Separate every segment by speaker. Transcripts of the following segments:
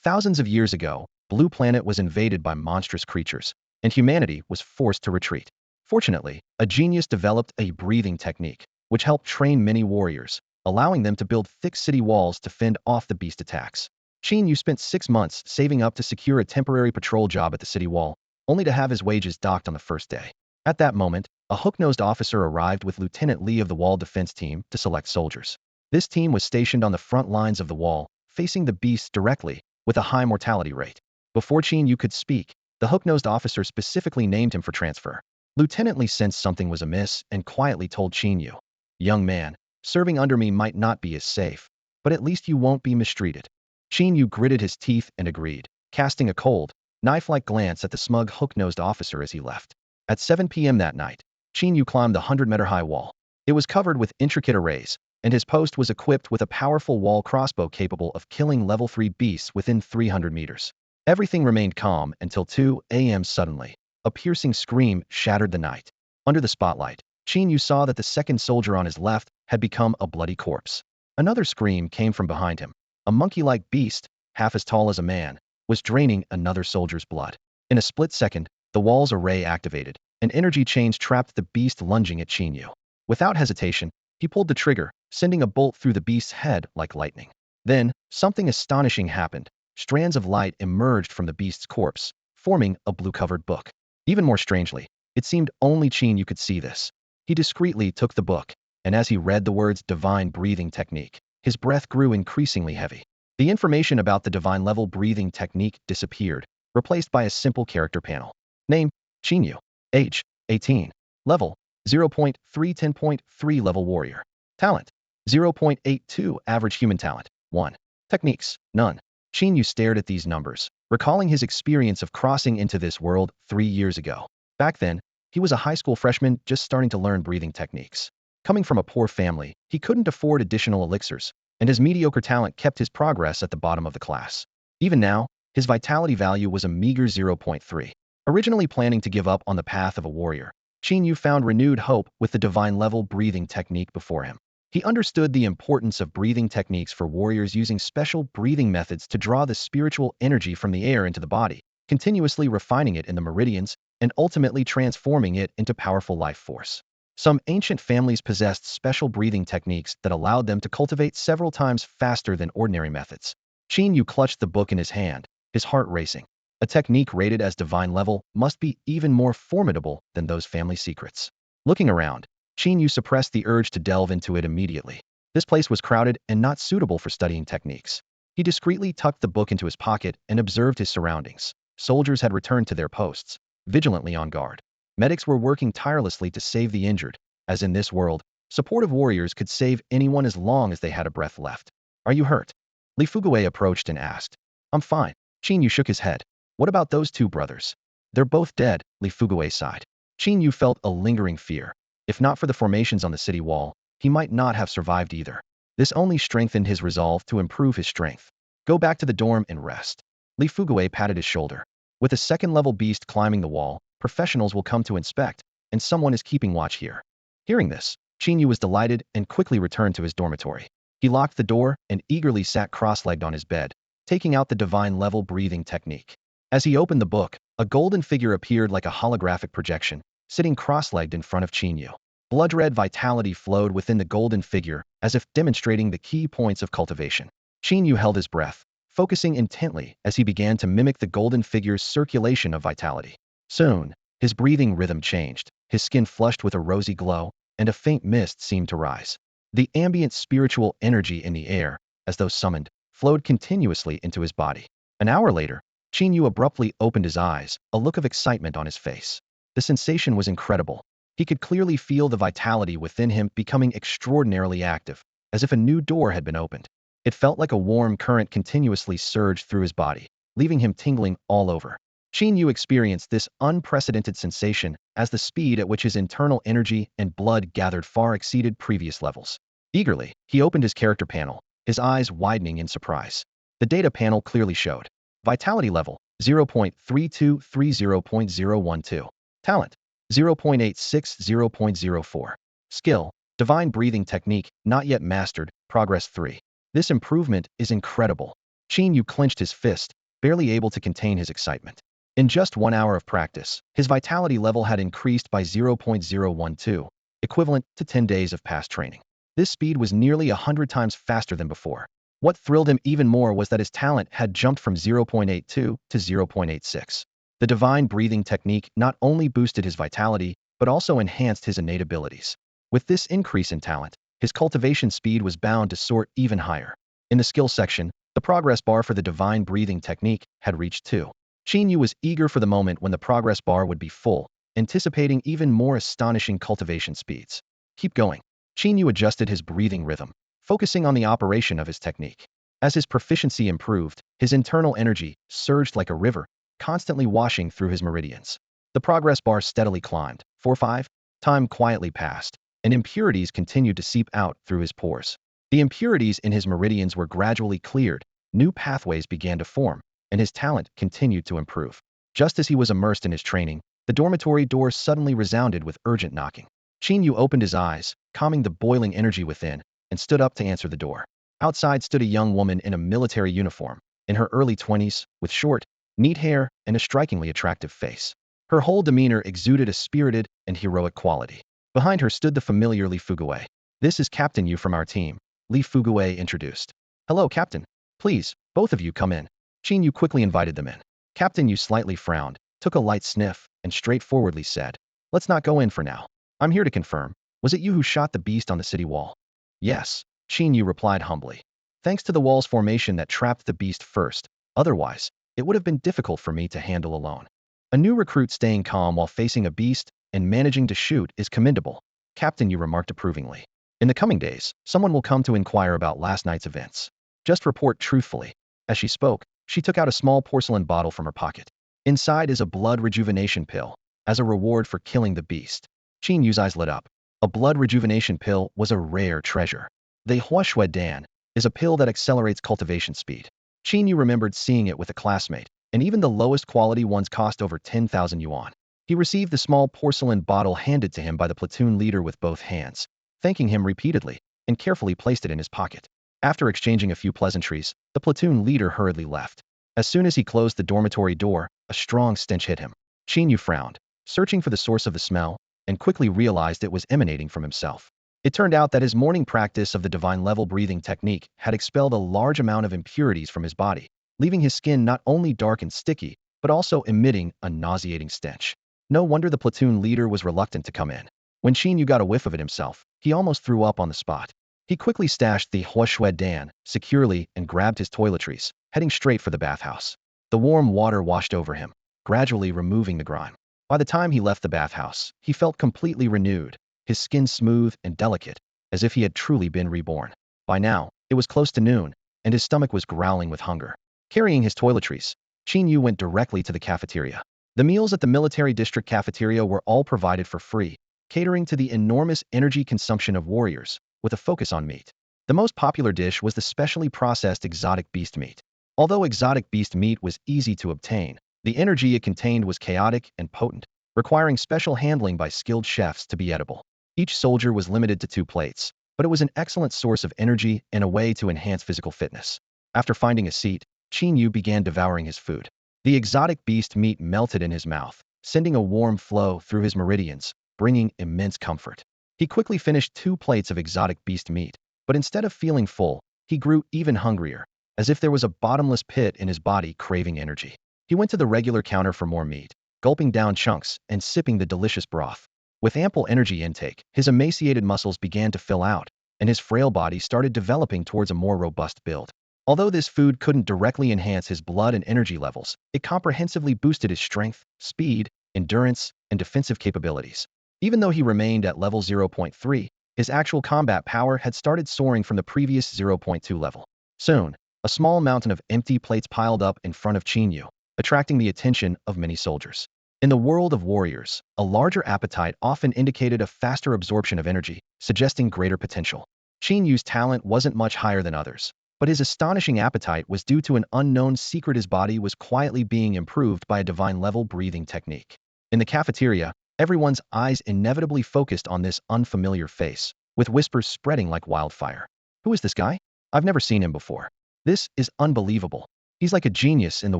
Speaker 1: Thousands of years ago, Blue Planet was invaded by monstrous creatures, and humanity was forced to retreat. Fortunately, a genius developed a breathing technique, which helped train many warriors, allowing them to build thick city walls to fend off the beast attacks. Qin Yu spent 6 months saving up to secure a temporary patrol job at the city wall, only to have his wages docked on the first day. At that moment, a hook-nosed officer arrived with Lieutenant Li of the wall defense team to select soldiers. This team was stationed on the front lines of the wall, facing the beasts directly, with a high mortality rate. Before Qin Yu could speak, the hook-nosed officer specifically named him for transfer. Lieutenant Li sensed something was amiss and quietly told Qin Yu, "Young man, serving under me might not be as safe, but at least you won't be mistreated." Qin Yu gritted his teeth and agreed, casting a cold, knife-like glance at the smug hook-nosed officer as he left. At 7 p.m. that night, Qin Yu climbed the 100-meter-high wall. It was covered with intricate arrays, and his post was equipped with a powerful wall crossbow capable of killing level 3 beasts within 300 meters. Everything remained calm until 2 a.m. Suddenly, a piercing scream shattered the night. Under the spotlight, Qin Yu saw that the second soldier on his left had become a bloody corpse. Another scream came from behind him. A monkey-like beast, half as tall as a man, was draining another soldier's blood. In a split second, the wall's array activated. An energy chain trapped the beast lunging at Qin Yu. Without hesitation, he pulled the trigger, sending a bolt through the beast's head like lightning. Then, something astonishing happened. Strands of light emerged from the beast's corpse, forming a blue-covered book. Even more strangely, it seemed only Qin Yu could see this. He discreetly took the book, and as he read the words Divine Breathing Technique, his breath grew increasingly heavy. The information about the divine level breathing technique disappeared, replaced by a simple character panel. Name, Qin Yu. Age, 18. Level, 0.310.3 level warrior. Talent, 0.82 average human talent, 1. Techniques, none. Qin Yu stared at these numbers, recalling his experience of crossing into this world 3 years ago. Back then, he was a high school freshman just starting to learn breathing techniques. Coming from a poor family, he couldn't afford additional elixirs, and his mediocre talent kept his progress at the bottom of the class. Even now, his vitality value was a meager 0.3. Originally planning to give up on the path of a warrior, Qin Yu found renewed hope with the divine level breathing technique before him. He understood the importance of breathing techniques for warriors using special breathing methods to draw the spiritual energy from the air into the body, continuously refining it in the meridians and ultimately transforming it into powerful life force. Some ancient families possessed special breathing techniques that allowed them to cultivate several times faster than ordinary methods. Qin Yu clutched the book in his hand, his heart racing. A technique rated as divine level must be even more formidable than those family secrets. Looking around, Qin Yu suppressed the urge to delve into it immediately. This place was crowded and not suitable for studying techniques. He discreetly tucked the book into his pocket and observed his surroundings. Soldiers had returned to their posts, vigilantly on guard. Medics were working tirelessly to save the injured. As in this world, supportive warriors could save anyone as long as they had a breath left. "Are you hurt?" Li Fuguei approached and asked. "I'm fine." Qin Yu shook his head. "What about those two brothers?" "They're both dead," Li Fuguei sighed. Qin Yu felt a lingering fear. If not for the formations on the city wall, he might not have survived either. This only strengthened his resolve to improve his strength. "Go back to the dorm and rest." Li Fuguei patted his shoulder. "With a second-level beast climbing the wall, professionals will come to inspect, and someone is keeping watch here." Hearing this, Qin Yu was delighted and quickly returned to his dormitory. He locked the door and eagerly sat cross-legged on his bed, taking out the divine level breathing technique. As he opened the book, a golden figure appeared like a holographic projection, sitting cross-legged in front of Qin Yu. Blood-red vitality flowed within the golden figure, as if demonstrating the key points of cultivation. Qin Yu held his breath, focusing intently as he began to mimic the golden figure's circulation of vitality. Soon, his breathing rhythm changed, his skin flushed with a rosy glow, and a faint mist seemed to rise. The ambient spiritual energy in the air, as though summoned, flowed continuously into his body. An hour later, Qin Yu abruptly opened his eyes, a look of excitement on his face. The sensation was incredible. He could clearly feel the vitality within him becoming extraordinarily active, as if a new door had been opened. It felt like a warm current continuously surged through his body, leaving him tingling all over. Qin Yu experienced this unprecedented sensation as the speed at which his internal energy and blood gathered far exceeded previous levels. Eagerly, he opened his character panel, his eyes widening in surprise. The data panel clearly showed vitality level 0.3230.012, talent 0.860.04, skill divine breathing technique not yet mastered, progress 3. This improvement is incredible. Qin Yu clenched his fist, barely able to contain his excitement. In just 1 hour of practice, his vitality level had increased by 0.012, equivalent to 10 days of past training. This speed was nearly 100 times faster than before. What thrilled him even more was that his talent had jumped from 0.82 to 0.86. The divine breathing technique not only boosted his vitality, but also enhanced his innate abilities. With this increase in talent, his cultivation speed was bound to soar even higher. In the skill section, the progress bar for the divine breathing technique had reached 2. Qin Yu was eager for the moment when the progress bar would be full, anticipating even more astonishing cultivation speeds. Keep going. Qin Yu adjusted his breathing rhythm, focusing on the operation of his technique. As his proficiency improved, his internal energy surged like a river, constantly washing through his meridians. The progress bar steadily climbed. 4-5. Time quietly passed, and impurities continued to seep out through his pores. The impurities in his meridians were gradually cleared, new pathways began to form, and his talent continued to improve. Just as he was immersed in his training, the dormitory door suddenly resounded with urgent knocking. Qin Yu opened his eyes, calming the boiling energy within, and stood up to answer the door. Outside stood a young woman in a military uniform, in her early 20s, with short, neat hair and a strikingly attractive face. Her whole demeanor exuded a spirited and heroic quality. Behind her stood the familiar Li Fuguei. "This is Captain Yu from our team," Li Fuguei introduced. "Hello, Captain. Please, both of you come in." Qin Yu quickly invited them in. Captain Yu slightly frowned, took a light sniff, and straightforwardly said, "Let's not go in for now. I'm here to confirm. Was it you who shot the beast on the city wall?" "Yes," Qin Yu replied humbly. "Thanks to the wall's formation that trapped the beast first. Otherwise, it would have been difficult for me to handle alone." A new recruit staying calm while facing a beast and managing to shoot is commendable, Captain Yu remarked approvingly. "In the coming days, someone will come to inquire about last night's events. Just report truthfully." As she spoke, she took out a small porcelain bottle from her pocket. "Inside is a blood rejuvenation pill, as a reward for killing the beast." Qin Yu's eyes lit up. A blood rejuvenation pill was a rare treasure. The showdown is a pill that accelerates cultivation speed. Qin Yu remembered seeing it with a classmate, and even the lowest quality ones cost over 10,000 yuan. He received the small porcelain bottle handed to him by the platoon leader with both hands, thanking him repeatedly, and carefully placed it in his pocket. After exchanging a few pleasantries, the platoon leader hurriedly left. As soon as he closed the dormitory door, a strong stench hit him. Qin Yu frowned, searching for the source of the smell, and quickly realized it was emanating from himself. It turned out that his morning practice of the divine level breathing technique had expelled a large amount of impurities from his body, leaving his skin not only dark and sticky, but also emitting a nauseating stench. No wonder the platoon leader was reluctant to come in. When Qin Yu got a whiff of it himself, he almost threw up on the spot. He quickly stashed the showdown securely and grabbed his toiletries, heading straight for the bathhouse. The warm water washed over him, gradually removing the grime. By the time he left the bathhouse, he felt completely renewed, his skin smooth and delicate, as if he had truly been reborn. By now, it was close to noon, and his stomach was growling with hunger. Carrying his toiletries, Qin Yu went directly to the cafeteria. The meals at the military district cafeteria were all provided for free, catering to the enormous energy consumption of warriors, with a focus on meat. The most popular dish was the specially processed exotic beast meat. Although exotic beast meat was easy to obtain, the energy it contained was chaotic and potent, requiring special handling by skilled chefs to be edible. Each soldier was limited to 2 plates, but it was an excellent source of energy and a way to enhance physical fitness. After finding a seat, Qin Yu began devouring his food. The exotic beast meat melted in his mouth, sending a warm flow through his meridians, bringing immense comfort. He quickly finished 2 plates of exotic beast meat, but instead of feeling full, he grew even hungrier, as if there was a bottomless pit in his body craving energy. He went to the regular counter for more meat, gulping down chunks and sipping the delicious broth. With ample energy intake, his emaciated muscles began to fill out, and his frail body started developing towards a more robust build. Although this food couldn't directly enhance his blood and energy levels, it comprehensively boosted his strength, speed, endurance, and defensive capabilities. Even though he remained at level 0.3, his actual combat power had started soaring from the previous 0.2 level. Soon, a small mountain of empty plates piled up in front of Qin Yu, attracting the attention of many soldiers. In the world of warriors, a larger appetite often indicated a faster absorption of energy, suggesting greater potential. Qin Yu's talent wasn't much higher than others, but his astonishing appetite was due to an unknown secret. His body was quietly being improved by a divine level breathing technique. In the cafeteria, everyone's eyes inevitably focused on this unfamiliar face, with whispers spreading like wildfire. "Who is this guy? I've never seen him before." This is unbelievable. He's like a genius in the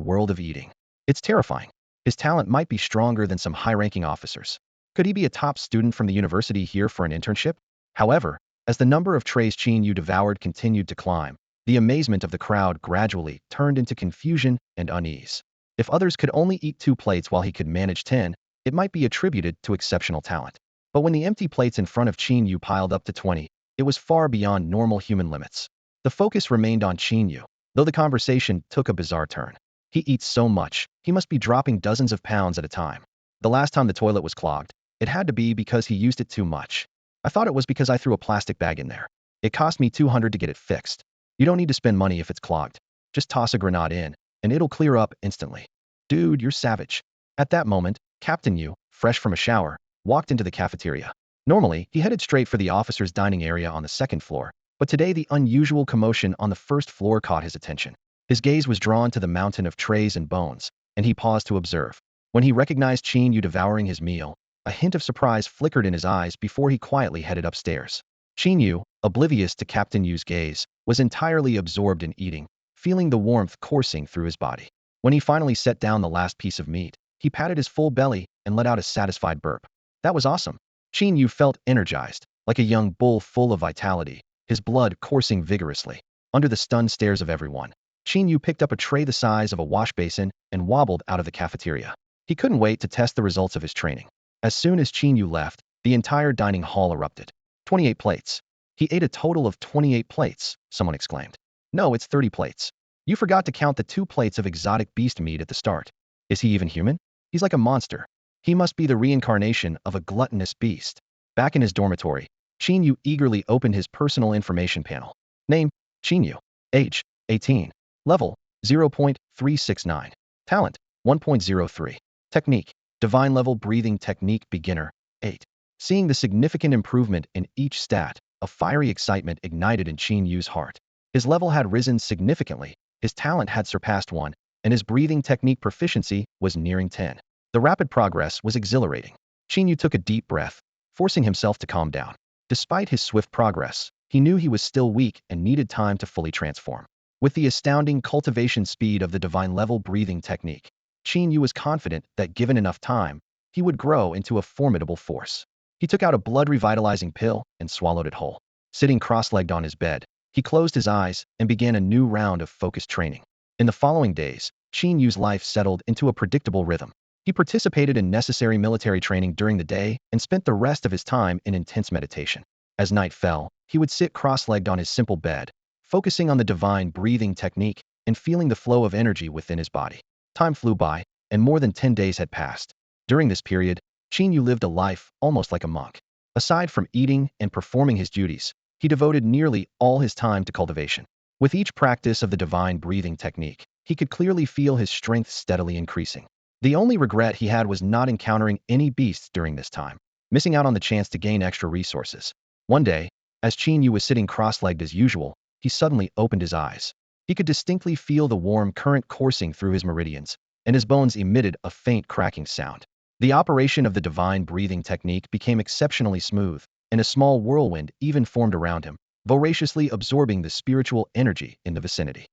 Speaker 1: world of eating. It's terrifying. His talent might be stronger than some high-ranking officers. Could he be a top student from the university here for an internship? However, as the number of trays Qin Yu devoured continued to climb, the amazement of the crowd gradually turned into confusion and unease. If others could only eat 2 plates while he could manage 10, it might be attributed to exceptional talent. But when the empty plates in front of Qin Yu piled up to 20, it was far beyond normal human limits. The focus remained on Qin Yu, though the conversation took a bizarre turn. He eats so much, he must be dropping dozens of pounds at a time. The last time the toilet was clogged, it had to be because he used it too much. I thought it was because I threw a plastic bag in there. It cost me $200 to get it fixed. You don't need to spend money if it's clogged. Just toss a grenade in, and it'll clear up instantly. Dude, you're savage. At that moment, Captain Yu, fresh from a shower, walked into the cafeteria. Normally, he headed straight for the officers' dining area on the second floor, but today the unusual commotion on the first floor caught his attention. His gaze was drawn to the mountain of trays and bones, and he paused to observe. When he recognized Qin Yu devouring his meal, a hint of surprise flickered in his eyes before he quietly headed upstairs. Qin Yu, oblivious to Captain Yu's gaze, was entirely absorbed in eating, feeling the warmth coursing through his body. When he finally set down the last piece of meat, he patted his full belly and let out a satisfied burp. That was awesome. Qin Yu felt energized, like a young bull full of vitality, his blood coursing vigorously. Under the stunned stares of everyone, Qin Yu picked up a tray the size of a wash basin and wobbled out of the cafeteria. He couldn't wait to test the results of his training. As soon as Qin Yu left, the entire dining hall erupted. 28 plates. He ate a total of 28 plates, someone exclaimed. No, it's 30 plates. You forgot to count the 2 plates of exotic beast meat at the start. Is he even human? He's like a monster. He must be the reincarnation of a gluttonous beast. Back in his dormitory, Qin Yu eagerly opened his personal information panel. Name, Qin Yu. Age, 18. Level, 0.369. Talent, 1.03. Technique, Divine Level Breathing Technique Beginner, 8. Seeing the significant improvement in each stat, a fiery excitement ignited in Qin Yu's heart. His level had risen significantly, his talent had surpassed 1, and his breathing technique proficiency was nearing 10. The rapid progress was exhilarating. Qin Yu took a deep breath, forcing himself to calm down. Despite his swift progress, he knew he was still weak and needed time to fully transform. With the astounding cultivation speed of the divine level breathing technique, Qin Yu was confident that given enough time, he would grow into a formidable force. He took out a blood-revitalizing pill and swallowed it whole. Sitting cross-legged on his bed, he closed his eyes and began a new round of focused training. In the following days, Qin Yu's life settled into a predictable rhythm. He participated in necessary military training during the day and spent the rest of his time in intense meditation. As night fell, he would sit cross-legged on his simple bed, focusing on the divine breathing technique and feeling the flow of energy within his body. Time flew by, and more than 10 days had passed. During this period, Qin Yu lived a life almost like a monk. Aside from eating and performing his duties, he devoted nearly all his time to cultivation. With each practice of the divine breathing technique, he could clearly feel his strength steadily increasing. The only regret he had was not encountering any beasts during this time, missing out on the chance to gain extra resources. One day, as Qin Yu was sitting cross-legged as usual, he suddenly opened his eyes. He could distinctly feel the warm current coursing through his meridians, and his bones emitted a faint cracking sound. The operation of the divine breathing technique became exceptionally smooth, and a small whirlwind even formed around him, voraciously absorbing the spiritual energy in the vicinity.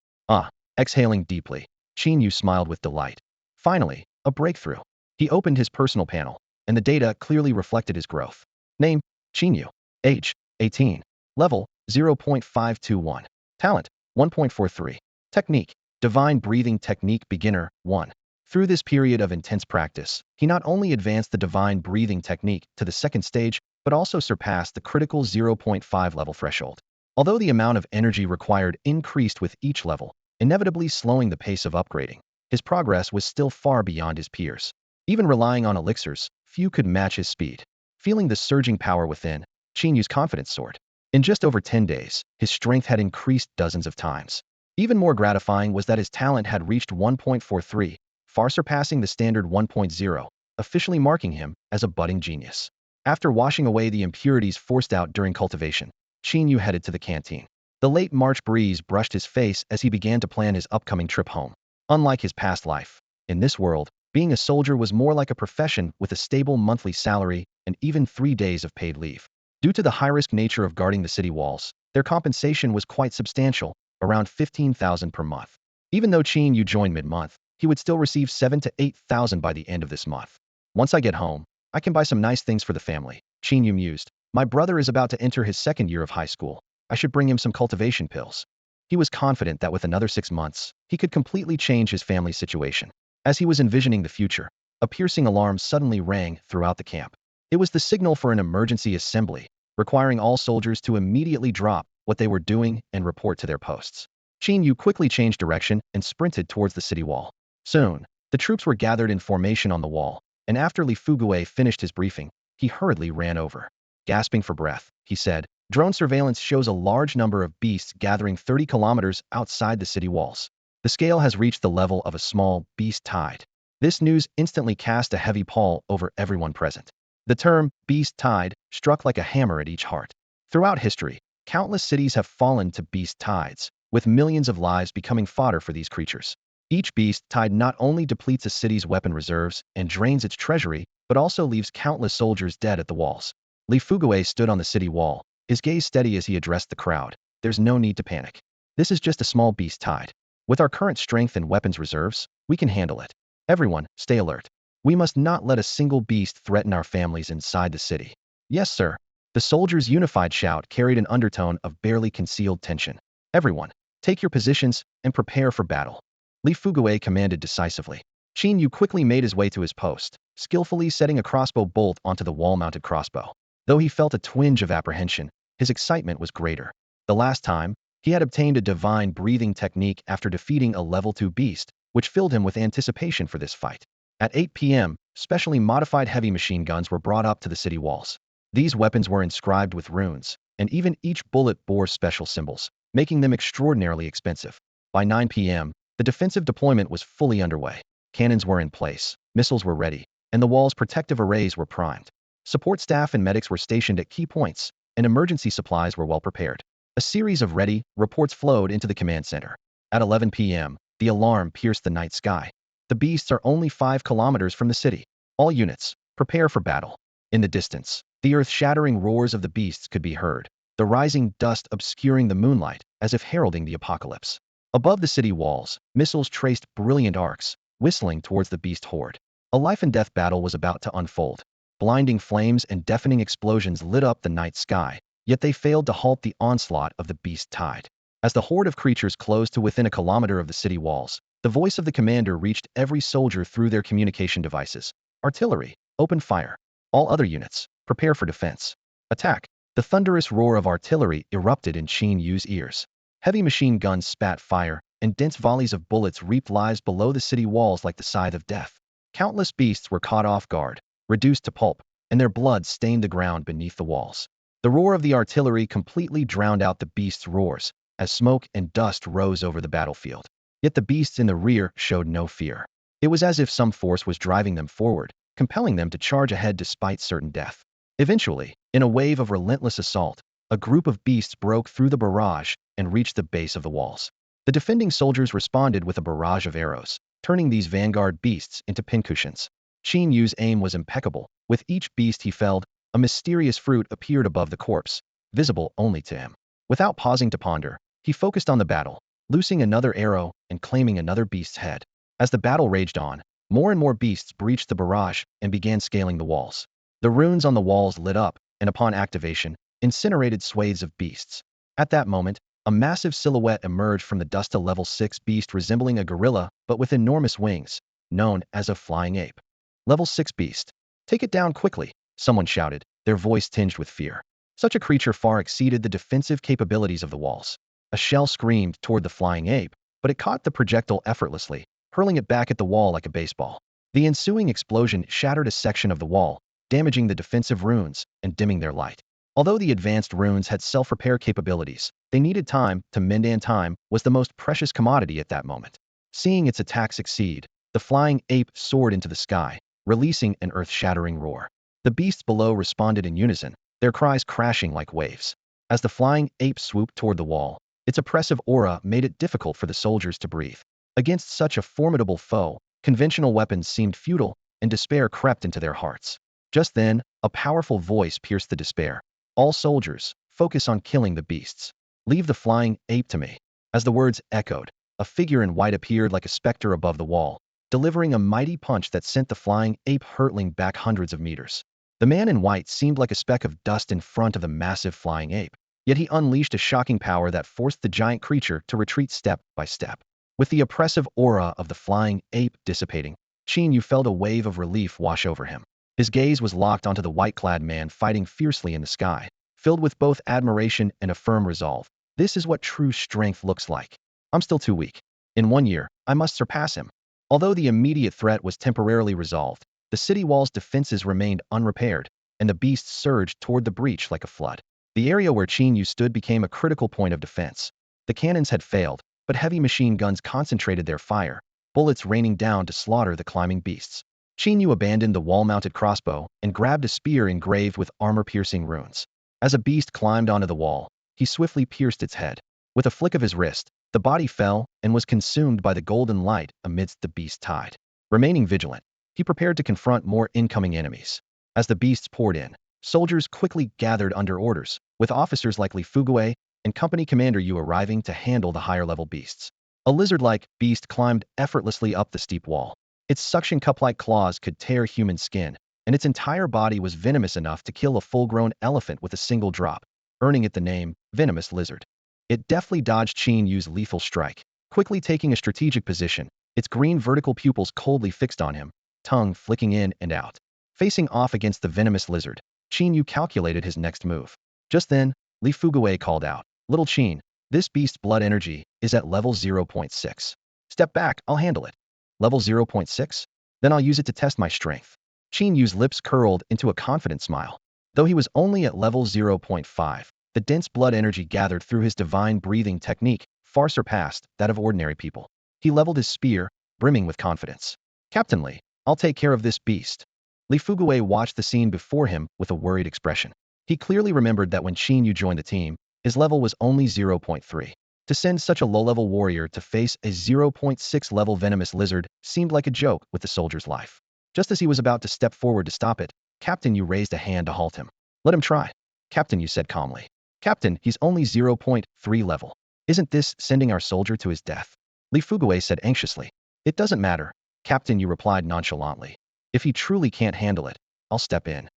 Speaker 1: Exhaling deeply, Qin Yu smiled with delight. Finally, a breakthrough. He opened his personal panel, and the data clearly reflected his growth. Name, Qin Yu. Age, 18. Level, 0.521. Talent, 1.43. Technique, Divine Breathing Technique Beginner, 1. Through this period of intense practice, he not only advanced the divine breathing technique to the second stage, but also surpassed the critical 0.5 level threshold. Although the amount of energy required increased with each level, inevitably slowing the pace of upgrading, his progress was still far beyond his peers. Even relying on elixirs, few could match his speed. Feeling the surging power within, Qin Yu's confidence soared. In just over 10 days, his strength had increased dozens of times. Even more gratifying was that his talent had reached 1.43, far surpassing the standard 1.0, officially marking him as a budding genius. After washing away the impurities forced out during cultivation, Qin Yu headed to the canteen. The late March breeze brushed his face as he began to plan his upcoming trip home. Unlike his past life, in this world, being a soldier was more like a profession with a stable monthly salary and even 3 days of paid leave. Due to the high-risk nature of guarding the city walls, their compensation was quite substantial, around 15,000 per month. Even though Qin Yu joined mid-month, he would still receive 7 to 8,000 by the end of this month. Once I get home, I can buy some nice things for the family, Qin Yu mused. My brother is about to enter his second year of high school. I should bring him some cultivation pills. He was confident that with another 6 months, he could completely change his family's situation. As he was envisioning the future, a piercing alarm suddenly rang throughout the camp. It was the signal for an emergency assembly, requiring all soldiers to immediately drop what they were doing and report to their posts. Qin Yu quickly changed direction and sprinted towards the city wall. Soon, the troops were gathered in formation on the wall, and after Li Fugue finished his briefing, he hurriedly ran over. Gasping for breath, he said, "Drone surveillance shows a large number of beasts gathering 30 kilometers outside the city walls. The scale has reached the level of a small beast tide." This news instantly cast a heavy pall over everyone present. The term beast tide struck like a hammer at each heart. Throughout history, countless cities have fallen to beast tides, with millions of lives becoming fodder for these creatures. Each beast tide not only depletes a city's weapon reserves and drains its treasury, but also leaves countless soldiers dead at the walls. Li Fugue stood on the city wall, his gaze steady as he addressed the crowd. "There's no need to panic. This is just a small beast tide. With our current strength and weapons reserves, we can handle it. Everyone, stay alert. We must not let a single beast threaten our families inside the city." "Yes, sir." The soldiers' unified shout carried an undertone of barely concealed tension. "Everyone, take your positions and prepare for battle." Li Fugue commanded decisively. Qin Yu quickly made his way to his post, skillfully setting a crossbow bolt onto the wall-mounted crossbow. Though he felt a twinge of apprehension, his excitement was greater. The last time, he had obtained a divine breathing technique after defeating a level 2 beast, which filled him with anticipation for this fight. At 8 p.m., specially modified heavy machine guns were brought up to the city walls. These weapons were inscribed with runes, and even each bullet bore special symbols, making them extraordinarily expensive. By 9 p.m., the defensive deployment was fully underway. Cannons were in place, missiles were ready, and the wall's protective arrays were primed. Support staff and medics were stationed at key points, and emergency supplies were well prepared. A series of ready reports flowed into the command center. At 11 p.m., the alarm pierced the night sky. "The beasts are only 5 kilometers from the city. All units, prepare for battle." In the distance, the earth-shattering roars of the beasts could be heard, the rising dust obscuring the moonlight as if heralding the apocalypse. Above the city walls, missiles traced brilliant arcs, whistling towards the beast horde. A life-and-death battle was about to unfold. Blinding flames and deafening explosions lit up the night sky, yet they failed to halt the onslaught of the beast tide. As the horde of creatures closed to within a kilometer of the city walls, the voice of the commander reached every soldier through their communication devices. "Artillery, open fire. All other units, prepare for defense. Attack." The thunderous roar of artillery erupted in Qin Yu's ears. Heavy machine guns spat fire, and dense volleys of bullets reaped lives below the city walls like the scythe of death. Countless beasts were caught off guard, reduced to pulp, and their blood stained the ground beneath the walls. The roar of the artillery completely drowned out the beasts' roars, as smoke and dust rose over the battlefield. Yet the beasts in the rear showed no fear. It was as if some force was driving them forward, compelling them to charge ahead despite certain death. Eventually, in a wave of relentless assault, a group of beasts broke through the barrage and reached the base of the walls. The defending soldiers responded with a barrage of arrows, turning these vanguard beasts into pincushions. Qin Yu's aim was impeccable. With each beast he felled, a mysterious fruit appeared above the corpse, visible only to him. Without pausing to ponder, he focused on the battle, loosing another arrow and claiming another beast's head. As the battle raged on, more and more beasts breached the barrage and began scaling the walls. The runes on the walls lit up, and upon activation, incinerated swathes of beasts. At that moment, a massive silhouette emerged from the dust, a level 6 beast resembling a gorilla but with enormous wings, known as a flying ape. "Level 6 beast. Take it down quickly," someone shouted, their voice tinged with fear. Such a creature far exceeded the defensive capabilities of the walls. A shell screamed toward the flying ape, but it caught the projectile effortlessly, hurling it back at the wall like a baseball. The ensuing explosion shattered a section of the wall, damaging the defensive runes and dimming their light. Although the advanced runes had self-repair capabilities, they needed time to mend, and time was the most precious commodity at that moment. Seeing its attack succeed, the flying ape soared into the sky, releasing an earth-shattering roar. The beasts below responded in unison, their cries crashing like waves. As the flying ape swooped toward the wall, its oppressive aura made it difficult for the soldiers to breathe. Against such a formidable foe, conventional weapons seemed futile, and despair crept into their hearts. Just then, a powerful voice pierced the despair. "All soldiers, focus on killing the beasts. Leave the flying ape to me." As the words echoed, a figure in white appeared like a specter above the wall, delivering a mighty punch that sent the flying ape hurtling back hundreds of meters. The man in white seemed like a speck of dust in front of the massive flying ape, yet he unleashed a shocking power that forced the giant creature to retreat step by step. With the oppressive aura of the flying ape dissipating, Qin Yu felt a wave of relief wash over him. His gaze was locked onto the white-clad man fighting fiercely in the sky, filled with both admiration and a firm resolve. This is what true strength looks like. I'm still too weak. In 1 year, I must surpass him. Although the immediate threat was temporarily resolved, the city wall's defenses remained unrepaired, and the beasts surged toward the breach like a flood. The area where Qin Yu stood became a critical point of defense. The cannons had failed, but heavy machine guns concentrated their fire, bullets raining down to slaughter the climbing beasts. Qin Yu abandoned the wall-mounted crossbow and grabbed a spear engraved with armor-piercing runes. As a beast climbed onto the wall, he swiftly pierced its head. With a flick of his wrist, the body fell and was consumed by the golden light amidst the beast's tide. Remaining vigilant, he prepared to confront more incoming enemies. As the beasts poured in, soldiers quickly gathered under orders, with officers like Li Fugui and Company Commander Yu arriving to handle the higher-level beasts. A lizard-like beast climbed effortlessly up the steep wall. Its suction cup-like claws could tear human skin, and its entire body was venomous enough to kill a full-grown elephant with a single drop, earning it the name Venomous Lizard. It deftly dodged Qin Yu's lethal strike, quickly taking a strategic position, its green vertical pupils coldly fixed on him, tongue flicking in and out. Facing off against the venomous lizard, Qin Yu calculated his next move. Just then, Li Fugui called out, "Little Qin, this beast's blood energy is at level 0.6. Step back, I'll handle it." Level 0.6? Then I'll use it to test my strength. Qin Yu's lips curled into a confident smile. Though he was only at level 0.5, the dense blood energy gathered through his divine breathing technique far surpassed that of ordinary people. He leveled his spear, brimming with confidence. "Captain Li, I'll take care of this beast." Li Fugui watched the scene before him with a worried expression. He clearly remembered that when Qin Yu joined the team, his level was only 0.3. To send such a low-level warrior to face a 0.6 level venomous lizard seemed like a joke with the soldier's life. Just as he was about to step forward to stop it, Captain Yu raised a hand to halt him. "Let him try," Captain Yu said calmly. "Captain, he's only 0.3 level. Isn't this sending our soldier to his death?" Li Fugui said anxiously. "It doesn't matter," Captain Yu replied nonchalantly. "If he truly can't handle it, I'll step in."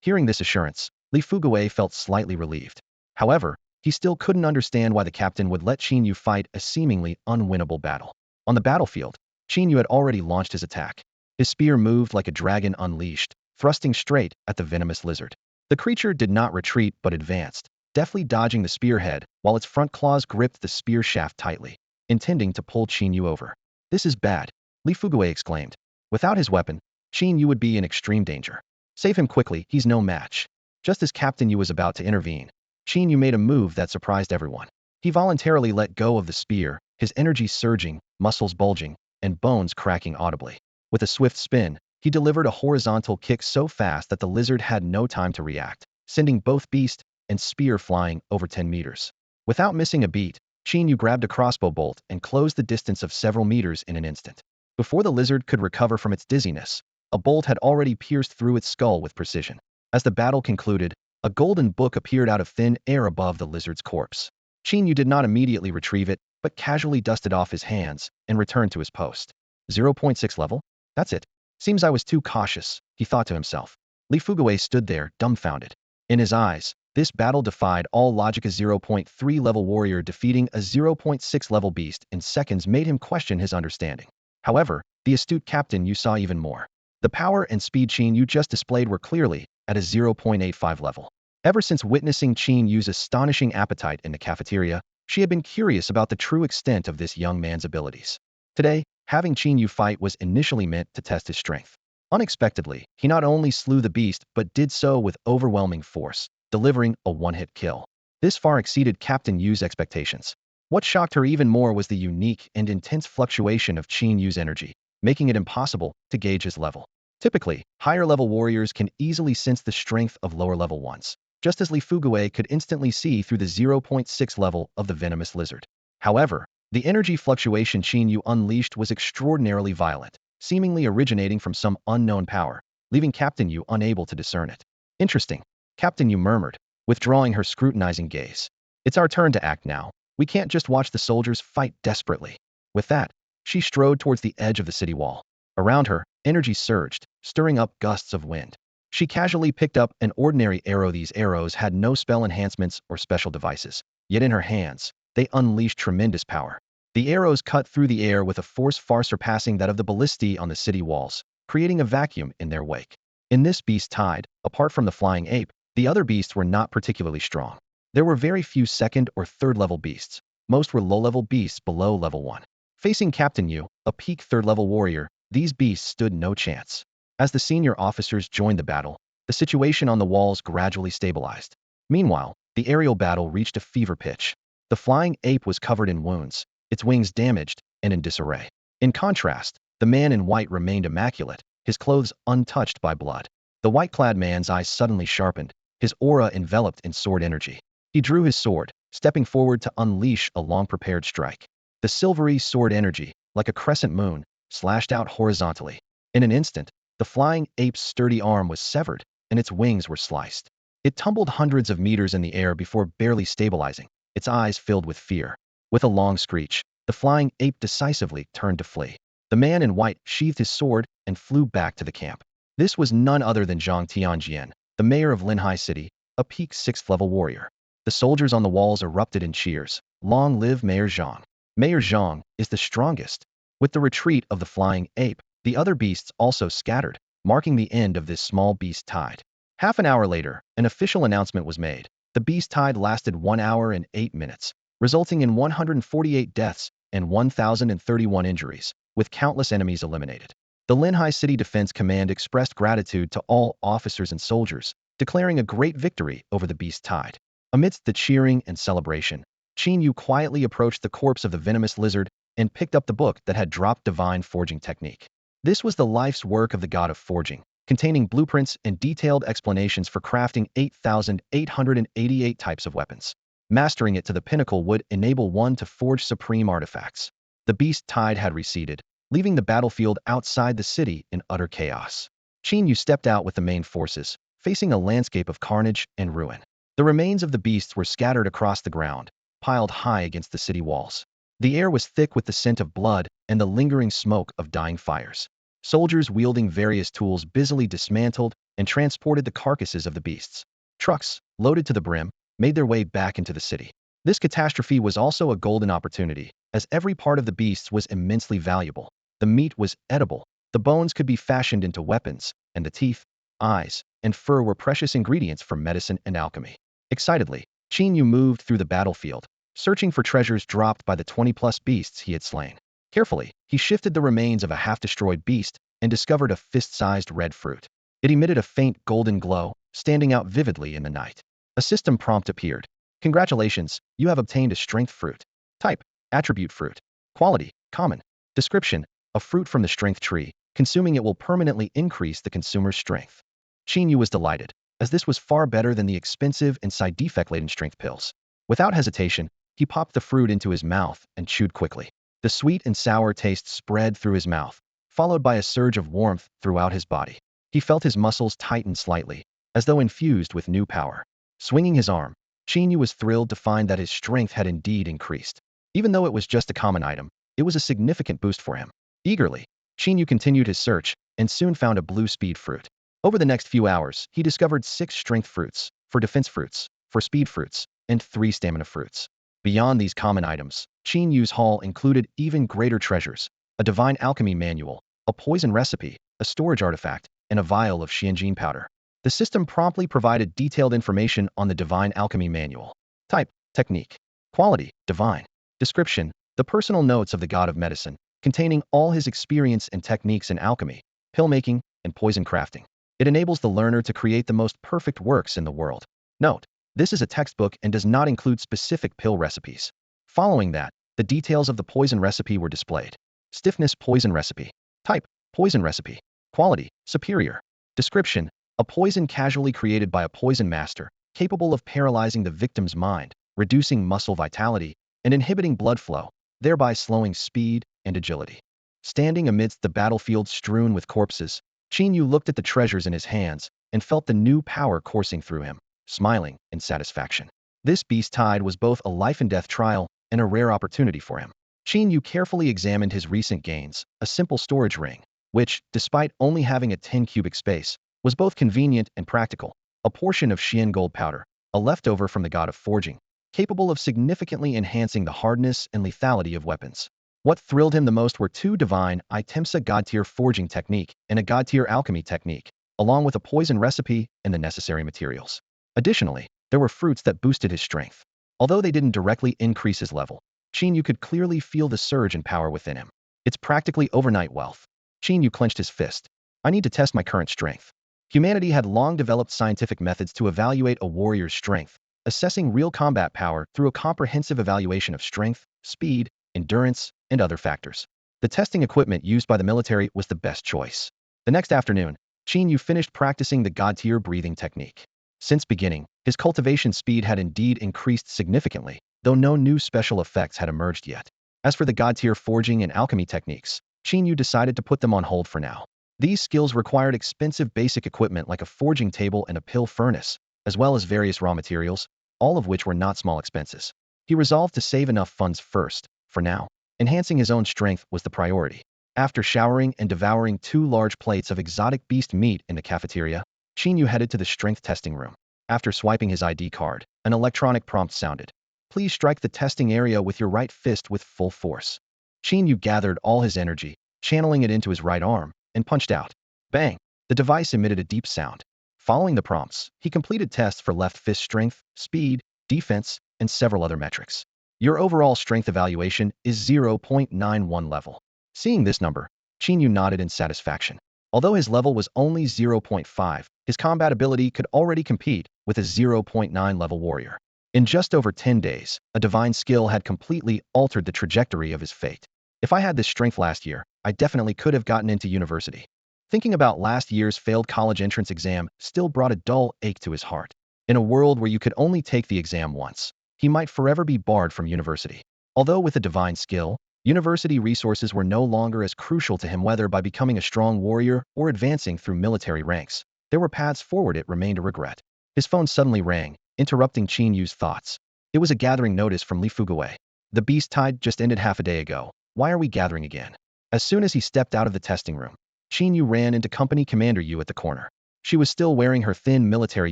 Speaker 1: Hearing this assurance, Li Fugui felt slightly relieved. However, he still couldn't understand why the captain would let Qin Yu fight a seemingly unwinnable battle. On the battlefield, Qin Yu had already launched his attack. His spear moved like a dragon unleashed, thrusting straight at the venomous lizard. The creature did not retreat but advanced, deftly dodging the spearhead while its front claws gripped the spear shaft tightly, intending to pull Qin Yu over. "This is bad," Li Fugui exclaimed. "Without his weapon, Qin Yu would be in extreme danger. Save him quickly, he's no match." Just as Captain Yu was about to intervene, Qin Yu made a move that surprised everyone. He voluntarily let go of the spear, his energy surging, muscles bulging, and bones cracking audibly. With a swift spin, he delivered a horizontal kick so fast that the lizard had no time to react, sending both beast and spear flying over 10 meters. Without missing a beat, Qin Yu grabbed a crossbow bolt and closed the distance of several meters in an instant. Before the lizard could recover from its dizziness, a bolt had already pierced through its skull with precision. As the battle concluded, a golden book appeared out of thin air above the lizard's corpse. Qin Yu did not immediately retrieve it, but casually dusted off his hands and returned to his post. 0.6 level? That's it. Seems I was too cautious, he thought to himself. Li Fugui stood there, dumbfounded. In his eyes, this battle defied all logic. A 0.3 level warrior defeating a 0.6 level beast in seconds made him question his understanding. However, the astute Captain Yu saw even more. The power and speed Qin Yu just displayed were clearly at a 0.85 level. Ever since witnessing Qin Yu's astonishing appetite in the cafeteria, she had been curious about the true extent of this young man's abilities. Today, having Qin Yu fight was initially meant to test his strength. Unexpectedly, he not only slew the beast but did so with overwhelming force, delivering a one-hit kill. This far exceeded Captain Yu's expectations. What shocked her even more was the unique and intense fluctuation of Qin Yu's energy, making it impossible to gauge his level. Typically, higher-level warriors can easily sense the strength of lower-level ones, just as Li Fugui could instantly see through the 0.6 level of the venomous lizard. However, the energy fluctuation Qin Yu unleashed was extraordinarily violent, seemingly originating from some unknown power, leaving Captain Yu unable to discern it. "Interesting," Captain Yu murmured, withdrawing her scrutinizing gaze. "It's our turn to act now." We can't just watch the soldiers fight desperately. With that, she strode towards the edge of the city wall. Around her, energy surged, stirring up gusts of wind. She casually picked up an ordinary arrow. These arrows had no spell enhancements or special devices. Yet in her hands, they unleashed tremendous power. The arrows cut through the air with a force far surpassing that of the ballistae on the city walls, creating a vacuum in their wake. In this beast tide, apart from the flying ape, the other beasts were not particularly strong. There were very few second or third level beasts. Most were low-level beasts below level 1. Facing Captain Yu, a peak third-level warrior, these beasts stood no chance. As the senior officers joined the battle, the situation on the walls gradually stabilized. Meanwhile, the aerial battle reached a fever pitch. The flying ape was covered in wounds, its wings damaged and in disarray. In contrast, the man in white remained immaculate, his clothes untouched by blood. The white-clad man's eyes suddenly sharpened, his aura enveloped in sword energy. He drew his sword, stepping forward to unleash a long-prepared strike. The silvery sword energy, like a crescent moon, slashed out horizontally. In an instant, the flying ape's sturdy arm was severed, and its wings were sliced. It tumbled hundreds of meters in the air before barely stabilizing, its eyes filled with fear. With a long screech, the flying ape decisively turned to flee. The man in white sheathed his sword and flew back to the camp. This was none other than Zhang Tianjian, the mayor of Linhai City, a peak 6th-level warrior. The soldiers on the walls erupted in cheers. Long live Mayor Zhang. Mayor Zhang is the strongest. With the retreat of the flying ape, the other beasts also scattered, marking the end of this small beast tide. Half an hour later, an official announcement was made. The beast tide lasted 1 hour and 8 minutes, resulting in 148 deaths and 1,031 injuries, with countless enemies eliminated. The Linhai City Defense Command expressed gratitude to all officers and soldiers, declaring a great victory over the beast tide. Amidst the cheering and celebration, Qin Yu quietly approached the corpse of the venomous lizard and picked up the book that had dropped Divine Forging Technique. This was the life's work of the god of forging, containing blueprints and detailed explanations for crafting 8,888 types of weapons. Mastering it to the pinnacle would enable one to forge supreme artifacts. The beast tide had receded, leaving the battlefield outside the city in utter chaos. Qin Yu stepped out with the main forces, facing a landscape of carnage and ruin. The remains of the beasts were scattered across the ground, piled high against the city walls. The air was thick with the scent of blood and the lingering smoke of dying fires. Soldiers wielding various tools busily dismantled and transported the carcasses of the beasts. Trucks, loaded to the brim, made their way back into the city. This catastrophe was also a golden opportunity, as every part of the beasts was immensely valuable. The meat was edible, the bones could be fashioned into weapons, and the teeth, eyes, and fur were precious ingredients for medicine and alchemy. Excitedly, Qin Yu moved through the battlefield, searching for treasures dropped by the 20-plus beasts he had slain. Carefully, he shifted the remains of a half-destroyed beast and discovered a fist-sized red fruit. It emitted a faint golden glow, standing out vividly in the night. A system prompt appeared. Congratulations, you have obtained a strength fruit. Type, attribute fruit. Quality, common. Description, a fruit from the strength tree. Consuming it will permanently increase the consumer's strength. Qin Yu was delighted, as this was far better than the expensive and side defect-laden strength pills. Without hesitation, he popped the fruit into his mouth and chewed quickly. The sweet and sour taste spread through his mouth, followed by a surge of warmth throughout his body. He felt his muscles tighten slightly, as though infused with new power. Swinging his arm, Qin Yu was thrilled to find that his strength had indeed increased. Even though it was just a common item, it was a significant boost for him. Eagerly, Qin Yu continued his search and soon found a blue speed fruit. Over the next few hours, he discovered 6 strength fruits, 4 defense fruits, 4 speed fruits, and 3 stamina fruits. Beyond these common items, Qin Yu's haul included even greater treasures: a Divine Alchemy manual, a poison recipe, a storage artifact, and a vial of Xianjin powder. The system promptly provided detailed information on the Divine Alchemy manual. Type, technique. Quality, divine. Description, the personal notes of the god of medicine, containing all his experience and techniques in alchemy, pill making, and poison crafting. It enables the learner to create the most perfect works in the world. Note, this is a textbook and does not include specific pill recipes. Following that, the details of the poison recipe were displayed. Stiffness poison recipe. Type, poison recipe. Quality, superior. Description, a poison casually created by a poison master, capable of paralyzing the victim's mind, reducing muscle vitality, and inhibiting blood flow, thereby slowing speed and agility. Standing amidst the battlefield strewn with corpses, Qin Yu looked at the treasures in his hands and felt the new power coursing through him, smiling in satisfaction. This beast tide was both a life-and-death trial and a rare opportunity for him. Qin Yu carefully examined his recent gains, a simple storage ring, which, despite only having a 10 cubic space, was both convenient and practical, a portion of Xian gold powder, a leftover from the god of forging, capable of significantly enhancing the hardness and lethality of weapons. What thrilled him the most were two divine Itemsa god-tier forging technique and a god-tier alchemy technique, along with a poison recipe and the necessary materials. Additionally, there were fruits that boosted his strength. Although they didn't directly increase his level, Qin Yu could clearly feel the surge in power within him. It's practically overnight wealth. Qin Yu clenched his fist. I need to test my current strength. Humanity had long developed scientific methods to evaluate a warrior's strength, assessing real combat power through a comprehensive evaluation of strength, speed, endurance, and other factors. The testing equipment used by the military was the best choice. The next afternoon, Qin Yu finished practicing the god-tier breathing technique. Since beginning, his cultivation speed had indeed increased significantly, though no new special effects had emerged yet. As for the god-tier forging and alchemy techniques, Qin Yu decided to put them on hold for now. These skills required expensive basic equipment like a forging table and a pill furnace, as well as various raw materials, all of which were not small expenses. He resolved to save enough funds first. For now, enhancing his own strength was the priority. After showering and devouring 2 large plates of exotic beast meat in the cafeteria, Qin Yu headed to the strength testing room. After swiping his ID card, an electronic prompt sounded. Please strike the testing area with your right fist with full force. Qin Yu gathered all his energy, channeling it into his right arm, and punched out. Bang! The device emitted a deep sound. Following the prompts, he completed tests for left fist strength, speed, defense, and several other metrics. Your overall strength evaluation is 0.91 level. Seeing this number, Qin Yu nodded in satisfaction. Although his level was only 0.5, his combat ability could already compete with a 0.9 level warrior. In just over 10 days, a divine skill had completely altered the trajectory of his fate. If I had this strength last year, I definitely could have gotten into university. Thinking about last year's failed college entrance exam still brought a dull ache to his heart. In a world where you could only take the exam once, he might forever be barred from university. Although with a divine skill, university resources were no longer as crucial to him, whether by becoming a strong warrior or advancing through military ranks. There were paths forward. It remained a regret. His phone suddenly rang, interrupting Qin Yu's thoughts. It was a gathering notice from Li Fugawei. The beast tide just ended half a day ago. Why are we gathering again? As soon as he stepped out of the testing room, Qin Yu ran into Company Commander Yu at the corner. She was still wearing her thin military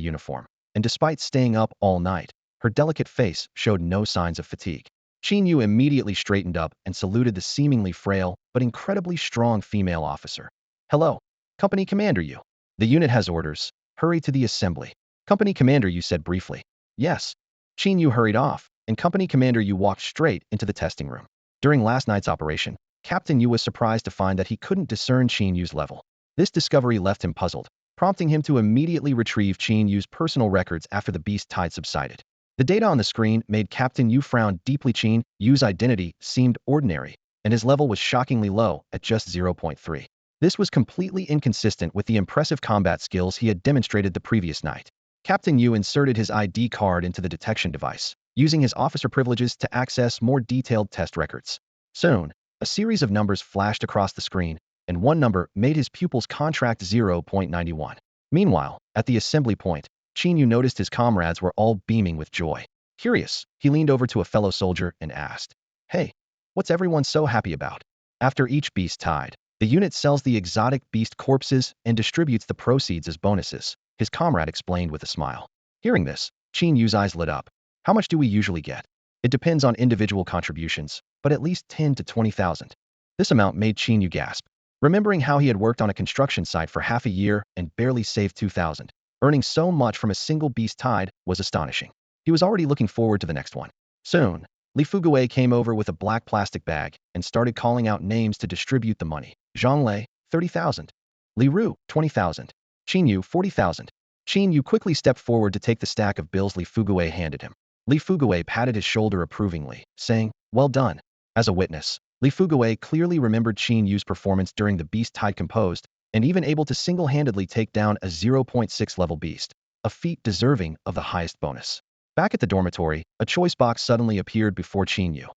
Speaker 1: uniform, and despite staying up all night, her delicate face showed no signs of fatigue. Qin Yu immediately straightened up and saluted the seemingly frail but incredibly strong female officer. Hello, Company Commander Yu. The unit has orders. Hurry to the assembly. Company Commander Yu said briefly. Yes. Qin Yu hurried off, and Company Commander Yu walked straight into the testing room. During last night's operation, Captain Yu was surprised to find that he couldn't discern Qin Yu's level. This discovery left him puzzled, prompting him to immediately retrieve Qin Yu's personal records after the beast tide subsided. The data on the screen made Captain Yu frown deeply. Qin Yu's identity seemed ordinary, and his level was shockingly low at just 0.3. This was completely inconsistent with the impressive combat skills he had demonstrated the previous night. Captain Yu inserted his ID card into the detection device, using his officer privileges to access more detailed test records. Soon, a series of numbers flashed across the screen, and one number made his pupil's contract 0.91. Meanwhile, at the assembly point, Qin Yu noticed his comrades were all beaming with joy. Curious, he leaned over to a fellow soldier and asked, Hey, what's everyone so happy about? After each beast tide, the unit sells the exotic beast corpses and distributes the proceeds as bonuses, his comrade explained with a smile. Hearing this, Qin Yu's eyes lit up. How much do we usually get? It depends on individual contributions, but at least 10 to 20,000. This amount made Qin Yu gasp. Remembering how he had worked on a construction site for half a year and barely saved 2,000, earning so much from a single beast tide was astonishing. He was already looking forward to the next one. Soon, Li Fugawei came over with a black plastic bag and started calling out names to distribute the money. Zhang Lei, 30,000. Li Ru, 20,000. Qin Yu, 40,000. Qin Yu quickly stepped forward to take the stack of bills Li Fugawei handed him. Li Fugawei patted his shoulder approvingly, saying, Well done. As a witness, Li Fugawei clearly remembered Qin Yu's performance during the beast tide composed, and even able to single-handedly take down a 0.6 level beast, a feat deserving of the highest bonus. Back at the dormitory, a choice box suddenly appeared before Qin Yu.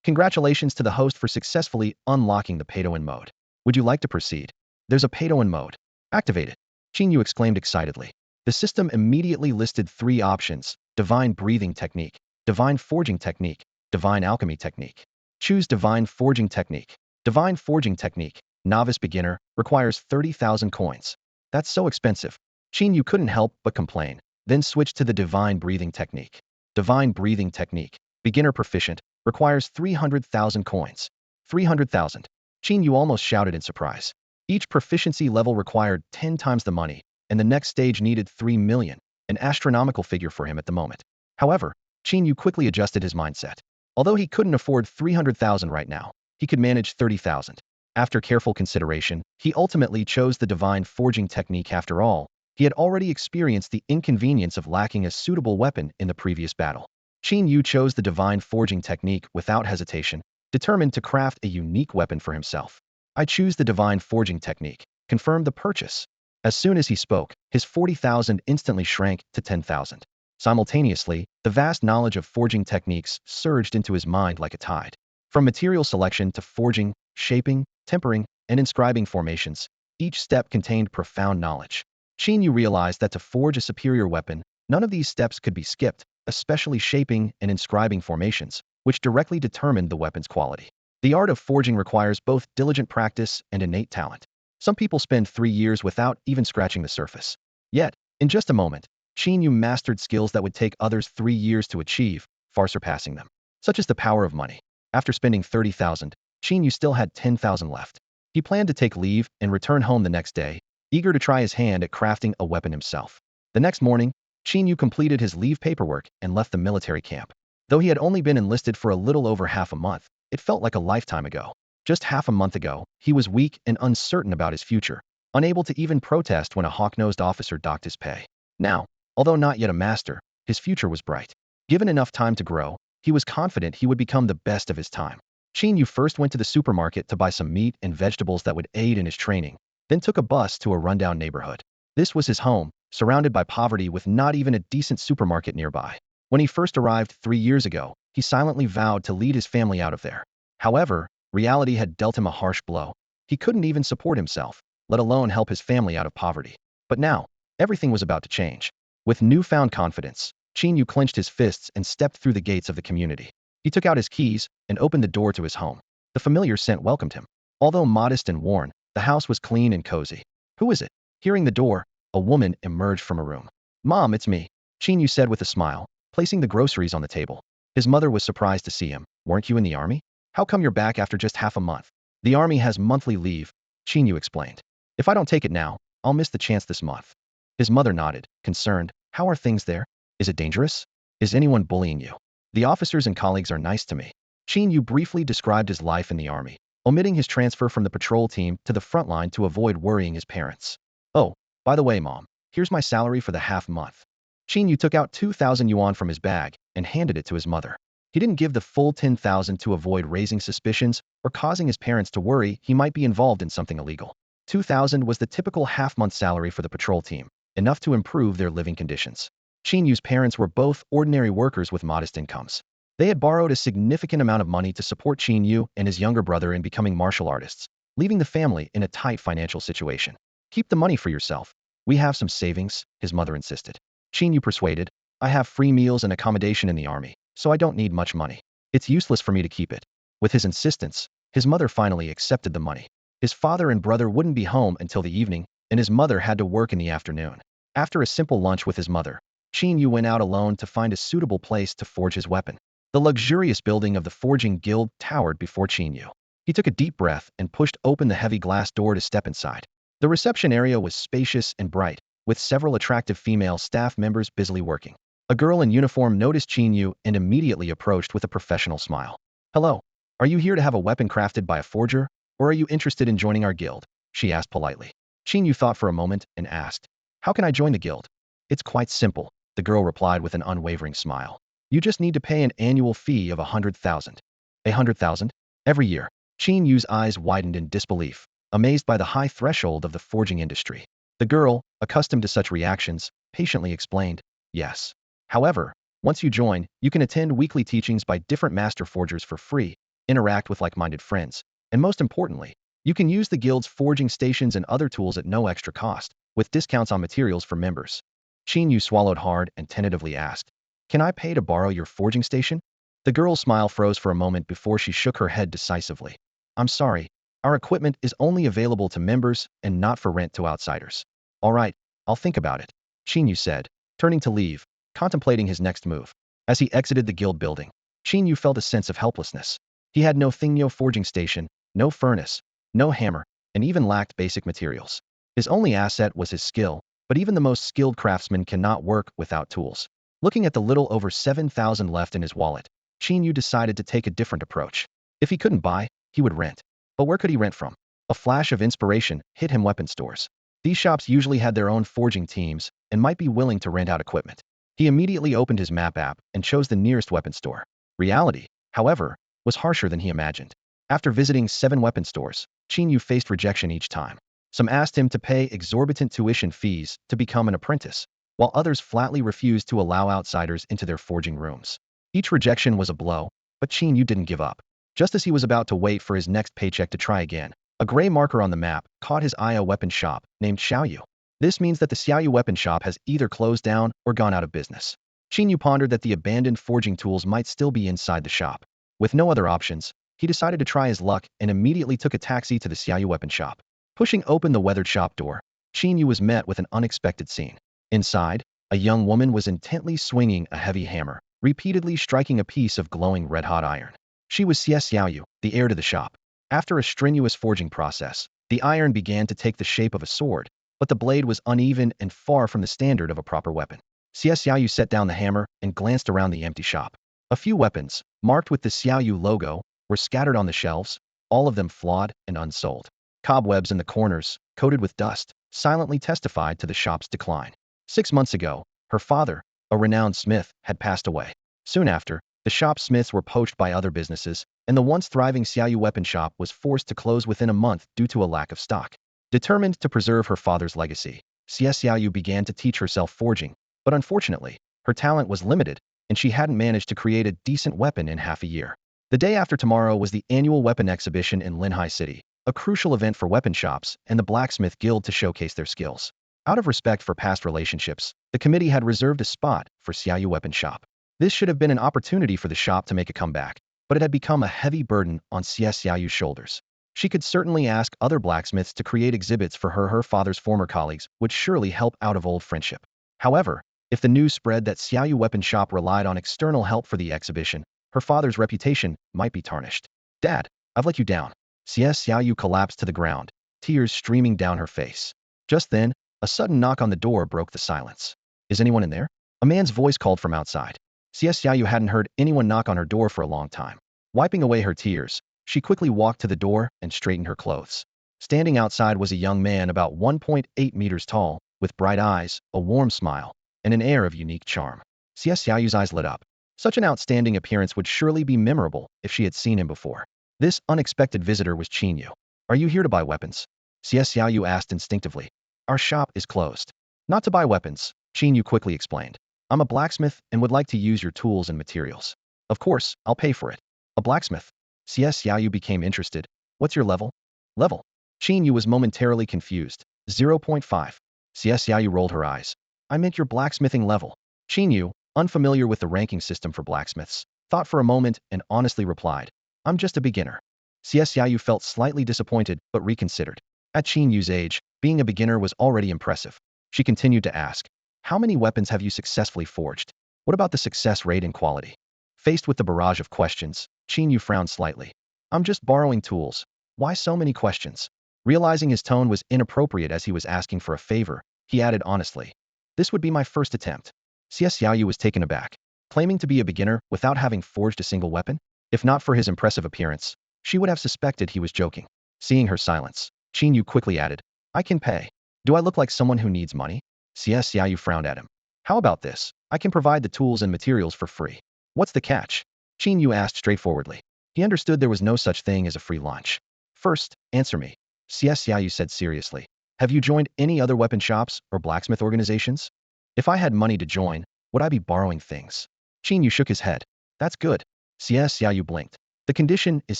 Speaker 1: Congratulations to the host for successfully unlocking the pay-to-win mode. Would you like to proceed? There's a pay-to-win mode. Activate it. Qin Yu exclaimed excitedly. The system immediately listed 3 options: Divine Breathing Technique, Divine Forging Technique, Divine Alchemy Technique. Choose Divine Forging Technique. Divine Forging Technique, novice beginner, requires 30,000 coins. That's so expensive. Qin Yu couldn't help but complain, then switched to the Divine Breathing Technique. Divine Breathing Technique, beginner proficient, requires 300,000 coins. 300,000. Qin Yu almost shouted in surprise. Each proficiency level required 10 times the money, and the next stage needed 3 million, an astronomical figure for him at the moment. However, Qin Yu quickly adjusted his mindset. Although he couldn't afford 300,000 right now, he could manage 30,000. After careful consideration, he ultimately chose the Divine Forging Technique. After all, he had already experienced the inconvenience of lacking a suitable weapon in the previous battle. Qin Yu chose the Divine Forging Technique without hesitation, determined to craft a unique weapon for himself. I choose the Divine Forging Technique. Confirm the purchase. As soon as he spoke, his 40,000 instantly shrank to 10,000. Simultaneously, the vast knowledge of forging techniques surged into his mind like a tide. From material selection to forging, shaping, tempering, and inscribing formations, each step contained profound knowledge. Qin Yu realized that to forge a superior weapon, none of these steps could be skipped, especially shaping and inscribing formations, which directly determined the weapon's quality. The art of forging requires both diligent practice and innate talent. Some people spend 3 years without even scratching the surface. Yet, in just a moment, Qin Yu mastered skills that would take others 3 years to achieve, far surpassing them. Such is the power of money. After spending 30,000, Qin Yu still had 10,000 left. He planned to take leave and return home the next day, eager to try his hand at crafting a weapon himself. The next morning, Qin Yu completed his leave paperwork and left the military camp. Though he had only been enlisted for a little over half a month, it felt like a lifetime ago. Just half a month ago, he was weak and uncertain about his future, unable to even protest when a hawk-nosed officer docked his pay. Now, although not yet a master, his future was bright. Given enough time to grow, he was confident he would become the best of his time. Qin Yu first went to the supermarket to buy some meat and vegetables that would aid in his training, then took a bus to a rundown neighborhood. This was his home, surrounded by poverty with not even a decent supermarket nearby. When he first arrived 3 years ago, he silently vowed to lead his family out of there. However, reality had dealt him a harsh blow. He couldn't even support himself, let alone help his family out of poverty. But now, everything was about to change. With newfound confidence, Qin Yu clenched his fists and stepped through the gates of the community. He took out his keys and opened the door to his home. The familiar scent welcomed him. Although modest and worn, the house was clean and cozy. Who is it? Hearing the door, a woman emerged from a room. Mom, it's me, Qin Yu said with a smile, placing the groceries on the table. His mother was surprised to see him. Weren't you in the army? How come you're back after just half a month? The army has monthly leave, Qin Yu explained. If I don't take it now, I'll miss the chance this month. His mother nodded, concerned. How are things there? Is it dangerous? Is anyone bullying you? The officers and colleagues are nice to me. Qin Yu briefly described his life in the army, omitting his transfer from the patrol team to the front line to avoid worrying his parents. Oh, by the way, Mom, here's my salary for the half month. Qin Yu took out 2,000 yuan from his bag and handed it to his mother. He didn't give the full 10,000 to avoid raising suspicions or causing his parents to worry he might be involved in something illegal. 2,000 was the typical half-month salary for the patrol team, enough to improve their living conditions. Qin Yu's parents were both ordinary workers with modest incomes. They had borrowed a significant amount of money to support Qin Yu and his younger brother in becoming martial artists, leaving the family in a tight financial situation. Keep the money for yourself. We have some savings, his mother insisted. Qin Yu persuaded, I have free meals and accommodation in the army, so I don't need much money. It's useless for me to keep it. With his insistence, his mother finally accepted the money. His father and brother wouldn't be home until the evening, and his mother had to work in the afternoon. After a simple lunch with his mother, Qin Yu went out alone to find a suitable place to forge his weapon. The luxurious building of the Forging Guild towered before Qin Yu. He took a deep breath and pushed open the heavy glass door to step inside. The reception area was spacious and bright, with several attractive female staff members busily working. A girl in uniform noticed Qin Yu and immediately approached with a professional smile. Hello, are you here to have a weapon crafted by a forger, or are you interested in joining our guild? She asked politely. Qin Yu thought for a moment and asked, how can I join the guild? It's quite simple, the girl replied with an unwavering smile. You just need to pay an annual fee of 100,000. 100,000? Every year. Qin Yu's eyes widened in disbelief, amazed by the high threshold of the forging industry. The girl, accustomed to such reactions, patiently explained, yes. However, once you join, you can attend weekly teachings by different master forgers for free, interact with like-minded friends, and most importantly, you can use the guild's forging stations and other tools at no extra cost, with discounts on materials for members. Qin Yu swallowed hard and tentatively asked, can I pay to borrow your forging station? The girl's smile froze for a moment before she shook her head decisively. I'm sorry, our equipment is only available to members and not for rent to outsiders. All right, I'll think about it, Qin Yu said, turning to leave, contemplating his next move. As he exited the guild building, Qin Yu felt a sense of helplessness. He had no Thingyo forging station, no furnace, no hammer, and even lacked basic materials. His only asset was his skill, but even the most skilled craftsman cannot work without tools. Looking at the little over 7,000 left in his wallet, Qin Yu decided to take a different approach. If he couldn't buy, he would rent. But where could he rent from? A flash of inspiration hit him: weapon stores. These shops usually had their own forging teams and might be willing to rent out equipment. He immediately opened his map app and chose the nearest weapon store. Reality, however, was harsher than he imagined. After visiting 7 weapon stores, Qin Yu faced rejection each time. Some asked him to pay exorbitant tuition fees to become an apprentice, while others flatly refused to allow outsiders into their forging rooms. Each rejection was a blow, but Qin Yu didn't give up. Just as he was about to wait for his next paycheck to try again, a gray marker on the map caught his eye: a weapon shop named Xiaoyu. This means that the Xiaoyu weapon shop has either closed down or gone out of business. Qin Yu pondered that the abandoned forging tools might still be inside the shop. With no other options, he decided to try his luck and immediately took a taxi to the Xiaoyu weapon shop. Pushing open the weathered shop door, Qin Yu was met with an unexpected scene. Inside, a young woman was intently swinging a heavy hammer, repeatedly striking a piece of glowing red-hot iron. She was Xiaoyu, the heir to the shop. After a strenuous forging process, the iron began to take the shape of a sword, but the blade was uneven and far from the standard of a proper weapon. Xiaoyu set down the hammer and glanced around the empty shop. A few weapons, marked with the Xiaoyu logo, were scattered on the shelves, all of them flawed and unsold. Cobwebs in the corners, coated with dust, silently testified to the shop's decline. 6 months ago, her father, a renowned smith, had passed away. Soon after, the shop's smiths were poached by other businesses, and the once thriving Xiaoyu weapon shop was forced to close within a month due to a lack of stock. Determined to preserve her father's legacy, Xiaoyu began to teach herself forging, but unfortunately, her talent was limited, and she hadn't managed to create a decent weapon in half a year. The day after tomorrow was the annual weapon exhibition in Linhai City, a crucial event for weapon shops and the blacksmith guild to showcase their skills. Out of respect for past relationships, the committee had reserved a spot for Xiaoyu weapon shop. This should have been an opportunity for the shop to make a comeback, but it had become a heavy burden on Xiaoyu's shoulders. She could certainly ask other blacksmiths to create exhibits for her. Her father's former colleagues would surely help out of old friendship. However, if the news spread that Xiaoyu weapon shop relied on external help for the exhibition, her father's reputation might be tarnished. Dad, I've let you down. Xiaoyu collapsed to the ground, tears streaming down her face. Just then, a sudden knock on the door broke the silence. Is anyone in there? A man's voice called from outside. Xiaoyu hadn't heard anyone knock on her door for a long time. Wiping away her tears, she quickly walked to the door and straightened her clothes. Standing outside was a young man about 1.8 meters tall, with bright eyes, a warm smile, and an air of unique charm. Xiaoyu's eyes lit up. Such an outstanding appearance would surely be memorable if she had seen him before. This unexpected visitor was Qin Yu. Are you here to buy weapons? Xiaoyu asked instinctively. Our shop is closed. Not to buy weapons, Qin Yu quickly explained. I'm a blacksmith and would like to use your tools and materials. Of course, I'll pay for it. A blacksmith? Xiaoyu became interested. What's your level? Level? Qin Yu was momentarily confused. 0.5. Xiaoyu rolled her eyes. I meant your blacksmithing level. Qin Yu, unfamiliar with the ranking system for blacksmiths, thought for a moment and honestly replied. I'm just a beginner. Xiaoyu felt slightly disappointed but reconsidered. At Qin Yu's age, being a beginner was already impressive. She continued to ask, how many weapons have you successfully forged? What about the success rate and quality? Faced with the barrage of questions, Qin Yu frowned slightly. I'm just borrowing tools. Why so many questions? Realizing his tone was inappropriate as he was asking for a favor, he added honestly. This would be my first attempt. Xiaoyu was taken aback. Claiming to be a beginner without having forged a single weapon? If not for his impressive appearance, she would have suspected he was joking. Seeing her silence, Qin Yu quickly added, I can pay. Do I look like someone who needs money? Xiaoyu frowned at him. How about this? I can provide the tools and materials for free. What's the catch? Qin Yu asked straightforwardly. He understood there was no such thing as a free lunch. First, answer me. Xiaoyu said seriously. Have you joined any other weapon shops or blacksmith organizations? If I had money to join, would I be borrowing things? Qin Yu shook his head. That's good. Xiaoyu blinked. The condition is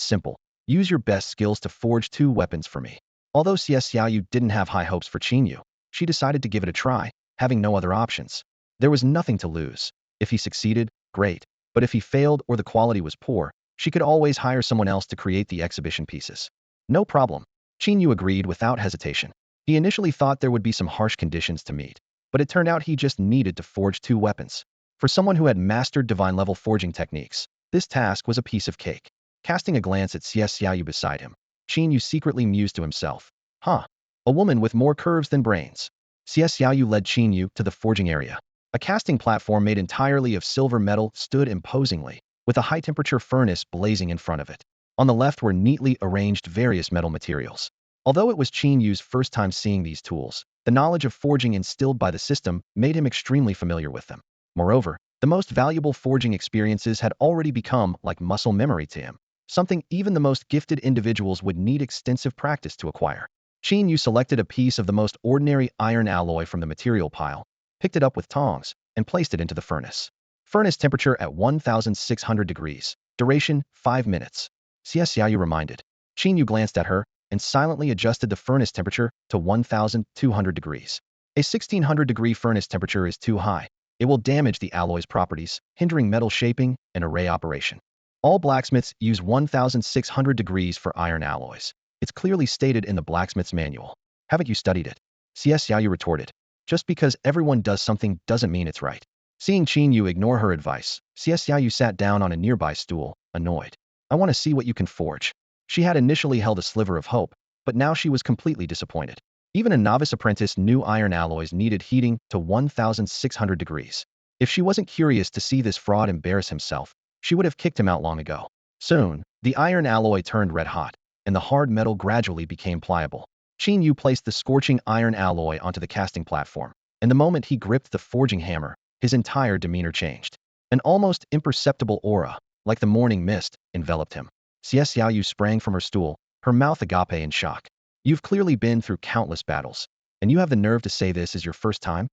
Speaker 1: simple. Use your best skills to forge 2 weapons for me. Although Xiaoyu didn't have high hopes for Qin Yu, she decided to give it a try, having no other options. There was nothing to lose. If he succeeded, great. But if he failed or the quality was poor, she could always hire someone else to create the exhibition pieces. No problem. Qin Yu agreed without hesitation. He initially thought there would be some harsh conditions to meet, but it turned out he just needed to forge 2 weapons. For someone who had mastered divine-level forging techniques, this task was a piece of cake. Casting a glance at Siau beside him, Qin Yu secretly mused to himself, "Huh, a woman with more curves than brains." Siau led Qin Yu to the forging area. A casting platform made entirely of silver metal stood imposingly, with a high-temperature furnace blazing in front of it. On the left were neatly arranged various metal materials. Although it was Qin Yu's first time seeing these tools, the knowledge of forging instilled by the system made him extremely familiar with them. Moreover, the most valuable forging experiences had already become like muscle memory to him, something even the most gifted individuals would need extensive practice to acquire. Qin Yu selected a piece of the most ordinary iron alloy from the material pile, picked it up with tongs, and placed it into the furnace. Furnace temperature at 1,600 degrees. Duration, 5 minutes. Siau reminded. Qin Yu glanced at her and silently adjusted the furnace temperature to 1,200 degrees. A 1,600-degree furnace temperature is too high. It will damage the alloy's properties, hindering metal shaping and array operation. All blacksmiths use 1,600 degrees for iron alloys. It's clearly stated in the blacksmith's manual. Haven't you studied it? Siau retorted. Just because everyone does something doesn't mean it's right. Seeing Qin Yu ignore her advice, Siau sat down on a nearby stool, annoyed. I want to see what you can forge. She had initially held a sliver of hope, but now she was completely disappointed. Even a novice apprentice knew iron alloys needed heating to 1,600 degrees. If she wasn't curious to see this fraud embarrass himself, she would have kicked him out long ago. Soon, the iron alloy turned red hot, and the hard metal gradually became pliable. Qin Yu placed the scorching iron alloy onto the casting platform, and the moment he gripped the forging hammer, his entire demeanor changed. An almost imperceptible aura, like the morning mist, enveloped him. Siau sprang from her stool, her mouth agape in shock. You've clearly been through countless battles, and you have the nerve to say this is your first time?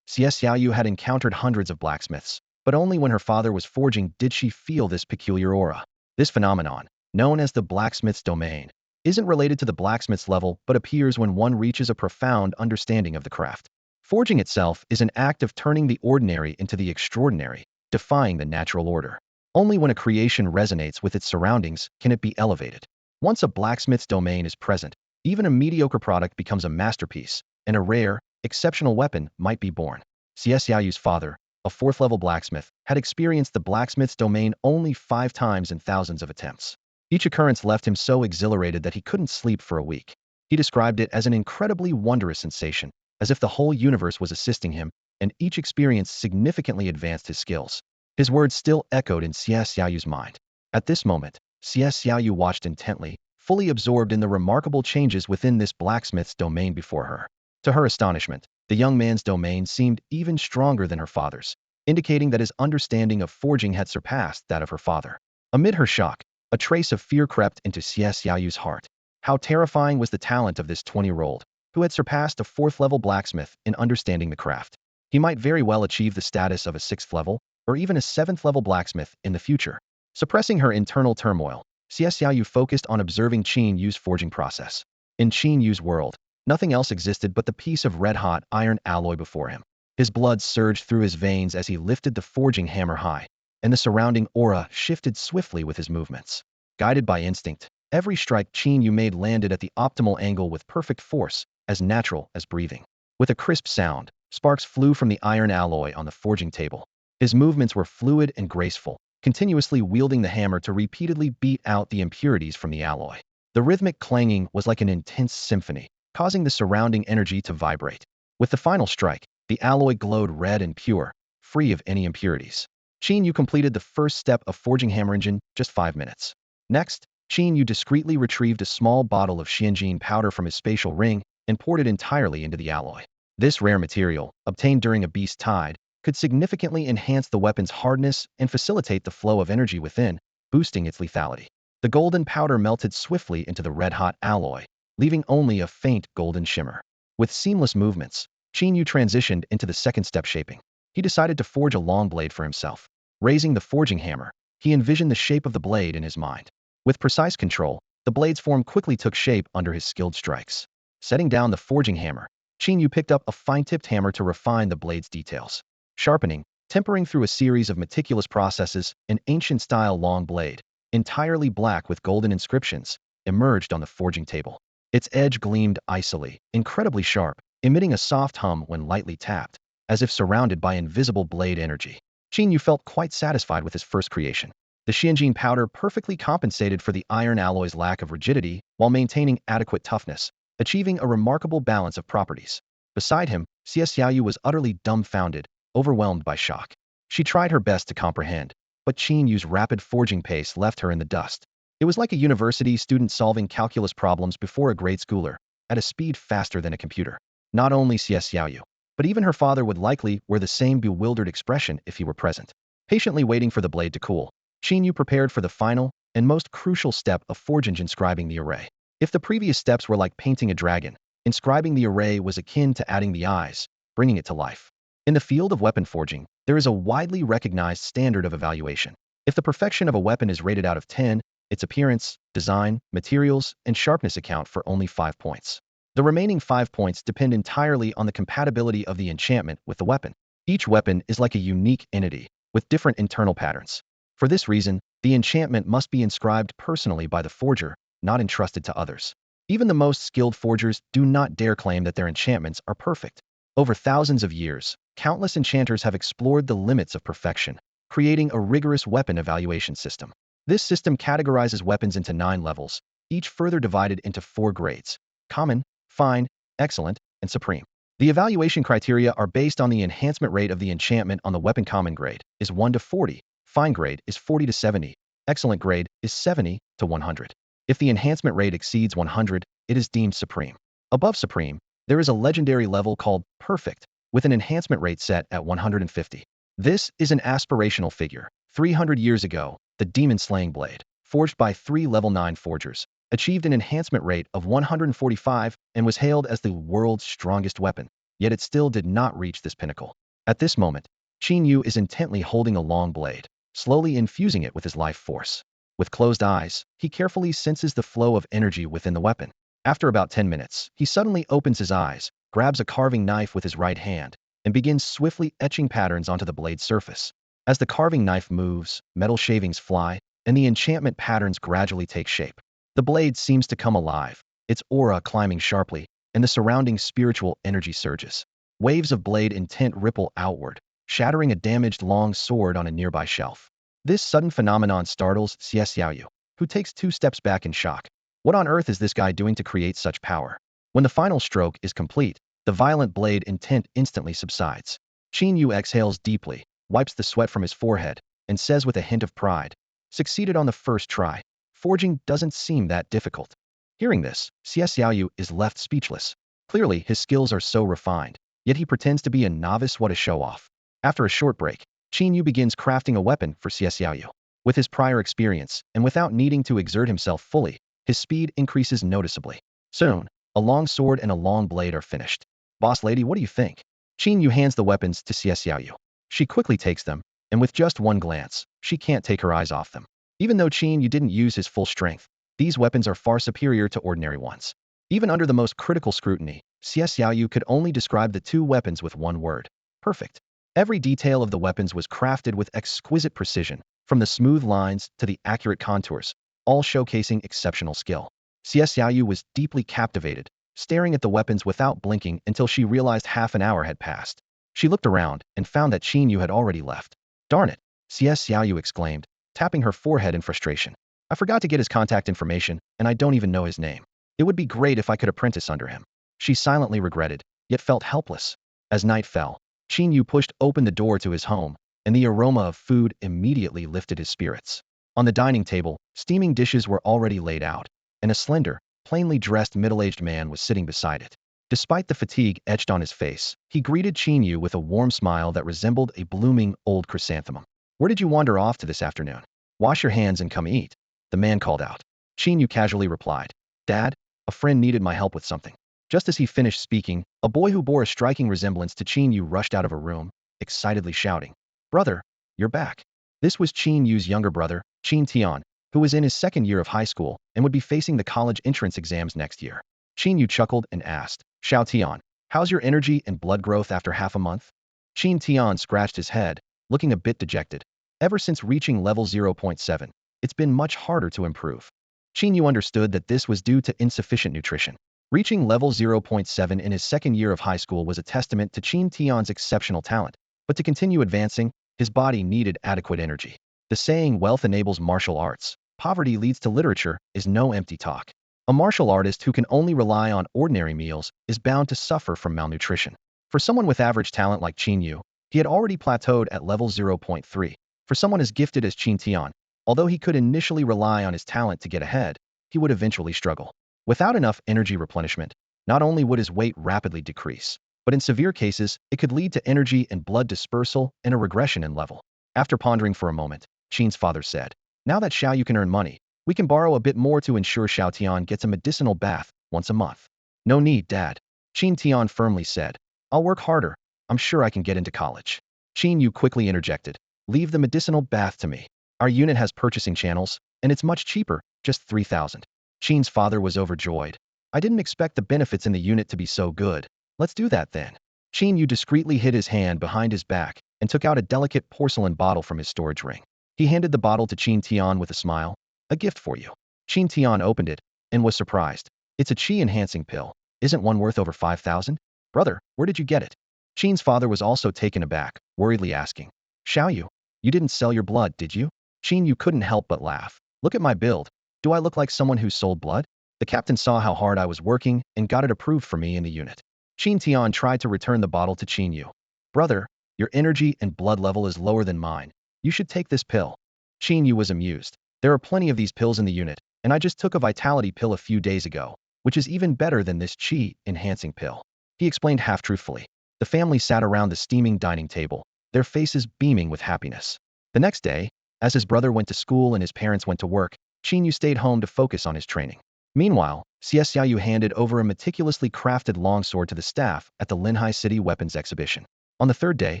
Speaker 1: Siau had encountered hundreds of blacksmiths, but only when her father was forging did she feel this peculiar aura. This phenomenon, known as the blacksmith's domain, isn't related to the blacksmith's level but appears when one reaches a profound understanding of the craft. Forging itself is an act of turning the ordinary into the extraordinary, defying the natural order. Only when a creation resonates with its surroundings can it be elevated. Once a blacksmith's domain is present, even a mediocre product becomes a masterpiece, and a rare, exceptional weapon might be born. Siau's father, a 4th-level blacksmith, had experienced the blacksmith's domain only 5 times in thousands of attempts. Each occurrence left him so exhilarated that he couldn't sleep for a week. He described it as an incredibly wondrous sensation, as if the whole universe was assisting him, and each experience significantly advanced his skills. His words still echoed in Siau's mind. At this moment, Siau watched intently, fully absorbed in the remarkable changes within this blacksmith's domain before her. To her astonishment, the young man's domain seemed even stronger than her father's, indicating that his understanding of forging had surpassed that of her father. Amid her shock, a trace of fear crept into Siau's heart. How terrifying was the talent of this 20-year-old, who had surpassed a 4th-level blacksmith in understanding the craft. He might very well achieve the status of a 6th-level, or even a 7th-level blacksmith in the future. Suppressing her internal turmoil, Siau focused on observing Qin Yu's forging process. In Qin Yu's world, nothing else existed but the piece of red-hot iron alloy before him. His blood surged through his veins as he lifted the forging hammer high, and the surrounding aura shifted swiftly with his movements. Guided by instinct, every strike Qin Yu made landed at the optimal angle with perfect force, as natural as breathing. With a crisp sound, sparks flew from the iron alloy on the forging table. His movements were fluid and graceful, continuously wielding the hammer to repeatedly beat out the impurities from the alloy. The rhythmic clanging was like an intense symphony, causing the surrounding energy to vibrate. With the final strike, the alloy glowed red and pure, free of any impurities. Qin Yu completed the first step of forging hammer in just 5 minutes. Next, Qin Yu discreetly retrieved a small bottle of Xianjin powder from his spatial ring and poured it entirely into the alloy. This rare material, obtained during a beast tide, could significantly enhance the weapon's hardness and facilitate the flow of energy within, boosting its lethality. The golden powder melted swiftly into the red-hot alloy, leaving only a faint golden shimmer. With seamless movements, Qin Yu transitioned into the second step shaping. He decided to forge a long blade for himself. Raising the forging hammer, he envisioned the shape of the blade in his mind. With precise control, the blade's form quickly took shape under his skilled strikes. Setting down the forging hammer, Qin Yu picked up a fine-tipped hammer to refine the blade's details. Sharpening, Tempering through a series of meticulous processes, an ancient-style long blade, entirely black with golden inscriptions, emerged on the forging table. Its edge gleamed icily, incredibly sharp, emitting a soft hum when lightly tapped, as if surrounded by invisible blade energy. Qin Yu felt quite satisfied with his first creation. The Xianjin powder perfectly compensated for the iron alloy's lack of rigidity while maintaining adequate toughness, achieving a remarkable balance of properties. Beside him, Xiao was utterly dumbfounded, overwhelmed by shock. She tried her best to comprehend, but Qin Yu's rapid forging pace left her in the dust. It was like a university student solving calculus problems before a grade schooler, at a speed faster than a computer. Not only Xiao, but even her father would likely wear the same bewildered expression if he were present. Patiently waiting for the blade to cool, Qin Yu prepared for the final and most crucial step of forging, inscribing the array. If the previous steps were like painting a dragon, inscribing the array was akin to adding the eyes, bringing it to life. In the field of weapon forging, there is a widely recognized standard of evaluation. If the perfection of a weapon is rated out of 10, its appearance, design, materials, and sharpness account for only 5 points. The remaining 5 points depend entirely on the compatibility of the enchantment with the weapon. Each weapon is like a unique entity, with different internal patterns. For this reason, the enchantment must be inscribed personally by the forger, not entrusted to others. Even the most skilled forgers do not dare claim that their enchantments are perfect. Over thousands of years, countless enchanters have explored the limits of perfection, creating a rigorous weapon evaluation system. This system categorizes weapons into 9 levels, each further divided into 4 grades: common, fine, excellent, and supreme. The evaluation criteria are based on the enhancement rate of the enchantment on the weapon. Common grade is 1 to 40, fine grade is 40 to 70, excellent grade is 70 to 100. If the enhancement rate exceeds 100, it is deemed supreme. Above supreme, there is a legendary level called perfect, with an enhancement rate set at 150. This is an aspirational figure. 300 years ago, the demon-slaying blade, forged by 3 level 9 forgers, achieved an enhancement rate of 145 and was hailed as the world's strongest weapon, yet it still did not reach this pinnacle. At this moment, Qin Yu is intently holding a long blade, slowly infusing it with his life force. With closed eyes, he carefully senses the flow of energy within the weapon. After about 10 minutes, he suddenly opens his eyes, grabs a carving knife with his right hand, and begins swiftly etching patterns onto the blade's surface. As the carving knife moves, metal shavings fly, and the enchantment patterns gradually take shape. The blade seems to come alive, its aura climbing sharply, and the surrounding spiritual energy surges. Waves of blade intent ripple outward, shattering a damaged long sword on a nearby shelf. This sudden phenomenon startles Xiao, who takes 2 steps back in shock. What on earth is this guy doing to create such power? When the final stroke is complete, the violent blade intent instantly subsides. Qin Yu exhales deeply, wipes the sweat from his forehead, and says with a hint of pride, "Succeeded on the first try. Forging doesn't seem that difficult." Hearing this, Xiao is left speechless. Clearly, his skills are so refined, yet he pretends to be a novice. What a show-off. After a short break, Qin Yu begins crafting a weapon for Xiao. With his prior experience, and without needing to exert himself fully, his speed increases noticeably. Soon, a long sword and a long blade are finished. "Boss lady, what do you think?" Qin Yu hands the weapons to Xiao. She quickly takes them, and with just one glance, she can't take her eyes off them. Even though Qin Yu didn't use his full strength, these weapons are far superior to ordinary ones. Even under the most critical scrutiny, Xiao could only describe the 2 weapons with one word: perfect. Every detail of the weapons was crafted with exquisite precision, from the smooth lines to the accurate contours, all showcasing exceptional skill. Xiao was deeply captivated, staring at the weapons without blinking until she realized half an hour had passed. She looked around and found that Qin Yu had already left. "Darn it," Xiao exclaimed, tapping her forehead in frustration. "I forgot to get his contact information, and I don't even know his name. It would be great if I could apprentice under him." She silently regretted, yet felt helpless. As night fell, Qin Yu pushed open the door to his home, and the aroma of food immediately lifted his spirits. On the dining table, steaming dishes were already laid out, and a slender, plainly dressed middle-aged man was sitting beside it. Despite the fatigue etched on his face, he greeted Qin Yu with a warm smile that resembled a blooming old chrysanthemum. "Where did you wander off to this afternoon? Wash your hands and come eat," the man called out. Qin Yu casually replied, "Dad, a friend needed my help with something." Just as he finished speaking, a boy who bore a striking resemblance to Qin Yu rushed out of a room, excitedly shouting, "Brother, you're back." This was Qin Yu's younger brother, Qin Tian, who was in his 2nd year of high school and would be facing the college entrance exams next year. Qin Yu chuckled and asked, "Xiao Tian, how's your energy and blood growth after half a month?" Qin Tian scratched his head, looking a bit dejected. Ever since reaching level 0.7, it's been much harder to improve. Qin Yu understood that this was due to insufficient nutrition. Reaching level 0.7 in his second year of high school was a testament to Qin Tian's exceptional talent, but to continue advancing, his body needed adequate energy. The saying, wealth enables martial arts, poverty leads to literature, is no empty talk. A martial artist who can only rely on ordinary meals is bound to suffer from malnutrition. For someone with average talent like Qin Yu, he had already plateaued at level 0.3. For someone as gifted as Qin Tian, although he could initially rely on his talent to get ahead, he would eventually struggle. Without enough energy replenishment, not only would his weight rapidly decrease, but in severe cases, it could lead to energy and blood dispersal and a regression in level. After pondering for a moment, Qin's father said, "Now that Xiao Yu can earn money, we can borrow a bit more to ensure Xiao Tian gets a medicinal bath once a month." "No need, Dad," Qin Tian firmly said. "I'll work harder. I'm sure I can get into college." Qin Yu quickly interjected, "Leave the medicinal bath to me. Our unit has purchasing channels, and it's much cheaper, just 3,000. Qin's father was overjoyed. "I didn't expect the benefits in the unit to be so good. Let's do that then." Qin Yu discreetly hid his hand behind his back and took out a delicate porcelain bottle from his storage ring. He handed the bottle to Qin Tian with a smile. "A gift for you." Qin Tian opened it and was surprised. "It's a qi-enhancing pill. Isn't one worth over 5,000? Brother, where did you get it?" Qin's father was also taken aback, worriedly asking, "Xiao Yu, you didn't sell your blood, did you?" Qin Yu couldn't help but laugh. "Look at my build. Do I look like someone who sold blood?" The captain saw how hard I was working and got it approved for me in the unit. Qin Tian tried to return the bottle to Qin Yu. "Brother, your energy and blood level is lower than mine. You should take this pill." Qin Yu was amused. "There are plenty of these pills in the unit, and I just took a vitality pill a few days ago, which is even better than this qi-enhancing pill," he explained half-truthfully. The family sat around the steaming dining table, their faces beaming with happiness. The next day, as his brother went to school and his parents went to work, Qin Yu stayed home to focus on his training. Meanwhile, Siau Yu handed over a meticulously crafted longsword to the staff at the Linhai City Weapons Exhibition. On the third day,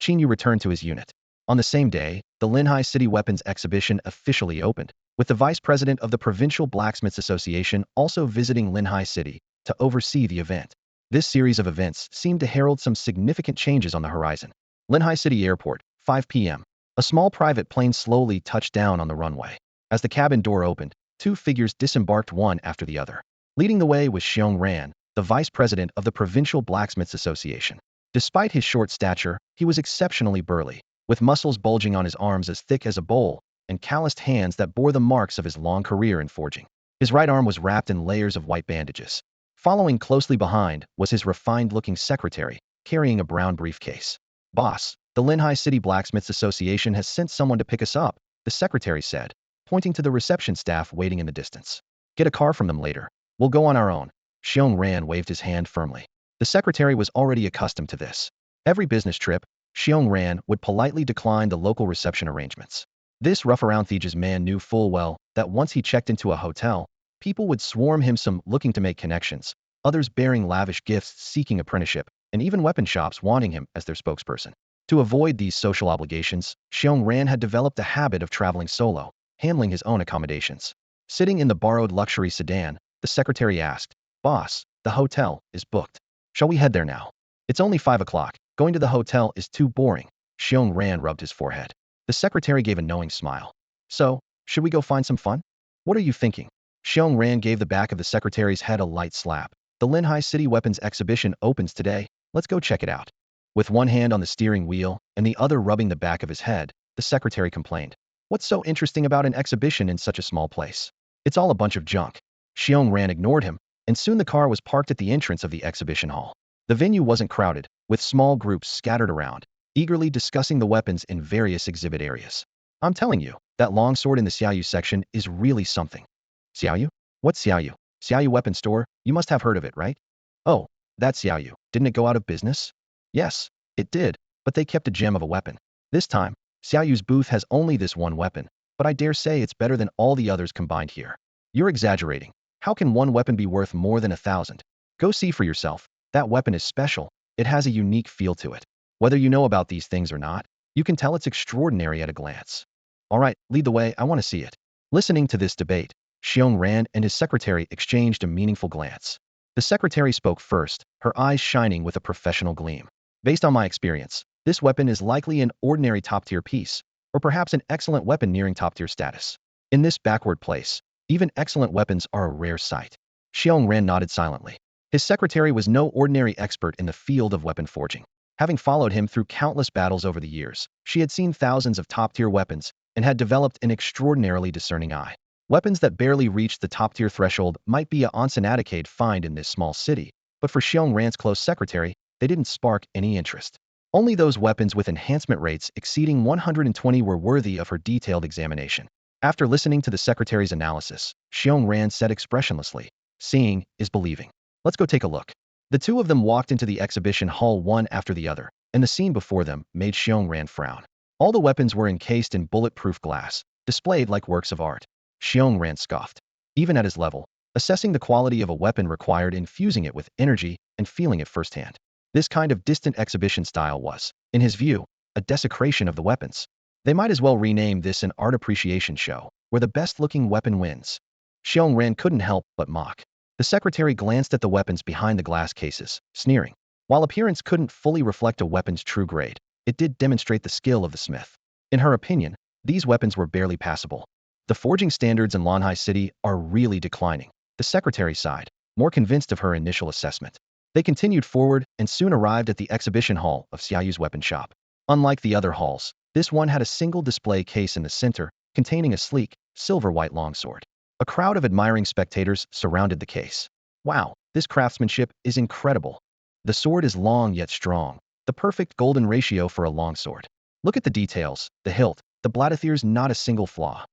Speaker 1: Qin Yu returned to his unit. On the same day, the Linhai City Weapons Exhibition officially opened, with the vice president of the Provincial Blacksmiths Association also visiting Linhai City to oversee the event. This series of events seemed to herald some significant changes on the horizon. Linhai City Airport, 5 p.m. A small private plane slowly touched down on the runway. As the cabin door opened, two figures disembarked one after the other. Leading the way was Xiong Ran, the vice president of the Provincial Blacksmiths Association. Despite his short stature, he was exceptionally burly, with muscles bulging on his arms as thick as a bowl, and calloused hands that bore the marks of his long career in forging. His right arm was wrapped in layers of white bandages. Following closely behind was his refined-looking secretary, carrying a brown briefcase. "Boss, the Linhai City Blacksmiths Association has sent someone to pick us up," the secretary said, pointing to the reception staff waiting in the distance. "Get a car from them later. We'll go on our own." Xiong Ran waved his hand firmly. The secretary was already accustomed to this. Every business trip, Xiong Ran would politely decline the local reception arrangements. This rough-around-the-edges man knew full well that once he checked into a hotel, people would swarm him, some looking to make connections, others bearing lavish gifts seeking apprenticeship, and even weapon shops wanting him as their spokesperson. To avoid these social obligations, Xiong Ran had developed a habit of traveling solo, handling his own accommodations. Sitting in the borrowed luxury sedan, the secretary asked, "Boss, the hotel is booked. Shall we head there now?" "It's only 5 o'clock. Going to the hotel is too boring." Xiong Ran rubbed his forehead. The secretary gave a knowing smile. "So, should we go find some fun? What are you thinking?" Xiong Ran gave the back of the secretary's head a light slap. "The Linhai City Weapons Exhibition opens today. Let's go check it out." With one hand on the steering wheel and the other rubbing the back of his head, the secretary complained. "What's so interesting about an exhibition in such a small place? It's all a bunch of junk." Xiong Ran ignored him, and soon the car was parked at the entrance of the exhibition hall. The venue wasn't crowded, with small groups scattered around, eagerly discussing the weapons in various exhibit areas. "I'm telling you, that longsword in the Siau section is really something." "Siau? What's Siau? Siau Weapon Store? You must have heard of it, right?" "Oh, that's Siau. Didn't it go out of business?" "Yes, it did, but they kept a gem of a weapon. This time, Xiaoyu's booth has only this one weapon, but I dare say it's better than all the others combined here." "You're exaggerating. How can one weapon be worth more than 1,000? Go see for yourself. That weapon is special. It has a unique feel to it. Whether you know about these things or not, you can tell it's extraordinary at a glance." "All right, lead the way. I want to see it." Listening to this debate, Xiong Ran and his secretary exchanged a meaningful glance. The secretary spoke first, her eyes shining with a professional gleam. "Based on my experience, This weapon is likely an ordinary top-tier piece, or perhaps an excellent weapon nearing top-tier status. In this backward place, even excellent weapons are a rare sight. Xiong Ran nodded silently. His secretary was no ordinary expert in the field of weapon forging. Having followed him through countless battles over the years, she had seen thousands of top-tier weapons and had developed an extraordinarily discerning eye. Weapons that barely reached the top-tier threshold might be a once-in-a-decade find in this small city, but for Xiong Ran's close secretary, they didn't spark any interest. Only those weapons with enhancement rates exceeding 120 were worthy of her detailed examination. After listening to the secretary's analysis, Xiong Ran said expressionlessly, "Seeing is believing. Let's go take a look." The two of them walked into the exhibition hall one after the other, and the scene before them made Xiong Ran frown. All the weapons were encased in bulletproof glass, displayed like works of art. Xiong Ran scoffed. Even at his level, assessing the quality of a weapon required infusing it with energy and feeling it firsthand. This kind of distant exhibition style was, in his view, a desecration of the weapons. They might as well rename this an art appreciation show, where the best-looking weapon wins. Xiong Ran couldn't help but mock. The secretary glanced at the weapons behind the glass cases, sneering. While appearance couldn't fully reflect a weapon's true grade, it did demonstrate the skill of the smith. In her opinion, these weapons were barely passable. The forging standards in Lanhai City are really declining. The secretary sighed, more convinced of her initial assessment. They continued forward and soon arrived at the exhibition hall of Siau's weapon shop. Unlike the other halls, this one had a single display case in the center, containing a sleek, silver-white longsword. A crowd of admiring spectators surrounded the case. "Wow, this craftsmanship is incredible. The sword is long yet strong, the perfect golden ratio for a longsword. Look at the details, the hilt, the bladithers, not a single flaw.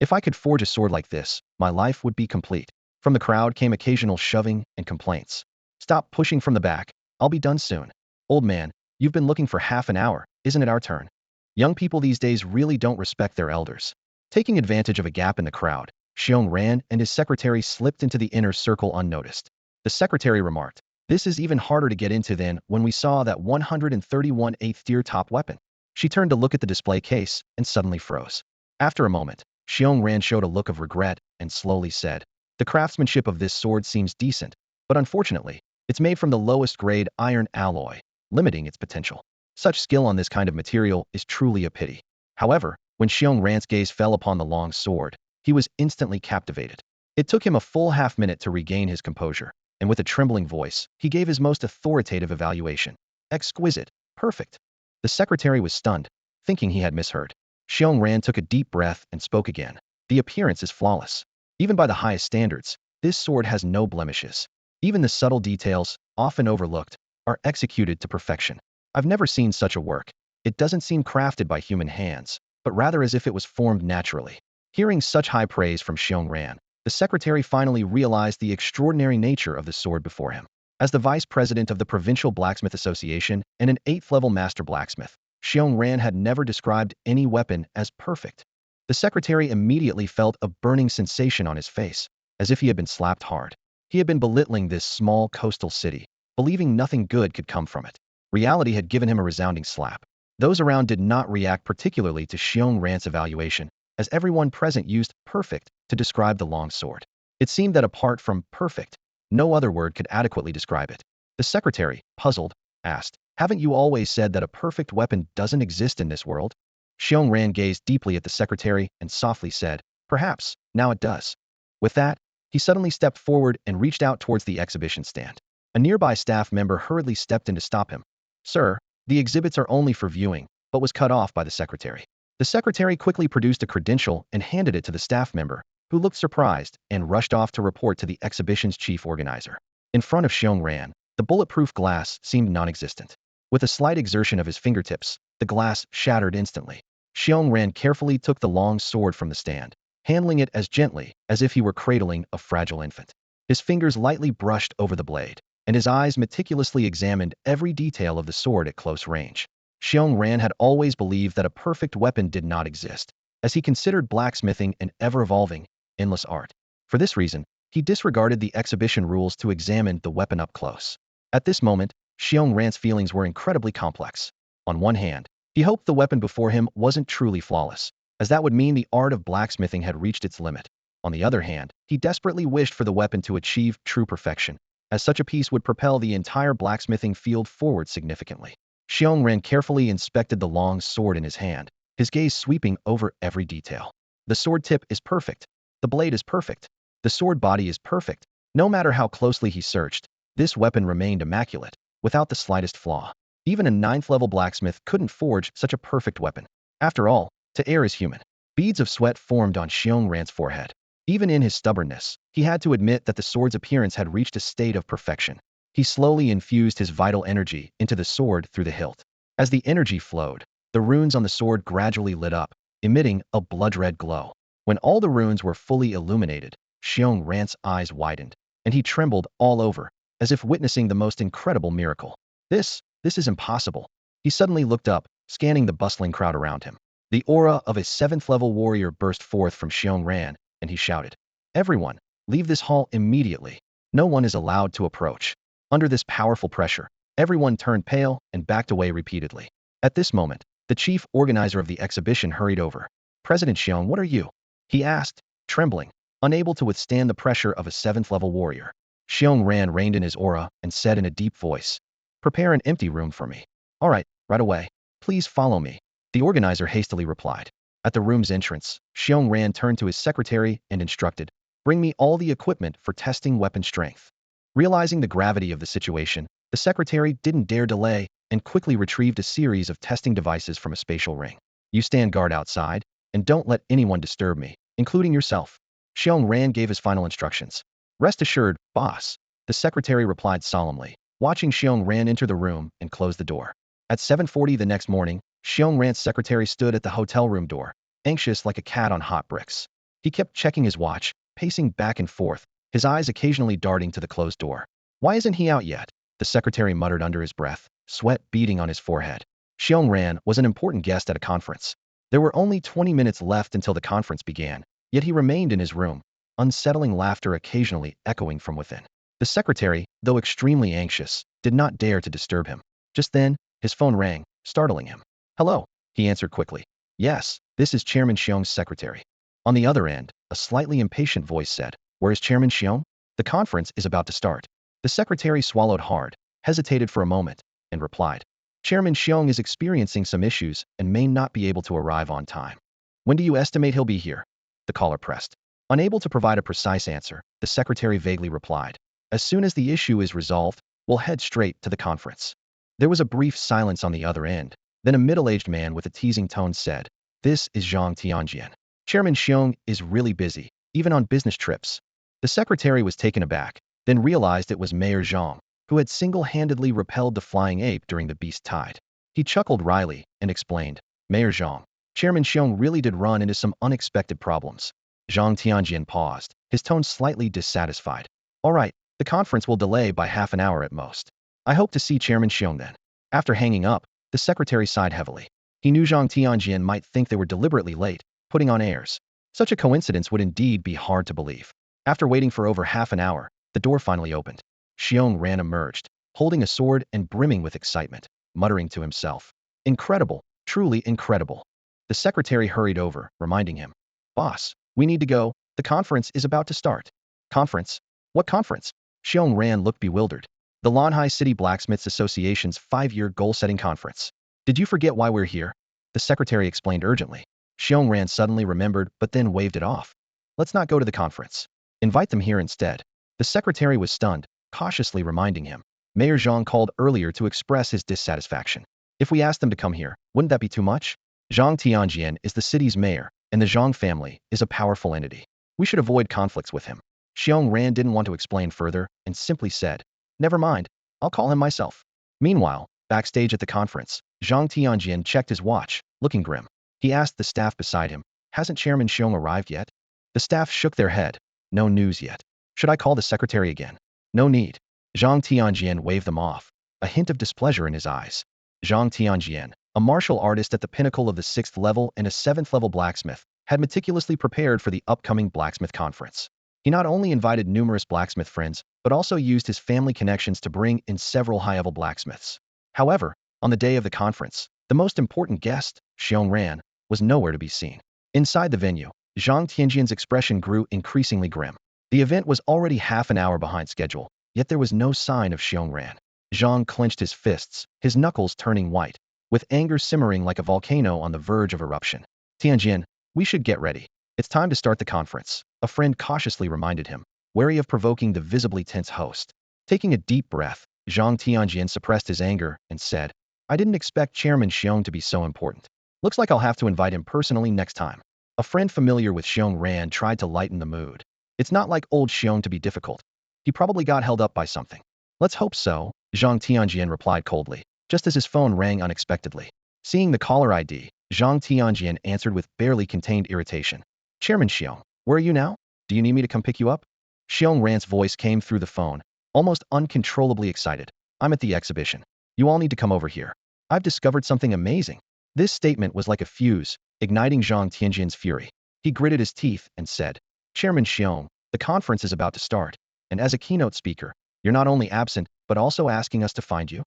Speaker 1: If I could forge a sword like this, my life would be complete." From the crowd came occasional shoving and complaints. "Stop pushing from the back. I'll be done soon." "Old man, you've been looking for half an hour. Isn't it our turn?" Young people these days really don't respect their elders. Taking advantage of a gap in the crowd, Xiong Ran and his secretary slipped into the inner circle unnoticed. The secretary remarked, "This is even harder to get into than when we saw that 131 8th-tier top weapon." She turned to look at the display case and suddenly froze. After a moment, Xiong Ran showed a look of regret and slowly said, "The craftsmanship of this sword seems decent, but unfortunately, it's made from the lowest grade iron alloy, limiting its potential. Such skill on this kind of material is truly a pity." However, when Xiong Ran's gaze fell upon the long sword, he was instantly captivated. It took him a full half-minute to regain his composure, and with a trembling voice, he gave his most authoritative evaluation. "Exquisite. Perfect." The secretary was stunned, thinking he had misheard. Xiong Ran took a deep breath and spoke again. "The appearance is flawless. Even by the highest standards, this sword has no blemishes. Even the subtle details, often overlooked, are executed to perfection. I've never seen such a work. It doesn't seem crafted by human hands, but rather as if it was formed naturally." Hearing such high praise from Xiong Ran, the secretary finally realized the extraordinary nature of the sword before him. As the vice president of the Provincial Blacksmith Association and an 8th-level master blacksmith, Xiong Ran had never described any weapon as perfect. The secretary immediately felt a burning sensation on his face, as if he had been slapped hard. He had been belittling this small coastal city, believing nothing good could come from it. Reality had given him a resounding slap. Those around did not react particularly to Xiong Ran's evaluation, as everyone present used "perfect" to describe the long sword. It seemed that apart from "perfect," no other word could adequately describe it. The secretary, puzzled, asked, "Haven't you always said that a perfect weapon doesn't exist in this world?" Xiong Ran gazed deeply at the secretary and softly said, "Perhaps, now it does." With that, he suddenly stepped forward and reached out towards the exhibition stand. A nearby staff member hurriedly stepped in to stop him. "Sir, the exhibits are only for viewing," but was cut off by the secretary. The secretary quickly produced a credential and handed it to the staff member, who looked surprised and rushed off to report to the exhibition's chief organizer. In front of Xiong Ran, the bulletproof glass seemed non-existent. With a slight exertion of his fingertips, the glass shattered instantly. Xiong Ran carefully took the long sword from the stand, handling it as gently as if he were cradling a fragile infant. His fingers lightly brushed over the blade, and his eyes meticulously examined every detail of the sword at close range. Xiong Ran had always believed that a perfect weapon did not exist, as he considered blacksmithing an ever-evolving, endless art. For this reason, he disregarded the exhibition rules to examine the weapon up close. At this moment, Xiong Ran's feelings were incredibly complex. On one hand, he hoped the weapon before him wasn't truly flawless, as that would mean the art of blacksmithing had reached its limit. On the other hand, he desperately wished for the weapon to achieve true perfection, as such a piece would propel the entire blacksmithing field forward significantly. Xiong Ran carefully inspected the long sword in his hand, his gaze sweeping over every detail. The sword tip is perfect. The blade is perfect. The sword body is perfect. No matter how closely he searched, this weapon remained immaculate, without the slightest flaw. Even a 9th-level blacksmith couldn't forge such a perfect weapon. After all, to err is human. Beads of sweat formed on Xiong Ran's forehead. Even in his stubbornness, he had to admit that the sword's appearance had reached a state of perfection. He slowly infused his vital energy into the sword through the hilt. As the energy flowed, the runes on the sword gradually lit up, emitting a blood-red glow. When all the runes were fully illuminated, Xiong Ran's eyes widened, and he trembled all over, as if witnessing the most incredible miracle. This is impossible. He suddenly looked up, scanning the bustling crowd around him. The aura of a 7th-level warrior burst forth from Xiong Ran, and he shouted, "Everyone, leave this hall immediately. No one is allowed to approach." Under this powerful pressure, everyone turned pale and backed away repeatedly. At this moment, the chief organizer of the exhibition hurried over. "President Xiong, what are you?" he asked, trembling, unable to withstand the pressure of a 7th-level warrior. Xiong Ran reined in his aura and said in a deep voice, "Prepare an empty room for me." "All right, right away. Please follow me," the organizer hastily replied. At the room's entrance, Xiong Ran turned to his secretary and instructed, "Bring me all the equipment for testing weapon strength." Realizing the gravity of the situation, the secretary didn't dare delay and quickly retrieved a series of testing devices from a spatial ring. "You stand guard outside, and don't let anyone disturb me, including yourself." Xiong Ran gave his final instructions. "Rest assured, boss," the secretary replied solemnly, watching Xiong Ran enter the room and close the door. At 7:40 the next morning, Xiong Ran's secretary stood at the hotel room door, anxious like a cat on hot bricks. He kept checking his watch, pacing back and forth, his eyes occasionally darting to the closed door. "Why isn't he out yet?" the secretary muttered under his breath, sweat beading on his forehead. Xiong Ran was an important guest at a conference. There were only 20 minutes left until the conference began, yet he remained in his room, unsettling laughter occasionally echoing from within. The secretary, though extremely anxious, did not dare to disturb him. Just then, his phone rang, startling him. "Hello," he answered quickly. "Yes, this is Chairman Xiong's secretary." On the other end, a slightly impatient voice said, "Where is Chairman Xiong? The conference is about to start." The secretary swallowed hard, hesitated for a moment, and replied, "Chairman Xiong is experiencing some issues and may not be able to arrive on time." "When do you estimate he'll be here?" the caller pressed. Unable to provide a precise answer, the secretary vaguely replied, "As soon as the issue is resolved, we'll head straight to the conference." There was a brief silence on the other end. Then a middle-aged man with a teasing tone said, "This is Zhang Tianjian. Chairman Xiong is really busy, even on business trips." The secretary was taken aback, then realized it was Mayor Zhang, who had single-handedly repelled the flying ape during the beast tide. He chuckled wryly and explained, "Mayor Zhang, Chairman Xiong really did run into some unexpected problems." Zhang Tianjian paused, his tone slightly dissatisfied. "All right, the conference will delay by half an hour at most. I hope to see Chairman Xiong then." After hanging up, the secretary sighed heavily. He knew Zhang Tianjian might think they were deliberately late, putting on airs. Such a coincidence would indeed be hard to believe. After waiting for over half an hour, the door finally opened. Xiong Ran emerged, holding a sword and brimming with excitement, muttering to himself, "Incredible, truly incredible." The secretary hurried over, reminding him, "Boss, we need to go. The conference is about to start." "Conference? What conference?" Xiong Ran looked bewildered. "The Lanhai City Blacksmiths Association's 5-year goal-setting conference. Did you forget why we're here?" the secretary explained urgently. Xiong Ran suddenly remembered but then waved it off. "Let's not go to the conference. Invite them here instead." The secretary was stunned, cautiously reminding him. "Mayor Zhang called earlier to express his dissatisfaction. If we asked them to come here, wouldn't that be too much?" Zhang Tianjian is the city's mayor, and the Zhang family is a powerful entity. We should avoid conflicts with him." Xiong Ran didn't want to explain further and simply said, "Never mind, I'll call him myself." Meanwhile, backstage at the conference, Zhang Tianjian checked his watch, looking grim. He asked the staff beside him, "Hasn't Chairman Xiong arrived yet?" The staff shook their head. "No news yet. Should I call the secretary again?" "No need." Zhang Tianjian waved them off, a hint of displeasure in his eyes. Zhang Tianjian, a martial artist at the pinnacle of the 6th level and a 7th-level blacksmith, had meticulously prepared for the upcoming blacksmith conference. He not only invited numerous blacksmith friends, but also used his family connections to bring in several high-level blacksmiths. However, on the day of the conference, the most important guest, Xiong Ran, was nowhere to be seen. Inside the venue, Zhang Tianjian's expression grew increasingly grim. The event was already half an hour behind schedule, yet there was no sign of Xiong Ran. Zhang clenched his fists, his knuckles turning white, with anger simmering like a volcano on the verge of eruption. Tianjin, we should get ready. It's time to start the conference, a friend cautiously reminded him, wary of provoking the visibly tense host. Taking a deep breath, Zhang Tianjin suppressed his anger and said, I didn't expect Chairman Xiong to be so important. Looks like I'll have to invite him personally next time. A friend familiar with Xiong Ran tried to lighten the mood. It's not like old Xiong to be difficult. He probably got held up by something. Let's hope so, Zhang Tianjin replied coldly, just as his phone rang unexpectedly. Seeing the caller ID, Zhang Tianjin answered with barely contained irritation. Chairman Xiong, where are you now? Do you need me to come pick you up? Xiong Ran's voice came through the phone, almost uncontrollably excited. I'm at the exhibition. You all need to come over here. I've discovered something amazing. This statement was like a fuse, igniting Zhang Tianjin's fury. He gritted his teeth and said, Chairman Xiong, the conference is about to start, and as a keynote speaker, you're not only absent, but also asking us to find you?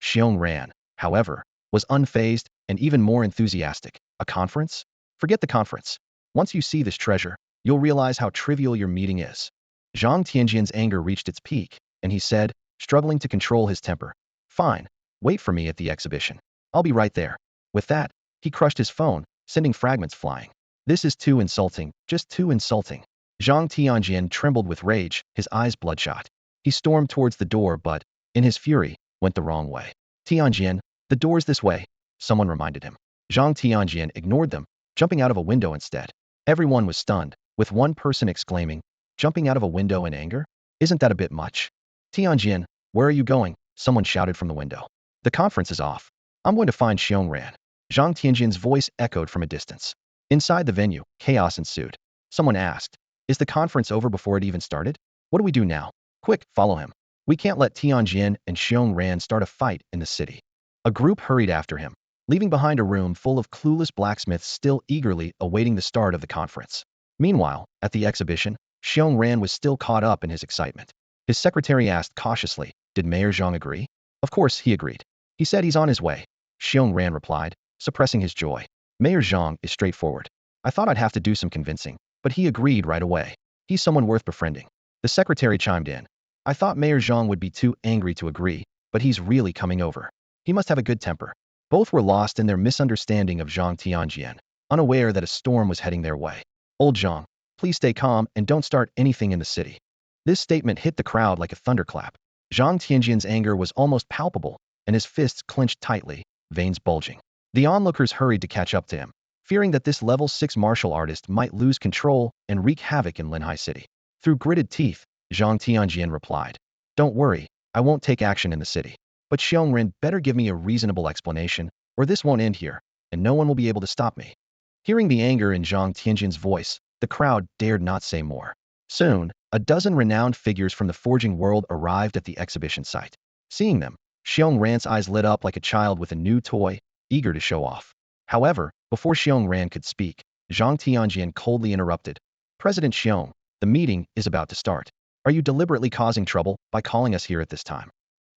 Speaker 1: Xiong Ran, however, was unfazed and even more enthusiastic. A conference? Forget the conference. Once you see this treasure, you'll realize how trivial your meeting is. Zhang Tianjin's anger reached its peak, and he said, struggling to control his temper, Fine, wait for me at the exhibition. I'll be right there. With that, he crushed his phone, sending fragments flying. This is too insulting, just too insulting. Zhang Tianjin trembled with rage, his eyes bloodshot. He stormed towards the door but, in his fury, went the wrong way. Tianjin, the door's this way, someone reminded him. Zhang Tianjin ignored them, jumping out of a window instead. Everyone was stunned, with one person exclaiming, jumping out of a window in anger? Isn't that a bit much? Tianjin, where are you going? Someone shouted from the window. The conference is off. I'm going to find Xiong Ran. Zhang Tianjin's voice echoed from a distance. Inside the venue, chaos ensued. Someone asked, is the conference over before it even started? What do we do now? Quick, follow him. We can't let Tianjin and Xiong Ran start a fight in the city. A group hurried after him, leaving behind a room full of clueless blacksmiths still eagerly awaiting the start of the conference. Meanwhile, at the exhibition, Xiong Ran was still caught up in his excitement. His secretary asked cautiously, did Mayor Zhang agree? Of course, he agreed. He said he's on his way. Xiong Ran replied, suppressing his joy. Mayor Zhang is straightforward. I thought I'd have to do some convincing, but he agreed right away. He's someone worth befriending. The secretary chimed in. I thought Mayor Zhang would be too angry to agree, but he's really coming over. He must have a good temper. Both were lost in their misunderstanding of Zhang Tianjin, unaware that a storm was heading their way. Old Zhang, please stay calm and don't start anything in the city. This statement hit the crowd like a thunderclap. Zhang Tianjin's anger was almost palpable, and his fists clenched tightly, veins bulging. The onlookers hurried to catch up to him, fearing that this level 6 martial artist might lose control and wreak havoc in Linhai City. Through gritted teeth, Zhang Tianjin replied, Don't worry, I won't take action in the city. But Xiong Ran better give me a reasonable explanation, or this won't end here, and no one will be able to stop me. Hearing the anger in Zhang Tianjin's voice, the crowd dared not say more. Soon, a dozen renowned figures from the forging world arrived at the exhibition site. Seeing them, Xiong Ran's eyes lit up like a child with a new toy, eager to show off. However, before Xiong Ran could speak, Zhang Tianjin coldly interrupted. President Xiong, the meeting is about to start. Are you deliberately causing trouble by calling us here at this time?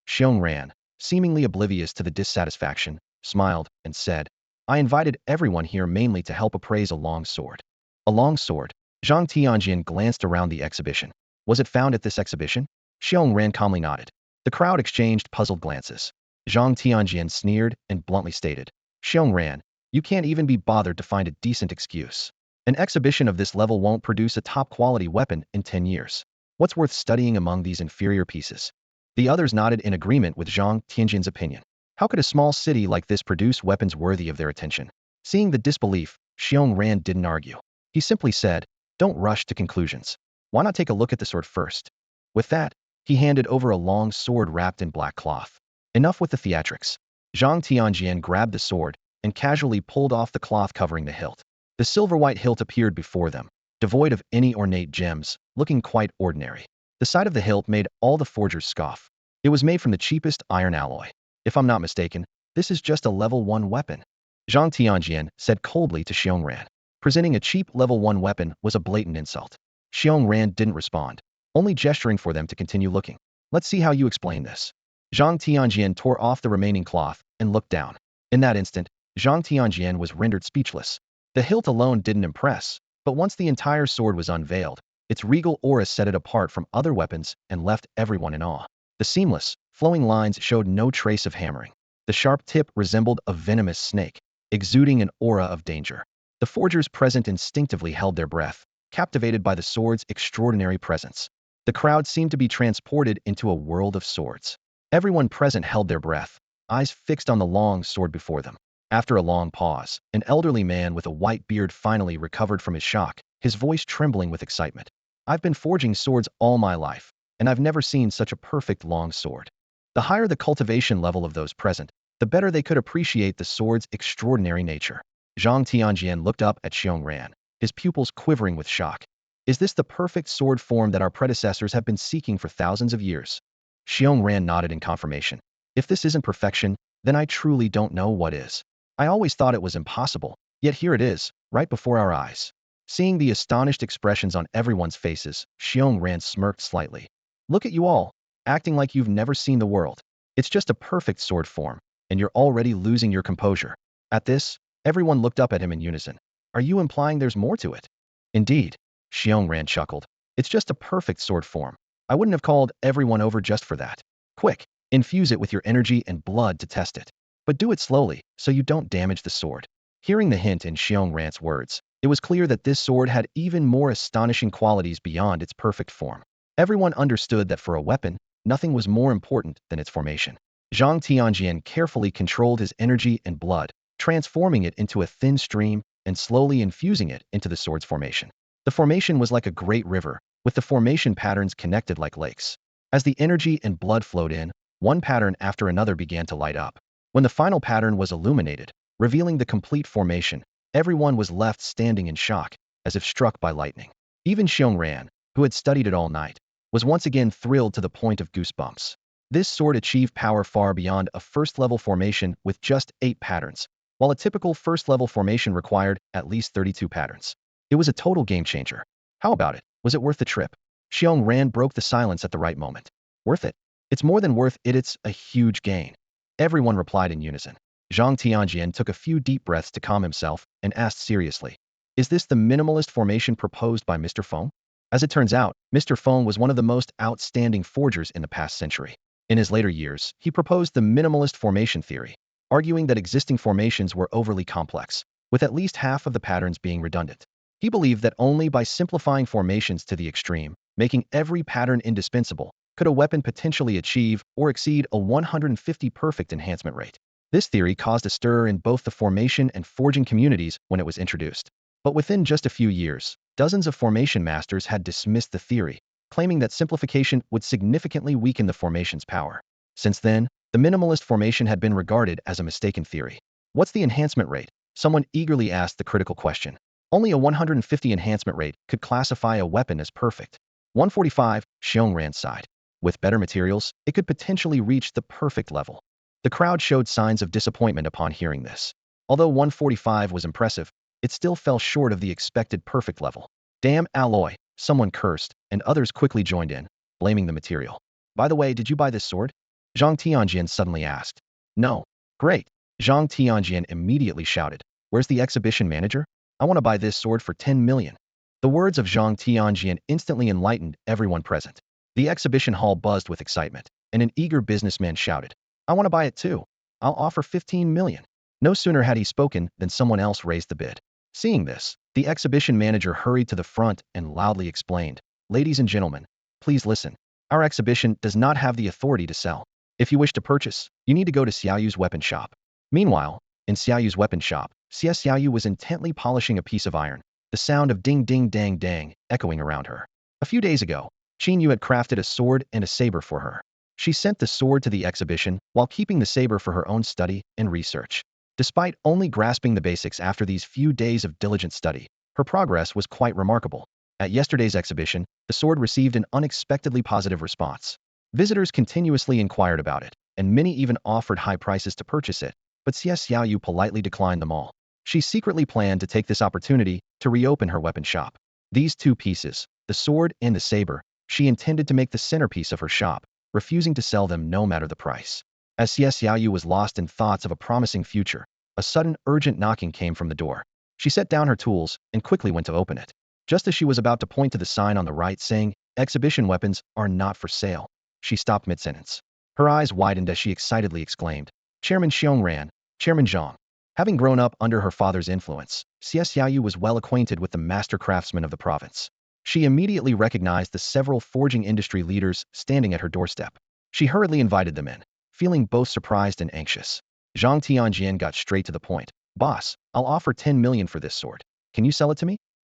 Speaker 1: Xiong Ran, seemingly oblivious to the dissatisfaction, smiled and said, I invited everyone here mainly to help appraise a long sword. A long sword? Zhang Tianjin glanced around the exhibition. Was it found at this exhibition? Xiong Ran calmly nodded. The crowd exchanged puzzled glances. Zhang Tianjin sneered and bluntly stated, Xiong Ran, you can't even be bothered to find a decent excuse. An exhibition of this level won't produce a top-quality weapon in 10 years. What's worth studying among these inferior pieces? The others nodded in agreement with Zhang Tianjin's opinion. How could a small city like this produce weapons worthy of their attention? Seeing the disbelief, Xiong Ran didn't argue. He simply said, Don't rush to conclusions. Why not take a look at the sword first? With that, he handed over a long sword wrapped in black cloth. Enough with the theatrics. Zhang Tianjin grabbed the sword and casually pulled off the cloth covering the hilt. The silver-white hilt appeared before them, devoid of any ornate gems, looking quite ordinary. The sight of the hilt made all the forgers scoff. It was made from the cheapest iron alloy. If I'm not mistaken, this is just a level 1 weapon. Zhang Tianjin said coldly to Xiong Ran. Presenting a cheap level 1 weapon was a blatant insult. Xiong Ran didn't respond, only gesturing for them to continue looking. Let's see how you explain this. Zhang Tianjin tore off the remaining cloth and looked down. In that instant, Zhang Tianjin was rendered speechless. The hilt alone didn't impress, but once the entire sword was unveiled, its regal aura set it apart from other weapons and left everyone in awe. The seamless, Flowing lines showed no trace of hammering. The sharp tip resembled a venomous snake, exuding an aura of danger. The forgers present instinctively held their breath, captivated by the sword's extraordinary presence. The crowd seemed to be transported into a world of swords. Everyone present held their breath, eyes fixed on the long sword before them. After a long pause, an elderly man with a white beard finally recovered from his shock, his voice trembling with excitement. "I've been forging swords all my life, and I've never seen such a perfect long sword." The higher the cultivation level of those present, the better they could appreciate the sword's extraordinary nature. Zhang Tianjian looked up at Xiong Ran, his pupils quivering with shock. "Is this the perfect sword form that our predecessors have been seeking for thousands of years?" Xiong Ran nodded in confirmation. "If this isn't perfection, then I truly don't know what is. I always thought it was impossible, yet here it is, right before our eyes." Seeing the astonished expressions on everyone's faces, Xiong Ran smirked slightly. "Look at you all, acting like you've never seen the world. It's just a perfect sword form, and you're already losing your composure." At this, everyone looked up at him in unison. "Are you implying there's more to it?" "Indeed," Xiong Ran chuckled. "It's just a perfect sword form. I wouldn't have called everyone over just for that. Quick, infuse it with your energy and blood to test it. But do it slowly, so you don't damage the sword." Hearing the hint in Xiong Ran's words, it was clear that this sword had even more astonishing qualities beyond its perfect form. Everyone understood that for a weapon, nothing was more important than its formation. Zhang Tianjian carefully controlled his energy and blood, transforming it into a thin stream and slowly infusing it into the sword's formation. The formation was like a great river, with the formation patterns connected like lakes. As the energy and blood flowed in, one pattern after another began to light up. When the final pattern was illuminated, revealing the complete formation, everyone was left standing in shock, as if struck by lightning. Even Xiong Ran, who had studied it all night, was once again thrilled to the point of goosebumps. This sword achieved power far beyond a first-level formation with just 8 patterns, while a typical first-level formation required at least 32 patterns. It was a total game-changer. How about it? Was it worth the trip? Xiong Ran broke the silence at the right moment. "Worth it? It's more than worth it, it's a huge gain." Everyone replied in unison. Zhang Tianjian took a few deep breaths to calm himself and asked seriously, "Is this the minimalist formation proposed by Mr. Feng?" As it turns out, Mr. Feng was one of the most outstanding forgers in the past century. In his later years, he proposed the minimalist formation theory, arguing that existing formations were overly complex, with at least half of the patterns being redundant. He believed that only by simplifying formations to the extreme, making every pattern indispensable, could a weapon potentially achieve or exceed a 150 perfect enhancement rate. This theory caused a stir in both the formation and forging communities when it was introduced. But within just a few years, dozens of formation masters had dismissed the theory, claiming that simplification would significantly weaken the formation's power. Since then, the minimalist formation had been regarded as a mistaken theory. "What's the enhancement rate?" Someone eagerly asked the critical question. "Only a 150 enhancement rate could classify a weapon as perfect." 145, Xiong Ran sighed. "With better materials, it could potentially reach the perfect level." The crowd showed signs of disappointment upon hearing this. Although 145 was impressive, it still fell short of the expected perfect level. "Damn alloy," someone cursed, and others quickly joined in, blaming the material. "By the way, did you buy this sword?" Zhang Tianjian suddenly asked. "No." "Great." Zhang Tianjian immediately shouted. "Where's the exhibition manager? I want to buy this sword for 10 million. The words of Zhang Tianjian instantly enlightened everyone present. The exhibition hall buzzed with excitement, and an eager businessman shouted, "I want to buy it too. I'll offer 15 million. No sooner had he spoken than someone else raised the bid. Seeing this, the exhibition manager hurried to the front and loudly explained, "Ladies and gentlemen, please listen. Our exhibition does not have the authority to sell. If you wish to purchase, you need to go to Siau's weapon shop." Meanwhile, in Siau's weapon shop, Siau was intently polishing a piece of iron, the sound of ding ding dang dang echoing around her. A few days ago, Qin Yu had crafted a sword and a saber for her. She sent the sword to the exhibition while keeping the saber for her own study and research. Despite only grasping the basics after these few days of diligent study, her progress was quite remarkable. At yesterday's exhibition, the sword received an unexpectedly positive response. Visitors continuously inquired about it, and many even offered high prices to purchase it, but Siau politely declined them all. She secretly planned to take this opportunity to reopen her weapon shop. These two pieces, the sword and the saber, she intended to make the centerpiece of her shop, refusing to sell them no matter the price. As Siau was lost in thoughts of a promising future, a sudden urgent knocking came from the door. She set down her tools and quickly went to open it. Just as she was about to point to the sign on the right saying, "Exhibition weapons are not for sale," she stopped mid-sentence. Her eyes widened as she excitedly exclaimed, Chairman Xiongran, Chairman Zhang. Having grown up under her father's influence, Xiao was well acquainted with the master craftsmen of the province. She immediately recognized the several forging industry leaders standing at her doorstep. She hurriedly invited them in, feeling both surprised and anxious. Zhang Tianjian got straight to the point. Boss, I'll offer 10 million for this sword. Can you sell it to me?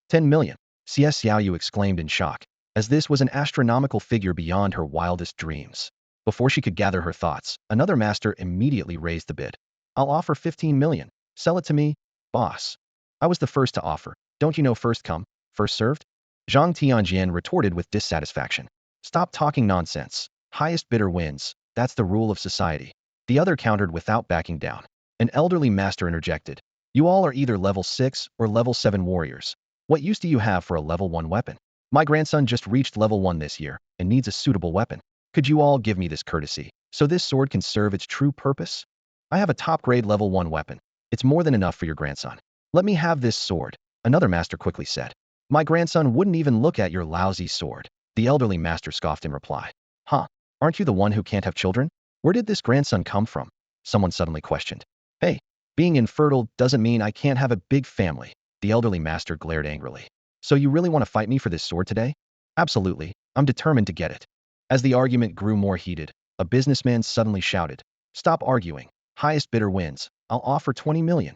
Speaker 1: 10 million. Xiao exclaimed in shock, as this was an astronomical figure beyond her wildest dreams. Before she could gather her thoughts, another master immediately raised the bid. I'll offer 15 million. Sell it to me, boss. I was the first to offer. Don't you know first come, first served? Zhang Tianjian retorted with dissatisfaction. Stop talking nonsense. Highest bidder wins. That's the rule of society. The other countered without backing down. An elderly master interjected. You all are either level 6 or level 7 warriors. What use do you have for a level 1 weapon? My grandson just reached level 1 this year and needs a suitable weapon. Could you all give me this courtesy, so this sword can serve its true purpose? I have a top-grade level 1 weapon. It's more than enough for your grandson. Let me have this sword, another master quickly said. My grandson wouldn't even look at your lousy sword. The elderly master scoffed in reply. Huh, aren't you the one who can't have children? Where did this grandson come from? Someone suddenly questioned. Hey, being infertile doesn't mean I can't have a big family. The elderly master glared angrily. So you really want to fight me for this sword today? Absolutely, I'm determined to get it. As the argument grew more heated, a businessman suddenly shouted, Stop arguing. Highest bidder wins. I'll offer 20 million.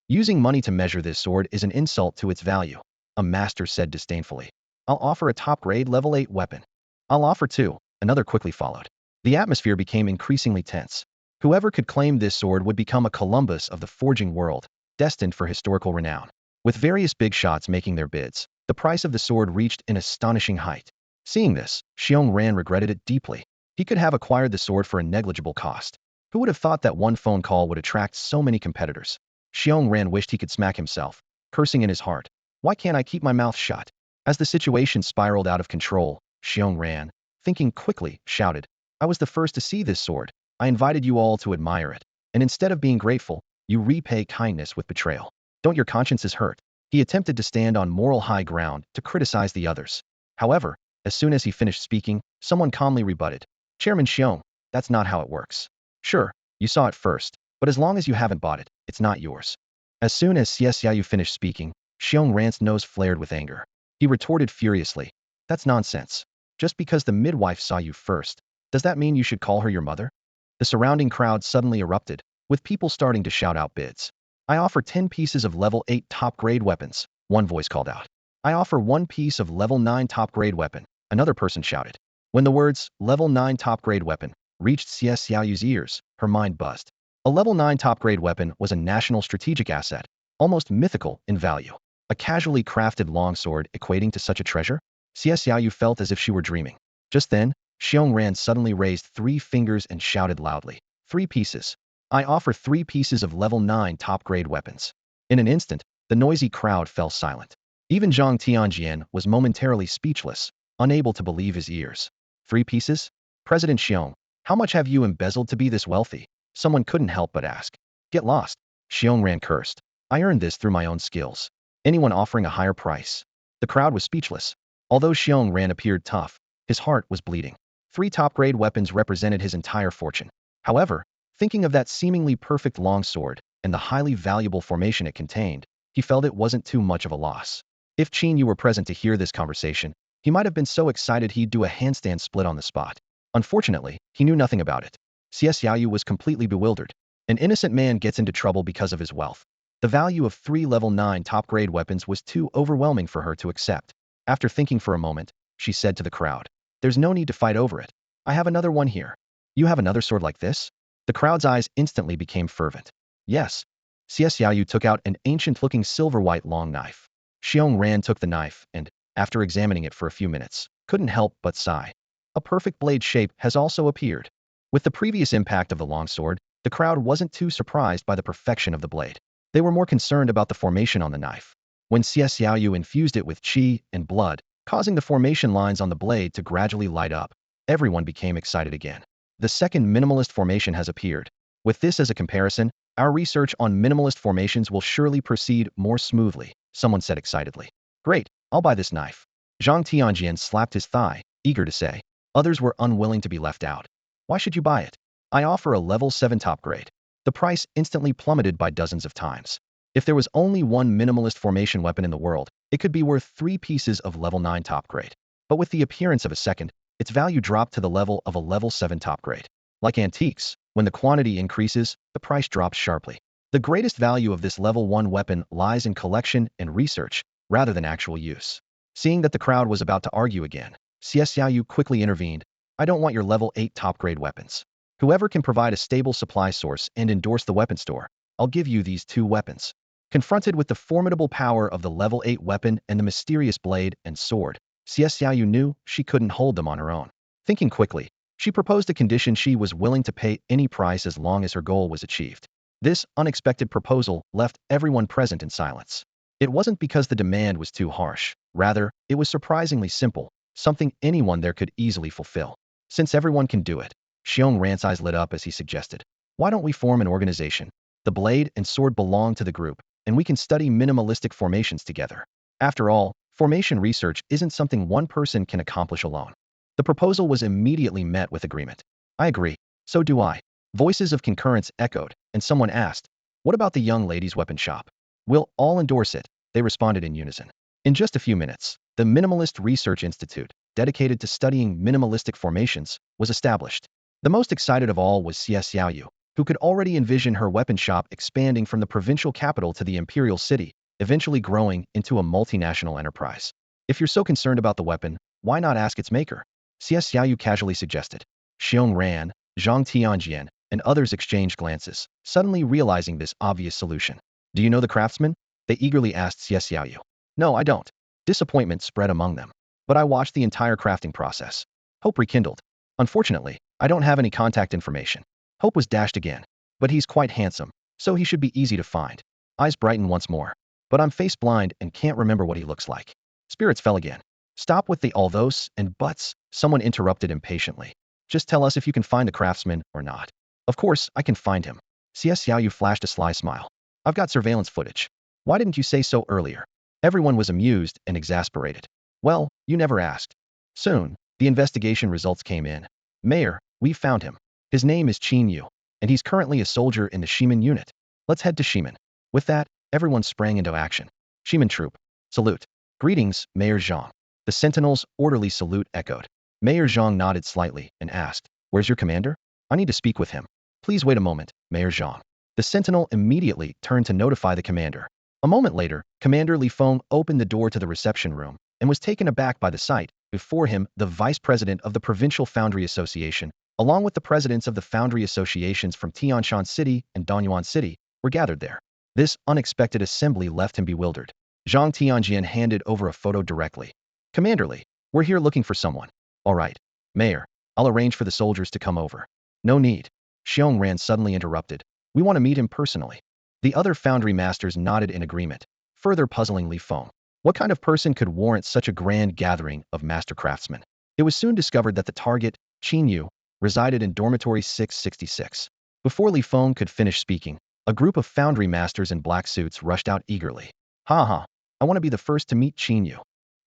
Speaker 1: Using money to measure this sword is an insult to its value, a master said disdainfully. I'll offer a top-grade level 8 weapon. I'll offer 2, another quickly followed. The atmosphere became increasingly tense. Whoever could claim this sword would become a Columbus of the forging world, destined for historical renown. With various big shots making their bids, the price of the sword reached an astonishing height. Seeing this, Xiongran regretted it deeply. He could have acquired the sword for a negligible cost. Who would have thought that one phone call would attract so many competitors? Xiongran wished he could smack himself, cursing in his heart. Why can't I keep my mouth shut? As the situation spiraled out of control, Xiongran, thinking quickly, shouted, I was the first to see this sword. I invited you all to admire it. And instead of being grateful, you repay kindness with betrayal. Don't your consciences hurt? He attempted to stand on moral high ground to criticize the others. However, as soon as he finished speaking, someone calmly rebutted. Chairman Xiong, that's not how it works. Sure, you saw it first, but as long as you haven't bought it, it's not yours. As soon as Xiao finished speaking, Xiongran's nose flared with anger. He retorted furiously. That's nonsense. Just because the midwife saw you first, does that mean you should call her your mother? The surrounding crowd suddenly erupted, with people starting to shout out bids. I offer 10 pieces of level 8 top-grade weapons, one voice called out. I offer 1 piece of level 9 top-grade weapon, another person shouted. When the words, level 9 top-grade weapon, reached Xiaoyu's ears, her mind buzzed. A level 9 top-grade weapon was a national strategic asset, almost mythical in value. A casually crafted longsword equating to such a treasure? Xiaoyu felt as if she were dreaming. Just then, Xiongran suddenly raised 3 fingers and shouted loudly. 3 pieces. I offer 3 pieces of level 9 top-grade weapons. In an instant, the noisy crowd fell silent. Even Zhang Tianjian was momentarily speechless, unable to believe his ears. 3 pieces? President Xiong, how much have you embezzled to be this wealthy? Someone couldn't help but ask. Get lost. Xiongran cursed. I earned this through my own skills. Anyone offering a higher price? The crowd was speechless. Although Xiongran appeared tough, his heart was bleeding. 3 top-grade weapons represented his entire fortune. However, thinking of that seemingly perfect longsword and the highly valuable formation it contained, he felt it wasn't too much of a loss. If Qin Yu were present to hear this conversation, he might have been so excited he'd do a handstand split on the spot. Unfortunately, he knew nothing about it. Xiaoyu was completely bewildered. An innocent man gets into trouble because of his wealth. The value of 3 level 9 top-grade weapons was too overwhelming for her to accept. After thinking for a moment, she said to the crowd, There's no need to fight over it. I have another one here. You have another sword like this? The crowd's eyes instantly became fervent. Yes. Xiaoyu took out an ancient-looking silver-white long knife. Xiongran took the knife and, after examining it for a few minutes, couldn't help but sigh. A perfect blade shape has also appeared. With the previous impact of the longsword, the crowd wasn't too surprised by the perfection of the blade. They were more concerned about the formation on the knife. When Xiaoyu infused it with qi and blood, causing the formation lines on the blade to gradually light up, everyone became excited again. The second minimalist formation has appeared. With this as a comparison, our research on minimalist formations will surely proceed more smoothly, someone said excitedly. Great, I'll buy this knife. Zhang Tianjian slapped his thigh, eager to say. Others were unwilling to be left out. Why should you buy it? I offer a level 7 top grade. The price instantly plummeted by dozens of times. If there was only one minimalist formation weapon in the world, it could be worth 3 pieces of level 9 top grade. But with the appearance of a second, its value dropped to the level of a level 7 top grade. Like antiques, when the quantity increases, the price drops sharply. The greatest value of this level 1 weapon lies in collection and research, rather than actual use. Seeing that the crowd was about to argue again, Siau quickly intervened. I don't want your level 8 top grade weapons. Whoever can provide a stable supply source and endorse the weapon store, I'll give you these 2 weapons. Confronted with the formidable power of the level 8 weapon and the mysterious blade and sword, Siau knew she couldn't hold them on her own. Thinking quickly, she proposed a condition she was willing to pay any price as long as her goal was achieved. This unexpected proposal left everyone present in silence. It wasn't because the demand was too harsh. Rather, it was surprisingly simple, something anyone there could easily fulfill. Since everyone can do it, Xiong Ran's eyes lit up as he suggested, why don't we form an organization? The blade and sword belong to the group, and we can study minimalistic formations together. After all, formation research isn't something one person can accomplish alone. The proposal was immediately met with agreement. I agree. So do I. Voices of concurrence echoed, and someone asked, what about the young lady's weapon shop? We'll all endorse it, they responded in unison. In just a few minutes, the Minimalist Research Institute, dedicated to studying minimalistic formations, was established. The most excited of all was Siau, who could already envision her weapon shop expanding from the provincial capital to the imperial city, eventually growing into a multinational enterprise. If you're so concerned about the weapon, why not ask its maker? Siau casually suggested. Xiong Ran, Zhang Tianjian, and others exchanged glances, suddenly realizing this obvious solution. Do you know the craftsmen? They eagerly asked Siau. No, I don't. Disappointment spread among them. But I watched the entire crafting process. Hope rekindled. Unfortunately, I don't have any contact information. Hope was dashed again. But he's quite handsome, so he should be easy to find. Eyes brightened once more. But I'm face blind and can't remember what he looks like. Spirits fell again. Stop with the althos and buts, someone interrupted impatiently. Just tell us if you can find the craftsman or not. Of course, I can find him. Siau flashed a sly smile. I've got surveillance footage. Why didn't you say so earlier? Everyone was amused and exasperated. Well, you never asked. Soon, the investigation results came in. Mayor, we found him. His name is Qin Yu, and he's currently a soldier in the Shiman unit. Let's head to Shiman. With that, everyone sprang into action. Shiman troop. Salute. Greetings, Mayor Zhang. The Sentinel's orderly salute echoed. Mayor Zhang nodded slightly and asked, where's your commander? I need to speak with him. Please wait a moment, Mayor Zhang. The Sentinel immediately turned to notify the commander. A moment later, Commander Li Feng opened the door to the reception room and was taken aback by the sight. Before him, the vice president of the Provincial Foundry Association, along with the presidents of the foundry associations from Tianshan City and Danyuan City, were gathered there. This unexpected assembly left him bewildered. Zhang Tianjian handed over a photo directly. Commander Li, we're here looking for someone. All right, Mayor, I'll arrange for the soldiers to come over. No need. Xiong Ran suddenly interrupted. We want to meet him personally. The other foundry masters nodded in agreement, further puzzling Li Feng. What kind of person could warrant such a grand gathering of master craftsmen? It was soon discovered that the target, Qin Yu, resided in dormitory 666. Before Li Feng could finish speaking, a group of foundry masters in black suits rushed out eagerly. Ha ha, I want to be the first to meet Qin Yu.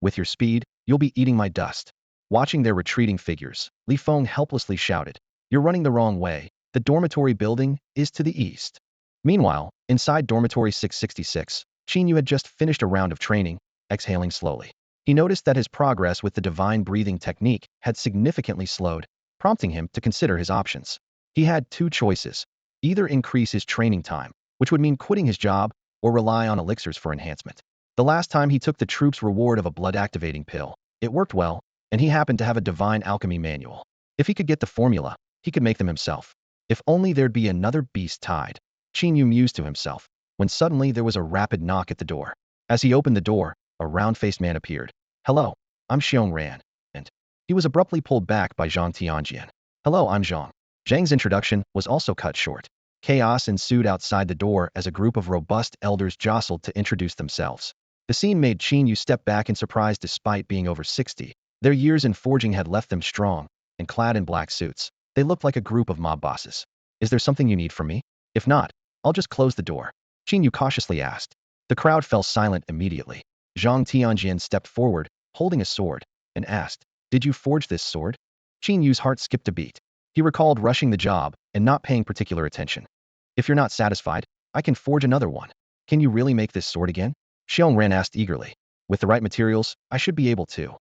Speaker 1: With your speed, you'll be eating my dust. Watching their retreating figures, Li Feng helplessly shouted, you're running the wrong way. The dormitory building is to the east. Meanwhile, inside dormitory 666, Qin Yu had just finished a round of training, exhaling slowly. He noticed that his progress with the divine breathing technique had significantly slowed, prompting him to consider his options. He had 2 choices: either increase his training time, which would mean quitting his job, or rely on elixirs for enhancement. The last time he took the troop's reward of a blood-activating pill, it worked well, and he happened to have a Divine Alchemy manual. If he could get the formula, he could make them himself. If only there'd be another beast tied. Qin Yu mused to himself, when suddenly there was a rapid knock at the door. As he opened the door, a round-faced man appeared. Hello, I'm Xiong Ran, and he was abruptly pulled back by Zhang Tianjian. Hello, I'm Zhang. Zhang's introduction was also cut short. Chaos ensued outside the door as a group of robust elders jostled to introduce themselves. The scene made Qin Yu step back in surprise despite being over 60. Their years in forging had left them strong, and clad in black suits. They looked like a group of mob bosses. Is there something you need from me? If not, I'll just close the door. Qin Yu cautiously asked. The crowd fell silent immediately. Zhang Tianjian stepped forward, holding a sword, and asked, did you forge this sword? Qin Yu's heart skipped a beat. He recalled rushing the job and not paying particular attention. If you're not satisfied, I can forge another one. Can you really make this sword again? Xiongran asked eagerly. With the right materials, I should be able to.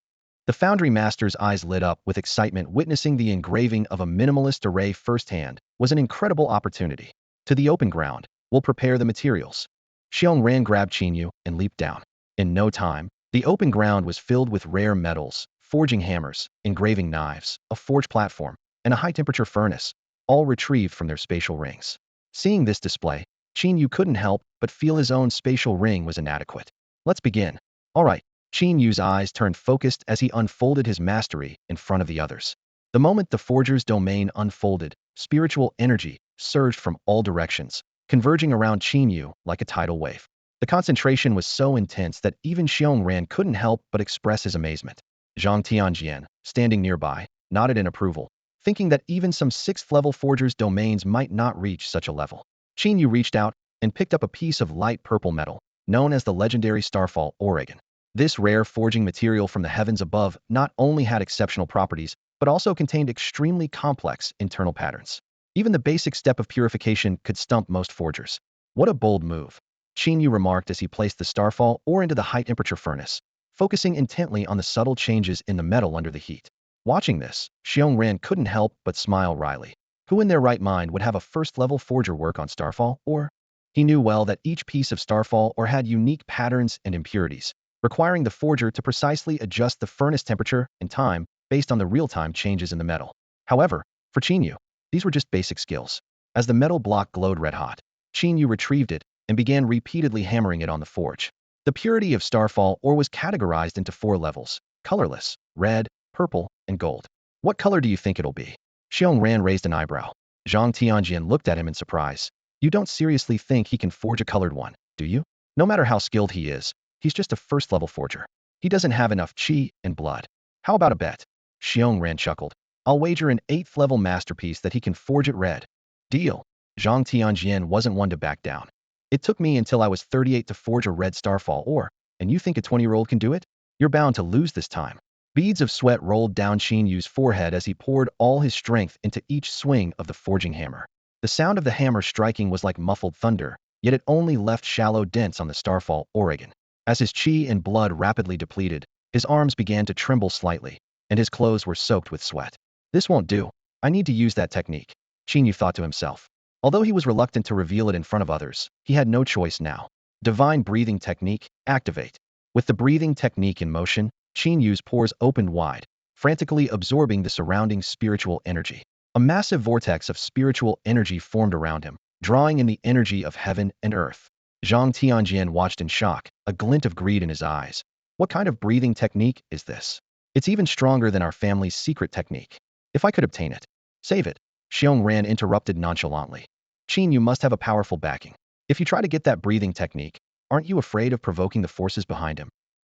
Speaker 1: The foundry master's eyes lit up with excitement. Witnessing the engraving of a minimalist array firsthand was an incredible opportunity. To the open ground, we'll prepare the materials. Xiongran grabbed Qin Yu and leaped down. In no time, the open ground was filled with rare metals, forging hammers, engraving knives, a forge platform, and a high-temperature furnace, all retrieved from their spatial rings. Seeing this display, Qin Yu couldn't help but feel his own spatial ring was inadequate. Let's begin. All right. Qin Yu's eyes turned focused as he unfolded his mastery in front of the others. The moment the forger's domain unfolded, spiritual energy surged from all directions, converging around Qin Yu like a tidal wave. The concentration was so intense that even Xiongran couldn't help but express his amazement. Zhang Tianjian, standing nearby, nodded in approval, thinking that even some 6th-level forger's domains might not reach such a level. Qin Yu reached out and picked up a piece of light purple metal, known as the legendary Starfall Oregon. This rare forging material from the heavens above not only had exceptional properties, but also contained extremely complex internal patterns. Even the basic step of purification could stump most forgers. What a bold move, Qin Yu remarked as he placed the Starfall ore into the high-temperature furnace, focusing intently on the subtle changes in the metal under the heat. Watching this, Xiongran couldn't help but smile wryly. Who in their right mind would have a first-level forger work on Starfall ore? He knew well that each piece of Starfall ore had unique patterns and impurities, requiring the forger to precisely adjust the furnace temperature and time based on the real-time changes in the metal. However, for Qin Yu, these were just basic skills. As the metal block glowed red-hot, Qin Yu retrieved it and began repeatedly hammering it on the forge. The purity of Starfall ore was categorized into 4 levels: colorless, red, purple, and gold. What color do you think it'll be? Xiongran raised an eyebrow. Zhang Tianjian looked at him in surprise. You don't seriously think he can forge a colored one, do you? No matter how skilled he is, he's just a first-level forger. He doesn't have enough qi and blood. How about a bet? Xiongran chuckled. I'll wager an 8th-level masterpiece that he can forge it red. Deal. Zhang Tianjian wasn't one to back down. It took me until I was 38 to forge a red Starfall ore, and you think a 20-year-old can do it? You're bound to lose this time. Beads of sweat rolled down Qin Yu's forehead as he poured all his strength into each swing of the forging hammer. The sound of the hammer striking was like muffled thunder, yet it only left shallow dents on the Starfall Oregon. As his qi and blood rapidly depleted, his arms began to tremble slightly, and his clothes were soaked with sweat. This won't do. I need to use that technique, Qin Yu thought to himself. Although he was reluctant to reveal it in front of others, he had no choice now. Divine breathing technique, activate. With the breathing technique in motion, Qin Yu's pores opened wide, frantically absorbing the surrounding spiritual energy. A massive vortex of spiritual energy formed around him, drawing in the energy of heaven and earth. Zhang Tianjian watched in shock, a glint of greed in his eyes. What kind of breathing technique is this? It's even stronger than our family's secret technique. If I could obtain it. Save it. Xiongran interrupted nonchalantly. Qin, you must have a powerful backing. If you try to get that breathing technique, aren't you afraid of provoking the forces behind him?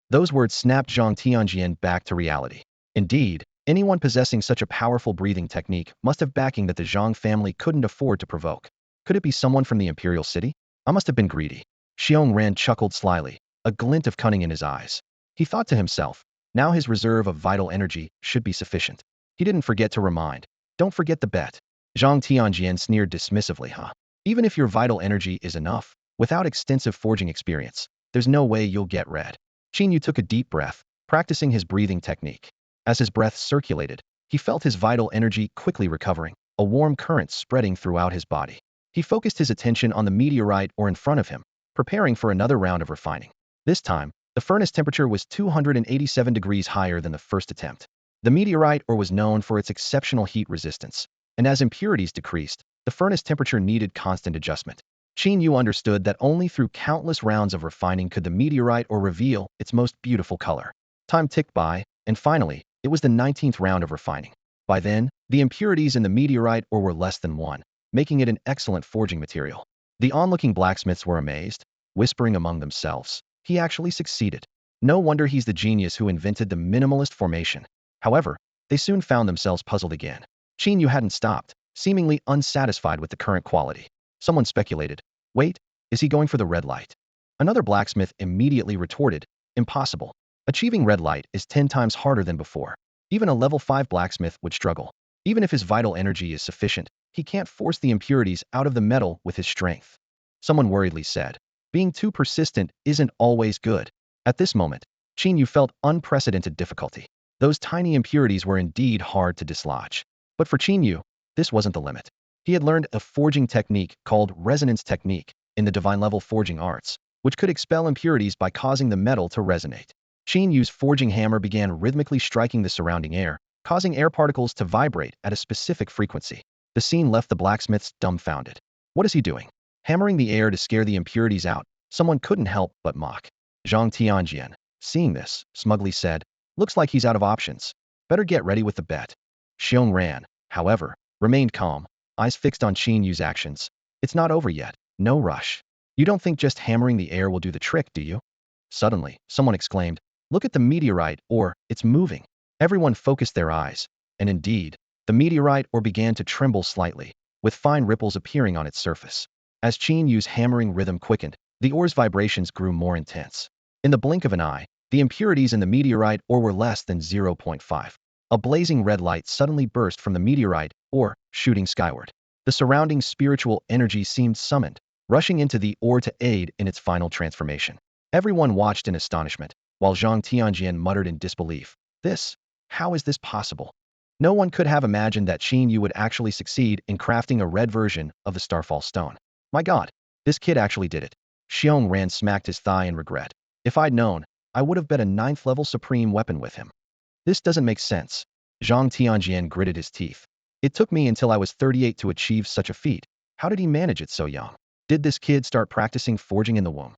Speaker 1: Those words snapped Zhang Tianjian back to reality. Indeed, anyone possessing such a powerful breathing technique must have backing that the Zhang family couldn't afford to provoke. Could it be someone from the imperial city? I must have been greedy. Xiongran chuckled slyly, a glint of cunning in his eyes. He thought to himself, now his reserve of vital energy should be sufficient. He didn't forget to remind. Don't forget the bet. Zhang Tianjian sneered dismissively, huh? Even if your vital energy is enough, without extensive forging experience, there's no way you'll get red. Qin Yu took a deep breath, practicing his breathing technique. As his breath circulated, he felt his vital energy quickly recovering, a warm current spreading throughout his body. He focused his attention on the meteorite ore in front of him, preparing for another round of refining. This time, the furnace temperature was 287 degrees higher than the first attempt. The meteorite ore was known for its exceptional heat resistance, and as impurities decreased, the furnace temperature needed constant adjustment. Qin Yu understood that only through countless rounds of refining could the meteorite ore reveal its most beautiful color. Time ticked by, and finally, it was the 19th round of refining. By then, the impurities in the meteorite ore were less than 1, making it an excellent forging material. The onlooking blacksmiths were amazed, whispering among themselves, he actually succeeded. No wonder he's the genius who invented the minimalist formation. However, they soon found themselves puzzled again. Qin Yu hadn't stopped, seemingly unsatisfied with the current quality. Someone speculated, wait, is he going for the red light? Another blacksmith immediately retorted, impossible. Achieving red light is 10 times harder than before. Even a level 5 blacksmith would struggle. Even if his vital energy is sufficient, he can't force the impurities out of the metal with his strength. Someone worriedly said, being too persistent isn't always good. At this moment, Qin Yu felt unprecedented difficulty. Those tiny impurities were indeed hard to dislodge. But for Qin Yu, this wasn't the limit. He had learned a forging technique called resonance technique in the divine level forging arts, which could expel impurities by causing the metal to resonate. Qin Yu's forging hammer began rhythmically striking the surrounding air, causing air particles to vibrate at a specific frequency. The scene left the blacksmiths dumbfounded. What is he doing? Hammering the air to scare the impurities out. Someone couldn't help but mock. Zhang Tianjian, seeing this, smugly said, looks like he's out of options. Better get ready with the bet. Xiong Ran, however, remained calm, eyes fixed on Qin Yu's actions. It's not over yet. No rush. You don't think just hammering the air will do the trick, do you? Suddenly, someone exclaimed, look at the meteorite ore, it's moving. Everyone focused their eyes, and indeed, the meteorite ore began to tremble slightly, with fine ripples appearing on its surface. As Qin Yu's hammering rhythm quickened, the ore's vibrations grew more intense. In the blink of an eye, the impurities in the meteorite ore were less than 0.5. A blazing red light suddenly burst from the meteorite ore, shooting skyward. The surrounding spiritual energy seemed summoned, rushing into the ore to aid in its final transformation. Everyone watched in astonishment, while Zhang Tianjian muttered in disbelief. How is this possible? No one could have imagined that Qin Yu would actually succeed in crafting a red version of the Starfall Stone. My god, this kid actually did it. Xiong Ran smacked his thigh in regret. If I'd known, I would have bet a 9th level supreme weapon with him. This doesn't make sense. Zhang Tianjian gritted his teeth. It took me until I was 38 to achieve such a feat. How did he manage it so young? Did this kid start practicing forging in the womb?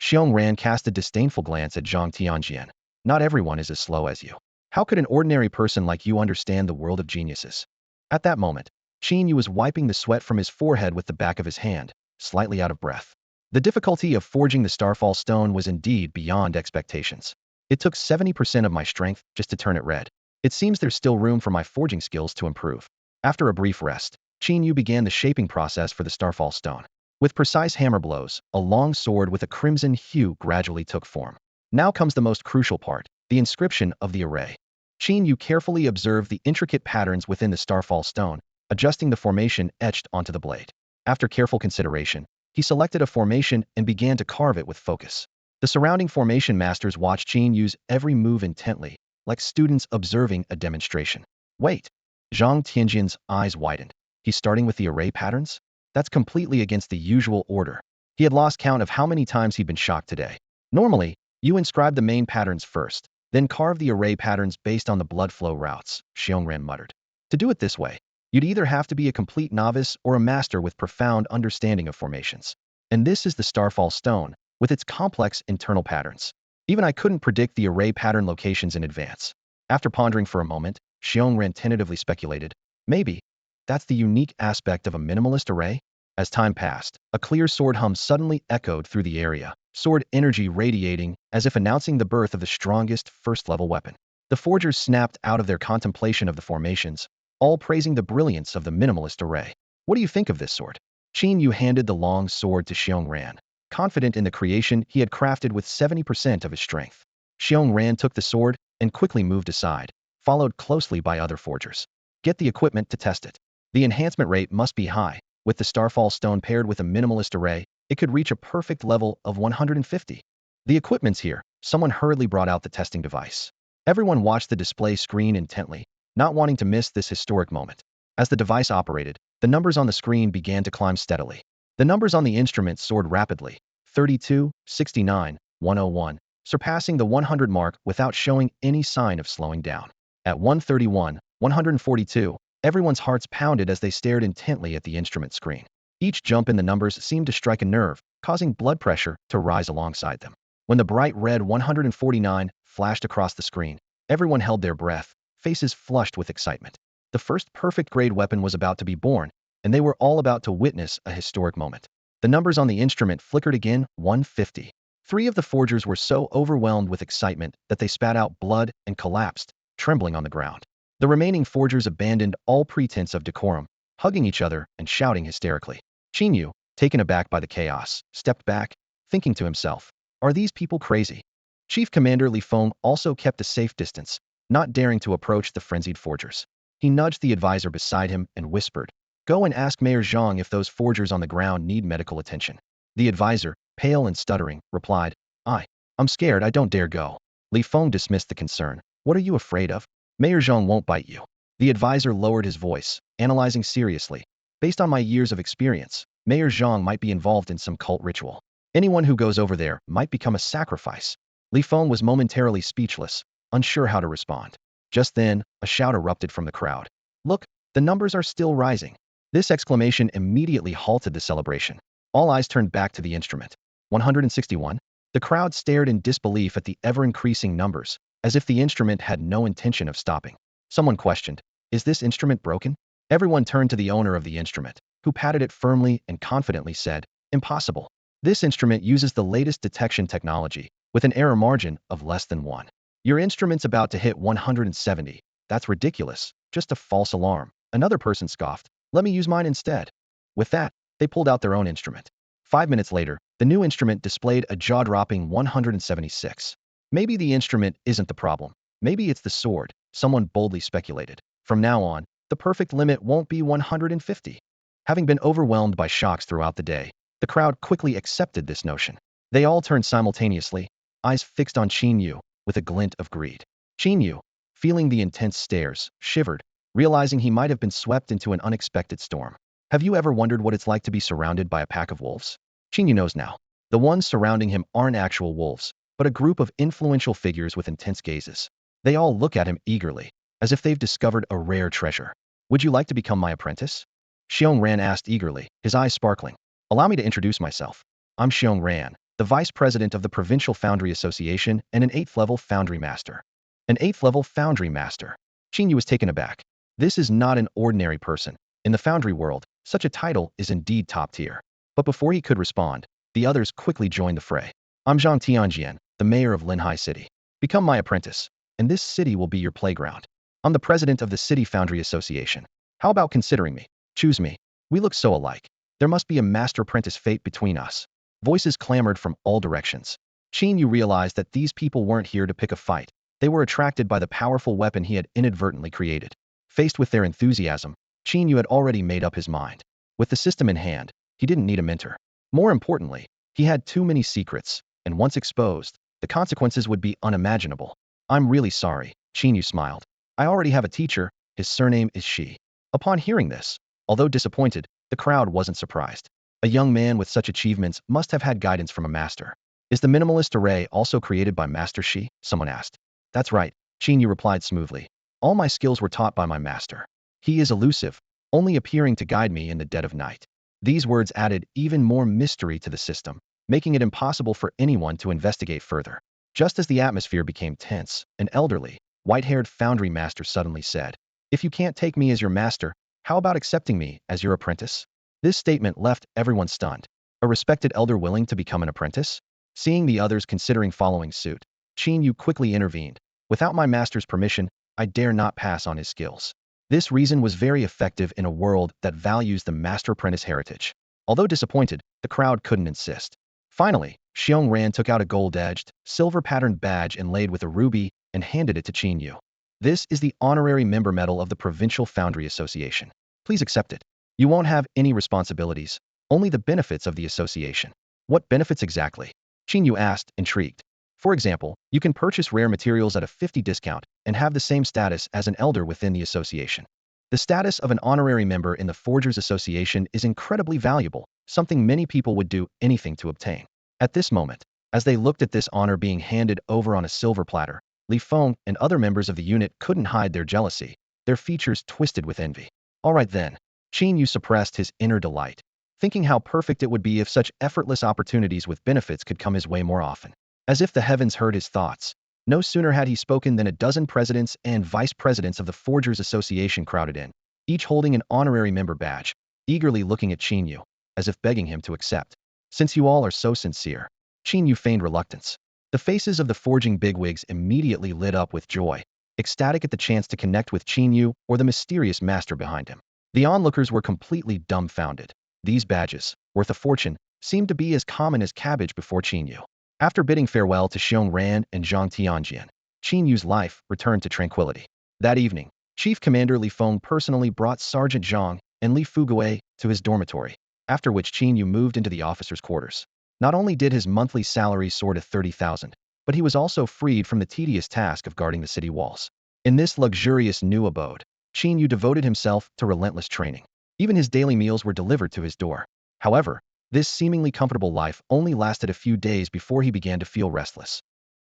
Speaker 1: Xiong Ran cast a disdainful glance at Zhang Tianjian. Not everyone is as slow as you. How could an ordinary person like you understand the world of geniuses? At that moment, Qin Yu was wiping the sweat from his forehead with the back of his hand, slightly out of breath. The difficulty of forging the Starfall Stone was indeed beyond expectations. It took 70% of my strength just to turn it red. It seems there's still room for my forging skills to improve. After a brief rest, Qin Yu began the shaping process for the Starfall Stone. With precise hammer blows, a long sword with a crimson hue gradually took form. Now comes the most crucial part, the inscription of the array. Qin Yu carefully observed the intricate patterns within the Starfall Stone, adjusting the formation etched onto the blade. After careful consideration, he selected a formation and began to carve it with focus. The surrounding formation masters watched Qin Yu's every move intently, like students observing a demonstration. Wait. Zhang Tianjian's eyes widened. He's starting with the array patterns? That's completely against the usual order. He had lost count of how many times he'd been shocked today. Normally, you inscribe the main patterns first, then carve the array patterns based on the blood flow routes, Xiongran muttered. To do it this way, you'd either have to be a complete novice or a master with profound understanding of formations. And this is the Starfall Stone, with its complex internal patterns. Even I couldn't predict the array pattern locations in advance. After pondering for a moment, Xiongran tentatively speculated, maybe that's the unique aspect of a minimalist array? As time passed, a clear sword hum suddenly echoed through the area, sword energy radiating as if announcing the birth of the strongest first-level weapon. The forgers snapped out of their contemplation of the formations, all praising the brilliance of the minimalist array. What do you think of this sword? Qin Yu handed the long sword to Xiongran, confident in the creation he had crafted with 70% of his strength. Xiongran took the sword and quickly moved aside, followed closely by other forgers. Get the equipment to test it. The enhancement rate must be high. With the Starfall Stone paired with a minimalist array, it could reach a perfect level of 150. The equipment's here. Someone hurriedly brought out the testing device. Everyone watched the display screen intently, not wanting to miss this historic moment. As the device operated, the numbers on the screen began to climb steadily. The numbers on the instrument soared rapidly, 32, 69, 101, surpassing the 100 mark without showing any sign of slowing down. At 131, 142, everyone's hearts pounded as they stared intently at the instrument screen. Each jump in the numbers seemed to strike a nerve, causing blood pressure to rise alongside them. When the bright red 149 flashed across the screen, everyone held their breath, faces flushed with excitement. The first perfect grade weapon was about to be born, and they were all about to witness a historic moment. The numbers on the instrument flickered again, 150. 3 of the forgers were so overwhelmed with excitement that they spat out blood and collapsed, trembling on the ground. The remaining forgers abandoned all pretense of decorum, hugging each other and shouting hysterically. Qin Yu, taken aback by the chaos, stepped back, thinking to himself, are these people crazy? Chief Commander Li Feng also kept a safe distance, not daring to approach the frenzied forgers. He nudged the advisor beside him and whispered, "Go and ask Mayor Zhang if those forgers on the ground need medical attention." The advisor, pale and stuttering, replied, I'm scared, I don't dare go." Li Feng dismissed the concern. "What are you afraid of? Mayor Zhang won't bite you." The advisor lowered his voice, analyzing seriously. "Based on my years of experience, Mayor Zhang might be involved in some cult ritual. Anyone who goes over there might become a sacrifice." Li Feng was momentarily speechless, unsure how to respond. Just then, a shout erupted from the crowd. "Look, the numbers are still rising." This exclamation immediately halted the celebration. All eyes turned back to the instrument. 161? The crowd stared in disbelief at the ever-increasing numbers, as if the instrument had no intention of stopping. Someone questioned, "Is this instrument broken?" Everyone turned to the owner of the instrument, who patted it firmly and confidently said, "Impossible. This instrument uses the latest detection technology, with an error margin of less than 1. Your instrument's about to hit 170. That's ridiculous. Just a false alarm." Another person scoffed, "Let me use mine instead." With that, they pulled out their own instrument. 5 minutes later, the new instrument displayed a jaw-dropping 176. "Maybe the instrument isn't the problem. Maybe it's the sword," someone boldly speculated. "From now on, the perfect limit won't be 150. Having been overwhelmed by shocks throughout the day, the crowd quickly accepted this notion. They all turned simultaneously, eyes fixed on Qin Yu, with a glint of greed. Qin Yu, feeling the intense stares, shivered, realizing he might have been swept into an unexpected storm. Have you ever wondered what it's like to be surrounded by a pack of wolves? Qin Yu knows now. The ones surrounding him aren't actual wolves, but a group of influential figures with intense gazes. They all look at him eagerly, as if they've discovered a rare treasure. "Would you like to become my apprentice?" Xiong Ran asked eagerly, his eyes sparkling. "Allow me to introduce myself. I'm Xiong Ran, the vice president of the Provincial Foundry Association and an 8th-level foundry master." An 8th-level foundry master? Qin Yu was taken aback. This is not an ordinary person. In the foundry world, such a title is indeed top tier. But before he could respond, the others quickly joined the fray. "I'm Zhang Tianjian, the mayor of Linhai City. Become my apprentice, and this city will be your playground. I'm the president of the City Foundry Association. How about considering me? Choose me. We look so alike. There must be a master-apprentice fate between us." Voices clamored from all directions. Qin Yu realized that these people weren't here to pick a fight. They were attracted by the powerful weapon he had inadvertently created. Faced with their enthusiasm, Qin Yu had already made up his mind. With the system in hand, he didn't need a mentor. More importantly, he had too many secrets, and once exposed, the consequences would be unimaginable. "I'm really sorry," Qin Yu smiled. "I already have a teacher. His surname is Shi." Upon hearing this, although disappointed, the crowd wasn't surprised. A young man with such achievements must have had guidance from a master. "Is the minimalist array also created by Master Shi?" someone asked. "That's right," Qin Yu replied smoothly. "All my skills were taught by my master. He is elusive, only appearing to guide me in the dead of night." These words added even more mystery to the system, making it impossible for anyone to investigate further. Just as the atmosphere became tense, an elderly, white-haired foundry master suddenly said, "If you can't take me as your master, how about accepting me as your apprentice?" This statement left everyone stunned. A respected elder willing to become an apprentice? Seeing the others considering following suit, Qin Yu quickly intervened. "Without my master's permission, I dare not pass on his skills." This reason was very effective in a world that values the master-apprentice heritage. Although disappointed, the crowd couldn't insist. Finally, Xiong Ran took out a gold-edged, silver-patterned badge inlaid with a ruby and handed it to Qin Yu. "This is the honorary member medal of the Provincial Foundry Association. Please accept it. You won't have any responsibilities, only the benefits of the association." "What benefits exactly?" Qin Yu asked, intrigued. "For example, you can purchase rare materials at a 50 discount and have the same status as an elder within the association. The status of an honorary member in the Forgers Association is incredibly valuable, something many people would do anything to obtain." At this moment, as they looked at this honor being handed over on a silver platter, Li Feng and other members of the unit couldn't hide their jealousy, their features twisted with envy. "All right then." Qin Yu suppressed his inner delight, thinking how perfect it would be if such effortless opportunities with benefits could come his way more often. As if the heavens heard his thoughts, no sooner had he spoken than a dozen presidents and vice presidents of the Forgers Association crowded in, each holding an honorary member badge, eagerly looking at Qin Yu, as if begging him to accept. "Since you all are so sincere." Qin Yu feigned reluctance. The faces of the forging bigwigs immediately lit up with joy, ecstatic at the chance to connect with Qin Yu or the mysterious master behind him. The onlookers were completely dumbfounded. These badges, worth a fortune, seemed to be as common as cabbage before Qin Yu. After bidding farewell to Xiong Ran and Zhang Tianjian, Qin Yu's life returned to tranquility. That evening, Chief Commander Li Feng personally brought Sergeant Zhang and Li Fuguei to his dormitory, after which Qin Yu moved into the officers' quarters. Not only did his monthly salary soar to 30,000, but he was also freed from the tedious task of guarding the city walls. In this luxurious new abode, Qin Yu devoted himself to relentless training. Even his daily meals were delivered to his door. However, this seemingly comfortable life only lasted a few days before he began to feel restless.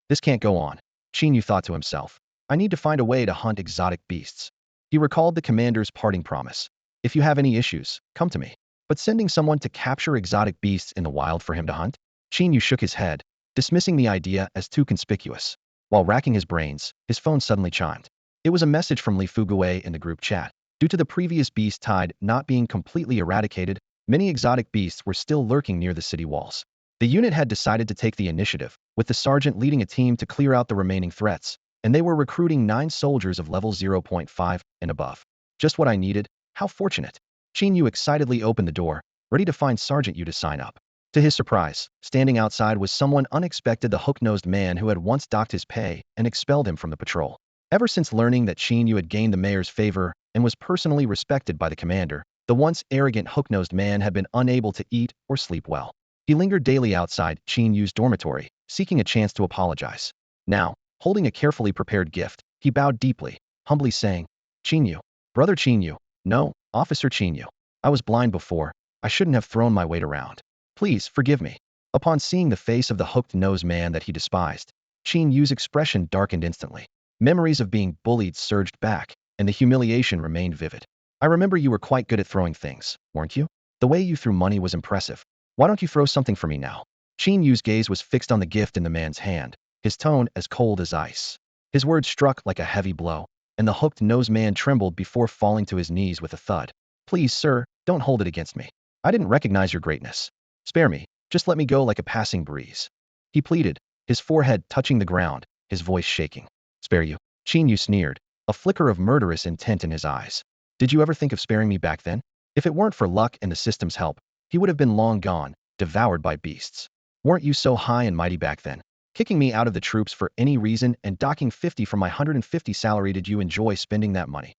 Speaker 1: This can't go on, Qin Yu thought to himself. I need to find a way to hunt exotic beasts. He recalled the commander's parting promise. If you have any issues, come to me. But sending someone to capture exotic beasts in the wild for him to hunt? Qin Yu shook his head, dismissing the idea as too conspicuous. While racking his brains, his phone suddenly chimed. It was a message from Li Fuguei in the group chat. Due to the previous beast tide not being completely eradicated, many exotic beasts were still lurking near the city walls. The unit had decided to take the initiative, with the sergeant leading a team to clear out the remaining threats, and they were recruiting 9 soldiers of level 0.5 and above. Just what I needed. How fortunate. Qin Yu excitedly opened the door, ready to find Sergeant Yu to sign up. To his surprise, standing outside was someone unexpected, the hook-nosed man who had once docked his pay and expelled him from the patrol. Ever since learning that Qin Yu had gained the mayor's favor and was personally respected by the commander, the once arrogant hook-nosed man had been unable to eat or sleep well. He lingered daily outside Qin Yu's dormitory, seeking a chance to apologize. Now, holding a carefully prepared gift, he bowed deeply, humbly saying, Qin Yu, brother Qin Yu, no, Officer Qin Yu. I was blind before. I shouldn't have thrown my weight around. Please forgive me. Upon seeing the face of the hooked-nosed man that he despised, Qin Yu's expression darkened instantly. Memories of being bullied surged back, and the humiliation remained vivid. I remember you were quite good at throwing things, weren't you? The way you threw money was impressive. Why don't you throw something for me now? Qin Yu's gaze was fixed on the gift in the man's hand, his tone as cold as ice. His words struck like a heavy blow, and the hooked-nosed man trembled before falling to his knees with a thud. Please, sir, don't hold it against me. I didn't recognize your greatness. Spare me. Just let me go like a passing breeze. He pleaded, his forehead touching the ground, his voice shaking. Spare you? Qin Yu sneered, a flicker of murderous intent in his eyes. Did you ever think of sparing me back then? If it weren't for luck and the system's help, he would have been long gone, devoured by beasts. Weren't you so high and mighty back then? Kicking me out of the troops for any reason and docking 50 from my 150 salary, did you enjoy spending that money?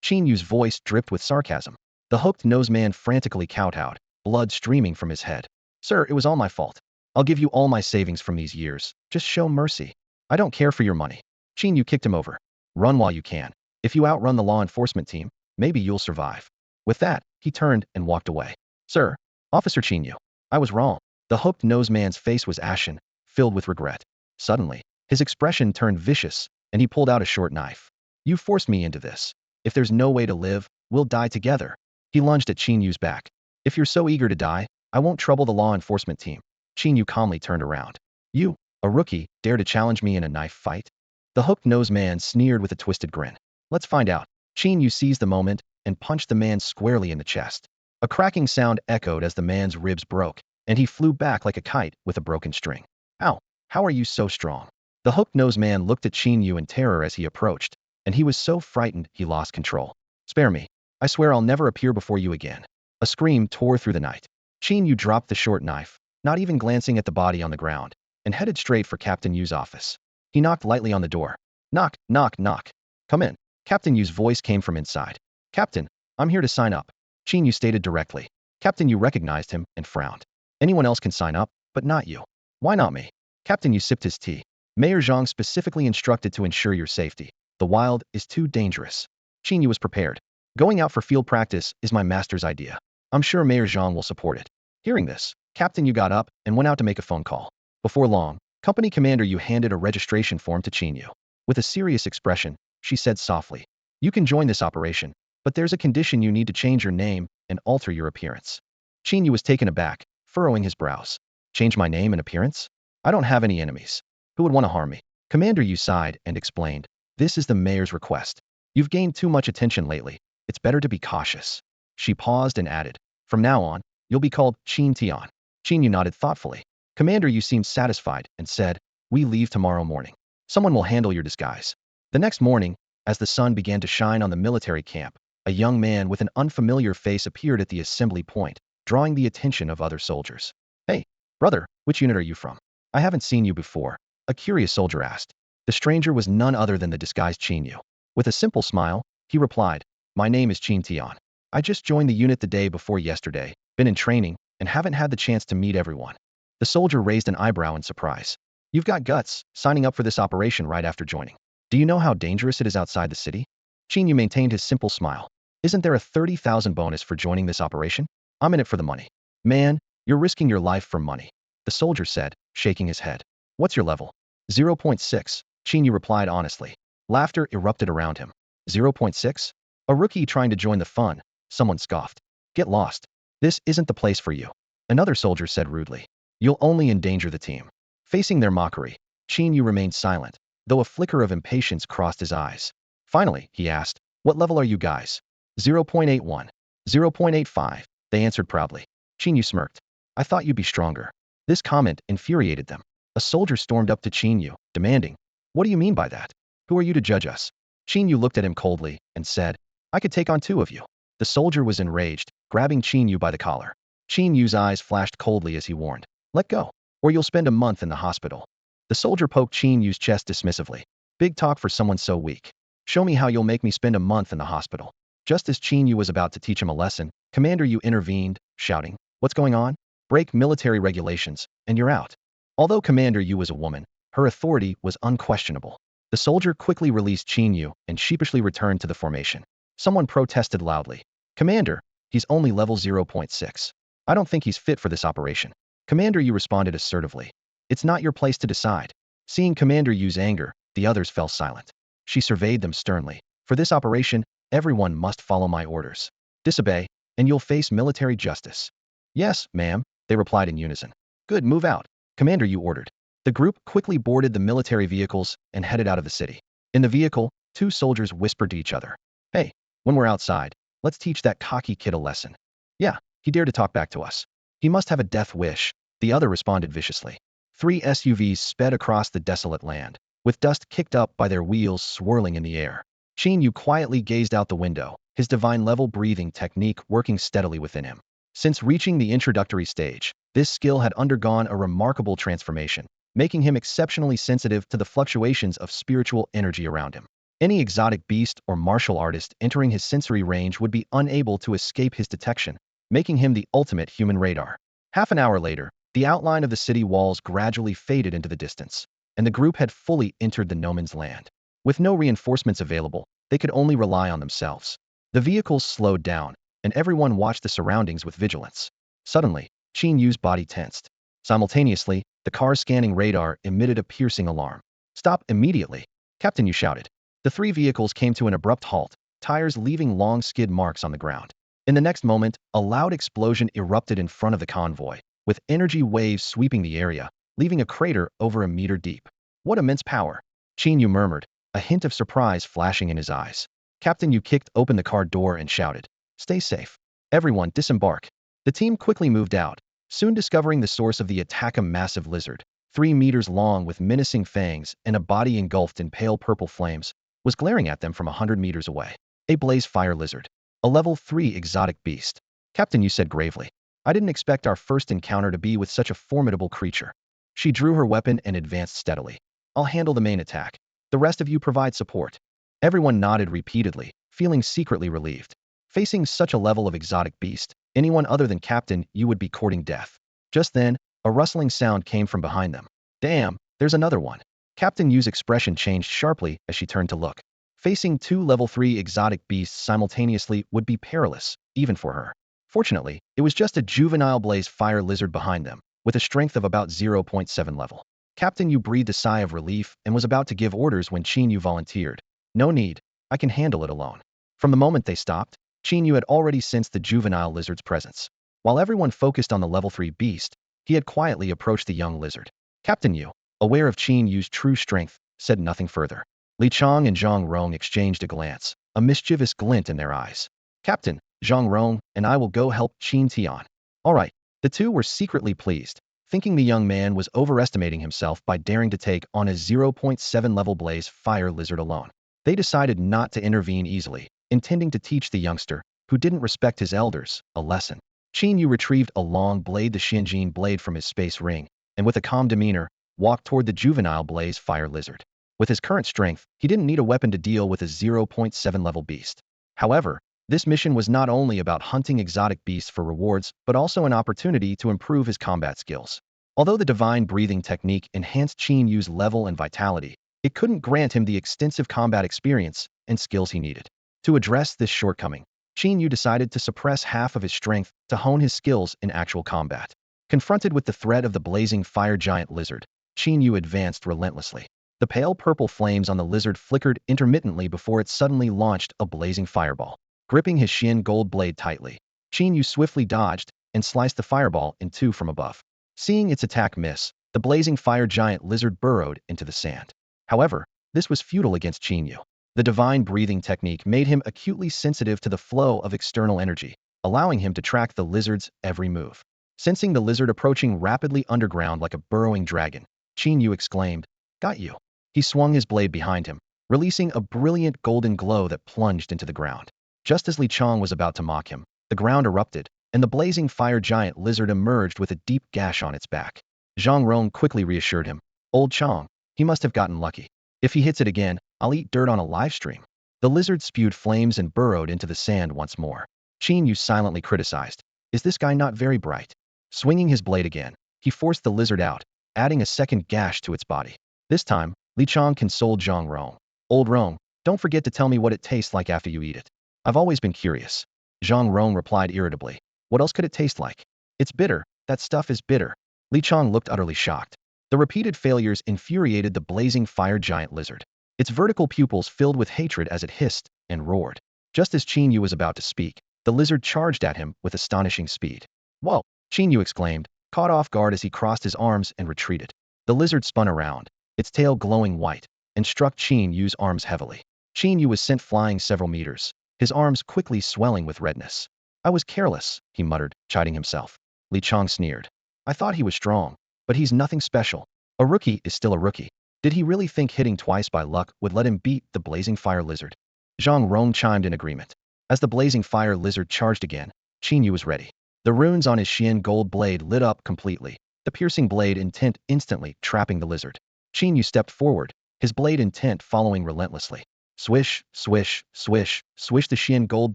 Speaker 1: Qin Yu's voice dripped with sarcasm. The hooked-nosed man frantically kowtowed, blood streaming from his head. Sir, it was all my fault. I'll give you all my savings from these years. Just show mercy. I don't care for your money. Qin Yu kicked him over. Run while you can. If you outrun the law enforcement team, maybe you'll survive. With that, he turned and walked away. Sir, Officer Qin Yu, I was wrong. The hooked-nosed man's face was ashen, filled with regret. Suddenly, his expression turned vicious, and he pulled out a short knife. You forced me into this. If there's no way to live, we'll die together. He lunged at Qin Yu's back. If you're so eager to die, I won't trouble the law enforcement team. Qin Yu calmly turned around. You, a rookie, dare to challenge me in a knife fight? The hooked-nosed man sneered with a twisted grin. Let's find out. Qin Yu seized the moment and punched the man squarely in the chest. A cracking sound echoed as the man's ribs broke, and he flew back like a kite with a broken string. Ow, how are you so strong? The hooked-nosed man looked at Qin Yu in terror as he approached, and he was so frightened he lost control. Spare me. I swear I'll never appear before you again. A scream tore through the night. Qin Yu dropped the short knife, not even glancing at the body on the ground, and headed straight for Captain Yu's office. He knocked lightly on the door. Knock, knock, knock. Come in. Captain Yu's voice came from inside. Captain, I'm here to sign up. Qin Yu stated directly. Captain Yu recognized him and frowned. Anyone else can sign up, but not you. Why not me? Captain Yu sipped his tea. Mayor Zhang specifically instructed to ensure your safety. The wild is too dangerous. Qin Yu was prepared. Going out for field practice is my master's idea. I'm sure Mayor Zhang will support it. Hearing this, Captain Yu got up and went out to make a phone call. Before long, Company Commander Yu handed a registration form to Qin Yu. With a serious expression, she said softly, You can join this operation, but there's a condition: you need to change your name and alter your appearance. Qin Yu was taken aback, furrowing his brows. Change my name and appearance? I don't have any enemies. Who would want to harm me? Commander Yu sighed and explained, This is the mayor's request. You've gained too much attention lately. It's better to be cautious. She paused and added, From now on, you'll be called Qin Tian. Qin Yu nodded thoughtfully. Commander Yu seemed satisfied and said, We leave tomorrow morning. Someone will handle your disguise. The next morning, as the sun began to shine on the military camp, a young man with an unfamiliar face appeared at the assembly point, drawing the attention of other soldiers. Hey, brother, which unit are you from? I haven't seen you before, a curious soldier asked. The stranger was none other than the disguised Qin Yu. With a simple smile, He replied, "My name is Qin Tian. I just joined the unit the day before yesterday, been in training, and haven't had the chance to meet everyone." The soldier raised an eyebrow in surprise. "You've got guts, signing up for this operation right after joining. Do you know how dangerous it is outside the city?" Qin Yu maintained his simple smile. "Isn't there a 30,000 bonus for joining this operation? I'm in it for the money." "Man, you're risking your life for money," the soldier said, shaking his head. "What's your level?" 0.6, Qin Yu replied honestly. Laughter erupted around him. 0.6? A rookie trying to join the fun, someone scoffed. "Get lost. This isn't the place for you," another soldier said rudely. "You'll only endanger the team." Facing their mockery, Qin Yu remained silent, though a flicker of impatience crossed his eyes. Finally, he asked, "What level are you guys?" 0.81. 0.85, they answered proudly. Qin Yu smirked. "I thought you'd be stronger." This comment infuriated them. A soldier stormed up to Qin Yu, demanding, "What do you mean by that? Who are you to judge us?" Qin Yu looked at him coldly and said, "I could take on two of you." The soldier was enraged, grabbing Qin Yu by the collar. Qin Yu's eyes flashed coldly as he warned, "Let go, or you'll spend a month in the hospital." The soldier poked Qin Yu's chest dismissively. "Big talk for someone so weak. Show me how you'll make me spend a month in the hospital." Just as Qin Yu was about to teach him a lesson, Commander Yu intervened, shouting, "What's going on? Break military regulations, and you're out." Although Commander Yu was a woman, her authority was unquestionable. The soldier quickly released Qin Yu and sheepishly returned to the formation. Someone protested loudly, "Commander, he's only level 0.6. I don't think he's fit for this operation." Commander Yu responded assertively, "It's not your place to decide." Seeing Commander Yu's anger, the others fell silent. She surveyed them sternly. "For this operation, everyone must follow my orders. Disobey, and you'll face military justice." "Yes, ma'am," they replied in unison. "Good, move out," Commander Yu ordered. The group quickly boarded the military vehicles and headed out of the city. In the vehicle, two soldiers whispered to each other, "Hey, when we're outside, let's teach that cocky kid a lesson." "Yeah, he dared to talk back to us. He must have a death wish," the other responded viciously. 3 SUVs sped across the desolate land, with dust kicked up by their wheels swirling in the air. Qin Yu quietly gazed out the window, his divine level breathing technique working steadily within him. Since reaching the introductory stage, this skill had undergone a remarkable transformation, making him exceptionally sensitive to the fluctuations of spiritual energy around him. Any exotic beast or martial artist entering his sensory range would be unable to escape his detection, making him the ultimate human radar. Half an hour later, the outline of the city walls gradually faded into the distance, and the group had fully entered the noman's land. With no reinforcements available, they could only rely on themselves. The vehicles slowed down, and everyone watched the surroundings with vigilance. Suddenly, Qin Yu's body tensed. Simultaneously, the car's scanning radar emitted a piercing alarm. "Stop immediately!" Captain Yu shouted. The three vehicles came to an abrupt halt, tires leaving long skid marks on the ground. In the next moment, a loud explosion erupted in front of the convoy, with energy waves sweeping the area, leaving a crater over a meter deep. "What immense power!" Qin Yu murmured, a hint of surprise flashing in his eyes. Captain Yu kicked open the car door and shouted, "Stay safe. Everyone disembark." The team quickly moved out, soon discovering the source of the attack. A massive lizard, 3 meters long with menacing fangs and a body engulfed in pale purple flames, was glaring at them from 100 meters away. A blaze fire lizard. A level 3 exotic beast. Captain Yu said gravely, "I didn't expect our first encounter to be with such a formidable creature." She drew her weapon and advanced steadily. "I'll handle the main attack. The rest of you provide support." Everyone nodded repeatedly, feeling secretly relieved. Facing such a level of exotic beast, anyone other than Captain Yu would be courting death. Just then, a rustling sound came from behind them. "Damn, there's another one." Captain Yu's expression changed sharply as she turned to look. Facing 2 level 3 exotic beasts simultaneously would be perilous, even for her. Fortunately, it was just a juvenile blaze fire lizard behind them, with a strength of about 0.7 level. Captain Yu breathed a sigh of relief and was about to give orders when Qin Yu volunteered. "No need, I can handle it alone." From the moment they stopped, Qin Yu had already sensed the juvenile lizard's presence. While everyone focused on the level 3 beast, he had quietly approached the young lizard. Captain Yu, aware of Qin Yu's true strength, said nothing further. Li Chang and Zhang Rong exchanged a glance, a mischievous glint in their eyes. "Captain, Zhang Rong and I will go help Qin Tian." All right, the two were secretly pleased, thinking the young man was overestimating himself by daring to take on a 0.7 level blaze fire lizard alone. They decided not to intervene easily, intending to teach the youngster, who didn't respect his elders, a lesson. Qin Yu retrieved a long blade, the Xinjin blade, from his space ring, and with a calm demeanor, walked toward the juvenile blaze fire lizard. With his current strength, he didn't need a weapon to deal with a 0.7 level beast. However, this mission was not only about hunting exotic beasts for rewards, but also an opportunity to improve his combat skills. Although the divine breathing technique enhanced Qin Yu's level and vitality, it couldn't grant him the extensive combat experience and skills he needed. To address this shortcoming, Qin Yu decided to suppress half of his strength to hone his skills in actual combat. Confronted with the threat of the blazing fire giant lizard, Qin Yu advanced relentlessly. The pale purple flames on the lizard flickered intermittently before it suddenly launched a blazing fireball. Gripping his Xian gold blade tightly, Qin Yu swiftly dodged and sliced the fireball in two from above. Seeing its attack miss, the blazing fire giant lizard burrowed into the sand. However, this was futile against Qin Yu. The divine breathing technique made him acutely sensitive to the flow of external energy, allowing him to track the lizard's every move. Sensing the lizard approaching rapidly underground like a burrowing dragon, Qin Yu exclaimed, "Got you." He swung his blade behind him, releasing a brilliant golden glow that plunged into the ground. Just as Li Chong was about to mock him, the ground erupted, and the blazing fire giant lizard emerged with a deep gash on its back. Zhang Rong quickly reassured him, "Old Chong, he must have gotten lucky. If he hits it again, I'll eat dirt on a live stream." The lizard spewed flames and burrowed into the sand once more. Qin Yu silently criticized, "Is this guy not very bright?" Swinging his blade again, he forced the lizard out, adding a second gash to its body. This time, Li Chong consoled Zhang Rong. "Old Rong, don't forget to tell me what it tastes like after you eat it. I've always been curious." Zhang Rong replied irritably, "What else could it taste like? It's bitter, that stuff is bitter." Li Chong looked utterly shocked. The repeated failures infuriated the blazing fire giant lizard. Its vertical pupils filled with hatred as it hissed and roared. Just as Qin Yu was about to speak, the lizard charged at him with astonishing speed. "Whoa!" Qin Yu exclaimed, caught off guard as he crossed his arms and retreated. The lizard spun around, its tail glowing white, and struck Qin Yu's arms heavily. Qin Yu was sent flying several meters, his arms quickly swelling with redness. "I was careless," he muttered, chiding himself. Li Chong sneered. "I thought he was strong, but he's nothing special. A rookie is still a rookie." Did he really think hitting twice by luck would let him beat the blazing fire lizard? Zhang Rong chimed in agreement. As the blazing fire lizard charged again, Qin Yu was ready. The runes on his Xian gold blade lit up completely, the piercing blade intent instantly trapping the lizard. Qin Yu stepped forward, his blade intent following relentlessly. Swish, swish, swish, swish. The Xian gold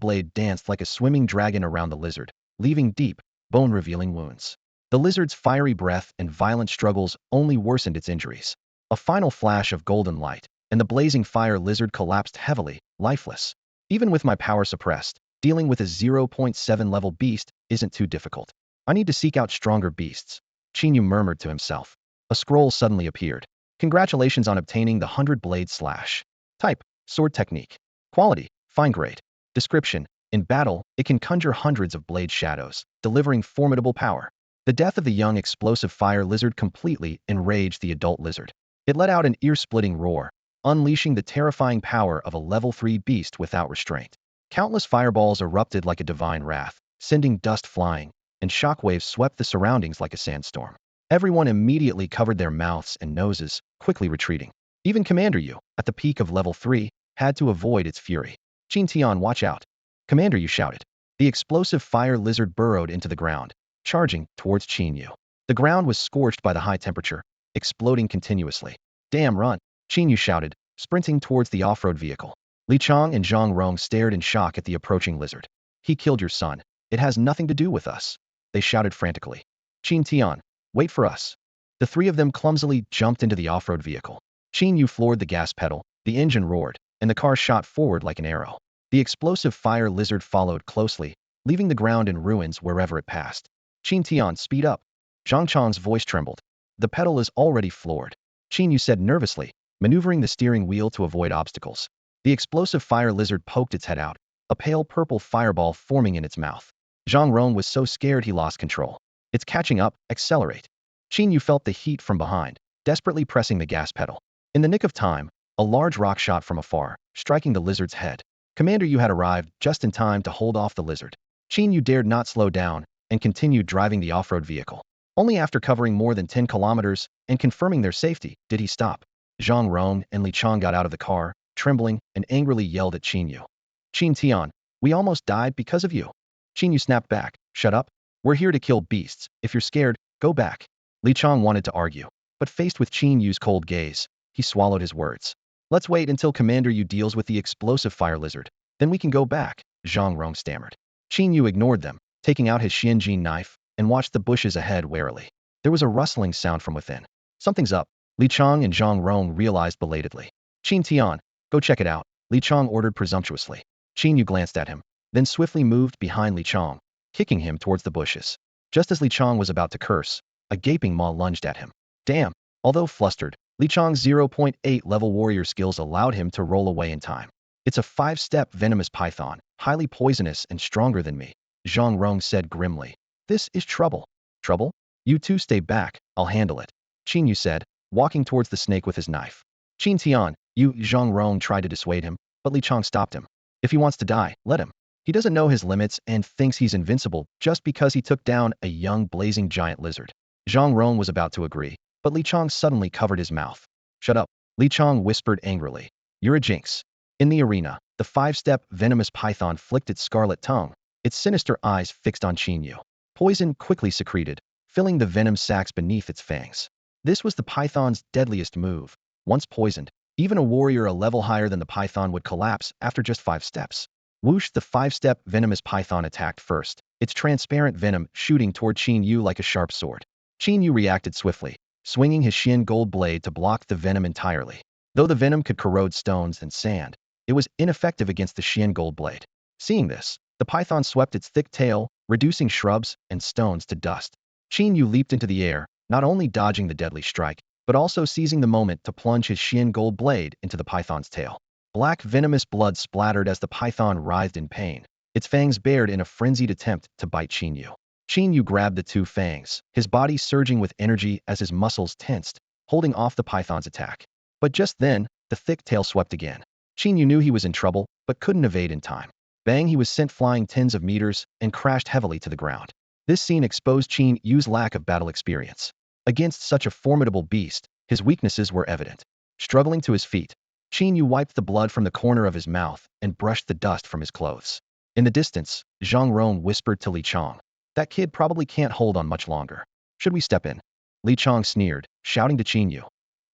Speaker 1: blade danced like a swimming dragon around the lizard, leaving deep, bone-revealing wounds. The lizard's fiery breath and violent struggles only worsened its injuries. A final flash of golden light, and the blazing fire lizard collapsed heavily, lifeless. Even with my power suppressed, dealing with a 0.7 level beast isn't too difficult. I need to seek out stronger beasts. Qin Yu murmured to himself. A scroll suddenly appeared. Congratulations on obtaining the 100-blade slash. Type, sword technique. Quality, fine grade. Description, in battle, it can conjure hundreds of blade shadows, delivering formidable power. The death of the young explosive fire lizard completely enraged the adult lizard. It let out an ear-splitting roar, unleashing the terrifying power of a level 3 beast without restraint. Countless fireballs erupted like a divine wrath, sending dust flying, and shockwaves swept the surroundings like a sandstorm. Everyone immediately covered their mouths and noses, quickly retreating. Even Commander Yu, at the peak of level 3, had to avoid its fury. "Qin Tian, watch out!" Commander Yu shouted. The explosive fire lizard burrowed into the ground, charging towards Qin Yu. The ground was scorched by the high temperature, exploding continuously. "Damn, run!" Qin Yu shouted, sprinting towards the off-road vehicle. Li Chong and Zhang Rong stared in shock at the approaching lizard. "He killed your son. It has nothing to do with us," they shouted frantically. "Qin Tian, wait for us." The three of them clumsily jumped into the off-road vehicle. Qin Yu floored the gas pedal, the engine roared, and the car shot forward like an arrow. The explosive fire lizard followed closely, leaving the ground in ruins wherever it passed. "Qin Tian, speed up." Zhang Chang's voice trembled. "The pedal is already floored," Qin Yu said nervously, maneuvering the steering wheel to avoid obstacles. The explosive fire lizard poked its head out, a pale purple fireball forming in its mouth. Zhang Rong was so scared he lost control. "It's catching up, accelerate." Qin Yu felt the heat from behind, desperately pressing the gas pedal. In the nick of time, a large rock shot from afar, striking the lizard's head. Commander Yu had arrived just in time to hold off the lizard. Qin Yu dared not slow down and continued driving the off-road vehicle. Only after covering more than 10 kilometers and confirming their safety did he stop. Zhang Rong and Li Chong got out of the car, trembling, and angrily yelled at Qin Yu. "Qin Tian, we almost died because of you." Qin Yu snapped back, "Shut up. We're here to kill beasts. If you're scared, go back." Li Chong wanted to argue, but faced with Qin Yu's cold gaze, he swallowed his words. Let's wait until Commander Yu deals with the explosive fire lizard. Then we can go back, Zhang Rong stammered. Qin Yu ignored them, taking out his Xianjin knife, and watched the bushes ahead warily. There was a rustling sound from within. Something's up, Li Chang and Zhang Rong realized belatedly. Qin Tian, go check it out, Li Chang ordered presumptuously. Qin Yu glanced at him, then swiftly moved behind Li Chang, kicking him towards the bushes. Just as Li Chang was about to curse, a gaping maw lunged at him. Damn! Although flustered, Li Chang's 0.8 level warrior skills allowed him to roll away in time. It's a 5-step venomous python, highly poisonous and stronger than me, Zhang Rong said grimly. This is trouble. Trouble? You two stay back, I'll handle it, Qin Yu said, walking towards the snake with his knife. Qin Tian, Zhang Rong tried to dissuade him, but Li Chang stopped him. If he wants to die, let him. He doesn't know his limits and thinks he's invincible just because he took down a young blazing giant lizard. Zhang Rong was about to agree, but Li Chang suddenly covered his mouth. Shut up, Li Chang whispered angrily. You're a jinx. In the arena, the 5-step venomous python flicked its scarlet tongue, its sinister eyes fixed on Qin Yu. Poison quickly secreted, filling the venom sacs beneath its fangs. This was the python's deadliest move. Once poisoned, even a warrior a level higher than the python would collapse after just 5 steps. Whoosh, the 5-step venomous python attacked first, its transparent venom shooting toward Qin Yu like a sharp sword. Qin Yu reacted swiftly, swinging his Xian gold blade to block the venom entirely. Though the venom could corrode stones and sand, it was ineffective against the Xian gold blade. Seeing this, the python swept its thick tail, reducing shrubs and stones to dust. Qin Yu leaped into the air, not only dodging the deadly strike, but also seizing the moment to plunge his Xian gold blade into the python's tail. Black venomous blood splattered as the python writhed in pain, its fangs bared in a frenzied attempt to bite Qin Yu. Qin Yu grabbed the 2 fangs, his body surging with energy as his muscles tensed, holding off the python's attack. But just then, the thick tail swept again. Qin Yu knew he was in trouble, but couldn't evade in time. Bang, he was sent flying tens of meters and crashed heavily to the ground. This scene exposed Qin Yu's lack of battle experience. Against such a formidable beast, his weaknesses were evident. Struggling to his feet, Qin Yu wiped the blood from the corner of his mouth and brushed the dust from his clothes. In the distance, Zhang Rong whispered to Li Chang. That kid probably can't hold on much longer. Should we step in? Li Chang sneered, shouting to Qin Yu.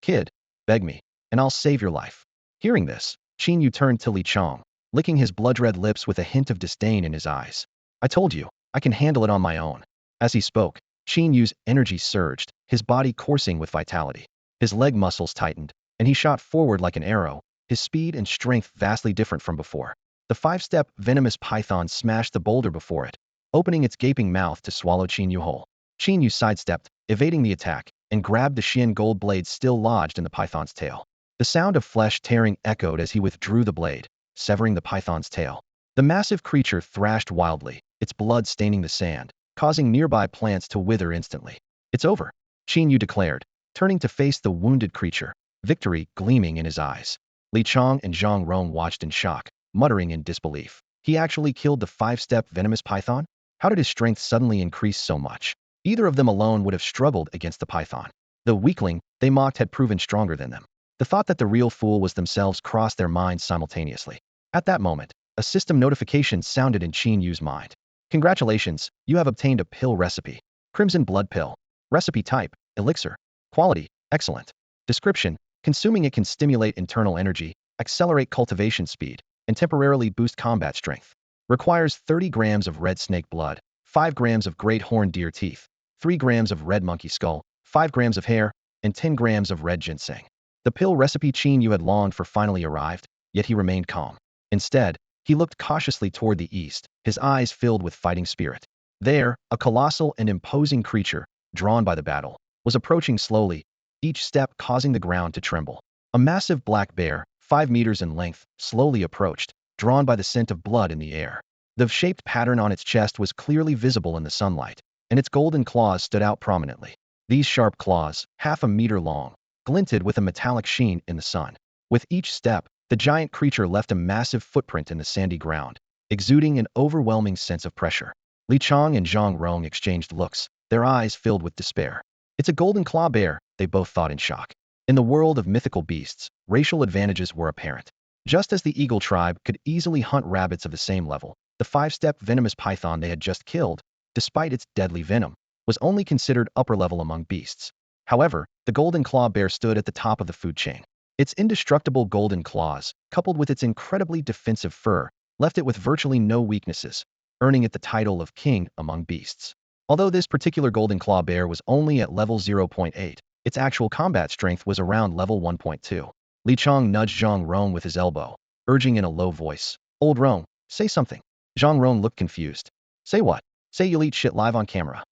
Speaker 1: Kid, beg me, and I'll save your life. Hearing this, Qin Yu turned to Li Chang, licking his blood-red lips with a hint of disdain in his eyes. I told you, I can handle it on my own. As he spoke, Qin Yu's energy surged, his body coursing with vitality. His leg muscles tightened, and he shot forward like an arrow, his speed and strength vastly different from before. The 5-step venomous python smashed the boulder before it, opening its gaping mouth to swallow Qin Yu whole. Qin Yu sidestepped, evading the attack, and grabbed the Xian gold blade still lodged in the python's tail. The sound of flesh tearing echoed as he withdrew the blade, severing the python's tail. The massive creature thrashed wildly, its blood staining the sand, causing nearby plants to wither instantly. It's over, Qin Yu declared, turning to face the wounded creature, victory gleaming in his eyes. Li Chang and Zhang Rong watched in shock, muttering in disbelief. He actually killed the 5-step venomous python? How did his strength suddenly increase so much? Either of them alone would have struggled against the python. The weakling they mocked had proven stronger than them. The thought that the real fool was themselves crossed their minds simultaneously. At that moment, a system notification sounded in Qin Yu's mind. Congratulations, you have obtained a pill recipe. Crimson blood pill. Recipe type, elixir. Quality, excellent. Description, consuming it can stimulate internal energy, accelerate cultivation speed, and temporarily boost combat strength. Requires 30 grams of red snake blood, 5 grams of great horned deer teeth, 3 grams of red monkey skull, 5 grams of hair, and 10 grams of red ginseng. The pill recipe Qin Yu had longed for finally arrived, yet he remained calm. Instead, he looked cautiously toward the east, his eyes filled with fighting spirit. There, a colossal and imposing creature, drawn by the battle, was approaching slowly, each step causing the ground to tremble. A massive black bear, 5 meters in length, slowly approached, drawn by the scent of blood in the air. The V-shaped pattern on its chest was clearly visible in the sunlight, and its golden claws stood out prominently. These sharp claws, half a meter long, glinted with a metallic sheen in the sun. With each step, the giant creature left a massive footprint in the sandy ground, exuding an overwhelming sense of pressure. Li Chang and Zhang Rong exchanged looks, their eyes filled with despair. It's a golden claw bear, they both thought in shock. In the world of mythical beasts, racial advantages were apparent. Just as the eagle tribe could easily hunt rabbits of the same level, the 5-step venomous python they had just killed, despite its deadly venom, was only considered upper level among beasts. However, the golden claw bear stood at the top of the food chain. Its indestructible golden claws, coupled with its incredibly defensive fur, left it with virtually no weaknesses, earning it the title of king among beasts. Although this particular golden claw bear was only at level 0.8, its actual combat strength was around level 1.2. Li Chong nudged Zhang Rong with his elbow, urging in a low voice, "Old Rong, say something." Zhang Rong looked confused. "Say what? Say you'll eat shit live on camera."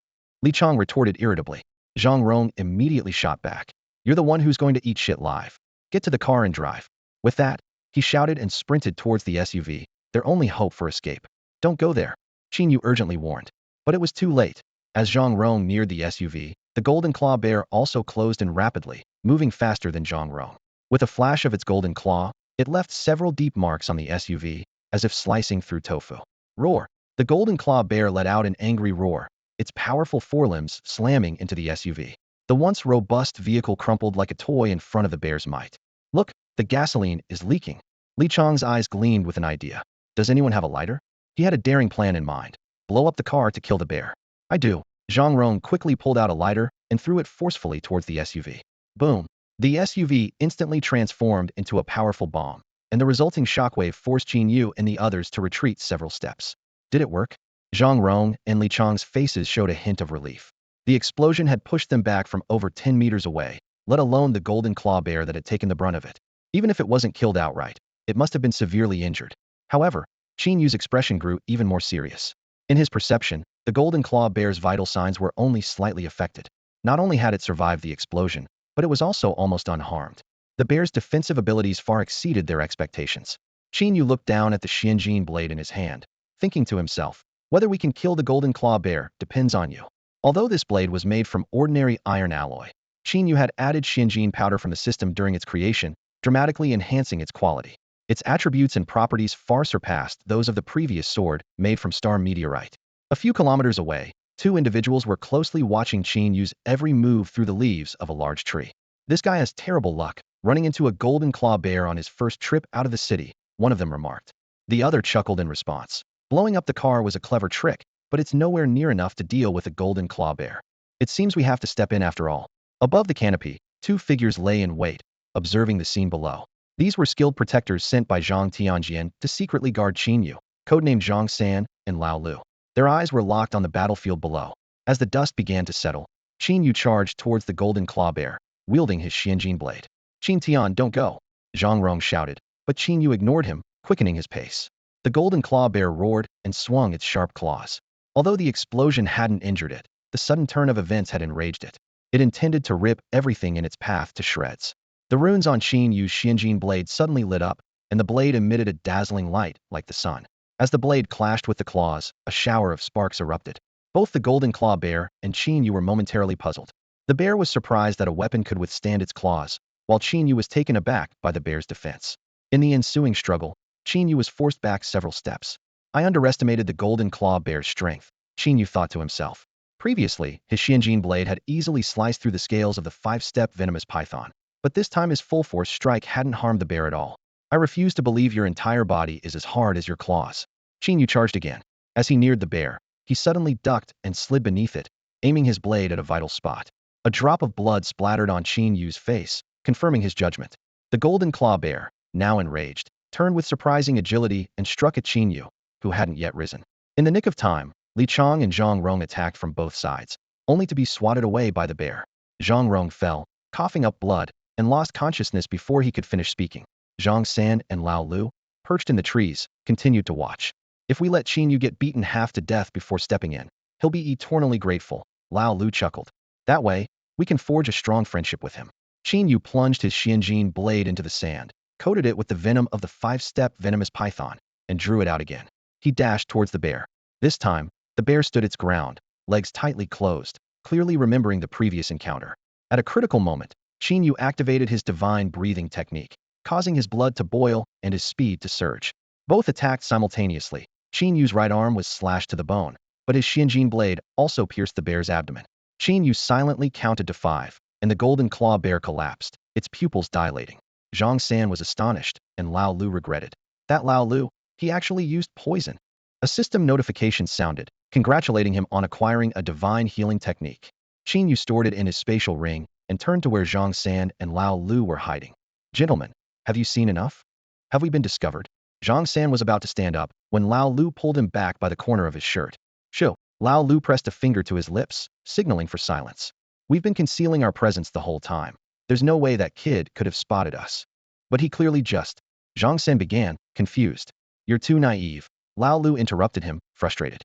Speaker 1: Li Chong retorted irritably. Zhang Rong immediately shot back. "You're the one who's going to eat shit live. Get to the car and drive." With that, he shouted and sprinted towards the SUV, their only hope for escape. "Don't go there," Qin Yu urgently warned. But it was too late. As Zhang Rong neared the SUV, the golden claw bear also closed in rapidly, moving faster than Zhang Rong. With a flash of its golden claw, it left several deep marks on the SUV, as if slicing through tofu. Roar! The golden claw bear let out an angry roar, its powerful forelimbs slamming into the SUV. The once robust vehicle crumpled like a toy in front of the bear's might. "Look, the gasoline is leaking." Li Chong's eyes gleamed with an idea. "Does anyone have a lighter?" He had a daring plan in mind. Blow up the car to kill the bear. "I do." Zhang Rong quickly pulled out a lighter and threw it forcefully towards the SUV. Boom! The SUV instantly transformed into a powerful bomb, and the resulting shockwave forced Qin Yu and the others to retreat several steps. Did it work? Zhang Rong and Li Chong's faces showed a hint of relief. The explosion had pushed them back from over 10 meters away, let alone the golden claw bear that had taken the brunt of it. Even if it wasn't killed outright, it must have been severely injured. However, Qin Yu's expression grew even more serious. In his perception, the golden claw bear's vital signs were only slightly affected. Not only had it survived the explosion, but it was also almost unharmed. The bear's defensive abilities far exceeded their expectations. Qin Yu looked down at the Xianjin blade in his hand, thinking to himself, "Whether we can kill the golden claw bear depends on you." Although this blade was made from ordinary iron alloy, Qin Yu had added Xianjin powder from the system during its creation, dramatically enhancing its quality. Its attributes and properties far surpassed those of the previous sword, made from star meteorite. A few kilometers away, two individuals were closely watching Qin Yu's every move through the leaves of a large tree. "This guy has terrible luck, running into a golden claw bear on his first trip out of the city," one of them remarked. The other chuckled in response. "Blowing up the car was a clever trick, but it's nowhere near enough to deal with a golden claw bear. It seems we have to step in after all." Above the canopy, two figures lay in wait, observing the scene below. These were skilled protectors sent by Zhang Tianjian to secretly guard Qin Yu, codenamed Zhang San and Lao Lu. Their eyes were locked on the battlefield below. As the dust began to settle, Qin Yu charged towards the golden claw bear, wielding his Xianjin blade. "Qin Tian, don't go!" Zhang Rong shouted, but Qin Yu ignored him, quickening his pace. The golden claw bear roared and swung its sharp claws. Although the explosion hadn't injured it, the sudden turn of events had enraged it. It intended to rip everything in its path to shreds. The runes on Qin Yu's Xianjin blade suddenly lit up, and the blade emitted a dazzling light like the sun. As the blade clashed with the claws, a shower of sparks erupted. Both the golden claw bear and Qin Yu were momentarily puzzled. The bear was surprised that a weapon could withstand its claws, while Qin Yu was taken aback by the bear's defense. In the ensuing struggle, Qin Yu was forced back several steps. "I underestimated the golden claw bear's strength," Qin Yu thought to himself. Previously, his Xianjin blade had easily sliced through the scales of the five-step venomous python, but this time his full-force strike hadn't harmed the bear at all. "I refuse to believe your entire body is as hard as your claws." Qin Yu charged again. As he neared the bear, he suddenly ducked and slid beneath it, aiming his blade at a vital spot. A drop of blood splattered on Qin Yu's face, confirming his judgment. The golden claw bear, now enraged, turned with surprising agility and struck at Qin Yu, who hadn't yet risen. In the nick of time, Li Chong and Zhang Rong attacked from both sides, only to be swatted away by the bear. Zhang Rong fell, coughing up blood, and lost consciousness before he could finish speaking. Zhang San and Lao Lu, perched in the trees, continued to watch. "If we let Qin Yu get beaten half to death before stepping in, he'll be eternally grateful," Lao Lu chuckled. "That way, we can forge a strong friendship with him." Qin Yu plunged his Xianjin blade into the sand, coated it with the venom of the five-step venomous python, and drew it out again. He dashed towards the bear. This time, the bear stood its ground, legs tightly closed, clearly remembering the previous encounter. At a critical moment, Qin Yu activated his divine breathing technique, causing his blood to boil and his speed to surge. Both attacked simultaneously. Qin Yu's right arm was slashed to the bone, but his Xianjin blade also pierced the bear's abdomen. Qin Yu silently counted to 5, and the golden claw bear collapsed, its pupils dilating. Zhang San was astonished, and Lao Lu regretted. That Lao Lu, he actually used poison. A system notification sounded, congratulating him on acquiring a divine healing technique. Qin Yu stored it in his spatial ring and turned to where Zhang San and Lao Lu were hiding. Gentlemen, have you seen enough? Have we been discovered? Zhang San was about to stand up when Lao Lu pulled him back by the corner of his shirt. Shoo! Lao Lu pressed a finger to his lips, signaling for silence. We've been concealing our presence the whole time. There's no way that kid could have spotted us. But he clearly just. Zhang San began, confused. You're too naive. Lao Lu interrupted him, frustrated.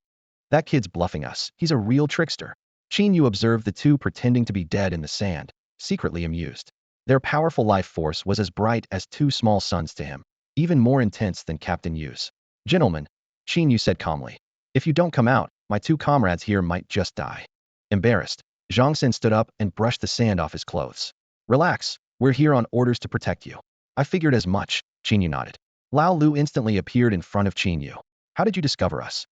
Speaker 1: That kid's bluffing us. He's a real trickster. Qin Yu observed the two pretending to be dead in the sand, secretly amused. Their powerful life force was as bright as two small suns to him, even more intense than Captain Yu's. Gentlemen, Qin Yu said calmly. If you don't come out, my two comrades here might just die. Embarrassed, Zhang San stood up and brushed the sand off his clothes. Relax, we're here on orders to protect you. I figured as much, Qin Yu nodded. Lao Lu instantly appeared in front of Qin Yu. How did you discover us?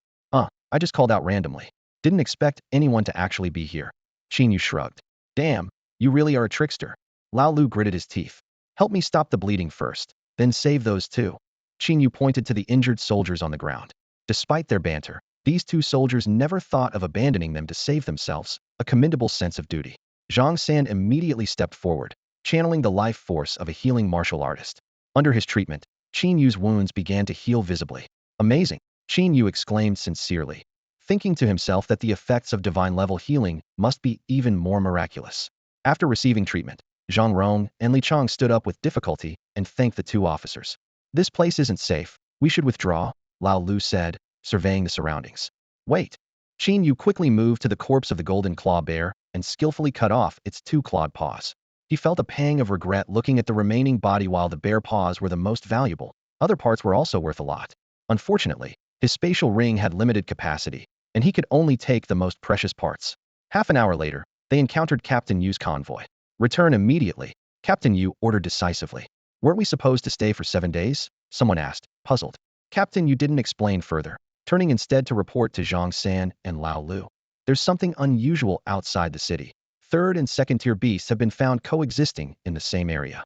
Speaker 1: I just called out randomly. Didn't expect anyone to actually be here. Qin Yu shrugged. Damn, you really are a trickster. Lao Lu gritted his teeth. Help me stop the bleeding first, then save those two. Qin Yu pointed to the injured soldiers on the ground. Despite their banter, these two soldiers never thought of abandoning them to save themselves, a commendable sense of duty. Zhang San immediately stepped forward, channeling the life force of a healing martial artist. Under his treatment, Qin Yu's wounds began to heal visibly. Amazing, Qin Yu exclaimed sincerely, thinking to himself that the effects of divine-level healing must be even more miraculous. After receiving treatment, Zhang Rong and Li Chang stood up with difficulty and thanked the two officers. This place isn't safe. We should withdraw, Lao Lu said, surveying the surroundings. Wait. Qin Yu quickly moved to the corpse of the golden claw bear and skillfully cut off its two clawed paws. He felt a pang of regret looking at the remaining body. While the bear paws were the most valuable, other parts were also worth a lot. Unfortunately, his spatial ring had limited capacity, and he could only take the most precious parts. Half an hour later, they encountered Captain Yu's convoy. Return immediately, Captain Yu ordered decisively. Weren't we supposed to stay for 7 days? Someone asked, puzzled. Captain Yu didn't explain further, turning instead to report to Zhang San and Lao Lu. There's something unusual outside the city. Third and second tier beasts have been found coexisting in the same area.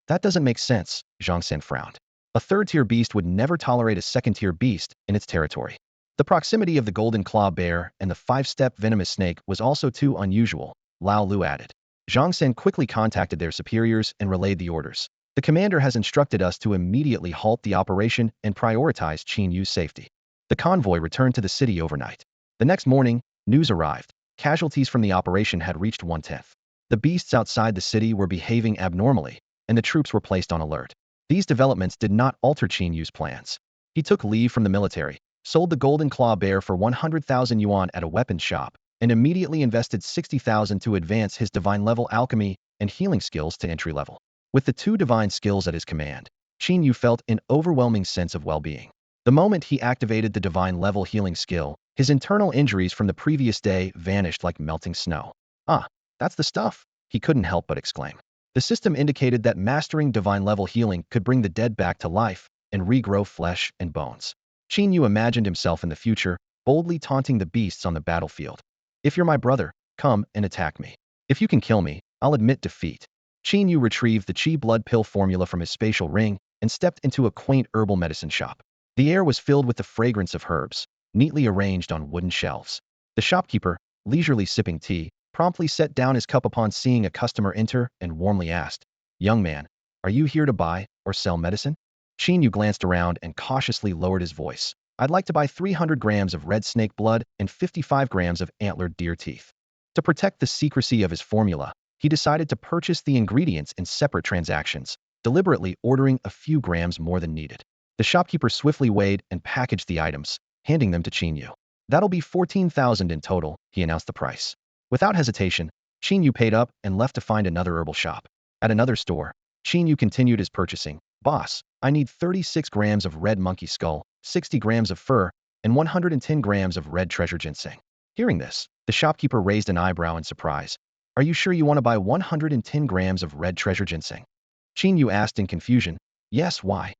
Speaker 1: That doesn't make sense, Zhang San frowned. A third tier beast would never tolerate a second tier beast in its territory. The proximity of the golden claw bear and the 5-step venomous snake was also too unusual, Lao Lu added. Zhang San quickly contacted their superiors and relayed the orders. The commander has instructed us to immediately halt the operation and prioritize Qin Yu's safety. The convoy returned to the city overnight. The next morning, news arrived. Casualties from the operation had reached 1/10. The beasts outside the city were behaving abnormally, and the troops were placed on alert. These developments did not alter Qin Yu's plans. He took leave from the military, sold the golden claw bear for 100,000 yuan at a weapons shop, and immediately invested 60,000 to advance his divine-level alchemy and healing skills to entry level. With the two divine skills at his command, Qin Yu felt an overwhelming sense of well-being. The moment he activated the divine-level healing skill, his internal injuries from the previous day vanished like melting snow. Ah, that's the stuff, he couldn't help but exclaim. The system indicated that mastering divine-level healing could bring the dead back to life and regrow flesh and bones. Qin Yu imagined himself in the future, boldly taunting the beasts on the battlefield. If you're my brother, come and attack me. If you can kill me, I'll admit defeat. Qin Yu retrieved the Qi blood pill formula from his spatial ring and stepped into a quaint herbal medicine shop. The air was filled with the fragrance of herbs, neatly arranged on wooden shelves. The shopkeeper, leisurely sipping tea, promptly set down his cup upon seeing a customer enter and warmly asked, "Young man, are you here to buy or sell medicine?" Qin Yu glanced around and cautiously lowered his voice. "I'd like to buy 300 grams of red snake blood and 55 grams of antlered deer teeth." To protect the secrecy of his formula, he decided to purchase the ingredients in separate transactions, deliberately ordering a few grams more than needed. The shopkeeper swiftly weighed and packaged the items, handing them to Qin Yu. "That'll be 14,000 in total," he announced the price. Without hesitation, Qin Yu paid up and left to find another herbal shop. At another store, Qin Yu continued his purchasing. "Boss, I need 36 grams of red monkey skull, 60 grams of fur, and 110 grams of red treasure ginseng." Hearing this, the shopkeeper raised an eyebrow in surprise. "Are you sure you want to buy 110 grams of red treasure ginseng?" Qin Yu asked in confusion. "Yes, why?"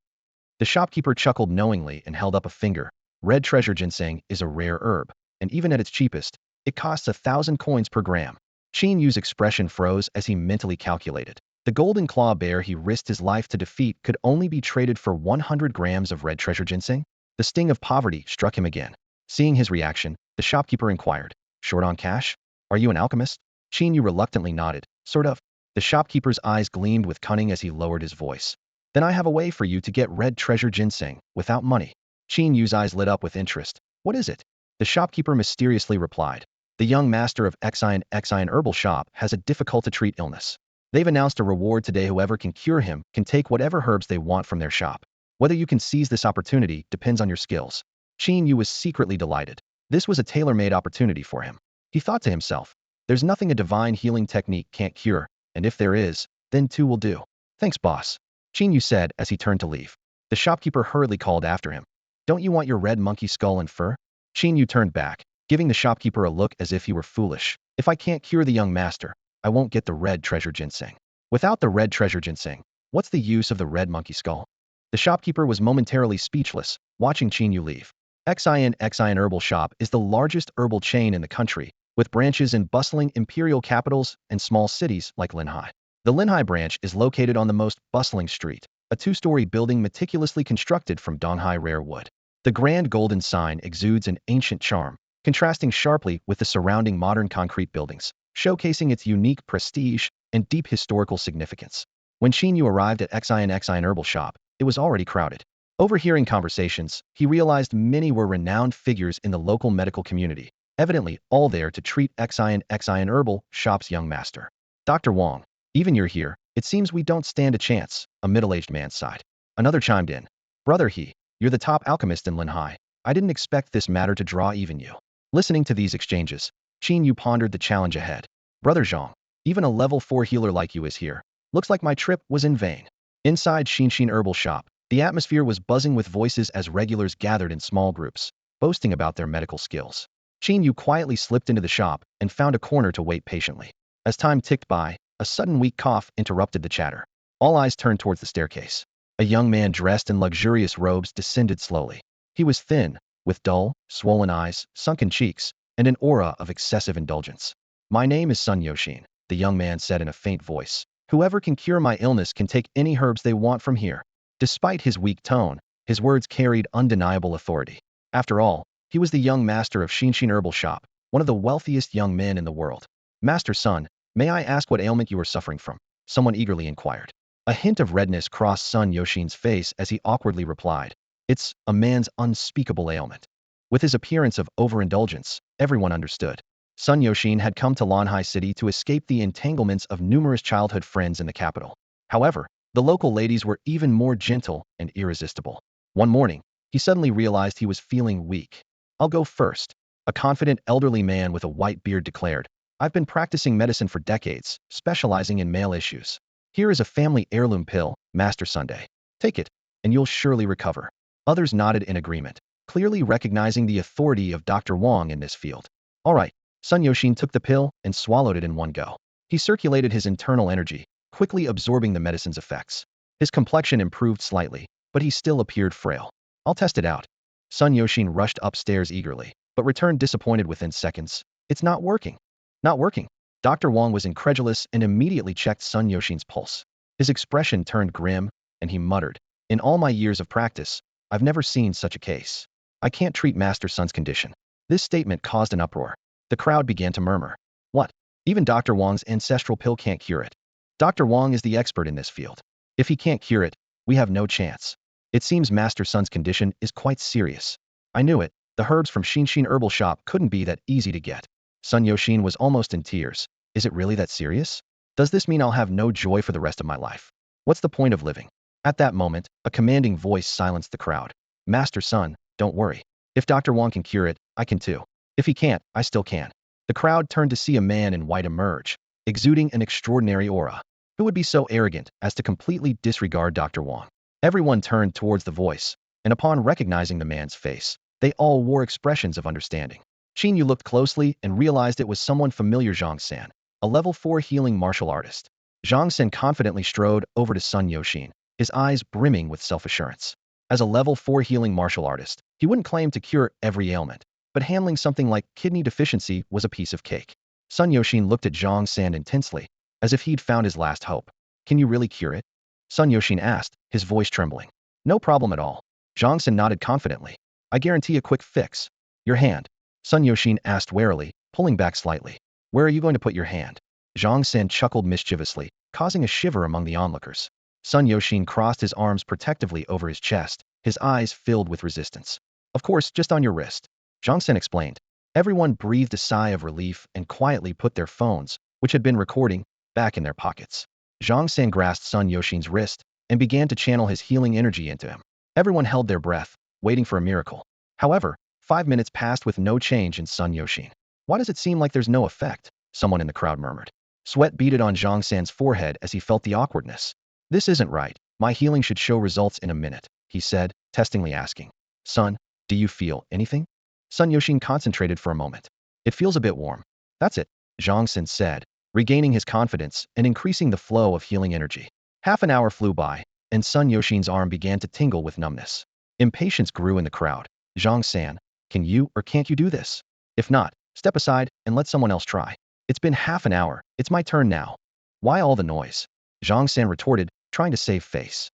Speaker 1: The shopkeeper chuckled knowingly and held up a finger. "Red treasure ginseng is a rare herb, and even at its cheapest, it costs 1,000 coins per gram." Qin Yu's expression froze as he mentally calculated. The golden claw bear he risked his life to defeat could only be traded for 100 grams of red treasure ginseng? The sting of poverty struck him again. Seeing his reaction, the shopkeeper inquired, "Short on cash? Are you an alchemist?" Qin Yu reluctantly nodded. "Sort of." The shopkeeper's eyes gleamed with cunning as he lowered his voice. Then I have a way for you to get red treasure ginseng, without money. Qin Yu's eyes lit up with interest. What is it? The shopkeeper mysteriously replied. The young master of Xian Herbal Shop has a difficult-to-treat illness. They've announced a reward today. Whoever can cure him can take whatever herbs they want from their shop. Whether you can seize this opportunity depends on your skills. Qin Yu was secretly delighted. This was a tailor-made opportunity for him. He thought to himself, there's nothing a divine healing technique can't cure, and if there is, then two will do. Thanks, boss. Qin Yu said as he turned to leave. The shopkeeper hurriedly called after him. Don't you want your red monkey skull and fur? Qin Yu turned back, giving the shopkeeper a look as if he were foolish. If I can't cure the young master, I won't get the red treasure ginseng. Without the red treasure ginseng, what's the use of the red monkey skull? The shopkeeper was momentarily speechless, watching Qin Yu leave. Xian Herbal Shop is the largest herbal chain in the country, with branches in bustling imperial capitals and small cities like Linhai. The Linhai branch is located on the most bustling street, a two-story building meticulously constructed from Donghai rare wood. The grand golden sign exudes an ancient charm, contrasting sharply with the surrounding modern concrete buildings, showcasing its unique prestige and deep historical significance. When Qin Yu arrived at Xian Herbal Shop, it was already crowded. Overhearing conversations, he realized many were renowned figures in the local medical community, evidently all there to treat Xian Herbal Shop's young master. Dr. Wang, even you're here, it seems we don't stand a chance, a middle-aged man sighed. Another chimed in. Brother you're the top alchemist in Linhai. I didn't expect this matter to draw even you. Listening to these exchanges, Qin Yu pondered the challenge ahead. Brother Zhang, even a level 4 healer like you is here. Looks like my trip was in vain. Inside Xin Herbal Shop, the atmosphere was buzzing with voices as regulars gathered in small groups, boasting about their medical skills. Qin Yu quietly slipped into the shop and found a corner to wait patiently. As time ticked by, a sudden weak cough interrupted the chatter. All eyes turned towards the staircase. A young man dressed in luxurious robes descended slowly. He was thin, with dull, swollen eyes, sunken cheeks, and an aura of excessive indulgence. My name is Sun Yoshin, the young man said in a faint voice. Whoever can cure my illness can take any herbs they want from here. Despite his weak tone, his words carried undeniable authority. After all, he was the young master of Xin Herbal Shop, one of the wealthiest young men in the world. Master Sun, may I ask what ailment you are suffering from? Someone eagerly inquired. A hint of redness crossed Sun Yoshin's face as he awkwardly replied. It's a man's unspeakable ailment. With his appearance of overindulgence, everyone understood. Sun Yoshin had come to Lanhai City to escape the entanglements of numerous childhood friends in the capital. However, the local ladies were even more gentle and irresistible. One morning, he suddenly realized he was feeling weak. I'll go first, a confident elderly man with a white beard declared. I've been practicing medicine for decades, specializing in male issues. Here is a family heirloom pill, Master Sunday. Take it, and you'll surely recover. Others nodded in agreement, clearly recognizing the authority of Dr. Wang in this field. All right, Sun Yoshin took the pill and swallowed it in one go. He circulated his internal energy, quickly absorbing the medicine's effects. His complexion improved slightly, but he still appeared frail. I'll test it out. Sun Yoshin rushed upstairs eagerly, but returned disappointed within seconds. It's not working. Not working. Dr. Wang was incredulous and immediately checked Sun Yoshin's pulse. His expression turned grim, and he muttered, in all my years of practice, I've never seen such a case. I can't treat Master Sun's condition. This statement caused an uproar. The crowd began to murmur. What? Even Dr. Wang's ancestral pill can't cure it. Dr. Wang is the expert in this field. If he can't cure it, we have no chance. It seems Master Sun's condition is quite serious. I knew it. The herbs from Xin Herbal Shop couldn't be that easy to get. Sun Yoshin was almost in tears. Is it really that serious? Does this mean I'll have no joy for the rest of my life? What's the point of living? At that moment, a commanding voice silenced the crowd. Master Sun, don't worry. If Dr. Wang can cure it, I can too. If he can't, I still can. The crowd turned to see a man in white emerge, exuding an extraordinary aura. Who would be so arrogant as to completely disregard Dr. Wang? Everyone turned towards the voice, and upon recognizing the man's face, they all wore expressions of understanding. Qin Yu looked closely and realized it was someone familiar, Zhang San, a level 4 healing martial artist. Zhang San confidently strode over to Sun Yoshin, his eyes brimming with self-assurance. As a level 4 healing martial artist, he wouldn't claim to cure every ailment, but handling something like kidney deficiency was a piece of cake. Sun Yoshin looked at Zhang San intensely, as if he'd found his last hope. Can you really cure it? Sun Yoshin asked, his voice trembling. No problem at all. Zhang San nodded confidently. I guarantee a quick fix. Your hand. Sun Yoshin asked warily, pulling back slightly. Where are you going to put your hand? Zhang San chuckled mischievously. causing a shiver among the onlookers. Sun Yoshin crossed his arms protectively over his chest, his eyes filled with resistance. Of course, just on your wrist, Zhang Sen explained. Everyone breathed a sigh of relief and quietly put their phones, which had been recording, back in their pockets. Zhang Sen grasped Sun Yoshin's wrist and began to channel his healing energy into him. Everyone held their breath, waiting for a miracle. However, 5 minutes passed with no change in Sun Yoshin. Why does it seem like there's no effect? Someone in the crowd murmured. Sweat beaded on Zhang San's forehead as he felt the awkwardness. This isn't right. My healing should show results in a minute, he said, testingly asking. Sun, do you feel anything? Sun Yoshin concentrated for a moment. It feels a bit warm. That's it, Zhang San said, regaining his confidence and increasing the flow of healing energy. Half an hour flew by, and Sun Yoshin's arm began to tingle with numbness. Impatience grew in the crowd. Zhang San, can you or can't you do this? If not, step aside and let someone else try. It's been half an hour. It's my turn now. Why all the noise? Zhang San retorted, trying to save face.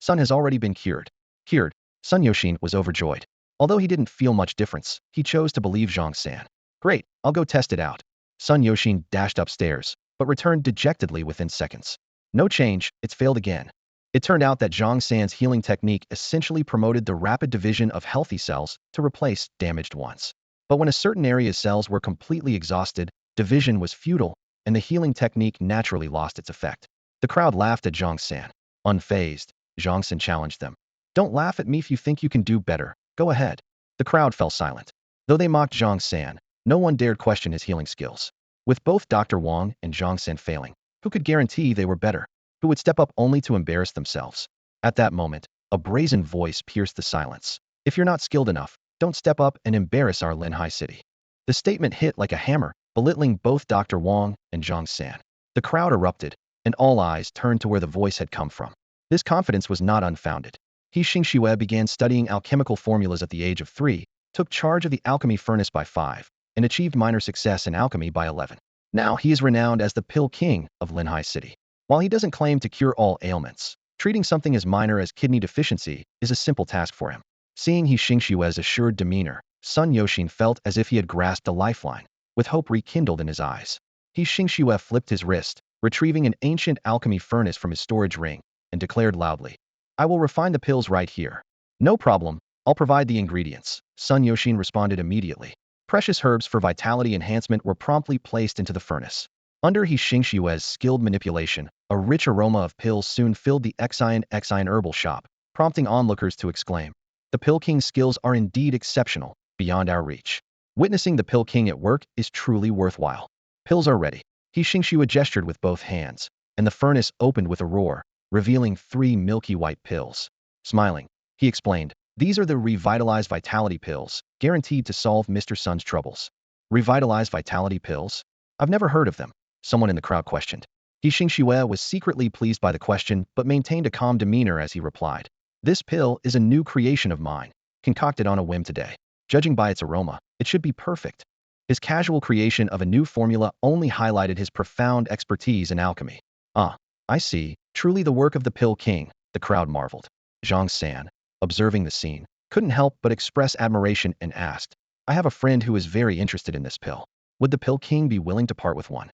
Speaker 1: Sun has already been cured. Cured? Sun Yoshin was overjoyed. Although he didn't feel much difference, he chose to believe Zhang San. Great, I'll go test it out. Sun Yoshin dashed upstairs, but returned dejectedly within seconds. No change, it's failed again. It turned out that Zhang San's healing technique essentially promoted the rapid division of healthy cells to replace damaged ones. But when a certain area's cells were completely exhausted, division was futile, and the healing technique naturally lost its effect. The crowd laughed at Zhang San. Unfazed, Zhang San challenged them. Don't laugh at me if you think you can do better. Go ahead. The crowd fell silent. Though they mocked Zhang San, no one dared question his healing skills. With both Dr. Wang and Zhang San failing, who could guarantee they were better? Who would step up only to embarrass themselves? At that moment, a brazen voice pierced the silence. If you're not skilled enough, don't step up and embarrass our Linhai city. The statement hit like a hammer, belittling both Dr. Wang and Zhang San. The crowd erupted, and all eyes turned to where the voice had come from. This confidence was not unfounded. He Xingxue began studying alchemical formulas at the age of 3, took charge of the alchemy furnace by 5, and achieved minor success in alchemy by 11. Now he is renowned as the Pill King of Linhai City. While he doesn't claim to cure all ailments, treating something as minor as kidney deficiency is a simple task for him. Seeing He Xingxue's assured demeanor, Sun Yoshin felt as if he had grasped a lifeline, with hope rekindled in his eyes. He Xingxue flipped his wrist, retrieving an ancient alchemy furnace from his storage ring, and declared loudly, I will refine the pills right here. No problem, I'll provide the ingredients. Sun Yoshin responded immediately. Precious herbs for vitality enhancement were promptly placed into the furnace. Under He Xingxue's skilled manipulation, a rich aroma of pills soon filled the Xian herbal shop, prompting onlookers to exclaim, the Pill King's skills are indeed exceptional, beyond our reach. Witnessing the Pill King at work is truly worthwhile. Pills are ready. He Xingxue gestured with both hands, and the furnace opened with a roar, revealing 3 milky white pills. Smiling, he explained, these are the revitalized vitality pills, guaranteed to solve Mr. Sun's troubles. Revitalized vitality pills? I've never heard of them, someone in the crowd questioned. He Xingxue was secretly pleased by the question but maintained a calm demeanor as he replied. This pill is a new creation of mine, concocted on a whim today. Judging by its aroma, it should be perfect. His casual creation of a new formula only highlighted his profound expertise in alchemy. Ah, I see, truly the work of the Pill King, the crowd marveled. Zhang San, observing the scene, couldn't help but express admiration and asked, I have a friend who is very interested in this pill. Would the Pill King be willing to part with one?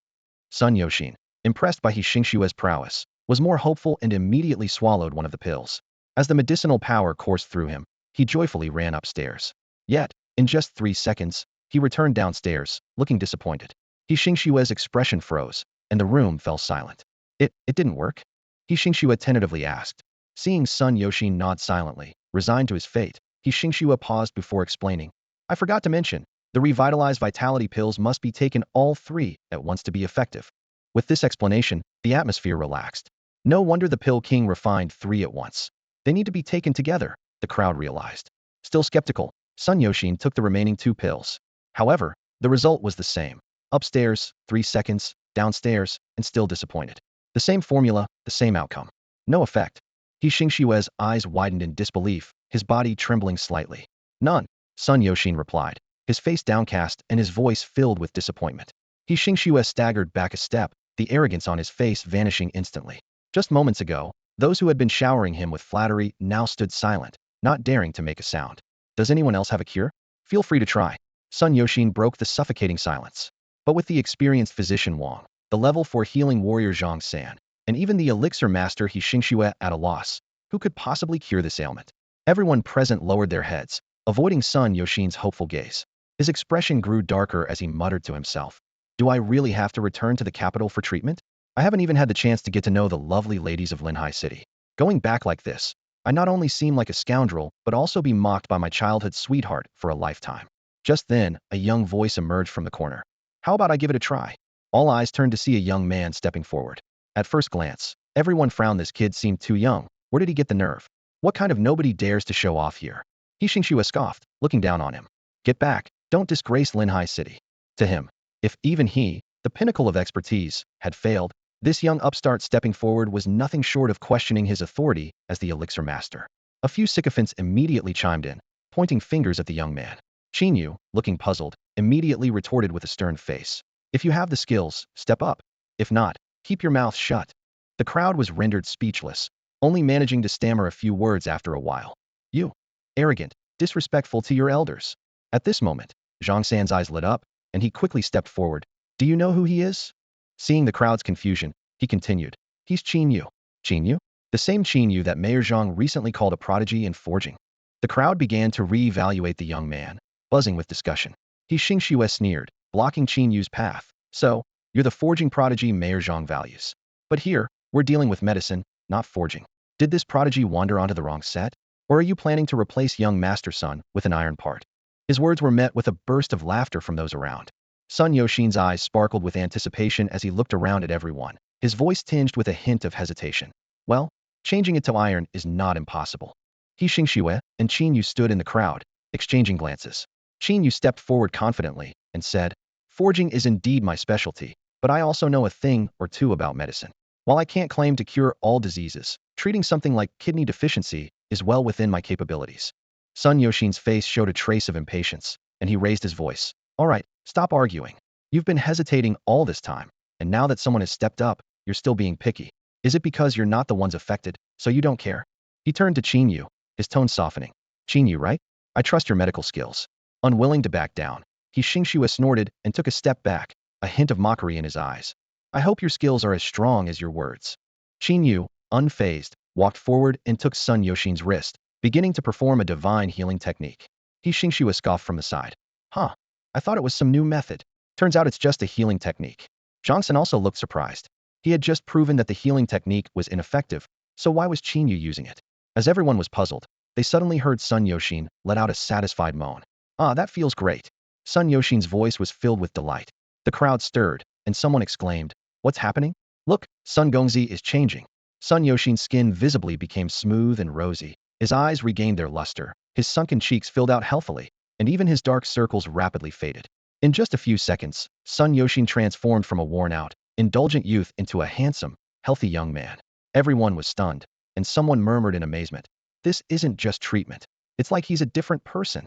Speaker 1: Sun Yoshin, impressed by He Xingxue's prowess, was more hopeful and immediately swallowed one of the pills. As the medicinal power coursed through him, he joyfully ran upstairs. Yet, in just 3 seconds, he returned downstairs, looking disappointed. He Xingxue's expression froze, and the room fell silent. It didn't work? He Xingxue tentatively asked. Seeing Sun Yoshin nod silently, resigned to his fate, He Xingxue paused before explaining. I forgot to mention, the revitalized vitality pills must be taken all 3 at once to be effective. With this explanation, the atmosphere relaxed. No wonder the Pill King refined 3 at once. They need to be taken together, the crowd realized. Still skeptical, Sun Yoshin took the remaining 2 pills. However, the result was the same. Upstairs, 3 seconds, downstairs, and still disappointed. The same formula, the same outcome. No effect. He Xingxue's eyes widened in disbelief, his body trembling slightly. None, Sun Yoshin replied, his face downcast and his voice filled with disappointment. He Xingxue staggered back a step, the arrogance on his face vanishing instantly. Just moments ago, those who had been showering him with flattery now stood silent, not daring to make a sound. Does anyone else have a cure? Feel free to try. Sun Yoshin broke the suffocating silence. But with the experienced physician Wang, the level 4 healing warrior Zhang San, and even the elixir master He Xingxue at a loss. Who could possibly cure this ailment? Everyone present lowered their heads, avoiding Sun Yoshin's hopeful gaze. His expression grew darker as he muttered to himself. Do I really have to return to the capital for treatment? I haven't even had the chance to get to know the lovely ladies of Linhai City. Going back like this, I not only seem like a scoundrel, but also be mocked by my childhood sweetheart for a lifetime. Just then, a young voice emerged from the corner. How about I give it a try? All eyes turned to see a young man stepping forward. At first glance, everyone frowned. This kid seemed too young. Where did he get the nerve? What kind of nobody dares to show off here? He Xingxue scoffed, looking down on him. Get back, don't disgrace Linhai City. To him, if even he, the pinnacle of expertise, had failed, this young upstart stepping forward was nothing short of questioning his authority as the elixir master. A few sycophants immediately chimed in, pointing fingers at the young man. Qin Yu, looking puzzled, immediately retorted with a stern face. If you have the skills, step up. If not, keep your mouth shut. The crowd was rendered speechless, only managing to stammer a few words after a while. You, arrogant, disrespectful to your elders. At this moment, Zhang San's eyes lit up, and he quickly stepped forward. Do you know who he is? Seeing the crowd's confusion, he continued. He's Qin Yu. Qin Yu? The same Qin Yu that Mayor Zhang recently called a prodigy in forging. The crowd began to re-evaluate the young man, buzzing with discussion. He Xingxue sneered, blocking Qin Yu's path. So, you're the forging prodigy Mayor Zhang values. But here, we're dealing with medicine, not forging. Did this prodigy wander onto the wrong set? Or are you planning to replace young Master Sun with an iron part? His words were met with a burst of laughter from those around. Sun Yoshin's eyes sparkled with anticipation as he looked around at everyone, his voice tinged with a hint of hesitation. Well, changing it to iron is not impossible. He Xingxue and Qin Yu stood in the crowd, exchanging glances. Qin Yu stepped forward confidently and said, Forging is indeed my specialty, but I also know a thing or two about medicine. While I can't claim to cure all diseases, treating something like kidney deficiency is well within my capabilities. Sun Yoshin's face showed a trace of impatience, and he raised his voice. All right, stop arguing. You've been hesitating all this time, and now that someone has stepped up, you're still being picky. Is it because you're not the ones affected, so you don't care? He turned to Qin Yu, his tone softening. Qin Yu, right? I trust your medical skills. Unwilling to back down, he Xingxue snorted and took a step back, a hint of mockery in his eyes. I hope your skills are as strong as your words. Qin Yu, unfazed, walked forward and took Sun Yoshin's wrist, beginning to perform a divine healing technique. He Xingxue scoffed from the side. Huh, I thought it was some new method. Turns out it's just a healing technique. Zhang San also looked surprised. He had just proven that the healing technique was ineffective, so why was Qin Yu using it? As everyone was puzzled, they suddenly heard Sun Yoshin let out a satisfied moan. Ah, that feels great. Sun Yoshin's voice was filled with delight. The crowd stirred, and someone exclaimed, What's happening? Look, Sun Gongzi is changing. Sun Yoshin's skin visibly became smooth and rosy. His eyes regained their luster, his sunken cheeks filled out healthily, and even his dark circles rapidly faded. In just a few seconds, Sun Yoshin transformed from a worn-out, indulgent youth into a handsome, healthy young man. Everyone was stunned, and someone murmured in amazement. This isn't just treatment. It's like he's a different person.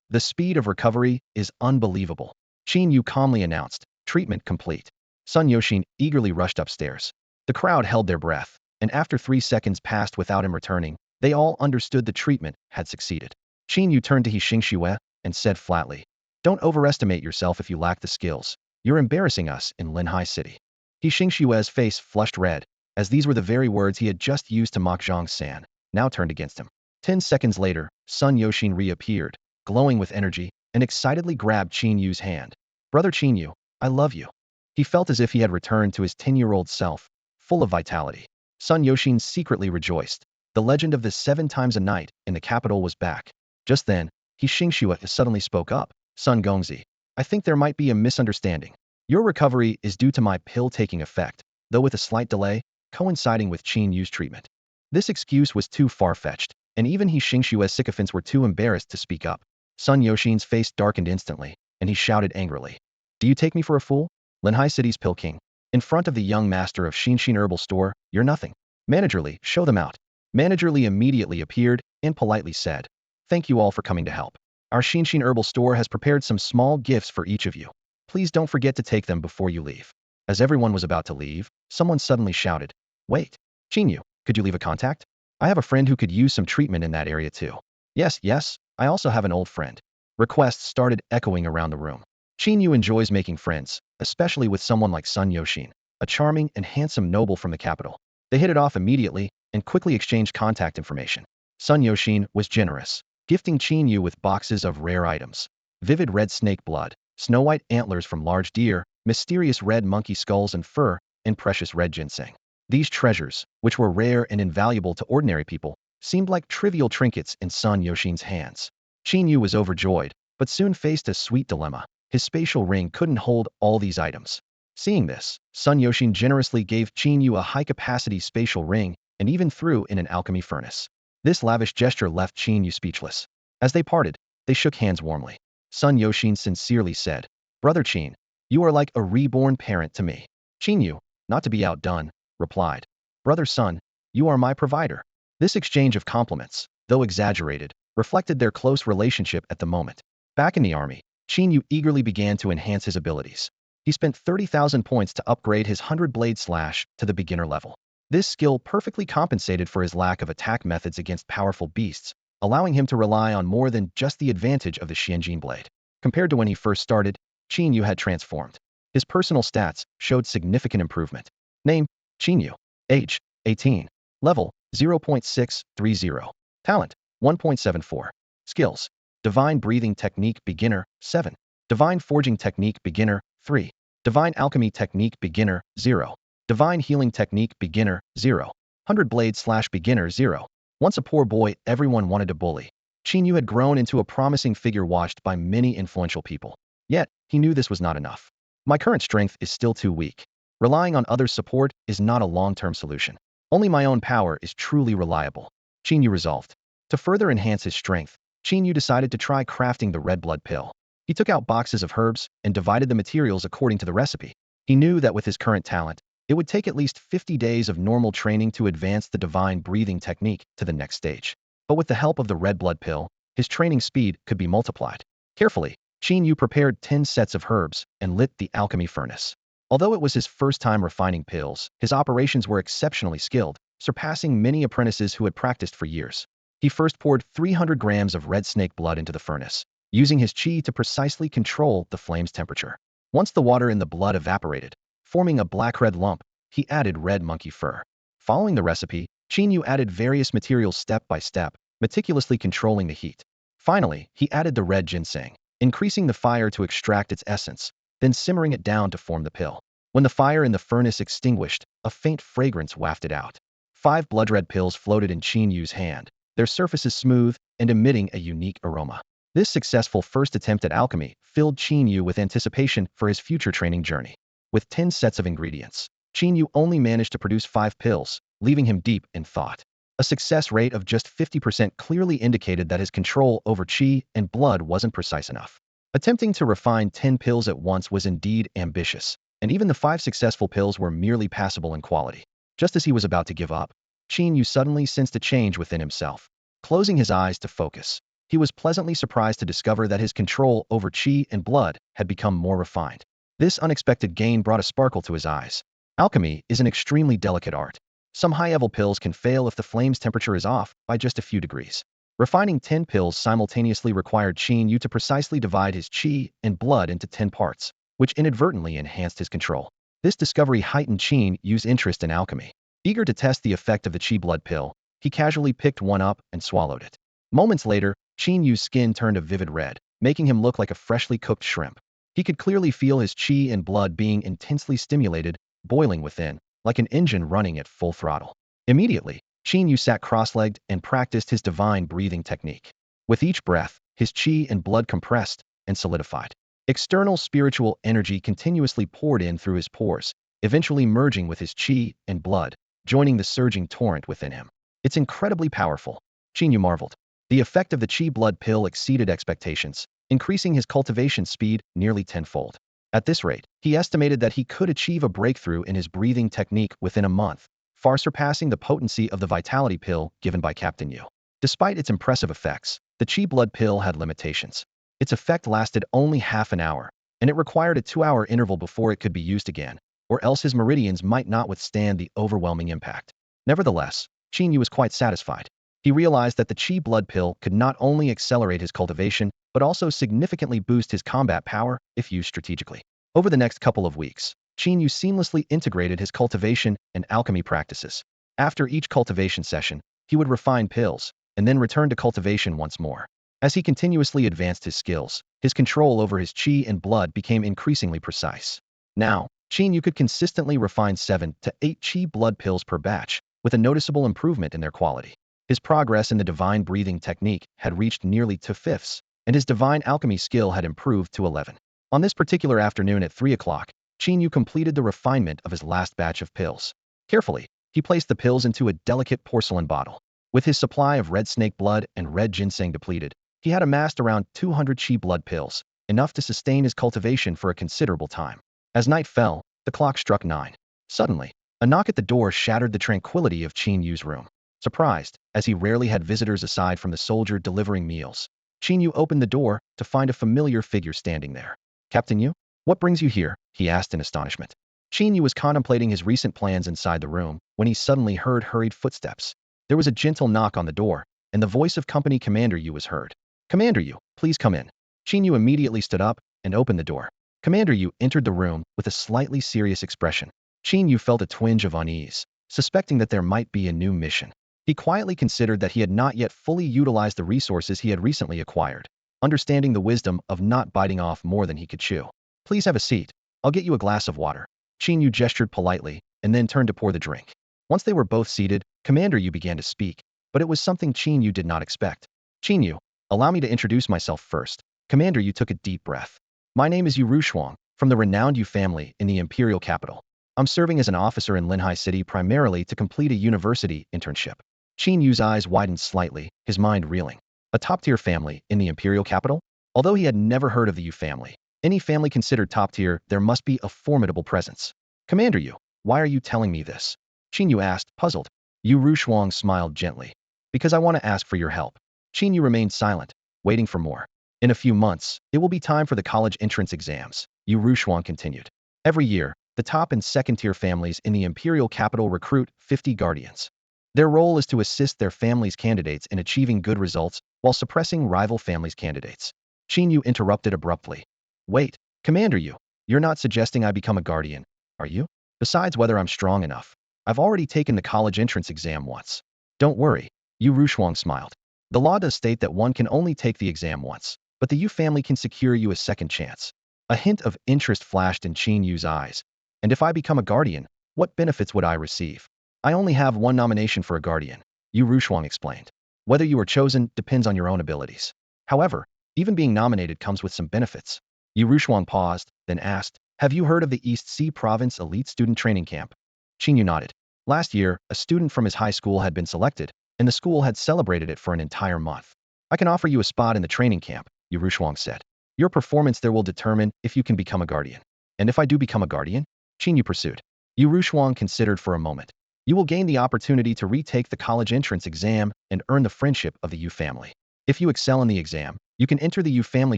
Speaker 1: The speed of recovery is unbelievable. Qin Yu calmly announced, treatment complete. Sun Yoshin eagerly rushed upstairs. The crowd held their breath, and after 3 seconds passed without him returning, they all understood the treatment had succeeded. Qin Yu turned to He Xingxue and said flatly, Don't overestimate yourself if you lack the skills. You're embarrassing us in Linhai City. He Xingxue's face flushed red, as these were the very words he had just used to mock Zhang San, now turned against him. 10 seconds later, Sun Yoshin reappeared, glowing with energy, and excitedly grabbed Qin Yu's hand. Brother Qin Yu, I love you. He felt as if he had returned to his 10-year-old self, full of vitality. Sun Yoshin secretly rejoiced. The legend of the 7 times a night in the capital was back. Just then, He Xingxue suddenly spoke up. Sun Gongzi, I think there might be a misunderstanding. Your recovery is due to my pill taking effect, though with a slight delay, coinciding with Qin Yu's treatment. This excuse was too far-fetched, and even He Xingxue's sycophants were too embarrassed to speak up. Sun Yoshin's face darkened instantly, and he shouted angrily. Do you take me for a fool? Linhai City's Pill King. In front of the young master of Xinshin Herbal Store, you're nothing. Manager Li, show them out. Manager Li immediately appeared and politely said, Thank you all for coming to help. Our Xinshin Herbal Store has prepared some small gifts for each of you. Please don't forget to take them before you leave. As everyone was about to leave, someone suddenly shouted, Wait, Qin Yu, could you leave a contact? I have a friend who could use some treatment in that area too. Yes, I also have an old friend. Requests started echoing around the room. Qin Yu enjoys making friends, especially with someone like Sun Yoshin, a charming and handsome noble from the capital. They hit it off immediately and quickly exchanged contact information. Sun Yoshin was generous, gifting Qin Yu with boxes of rare items: vivid red snake blood, snow white antlers from large deer, mysterious red monkey skulls and fur, and precious red ginseng. These treasures, which were rare and invaluable to ordinary people, seemed like trivial trinkets in Sun Yoshin's hands. Qin Yu was overjoyed, but soon faced a sweet dilemma. His spatial ring couldn't hold all these items. Seeing this, Sun Yoshin generously gave Qin Yu a high-capacity spatial ring and even threw in an alchemy furnace. This lavish gesture left Qin Yu speechless. As they parted, they shook hands warmly. Sun Yoshin sincerely said, "Brother Qin, you are like a reborn parent to me." Qin Yu, not to be outdone, replied, "Brother Sun, you are my provider." This exchange of compliments, though exaggerated, reflected their close relationship at the moment. Back in the army, Qin Yu eagerly began to enhance his abilities. He spent 30,000 points to upgrade his 100-blade slash to the beginner level. This skill perfectly compensated for his lack of attack methods against powerful beasts, allowing him to rely on more than just the advantage of the Xianjin blade. Compared to when he first started, Qin Yu had transformed. His personal stats showed significant improvement. Name: Qin Yu. Age: 18. Level: 0.630. Talent: 1.74. Skills: Divine Breathing Technique Beginner, 7. Divine Forging Technique Beginner, 3. Divine Alchemy Technique Beginner, 0. Divine Healing Technique Beginner, 0. 100 Blade slash Beginner, 0. Once a poor boy everyone wanted to bully, Qin Yu had grown into a promising figure watched by many influential people. Yet, he knew this was not enough. "My current strength is still too weak. Relying on others' support is not a long-term solution. Only my own power is truly reliable," Qin Yu resolved. To further enhance his strength, Qin Yu decided to try crafting the red blood pill. He took out boxes of herbs and divided the materials according to the recipe. He knew that with his current talent, it would take at least 50 days of normal training to advance the divine breathing technique to the next stage. But with the help of the red blood pill, his training speed could be multiplied. Carefully, Qin Yu prepared 10 sets of herbs and lit the alchemy furnace. Although it was his first time refining pills, his operations were exceptionally skilled, surpassing many apprentices who had practiced for years. He first poured 300 grams of red snake blood into the furnace, using his qi to precisely control the flame's temperature. Once the water in the blood evaporated, forming a black-red lump, he added red monkey fur. Following the recipe, Qin Yu added various materials step by step, meticulously controlling the heat. Finally, he added the red ginseng, increasing the fire to extract its essence, then simmering it down to form the pill. When the fire in the furnace extinguished, a faint fragrance wafted out. 5 blood-red pills floated in Qin Yu's hand, their surfaces smooth and emitting a unique aroma. This successful first attempt at alchemy filled Qin Yu with anticipation for his future training journey. With 10 sets of ingredients, Qin Yu only managed to produce 5 pills, leaving him deep in thought. A success rate of just 50% clearly indicated that his control over qi and blood wasn't precise enough. Attempting to refine 10 pills at once was indeed ambitious, and even the 5 successful pills were merely passable in quality. Just as he was about to give up, Qin Yu suddenly sensed a change within himself. Closing his eyes to focus, he was pleasantly surprised to discover that his control over qi and blood had become more refined. This unexpected gain brought a sparkle to his eyes. Alchemy is an extremely delicate art. Some high-level pills can fail if the flame's temperature is off by just a few degrees. Refining 10 pills simultaneously required Qin Yu to precisely divide his qi and blood into 10 parts, which inadvertently enhanced his control. This discovery heightened Qin Yu's interest in alchemy. Eager to test the effect of the qi blood pill, he casually picked one up and swallowed it. Moments later, Qin Yu's skin turned a vivid red, making him look like a freshly cooked shrimp. He could clearly feel his qi and blood being intensely stimulated, boiling within, like an engine running at full throttle. Immediately, Qin Yu sat cross-legged and practiced his divine breathing technique. With each breath, his qi and blood compressed and solidified. External spiritual energy continuously poured in through his pores, eventually merging with his qi and blood, joining the surging torrent within him. "It's incredibly powerful," Qin Yu marveled. The effect of the qi blood pill exceeded expectations, increasing his cultivation speed nearly tenfold. At this rate, he estimated that he could achieve a breakthrough in his breathing technique within a month, far surpassing the potency of the vitality pill given by Captain Yu. Despite its impressive effects, the qi blood pill had limitations. Its effect lasted only half an hour, and it required a 2-hour interval before it could be used again, or else his meridians might not withstand the overwhelming impact. Nevertheless, Qin Yu was quite satisfied. He realized that the qi blood pill could not only accelerate his cultivation, but also significantly boost his combat power if used strategically. Over the next couple of weeks, Qin Yu seamlessly integrated his cultivation and alchemy practices. After each cultivation session, he would refine pills, and then return to cultivation once more. As he continuously advanced his skills, his control over his qi and blood became increasingly precise. Now, Qin Yu could consistently refine 7 to 8 qi blood pills per batch, with a noticeable improvement in their quality. His progress in the divine breathing technique had reached nearly 2/5, and his divine alchemy skill had improved to 11. On this particular afternoon at 3 o'clock, Qin Yu completed the refinement of his last batch of pills. Carefully, he placed the pills into a delicate porcelain bottle. With his supply of red snake blood and red ginseng depleted, he had amassed around 200 qi blood pills, enough to sustain his cultivation for a considerable time. As night fell, the clock struck 9. Suddenly, a knock at the door shattered the tranquility of Qin Yu's room. Surprised, as he rarely had visitors aside from the soldier delivering meals, Qin Yu opened the door to find a familiar figure standing there. "Captain Yu? What brings you here?" he asked in astonishment. Qin Yu was contemplating his recent plans inside the room when he suddenly heard hurried footsteps. There was a gentle knock on the door, and the voice of Company Commander Yu was heard. "Commander Yu, please come in." Qin Yu immediately stood up and opened the door. Commander Yu entered the room with a slightly serious expression. Qin Yu felt a twinge of unease, suspecting that there might be a new mission. He quietly considered that he had not yet fully utilized the resources he had recently acquired, understanding the wisdom of not biting off more than he could chew. "Please have a seat. I'll get you a glass of water." Qin Yu gestured politely and then turned to pour the drink. Once they were both seated, Commander Yu began to speak, but it was something Qin Yu did not expect. "Qin Yu, allow me to introduce myself first." Commander Yu took a deep breath. "My name is Yu Rushuang, from the renowned Yu family in the imperial capital. I'm serving as an officer in Linhai City primarily to complete a university internship." Qin Yu's eyes widened slightly, his mind reeling. A top-tier family in the imperial capital? Although he had never heard of the Yu family, any family considered top-tier, there must be a formidable presence. "Commander Yu, why are you telling me this?" Qin Yu asked, puzzled. Yu Rushuang smiled gently. "Because I want to ask for your help." Qin Yu remained silent, waiting for more. "In a few months, it will be time for the college entrance exams," Yu Rushuang continued. "Every year, the top and second-tier families in the imperial capital recruit 50 guardians. Their role is to assist their family's candidates in achieving good results while suppressing rival families' candidates." Qin Yu interrupted abruptly. "Wait, Commander Yu, you're not suggesting I become a guardian, are you? Besides whether I'm strong enough, I've already taken the college entrance exam once." "Don't worry," Yu Rushuang smiled. "The law does state that one can only take the exam once, but the Yu family can secure you a second chance." A hint of interest flashed in Qin Yu's eyes. "And if I become a guardian, what benefits would I receive?" "I only have one nomination for a guardian," Yu Rushuang explained. "Whether you are chosen depends on your own abilities. However, even being nominated comes with some benefits." Yu Rushuang paused, then asked, "Have you heard of the East Sea Province Elite Student Training Camp?" Qin Yu nodded. Last year, a student from his high school had been selected, and the school had celebrated it for an entire month. "I can offer you a spot in the training camp," Yu Rushuang said. "Your performance there will determine if you can become a guardian." "And if I do become a guardian?" Qin Yu pursued. Yu Rushuang considered for a moment. "You will gain the opportunity to retake the college entrance exam and earn the friendship of the Yu family. If you excel in the exam, you can enter the Yu family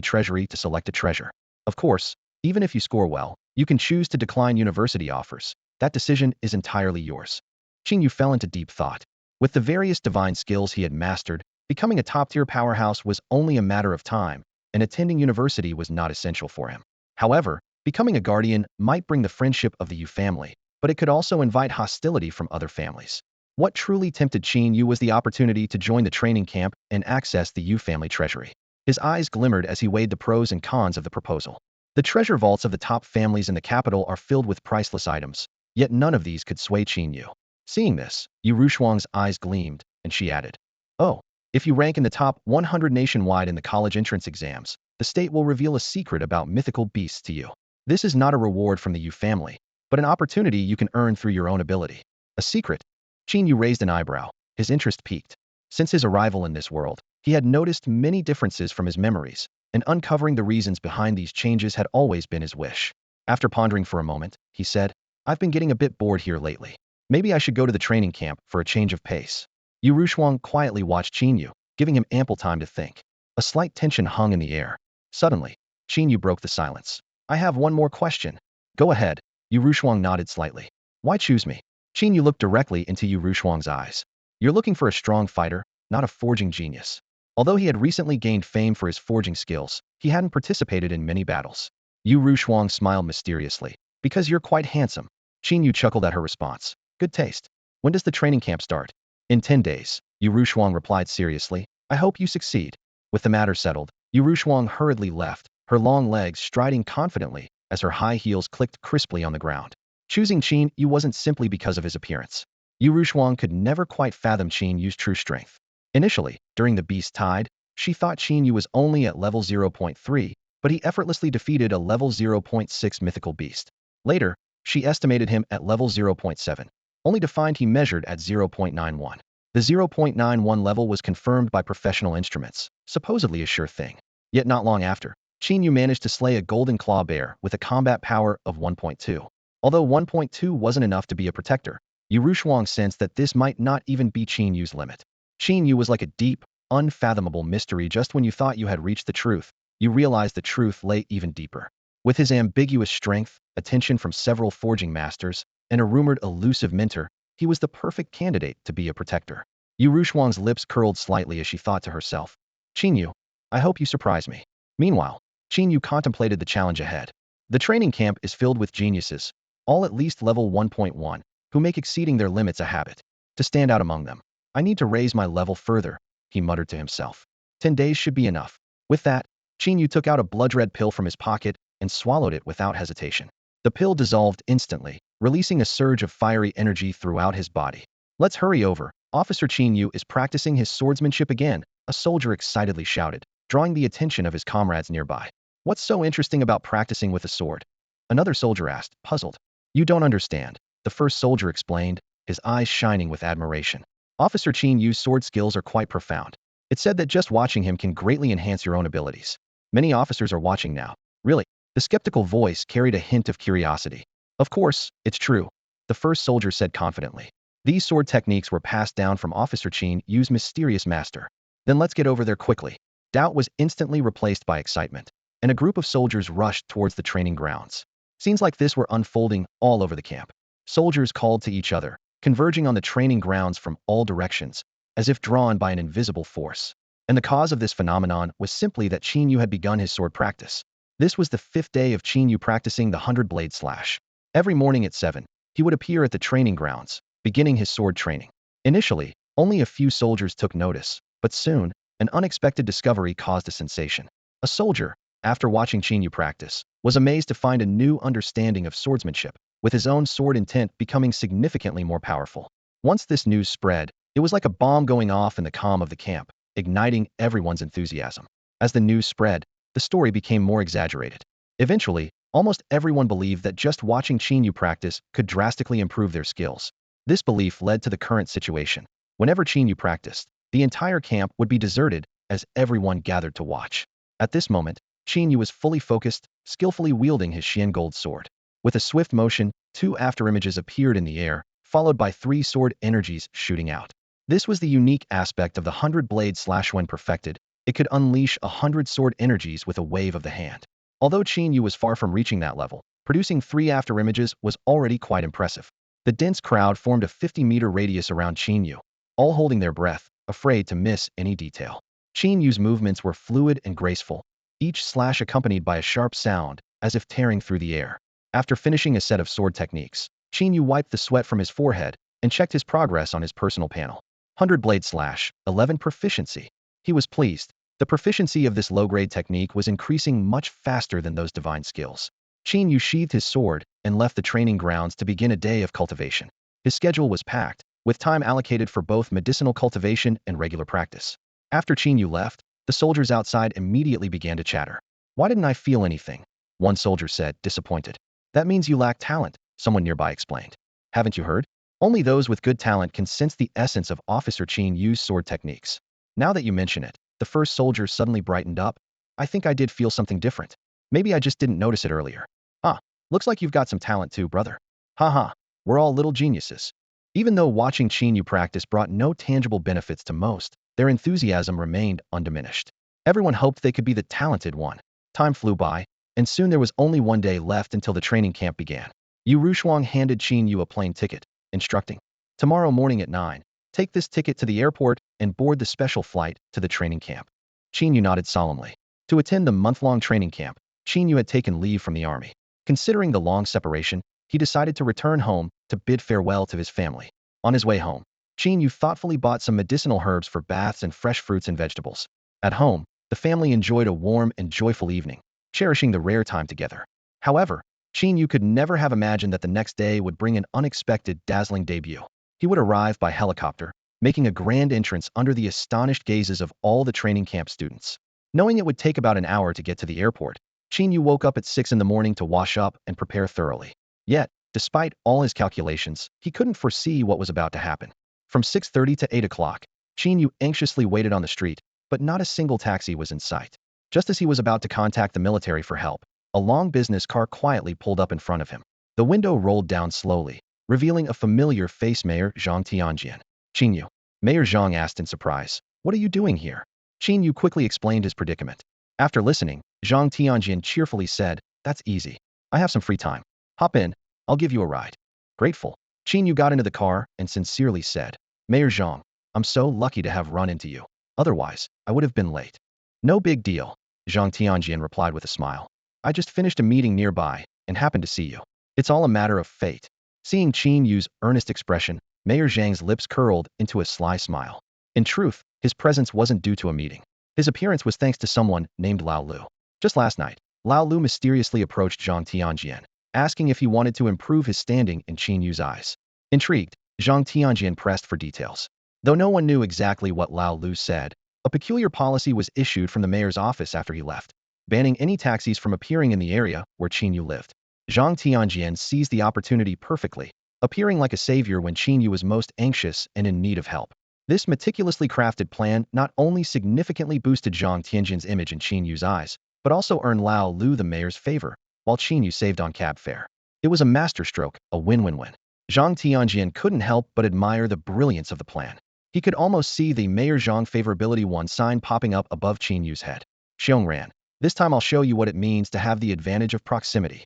Speaker 1: treasury to select a treasure. Of course, even if you score well, you can choose to decline university offers. That decision is entirely yours." Qin Yu fell into deep thought. With the various divine skills he had mastered, becoming a top-tier powerhouse was only a matter of time, and attending university was not essential for him. However, becoming a guardian might bring the friendship of the Yu family, but it could also invite hostility from other families. What truly tempted Qin Yu was the opportunity to join the training camp and access the Yu family treasury. His eyes glimmered as he weighed the pros and cons of the proposal. The treasure vaults of the top families in the capital are filled with priceless items, yet none of these could sway Qin Yu. Seeing this, Yu Rushuang's eyes gleamed, and she added, "Oh, if you rank in the top 100 nationwide in the college entrance exams, the state will reveal a secret about mythical beasts to you. This is not a reward from the Yu family, but an opportunity you can earn through your own ability." "A secret?" Qin Yu raised an eyebrow, his interest piqued. Since his arrival in this world, he had noticed many differences from his memories, and uncovering the reasons behind these changes had always been his wish. After pondering for a moment, he said, "I've been getting a bit bored here lately. Maybe I should go to the training camp for a change of pace." Yu Rushuang quietly watched Qin Yu, giving him ample time to think. A slight tension hung in the air. Suddenly, Qin Yu broke the silence. "I have one more question." "Go ahead." Yu Rushuang nodded slightly. "Why choose me?" Qin Yu looked directly into Yu Rushuang's eyes. "You're looking for a strong fighter, not a forging genius." Although he had recently gained fame for his forging skills, he hadn't participated in many battles. Yu Rushuang smiled mysteriously. "Because you're quite handsome." Qin Yu chuckled at her response. "Good taste." When does the training camp start? In 10 days, Yu Rushuang replied seriously. I hope you succeed. With the matter settled, Yu Rushuang hurriedly left, her long legs striding confidently as her high heels clicked crisply on the ground. Choosing Qin Yu wasn't simply because of his appearance. Yu Rushuang could never quite fathom Qin Yu's true strength. Initially, during the Beast Tide, she thought Qin Yu was only at level 0.3, but he effortlessly defeated a level 0.6 mythical beast. Later, she estimated him at level 0.7, only to find he measured at 0.91. The 0.91 level was confirmed by professional instruments, supposedly a sure thing. Yet not long after, Qin Yu managed to slay a golden claw bear with a combat power of 1.2. Although 1.2 wasn't enough to be a protector, Yu Rushuang sensed that this might not even be Qin Yu's limit. Qin Yu was like a deep, unfathomable mystery. Just when you thought you had reached the truth, you realized the truth lay even deeper. With his ambiguous strength, attention from several forging masters, and a rumored elusive mentor, he was the perfect candidate to be a protector. Yu Rushuang's lips curled slightly as she thought to herself, Qin Yu, I hope you surprise me. Meanwhile, Qin Yu contemplated the challenge ahead. The training camp is filled with geniuses, all at least level 1.1, who make exceeding their limits a habit. To stand out among them, I need to raise my level further, he muttered to himself. 10 days should be enough. With that, Qin Yu took out a blood-red pill from his pocket and swallowed it without hesitation. The pill dissolved instantly, releasing a surge of fiery energy throughout his body. Let's hurry over. Officer Qin Yu is practicing his swordsmanship again, a soldier excitedly shouted, drawing the attention of his comrades nearby. What's so interesting about practicing with a sword? Another soldier asked, puzzled. You don't understand, the first soldier explained, his eyes shining with admiration. Officer Qin Yu's sword skills are quite profound. It's said that just watching him can greatly enhance your own abilities. Many officers are watching now. Really? The skeptical voice carried a hint of curiosity. Of course, it's true, the first soldier said confidently. These sword techniques were passed down from Officer Qin Yu's mysterious master. Then let's get over there quickly. Doubt was instantly replaced by excitement, and a group of soldiers rushed towards the training grounds. Scenes like this were unfolding all over the camp. Soldiers called to each other, converging on the training grounds from all directions, as if drawn by an invisible force. And the cause of this phenomenon was simply that Qin Yu had begun his sword practice. This was the 5th day of Qin Yu practicing the 100-blade slash. Every morning at 7, he would appear at the training grounds, beginning his sword training. Initially, only a few soldiers took notice, but soon, an unexpected discovery caused a sensation. A soldier, after watching Qin Yu practice, was amazed to find a new understanding of swordsmanship, with his own sword intent becoming significantly more powerful. Once this news spread, it was like a bomb going off in the calm of the camp, igniting everyone's enthusiasm. As the news spread, the story became more exaggerated. Eventually, almost everyone believed that just watching Qin Yu practice could drastically improve their skills. This belief led to the current situation. Whenever Qin Yu practiced, the entire camp would be deserted as everyone gathered to watch. At this moment, Qin Yu was fully focused, skillfully wielding his Xian gold sword. With a swift motion, 2 afterimages appeared in the air, followed by 3 sword energies shooting out. This was the unique aspect of the 100-blade slash. When perfected, it could unleash 100 sword energies with a wave of the hand. Although Qin Yu was far from reaching that level, producing 3 afterimages was already quite impressive. The dense crowd formed a 50-meter radius around Qin Yu, all holding their breath, afraid to miss any detail. Qin Yu's movements were fluid and graceful, each slash accompanied by a sharp sound, as if tearing through the air. After finishing a set of sword techniques, Qin Yu wiped the sweat from his forehead and checked his progress on his personal panel. 100-blade slash, 11 proficiency. He was pleased. The proficiency of this low-grade technique was increasing much faster than those divine skills. Qin Yu sheathed his sword and left the training grounds to begin a day of cultivation. His schedule was packed, with time allocated for both medicinal cultivation and regular practice. After Qin Yu left, the soldiers outside immediately began to chatter. Why didn't I feel anything? One soldier said, disappointed. That means you lack talent, someone nearby explained. Haven't you heard? Only those with good talent can sense the essence of Officer Qin Yu's sword techniques. Now that you mention it, the first soldier suddenly brightened up. I think I did feel something different. Maybe I just didn't notice it earlier. Ah, looks like you've got some talent too, brother. Haha, we're all little geniuses. Even though watching Qin Yu practice brought no tangible benefits to most, their enthusiasm remained undiminished. Everyone hoped they could be the talented one. Time flew by, and soon there was only 1 day left until the training camp began. Yu Rushuang handed Qin Yu a plane ticket, instructing, tomorrow morning at 9, take this ticket to the airport and board the special flight to the training camp. Qin Yu nodded solemnly. To attend the month-long training camp, Qin Yu had taken leave from the army. Considering the long separation, he decided to return home to bid farewell to his family. On his way home, Qin Yu thoughtfully bought some medicinal herbs for baths and fresh fruits and vegetables. At home, the family enjoyed a warm and joyful evening, cherishing the rare time together. However, Qin Yu could never have imagined that the next day would bring an unexpected, dazzling debut. He would arrive by helicopter, making a grand entrance under the astonished gazes of all the training camp students. Knowing it would take about an hour to get to the airport, Qin Yu woke up at 6 in the morning to wash up and prepare thoroughly. Yet, despite all his calculations, he couldn't foresee what was about to happen. From 6:30 to 8 o'clock, Qin Yu anxiously waited on the street, but not a single taxi was in sight. Just as he was about to contact the military for help, a long business car quietly pulled up in front of him. The window rolled down slowly, revealing a familiar face, Mayor Zhang Tianjian. Qin Yu. Mayor Zhang asked in surprise, "What are you doing here?" Qin Yu quickly explained his predicament. After listening, Zhang Tianjian cheerfully said, "That's easy. I have some free time. Hop in, I'll give you a ride." Grateful, Qin Yu got into the car and sincerely said, "Mayor Zhang, I'm so lucky to have run into you. Otherwise, I would have been late." "No big deal," Zhang Tianjian replied with a smile. "I just finished a meeting nearby and happened to see you. It's all a matter of fate." Seeing Qin Yu's earnest expression, Mayor Zhang's lips curled into a sly smile. In truth, his presence wasn't due to a meeting. His appearance was thanks to someone named Lao Lu. Just last night, Lao Lu mysteriously approached Zhang Tianjian, asking if he wanted to improve his standing in Qin Yu's eyes. Intrigued, Zhang Tianjian pressed for details. Though no one knew exactly what Lao Lu said, a peculiar policy was issued from the mayor's office after he left, banning any taxis from appearing in the area where Qin Yu lived. Zhang Tianjian seized the opportunity perfectly, appearing like a savior when Qin Yu was most anxious and in need of help. This meticulously crafted plan not only significantly boosted Zhang Tianjian's image in Qin Yu's eyes, but also earned Lao Lu the mayor's favor, while Qin Yu saved on cab fare. It was a masterstroke, a win-win-win. Zhang Tianjian couldn't help but admire the brilliance of the plan. He could almost see the Mayor Zhang Favorability 1 sign popping up above Qin Yu's head. Xiongran, this time I'll show you what it means to have the advantage of proximity.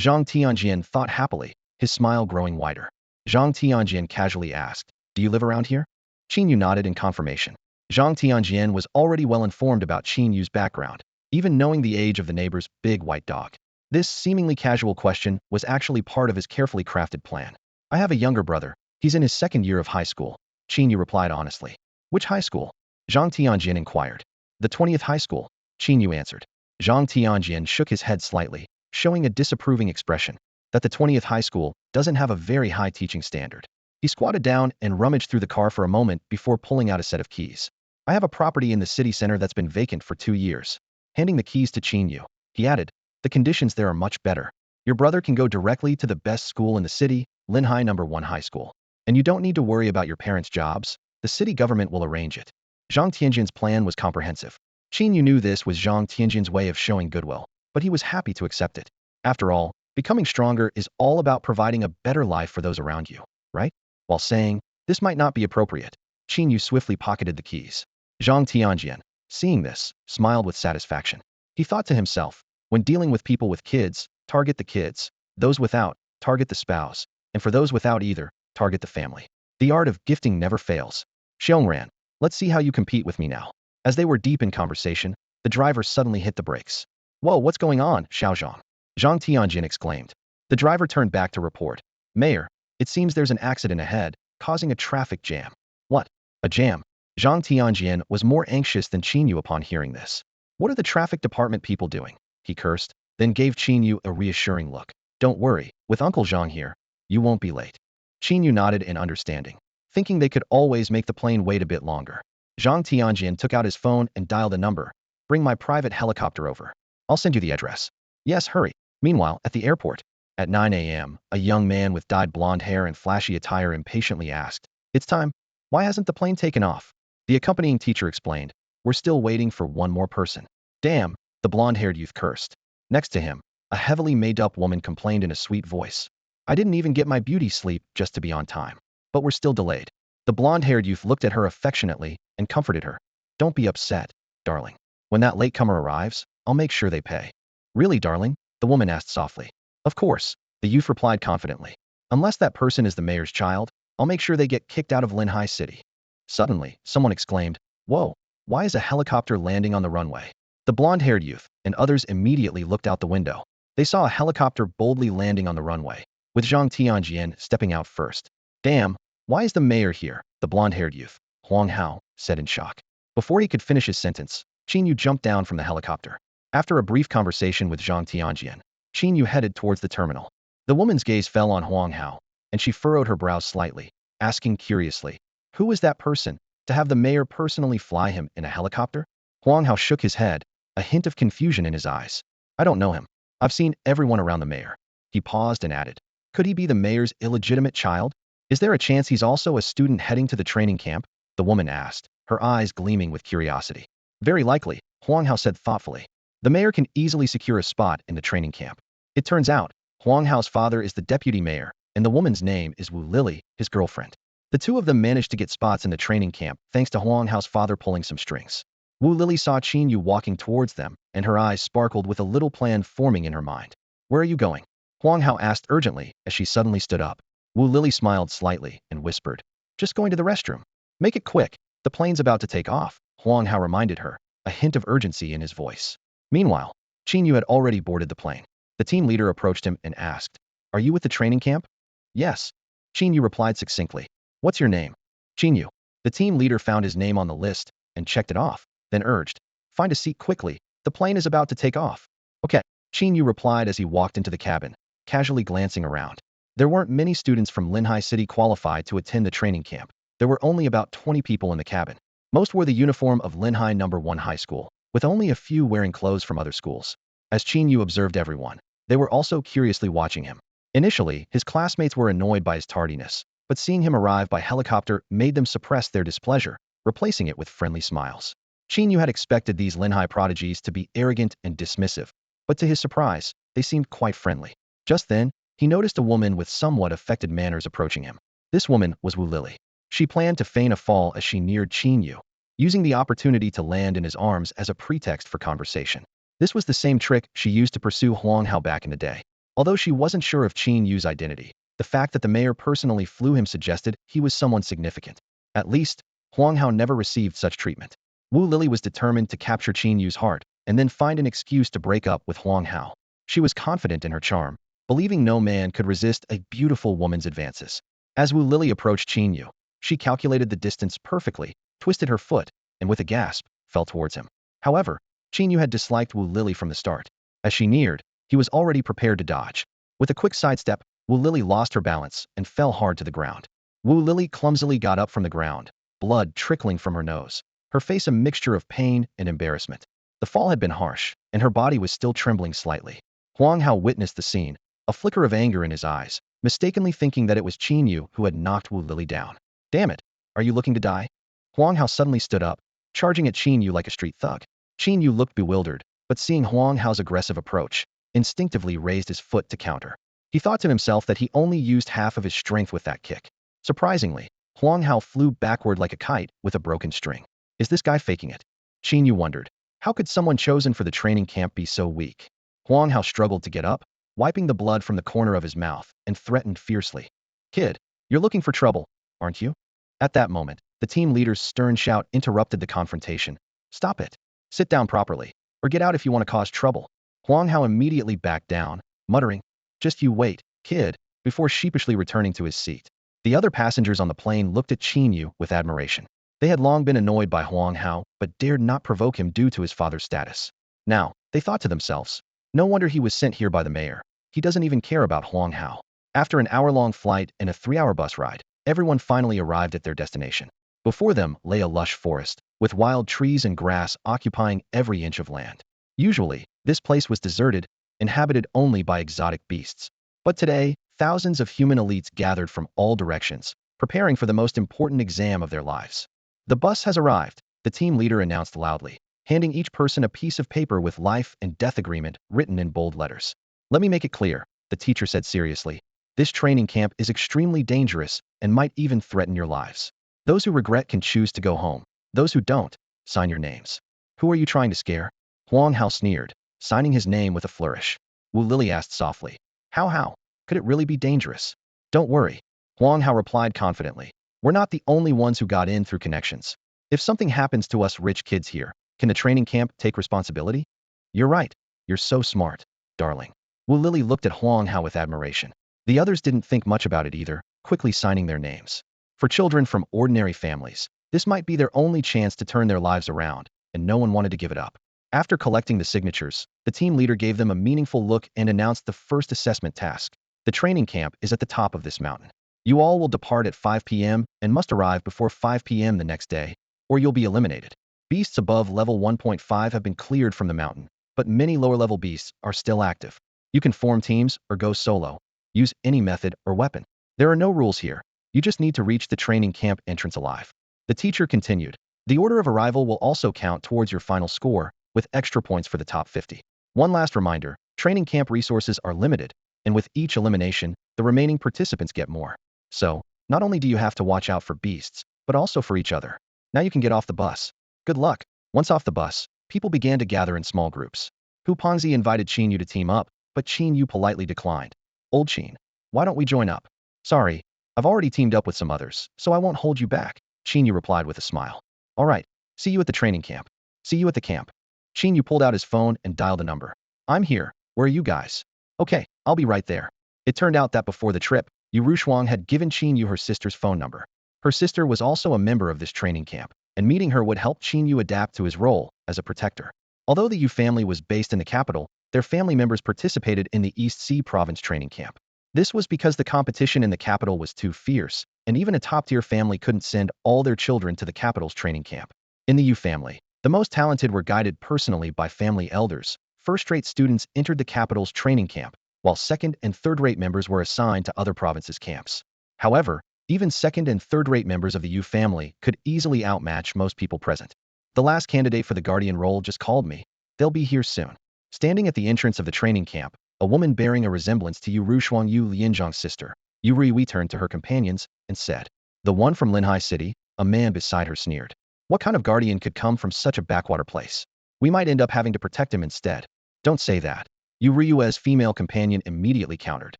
Speaker 1: Zhang Tianjian thought happily, his smile growing wider. Zhang Tianjian casually asked, "Do you live around here?" Qin Yu nodded in confirmation. Zhang Tianjian was already well informed about Qin Yu's background, even knowing the age of the neighbor's big white dog. This seemingly casual question was actually part of his carefully crafted plan. "I have a younger brother. He's in his second year of high school," Qin Yu replied honestly. "Which high school?" Zhang Tianjian inquired. "The 20th high school," Qin Yu answered. Zhang Tianjian shook his head slightly, showing a disapproving expression. That the 20th high school doesn't have a very high teaching standard. He squatted down and rummaged through the car for a moment before pulling out a set of keys. "I have a property in the city center that's been vacant for 2 years." Handing the keys to Qin Yu, he added, "The conditions there are much better. Your brother can go directly to the best school in the city, Linhai No. 1 High School. And you don't need to worry about your parents' jobs. The city government will arrange it." Zhang Tianjian's plan was comprehensive. Qin Yu knew this was Zhang Tianjian's way of showing goodwill, but he was happy to accept it. After all, becoming stronger is all about providing a better life for those around you, right? While saying, "This might not be appropriate," Qin Yu swiftly pocketed the keys. Zhang Tianjian, seeing this, smiled with satisfaction. He thought to himself, when dealing with people with kids, target the kids. Those without, target the spouse. And for those without either, target the family. The art of gifting never fails. "Xiongran, let's see how you compete with me now." As they were deep in conversation, the driver suddenly hit the brakes. "Whoa, what's going on, Xiaozhang?" Zhang Tianjian exclaimed. The driver turned back to report, "Mayor, it seems there's an accident ahead, causing a traffic jam." "What? A jam?" Zhang Tianjian was more anxious than Qin Yu upon hearing this. "What are the traffic department people doing?" He cursed, then gave Qin Yu a reassuring look. "Don't worry, with Uncle Zhang here, you won't be late." Qin Yu nodded in understanding, thinking they could always make the plane wait a bit longer. Zhang Tianjian took out his phone and dialed a number. "Bring my private helicopter over. I'll send you the address." "Yes, hurry." Meanwhile, at the airport, at 9 a.m., a young man with dyed blonde hair and flashy attire impatiently asked, "It's time. Why hasn't the plane taken off?" The accompanying teacher explained, "We're still waiting for one more person." "Damn," the blonde-haired youth cursed. Next to him, a heavily made-up woman complained in a sweet voice, "I didn't even get my beauty sleep just to be on time. But we're still delayed." The blonde-haired youth looked at her affectionately and comforted her. "Don't be upset, darling. When that latecomer arrives, I'll make sure they pay." "Really, darling?" the woman asked softly. "Of course," the youth replied confidently. "Unless that person is the mayor's child, I'll make sure they get kicked out of Linhai City." Suddenly, someone exclaimed, "Whoa, why is a helicopter landing on the runway?" The blonde-haired youth and others immediately looked out the window. They saw a helicopter boldly landing on the runway, with Zhang Tianjian stepping out first. "Damn," Why is the mayor here? The blonde-haired youth, Huang Hao, said in shock. Before he could finish his sentence, Qin Yu jumped down from the helicopter. After a brief conversation with Zhang Tianjian, Qin Yu headed towards the terminal. The woman's gaze fell on Huang Hao, and she furrowed her brows slightly, asking curiously, who is that person, to have the mayor personally fly him in a helicopter? Huang Hao shook his head, a hint of confusion in his eyes. I don't know him. I've seen everyone around the mayor. He paused and added, could he be the mayor's illegitimate child? Is there a chance he's also a student heading to the training camp? The woman asked, her eyes gleaming with curiosity. Very likely, Huang Hao said thoughtfully. The mayor can easily secure a spot in the training camp. It turns out, Huang Hao's father is the deputy mayor, and the woman's name is Wu Lily, his girlfriend. The two of them managed to get spots in the training camp thanks to Huang Hao's father pulling some strings. Wu Lily saw Qin Yu walking towards them, and her eyes sparkled with a little plan forming in her mind. Where are you going? Huang Hao asked urgently as she suddenly stood up. Wu Lily smiled slightly and whispered, just going to the restroom. Make it quick. The plane's about to take off, Huang Hao reminded her, a hint of urgency in his voice. Meanwhile, Qin Yu had already boarded the plane. The team leader approached him and asked, are you with the training camp? Yes. Qin Yu replied succinctly. What's your name? Qin Yu. The team leader found his name on the list and checked it off, then urged, find a seat quickly. The plane is about to take off. Okay. Qin Yu replied as he walked into the cabin, casually glancing around. There weren't many students from Linhai City qualified to attend the training camp. There were only about 20 people in the cabin. Most wore the uniform of Linhai No. 1 High School, with only a few wearing clothes from other schools. As Qin Yu observed everyone, they were also curiously watching him. Initially, his classmates were annoyed by his tardiness, but seeing him arrive by helicopter made them suppress their displeasure, replacing it with friendly smiles. Qin Yu had expected these Linhai prodigies to be arrogant and dismissive, but to his surprise, they seemed quite friendly. Just then, he noticed a woman with somewhat affected manners approaching him. This woman was Wu Lily. She planned to feign a fall as she neared Qin Yu, using the opportunity to land in his arms as a pretext for conversation. This was the same trick she used to pursue Huang Hao back in the day. Although she wasn't sure of Qin Yu's identity, the fact that the mayor personally flew him suggested he was someone significant. At least, Huang Hao never received such treatment. Wu Lily was determined to capture Qin Yu's heart and then find an excuse to break up with Huang Hao. She was confident in her charm, believing no man could resist a beautiful woman's advances. As Wu Lily approached Qin Yu, she calculated the distance perfectly, twisted her foot, and with a gasp, fell towards him. However, Qin Yu had disliked Wu Lily from the start. As she neared, he was already prepared to dodge. With a quick sidestep, Wu Lily lost her balance and fell hard to the ground. Wu Lily clumsily got up from the ground, blood trickling from her nose, her face a mixture of pain and embarrassment. The fall had been harsh, and her body was still trembling slightly. Huang Hao witnessed the scene, a flicker of anger in his eyes, mistakenly thinking that it was Qin Yu who had knocked Wu Lily down. Damn it, are you looking to die? Huang Hao suddenly stood up, charging at Qin Yu like a street thug. Qin Yu looked bewildered, but seeing Huang Hao's aggressive approach, instinctively raised his foot to counter. He thought to himself that he only used half of his strength with that kick. Surprisingly, Huang Hao flew backward like a kite with a broken string. Is this guy faking it? Qin Yu wondered. How could someone chosen for the training camp be so weak? Huang Hao struggled to get up, wiping the blood from the corner of his mouth, and threatened fiercely. Kid, you're looking for trouble, aren't you? At that moment, the team leader's stern shout interrupted the confrontation. Stop it. Sit down properly, or get out if you want to cause trouble. Huang Hao immediately backed down, muttering, just you wait, kid, before sheepishly returning to his seat. The other passengers on the plane looked at Qin Yu with admiration. They had long been annoyed by Huang Hao, but dared not provoke him due to his father's status. Now, they thought to themselves, no wonder he was sent here by the mayor. He doesn't even care about Huang Hao. After an hour-long flight and a 3-hour bus ride, everyone finally arrived at their destination. Before them lay a lush forest, with wild trees and grass occupying every inch of land. Usually, this place was deserted, inhabited only by exotic beasts. But today, thousands of human elites gathered from all directions, preparing for the most important exam of their lives. The bus has arrived, the team leader announced loudly, handing each person a piece of paper with life and death agreement written in bold letters. Let me make it clear, the teacher said seriously. This training camp is extremely dangerous and might even threaten your lives. Those who regret can choose to go home. Those who don't, sign your names. Who are you trying to scare? Huang Hao sneered, signing his name with a flourish. Wu Lily asked softly. How? Could it really be dangerous? Don't worry. Huang Hao replied confidently. We're not the only ones who got in through connections. If something happens to us rich kids here, can the training camp take responsibility? You're right. You're so smart, darling. Wu Lily looked at Huang Hao with admiration. The others didn't think much about it either, quickly signing their names. For children from ordinary families, this might be their only chance to turn their lives around, and no one wanted to give it up. After collecting the signatures, the team leader gave them a meaningful look and announced the first assessment task. The training camp is at the top of this mountain. You all will depart at 5 p.m. and must arrive before 5 p.m. the next day, or you'll be eliminated. Beasts above level 1.5 have been cleared from the mountain, but many lower-level beasts are still active. You can form teams or go solo. Use any method or weapon. There are no rules here. You just need to reach the training camp entrance alive. The teacher continued. The order of arrival will also count towards your final score, with extra points for the top 50. One last reminder, training camp resources are limited, and with each elimination, the remaining participants get more. So, not only do you have to watch out for beasts, but also for each other. Now you can get off the bus. Good luck. Once off the bus, people began to gather in small groups. Huponzi invited Qin Yu to team up, but Qin Yu politely declined. Old Qin, why don't we join up? Sorry, I've already teamed up with some others, so I won't hold you back, Qin Yu replied with a smile. All right, see you at the training camp. See you at the camp. Qin Yu pulled out his phone and dialed a number. I'm here. Where are you guys? Okay, I'll be right there. It turned out that before the trip, Yu Rushuang had given Qin Yu her sister's phone number. Her sister was also a member of this training camp, and meeting her would help Qin Yu adapt to his role as a protector. Although the Yu family was based in the capital, their family members participated in the East Sea Province training camp. This was because the competition in the capital was too fierce, and even a top-tier family couldn't send all their children to the capital's training camp. In the Yu family, the most talented were guided personally by family elders. First-rate students entered the capital's training camp, while second and third-rate members were assigned to other provinces' camps. However, even second and third-rate members of the Yu family could easily outmatch most people present. The last candidate for the guardian role just called me. They'll be here soon. Standing at the entrance of the training camp, a woman bearing a resemblance to Yu Rushuang Yu Lianzhang's sister, Yu Rui turned to her companions and said, "The one from Linhai City?" A man beside her sneered. "What kind of guardian could come from such a backwater place? We might end up having to protect him instead." "Don't say that." Yu Rui's female companion immediately countered.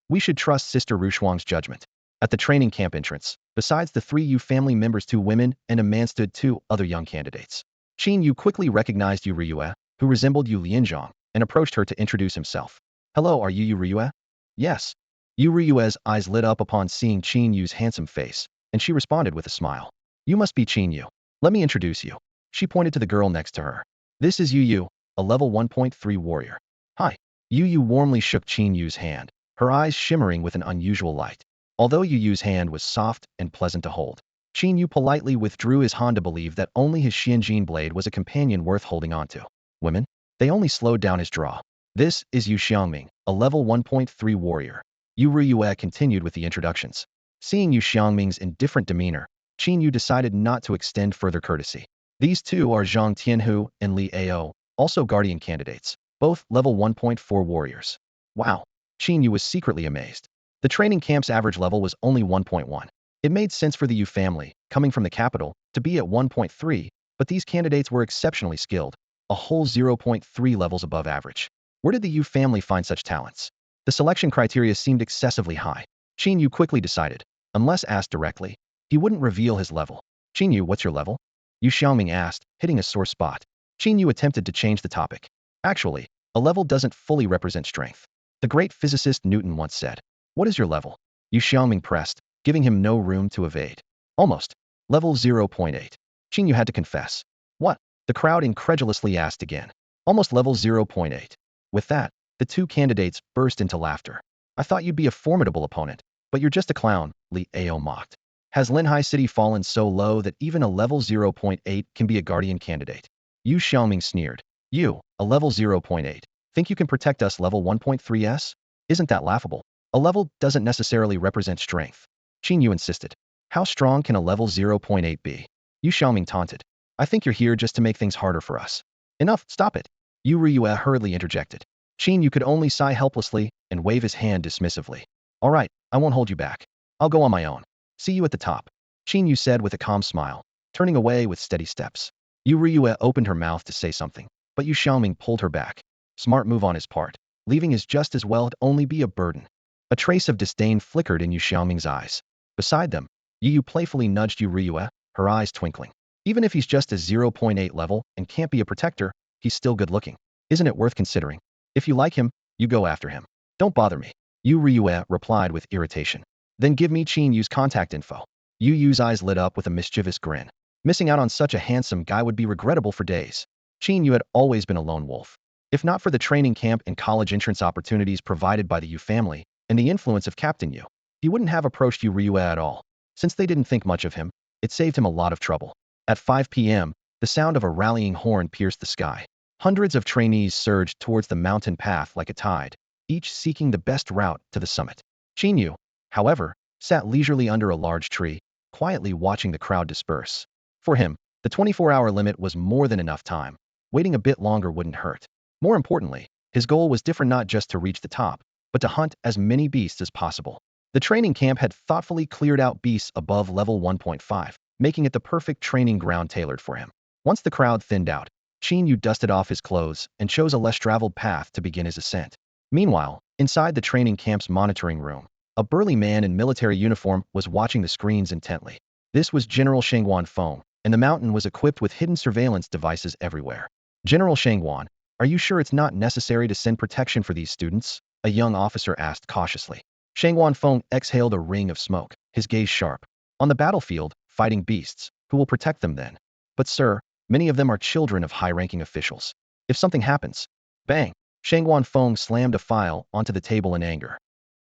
Speaker 1: "We should trust Sister Rushuang's judgment." At the training camp entrance, besides the 3 Yu family members, 2 women and a man stood 2 other young candidates. Qin Yu quickly recognized Yu Rui, who resembled Yu Lianzhang, and approached her to introduce himself. "Hello, are you Yu Rui?" "Yes." Yu Rui's eyes lit up upon seeing Qin Yu's handsome face, and she responded with a smile. "You must be Qin Yu. Let me introduce you." She pointed to the girl next to her. "This is Yu Yu, a level 1.3 warrior." "Hi." Yu Yu warmly shook Qin Yu's hand, her eyes shimmering with an unusual light. Although Yu Yu's hand was soft and pleasant to hold, Qin Yu politely withdrew his hand to believe that only his Xianjin blade was a companion worth holding on to. Women? They only slowed down his draw. "This is Yu Xiangming, a level 1.3 warrior." Yu Rui continued with the introductions. Seeing Yu Xiangming's indifferent demeanor, Qin Yu decided not to extend further courtesy. "These 2 are Zhang Tianhu and Li Ao, also guardian candidates, both level 1.4 warriors." Wow! Qin Yu was secretly amazed. The training camp's average level was only 1.1. It made sense for the Yu family, coming from the capital, to be at 1.3, but these candidates were exceptionally skilled, a whole 0.3 levels above average. Where did the Yu family find such talents? The selection criteria seemed excessively high. Qin Yu quickly decided, unless asked directly, he wouldn't reveal his level. "Qin Yu, what's your level?" Yu Xiaoming asked, hitting a sore spot. Qin Yu attempted to change the topic. "Actually, a level doesn't fully represent strength. The great physicist Newton once said. What is your level?" Yu Xiaoming pressed, giving him no room to evade. "Almost. Level 0.8. Qin Yu had to confess. "What?" The crowd incredulously asked again. "Almost level 0.8. With that, the 2 candidates burst into laughter. "I thought you'd be a formidable opponent, but you're just a clown," Li Ao mocked. "Has Linhai City fallen so low that even a level 0.8 can be a guardian candidate?" Yu Xiaoming sneered. "You, a level 0.8, think you can protect us level 1.3s? Isn't that laughable? A level doesn't necessarily represent strength." Qin Yu insisted. "How strong can a level 0.8 be?" Yu Xiaoming taunted. "I think you're here just to make things harder for us." "Enough, stop it." Yu Rui hurriedly interjected. Qin Yu could only sigh helplessly and wave his hand dismissively. "All right, I won't hold you back. I'll go on my own. See you at the top," Qin Yu said with a calm smile, turning away with steady steps. Yu Rui opened her mouth to say something, but Yu Xiaoming pulled her back. Smart move on his part. Leaving is just as well to only be a burden. A trace of disdain flickered in Yu Xiaoming's eyes. Beside them, Yu Yu playfully nudged Yu Rui, her eyes twinkling. "Even if he's just a 0.8 level and can't be a protector, he's still good looking. Isn't it worth considering? If you like him, you go after him. Don't bother me." Yu Rui replied with irritation. "Then give me Qin Yu's contact info." Yu Yu's eyes lit up with a mischievous grin. Missing out on such a handsome guy would be regrettable for days. Qin Yu had always been a lone wolf. If not for the training camp and college entrance opportunities provided by the Yu family and the influence of Captain Yu, he wouldn't have approached Yu Ryue at all. Since they didn't think much of him, it saved him a lot of trouble. At 5 p.m., the sound of a rallying horn pierced the sky. Hundreds of trainees surged towards the mountain path like a tide, each seeking the best route to the summit. Qin Yu, however, sat leisurely under a large tree, quietly watching the crowd disperse. For him, the 24-hour limit was more than enough time. Waiting a bit longer wouldn't hurt. More importantly, his goal was different, not just to reach the top, but to hunt as many beasts as possible. The training camp had thoughtfully cleared out beasts above level 1.5, making it the perfect training ground tailored for him. Once the crowd thinned out, Qin Yu dusted off his clothes and chose a less traveled path to begin his ascent. Meanwhile, inside the training camp's monitoring room, a burly man in military uniform was watching the screens intently. This was General Shangguan Feng, and the mountain was equipped with hidden surveillance devices everywhere. General Shangguan, are you sure it's not necessary to send protection for these students? A young officer asked cautiously. Shangguan Feng exhaled a ring of smoke, his gaze sharp. On the battlefield, fighting beasts, who will protect them then? But sir, many of them are children of high-ranking officials. If something happens, bang! Shangguan Feng slammed a file onto the table in anger.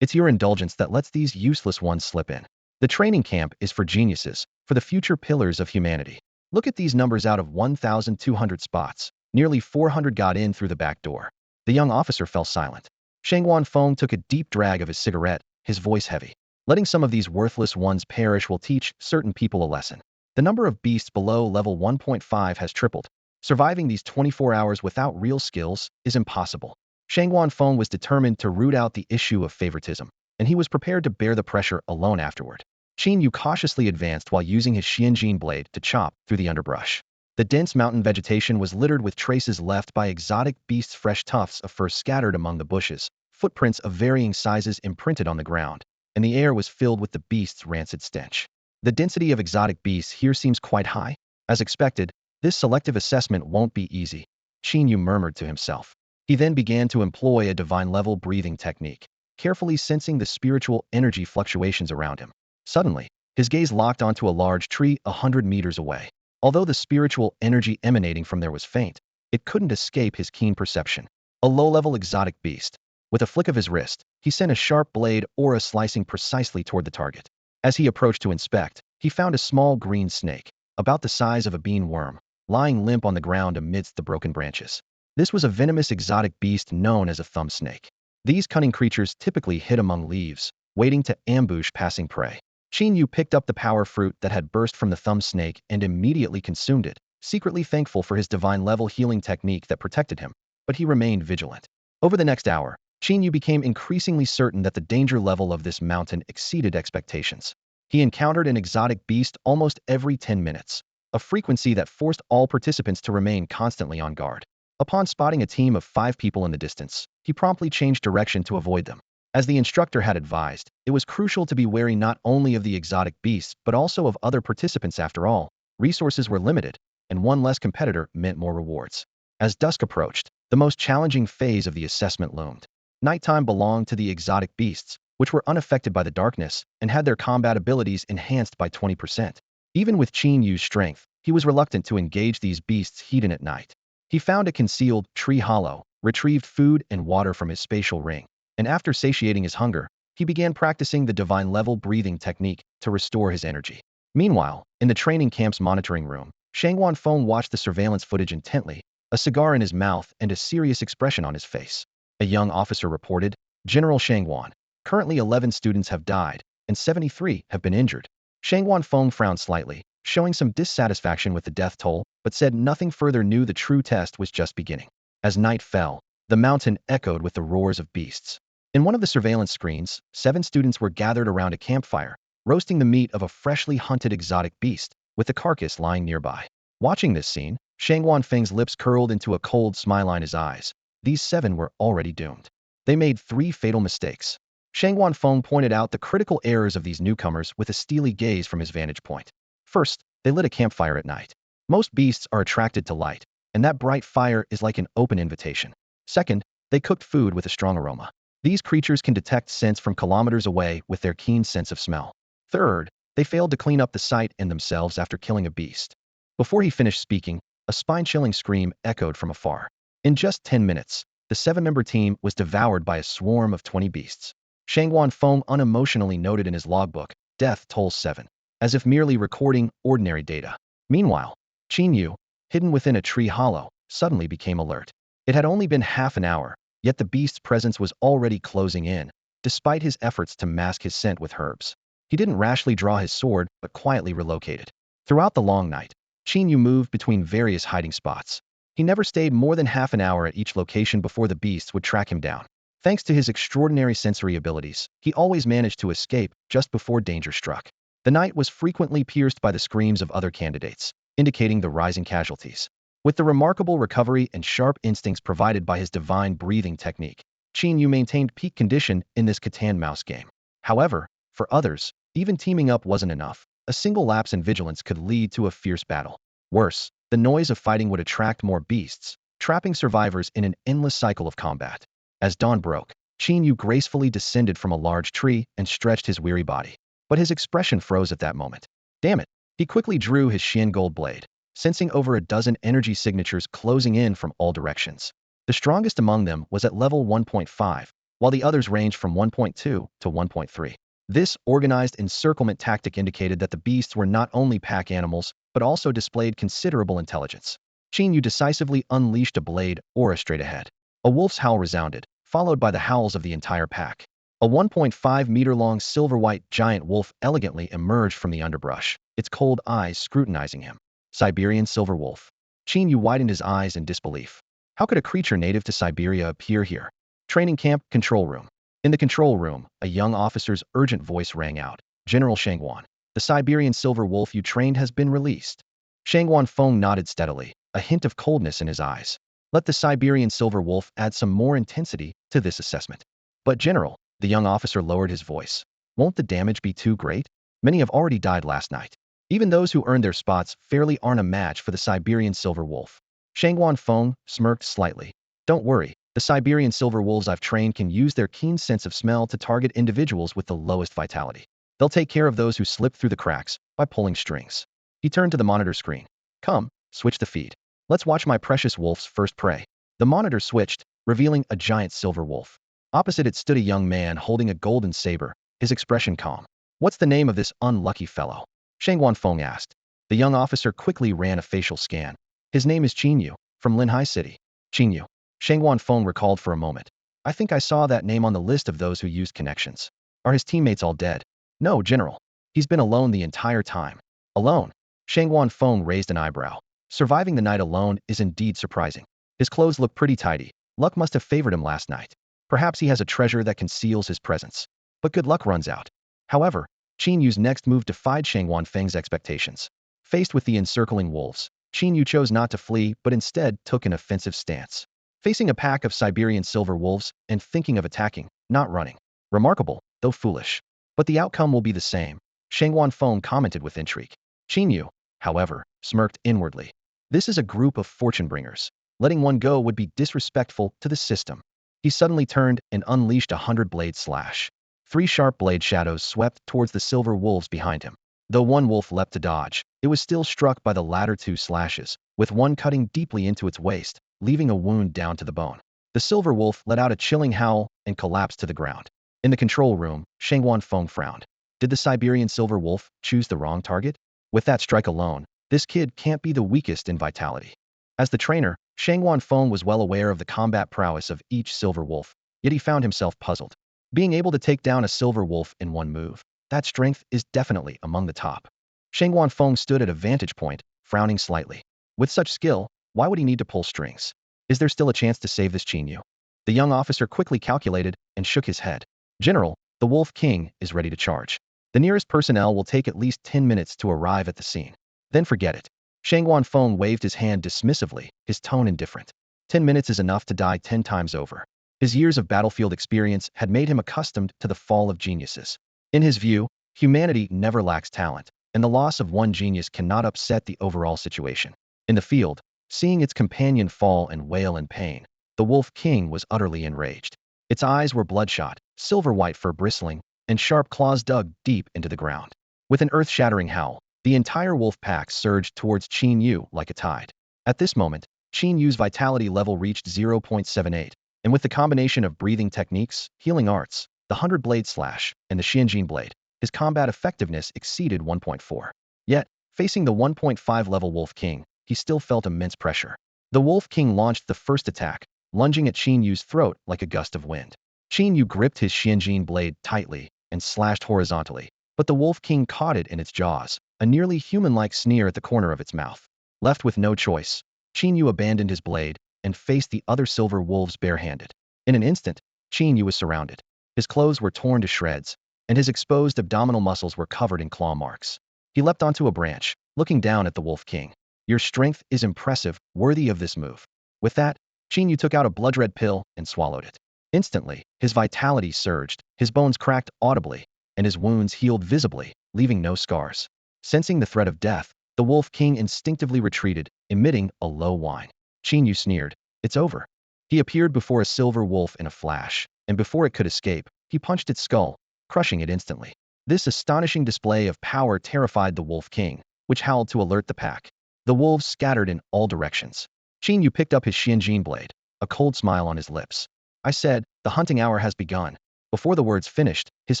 Speaker 1: It's your indulgence that lets these useless ones slip in. The training camp is for geniuses, for the future pillars of humanity. Look at these numbers. Out of 1,200 spots, nearly 400 got in through the back door. The young officer fell silent. Shangguan Feng took a deep drag of his cigarette, his voice heavy. Letting some of these worthless ones perish will teach certain people a lesson. The number of beasts below level 1.5 has tripled. Surviving these 24 hours without real skills is impossible. Shangguan Feng was determined to root out the issue of favoritism, and he was prepared to bear the pressure alone afterward. Qin Yu cautiously advanced while using his Xianjin blade to chop through the underbrush. The dense mountain vegetation was littered with traces left by exotic beasts, fresh tufts of fur scattered among the bushes, footprints of varying sizes imprinted on the ground, and the air was filled with the beasts' rancid stench. The density of exotic beasts here seems quite high. As expected, this selective assessment won't be easy, Qin Yu murmured to himself. He then began to employ a divine-level breathing technique, carefully sensing the spiritual energy fluctuations around him. Suddenly, his gaze locked onto a large tree 100 meters away. Although the spiritual energy emanating from there was faint, it couldn't escape his keen perception. A low-level exotic beast. With a flick of his wrist, he sent a sharp blade aura slicing precisely toward the target. As he approached to inspect, he found a small green snake, about the size of a bean worm, lying limp on the ground amidst the broken branches. This was a venomous exotic beast known as a thumb snake. These cunning creatures typically hid among leaves, waiting to ambush passing prey. Qin Yu picked up the power fruit that had burst from the thumb snake and immediately consumed it, secretly thankful for his divine-level healing technique that protected him, but he remained vigilant. Over the next hour, Qin Yu became increasingly certain that the danger level of this mountain exceeded expectations. He encountered an exotic beast almost every 10 minutes, a frequency that forced all participants to remain constantly on guard. Upon spotting a team of 5 people in the distance, he promptly changed direction to avoid them. As the instructor had advised, it was crucial to be wary not only of the exotic beasts but also of other participants. After all, resources were limited, and one less competitor meant more rewards. As dusk approached, the most challenging phase of the assessment loomed. Nighttime belonged to the exotic beasts, which were unaffected by the darkness and had their combat abilities enhanced by 20%. Even with Qin Yu's strength, he was reluctant to engage these beasts heat in at night. He found a concealed tree hollow, retrieved food and water from his spatial ring, and after satiating his hunger, he began practicing the divine-level breathing technique to restore his energy. Meanwhile, in the training camp's monitoring room, Shangguan Feng watched the surveillance footage intently, a cigar in his mouth and a serious expression on his face. A young officer reported, General Shangguan, currently 11 students have died, and 73 have been injured. Shangguan Feng frowned slightly, showing some dissatisfaction with the death toll, but said nothing further. Knew the true test was just beginning. As night fell, the mountain echoed with the roars of beasts. In one of the surveillance screens, 7 students were gathered around a campfire, roasting the meat of a freshly hunted exotic beast, with the carcass lying nearby. Watching this scene, Shangguan Feng's lips curled into a cold smile on his eyes. These 7 were already doomed. They made 3 fatal mistakes. Shangguan Feng pointed out the critical errors of these newcomers with a steely gaze from his vantage point. First, they lit a campfire at night. Most beasts are attracted to light, and that bright fire is like an open invitation. Second, they cooked food with a strong aroma. These creatures can detect scents from kilometers away with their keen sense of smell. Third, They failed to clean up the site and themselves after killing a beast. Before he finished speaking, a spine-chilling scream echoed from afar. In just 10 minutes, the 7-member team was devoured by a swarm of 20 beasts. Shangguan Feng unemotionally noted in his logbook, "Death toll 7," as if merely recording ordinary data. Meanwhile, Qin Yu, hidden within a tree hollow, suddenly became alert. It had only been half an hour, yet the beast's presence was already closing in, despite his efforts to mask his scent with herbs. He didn't rashly draw his sword, but quietly relocated. Throughout the long night, Qin Yu moved between various hiding spots. He never stayed more than half an hour at each location before the beasts would track him down. Thanks to his extraordinary sensory abilities, he always managed to escape just before danger struck. The night was frequently pierced by the screams of other candidates, indicating the rising casualties. With the remarkable recovery and sharp instincts provided by his divine breathing technique, Qin Yu maintained peak condition in this cat mouse game. However, for others, even teaming up wasn't enough. A single lapse in vigilance could lead to a fierce battle. Worse, the noise of fighting would attract more beasts, trapping survivors in an endless cycle of combat. As dawn broke, Qin Yu gracefully descended from a large tree and stretched his weary body. But his expression froze at that moment. Damn it! He quickly drew his Xian gold blade, sensing over a dozen energy signatures closing in from all directions. The strongest among them was at level 1.5, while the others ranged from 1.2 to 1.3. This organized encirclement tactic indicated that the beasts were not only pack animals, but also displayed considerable intelligence. Qin Yu decisively unleashed a blade aura straight ahead. A wolf's howl resounded, followed by the howls of the entire pack. A 1.5-meter-long silver-white giant wolf elegantly emerged from the underbrush, its cold eyes scrutinizing him. Siberian silver wolf. Qin Yu widened his eyes in disbelief. How could a creature native to Siberia appear here? Training camp, control room. In the control room, a young officer's urgent voice rang out. "General Shangguan, the Siberian silver wolf you trained has been released." Shangguan Feng nodded steadily, a hint of coldness in his eyes. Let the Siberian silver wolf add some more intensity to this assessment. "But General," the young officer lowered his voice, "won't the damage be too great? Many have already died last night. Even those who earned their spots fairly aren't a match for the Siberian silver wolf." Shangguan Feng smirked slightly. "Don't worry, the Siberian silver wolves I've trained can use their keen sense of smell to target individuals with the lowest vitality. They'll take care of those who slip through the cracks by pulling strings." He turned to the monitor screen. "Come, switch the feed. Let's watch my precious wolf's first prey." The monitor switched, revealing a giant silver wolf. Opposite it stood a young man holding a golden saber, his expression calm. "What's the name of this unlucky fellow?" Shangguan Feng asked. The young officer quickly ran a facial scan. "His name is Qin Yu, from Linhai City." "Qin Yu." Shangguan Feng recalled for a moment. "I think I saw that name on the list of those who used connections. Are his teammates all dead?" "No, General. He's been alone the entire time." "Alone?" Shangguan Feng raised an eyebrow. Surviving the night alone is indeed surprising. His clothes look pretty tidy. Luck must have favored him last night. Perhaps he has a treasure that conceals his presence. But good luck runs out. However, Qin Yu's next move defied Shangguan Feng's expectations. Faced with the encircling wolves, Qin Yu chose not to flee but instead took an offensive stance. Facing a pack of Siberian silver wolves and thinking of attacking, not running. Remarkable, though foolish. But the outcome will be the same, Shangguan Feng commented with intrigue. Qin Yu, however, smirked inwardly. This is a group of fortune bringers. Letting one go would be disrespectful to the system. He suddenly turned and unleashed a 100-blade slash. 3 sharp blade shadows swept towards the silver wolves behind him. Though one wolf leapt to dodge, it was still struck by the latter 2 slashes, with one cutting deeply into its waist, leaving a wound down to the bone. The silver wolf let out a chilling howl and collapsed to the ground. In the control room, Shangguan Feng frowned. Did the Siberian silver wolf choose the wrong target? With that strike alone, this kid can't be the weakest in vitality. As the trainer, Shangguan Feng was well aware of the combat prowess of each silver wolf, yet he found himself puzzled. Being able to take down a silver wolf in one move, that strength is definitely among the top. Shangguan Feng stood at a vantage point, frowning slightly. With such skill, why would he need to pull strings? Is there still a chance to save this Qin Yu? The young officer quickly calculated and shook his head. "General, the Wolf King is ready to charge. The nearest personnel will take at least 10 minutes to arrive at the scene. Then forget it." Shangguan Feng waved his hand dismissively, his tone indifferent. 10 minutes is enough to die 10 times over. His years of battlefield experience had made him accustomed to the fall of geniuses. In his view, humanity never lacks talent, and the loss of one genius cannot upset the overall situation. In the field, seeing its companion fall and wail in pain, the Wolf King was utterly enraged. Its eyes were bloodshot, silver-white fur bristling, and sharp claws dug deep into the ground. With an earth-shattering howl, the entire wolf pack surged towards Qin Yu like a tide. At this moment, Qin Yu's vitality level reached 0.78, and with the combination of breathing techniques, healing arts, the 100-blade slash, and the Xianjin blade, his combat effectiveness exceeded 1.4. Yet, facing the 1.5 level Wolf King, he still felt immense pressure. The Wolf King launched the first attack, lunging at Qin Yu's throat like a gust of wind. Qin Yu gripped his Xianjin blade tightly and slashed horizontally, but the Wolf King caught it in its jaws, a nearly human-like sneer at the corner of its mouth. Left with no choice, Qin Yu abandoned his blade and faced the other silver wolves barehanded. In an instant, Qin Yu was surrounded. His clothes were torn to shreds, and his exposed abdominal muscles were covered in claw marks. He leapt onto a branch, looking down at the Wolf King. Your strength is impressive, worthy of this move. With that, Qin Yu took out a blood-red pill and swallowed it. Instantly, his vitality surged, his bones cracked audibly, and his wounds healed visibly, leaving no scars. Sensing the threat of death, the Wolf King instinctively retreated, emitting a low whine. Qin Yu sneered. It's over. He appeared before a silver wolf in a flash, and before it could escape, he punched its skull, crushing it instantly. This astonishing display of power terrified the Wolf King, which howled to alert the pack. The wolves scattered in all directions. Qin Yu picked up his Xianjin blade, a cold smile on his lips. I said, the hunting hour has begun. Before the words finished, his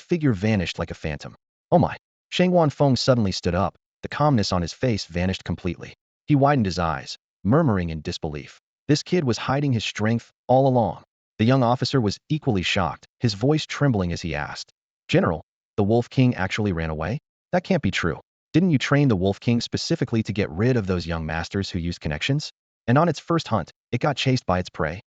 Speaker 1: figure vanished like a phantom. Oh my! Shang Wanfeng suddenly stood up. The calmness on his face vanished completely. He widened his eyes, murmuring in disbelief. This kid was hiding his strength all along. The young officer was equally shocked, his voice trembling as he asked, General, the Wolf King actually ran away? That can't be true. Didn't you train the Wolf King specifically to get rid of those young masters who used connections? And on its first hunt, it got chased by its prey?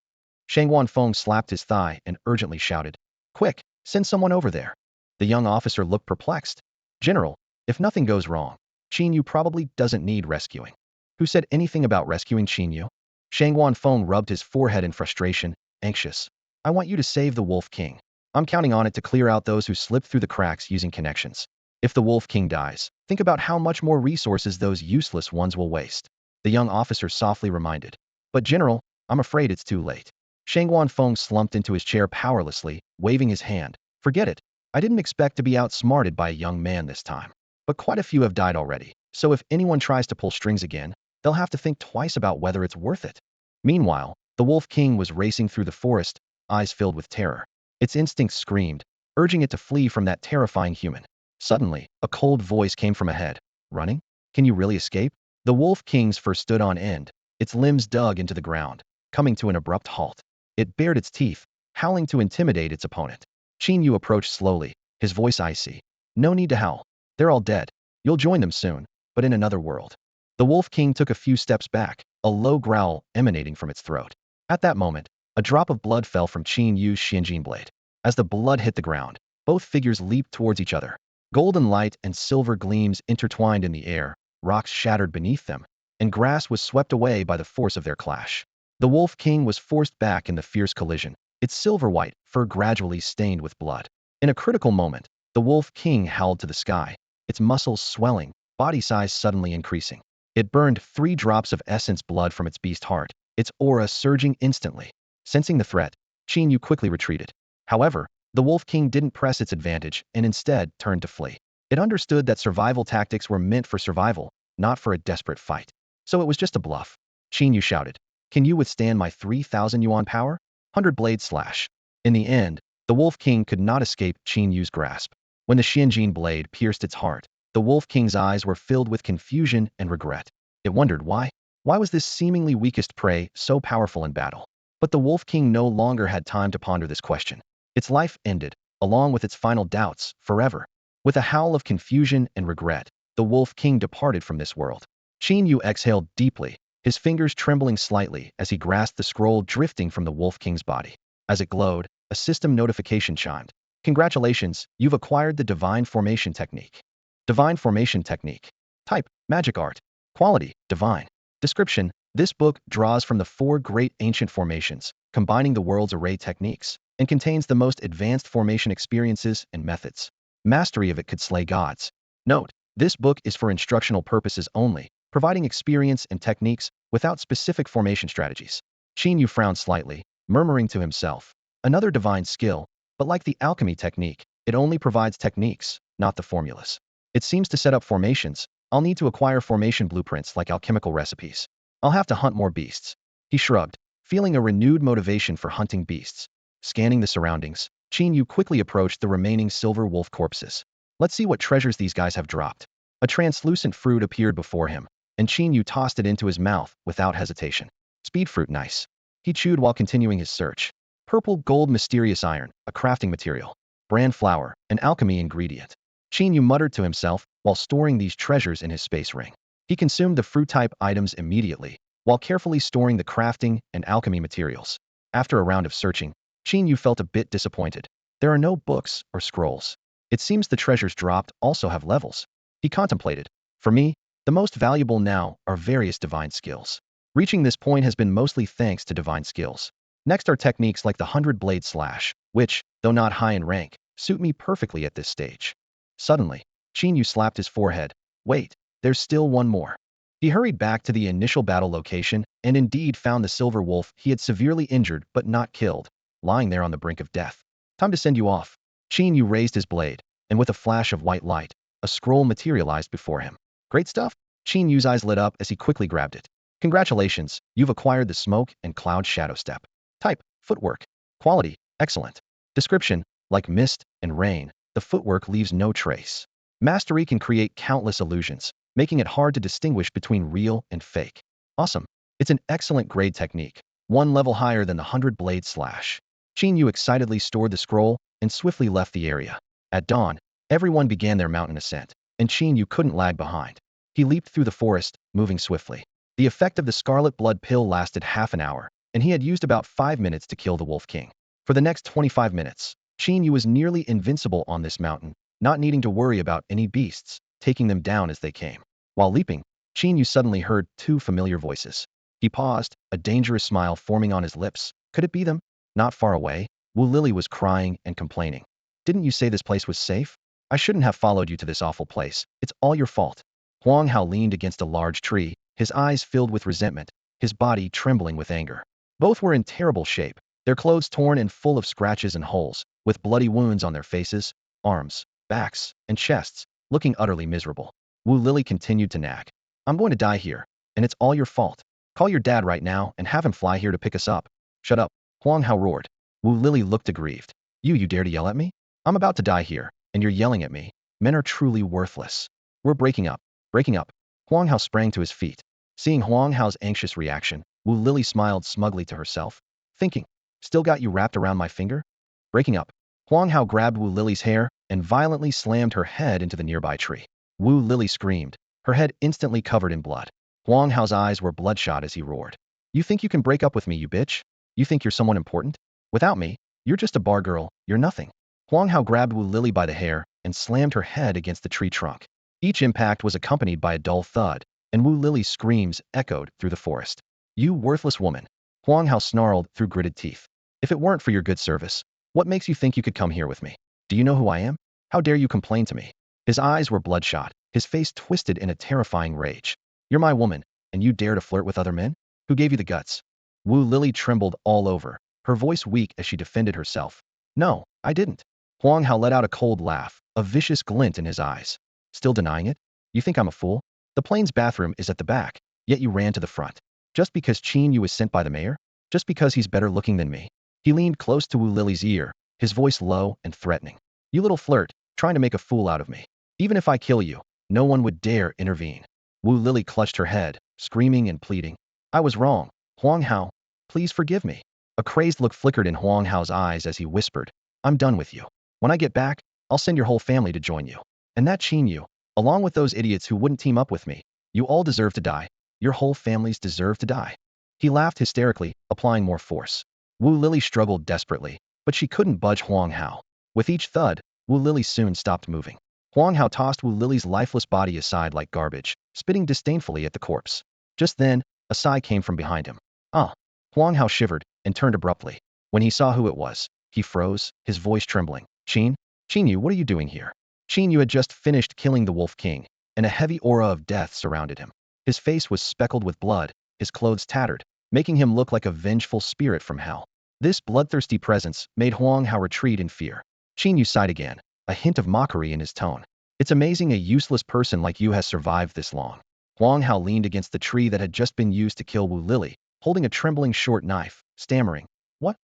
Speaker 1: Shang Wanfeng slapped his thigh and urgently shouted, Quick, send someone over there. The young officer looked perplexed. General, if nothing goes wrong, Qin Yu probably doesn't need rescuing. Who said anything about rescuing Qin Yu? Shang Wanfeng rubbed his forehead in frustration, anxious. I want you to save the Wolf King. I'm counting on it to clear out those who slipped through the cracks using connections. If the Wolf King dies, think about how much more resources those useless ones will waste. The young officer softly reminded. But General, I'm afraid it's too late. Shang Wanfeng slumped into his chair powerlessly, waving his hand. Forget it. I didn't expect to be outsmarted by a young man this time. But quite a few have died already, so if anyone tries to pull strings again, they'll have to think twice about whether it's worth it. Meanwhile, the Wolf King was racing through the forest, eyes filled with terror. Its instincts screamed, urging it to flee from that terrifying human. Suddenly, a cold voice came from ahead. Running? Can you really escape? The Wolf King's fur stood on end, its limbs dug into the ground, coming to an abrupt halt. It bared its teeth, howling to intimidate its opponent. Qin Yu approached slowly, his voice icy. No need to howl. They're all dead. You'll join them soon, but in another world. The Wolf King took a few steps back, a low growl emanating from its throat. At that moment, a drop of blood fell from Qin Yu's Xianjin blade. As the blood hit the ground, both figures leaped towards each other. Golden light and silver gleams intertwined in the air, rocks shattered beneath them, and grass was swept away by the force of their clash. The Wolf King was forced back in the fierce collision, its silver-white fur gradually stained with blood. In a critical moment, the Wolf King howled to the sky, its muscles swelling, body size suddenly increasing. It burned 3 drops of essence blood from its beast heart, its aura surging instantly. Sensing the threat, Qin Yu quickly retreated. However, the Wolf King didn't press its advantage and instead turned to flee. It understood that survival tactics were meant for survival, not for a desperate fight. So it was just a bluff. Qin Yu shouted, Can you withstand my 3,000 yuan power? 100-blade slash. In the end, the Wolf King could not escape Qin Yu's grasp. When the Xianjin blade pierced its heart, the Wolf King's eyes were filled with confusion and regret. It wondered why. Why was this seemingly weakest prey so powerful in battle? But the Wolf King no longer had time to ponder this question. Its life ended, along with its final doubts, forever. With a howl of confusion and regret, the Wolf King departed from this world. Qin Yu exhaled deeply, his fingers trembling slightly as he grasped the scroll drifting from the Wolf King's body. As it glowed, a system notification chimed. Congratulations, you've acquired the Divine Formation Technique. Divine Formation Technique. Type, Magic Art. Quality, Divine. Description, this book draws from the 4 great ancient formations, combining the world's array techniques, and contains the most advanced formation experiences and methods. Mastery of it could slay gods. Note, this book is for instructional purposes only, providing experience and techniques without specific formation strategies. Qin Yu frowned slightly, murmuring to himself, another divine skill, but like the alchemy technique, it only provides techniques, not the formulas. It seems to set up formations. I'll need to acquire formation blueprints like alchemical recipes. I'll have to hunt more beasts. He shrugged, feeling a renewed motivation for hunting beasts. Scanning the surroundings, Qin Yu quickly approached the remaining silver wolf corpses. Let's see what treasures these guys have dropped. A translucent fruit appeared before him, and Qin Yu tossed it into his mouth without hesitation. Speed fruit, nice. He chewed while continuing his search. Purple gold mysterious iron, a crafting material. Bran flour, an alchemy ingredient. Qin Yu muttered to himself while storing these treasures in his space ring. He consumed the fruit-type items immediately, while carefully storing the crafting and alchemy materials. After a round of searching, Qin Yu felt a bit disappointed. There are no books or scrolls. It seems the treasures dropped also have levels. He contemplated. For me, the most valuable now are various divine skills. Reaching this point has been mostly thanks to divine skills. Next are techniques like the 100-blade slash, which, though not high in rank, suit me perfectly at this stage. Suddenly, Qin Yu slapped his forehead. Wait, there's still one more. He hurried back to the initial battle location and indeed found the silver wolf he had severely injured but not killed, lying there on the brink of death. Time to send you off. Qin Yu raised his blade, and with a flash of white light, a scroll materialized before him. Great stuff. Qin Yu's eyes lit up as he quickly grabbed it. Congratulations, you've acquired the smoke and cloud shadow step. Type, footwork. Quality, excellent. Description, like mist and rain, the footwork leaves no trace. Mastery can create countless illusions, making it hard to distinguish between real and fake. Awesome. It's an excellent grade technique, one level higher than the 100-blade slash. Qin Yu excitedly stored the scroll and swiftly left the area. At dawn, everyone began their mountain ascent, and Qin Yu couldn't lag behind. He leaped through the forest, moving swiftly. The effect of the scarlet blood pill lasted half an hour, and he had used about 5 minutes to kill the Wolf King. For the next 25 minutes, Qin Yu was nearly invincible on this mountain, not needing to worry about any beasts, taking them down as they came. While leaping, Qin Yu suddenly heard two familiar voices. He paused, a dangerous smile forming on his lips. Could it be them? Not far away, Wu Lily was crying and complaining. Didn't you say this place was safe? I shouldn't have followed you to this awful place. It's all your fault. Huang Hao leaned against a large tree, his eyes filled with resentment, his body trembling with anger. Both were in terrible shape, their clothes torn and full of scratches and holes, with bloody wounds on their faces, arms, backs, and chests, looking utterly miserable. Wu Lily continued to nag. I'm going to die here, and it's all your fault. Call your dad right now and have him fly here to pick us up. Shut up, Huang Hao roared. Wu Lily looked aggrieved. You dare to yell at me? I'm about to die here, and you're yelling at me. Men are truly worthless. We're breaking up. Breaking up. Huang Hao sprang to his feet. Seeing Huang Hao's anxious reaction, Wu Lily smiled smugly to herself, thinking, still got you wrapped around my finger? Breaking up. Huang Hao grabbed Wu Lily's hair and violently slammed her head into the nearby tree. Wu Lily screamed, her head instantly covered in blood. Huang Hao's eyes were bloodshot as he roared. You think you can break up with me, you bitch? You think you're someone important? Without me, you're just a bar girl, you're nothing. Huang Hao grabbed Wu Lily by the hair and slammed her head against the tree trunk. Each impact was accompanied by a dull thud, and Wu Lily's screams echoed through the forest. You worthless woman. Huang Hao snarled through gritted teeth. If it weren't for your good service, what makes you think you could come here with me? Do you know who I am? How dare you complain to me? His eyes were bloodshot, his face twisted in a terrifying rage. You're my woman, and you dare to flirt with other men? Who gave you the guts? Wu Lily trembled all over, her voice weak as she defended herself. No, I didn't. Huang Hao let out a cold laugh, a vicious glint in his eyes. Still denying it? You think I'm a fool? The plane's bathroom is at the back, yet you ran to the front. Just because Qin Yu was sent by the mayor? Just because he's better looking than me? He leaned close to Wu Lily's ear, his voice low and threatening. You little flirt, trying to make a fool out of me. Even if I kill you, no one would dare intervene. Wu Lily clutched her head, screaming and pleading. I was wrong. Huang Hao, please forgive me. A crazed look flickered in Huang Hao's eyes as he whispered, I'm done with you. When I get back, I'll send your whole family to join you. And that Qin Yu, along with those idiots who wouldn't team up with me. You all deserve to die. Your whole families deserve to die. He laughed hysterically, applying more force. Wu Lily struggled desperately, but she couldn't budge Huang Hao. With each thud, Wu Lily soon stopped moving. Huang Hao tossed Wu Lily's lifeless body aside like garbage, spitting disdainfully at the corpse. Just then, a sigh came from behind him. Ah! Huang Hao shivered and turned abruptly. When he saw who it was, he froze, his voice trembling. Qin Yu, what are you doing here? Qin Yu had just finished killing the Wolf King, and a heavy aura of death surrounded him. His face was speckled with blood, his clothes tattered, making him look like a vengeful spirit from hell. This bloodthirsty presence made Huang Hao retreat in fear. Qin Yu sighed again, a hint of mockery in his tone. It's amazing a useless person like you has survived this long. Huang Hao leaned against the tree that had just been used to kill Wu Lily, holding a trembling short knife, stammering. What?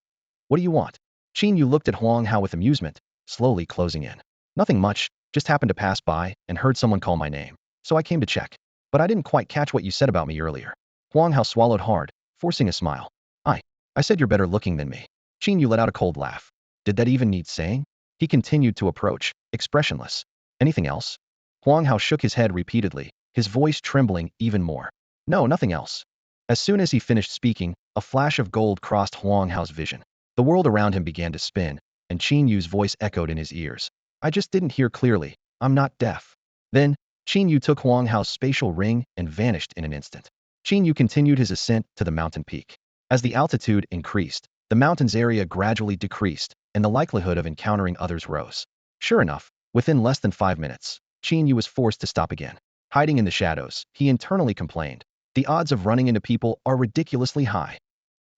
Speaker 1: What do you want? Qin Yu looked at Huang Hao with amusement, slowly closing in. Nothing much, just happened to pass by and heard someone call my name. So I came to check. But I didn't quite catch what you said about me earlier. Huang Hao swallowed hard, forcing a smile. I said you're better looking than me. Qin Yu let out a cold laugh. Did that even need saying? He continued to approach, expressionless. Anything else? Huang Hao shook his head repeatedly, his voice trembling even more. No, nothing else. As soon as he finished speaking, a flash of gold crossed Huang Hao's vision. The world around him began to spin, and Qin Yu's voice echoed in his ears. I just didn't hear clearly. I'm not deaf. Then, Qin Yu took Huang Hao's spatial ring and vanished in an instant. Qin Yu continued his ascent to the mountain peak. As the altitude increased, the mountain's area gradually decreased, and the likelihood of encountering others rose. Sure enough, within less than 5 minutes, Qin Yu was forced to stop again. Hiding in the shadows, he internally complained. The odds of running into people are ridiculously high.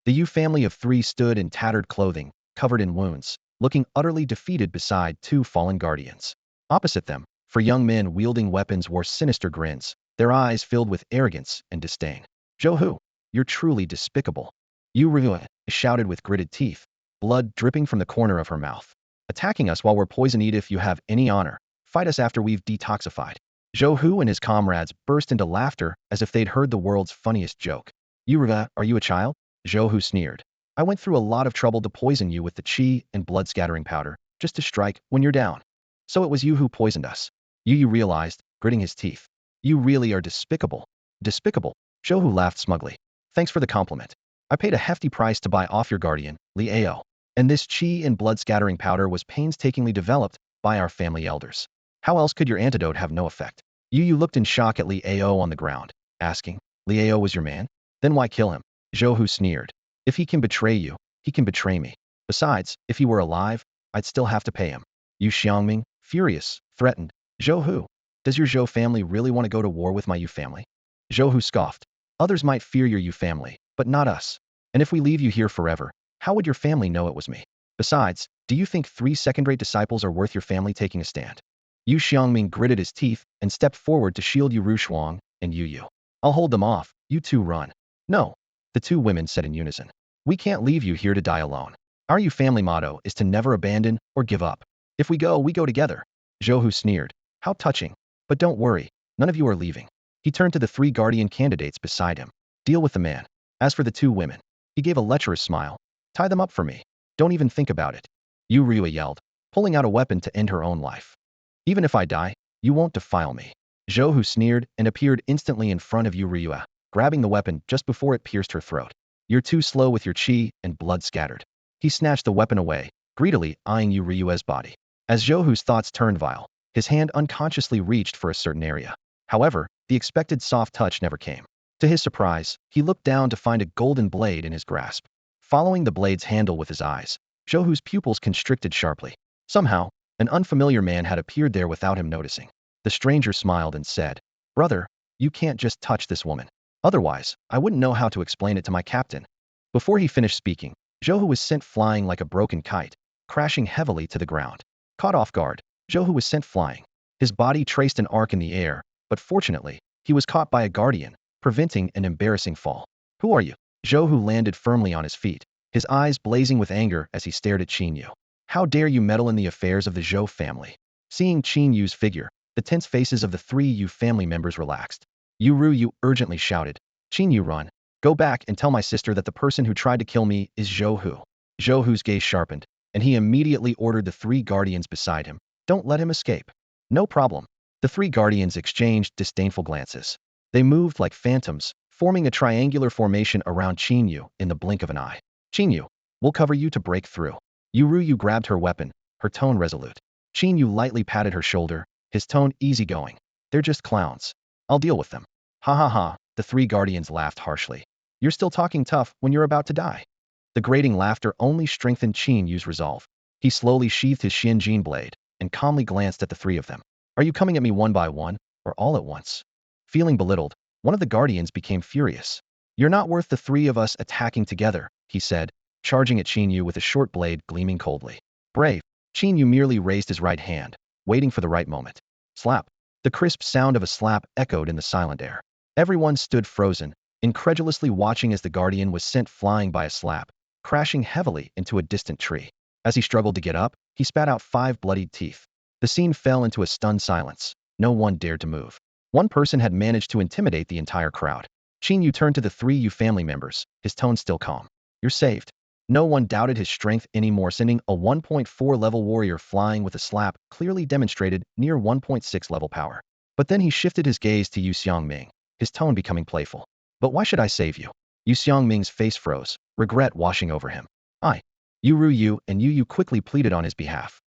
Speaker 1: The Yu family of 3 stood in tattered clothing, covered in wounds, looking utterly defeated beside 2 fallen guardians. Opposite them, 4 young men wielding weapons wore sinister grins, their eyes filled with arrogance and disdain. Zhou Hu, you're truly despicable. Yu Ryu shouted with gritted teeth, blood dripping from the corner of her mouth. Attacking us while we're poisoned. If you have any honor, fight us after we've detoxified. Zhou Hu and his comrades burst into laughter as if they'd heard the world's funniest joke. Yu Ryu, are you a child? Zhou Hu sneered. I went through a lot of trouble to poison you with the qi and blood-scattering powder, just to strike when you're down. So it was you who poisoned us. Yu realized, gritting his teeth. You really are despicable. Despicable. Zhou Hu laughed smugly. Thanks for the compliment. I paid a hefty price to buy off your guardian, Liao. And this qi and blood-scattering powder was painstakingly developed by our family elders. How else could your antidote have no effect? Yu looked in shock at Liao on the ground, asking, Liao was your man? Then why kill him? Zhou Hu sneered. If he can betray you, he can betray me. Besides, if he were alive, I'd still have to pay him. Yu Xiangming, furious, threatened. Zhou Hu, does your Zhou family really want to go to war with my Yu family? Zhou Hu scoffed. Others might fear your Yu family, but not us. And if we leave you here forever, how would your family know it was me? Besides, do you think 3 second-rate disciples are worth your family taking a stand? Yu Xiangming gritted his teeth and stepped forward to shield Yu Rushuang and Yu. I'll hold them off, you 2 run. No, the 2 women said in unison. We can't leave you here to die alone. Our Yu family motto is to never abandon or give up. If we go together. Zhou Hu sneered. How touching. But don't worry, none of you are leaving. He turned to the 3 guardian candidates beside him. Deal with the man. As for the 2 women, he gave a lecherous smile. Tie them up for me. Don't even think about it. Yu Ryu yelled, pulling out a weapon to end her own life. Even if I die, you won't defile me. Zhou Hu sneered and appeared instantly in front of Yu Ryu, grabbing the weapon just before it pierced her throat. You're too slow with your qi and blood scattered. He snatched the weapon away, greedily eyeing Yu Ryu's body. As Zhou Hu's thoughts turned vile, his hand unconsciously reached for a certain area. However, the expected soft touch never came. To his surprise, he looked down to find a golden blade in his grasp. Following the blade's handle with his eyes, Zhou Hu's pupils constricted sharply. Somehow, an unfamiliar man had appeared there without him noticing. The stranger smiled and said, Brother, you can't just touch this woman. Otherwise, I wouldn't know how to explain it to my captain. Before he finished speaking, Zhou Hu was sent flying like a broken kite, crashing heavily to the ground. Caught off guard, Zhou Hu was sent flying. His body traced an arc in the air, but fortunately, he was caught by a guardian, preventing an embarrassing fall. Who are you? Zhou Hu landed firmly on his feet, his eyes blazing with anger as he stared at Qin Yu. How dare you meddle in the affairs of the Zhou family? Seeing Qin Yu's figure, the tense faces of the 3 Yu family members relaxed. Yu Ryu urgently shouted, Qin Yu run. Go back and tell my sister that the person who tried to kill me is Zhou Hu. Zhou Hu's gaze sharpened, and he immediately ordered the 3 guardians beside him. Don't let him escape. No problem. The 3 guardians exchanged disdainful glances. They moved like phantoms, forming a triangular formation around Qin Yu in the blink of an eye. Qin Yu, we'll cover you to break through. Yu Ryu grabbed her weapon, her tone resolute. Qin Yu lightly patted her shoulder, his tone easygoing. They're just clowns. I'll deal with them. Ha ha ha, the 3 guardians laughed harshly. You're still talking tough when you're about to die. The grating laughter only strengthened Qin Yu's resolve. He slowly sheathed his Xianjin blade and calmly glanced at the 3 of them. Are you coming at me one by one, or all at once? Feeling belittled, one of the guardians became furious. You're not worth the 3 of us attacking together, he said, charging at Qin Yu with a short blade gleaming coldly. Brave, Qin Yu merely raised his right hand, waiting for the right moment. Slap. The crisp sound of a slap echoed in the silent air. Everyone stood frozen, incredulously watching as the guardian was sent flying by a slap, crashing heavily into a distant tree. As he struggled to get up, he spat out 5 bloodied teeth. The scene fell into a stunned silence. No one dared to move. One person had managed to intimidate the entire crowd. Qin Yu turned to the 3 Yu family members, his tone still calm. You're saved. No one doubted his strength anymore, sending a 1.4 level warrior flying with a slap clearly demonstrated near 1.6 level power. But then he shifted his gaze to Yu Xiangming, his tone becoming playful. But why should I save you? Yu Xiangming's face froze, regret washing over him. Yu Ru Yu and Yu Yu quickly pleaded on his behalf.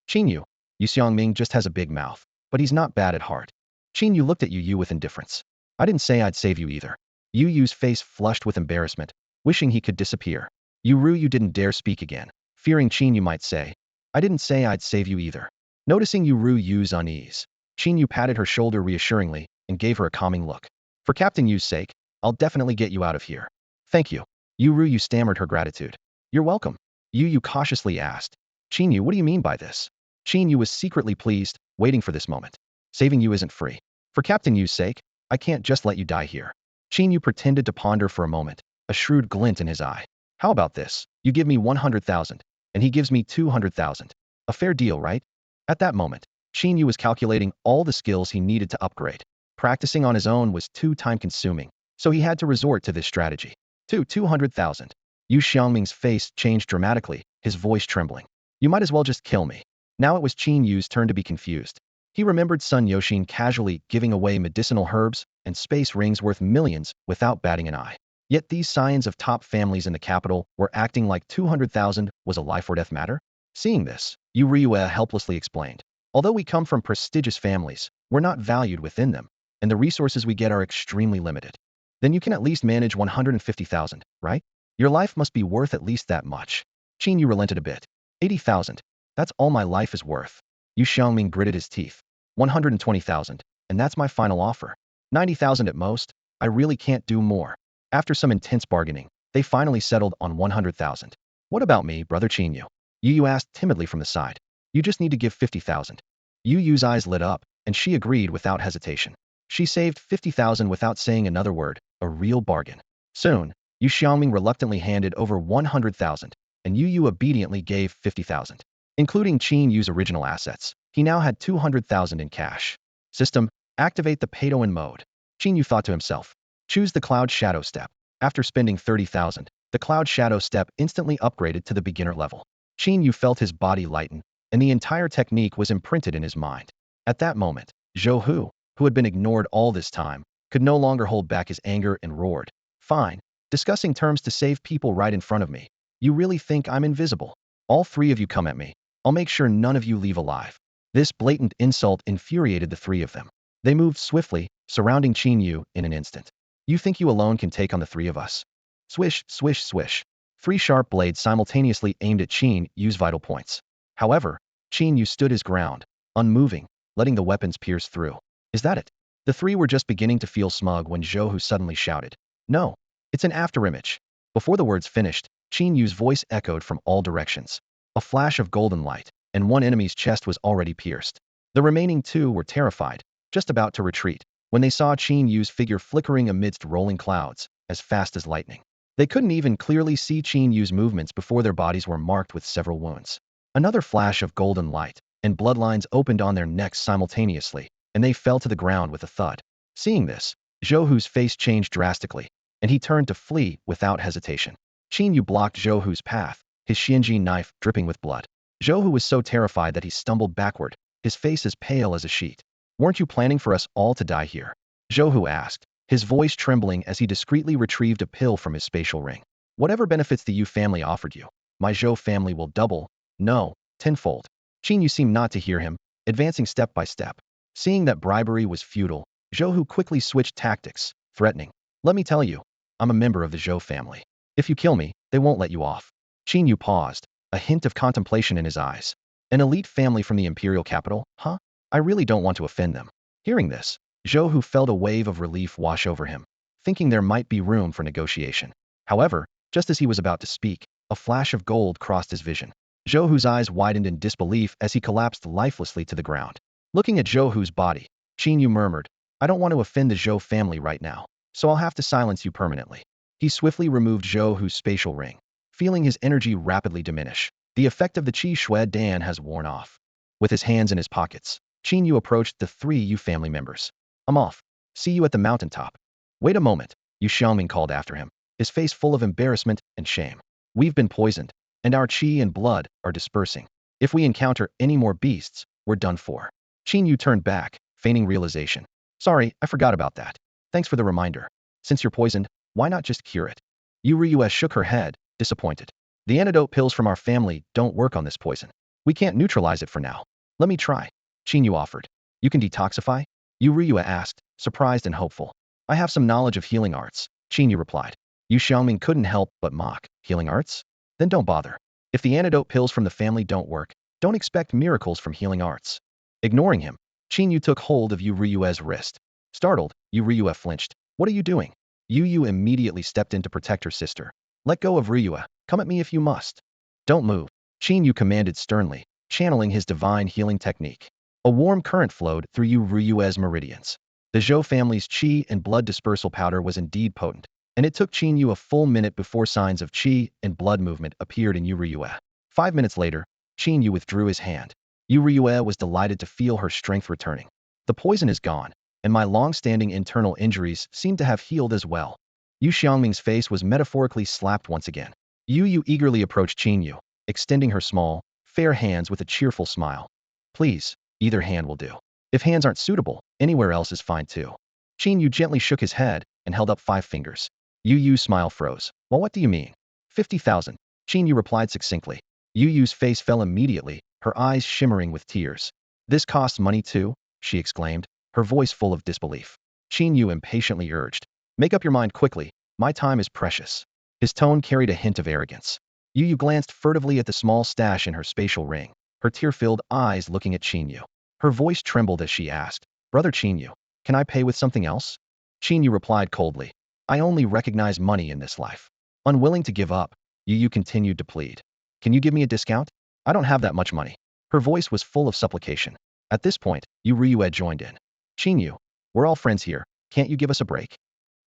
Speaker 1: Qin Yu. Yu Xiangming just has a big mouth, but he's not bad at heart. Qin Yu looked at Yu Yu with indifference. I didn't say I'd save you either. Yu Yu's face flushed with embarrassment, wishing he could disappear. Yu Ru Yu didn't dare speak again, fearing Qin Yu might say, I didn't say I'd save you either. Noticing Yu Ru Yu's unease, Qin Yu patted her shoulder reassuringly and gave her a calming look. For Captain Yu's sake, I'll definitely get you out of here. Thank you. Yu Ru Yu stammered her gratitude. You're welcome. Yu Yu cautiously asked. Qin Yu, what do you mean by this? Qin Yu was secretly pleased, waiting for this moment. Saving you isn't free. For Captain Yu's sake, I can't just let you die here. Qin Yu pretended to ponder for a moment, a shrewd glint in his eye. How about this? You give me 100,000, and he gives me 200,000. A fair deal, right? At that moment, Qin Yu was calculating all the skills he needed to upgrade. Practicing on his own was too time-consuming, so he had to resort to this strategy. 200,000. Yu Xiangming's face changed dramatically, his voice trembling. You might as well just kill me. Now it was Qin Yu's turn to be confused. He remembered Sun Yoshin casually giving away medicinal herbs and space rings worth millions without batting an eye. Yet these scions of top families in the capital were acting like 200,000 was a life-or-death matter? Seeing this, Yu Ryue helplessly explained. Although we come from prestigious families, we're not valued within them, and the resources we get are extremely limited. Then you can at least manage 150,000, right? Your life must be worth at least that much. Qin Yu relented a bit. 80,000. That's all my life is worth. Yu Xiangming gritted his teeth. 120,000, and that's my final offer. 90,000 at most. I really can't do more. After some intense bargaining, they finally settled on 100,000. What about me, brother Qin Yu? Yu Yu asked timidly from the side. You just need to give 50,000. Yu Yu's eyes lit up, and she agreed without hesitation. She saved 50,000 without saying another word, a real bargain. Soon, Yu Xiangming reluctantly handed over 100,000, and Yu Yu obediently gave 50,000. Including Qin Yu's original assets, he now had 200,000 in cash. System, activate the Peidoan mode. Qin Yu thought to himself. Choose the Cloud Shadow step. After spending 30,000, the Cloud Shadow step instantly upgraded to the beginner level. Qin Yu felt his body lighten, and the entire technique was imprinted in his mind. At that moment, Zhou Hu, who had been ignored all this time, could no longer hold back his anger and roared. Fine. Discussing terms to save people right in front of me. You really think I'm invisible? All 3 of you come at me. I'll make sure none of you leave alive. This blatant insult infuriated the 3 of them. They moved swiftly, surrounding Qin Yu in an instant. You think you alone can take on the 3 of us? Swish, swish, swish. 3 sharp blades simultaneously aimed at Qin Yu's vital points. However, Qin Yu stood his ground, unmoving, letting the weapons pierce through. Is that it? The 3 were just beginning to feel smug when Zhou Hu suddenly shouted. No. It's an afterimage. Before the words finished, Qin Yu's voice echoed from all directions. A flash of golden light, and one enemy's chest was already pierced. The remaining 2 were terrified, just about to retreat, when they saw Qin Yu's figure flickering amidst rolling clouds, as fast as lightning. They couldn't even clearly see Qin Yu's movements before their bodies were marked with several wounds. Another flash of golden light, and bloodlines opened on their necks simultaneously, and they fell to the ground with a thud. Seeing this, Zhou Hu's face changed drastically, and he turned to flee without hesitation. Qin Yu blocked Zhou Hu's path, his Xianji knife dripping with blood. Zhou Hu was so terrified that he stumbled backward, his face as pale as a sheet. Weren't you planning for us all to die here? Zhou Hu asked, his voice trembling as he discreetly retrieved a pill from his spatial ring. Whatever benefits the Yu family offered you, my Zhou family will double, no, tenfold. Qin Yu seemed not to hear him, advancing step by step. Seeing that bribery was futile, Zhou Hu quickly switched tactics, threatening. Let me tell you, I'm a member of the Zhou family. If you kill me, they won't let you off. Qin Yu paused, a hint of contemplation in his eyes. An elite family from the imperial capital, huh? I really don't want to offend them. Hearing this, Zhou Hu felt a wave of relief wash over him, thinking there might be room for negotiation. However, just as he was about to speak, a flash of gold crossed his vision. Zhou Hu's eyes widened in disbelief as he collapsed lifelessly to the ground. Looking at Zhou Hu's body, Qin Yu murmured, I don't want to offend the Zhou family right now, so I'll have to silence you permanently. He swiftly removed Zhou Hu's spatial ring, feeling his energy rapidly diminish. The effect of the Qi Shui Dan has worn off. With his hands in his pockets, Qin Yu approached the 3 Yu family members. I'm off. See you at the mountaintop. Wait a moment, Yu Xiaoming called after him, his face full of embarrassment and shame. We've been poisoned, and our qi and blood are dispersing. If we encounter any more beasts, we're done for. Qin Yu turned back, feigning realization. Sorry, I forgot about that. Thanks for the reminder. Since you're poisoned, why not just cure it? Yu Ryue shook her head, disappointed. The antidote pills from our family don't work on this poison. We can't neutralize it for now. Let me try. Qin Yu offered. You can detoxify? Yu Ryue asked, surprised and hopeful. I have some knowledge of healing arts, Qin Yu replied. Yu Xiaoming couldn't help but mock. Healing arts? Then don't bother. If the antidote pills from the family don't work, don't expect miracles from healing arts. Ignoring him, Qin Yu took hold of Yu Ryue's wrist. Startled, Yu Ryue flinched. What are you doing? Yu Yu immediately stepped in to protect her sister. Let go of Ryue. Come at me if you must. Don't move. Qin Yu commanded sternly, channeling his divine healing technique. A warm current flowed through Yu Ryue's meridians. The Zhou family's qi and blood dispersal powder was indeed potent, and it took Qin Yu a full minute before signs of qi and blood movement appeared in Yu Ryue. 5 minutes later, Qin Yu withdrew his hand. Yu Ryue was delighted to feel her strength returning. The poison is gone, and my long-standing internal injuries seem to have healed as well. Yu Xiaoming's face was metaphorically slapped once again. Yu Yu eagerly approached Qin Yu, extending her small, fair hands with a cheerful smile. Please, either hand will do. If hands aren't suitable, anywhere else is fine too. Qin Yu gently shook his head and held up 5 fingers. Yu Yu's smile froze. Well, what do you mean? 50,000. Qin Yu replied succinctly. Yu Yu's face fell immediately, her eyes shimmering with tears. This costs money too? She exclaimed, her voice full of disbelief. Qin Yu impatiently urged. Make up your mind quickly, my time is precious. His tone carried a hint of arrogance. Yu Yu glanced furtively at the small stash in her spatial ring, her tear-filled eyes looking at Qin Yu. Her voice trembled as she asked, Brother Qin Yu, can I pay with something else? Qin Yu replied coldly, I only recognize money in this life. Unwilling to give up, Yu Yu continued to plead. Can you give me a discount? I don't have that much money. Her voice was full of supplication. At this point, Yu Ryue joined in. Qin Yu, we're all friends here, can't you give us a break?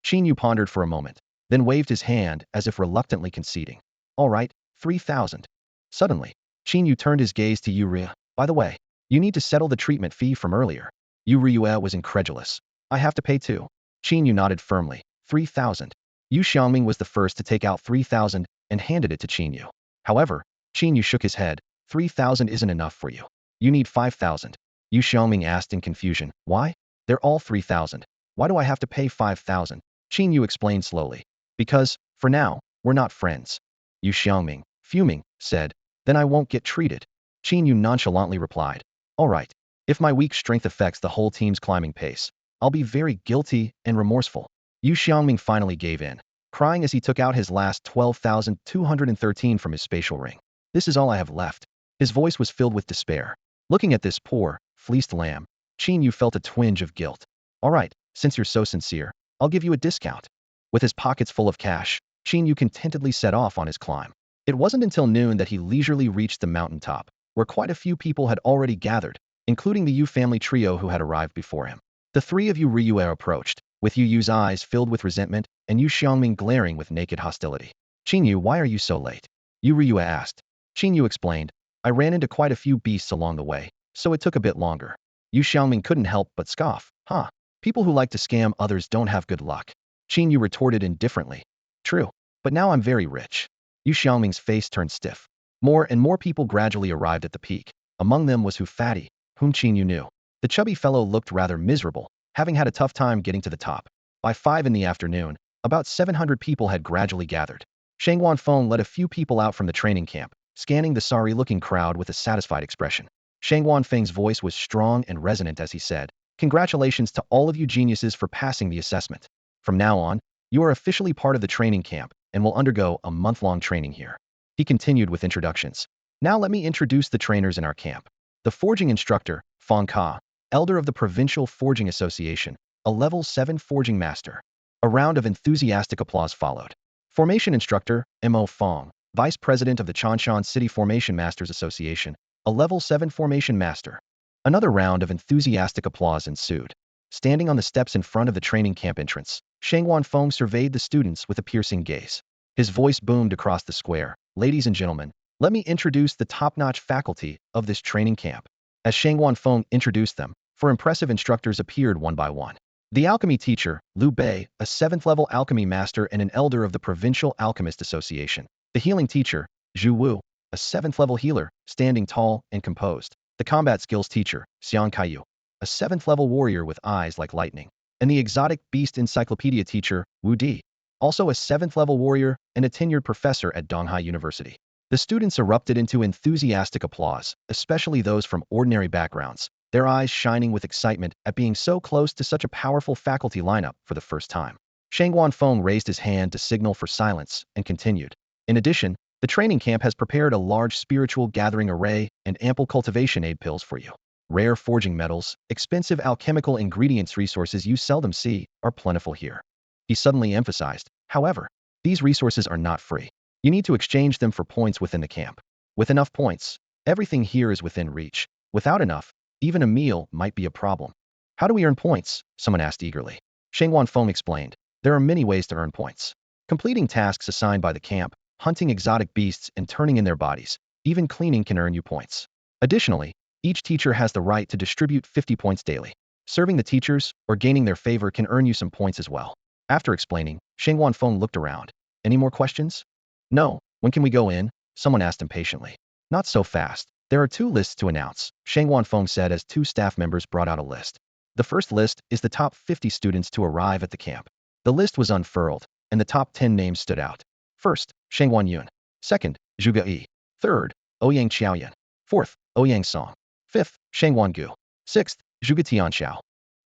Speaker 1: Qin Yu pondered for a moment, then waved his hand as if reluctantly conceding. All right, 3,000. Suddenly, Qin Yu turned his gaze to Yu Ryue. By the way, you need to settle the treatment fee from earlier. Yu Ryue was incredulous. I have to pay too. Qin Yu nodded firmly. 3,000. Yu Xiaoming was the first to take out 3,000 and handed it to Qin Yu. However, Qin Yu shook his head. 3,000 isn't enough for you. You need 5,000. Yu Xiaoming asked in confusion. Why? They're all 3,000. Why do I have to pay 5,000? Qin Yu explained slowly. Because, for now, we're not friends. Yu Xiaoming, fuming, said. Then I won't get treated. Qin Yu nonchalantly replied. All right. If my weak strength affects the whole team's climbing pace, I'll be very guilty and remorseful. Yu Xiaoming finally gave in, crying as he took out his last 12,213 from his spatial ring. This is all I have left. His voice was filled with despair. Looking at this poor, fleeced lamb, Qin Yu felt a twinge of guilt. All right, since you're so sincere, I'll give you a discount. With his pockets full of cash, Qin Yu contentedly set off on his climb. It wasn't until noon that he leisurely reached the mountaintop, where quite a few people had already gathered, including the Yu family trio who had arrived before him. The 3 of Yu Ryue approached, with Yu Yu's eyes filled with resentment and Yu Xiaoming glaring with naked hostility. Qin Yu, why are you so late? Yu Ryue asked. Qin Yu explained. I ran into quite a few beasts along the way, so it took a bit longer. Yu Xiaoming couldn't help but scoff. Huh. People who like to scam others don't have good luck. Qin Yu retorted indifferently. True, but now I'm very rich. Yu Xiaoming's face turned stiff. More and more people gradually arrived at the peak. Among them was Hu Fatty, whom Qin Yu knew. The chubby fellow looked rather miserable, having had a tough time getting to the top. By 5 in the afternoon, about 700 people had gradually gathered. Shang Wanfeng led a few people out from the training camp, scanning the sorry-looking crowd with a satisfied expression. Shang Wanfeng's voice was strong and resonant as he said, Congratulations to all of you geniuses for passing the assessment. From now on, you are officially part of the training camp and will undergo a month-long training here. He continued with introductions. Now let me introduce the trainers in our camp. The forging instructor, Fong Ka, elder of the Provincial Forging Association, a level 7 forging master. A round of enthusiastic applause followed. Formation instructor, Mo Fong, vice president of the Chanshan City Formation Masters Association, a level 7 formation master. Another round of enthusiastic applause ensued. Standing on the steps in front of the training camp entrance, Shang Wanfeng surveyed the students with a piercing gaze. His voice boomed across the square. Ladies and gentlemen, let me introduce the top-notch faculty of this training camp. As Shang Wanfeng introduced them, four impressive instructors appeared one by one. The alchemy teacher, Liu Bei, a 7th-level alchemy master and an elder of the Provincial Alchemist Association. The healing teacher, Zhu Wu, a 7th-level healer, standing tall and composed. The combat skills teacher, Qin Yu, a 7th-level warrior with eyes like lightning. And the exotic beast encyclopedia teacher, Wu Di, also a 7th-level warrior and a tenured professor at Donghai University. The students erupted into enthusiastic applause, especially those from ordinary backgrounds, their eyes shining with excitement at being so close to such a powerful faculty lineup for the first time. Shang Wanfeng raised his hand to signal for silence and continued. In addition, the training camp has prepared a large spiritual gathering array and ample cultivation aid pills for you. Rare forging metals, expensive alchemical ingredients resources you seldom see are plentiful here. He suddenly emphasized, however, these resources are not free. You need to exchange them for points within the camp. With enough points, everything here is within reach. Without enough, even a meal might be a problem. How do we earn points? Someone asked eagerly. Shang Wanfeng explained, there are many ways to earn points. Completing tasks assigned by the camp, hunting exotic beasts and turning in their bodies, even cleaning can earn you points. Additionally, each teacher has the right to distribute 50 points daily. Serving the teachers or gaining their favor can earn you some points as well. After explaining, Shang Wanfeng looked around. Any more questions? No. When can we go in? Someone asked impatiently. Not so fast. There are 2 lists to announce, Shang Wanfeng said as 2 staff members brought out a list. The first list is the top 50 students to arrive at the camp. The list was unfurled, and the top 10 names stood out. First, Shang Wanyun. Second, Zhuge Yi. Third, Ouyang Qiaoyan. Fourth, Ouyang Song. Fifth, Shang Wangu. Sixth, Zhuge Tianxiao.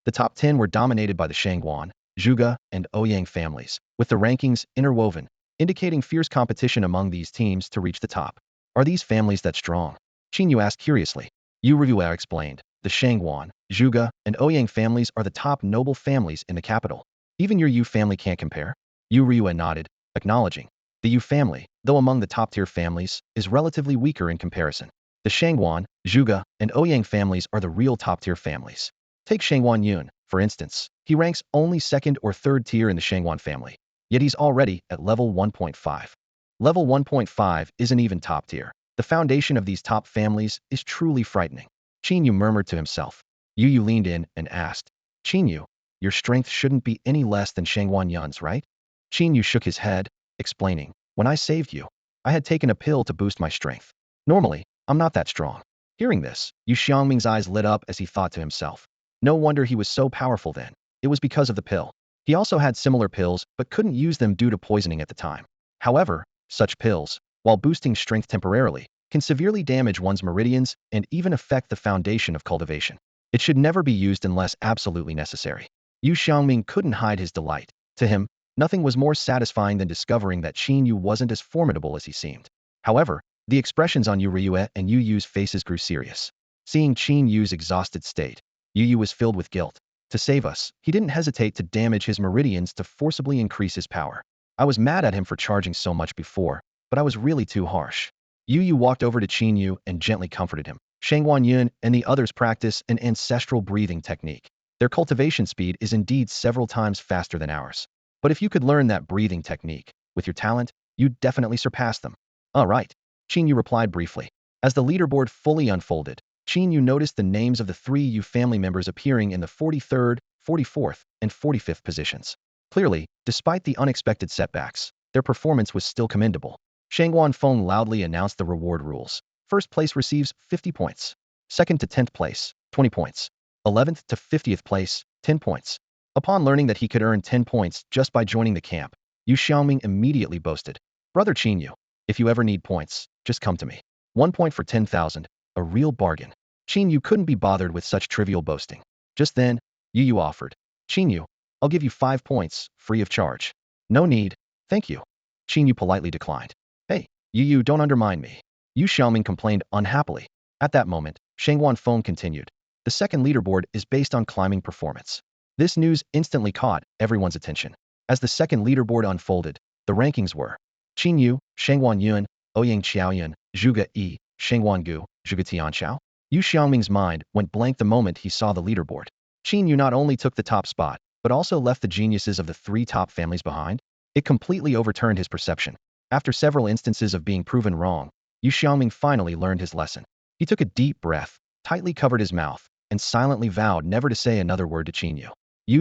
Speaker 1: The top 10 were dominated by the Shangguan, Zhuge, and Ouyang families, with the rankings interwoven, indicating fierce competition among these teams to reach the top. Are these families that strong? Qin Yu asked curiously. Yu Revua explained, the Shangguan, Zhuge, and Ouyang families are the top noble families in the capital. Even your Yu family can't compare? Yu Revua nodded, acknowledging. The Yu family, though among the top-tier families, is relatively weaker in comparison. The Shangguan, Zhuge, and Ouyang families are the real top-tier families. Take Shangguan Yun, for instance. He ranks only 2nd or 3rd tier in the Shangguan family. Yet he's already at level 1.5. Level 1.5 isn't even top tier. The foundation of these top families is truly frightening. Qin Yu murmured to himself. Yu Yu leaned in and asked, Qin Yu, your strength shouldn't be any less than Shangguan Yun's, right? Qin Yu shook his head, explaining, when I saved you, I had taken a pill to boost my strength. Normally, I'm not that strong. Hearing this, Yu Xiangming's eyes lit up as he thought to himself. No wonder he was so powerful then. It was because of the pill. He also had similar pills but couldn't use them due to poisoning at the time. However, such pills, while boosting strength temporarily, can severely damage one's meridians and even affect the foundation of cultivation. It should never be used unless absolutely necessary. Yu Xiangming couldn't hide his delight. To him, nothing was more satisfying than discovering that Qin Yu wasn't as formidable as he seemed. However, the expressions on Yu Ryue and Yu Yu's faces grew serious. Seeing Qin Yu's exhausted state, Yu Yu was filled with guilt. To save us, he didn't hesitate to damage his meridians to forcibly increase his power. I was mad at him for charging so much before, but I was really too harsh. Yu Yu walked over to Qin Yu and gently comforted him. Shangguan Yun and the others practice an ancestral breathing technique. Their cultivation speed is indeed several times faster than ours. But if you could learn that breathing technique, with your talent, you'd definitely surpass them. All right, Qin Yu replied briefly. As the leaderboard fully unfolded, Qin Yu noticed the names of the 3 Yu family members appearing in the 43rd, 44th, and 45th positions. Clearly, despite the unexpected setbacks, their performance was still commendable. Shangguan Feng loudly announced the reward rules. First place receives 50 points. Second to 10th place, 20 points. 11th to 50th place, 10 points. Upon learning that he could earn 10 points just by joining the camp, Yu Xiaoming immediately boasted. Brother Qin Yu, if you ever need points, just come to me. 1 point for 10,000, a real bargain. Qin Yu couldn't be bothered with such trivial boasting. Just then, Yu Yu offered. Qin Yu, I'll give you 5 points, free of charge. No need, thank you. Qin Yu politely declined. Hey, Yu Yu, don't undermine me. Yu Xiaoming complained unhappily. At that moment, Shangguan Feng continued. The second leaderboard is based on climbing performance. This news instantly caught everyone's attention. As the second leaderboard unfolded, the rankings were Qin Yu, Shangguan Yun, Ouyang Qiaoyan, Zhuge Yi, Shangguan Gu, Zhuge Tianxiao. Yu Xiaoming's mind went blank the moment he saw the leaderboard. Qin Yu not only took the top spot, but also left the geniuses of the three top families behind. It completely overturned his perception. After several instances of being proven wrong, Yu Xiaoming finally learned his lesson. He took a deep breath, tightly covered his mouth, and silently vowed never to say another word to Qin Yu.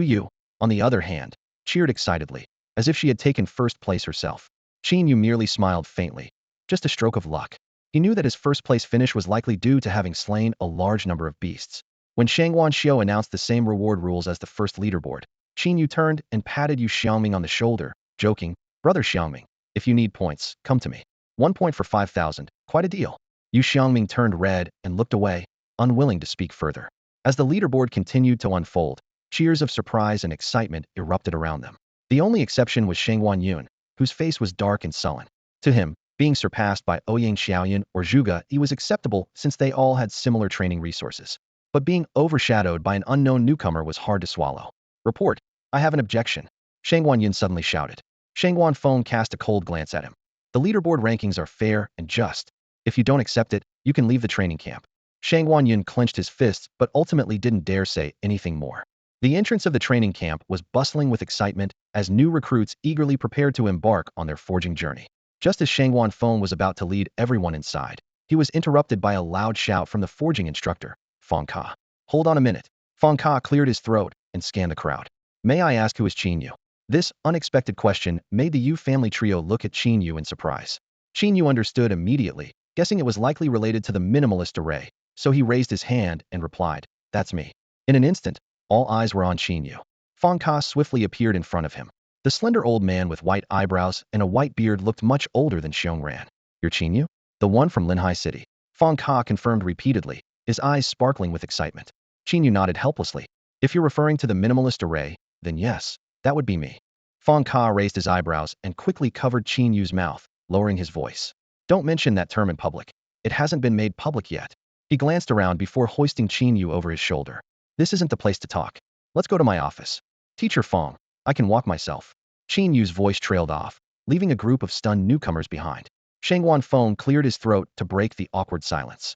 Speaker 1: Yu, on the other hand, cheered excitedly, as if she had taken first place herself. Qin Yu merely smiled faintly. Just a stroke of luck. He knew that his first-place finish was likely due to having slain a large number of beasts. When Shangguan Xiu announced the same reward rules as the first leaderboard, Qin Yu turned and patted Yu Xiaoming on the shoulder, joking, "Brother Xiaoming, if you need points, come to me. 1 point for 5,000, quite a deal." Yu Xiaoming turned red and looked away, unwilling to speak further. As the leaderboard continued to unfold, cheers of surprise and excitement erupted around them. The only exception was Shangguan Yun, whose face was dark and sullen. To him, being surpassed by Ouyang Xiaoyan or Zhuge Yi was acceptable since they all had similar training resources. But being overshadowed by an unknown newcomer was hard to swallow. "Report, I have an objection," Shangguan Yun suddenly shouted. Shangguan Feng cast a cold glance at him. "The leaderboard rankings are fair and just. If you don't accept it, you can leave the training camp." Shangguan Yun clenched his fists but ultimately didn't dare say anything more. The entrance of the training camp was bustling with excitement as new recruits eagerly prepared to embark on their forging journey. Just as Shangguan Feng was about to lead everyone inside, he was interrupted by a loud shout from the forging instructor, Feng Ka. "Hold on a minute." Feng Ka cleared his throat and scanned the crowd. "May I ask who is Qin Yu?" This unexpected question made the Yu family trio look at Qin Yu in surprise. Qin Yu understood immediately, guessing it was likely related to the minimalist array, so he raised his hand and replied, "That's me." In an instant, all eyes were on Qin Yu. Feng Ka swiftly appeared in front of him. The slender old man with white eyebrows and a white beard looked much older than Xiong Ran. "You're Qin Yu? The one from Linhai City?" Feng Ka confirmed repeatedly, his eyes sparkling with excitement. Qin Yu nodded helplessly. "If you're referring to the minimalist array, then yes, that would be me." Feng Ka raised his eyebrows and quickly covered Qin Yu's mouth, lowering his voice. "Don't mention that term in public. It hasn't been made public yet." He glanced around before hoisting Qin Yu over his shoulder. "This isn't the place to talk. Let's go to my office." "Teacher Feng, I can walk myself." Qin Yu's voice trailed off, leaving a group of stunned newcomers behind. Shangguan Feng cleared his throat to break the awkward silence.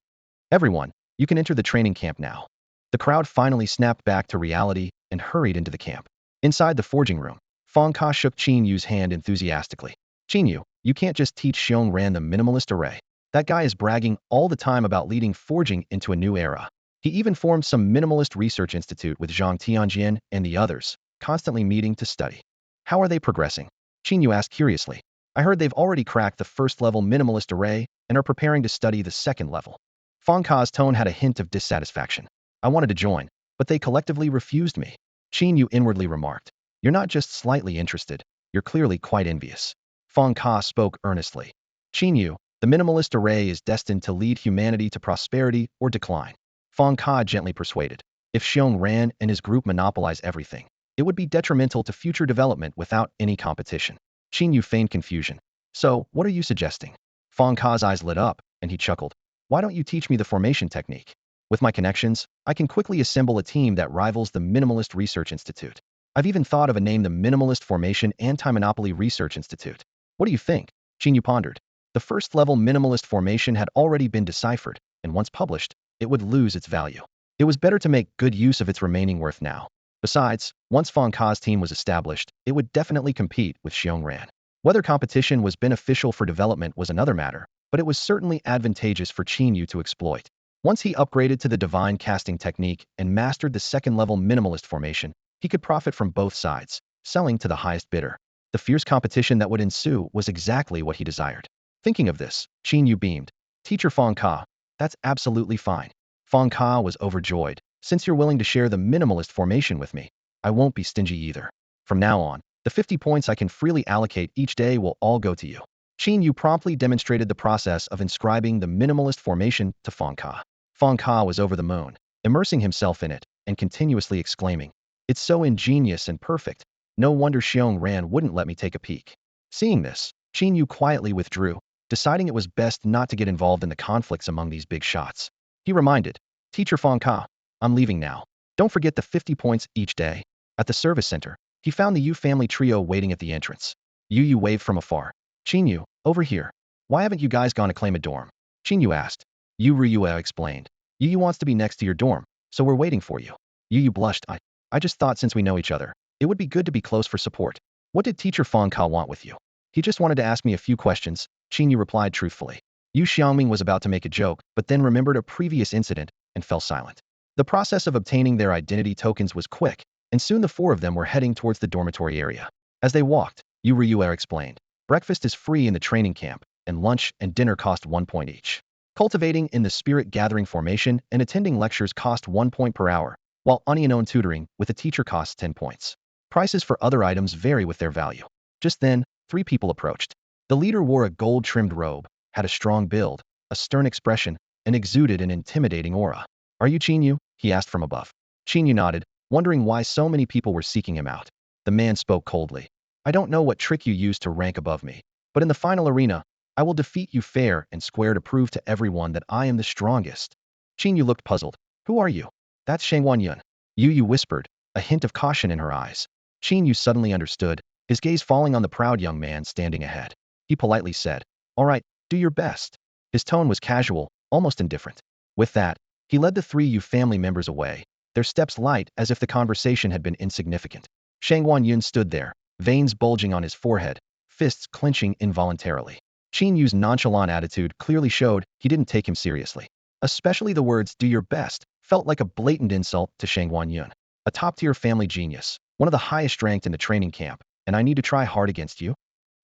Speaker 1: "Everyone, you can enter the training camp now." The crowd finally snapped back to reality and hurried into the camp. Inside the forging room, Feng Ka shook Qin Yu's hand enthusiastically. "Qin Yu, you can't just teach Xiong Ran the minimalist array. That guy is bragging all the time about leading forging into a new era. He even formed some minimalist research institute with Zhang Tianjin and the others, constantly meeting to study." "How are they progressing?" Qin Yu asked curiously. "I heard they've already cracked the first-level minimalist array and are preparing to study the second level." Feng Ka's tone had a hint of dissatisfaction. "I wanted to join, but they collectively refused me." Qin Yu inwardly remarked. "You're not just slightly interested, you're clearly quite envious." Feng Ka spoke earnestly. "Qin Yu, the minimalist array is destined to lead humanity to prosperity or decline." Feng Ka gently persuaded. "If Xiong Ran and his group monopolize everything, it would be detrimental to future development without any competition." Qin Yu feigned confusion. "So, what are you suggesting?" Feng Ka's eyes lit up, and he chuckled. "Why don't you teach me the formation technique? With my connections, I can quickly assemble a team that rivals the Minimalist Research Institute. I've even thought of a name: the Minimalist Formation Anti-Monopoly Research Institute. What do you think?" Qin Yu pondered. The first-level minimalist formation had already been deciphered, and once published, it would lose its value. It was better to make good use of its remaining worth now. Besides, once Feng Ka's team was established, it would definitely compete with Xiong Ran. Whether competition was beneficial for development was another matter, but it was certainly advantageous for Qin Yu to exploit. Once he upgraded to the divine casting technique and mastered the second-level minimalist formation, he could profit from both sides, selling to the highest bidder. The fierce competition that would ensue was exactly what he desired. Thinking of this, Qin Yu beamed. "Teacher Feng Ka, that's absolutely fine." Feng Ka was overjoyed. "Since you're willing to share the minimalist formation with me, I won't be stingy either. From now on, the 50 points I can freely allocate each day will all go to you." Qin Yu promptly demonstrated the process of inscribing the minimalist formation to Feng Ka. Feng Ka was over the moon, immersing himself in it, and continuously exclaiming, "It's so ingenious and perfect. No wonder Xiong Ran wouldn't let me take a peek." Seeing this, Qin Yu quietly withdrew, deciding it was best not to get involved in the conflicts among these big shots. He reminded, "Teacher Feng Ka, I'm leaving now. Don't forget the 50 points each day." At the service center, he found the Yu family trio waiting at the entrance. Yu waved from afar. "Qin Yu, over here. Why haven't you guys gone to claim a dorm?" Qin Yu asked. Yu explained. Yu wants to be next to your dorm, so we're waiting for you. Yu blushed. I just thought since we know each other, it would be good to be close for support. What did teacher Feng Kao want with you? He just wanted to ask me a few questions, Qin Yu replied truthfully. Yu Xiaoming was about to make a joke, but then remembered a previous incident and fell silent. The process of obtaining their identity tokens was quick, and soon the four of them were heading towards the dormitory area. As they walked, Yu Ryue explained, breakfast is free in the training camp, and lunch and dinner cost 1 point each. Cultivating in the spirit gathering formation and attending lectures cost 1 point per hour, while unknown tutoring with a teacher costs 10 points. Prices for other items vary with their value. Just then, 3 people approached. The leader wore a gold-trimmed robe, had a strong build, a stern expression, and exuded an intimidating aura. Are you Qin Yu? He asked from above. Qin Yu nodded, wondering why so many people were seeking him out. The man spoke coldly. I don't know what trick you used to rank above me, but in the final arena, I will defeat you fair and square to prove to everyone that I am the strongest. Qin Yu looked puzzled. Who are you? That's Shangwan Yun. Yu whispered, a hint of caution in her eyes. Qin Yu suddenly understood, his gaze falling on the proud young man standing ahead. He politely said, all right, do your best. His tone was casual, almost indifferent. With that, he led the 3 Yu family members away, their steps light as if the conversation had been insignificant. Shangwan Yun stood there, veins bulging on his forehead, fists clenching involuntarily. Qin Yu's nonchalant attitude clearly showed he didn't take him seriously. Especially the words, do your best, felt like a blatant insult to Shangwan Yun. A top-tier family genius, one of the highest ranked in the training camp, and I need to try hard against you?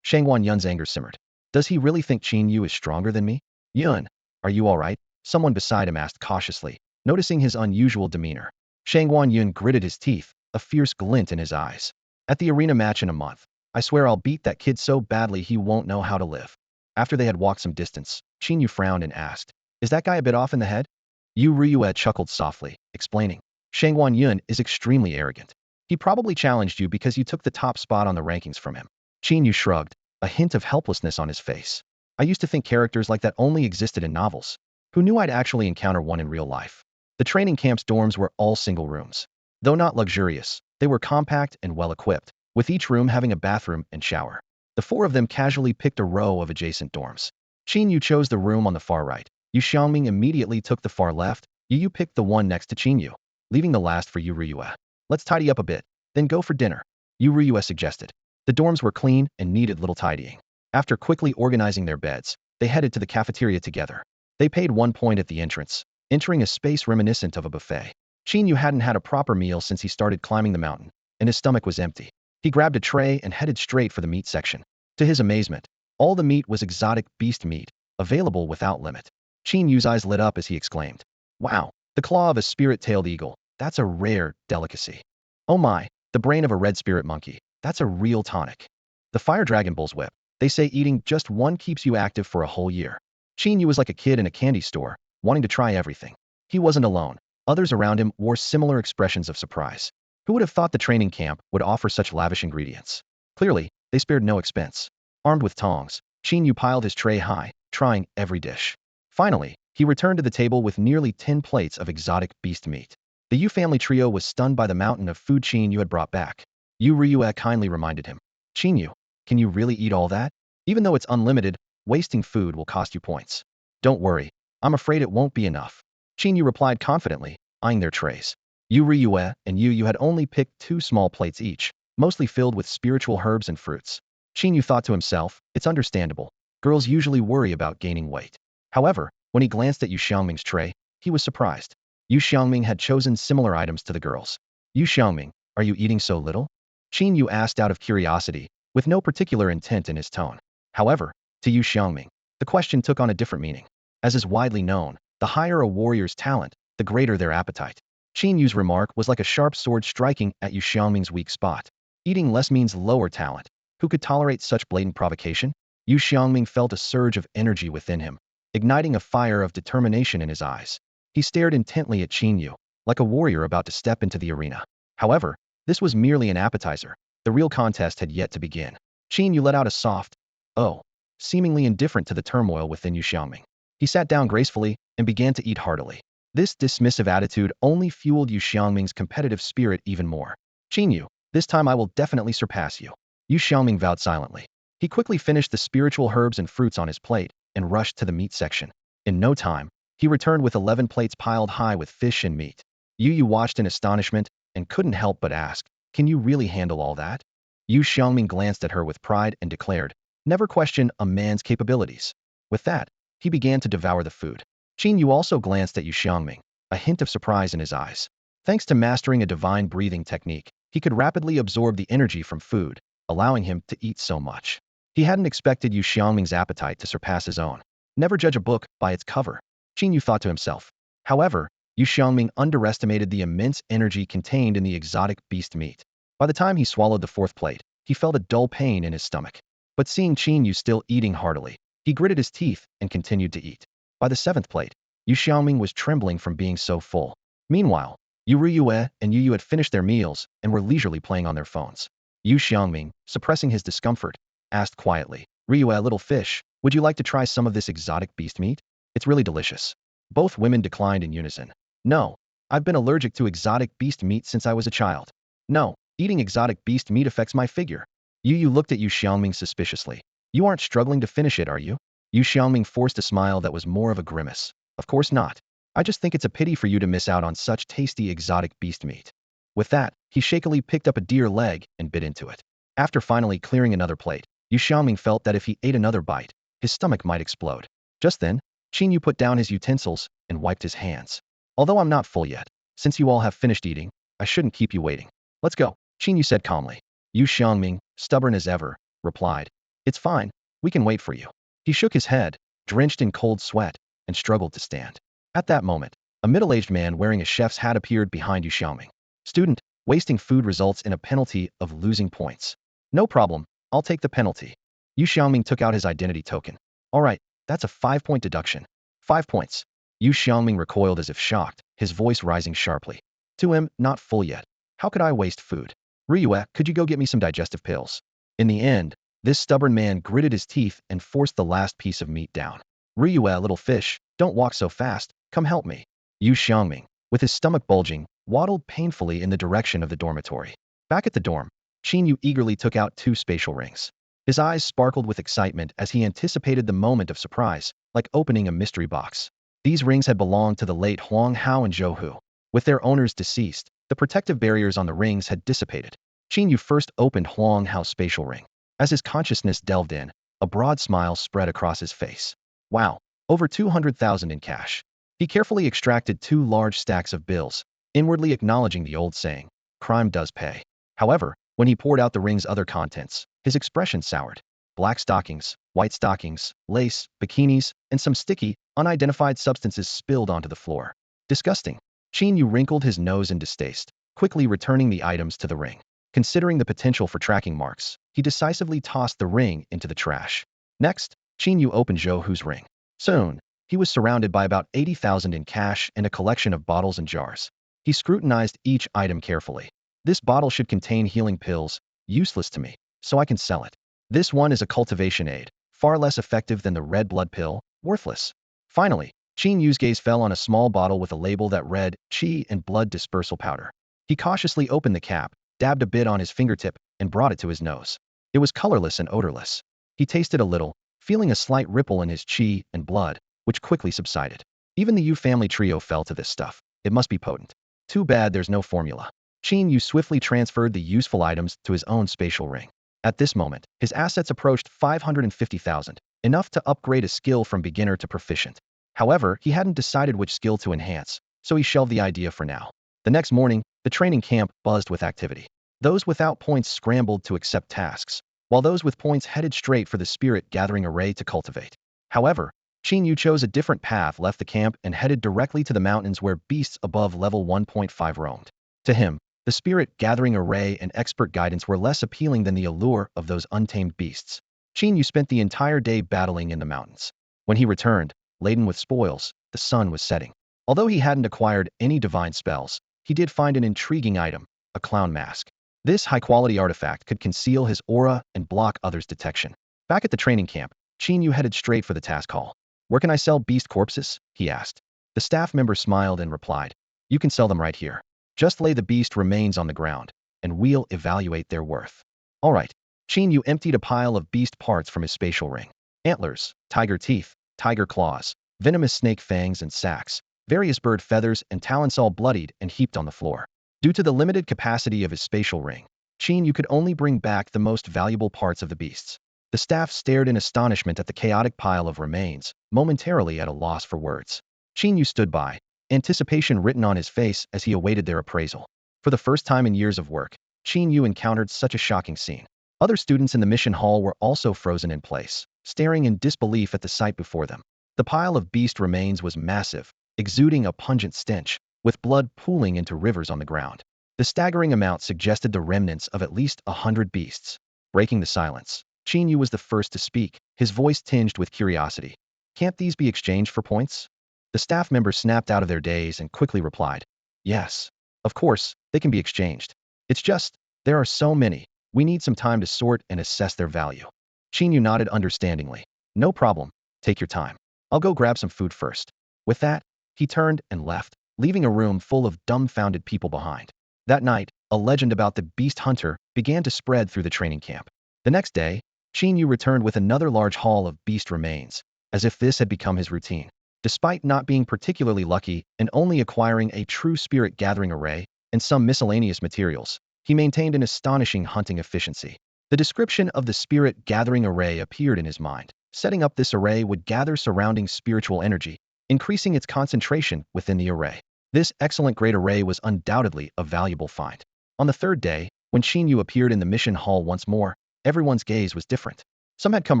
Speaker 1: Shangwan Yun's anger simmered. Does he really think Qin Yu is stronger than me? Yun, are you all right? Someone beside him asked cautiously, noticing his unusual demeanor. Shangwan Yun gritted his teeth, a fierce glint in his eyes. At the arena match in a month, I swear I'll beat that kid so badly he won't know how to live. After they had walked some distance, Qin Yu frowned and asked, is that guy a bit off in the head? Yu Ryue chuckled softly, explaining, Shangwan Yun is extremely arrogant. He probably challenged you because you took the top spot on the rankings from him. Qin Yu shrugged, a hint of helplessness on his face. I used to think characters like that only existed in novels. Who knew I'd actually encounter one in real life? The training camp's dorms were all single rooms. Though not luxurious, they were compact and well-equipped, with each room having a bathroom and shower. The 4 of them casually picked a row of adjacent dorms. Qin Yu chose the room on the far right. Yu Xiaoming immediately took the far left. Yu picked the one next to Qin Yu, leaving the last for Yu Ryue. Let's tidy up a bit, then go for dinner, Yu Ryue suggested. The dorms were clean and needed little tidying. After quickly organizing their beds, they headed to the cafeteria together. They paid 1 point at the entrance, entering a space reminiscent of a buffet. Qin Yu hadn't had a proper meal since he started climbing the mountain, and his stomach was empty. He grabbed a tray and headed straight for the meat section. To his amazement, all the meat was exotic beast meat, available without limit. Qin Yu's eyes lit up as he exclaimed, wow, the claw of a spirit-tailed eagle, that's a rare delicacy. Oh my, the brain of a red spirit monkey, that's a real tonic. The fire dragon bull's whip, they say eating just one keeps you active for a whole year. Qin Yu was like a kid in a candy store, wanting to try everything. He wasn't alone. Others around him wore similar expressions of surprise. Who would have thought the training camp would offer such lavish ingredients? Clearly, they spared no expense. Armed with tongs, Qin Yu piled his tray high, trying every dish. Finally, he returned to the table with nearly 10 plates of exotic beast meat. The Yu family trio was stunned by the mountain of food Qin Yu had brought back. Yu Ryue kindly reminded him, Qin Yu, can you really eat all that? Even though it's unlimited, wasting food will cost you points. Don't worry, I'm afraid it won't be enough. Qin Yu replied confidently, eyeing their trays. Yu Ryue and Yu had only picked 2 small plates each, mostly filled with spiritual herbs and fruits. Qin Yu thought to himself, it's understandable. Girls usually worry about gaining weight. However, when he glanced at Yu Xiaoming's tray, he was surprised. Yu Xiaoming had chosen similar items to the girls. Yu Xiaoming, are you eating so little? Qin Yu asked out of curiosity, with no particular intent in his tone. However, to Yu Xiaoming, the question took on a different meaning. As is widely known, the higher a warrior's talent, the greater their appetite. Qin Yu's remark was like a sharp sword striking at Yu Xiaoming's weak spot. Eating less means lower talent. Who could tolerate such blatant provocation? Yu Xiaoming felt a surge of energy within him, igniting a fire of determination in his eyes. He stared intently at Qin Yu, like a warrior about to step into the arena. However, this was merely an appetizer. The real contest had yet to begin. Qin Yu let out a soft, oh, seemingly indifferent to the turmoil within Yu Xiaoming. He sat down gracefully and began to eat heartily. This dismissive attitude only fueled Yu Xiaoming's competitive spirit even more. Qin Yu, this time I will definitely surpass you. Yu Xiaoming vowed silently. He quickly finished the spiritual herbs and fruits on his plate and rushed to the meat section. In no time, He returned with 11 plates piled high with fish and meat. Yu watched in astonishment and couldn't help but ask, "Can you really handle all that?" Yu Xiangming glanced at her with pride and declared, "Never question a man's capabilities." With that, he began to devour the food. Qin Yu also glanced at Yu Xiangming, a hint of surprise in his eyes. Thanks to mastering a divine breathing technique, he could rapidly absorb the energy from food, allowing him to eat so much. He hadn't expected Yu Xiangming's appetite to surpass his own. Never judge a book by its cover, Qin Yu thought to himself. However, Yu Xiangming underestimated the immense energy contained in the exotic beast meat. By the time he swallowed the fourth plate, he felt a dull pain in his stomach. But seeing Qin Yu still eating heartily, he gritted his teeth and continued to eat. By the seventh plate, Yu Xiangming was trembling from being so full. Meanwhile, Yu Riyue and Yu had finished their meals and were leisurely playing on their phones. Yu Xiangming, suppressing his discomfort, asked quietly, "Riyue, little fish, would you like to try some of this exotic beast meat? It's really delicious." Both women declined in unison. "No, I've been allergic to exotic beast meat since I was a child. No, eating exotic beast meat affects my figure." Yu looked at Yu Xiangming suspiciously. "You aren't struggling to finish it, are you?" Yu Xiangming forced a smile that was more of a grimace. "Of course not. I just think it's a pity for you to miss out on such tasty exotic beast meat." With that, he shakily picked up a deer leg and bit into it. After finally clearing another plate, Yu Xiangming felt that if he ate another bite, his stomach might explode. Just then, Qin Yu put down his utensils and wiped his hands. "Although I'm not full yet, since you all have finished eating, I shouldn't keep you waiting. Let's go," Qin Yu said calmly. Yu Xiangming, stubborn as ever, replied, "It's fine, we can wait for you." He shook his head, drenched in cold sweat, and struggled to stand. At that moment, a middle-aged man wearing a chef's hat appeared behind Yu Xiangming. "Student, wasting food results in a penalty of losing points." "No problem, I'll take the penalty." Yu Xiangming took out his identity token. "All right, that's a 5-point deduction. 5 points." Yu Xiangming recoiled as if shocked, his voice rising sharply. "To him, not full yet. How could I waste food? Riyue, could you go get me some digestive pills?" In the end, this stubborn man gritted his teeth and forced the last piece of meat down. "Riyue, little fish, don't walk so fast, come help me." Yu Xiangming, with his stomach bulging, waddled painfully in the direction of the dormitory. Back at the dorm, Qin Yu eagerly took out 2 spatial rings. His eyes sparkled with excitement as he anticipated the moment of surprise, like opening a mystery box. These rings had belonged to the late Huang Hao and Zhou Hu. With their owners deceased, the protective barriers on the rings had dissipated. Qin Yu first opened Huang Hao's spatial ring. As his consciousness delved in, a broad smile spread across his face. Wow, over 200,000 in cash. He carefully extracted 2 large stacks of bills, inwardly acknowledging the old saying, "Crime does pay." However, when he poured out the ring's other contents, his expression soured. Black stockings, white stockings, lace, bikinis, and some sticky, unidentified substances spilled onto the floor. Disgusting. Qin Yu wrinkled his nose in distaste, quickly returning the items to the ring. Considering the potential for tracking marks, he decisively tossed the ring into the trash. Next, Qin Yu opened Zhou Hu's ring. Soon, he was surrounded by about 80,000 in cash and a collection of bottles and jars. He scrutinized each item carefully. "This bottle should contain healing pills, useless to me, so I can sell it. This one is a cultivation aid, far less effective than the red blood pill, worthless." Finally, Qin Yu's gaze fell on a small bottle with a label that read, "Qi and blood dispersal powder." He cautiously opened the cap, dabbed a bit on his fingertip, and brought it to his nose. It was colorless and odorless. He tasted a little, feeling a slight ripple in his qi and blood, which quickly subsided. Even the Yu family trio fell to this stuff. It must be potent. Too bad there's no formula. Qin Yu swiftly transferred the useful items to his own spatial ring. At this moment, his assets approached 550,000, enough to upgrade a skill from beginner to proficient. However, he hadn't decided which skill to enhance, so he shelved the idea for now. The next morning, the training camp buzzed with activity. Those without points scrambled to accept tasks, while those with points headed straight for the spirit gathering array to cultivate. However, Qin Yu chose a different path, left the camp, and headed directly to the mountains where beasts above level 1.5 roamed. To him, the spirit gathering array and expert guidance were less appealing than the allure of those untamed beasts. Qin Yu spent the entire day battling in the mountains. When he returned, laden with spoils, the sun was setting. Although he hadn't acquired any divine spells, he did find an intriguing item, a clown mask. This high-quality artifact could conceal his aura and block others' detection. Back at the training camp, Qin Yu headed straight for the task hall. "Where can I sell beast corpses?" he asked. The staff member smiled and replied, "You can sell them right here. Just lay the beast remains on the ground, and we'll evaluate their worth." All right. Qin Yu emptied a pile of beast parts from his spatial ring. Antlers, tiger teeth, tiger claws, venomous snake fangs and sacks, various bird feathers and talons all bloodied and heaped on the floor. Due to the limited capacity of his spatial ring, Qin Yu could only bring back the most valuable parts of the beasts. The staff stared in astonishment at the chaotic pile of remains, momentarily at a loss for words. Qin Yu stood by, anticipation written on his face as he awaited their appraisal. For the first time in years of work, Qin Yu encountered such a shocking scene. Other students in the mission hall were also frozen in place, staring in disbelief at the sight before them. The pile of beast remains was massive, exuding a pungent stench, with blood pooling into rivers on the ground. The staggering amount suggested the remnants of at least 100 beasts. Breaking the silence, Qin Yu was the first to speak, his voice tinged with curiosity. Can't these be exchanged for points? The staff members snapped out of their daze and quickly replied, yes. Of course, they can be exchanged. It's just, there are so many, we need some time to sort and assess their value. Qin Yu nodded understandingly. No problem, take your time. I'll go grab some food first. With that, he turned and left, leaving a room full of dumbfounded people behind. That night, a legend about the beast hunter began to spread through the training camp. The next day, Qin Yu returned with another large haul of beast remains, as if this had become his routine. Despite not being particularly lucky and only acquiring a true spirit gathering array and some miscellaneous materials, he maintained an astonishing hunting efficiency. The description of the spirit gathering array appeared in his mind. Setting up this array would gather surrounding spiritual energy, increasing its concentration within the array. This excellent great array was undoubtedly a valuable find. On the third day, when Qin Yu appeared in the mission hall once more, everyone's gaze was different. Some had come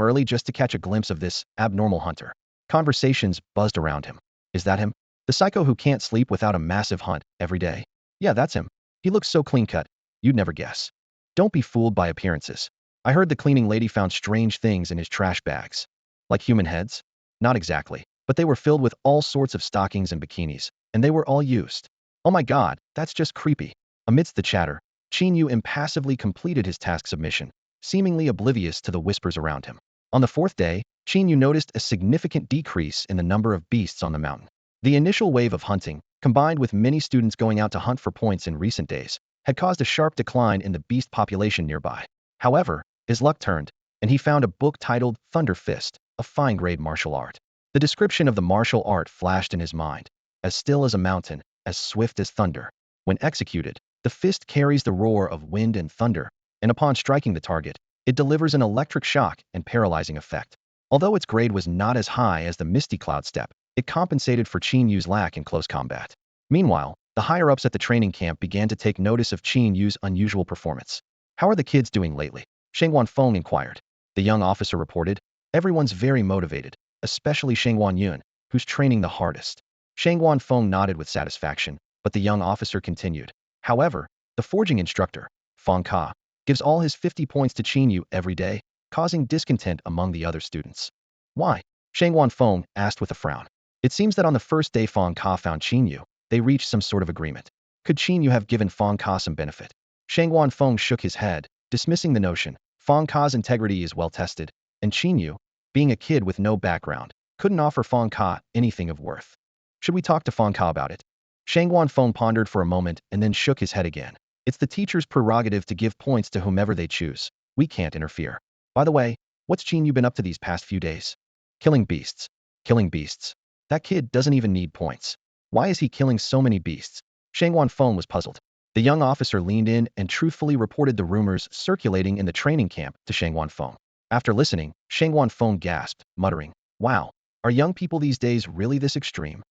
Speaker 1: early just to catch a glimpse of this abnormal hunter. Conversations buzzed around him. Is that him? The psycho who can't sleep without a massive hunt every day? Yeah, that's him. He looks so clean-cut, you'd never guess. Don't be fooled by appearances. I heard the cleaning lady found strange things in his trash bags. Like human heads? Not exactly, but they were filled with all sorts of stockings and bikinis, and they were all used. Oh my god, that's just creepy. Amidst the chatter, Qin Yu impassively completed his task submission, seemingly oblivious to the whispers around him. On the fourth day, Qin Yu noticed a significant decrease in the number of beasts on the mountain. The initial wave of hunting, combined with many students going out to hunt for points in recent days, had caused a sharp decline in the beast population nearby. However, his luck turned, and he found a book titled Thunder Fist, a fine-grade martial art. The description of the martial art flashed in his mind. As still as a mountain, as swift as thunder. When executed, the fist carries the roar of wind and thunder, and upon striking the target, it delivers an electric shock and paralyzing effect. Although its grade was not as high as the Misty Cloud step, it compensated for Qin Yu's lack in close combat. Meanwhile, the higher-ups at the training camp began to take notice of Qin Yu's unusual performance. How are the kids doing lately? Shengwan Feng inquired. The young officer reported, everyone's very motivated, especially Shengwan Yun, who's training the hardest. Shengwan Feng nodded with satisfaction, but the young officer continued. However, the forging instructor, Feng Ka, gives all his 50 points to Qin Yu every day, causing discontent among the other students. Why? Shengwan Feng asked with a frown. It seems that on the first day Feng Ka found Qin Yu, they reached some sort of agreement. Could Qin Yu have given Feng Ka some benefit? Shengwan Feng shook his head, dismissing the notion. Feng Ka's integrity is well tested, and Qin Yu, being a kid with no background, couldn't offer Feng Ka anything of worth. Should we talk to Feng Ka about it? Shengwan Feng pondered for a moment and then shook his head again. It's the teacher's prerogative to give points to whomever they choose. We can't interfere. By the way, what's Qin Yu been up to these past few days? Killing beasts. Killing beasts. That kid doesn't even need points. Why is he killing so many beasts? Shengwan Feng was puzzled. The young officer leaned in and truthfully reported the rumors circulating in the training camp to Shengwan Feng. After listening, Shengwan Feng gasped, muttering, wow, are young people these days really this extreme?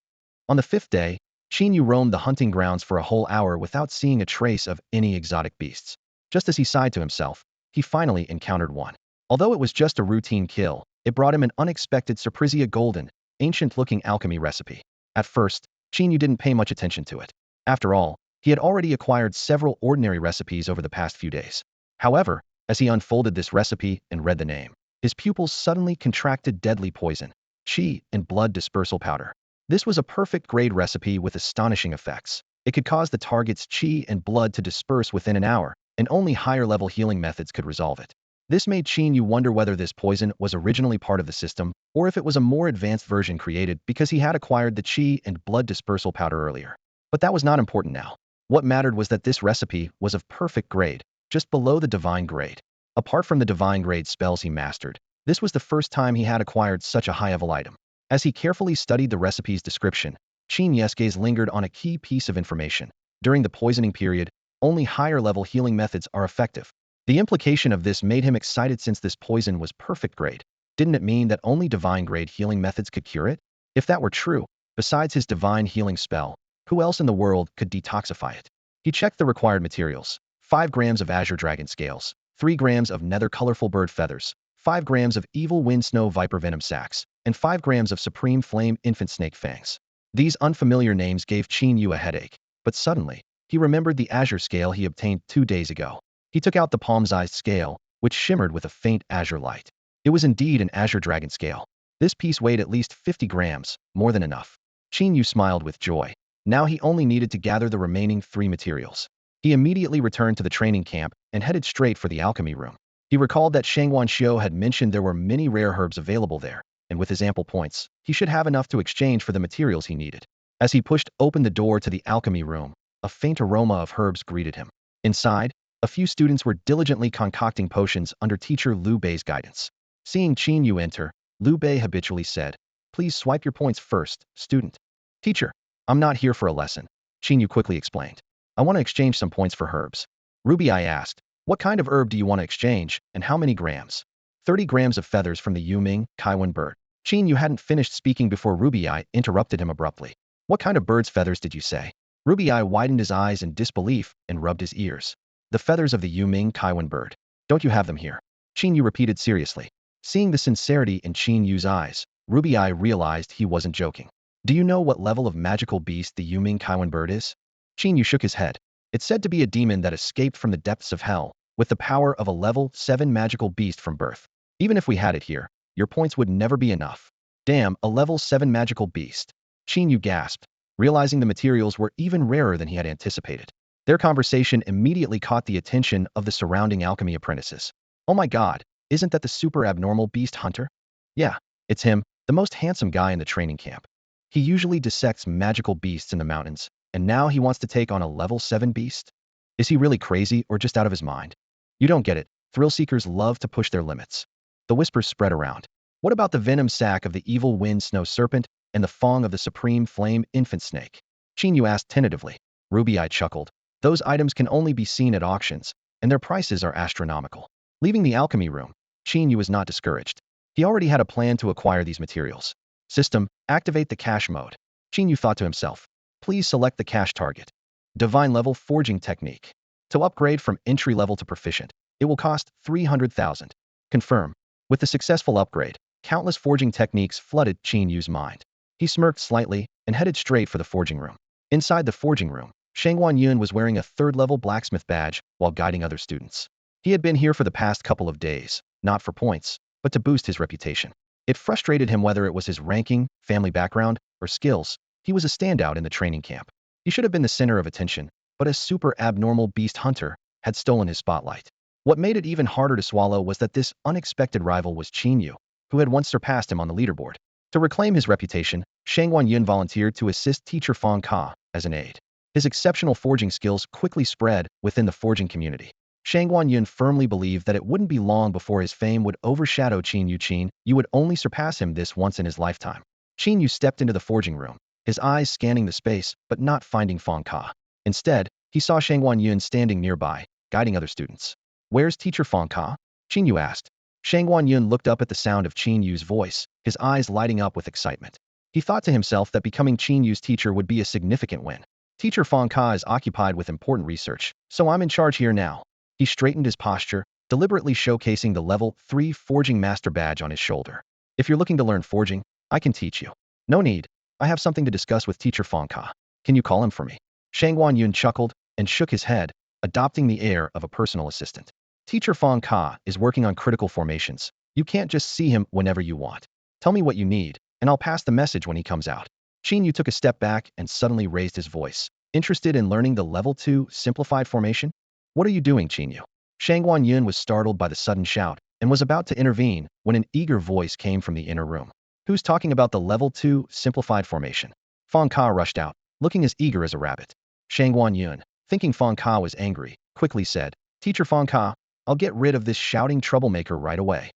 Speaker 1: On the fifth day, Qin Yu roamed the hunting grounds for a whole hour without seeing a trace of any exotic beasts. Just as he sighed to himself, he finally encountered one. Although it was just a routine kill, it brought him an unexpected Surprizia golden, ancient-looking alchemy recipe. At first, Qin Yu didn't pay much attention to it. After all, he had already acquired several ordinary recipes over the past few days. However, as he unfolded this recipe and read the name, his pupils suddenly contracted deadly poison, qi and blood dispersal powder. This was a perfect grade recipe with astonishing effects. It could cause the target's qi and blood to disperse within an hour, and only higher-level healing methods could resolve it. This made Qin Yu wonder whether this poison was originally part of the system, or if it was a more advanced version created because he had acquired the qi and blood dispersal powder earlier. But that was not important now. What mattered was that this recipe was of perfect grade, just below the divine grade. Apart from the divine grade spells he mastered, this was the first time he had acquired such a high-level item. As he carefully studied the recipe's description, Qin Yu's gaze lingered on a key piece of information. During the poisoning period, only higher-level healing methods are effective. The implication of this made him excited since this poison was perfect grade. Didn't it mean that only divine-grade healing methods could cure it? If that were true, besides his divine healing spell, who else in the world could detoxify it? He checked the required materials: 5 grams of azure dragon scales, 3 grams of nether colorful bird feathers, 5 grams of evil wind snow viper venom sacs, and 5 grams of supreme flame infant snake fangs. These unfamiliar names gave Qin Yu a headache, but suddenly, he remembered the azure scale he obtained 2 days ago. He took out the palm-sized scale, which shimmered with a faint azure light. It was indeed an azure dragon scale. This piece weighed at least 50 grams, more than enough. Qin Yu smiled with joy. Now he only needed to gather the remaining 3 materials. He immediately returned to the training camp and headed straight for the alchemy room. He recalled that Shangguan Xiu had mentioned there were many rare herbs available there, and with his ample points, he should have enough to exchange for the materials he needed. As he pushed open the door to the alchemy room, a faint aroma of herbs greeted him. Inside, a few students were diligently concocting potions under teacher Liu Bei's guidance. Seeing Qin Yu enter, Liu Bei habitually said, "Please swipe your points first, student." "Teacher, I'm not here for a lesson," Qin Yu quickly explained. "I want to exchange some points for herbs." Ruby Eye asked, "What kind of herb do you want to exchange, and how many grams?" 30 grams of feathers from the Yuming, Kaiwan bird. Qin Yu hadn't finished speaking before Ruby Eye interrupted him abruptly. "What kind of bird's feathers did you say?" Ruby Eye widened his eyes in disbelief and rubbed his ears. "The feathers of the Yuming Kaiwan bird. Don't you have them here?" Qin Yu repeated seriously. Seeing the sincerity in Qin Yu's eyes, Ruby Eye realized he wasn't joking. "Do you know what level of magical beast the Yuming Kaiwan bird is?" Qin Yu shook his head. "It's said to be a demon that escaped from the depths of hell, with the power of a level 7 magical beast from birth. Even if we had it here, your points would never be enough." "Damn, a level 7 magical beast." Qin Yu gasped, realizing the materials were even rarer than he had anticipated. Their conversation immediately caught the attention of the surrounding alchemy apprentices. "Oh my god, isn't that the super abnormal beast hunter?" "Yeah, it's him, the most handsome guy in the training camp. He usually dissects magical beasts in the mountains, and now he wants to take on a level 7 beast? Is he really crazy or just out of his mind? You don't get it. Thrill seekers love to push their limits." The whispers spread around. "What about the venom sac of the evil wind snow serpent and the fong of the supreme flame infant snake?" Qin Yu asked tentatively. Ruby Eye chuckled. "Those items can only be seen at auctions, and their prices are astronomical." Leaving the alchemy room, Qin Yu was not discouraged. He already had a plan to acquire these materials. System, activate the cache mode. Qin Yu thought to himself. Please select the cache target. Divine level forging technique. To upgrade from entry level to proficient, it will cost 300,000. Confirm. With the successful upgrade, countless forging techniques flooded Qin Yu's mind. He smirked slightly and headed straight for the forging room. Inside the forging room, Shangguan Yun was wearing a 3rd-level blacksmith badge while guiding other students. He had been here for the past couple of days, not for points, but to boost his reputation. It frustrated him whether it was his ranking, family background, or skills. He was a standout in the training camp. He should have been the center of attention, but a super abnormal beast hunter had stolen his spotlight. What made it even harder to swallow was that this unexpected rival was Qin Yu, who had once surpassed him on the leaderboard. To reclaim his reputation, Shangguan Yun volunteered to assist teacher Fong Ka as an aide. His exceptional forging skills quickly spread within the forging community. Shangguan Yun firmly believed that it wouldn't be long before his fame would overshadow Qin Yu. Qin Yu would only surpass him this once in his lifetime. Qin Yu stepped into the forging room, his eyes scanning the space but not finding Fong Ka. Instead, he saw Shangguan Yun standing nearby, guiding other students. "Where's teacher Fong Ka?" Qin Yu asked. Shangguan Yun looked up at the sound of Qin Yu's voice, his eyes lighting up with excitement. He thought to himself that becoming Qin Yu's teacher would be a significant win. "Teacher Fong Ka is occupied with important research, so I'm in charge here now." He straightened his posture, deliberately showcasing the level 3 forging master badge on his shoulder. "If you're looking to learn forging, I can teach you." "No need. I have something to discuss with teacher Fong Ka. Can you call him for me?" Shangguan Yun chuckled and shook his head, adopting the air of a personal assistant. "Teacher Fong Ka is working on critical formations. You can't just see him whenever you want. Tell me what you need, and I'll pass the message when he comes out." Qin Yu took a step back and suddenly raised his voice. "Interested in learning the level 2 simplified formation?" "What are you doing, Qin Yu?" Shangguan Yun was startled by the sudden shout and was about to intervene when an eager voice came from the inner room. "Who's talking about the level 2 simplified formation?" Fong Ka rushed out, looking as eager as a rabbit. Shangguan Yun, thinking Fong Ka was angry, quickly said, "Teacher Fong Ka, I'll get rid of this shouting troublemaker right away."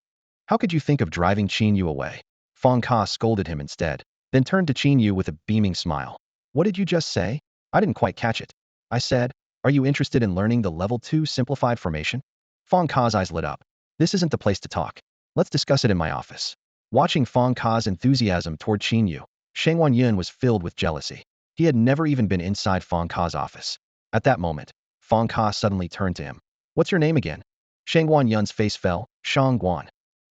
Speaker 1: "How could you think of driving Qin Yu away?" Fong Ka scolded him instead, then turned to Qin Yu with a beaming smile. What did you just say? I didn't quite catch it. I said, are you interested in learning the level 2 simplified formation? Fong Ka's eyes lit up. This isn't the place to talk. Let's discuss it in my office. Watching Fong Ka's enthusiasm toward Qin Yu, Shangwan Yun was filled with jealousy. He had never even been inside Fong Ka's office. At that moment, Fong Ka suddenly turned to him. What's your name again? Shangwan Yun's face fell. Shangwan.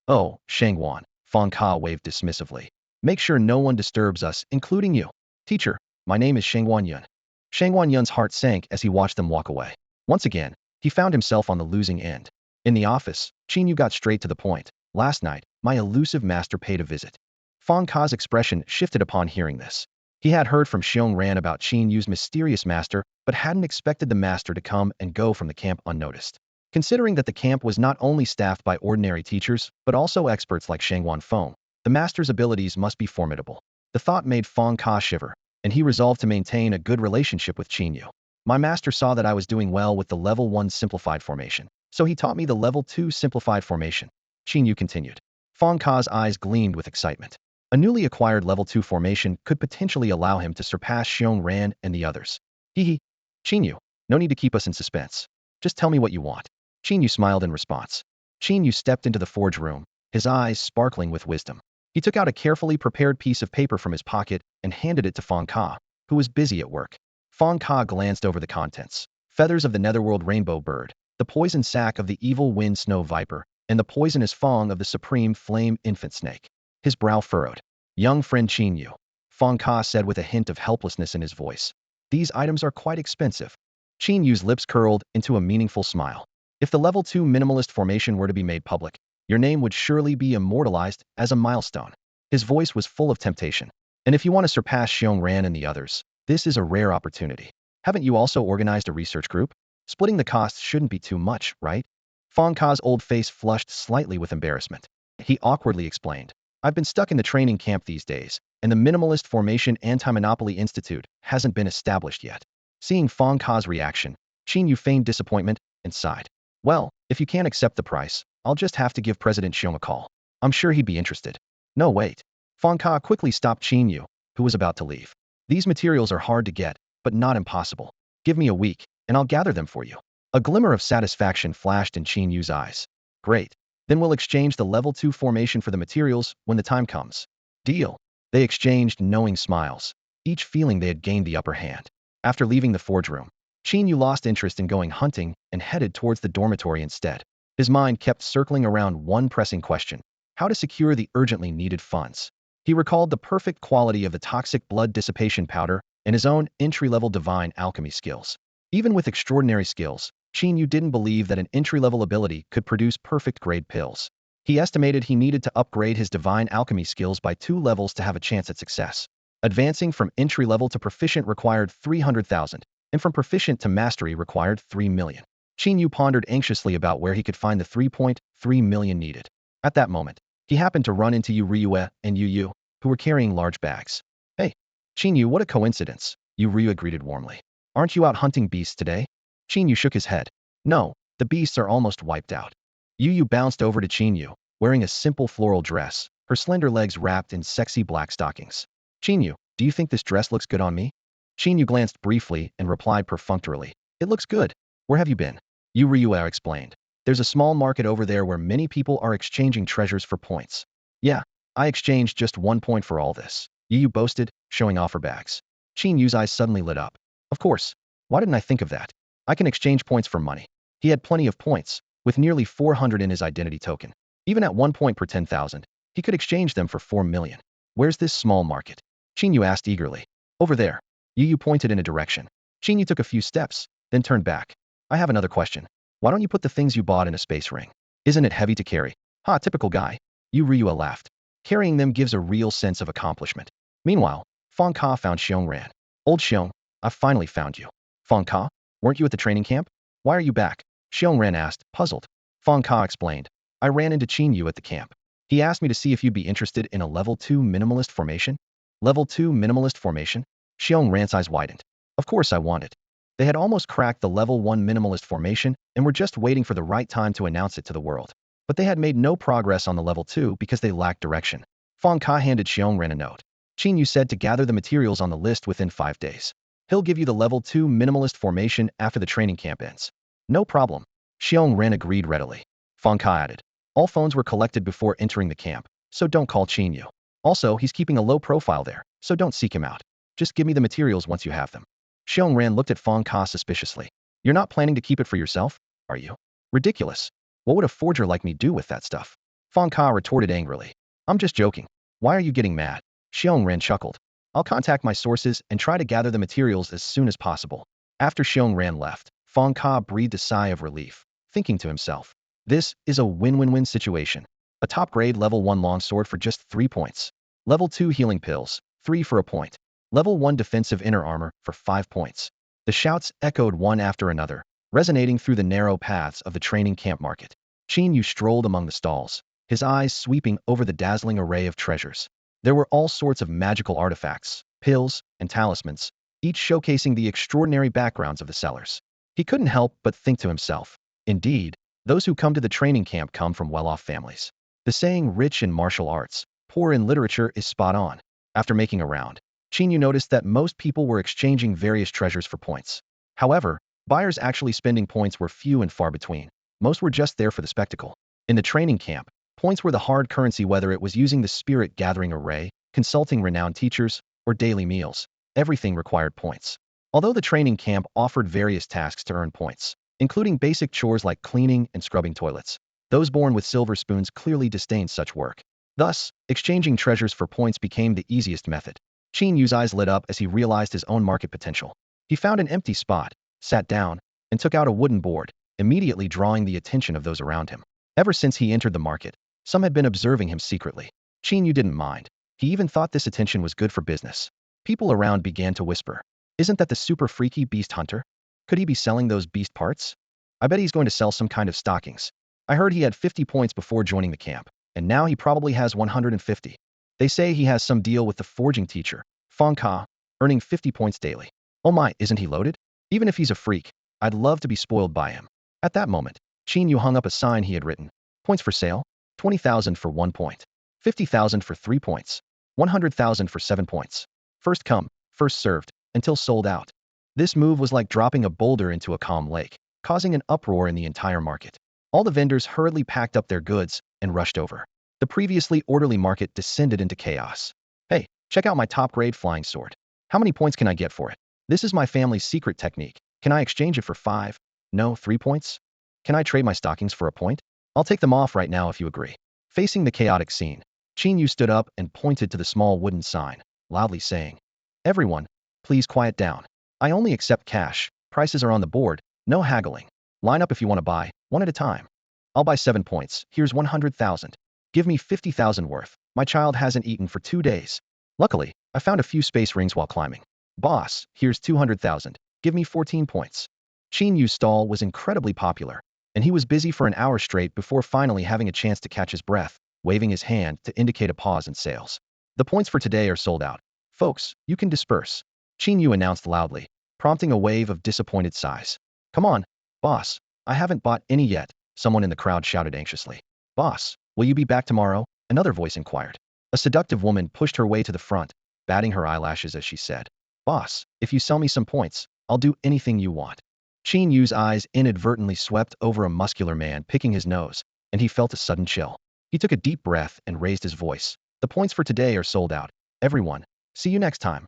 Speaker 1: Oh, Shangwan. Fong Ka waved dismissively. Make sure no one disturbs us, including you. Teacher, my name is Shangwan Yun. Shangwan Yun's heart sank as he watched them walk away. Once again, he found himself on the losing end. In the office, Qin Yu got straight to the point. Last night, my elusive master paid a visit. Fong Ka's expression shifted upon hearing this. He had heard from Xiong Ran about Qin Yu's mysterious master, but hadn't expected the master to come and go from the camp unnoticed. Considering that the camp was not only staffed by ordinary teachers, but also experts like Shangwan Feng, the master's abilities must be formidable. The thought made Fong Ka shiver, and he resolved to maintain a good relationship with Qin Yu. My master saw that I was doing well with the level 1 simplified formation, so he taught me the level 2 simplified formation. Qin Yu continued. Fong Ka's eyes gleamed with excitement. A newly acquired level 2 formation could potentially allow him to surpass Xiong Ran and the others. Hee. Qin Yu, no need to keep us in suspense. Just tell me what you want. Qin Yu smiled in response. Qin Yu stepped into the forge room, his eyes sparkling with wisdom. He took out a carefully prepared piece of paper from his pocket and handed it to Fong Ka, who was busy at work. Fong Ka glanced over the contents. Feathers of the netherworld rainbow bird, the poison sac of the evil wind snow viper, and the poisonous fong of the supreme flame infant snake. His brow furrowed. Young friend Qin Yu, Fong Ka said with a hint of helplessness in his voice. These items are quite expensive. Qin Yu's lips curled into a meaningful smile. If the level 2 minimalist formation were to be made public, your name would surely be immortalized as a milestone. His voice was full of temptation. And if you want to surpass Xiong Ran and the others, this is a rare opportunity. Haven't you also organized a research group? Splitting the costs shouldn't be too much, right? Fong Ka's old face flushed slightly with embarrassment. He awkwardly explained. I've been stuck in the training camp these days, and the Minimalist Formation Anti-Monopoly Institute hasn't been established yet. Seeing Fong Ka's reaction, Qin Yu feigned disappointment and sighed. Well, if you can't accept the price, I'll just have to give President Xiong a call. I'm sure he'd be interested. No, wait. Fong Ka quickly stopped Qin Yu, who was about to leave. These materials are hard to get, but not impossible. Give me a week, and I'll gather them for you. A glimmer of satisfaction flashed in Qin Yu's eyes. Great. Then we'll exchange the level 2 formation for the materials when the time comes. Deal. They exchanged knowing smiles, each feeling they had gained the upper hand. After leaving the forge room, Qin Yu lost interest in going hunting and headed towards the dormitory instead. His mind kept circling around one pressing question: how to secure the urgently needed funds. He recalled the perfect quality of the toxic blood dissipation powder and his own entry-level divine alchemy skills. Even with extraordinary skills, Qin Yu didn't believe that an entry-level ability could produce perfect-grade pills. He estimated he needed to upgrade his divine alchemy skills by 2 levels to have a chance at success. Advancing from entry-level to proficient required 300,000, and from proficient to mastery required 3 million. Qin Yu pondered anxiously about where he could find the 3.3 million needed. At that moment, he happened to run into Yu Ryue and Yu Yu, who were carrying large bags. Hey, Qin Yu, what a coincidence, Yu Ryue greeted warmly. Aren't you out hunting beasts today? Qin Yu shook his head. No, the beasts are almost wiped out. Yu Yu bounced over to Qin Yu, wearing a simple floral dress, her slender legs wrapped in sexy black stockings. Qin Yu, do you think this dress looks good on me? Qin Yu glanced briefly and replied perfunctorily. It looks good. Where have you been? Yu Ryue explained. There's a small market over there where many people are exchanging treasures for points. Yeah, I exchanged just 1 point for all this, Yu Yu boasted, showing off her bags. Qin Yu's eyes suddenly lit up. Of course. Why didn't I think of that? I can exchange points for money. He had plenty of points, with nearly 400 in his identity token. Even at 1 point per 10,000, he could exchange them for 4 million. Where's this small market? Qin Yu asked eagerly. Over there. Yu Yu pointed in a direction. Qin Yu took a few steps, then turned back. I have another question. Why don't you put the things you bought in a space ring? Isn't it heavy to carry? Ha, typical guy. Yu Ryue laughed. Carrying them gives a real sense of accomplishment. Meanwhile, Fong Ka found Xiong Ran. Old Xiong, I finally found you. Fong Ka, weren't you at the training camp? Why are you back? Xiong Ran asked, puzzled. Fong Ka explained. I ran into Qin Yu at the camp. He asked me to see if you'd be interested in a level 2 minimalist formation. Level 2 minimalist formation? Xiong Ran's eyes widened. Of course I want it. They had almost cracked the level 1 minimalist formation and were just waiting for the right time to announce it to the world. But they had made no progress on the level 2 because they lacked direction. Fong Ka handed Xiongren a note. Qin Yu said to gather the materials on the list within 5 days. He'll give you the level 2 minimalist formation after the training camp ends. No problem. Xiongren agreed readily. Fong Ka added. All phones were collected before entering the camp, so don't call Qin Yu. Also, he's keeping a low profile there, so don't seek him out. Just give me the materials once you have them. Xiongren looked at Fong Ka suspiciously. You're not planning to keep it for yourself, are you? Ridiculous. What would a forger like me do with that stuff? Fong Ka retorted angrily. I'm just joking. Why are you getting mad? Xiongren chuckled. I'll contact my sources and try to gather the materials as soon as possible. After Xiongren left, Fong Ka breathed a sigh of relief, thinking to himself, this is a win-win-win situation. A top-grade level 1 longsword for just 3 points. Level 2 healing pills, 3 for a point. Level 1 defensive inner armor for 5 points. The shouts echoed one after another, resonating through the narrow paths of the training camp market. Qin Yu strolled among the stalls, his eyes sweeping over the dazzling array of treasures. There were all sorts of magical artifacts, pills, and talismans, each showcasing the extraordinary backgrounds of the sellers. He couldn't help but think to himself, indeed, those who come to the training camp come from well-off families. The saying rich in martial arts, poor in literature is spot on. After making a round, Qin Yu noticed that most people were exchanging various treasures for points. However, buyers actually spending points were few and far between. Most were just there for the spectacle. In the training camp, points were the hard currency, whether it was using the spirit gathering array, consulting renowned teachers, or daily meals. Everything required points. Although the training camp offered various tasks to earn points, including basic chores like cleaning and scrubbing toilets, those born with silver spoons clearly disdained such work. Thus, exchanging treasures for points became the easiest method. Qin Yu's eyes lit up as he realized his own market potential. He found an empty spot, sat down, and took out a wooden board, immediately drawing the attention of those around him. Ever since he entered the market, some had been observing him secretly. Qin Yu didn't mind. He even thought this attention was good for business. People around began to whisper, isn't that the super freaky beast hunter? Could he be selling those beast parts? I bet he's going to sell some kind of stockings. I heard he had 50 points before joining the camp, and now he probably has 150. They say he has some deal with the forging teacher, Fong Ka, earning 50 points daily. Oh my, isn't he loaded? Even if he's a freak, I'd love to be spoiled by him. At that moment, Qin Yu hung up a sign he had written. Points for sale, 20,000 for 1 point, 50,000 for 3 points, 100,000 for 7 points. First come, first served, until sold out. This move was like dropping a boulder into a calm lake, causing an uproar in the entire market. All the vendors hurriedly packed up their goods and rushed over. The previously orderly market descended into chaos. Hey, check out my top-grade flying sword. How many points can I get for it? This is my family's secret technique. Can I exchange it for 5? No, 3 points? Can I trade my stockings for a point? I'll take them off right now if you agree. Facing the chaotic scene, Qin Yu stood up and pointed to the small wooden sign, loudly saying, everyone, please quiet down. I only accept cash. Prices are on the board. No haggling. Line up if you want to buy, one at a time. I'll buy 7 points. Here's 100,000. Give me 50,000 worth. My child hasn't eaten for 2 days. Luckily, I found a few space rings while climbing. Boss, here's 200,000. Give me 14 points. Qin Yu's stall was incredibly popular, and he was busy for an hour straight before finally having a chance to catch his breath, waving his hand to indicate a pause in sales. The points for today are sold out. Folks, you can disperse. Qin Yu announced loudly, prompting a wave of disappointed sighs. Come on, boss, I haven't bought any yet, someone in the crowd shouted anxiously. Boss, will you be back tomorrow? Another voice inquired. A seductive woman pushed her way to the front, batting her eyelashes as she said, Boss, if you sell me some points, I'll do anything you want. Qin Yu's eyes inadvertently swept over a muscular man picking his nose, and he felt a sudden chill. He took a deep breath and raised his voice. The points for today are sold out. Everyone, see you next time.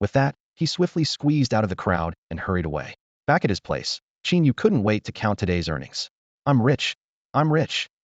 Speaker 1: With that, he swiftly squeezed out of the crowd and hurried away. Back at his place, Qin Yu couldn't wait to count today's earnings. I'm rich,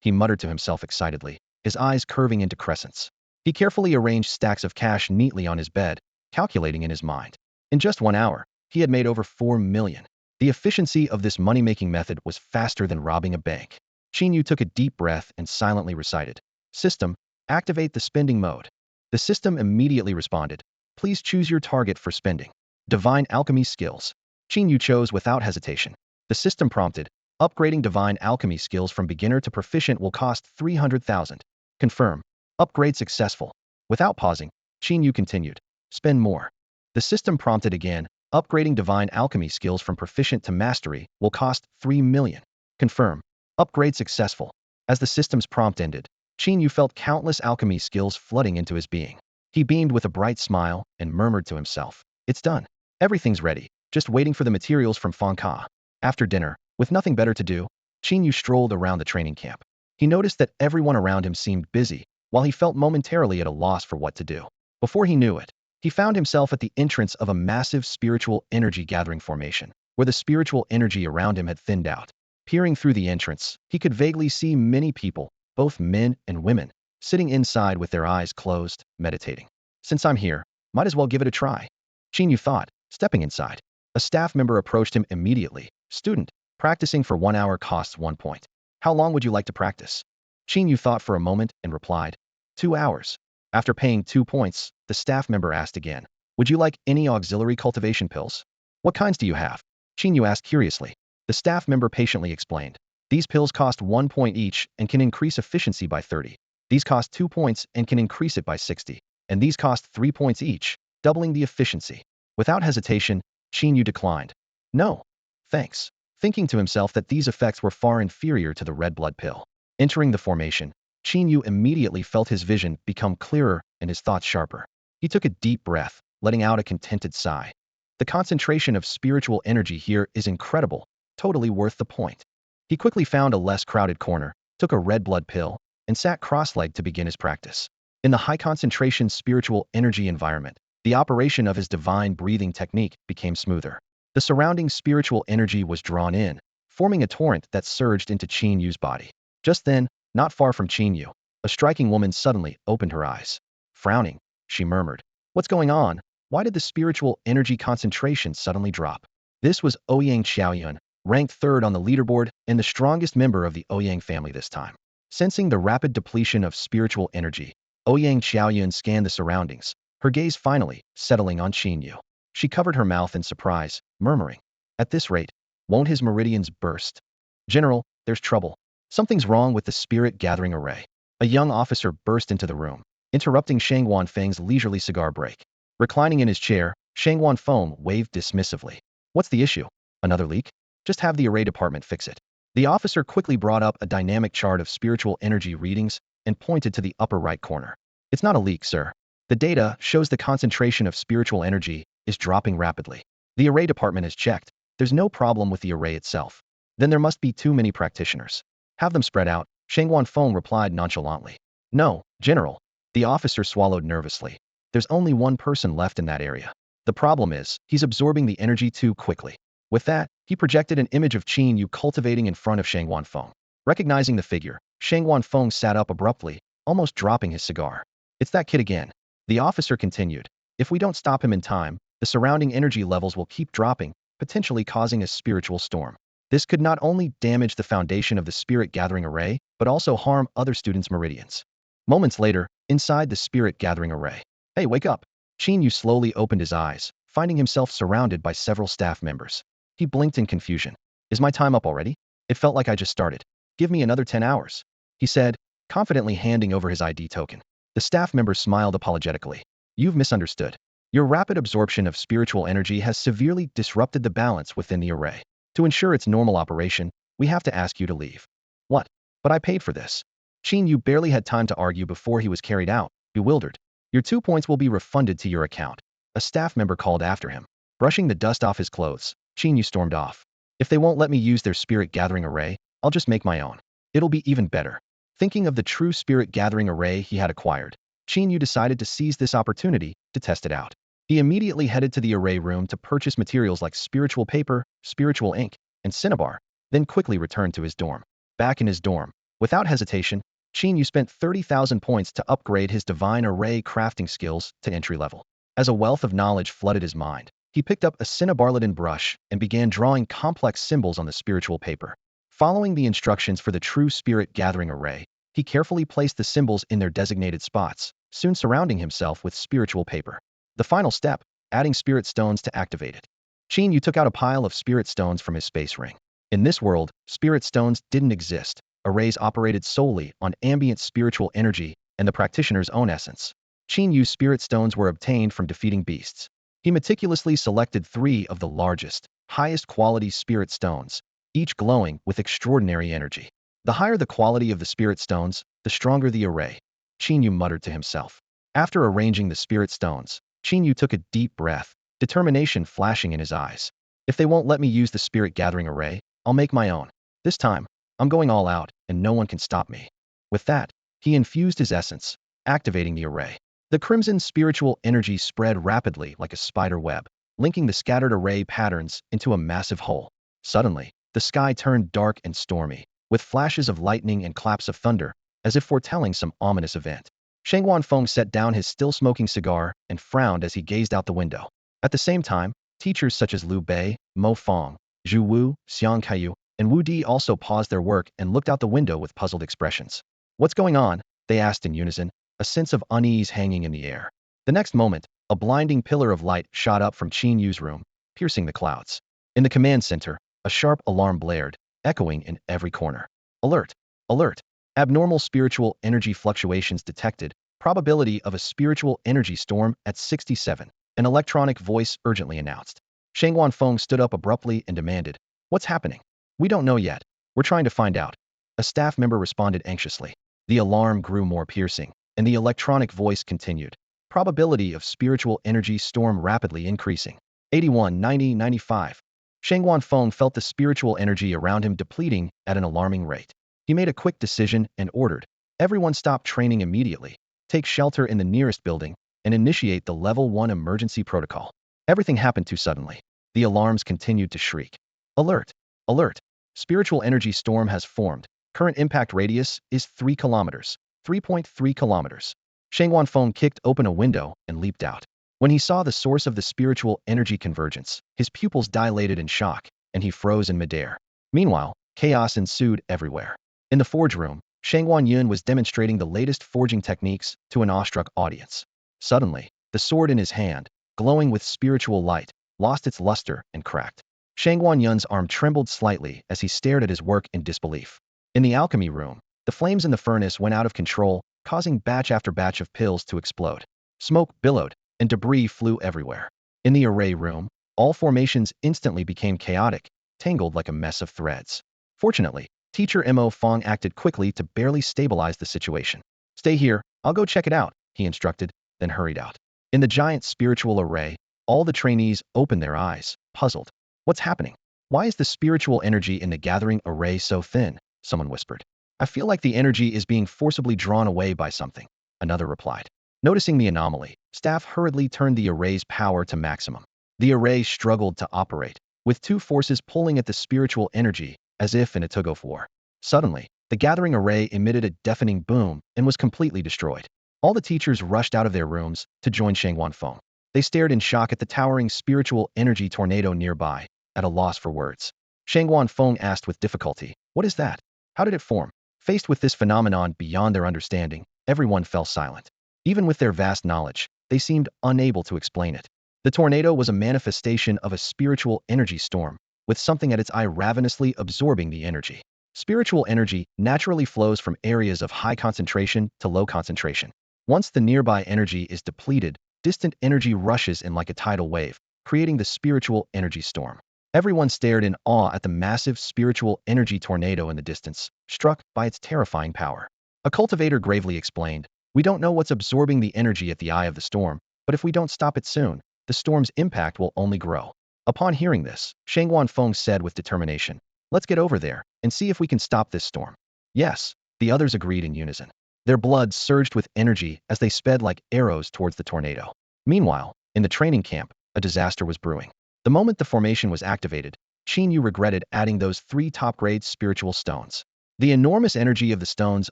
Speaker 1: he muttered to himself excitedly, his eyes curving into crescents. He carefully arranged stacks of cash neatly on his bed, calculating in his mind. In just 1 hour, he had made over 4 million. The efficiency of this money-making method was faster than robbing a bank. Qin Yu took a deep breath and silently recited, System, activate the spending mode. The system immediately responded, Please choose your target for spending. Divine Alchemy skills. Qin Yu chose without hesitation. The system prompted, Upgrading Divine Alchemy skills from beginner to proficient will cost 300,000. Confirm. Upgrade successful. Without pausing, Qin Yu continued, Spend more. The system prompted again, Upgrading Divine Alchemy skills from proficient to mastery will cost 3 million. Confirm. Upgrade successful. As the system's prompt ended, Qin Yu felt countless alchemy skills flooding into his being. He beamed with a bright smile and murmured to himself, "It's done. Everything's ready, just waiting for the materials from Fangka." After dinner, with nothing better to do, Qin Yu strolled around the training camp. He noticed that everyone around him seemed busy, while he felt momentarily at a loss for what to do. Before he knew it, he found himself at the entrance of a massive spiritual energy gathering formation, where the spiritual energy around him had thinned out. Peering through the entrance, he could vaguely see many people, both men and women, sitting inside with their eyes closed, meditating. Since I'm here, might as well give it a try. Qin Yu thought, stepping inside. A staff member approached him immediately. "Student, practicing for 1 hour costs 1 point. How long would you like to practice?" Qin Yu thought for a moment and replied, 2 hours. After paying 2 points, the staff member asked again, "Would you like any auxiliary cultivation pills?" "What kinds do you have?" Qin Yu asked curiously. The staff member patiently explained, "These pills cost 1 point each and can increase efficiency by 30. These cost 2 points and can increase it by 60. And these cost 3 points each, doubling the efficiency." Without hesitation, Qin Yu declined. "No, thanks," thinking to himself that these effects were far inferior to the red blood pill. Entering the formation, Qin Yu immediately felt his vision become clearer and his thoughts sharper. He took a deep breath, letting out a contented sigh. The concentration of spiritual energy here is incredible, totally worth the point. He quickly found a less crowded corner, took a red blood pill, and sat cross-legged to begin his practice. In the high-concentration spiritual energy environment, the operation of his divine breathing technique became smoother. The surrounding spiritual energy was drawn in, forming a torrent that surged into Qin Yu's body. Just then, not far from Qin Yu, a striking woman suddenly opened her eyes. Frowning, she murmured, "What's going on? Why did the spiritual energy concentration suddenly drop?" This was Ouyang Xiaoyun, ranked 3rd on the leaderboard and the strongest member of the Ouyang family this time. Sensing the rapid depletion of spiritual energy, Ouyang Xiaoyun scanned the surroundings, her gaze finally settling on Qin Yu. She covered her mouth in surprise, murmuring, "At this rate, won't his meridians burst? General, there's trouble. Something's wrong with the spirit gathering array." A young officer burst into the room, interrupting Shang Wanfeng's leisurely cigar break. Reclining in his chair, Shang Wanfeng waved dismissively. "What's the issue? Another leak? Just have the array department fix it." The officer quickly brought up a dynamic chart of spiritual energy readings and pointed to the upper right corner. "It's not a leak, sir. The data shows the concentration of spiritual energy is dropping rapidly. The array department has checked. There's no problem with the array itself. Then there must be too many practitioners. Have them spread out," Shang Wanfeng replied nonchalantly. "No, General." The officer swallowed nervously. "There's only one person left in that area. The problem is, he's absorbing the energy too quickly." With that, he projected an image of Qin Yu cultivating in front of Shang Wanfeng. Recognizing the figure, Shang Wanfeng sat up abruptly, almost dropping his cigar. "It's that kid again." The officer continued. "If we don't stop him in time, the surrounding energy levels will keep dropping, potentially causing a spiritual storm. This could not only damage the foundation of the spirit gathering array, but also harm other students' meridians." Moments later, inside the spirit gathering array. "Hey, wake up!" Qin Yu slowly opened his eyes, finding himself surrounded by several staff members. He blinked in confusion. "Is my time up already? It felt like I just started. Give me another 10 hours," he said, confidently handing over his ID token. The staff member smiled apologetically. "You've misunderstood. Your rapid absorption of spiritual energy has severely disrupted the balance within the array. To ensure its normal operation, we have to ask you to leave." "What? But I paid for this." Qin Yu barely had time to argue before he was carried out, bewildered. "Your 2 points will be refunded to your account," a staff member called after him. Brushing the dust off his clothes, Qin Yu stormed off. "If they won't let me use their spirit gathering array, I'll just make my own. It'll be even better." Thinking of the true spirit gathering array he had acquired, Qin Yu decided to seize this opportunity to test it out. He immediately headed to the array room to purchase materials like spiritual paper, spiritual ink, and cinnabar, then quickly returned to his dorm. Back in his dorm, without hesitation, Qin Yu spent 30,000 points to upgrade his divine array crafting skills to entry level. As a wealth of knowledge flooded his mind, he picked up a cinnabar-laden brush and began drawing complex symbols on the spiritual paper. Following the instructions for the true spirit gathering array, he carefully placed the symbols in their designated spots, soon surrounding himself with spiritual paper. The final step, adding spirit stones to activate it. Qin Yu took out a pile of spirit stones from his space ring. In this world, spirit stones didn't exist. Arrays operated solely on ambient spiritual energy and the practitioner's own essence. Qin Yu's spirit stones were obtained from defeating beasts. He meticulously selected 3 of the largest, highest quality spirit stones, each glowing with extraordinary energy. The higher the quality of the spirit stones, the stronger the array, Qin Yu muttered to himself. After arranging the spirit stones, Qin Yu took a deep breath, determination flashing in his eyes. If they won't let me use the spirit gathering array, I'll make my own. This time, I'm going all out, and no one can stop me. With that, he infused his essence, activating the array. The crimson spiritual energy spread rapidly like a spider web, linking the scattered array patterns into a massive whole. Suddenly, the sky turned dark and stormy, with flashes of lightning and claps of thunder, as if foretelling some ominous event. Sheng Wanfeng set down his still-smoking cigar and frowned as he gazed out the window. At the same time, teachers such as Liu Bei, Mo Fong, Zhu Wu, Xiang Kaiyu, and Wu Di also paused their work and looked out the window with puzzled expressions. What's going on? They asked in unison, a sense of unease hanging in the air. The next moment, a blinding pillar of light shot up from Qin Yu's room, piercing the clouds. In the command center, a sharp alarm blared, echoing in every corner. Alert! Alert! Abnormal spiritual energy fluctuations detected. Probability of a spiritual energy storm at 67. An electronic voice urgently announced. Sheng Wanfeng stood up abruptly and demanded, "What's happening?" "We don't know yet. We're trying to find out." A staff member responded anxiously. The alarm grew more piercing, and the electronic voice continued. Probability of spiritual energy storm rapidly increasing. 81, 90, 95. Sheng Wanfeng felt the spiritual energy around him depleting at an alarming rate. He made a quick decision and ordered, "Everyone stop training immediately. Take shelter in the nearest building and initiate the Level 1 emergency protocol." Everything happened too suddenly. The alarms continued to shriek. Alert! Alert! Spiritual energy storm has formed. Current impact radius is 3 kilometers. 3.3 kilometers. Sheng Wanfeng kicked open a window and leaped out. When he saw the source of the spiritual energy convergence, his pupils dilated in shock, and he froze in midair. Meanwhile, chaos ensued everywhere. In the forge room, Sheng Wanyun was demonstrating the latest forging techniques to an awestruck audience. Suddenly, the sword in his hand, glowing with spiritual light, lost its luster and cracked. Sheng Wanyun's arm trembled slightly as he stared at his work in disbelief. In the alchemy room, the flames in the furnace went out of control, causing batch after batch of pills to explode. Smoke billowed, and debris flew everywhere. In the array room, all formations instantly became chaotic, tangled like a mess of threads. Fortunately, Teacher Mo Fong acted quickly to barely stabilize the situation. "Stay here, I'll go check it out," he instructed, then hurried out. In the giant spiritual array, all the trainees opened their eyes, puzzled. "What's happening? Why is the spiritual energy in the gathering array so thin?" Someone whispered. "I feel like the energy is being forcibly drawn away by something," another replied. Noticing the anomaly, staff hurriedly turned the array's power to maximum. The array struggled to operate, with two forces pulling at the spiritual energy, as if in a tug-of-war. Suddenly, the gathering array emitted a deafening boom and was completely destroyed. All the teachers rushed out of their rooms to join Sheng Wanfeng. They stared in shock at the towering spiritual energy tornado nearby, at a loss for words. Sheng Wanfeng asked with difficulty, "What is that? How did it form?" Faced with this phenomenon beyond their understanding, everyone fell silent. Even with their vast knowledge, they seemed unable to explain it. The tornado was a manifestation of a spiritual energy storm, with something at its eye ravenously absorbing the energy. Spiritual energy naturally flows from areas of high concentration to low concentration. Once the nearby energy is depleted, distant energy rushes in like a tidal wave, creating the spiritual energy storm. Everyone stared in awe at the massive spiritual energy tornado in the distance, struck by its terrifying power. A cultivator gravely explained, "We don't know what's absorbing the energy at the eye of the storm, but if we don't stop it soon, the storm's impact will only grow." Upon hearing this, Sheng Wanfeng said with determination, "Let's get over there and see if we can stop this storm." "Yes," the others agreed in unison. Their blood surged with energy as they sped like arrows towards the tornado. Meanwhile, in the training camp, a disaster was brewing. The moment the formation was activated, Qin Yu regretted adding those 3 top-grade spiritual stones. The enormous energy of the stones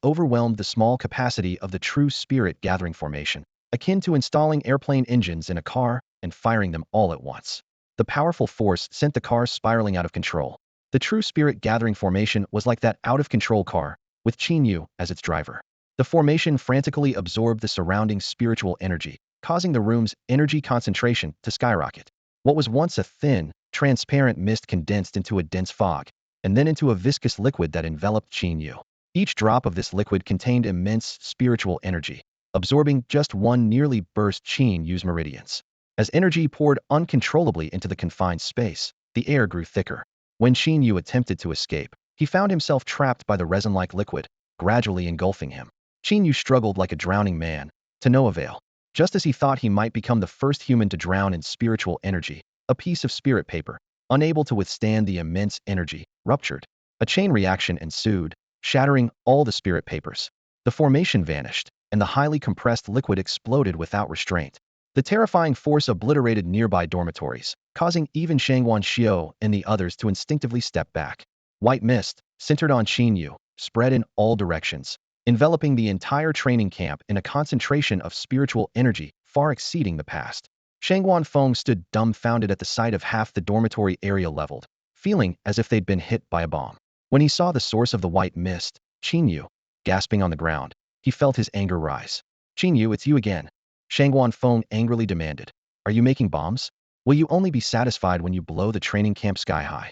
Speaker 1: overwhelmed the small capacity of the true spirit gathering formation, akin to installing airplane engines in a car and firing them all at once. The powerful force sent the car spiraling out of control. The true spirit gathering formation was like that out-of-control car, with Qin Yu as its driver. The formation frantically absorbed the surrounding spiritual energy, causing the room's energy concentration to skyrocket. What was once a thin, transparent mist condensed into a dense fog, and then into a viscous liquid that enveloped Qin Yu. Each drop of this liquid contained immense spiritual energy, absorbing just one nearly burst Qin Yu's meridians. As energy poured uncontrollably into the confined space, the air grew thicker. When Qin Yu attempted to escape, He found himself trapped by the resin-like liquid, gradually engulfing him. Qin Yu struggled like a drowning man, to no avail. Just as he thought he might become the first human to drown in spiritual energy, a piece of spirit paper, unable to withstand the immense energy, ruptured. A chain reaction ensued, shattering all the spirit papers. The formation vanished, and the highly compressed liquid exploded without restraint. The terrifying force obliterated nearby dormitories, causing even Shangwan Xiao and the others to instinctively step back. White mist, centered on Qin Yu, spread in all directions, enveloping the entire training camp in a concentration of spiritual energy far exceeding the past. Shangwan Feng stood dumbfounded at the sight of half the dormitory area leveled, feeling as if they'd been hit by a bomb. When he saw the source of the white mist, Qin Yu, gasping on the ground, he felt his anger rise. Qin Yu, it's you again. Shangwan Feng angrily demanded. Are you making bombs? Will you only be satisfied when you blow the training camp sky high?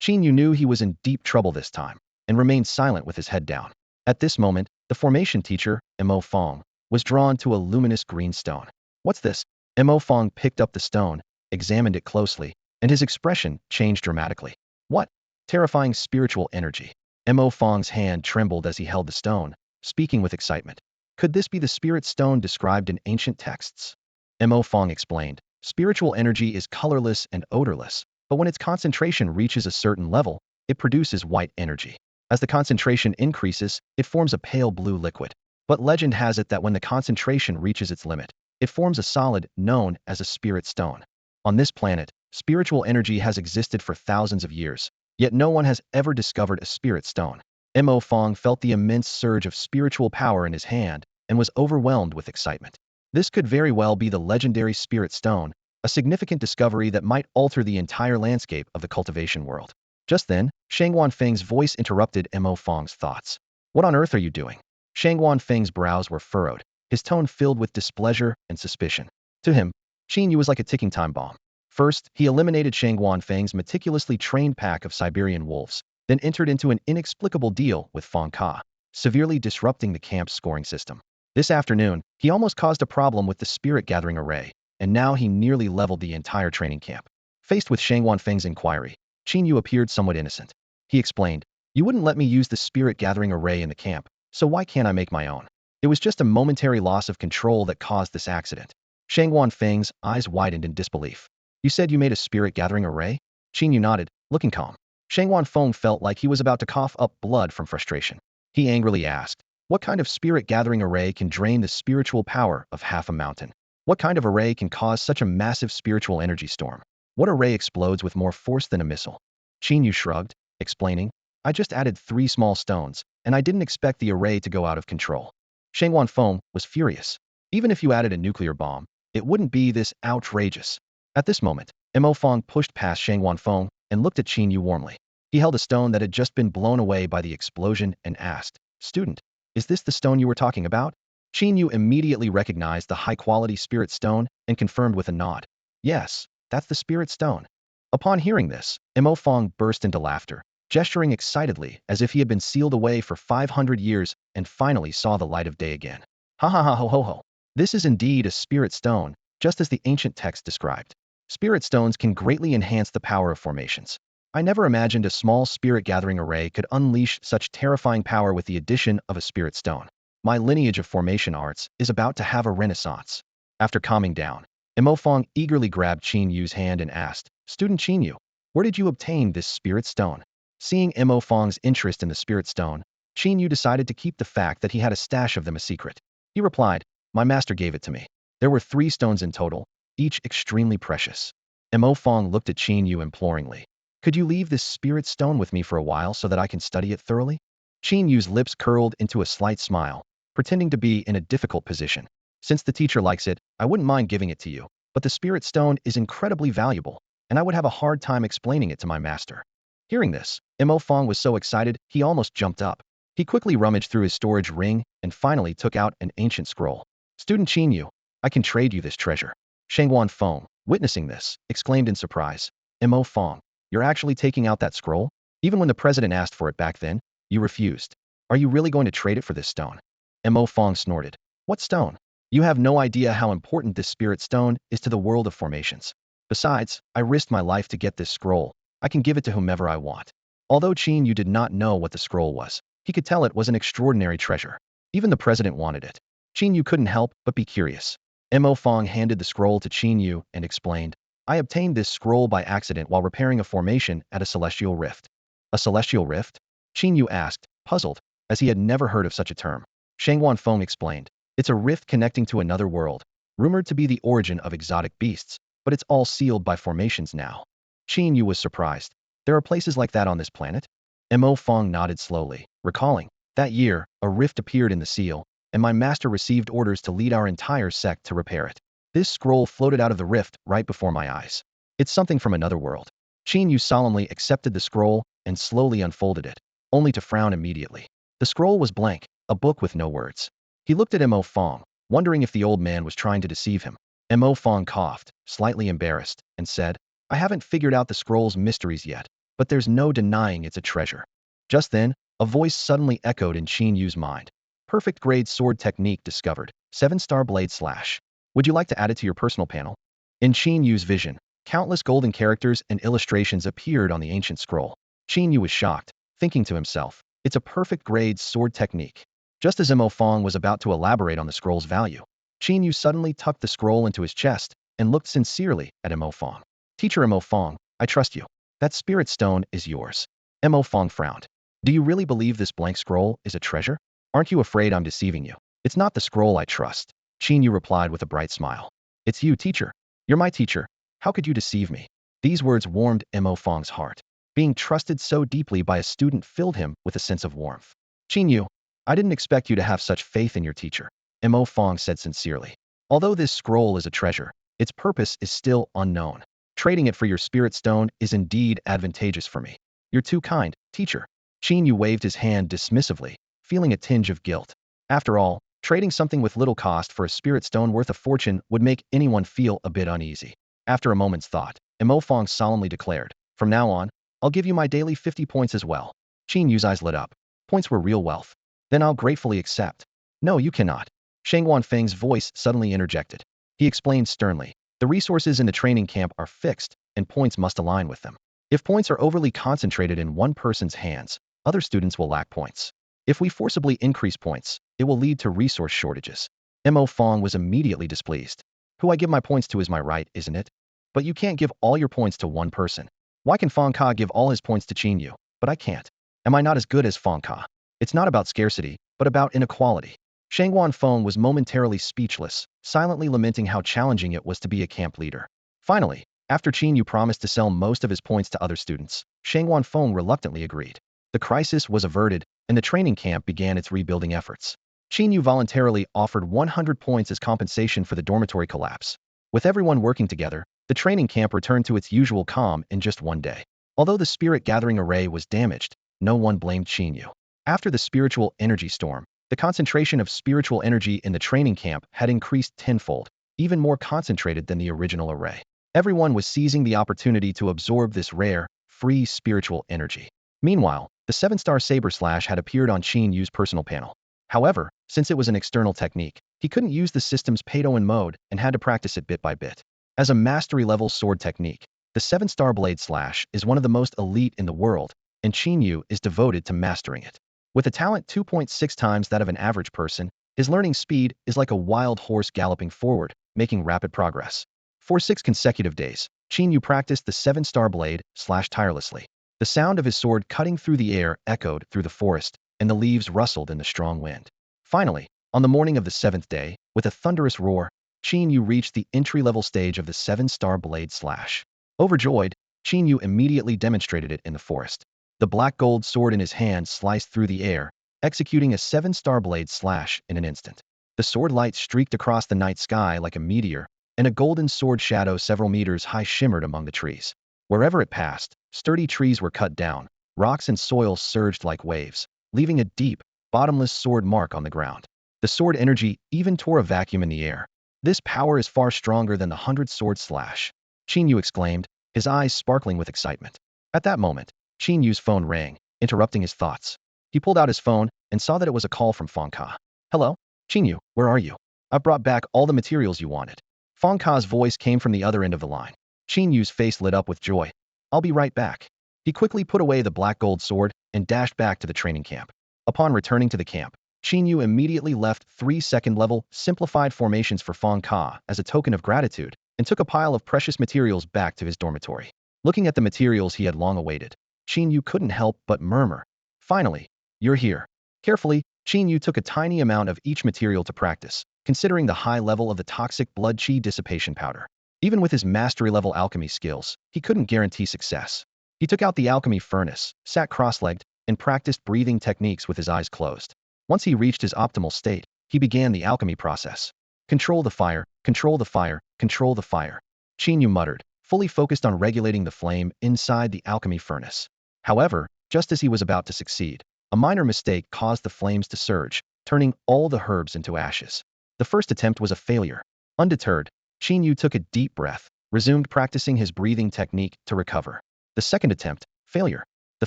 Speaker 1: Qin Yu knew he was in deep trouble this time, and remained silent with his head down. At this moment, the formation teacher, Mo Feng, was drawn to a luminous green stone. What's this? Mo Feng picked up the stone, examined it closely, and his expression changed dramatically. What? Terrifying spiritual energy. Mo Feng's hand trembled as he held the stone, speaking with excitement. Could this be the spirit stone described in ancient texts? Mo Feng explained. Spiritual energy is colorless and odorless, but when its concentration reaches a certain level, it produces white energy. As the concentration increases, it forms a pale blue liquid. But legend has it that when the concentration reaches its limit, it forms a solid known as a spirit stone. On this planet, spiritual energy has existed for thousands of years, yet no one has ever discovered a spirit stone. Mo Feng felt the immense surge of spiritual power in his hand and was overwhelmed with excitement. This could very well be the legendary spirit stone, a significant discovery that might alter the entire landscape of the cultivation world. Just then, Shangwan Feng's voice interrupted Mo Feng's thoughts. What on earth are you doing? Shangwan Feng's brows were furrowed, his tone filled with displeasure and suspicion. To him, Qin Yu was like a ticking time bomb. First, he eliminated Shangwan Feng's meticulously trained pack of Siberian wolves, then entered into an inexplicable deal with Feng Ka, severely disrupting the camp's scoring system. This afternoon, he almost caused a problem with the spirit gathering array, and now he nearly leveled the entire training camp. Faced with Shangwan Feng's inquiry, Qin Yu appeared somewhat innocent. He explained, you wouldn't let me use the spirit gathering array in the camp, so why can't I make my own? It was just a momentary loss of control that caused this accident. Shangwan Feng's eyes widened in disbelief. You said you made a spirit gathering array? Qin Yu nodded, looking calm. Shangwan Feng felt like he was about to cough up blood from frustration. He angrily asked, what kind of spirit gathering array can drain the spiritual power of half a mountain? What kind of array can cause such a massive spiritual energy storm? What array explodes with more force than a missile? Qin Yu shrugged, explaining, I just added 3 small stones, and I didn't expect the array to go out of control. Shangwan Feng was furious. Even if you added a nuclear bomb, it wouldn't be this outrageous. At this moment, Mo Feng pushed past Shangwan Feng and looked at Qin Yu warmly. He held a stone that had just been blown away by the explosion and asked, Student, is this the stone you were talking about? Qin Yu immediately recognized the high-quality spirit stone and confirmed with a nod. Yes, that's the spirit stone. Upon hearing this, Mo Feng burst into laughter, gesturing excitedly as if he had been sealed away for 500 years and finally saw the light of day again. Ha ha ha ho ho ho. This is indeed a spirit stone, just as the ancient text described. Spirit stones can greatly enhance the power of formations. I never imagined a small spirit gathering array could unleash such terrifying power with the addition of a spirit stone. My lineage of formation arts is about to have a renaissance. After calming down, Mo Feng eagerly grabbed Qin Yu's hand and asked, Student Qin Yu, where did you obtain this spirit stone? Seeing Mo Feng's interest in the spirit stone, Qin Yu decided to keep the fact that he had a stash of them a secret. He replied, my master gave it to me. There were 3 stones in total, each extremely precious. Mo Feng looked at Qin Yu imploringly. Could you leave this spirit stone with me for a while so that I can study it thoroughly? Qin Yu's lips curled into a slight smile, pretending to be in a difficult position. Since the teacher likes it, I wouldn't mind giving it to you, but the spirit stone is incredibly valuable, and I would have a hard time explaining it to my master. Hearing this, Mo Feng was so excited he almost jumped up. He quickly rummaged through his storage ring and finally took out an ancient scroll. Student Qin Yu, I can trade you this treasure. Shangwan Feng, witnessing this, exclaimed in surprise. Mo Feng, you're actually taking out that scroll? Even when the president asked for it back then, you refused. Are you really going to trade it for this stone? Mo Feng snorted. What stone? You have no idea how important this spirit stone is to the world of formations. Besides, I risked my life to get this scroll. I can give it to whomever I want. Although Qin Yu did not know what the scroll was, he could tell it was an extraordinary treasure. Even the president wanted it. Qin Yu couldn't help but be curious. Mo Fong handed the scroll to Qin Yu and explained, I obtained this scroll by accident while repairing a formation at a celestial rift. A celestial rift? Qin Yu asked, puzzled, as he had never heard of such a term. Shangguan Feng explained, it's a rift connecting to another world, rumored to be the origin of exotic beasts, but it's all sealed by formations now. Qin Yu was surprised. There are places like that on this planet? Mo Fong nodded slowly, recalling, that year, a rift appeared in the seal, and my master received orders to lead our entire sect to repair it. This scroll floated out of the rift right before my eyes. It's something from another world. Qin Yu solemnly accepted the scroll and slowly unfolded it, only to frown immediately. The scroll was blank, a book with no words. He looked at Mo Fong, wondering if the old man was trying to deceive him. Mo Fong coughed, slightly embarrassed, and said, I haven't figured out the scroll's mysteries yet, but there's no denying it's a treasure. Just then, a voice suddenly echoed in Qin Yu's mind. Perfect grade sword technique discovered, 7-star blade slash. Would you like to add it to your personal panel? In Qin Yu's vision, countless golden characters and illustrations appeared on the ancient scroll. Qin Yu was shocked, thinking to himself, it's a perfect grade sword technique. Just as Mo Fong was about to elaborate on the scroll's value, Qin Yu suddenly tucked the scroll into his chest and looked sincerely at Mo Fong. Teacher Mo Fong, I trust you. That spirit stone is yours. Mo Fong frowned. Do you really believe this blank scroll is a treasure? Aren't you afraid I'm deceiving you? It's not the scroll I trust. Qin Yu replied with a bright smile. It's you, teacher. You're my teacher. How could you deceive me? These words warmed Mo Fong's heart. Being trusted so deeply by a student filled him with a sense of warmth. Qin Yu, I didn't expect you to have such faith in your teacher, Mo Fong said sincerely. Although this scroll is a treasure, its purpose is still unknown. Trading it for your spirit stone is indeed advantageous for me. You're too kind, teacher. Qin Yu waved his hand dismissively, feeling a tinge of guilt. After all, trading something with little cost for a spirit stone worth a fortune would make anyone feel a bit uneasy. After a moment's thought, Mo Fong solemnly declared, from now on, I'll give you my daily 50 points as well. Qin Yu's eyes lit up. Points were real wealth. Then I'll gratefully accept. No, you cannot. Shangguan Feng's voice suddenly interjected. He explained sternly, the resources in the training camp are fixed, and points must align with them. If points are overly concentrated in one person's hands, other students will lack points. If we forcibly increase points, it will lead to resource shortages. Mo Fong was immediately displeased. Who I give my points to is my right, isn't it? But you can't give all your points to one person. Why can Fong Ka give all his points to Qin Yu, but I can't? Am I not as good as Fong Ka? It's not about scarcity, but about inequality. Shangguan Feng was momentarily speechless, silently lamenting how challenging it was to be a camp leader. Finally, after Qin Yu promised to sell most of his points to other students, Shangguan Feng reluctantly agreed. The crisis was averted, and the training camp began its rebuilding efforts. Qin Yu voluntarily offered 100 points as compensation for the dormitory collapse. With everyone working together, the training camp returned to its usual calm in just one day. Although the spirit gathering array was damaged, no one blamed Qin Yu. After the spiritual energy storm, the concentration of spiritual energy in the training camp had increased tenfold, even more concentrated than the original array. Everyone was seizing the opportunity to absorb this rare, free spiritual energy. Meanwhile, the 7-star saber slash had appeared on Qin Yu's personal panel. However, since it was an external technique, he couldn't use the system's pay-to-win mode and had to practice it bit by bit. As a mastery-level sword technique, the 7-star blade slash is one of the most elite in the world, and Qin Yu is devoted to mastering it. With a talent 2.6 times that of an average person, his learning speed is like a wild horse galloping forward, making rapid progress. For 6 consecutive days, Qin Yu practiced the 7-star blade slash tirelessly. The sound of his sword cutting through the air echoed through the forest, and the leaves rustled in the strong wind. Finally, on the morning of the 7th day, with a thunderous roar, Qin Yu reached the entry-level stage of the 7-star blade slash. Overjoyed, Qin Yu immediately demonstrated it in the forest. The black gold sword in his hand sliced through the air, executing a 7-star blade slash in an instant. The sword light streaked across the night sky like a meteor, and a golden sword shadow several meters high shimmered among the trees. Wherever it passed, sturdy trees were cut down, rocks and soil surged like waves, leaving a deep, bottomless sword mark on the ground. The sword energy even tore a vacuum in the air. This power is far stronger than the 100-sword slash, Qin Yu exclaimed, his eyes sparkling with excitement. At that moment, Qin Yu's phone rang, interrupting his thoughts. He pulled out his phone and saw that it was a call from Fong Ka. Hello? Qin Yu, where are you? I've brought back all the materials you wanted. Fong Ka's voice came from the other end of the line. Qin Yu's face lit up with joy. I'll be right back. He quickly put away the black gold sword and dashed back to the training camp. Upon returning to the camp, Qin Yu immediately left 3 second-level simplified formations for Feng Ka as a token of gratitude and took a pile of precious materials back to his dormitory. Looking at the materials he had long awaited, Qin Yu couldn't help but murmur, "Finally, you're here." Carefully, Qin Yu took a tiny amount of each material to practice, considering the high level of the toxic blood qi dissipation powder. Even with his mastery-level alchemy skills, he couldn't guarantee success. He took out the alchemy furnace, sat cross-legged, and practiced breathing techniques with his eyes closed. Once he reached his optimal state, he began the alchemy process. Control the fire, control the fire, control the fire. Qin Yu muttered, fully focused on regulating the flame inside the alchemy furnace. However, just as he was about to succeed, a minor mistake caused the flames to surge, turning all the herbs into ashes. The first attempt was a failure. Undeterred, Qin Yu took a deep breath, resumed practicing his breathing technique to recover. The second attempt, failure. The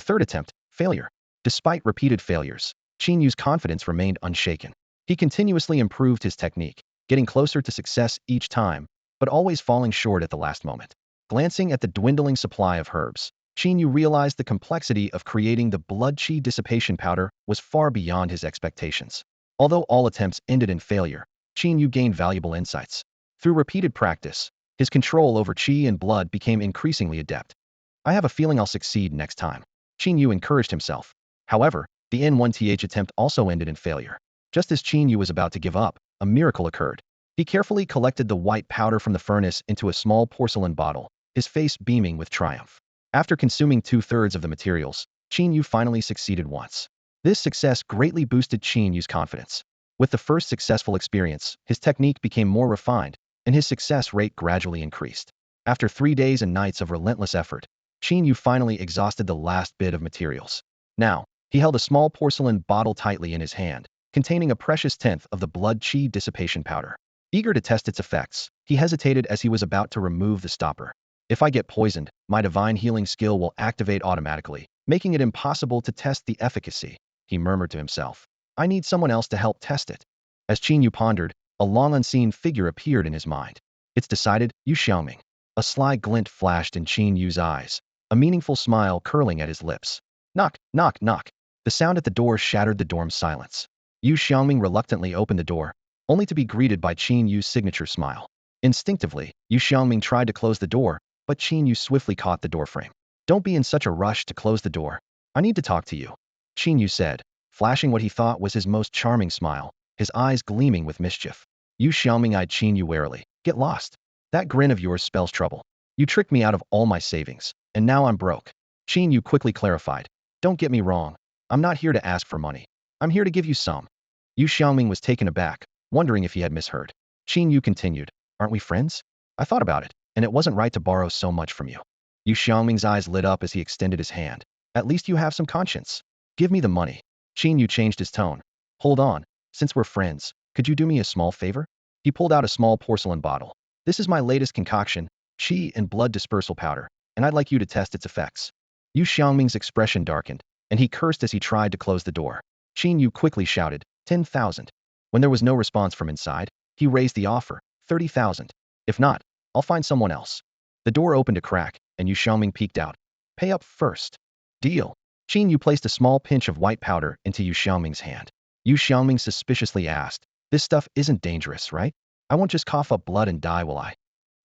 Speaker 1: third attempt, failure. Despite repeated failures, Qin Yu's confidence remained unshaken. He continuously improved his technique, getting closer to success each time, but always falling short at the last moment. Glancing at the dwindling supply of herbs, Qin Yu realized the complexity of creating the blood qi dissipation powder was far beyond his expectations. Although all attempts ended in failure, Qin Yu gained valuable insights. Through repeated practice, his control over qi and blood became increasingly adept. "I have a feeling I'll succeed next time," Qin Yu encouraged himself. However, the N1th attempt also ended in failure. Just as Qin Yu was about to give up, a miracle occurred. He carefully collected the white powder from the furnace into a small porcelain bottle, his face beaming with triumph. After consuming 2/3 of the materials, Qin Yu finally succeeded once. This success greatly boosted Qin Yu's confidence. With the first successful experience, his technique became more refined, and his success rate gradually increased. After 3 days and nights of relentless effort, Qin Yu finally exhausted the last bit of materials. Now, he held a small porcelain bottle tightly in his hand, containing a precious tenth of the blood qi dissipation powder. Eager to test its effects, he hesitated as he was about to remove the stopper. "If I get poisoned, my divine healing skill will activate automatically, making it impossible to test the efficacy," he murmured to himself. "I need someone else to help test it." As Qin Yu pondered, a long unseen figure appeared in his mind. "It's decided, Yu Xiaoming." A sly glint flashed in Qin Yu's eyes, a meaningful smile curling at his lips. Knock, knock, knock. The sound at the door shattered the dorm's silence. Yu Xiaoming reluctantly opened the door, only to be greeted by Qin Yu's signature smile. Instinctively, Yu Xiaoming tried to close the door, but Qin Yu swiftly caught the doorframe. "Don't be in such a rush to close the door. I need to talk to you," Qin Yu said, flashing what he thought was his most charming smile, his eyes gleaming with mischief. Yu Xiaoming eyed Qin Yu warily. "Get lost. That grin of yours spells trouble. You tricked me out of all my savings, and now I'm broke." Qin Yu quickly clarified. "Don't get me wrong. I'm not here to ask for money. I'm here to give you some." Yu Xiaoming was taken aback, wondering if he had misheard. Qin Yu continued, "Aren't we friends? I thought about it, and it wasn't right to borrow so much from you." Yu Xiaoming's eyes lit up as he extended his hand. "At least you have some conscience. Give me the money." Qin Yu changed his tone. "Hold on. Since we're friends, could you do me a small favor?" He pulled out a small porcelain bottle. "This is my latest concoction, qi and blood dispersal powder, and I'd like you to test its effects." Yu Xiaoming's expression darkened, and he cursed as he tried to close the door. Qin Yu quickly shouted, 10,000. When there was no response from inside, he raised the offer, 30,000. "If not, I'll find someone else." The door opened a crack, and Yu Xiaoming peeked out. "Pay up first." "Deal." Qin Yu placed a small pinch of white powder into Yu Xiaoming's hand. Yu Xiaoming suspiciously asked, "This stuff isn't dangerous, right? I won't just cough up blood and die, will I?"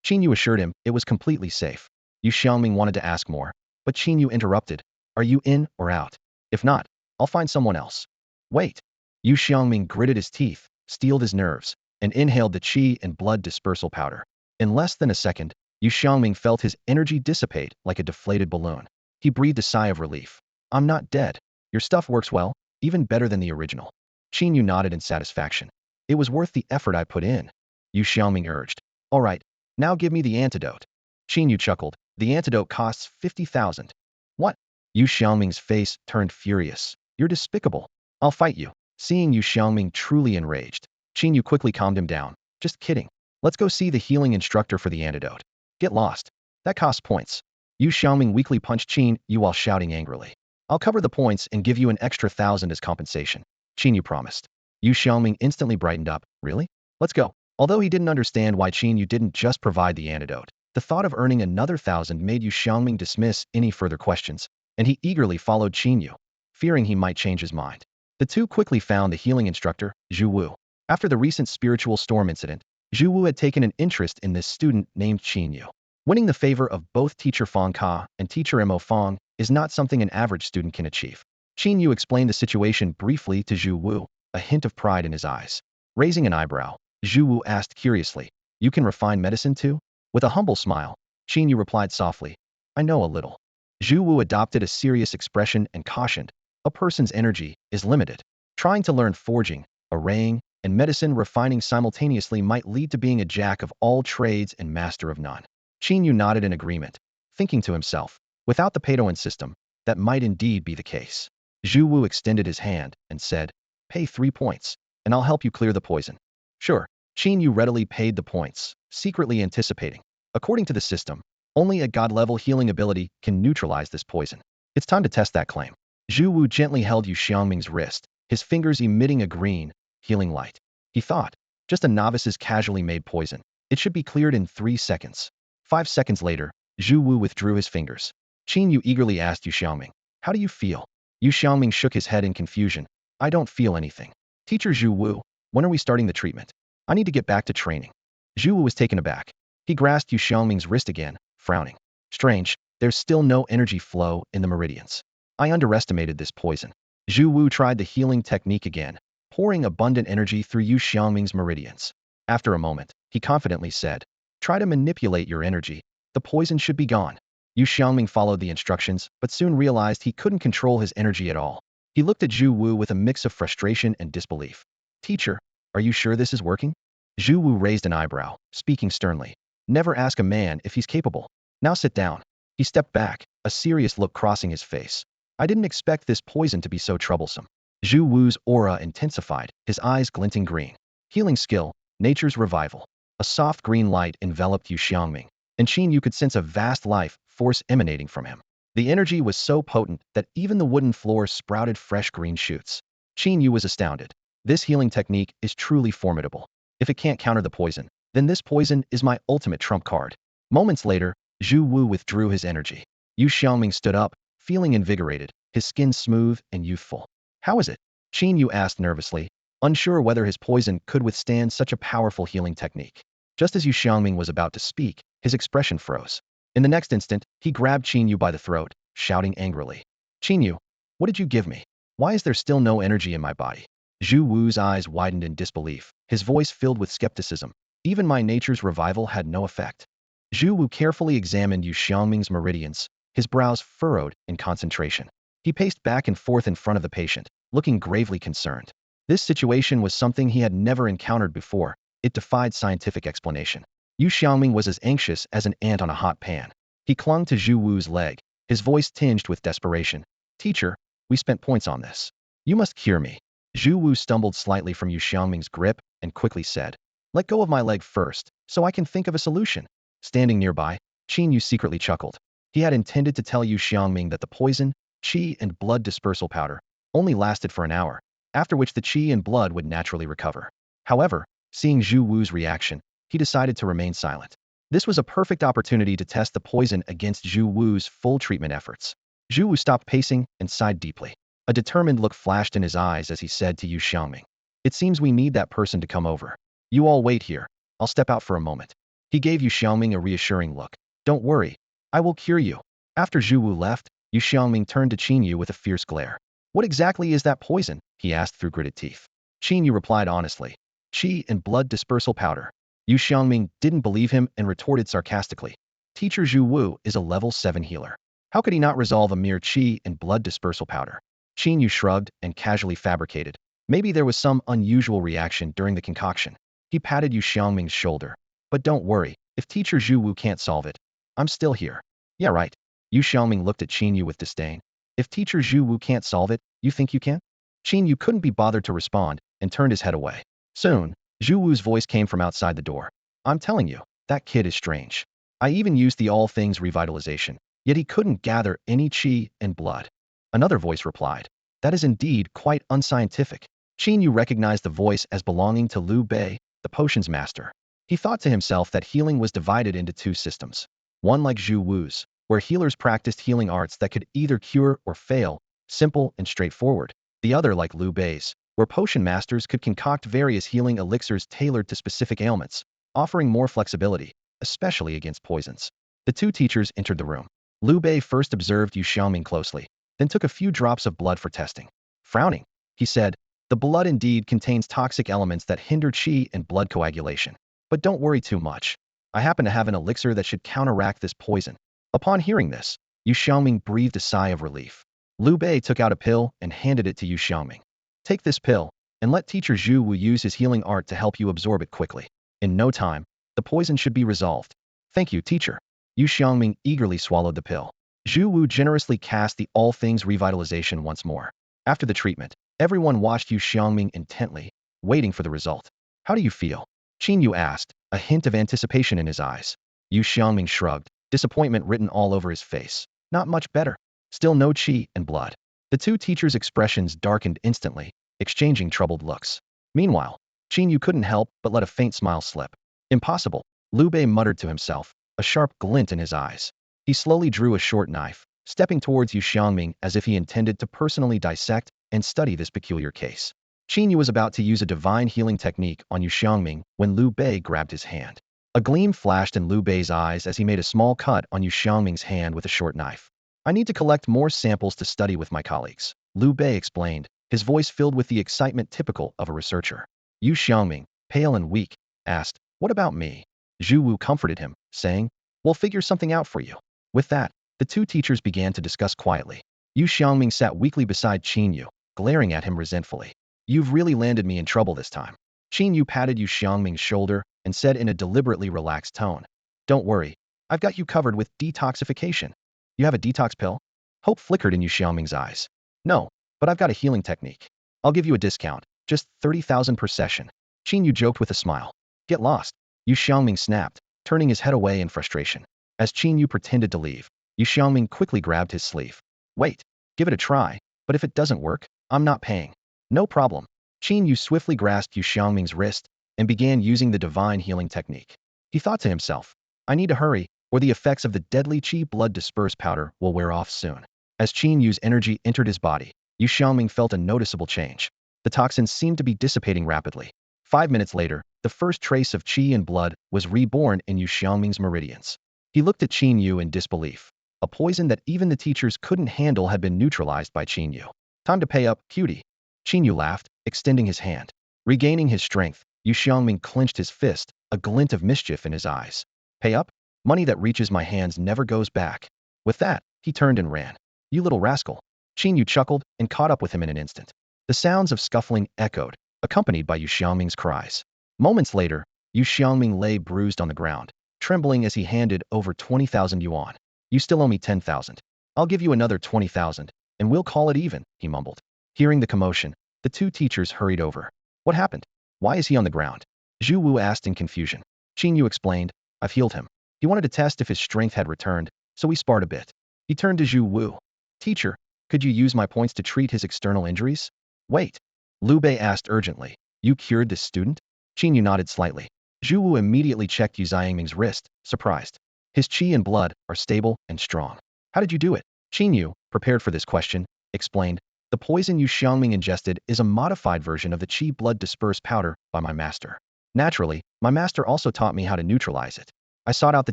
Speaker 1: Qin Yu assured him it was completely safe. Yu Xiaoming wanted to ask more, but Qin Yu interrupted, "Are you in or out? If not, I'll find someone else." "Wait." Yu Xiaoming gritted his teeth, steeled his nerves, and inhaled the qi and blood dispersal powder. In less than a second, Yu Xiaoming felt his energy dissipate like a deflated balloon. He breathed a sigh of relief. "I'm not dead. Your stuff works well, even better than the original." Qin Yu nodded in satisfaction. "It was worth the effort I put in," Yu Xiaoming urged. "All right, now give me the antidote." Qin Yu chuckled. "The antidote costs 50,000. "What?" Yu Xiaoming's face turned furious. "You're despicable. I'll fight you." Seeing Yu Xiaoming truly enraged, Qin Yu quickly calmed him down. "Just kidding. Let's go see the healing instructor for the antidote." "Get lost. That costs points." Yu Xiaoming weakly punched Qin Yu while shouting angrily. "I'll cover the points and give you an extra 1,000 as compensation," Qin Yu promised. Yu Xiaoming instantly brightened up. "Really? Let's go." Although he didn't understand why Qin Yu didn't just provide the antidote, the thought of earning another 1,000 made Yu Xiaoming dismiss any further questions. and he eagerly followed Qin Yu, fearing he might change his mind. The two quickly found the healing instructor, Zhu Wu. After the recent spiritual storm incident, Zhu Wu had taken an interest in this student named Qin Yu. Winning the favor of both teacher Fong Ka and teacher Mo Fong is not something an average student can achieve. Qin Yu explained the situation briefly to Zhu Wu, a hint of pride in his eyes. Raising an eyebrow, Zhu Wu asked curiously, "You can refine medicine too?" With a humble smile, Qin Yu replied softly, "I know a little." Zhu Wu adopted a serious expression and cautioned, "A person's energy is limited. Trying to learn forging, arraying, and medicine refining simultaneously might lead to being a jack of all trades and master of none." Qin Yu nodded in agreement, thinking to himself, without the Padoan system, that might indeed be the case. Zhu Wu extended his hand and said, "Pay 3 points, and I'll help you clear the poison." Sure, Qin Yu readily paid the points, secretly anticipating. According to the system, only a god-level healing ability can neutralize this poison. It's time to test that claim. Zhu Wu gently held Yu Xiangming's wrist, his fingers emitting a green, healing light. He thought, just a novice's casually made poison. It should be cleared in 3 seconds. 5 seconds later, Zhu Wu withdrew his fingers. Qin Yu eagerly asked Yu Xiangming, "How do you feel?" Yu Xiangming shook his head in confusion. "I don't feel anything." "Teacher Zhu Wu, when are we starting the treatment? I need to get back to training." Zhu Wu was taken aback. He grasped Yu Xiangming's wrist again, frowning. "Strange, there's still no energy flow in the meridians. I underestimated this poison." Zhu Wu tried the healing technique again, pouring abundant energy through Yu Xiangming's meridians. After a moment, he confidently said, "Try to manipulate your energy. The poison should be gone." Yu Xiangming followed the instructions, but soon realized he couldn't control his energy at all. He looked at Zhu Wu with a mix of frustration and disbelief. "Teacher, are you sure this is working?" Zhu Wu raised an eyebrow, speaking sternly. "Never ask a man if he's capable. Now sit down." He stepped back, a serious look crossing his face. "I didn't expect this poison to be so troublesome." Zhu Wu's aura intensified, his eyes glinting green. Healing skill, nature's revival. A soft green light enveloped Yu Xiangming, and Qin Yu could sense a vast life force emanating from him. The energy was so potent that even the wooden floor sprouted fresh green shoots. Qin Yu was astounded. This healing technique is truly formidable. If it can't counter the poison, then this poison is my ultimate trump card. Moments later, Zhu Wu withdrew his energy. Yu Xiangming stood up, feeling invigorated, his skin smooth and youthful. "How is it?" Qin Yu asked nervously, unsure whether his poison could withstand such a powerful healing technique. Just as Yu Xiangming was about to speak, his expression froze. In the next instant, he grabbed Qin Yu by the throat, shouting angrily, "Qin Yu, what did you give me? Why is there still no energy in my body?" Zhu Wu's eyes widened in disbelief, his voice filled with skepticism. "Even my nature's revival had no effect." Zhu Wu carefully examined Yu Xiangming's meridians, his brows furrowed in concentration. He paced back and forth in front of the patient, looking gravely concerned. This situation was something he had never encountered before. It defied scientific explanation. Yu Xiangming was as anxious as an ant on a hot pan. He clung to Zhu Wu's leg, his voice tinged with desperation. "Teacher, we spent points on this. You must cure me." Zhu Wu stumbled slightly from Yu Xiangming's grip and quickly said, "Let go of my leg first, so I can think of a solution." Standing nearby, Qin Yu secretly chuckled. He had intended to tell Yu Xiangming that the poison, qi and blood dispersal powder, only lasted for an hour, after which the qi and blood would naturally recover. However, seeing Zhu Wu's reaction, he decided to remain silent. This was a perfect opportunity to test the poison against Zhu Wu's full treatment efforts. Zhu Wu stopped pacing and sighed deeply. A determined look flashed in his eyes as he said to Yu Xiangming, "It seems we need that person to come over. You all wait here. I'll step out for a moment." He gave Yu Xiangming a reassuring look. "Don't worry. I will cure you." After Zhu Wu left, Yu Xiangming turned to Qin Yu with a fierce glare. "What exactly is that poison?" he asked through gritted teeth. Qin Yu replied honestly, "Qi and blood dispersal powder." Yu Xiangming didn't believe him and retorted sarcastically, "Teacher Zhu Wu is a level 7 healer. How could he not resolve a mere qi and blood dispersal powder?" Qin Yu shrugged and casually fabricated. Maybe there was some unusual reaction during the concoction. He patted Yu Xiangming's shoulder. "But don't worry, if Teacher Zhu Wu can't solve it, I'm still here." "Yeah, right." Yu Xiangming looked at Qin Yu with disdain. "If Teacher Zhu Wu can't solve it, you think you can?" Qin Yu couldn't be bothered to respond and turned his head away. Soon, Zhu Wu's voice came from outside the door. "I'm telling you, that kid is strange. I even used the all things revitalization, yet he couldn't gather any qi and blood." Another voice replied, "That is indeed quite unscientific." Qin Yu recognized the voice as belonging to Liu Bei, the potions master. He thought to himself that healing was divided into 2 systems. One like Zhu Wu's, where healers practiced healing arts that could either cure or fail, simple and straightforward. The other, like Liu Bei's, where potion masters could concoct various healing elixirs tailored to specific ailments, offering more flexibility, especially against poisons. The two teachers entered the room. Liu Bei first observed Yu Xiaoming closely, then took a few drops of blood for testing. Frowning, he said, "The blood indeed contains toxic elements that hinder qi and blood coagulation. But don't worry too much. I happen to have an elixir that should counteract this poison." Upon hearing this, Yu Xiaoming breathed a sigh of relief. Liu Bei took out a pill and handed it to Yu Xiaoming. "Take this pill, and let teacher Zhu Wu use his healing art to help you absorb it quickly. In no time, the poison should be resolved." "Thank you, teacher." Yu Xiaoming eagerly swallowed the pill. Zhu Wu generously cast the all things revitalization once more. After the treatment, everyone watched Yu Xiaoming intently, waiting for the result. "How do you feel?" Qin Yu asked, a hint of anticipation in his eyes. Yu Xiaoming shrugged, disappointment written all over his face. "Not much better. Still no qi and blood." The two teachers' expressions darkened instantly, exchanging troubled looks. Meanwhile, Qin Yu couldn't help but let a faint smile slip. "Impossible," Liu Bei muttered to himself, a sharp glint in his eyes. He slowly drew a short knife, stepping towards Yu Xiaoming as if he intended to personally dissect and study this peculiar case. Qin Yu was about to use a divine healing technique on Yu Xiaoming when Liu Bei grabbed his hand. A gleam flashed in Liu Bei's eyes as he made a small cut on Yu Xiaoming's hand with a short knife. "I need to collect more samples to study with my colleagues," Liu Bei explained, his voice filled with the excitement typical of a researcher. Yu Xiaoming, pale and weak, asked, "What about me?" Zhu Wu comforted him, saying, "We'll figure something out for you." With that, the two teachers began to discuss quietly. Yu Xiaoming sat weakly beside Qin Yu, glaring at him resentfully. "You've really landed me in trouble this time." Qin Yu patted Yu Xiaoming's shoulder and said in a deliberately relaxed tone, "Don't worry, I've got you covered with detoxification." "You have a detox pill?" Hope flickered in Yu Xiaoming's eyes. "No, but I've got a healing technique. I'll give you a discount, just 30,000 per session." Qin Yu joked with a smile. "Get lost." Yu Xiaoming snapped, turning his head away in frustration. As Qin Yu pretended to leave, Yu Xiaoming quickly grabbed his sleeve. "Wait, give it a try, but if it doesn't work, I'm not paying." "No problem." Qin Yu swiftly grasped Yu Xiaoming's wrist and began using the divine healing technique. He thought to himself, "I need to hurry, or the effects of the deadly qi blood dispersed powder will wear off soon." As Qin Yu's energy entered his body, Yu Xiaoming felt a noticeable change. The toxins seemed to be dissipating rapidly. 5 minutes later, the first trace of qi and blood was reborn in Yu Xiaoming's meridians. He looked at Qin Yu in disbelief. A poison that even the teachers couldn't handle had been neutralized by Qin Yu. "Time to pay up, cutie." Qin Yu laughed, extending his hand. Regaining his strength, Yu Xiaoming clenched his fist, a glint of mischief in his eyes. "Pay up? Money that reaches my hands never goes back." With that, he turned and ran. "You little rascal." Qin Yu chuckled and caught up with him in an instant. The sounds of scuffling echoed, accompanied by Yu Xiaoming's cries. Moments later, Yu Xiaoming lay bruised on the ground, trembling as he handed over 20,000 yuan. "You still owe me 10,000. I'll give you another 20,000, and we'll call it even," he mumbled. Hearing the commotion, the two teachers hurried over. "What happened? Why is he on the ground?" Zhu Wu asked in confusion. Qin Yu explained, "I've healed him. He wanted to test if his strength had returned, so we sparred a bit." He turned to Zhu Wu. "Teacher, could you use my points to treat his external injuries?" "Wait." Liu Bei asked urgently. "You cured this student?" Qin Yu nodded slightly. Zhu Wu immediately checked Yu Xiaoming's wrist, surprised. "His qi and blood are stable and strong. How did you do it?" Qin Yu, prepared for this question, explained, "The poison Yu Xiaoming ingested is a modified version of the qi blood dispersed powder by my master. Naturally, my master also taught me how to neutralize it. I sought out the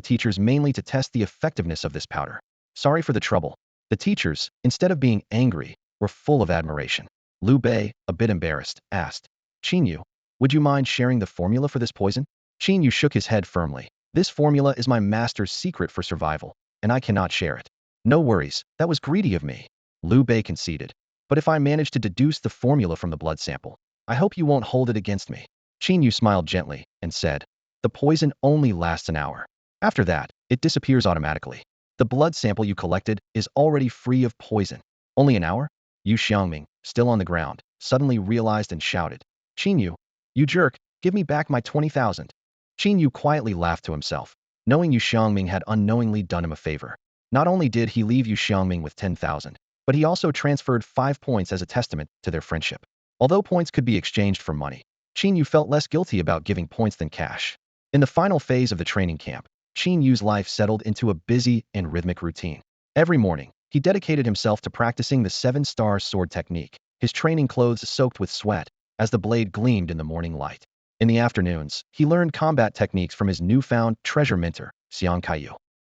Speaker 1: teachers mainly to test the effectiveness of this powder. Sorry for the trouble." The teachers, instead of being angry, were full of admiration. Liu Bei, a bit embarrassed, asked, "Qin Yu, would you mind sharing the formula for this poison?" Qin Yu shook his head firmly. "This formula is my master's secret for survival, and I cannot share it." "No worries, that was greedy of me," Liu Bei conceded. "But if I manage to deduce the formula from the blood sample, I hope you won't hold it against me." Qin Yu smiled gently and said, "The poison only lasts an hour. After that, it disappears automatically. The blood sample you collected is already free of poison." "Only an hour?" Yu Xiaoming, still on the ground, suddenly realized and shouted, "Qin Yu, you jerk, give me back my 20,000. Qin Yu quietly laughed to himself, knowing Yu Xiaoming had unknowingly done him a favor. Not only did he leave Yu Xiaoming with 10,000, but he also transferred 5 points as a testament to their friendship. Although points could be exchanged for money, Qin Yu felt less guilty about giving points than cash. In the final phase of the training camp, Qin Yu's life settled into a busy and rhythmic routine. Every morning, he dedicated himself to practicing the seven-star sword technique, his training clothes soaked with sweat, as the blade gleamed in the morning light. In the afternoons, he learned combat techniques from his newfound treasure mentor, Siau.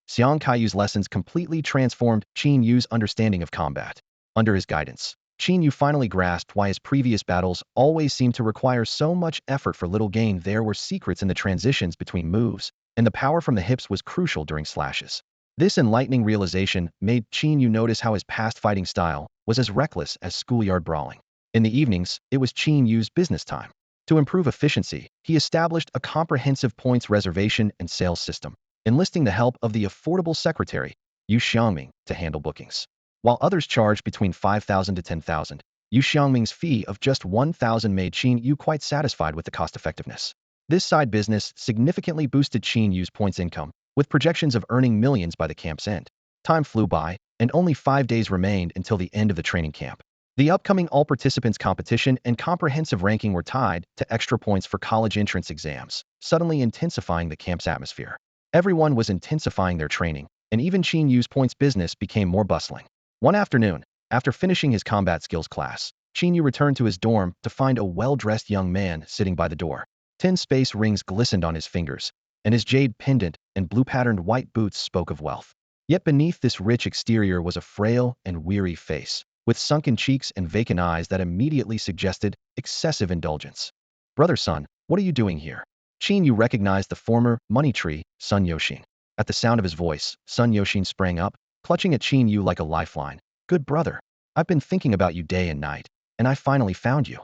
Speaker 1: Siau Yu's lessons completely transformed Qin Yu's understanding of combat. Under his guidance, Qin Yu finally grasped why his previous battles always seemed to require so much effort for little gain. There were secrets in the transitions between moves, and the power from the hips was crucial during slashes. This enlightening realization made Qin Yu notice how his past fighting style was as reckless as schoolyard brawling. In the evenings, it was Qin Yu's business time. To improve efficiency, he established a comprehensive points reservation and sales system, enlisting the help of the affordable secretary, Yu Xiangming, to handle bookings. While others charged between 5,000 to 10,000, Yu Xiangming's fee of just 1,000 made Qin Yu quite satisfied with the cost-effectiveness. This side business significantly boosted Qin Yu's points income, with projections of earning millions by the camp's end. Time flew by, and only 5 days remained until the end of the training camp. The upcoming all-participants competition and comprehensive ranking were tied to extra points for college entrance exams, suddenly intensifying the camp's atmosphere. Everyone was intensifying their training, and even Qin Yu's points business became more bustling. One afternoon, after finishing his combat skills class, Qin Yu returned to his dorm to find a well-dressed young man sitting by the door. 10 space rings glistened on his fingers, and his jade pendant and blue-patterned white boots spoke of wealth. Yet beneath this rich exterior was a frail and weary face, with sunken cheeks and vacant eyes that immediately suggested excessive indulgence. "Brother Sun, what are you doing here?" Qin Yu recognized the former money tree, Sun Yoshin. At the sound of his voice, Sun Yoshin sprang up, clutching at Qin Yu like a lifeline. "Good brother, I've been thinking about you day and night, and I finally found you."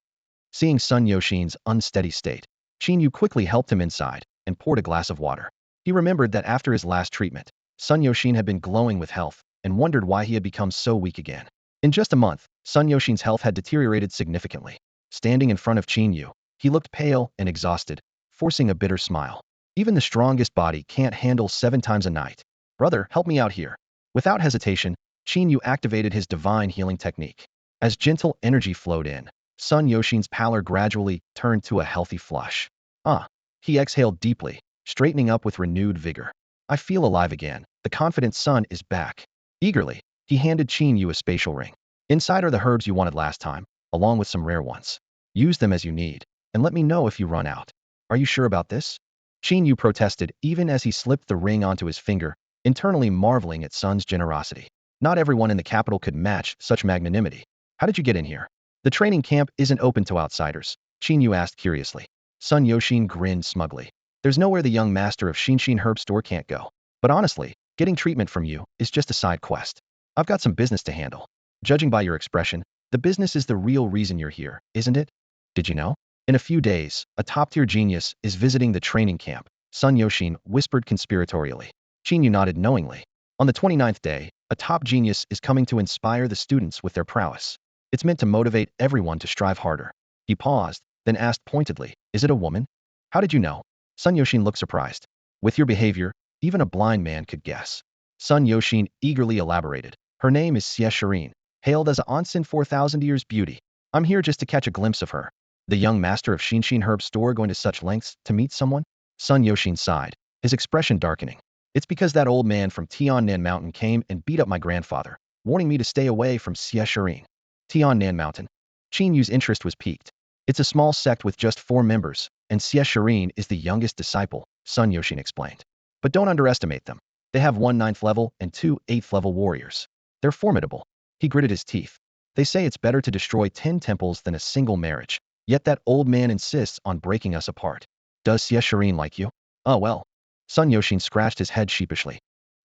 Speaker 1: Seeing Sun Yoshin's unsteady state, Qin Yu quickly helped him inside and poured a glass of water. He remembered that after his last treatment, Sun Yoshin had been glowing with health and wondered why he had become so weak again. In just a month, Sun Yoshin's health had deteriorated significantly. Standing in front of Qin Yu, he looked pale and exhausted, forcing a bitter smile. "Even the strongest body can't handle 7 times a night. Brother, help me out here." Without hesitation, Qin Yu activated his divine healing technique. As gentle energy flowed in, Sun Yoshin's pallor gradually turned to a healthy flush. He exhaled deeply, straightening up with renewed vigor. "I feel alive again. The confident Sun is back." Eagerly, he handed Qin Yu a spatial ring. "Inside are the herbs you wanted last time, along with some rare ones. Use them as you need, and let me know if you run out." "Are you sure about this?" Qin Yu protested even as he slipped the ring onto his finger, internally marveling at Sun's generosity. Not everyone in the capital could match such magnanimity. "How did you get in here?" "The training camp isn't open to outsiders," Qin Yu asked curiously. Sun Yoshin grinned smugly. "There's nowhere the young master of Xinshin Herb Store can't go. But honestly, getting treatment from you is just a side quest. I've got some business to handle." "Judging by your expression, the business is the real reason you're here, isn't it?" "Did you know? In a few days, a top-tier genius is visiting the training camp," Sun Yoshin whispered conspiratorially. Qin Yu nodded knowingly. "On the 29th day, a top genius is coming to inspire the students with their prowess. It's meant to motivate everyone to strive harder." He paused, then asked pointedly, "Is it a woman?" "How did you know?" Sun Yoshin looked surprised. "With your behavior, even a blind man could guess." Sun Yoshin eagerly elaborated. "Her name is Siau, hailed as a onsen 4,000 years beauty. I'm here just to catch a glimpse of her." "The young master of Xinshin Herb Store going to such lengths to meet someone?" Sun Yoshin sighed, his expression darkening. "It's because that old man from Tiannan Mountain came and beat up my grandfather, warning me to stay away from Siau. Tiannan Mountain." Qin Yu's interest was piqued. "It's a small sect with just 4 members, and Siau is the youngest disciple," Sun Yoshin explained. "But don't underestimate them. They have 1 9th level and 2 8th level warriors. They're formidable." He gritted his teeth. "They say it's better to destroy 10 temples than a single marriage. Yet that old man insists on breaking us apart. Does Siau like you?" "Oh well." Sun Yoshin scratched his head sheepishly.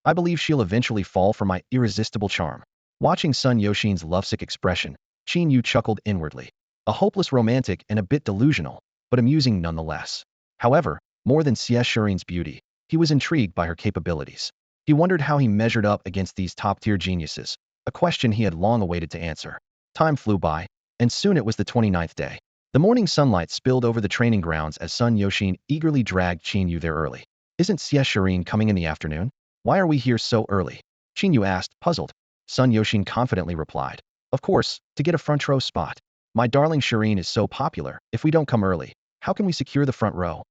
Speaker 1: "I believe she'll eventually fall for my irresistible charm." Watching Sun Yoshin's lovesick expression, Qin Yu chuckled inwardly. A hopeless romantic and a bit delusional, but amusing nonetheless. However, more than Siau's beauty, he was intrigued by her capabilities. He wondered how he measured up against these top-tier geniuses, a question he had long awaited to answer. Time flew by, and soon it was the 29th day. The morning sunlight spilled over the training grounds as Sun Yoshin eagerly dragged Qin Yu there early. "Isn't Siau coming in the afternoon? Why are we here so early?" Qin Yu asked, puzzled. Sun Yoshin confidently replied, "Of course, to get a front row spot. My darling Shireen is so popular, if we don't come early, how can we secure the front row?"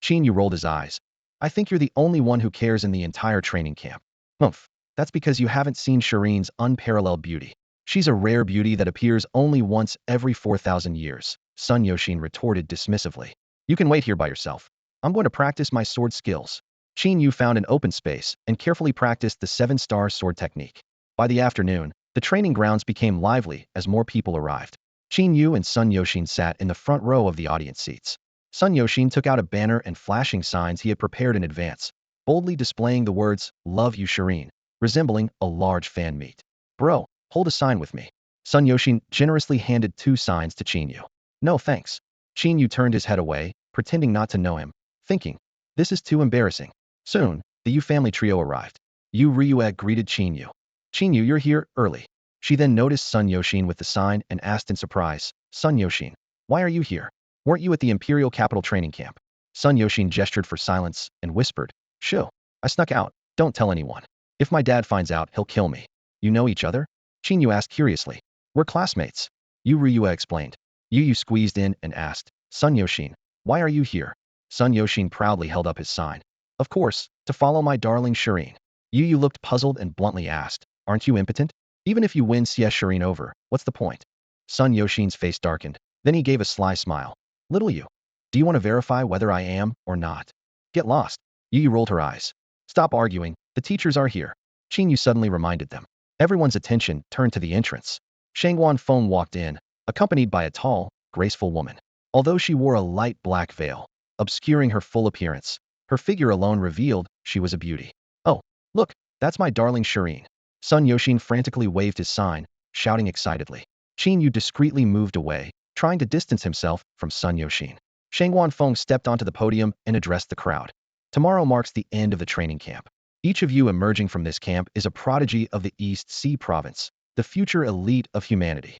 Speaker 1: Qin Yu rolled his eyes. I think you're the only one who cares in the entire training camp. Humph. That's because you haven't seen Shireen's unparalleled beauty. She's a rare beauty that appears only once every 4,000 years, Sun Yoshin retorted dismissively. You can wait here by yourself. I'm going to practice my sword skills. Qin Yu found an open space and carefully practiced the 7-star sword technique. By the afternoon, the training grounds became lively as more people arrived. Qin Yu and Sun Yoshin sat in the front row of the audience seats. Sun Yoshin took out a banner and flashing signs he had prepared in advance, boldly displaying the words, "Love you, Shireen," resembling a large fan meet. Bro, hold a sign with me. Sun Yoshin generously handed 2 signs to Qin Yu. No thanks. Qin Yu turned his head away, pretending not to know him, thinking, this is too embarrassing. Soon, the Yu family trio arrived. Yu Ryueg greeted Qin Yu. Qin Yu, you're here early. She then noticed Sun Yoshin with the sign and asked in surprise, Sun Yoshin, why are you here? Weren't you at the Imperial Capital training camp? Sun Yoshin gestured for silence and whispered, Shoo, I snuck out, don't tell anyone. If my dad finds out, he'll kill me. You know each other? Qin Yu asked curiously. We're classmates. Yu Ryue explained. Yu squeezed in and asked, Sun Yoshin, why are you here? Sun Yoshin proudly held up his sign. Of course, to follow my darling Shireen. Yu looked puzzled and bluntly asked, aren't you impotent? Even if you win Siau Shireen over, what's the point? Sun Yoshin's face darkened. Then he gave a sly smile. Little Yu, do you want to verify whether I am or not? Get lost. Yu rolled her eyes. Stop arguing, the teachers are here. Qin Yu suddenly reminded them. Everyone's attention turned to the entrance. Shangguan Feng walked in, accompanied by a tall, graceful woman. Although she wore a light black veil, obscuring her full appearance, her figure alone revealed she was a beauty. Oh, look, that's my darling Shireen. Sun Yoshin frantically waved his sign, shouting excitedly. Qin Yu discreetly moved away, trying to distance himself from Sun Yoshin. Shangguan Feng stepped onto the podium and addressed the crowd. Tomorrow marks the end of the training camp. Each of you emerging from this camp is a prodigy of the East Sea Province, the future elite of humanity.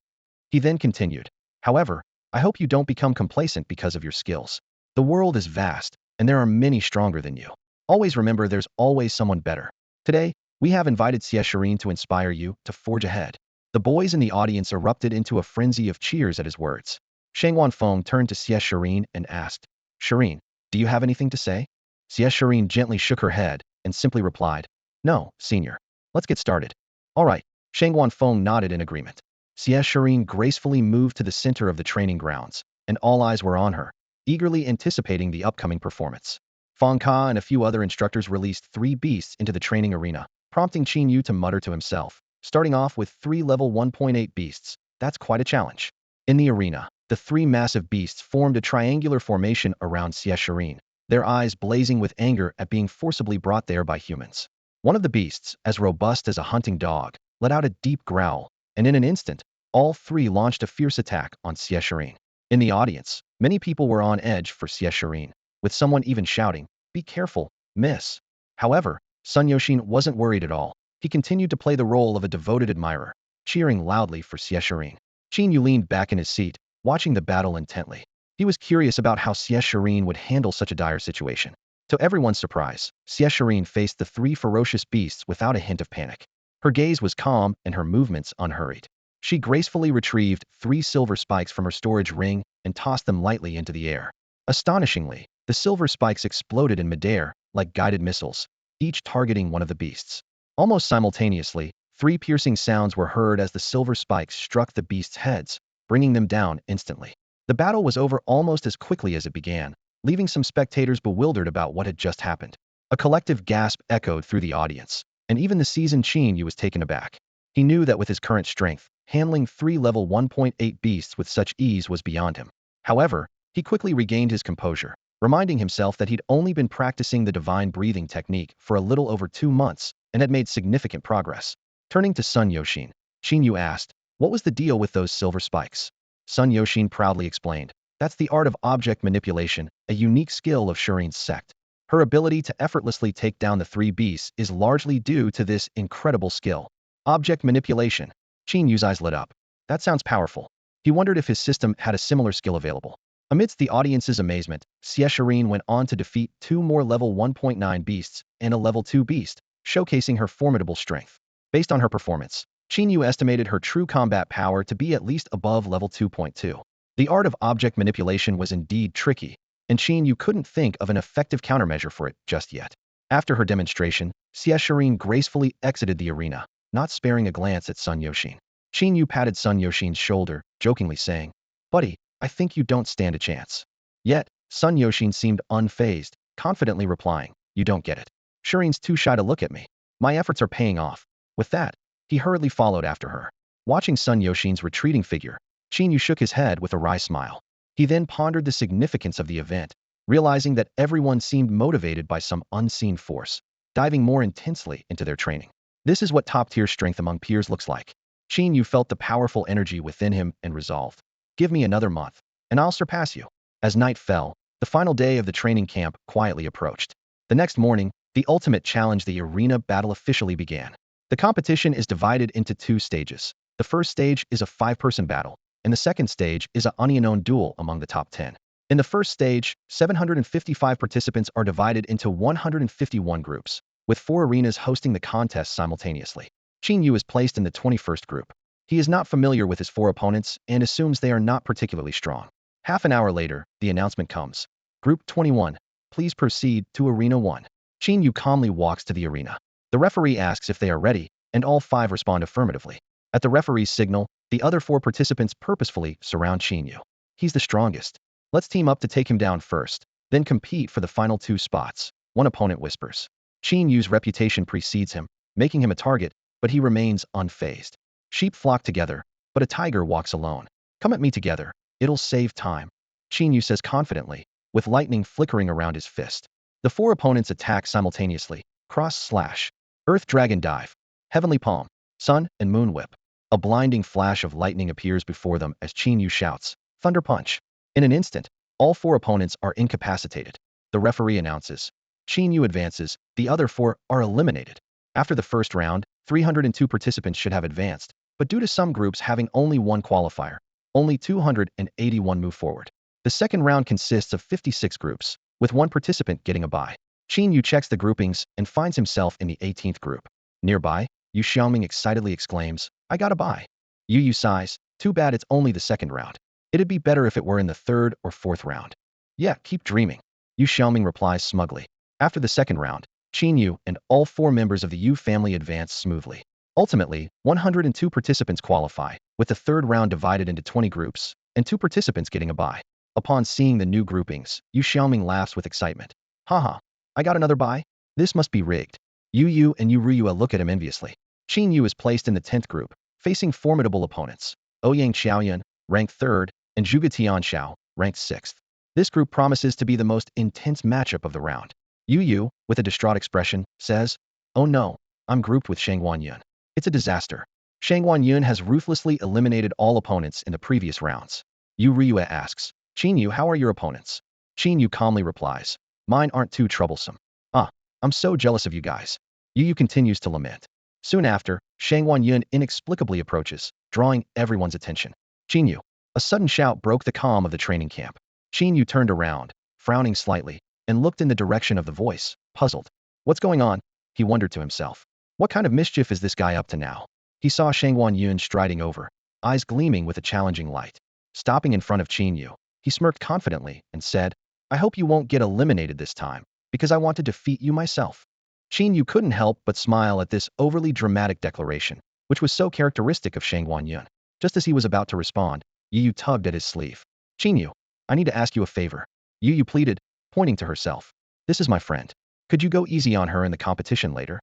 Speaker 1: He then continued. However, I hope you don't become complacent because of your skills. The world is vast, and there are many stronger than you. Always remember there's always someone better. Today, we have invited Siau Shireen to inspire you to forge ahead. The boys in the audience erupted into a frenzy of cheers at his words. Shangguan Feng turned to Siau Shireen and asked, Shireen, do you have anything to say? Siau Shireen gently shook her head and simply replied, No, senior. Let's get started. All right. Shangguan Feng nodded in agreement. Siau Shireen gracefully moved to the center of the training grounds, and all eyes were on her, eagerly anticipating the upcoming performance. Feng Ka and a few other instructors released 3 beasts into the training arena, prompting Qin Yu to mutter to himself, starting off with 3 level 1.8 beasts. That's quite a challenge. In the arena, the 3 massive beasts formed a triangular formation around Siau Shireen, their eyes blazing with anger at being forcibly brought there by humans. One of the beasts, as robust as a hunting dog, let out a deep growl, and in an instant, all 3 launched a fierce attack on Siau Shireen. In the audience, many people were on edge for Siau Shireen, with someone even shouting, Be careful, miss. However, Sun Yoshin wasn't worried at all. He continued to play the role of a devoted admirer, cheering loudly for Siau Shireen. Qin Yu leaned back in his seat, watching the battle intently. He was curious about how Siau Shireen would handle such a dire situation. To everyone's surprise, Siau Shireen faced the 3 ferocious beasts without a hint of panic. Her gaze was calm and her movements unhurried. She gracefully retrieved 3 silver spikes from her storage ring and tossed them lightly into the air. Astonishingly, the silver spikes exploded in midair, like guided missiles, each targeting one of the beasts. Almost simultaneously, 3 piercing sounds were heard as the silver spikes struck the beasts' heads, bringing them down instantly. The battle was over almost as quickly as it began, leaving some spectators bewildered about what had just happened. A collective gasp echoed through the audience, and even the seasoned Qin Yu was taken aback. He knew that with his current strength, handling 3 level 1.8 beasts with such ease was beyond him. However, he quickly regained his composure, reminding himself that he'd only been practicing the divine breathing technique for a little over 2 months and had made significant progress. Turning to Sun Yoshin, Qin Yu asked, What was the deal with those silver spikes? Sun Yoshin proudly explained, That's the art of object manipulation, a unique skill of Shireen's sect. Her ability to effortlessly take down the 3 beasts is largely due to this incredible skill. Object manipulation. Qin Yu's eyes lit up. That sounds powerful. He wondered if his system had a similar skill available. Amidst the audience's amazement, Siau Shireen went on to defeat 2 more level 1.9 beasts and a level 2 beast, showcasing her formidable strength. Based on her performance, Qin Yu estimated her true combat power to be at least above level 2.2. The art of object manipulation was indeed tricky, and Qin Yu couldn't think of an effective countermeasure for it just yet. After her demonstration, Siau gracefully exited the arena, not sparing a glance at Sun Yoshin. Qin Yu patted Sun Yoshin's shoulder, jokingly saying, "Buddy, I think you don't stand a chance." Yet, Sun Yoshin seemed unfazed, confidently replying, "You don't get it. Shirin's too shy to look at me. My efforts are paying off." With that, he hurriedly followed after her. Watching Sun Yoshin's retreating figure, Qin Yu shook his head with a wry smile. He then pondered the significance of the event, realizing that everyone seemed motivated by some unseen force, diving more intensely into their training. This is what top-tier strength among peers looks like. Qin Yu felt the powerful energy within him and resolved, "Give me another month, and I'll surpass you." As night fell, the final day of the training camp quietly approached. The next morning, the ultimate challenge, the arena battle, officially began. The competition is divided into two stages. The first stage is a 5-person battle, and the second stage is an unknown duel among the top 10. In the first stage, 755 participants are divided into 151 groups, with 4 arenas hosting the contest simultaneously. Qin Yu is placed in the 21st group. He is not familiar with his 4 opponents and assumes they are not particularly strong. Half an hour later, the announcement comes. Group 21, please proceed to Arena 1. Qin Yu calmly walks to the arena. The referee asks if they are ready, and all 5 respond affirmatively. At the referee's signal, the other 4 participants purposefully surround Qin Yu. "He's the strongest. Let's team up to take him down first, then compete for the final 2 spots," one opponent whispers. Qin Yu's reputation precedes him, making him a target, but he remains unfazed. Sheep flock together, but a tiger walks alone. "Come at me together. It'll save time," Qin Yu says confidently, with lightning flickering around his fist. The 4 opponents attack simultaneously: cross slash, earth dragon dive, heavenly palm, sun and moon whip. A blinding flash of lightning appears before them as Qin Yu shouts, "Thunder punch." In an instant, all 4 opponents are incapacitated. The referee announces, Qin Yu advances, the other 4 are eliminated. After the first round, 302 participants should have advanced, but due to some groups having only one qualifier, only 281 move forward. The second round consists of 56 groups, with 1 participant getting a bye. Qin Yu checks the groupings and finds himself in the 18th group. Nearby, Yu Xiaoming excitedly exclaims, "I got a bye." Yu sighs, "Too bad it's only the second round. It'd be better if it were in the 3rd or 4th round." "Yeah, keep dreaming," Yu Xiaoming replies smugly. After the second round, Qin Yu and all 4 members of the Yu family advance smoothly. Ultimately, 102 participants qualify, with the 3rd round divided into 20 groups, and 2 participants getting a bye. Upon seeing the new groupings, Yu Xiaoming laughs with excitement. "Haha, I got another bye? This must be rigged." Yu and Yu Riyue look at him enviously. Qin Yu is placed in the 10th group, facing formidable opponents: Ouyang Xiaoyan, ranked 3rd, and Zhuge Tianxiao, ranked 6th. This group promises to be the most intense matchup of the round. Yu, with a distraught expression, says, "Oh no, I'm grouped with Shangguan Yun. It's a disaster. Shangguan Yun has ruthlessly eliminated all opponents in the previous rounds." Yu Riyue asks, "Qin Yu, how are your opponents?" Qin Yu calmly replies, "Mine aren't too troublesome. Ah, I'm so jealous of you guys." Yu continues to lament. Soon after, Shangguan Yun inexplicably approaches, drawing everyone's attention. "Qin Yu." A sudden shout broke the calm of the training camp. Qin Yu turned around, frowning slightly, and looked in the direction of the voice, puzzled. "What's going on?" he wondered to himself. "What kind of mischief is this guy up to now?" He saw Shangguan Yun striding over, eyes gleaming with a challenging light. Stopping in front of Qin Yu, he smirked confidently and said, "I hope you won't get eliminated this time, because I want to defeat you myself." Qin Yu couldn't help but smile at this overly dramatic declaration, which was so characteristic of Shangguan Yun. Just as he was about to respond, Yu tugged at his sleeve. "Qin Yu, I need to ask you a favor," Yu pleaded, pointing to herself. "This is my friend. Could you go easy on her in the competition later?"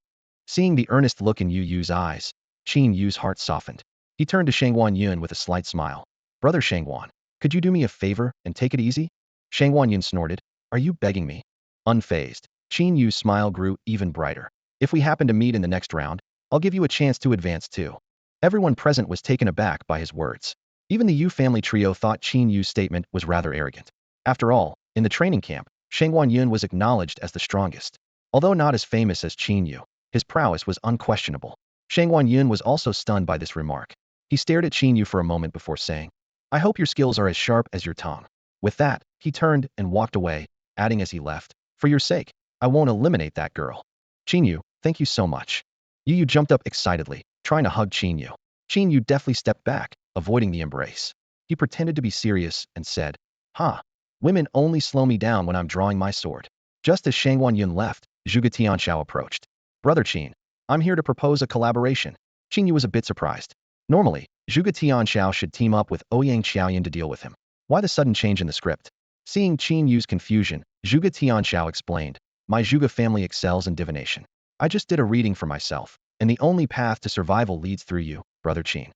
Speaker 1: Seeing the earnest look in Yu's eyes, Qin Yu's heart softened. He turned to Shangguan Yun with a slight smile. "Brother Shangguan, could you do me a favor and take it easy?" Shangguan Yun snorted. "Are you begging me?" Unfazed, Qin Yu's smile grew even brighter. "If we happen to meet in the next round, I'll give you a chance to advance too." Everyone present was taken aback by his words. Even the Yu family trio thought Qin Yu's statement was rather arrogant. After all, in the training camp, Shangguan Yun was acknowledged as the strongest. Although not as famous as Qin Yu, his prowess was unquestionable. Shangguan Yun was also stunned by this remark. He stared at Qin Yu for a moment before saying, "I hope your skills are as sharp as your tongue." With that, he turned and walked away, adding as he left, "For your sake, I won't eliminate that girl." "Qin Yu, thank you so much." Yu jumped up excitedly, trying to hug Qin Yu. Qin Yu deftly stepped back, avoiding the embrace. He pretended to be serious and said, "Ha, Women only slow me down when I'm drawing my sword. Just as Shangwan Yun left, Zhuge Tianxiao approached. Brother Qin, I'm here to propose a collaboration. Qin Yu was a bit surprised. Normally, Zhuge Tianxiao should team up with Ouyang Xiaoyan to deal with him. Why the sudden change in the script? Seeing Qin Yu's confusion, Zhuge Tianxiao explained, my Zhuge family excels in divination. I just did a reading for myself, and the only path to survival leads through you, Brother Qin.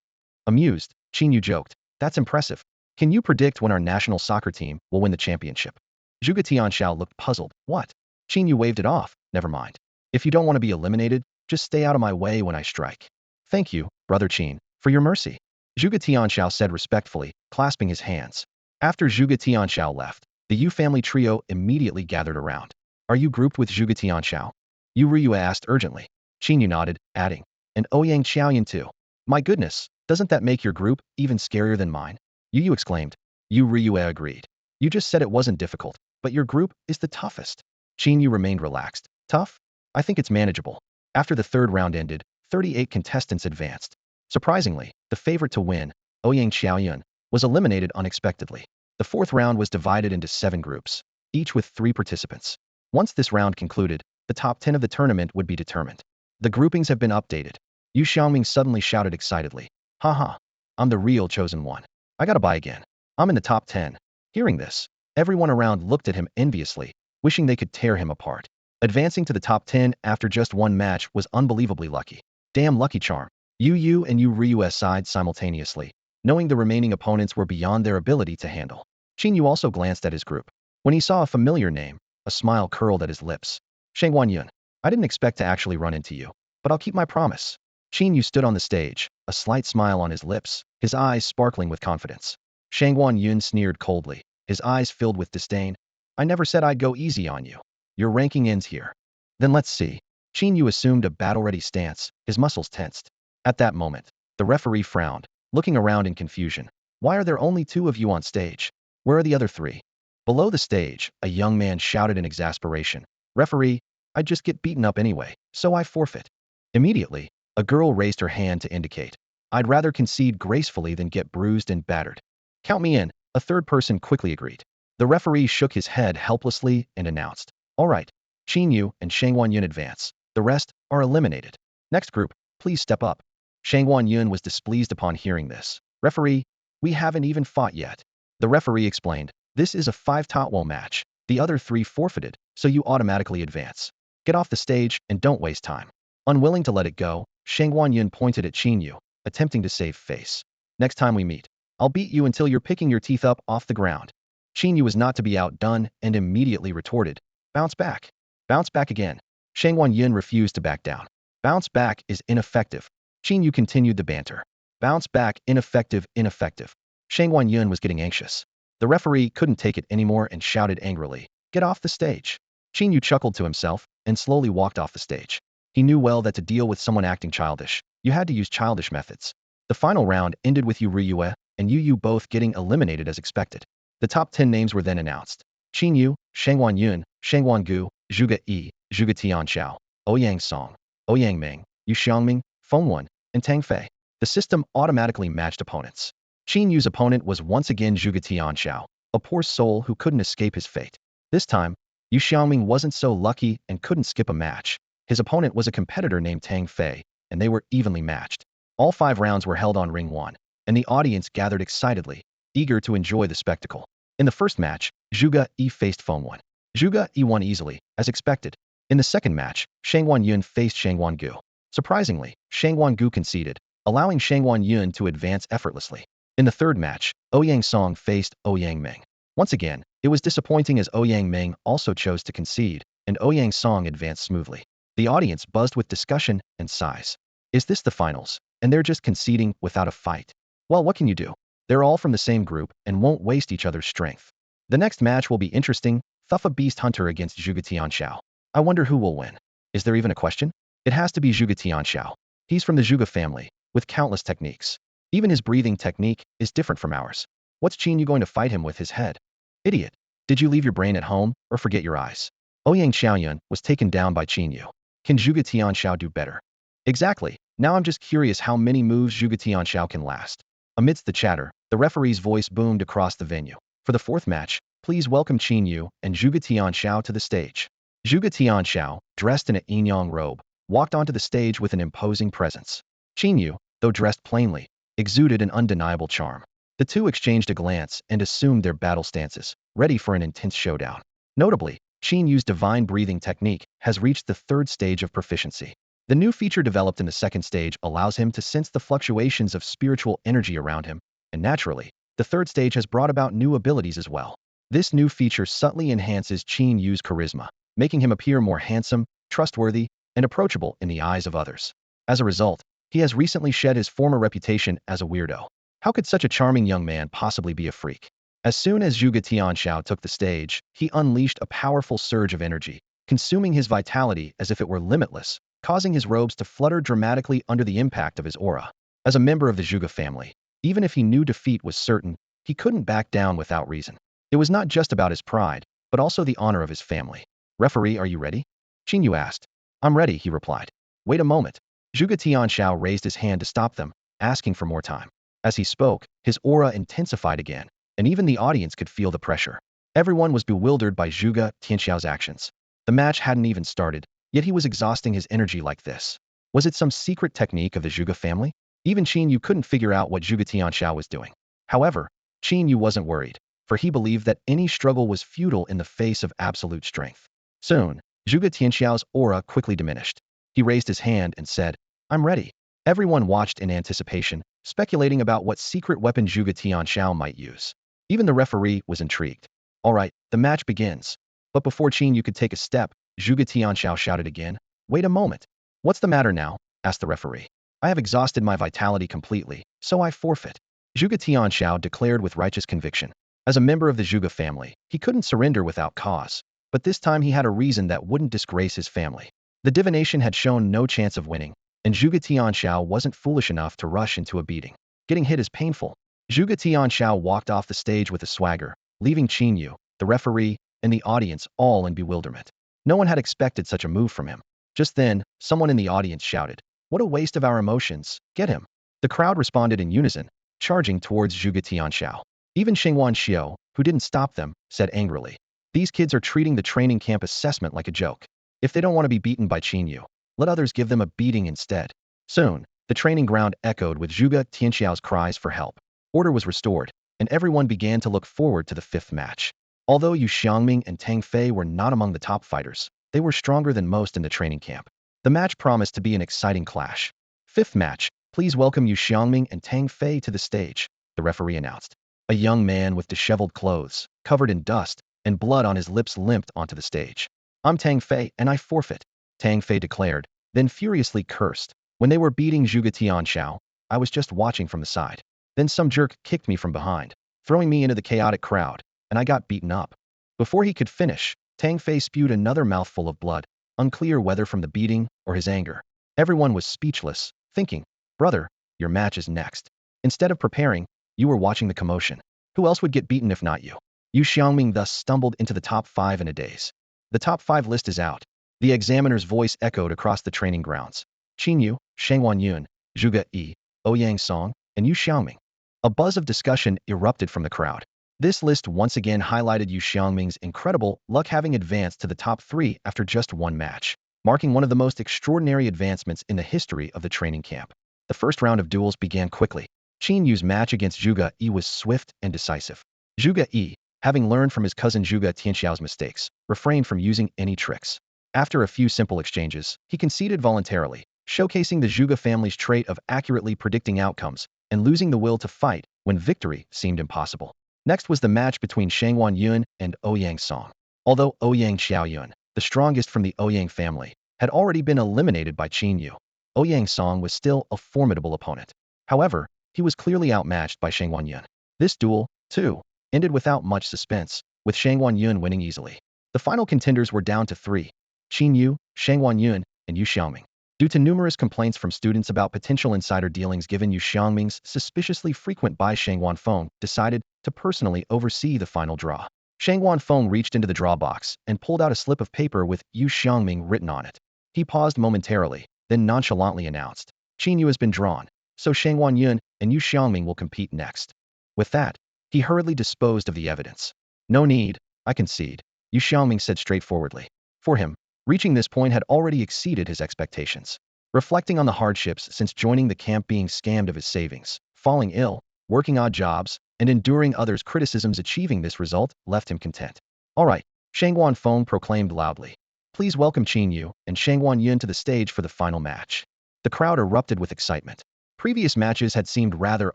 Speaker 1: Amused, Qin Yu joked, that's impressive. Can you predict when our national soccer team will win the championship? Zhuge Tianxiao looked puzzled. What? Qin Yu waved it off. Never mind. If you don't want to be eliminated, just stay out of my way when I strike. Thank you, Brother Qin, for your mercy. Zhuge Tianxiao said respectfully, clasping his hands. After Zhuge Tianxiao left, the Yu family trio immediately gathered around. Are you grouped with Zhuge Tianxiao? Yu Riyue asked urgently. Qin Yu nodded, adding, and Ouyang Xiaoyan too. My goodness, doesn't that make your group even scarier than mine? Yu exclaimed. Yu Riyue agreed. You just said it wasn't difficult, but your group is the toughest. Qin Yu remained relaxed. Tough? I think it's manageable. After the third round ended, 38 contestants advanced. Surprisingly, the favorite to win, Ouyang Xiaoyan, was eliminated unexpectedly. The fourth round was divided into 7 groups, each with 3 participants. Once this round concluded, the top 10 of the tournament would be determined. The groupings have been updated. Yu Xiaoming suddenly shouted excitedly. Haha, I'm the real chosen one. I gotta buy again. I'm in the top 10. Hearing this, everyone around looked at him enviously, wishing they could tear him apart. Advancing to the top 10 after just one match was unbelievably lucky. Damn lucky charm. Yu and Yu Ryu sighed simultaneously, knowing the remaining opponents were beyond their ability to handle. Qin Yu also glanced at his group. When he saw a familiar name, a smile curled at his lips. Shangwan Yun, I didn't expect to actually run into you, but I'll keep my promise. Qin Yu stood on the stage, a slight smile on his lips, his eyes sparkling with confidence. Shangwan Yun sneered coldly, his eyes filled with disdain. I never said I'd go easy on you. Your ranking ends here. Then let's see. Qin Yu assumed a battle-ready stance, his muscles tensed. At that moment, the referee frowned, looking around in confusion. Why are there only 2 of you on stage? Where are the other 3? Below the stage, a young man shouted in exasperation. Referee, I'd just get beaten up anyway, so I forfeit. Immediately, a girl raised her hand to indicate. I'd rather concede gracefully than get bruised and battered. Count me in, a third person quickly agreed. The referee shook his head helplessly and announced. All right, Qin Yu and Shangwan Yun advance. The rest are eliminated. Next group, please step up. Shangwan Yun was displeased upon hearing this. Referee, we haven't even fought yet. The referee explained. This is a 5-totwo match. The other 3 forfeited, so you automatically advance. Get off the stage and don't waste time. Unwilling to let it go, Shangwan Yun pointed at Qin Yu, attempting to save face. Next time we meet, I'll beat you until you're picking your teeth up off the ground. Qin Yu was not to be outdone and immediately retorted. Bounce back. Bounce back again. Shangwan Yun refused to back down. Bounce back is ineffective. Qin Yu continued the banter. Bounce back, ineffective, ineffective. Shangwan Yun was getting anxious. The referee couldn't take it anymore and shouted angrily, get off the stage. Qin Yu chuckled to himself and slowly walked off the stage. He knew well that to deal with someone acting childish, you had to use childish methods. The final round ended with Yu Riyue and Yu both getting eliminated as expected. The top 10 names were then announced. Qin Yu, Shangwan Yun, Shangwan Gu, Zhuge Yi, Zhuge Tianxiao, Ouyang Song, Ouyang Ming, Yu Xiangming, Feng Wen, and Tang Fei. The system automatically matched opponents. Qin Yu's opponent was once again Zhuge Tianxiao, a poor soul who couldn't escape his fate. This time, Yu Xiaoming wasn't so lucky and couldn't skip a match. His opponent was a competitor named Tang Fei, and they were evenly matched. All 5 rounds were held on Ring 1, and the audience gathered excitedly, eager to enjoy the spectacle. In the first match, Zhuge Yi faced Feng Wen. Zhuge Yi won easily, as expected. In the second match, Shangwan Yun faced Shangwan Gu. Surprisingly, Shangwan Gu conceded, allowing Shangwan Yun to advance effortlessly. In the third match, Ouyang Song faced Ouyang Ming. Once again, it was disappointing as Ouyang Ming also chose to concede, and Ouyang Song advanced smoothly. The audience buzzed with discussion and sighs. Is this the finals, and they're just conceding without a fight? Well, what can you do? They're all from the same group and won't waste each other's strength. The next match will be interesting, Thuffa Beast Hunter against Zhuge Tianxiao. I wonder who will win. Is there even a question? It has to be Zhuge Tianxiao. He's from the Zhuge family, with countless techniques. Even his breathing technique is different from ours. What's Qin Yu going to fight him with his head? Idiot. Did you leave your brain at home, or forget your eyes? Ouyang Xiaoyan was taken down by Qin Yu. Can Zhuge Tianxiao do better? Exactly. Now I'm just curious how many moves Zhuge Tianxiao can last. Amidst the chatter, the referee's voice boomed across the venue. For the fourth match, please welcome Qin Yu and Zhuge Tianxiao to the stage. Zhuge Tianxiao, dressed in a yinyang robe, walked onto the stage with an imposing presence. Qin Yu, though dressed plainly, exuded an undeniable charm. The two exchanged a glance and assumed their battle stances, ready for an intense showdown. Notably, Qin Yu's divine breathing technique has reached the third stage of proficiency. The new feature developed in the second stage allows him to sense the fluctuations of spiritual energy around him, and naturally, the third stage has brought about new abilities as well. This new feature subtly enhances Qin Yu's charisma, making him appear more handsome, trustworthy, and approachable in the eyes of others. As a result, he has recently shed his former reputation as a weirdo. How could such a charming young man possibly be a freak? As soon as Zhuge Tianxiao took the stage, he unleashed a powerful surge of energy, consuming his vitality as if it were limitless, causing his robes to flutter dramatically under the impact of his aura. As a member of the Zhuge family, even if he knew defeat was certain, he couldn't back down without reason. It was not just about his pride, but also the honor of his family. Referee, are you ready? Qin Yu asked. I'm ready, he replied. Wait a moment. Zhuge Tianxiao raised his hand to stop them, asking for more time. As he spoke, his aura intensified again, and even the audience could feel the pressure. Everyone was bewildered by Zhuge Tianxiao's actions. The match hadn't even started, yet he was exhausting his energy like this. Was it some secret technique of the Zhuge family? Even Qin Yu couldn't figure out what Zhuge Tianxiao was doing. However, Qin Yu wasn't worried, for he believed that any struggle was futile in the face of absolute strength. Soon, Zhuge Tianxiao's aura quickly diminished. He raised his hand and said, I'm ready. Everyone watched in anticipation, speculating about what secret weapon Zhuge Tianxiao might use. Even the referee was intrigued. All right, the match begins. But before Qin Yu could take a step, Zhuge Tianxiao shouted again, Wait a moment. What's the matter now? Asked the referee. I have exhausted my vitality completely, so I forfeit. Zhuge Tianxiao declared with righteous conviction. As a member of the Zhuge family, he couldn't surrender without cause, but this time he had a reason that wouldn't disgrace his family. The divination had shown no chance of winning, and Zhuge Tianxiao wasn't foolish enough to rush into a beating. Getting hit is painful. Zhuge Tianxiao walked off the stage with a swagger, leaving Qin Yu, the referee, and the audience all in bewilderment. No one had expected such a move from him. Just then, someone in the audience shouted, What a waste of our emotions, get him. The crowd responded in unison, charging towards Zhuge Tianxiao. Even Shengwan Xiao, who didn't stop them, said angrily, These kids are treating the training camp assessment like a joke. If they don't want to be beaten by Qin Yu, let others give them a beating instead. Soon, the training ground echoed with Zhuge Tianxiao's cries for help. Order was restored, and everyone began to look forward to the fifth match. Although Yu Xiangming and Tang Fei were not among the top fighters, they were stronger than most in the training camp. The match promised to be an exciting clash. Fifth match, please welcome Yu Xiangming and Tang Fei to the stage, the referee announced. A young man with disheveled clothes, covered in dust, and blood on his lips limped onto the stage. I'm Tang Fei, and I forfeit, Tang Fei declared, then furiously cursed. When they were beating Zhuge Tianxiao, I was just watching from the side. Then some jerk kicked me from behind, throwing me into the chaotic crowd, and I got beaten up. Before he could finish, Tang Fei spewed another mouthful of blood, unclear whether from the beating or his anger. Everyone was speechless, thinking, Brother, your match is next. Instead of preparing, you were watching the commotion. Who else would get beaten if not you? Yu Xiangming thus stumbled into the top 5 in a daze. The top 5 list is out. The examiner's voice echoed across the training grounds. Qin Yu, Shengwan Yun, Zhuge Yi, Ouyang Song, and Yu Xiangming. A buzz of discussion erupted from the crowd. This list once again highlighted Yu Xiangming's incredible luck having advanced to the top 3 after just one match, marking one of the most extraordinary advancements in the history of the training camp. The first round of duels began quickly. Qin Yu's match against Zhuge Yi was swift and decisive. Zhuge Yi, having learned from his cousin Zhuge Tianxiao's mistakes, refrained from using any tricks. After a few simple exchanges, he conceded voluntarily, showcasing the Zhuge family's trait of accurately predicting outcomes and losing the will to fight when victory seemed impossible. Next was the match between Shengwan Yun and Ouyang Song. Although Ouyang Xiaoyun, the strongest from the Ouyang family, had already been eliminated by Qin Yu, Ouyang Song was still a formidable opponent. However, he was clearly outmatched by Shengwan Yun. This duel, too, ended without much suspense, with Shengwan Yun winning easily. The final contenders were down to 3, Qin Yu, Shengwan Yun, and Yu Xiangming. Due to numerous complaints from students about potential insider dealings given Yu Xiangming's suspiciously frequent buy, Shengwan Feng decided to personally oversee the final draw. Shengwan Feng reached into the draw box and pulled out a slip of paper with Yu Xiangming written on it. He paused momentarily, then nonchalantly announced, Qin Yu has been drawn, so Shengwan Yun and Yu Xiangming will compete next. With that, he hurriedly disposed of the evidence. No need, I concede, Yu Xiaoming said straightforwardly. For him, reaching this point had already exceeded his expectations. Reflecting on the hardships since joining the camp, being scammed of his savings, falling ill, working odd jobs, and enduring others' criticisms, achieving this result left him content. All right, Shangguan Feng proclaimed loudly. Please welcome Qin Yu and Shangguan Yun to the stage for the final match. The crowd erupted with excitement. Previous matches had seemed rather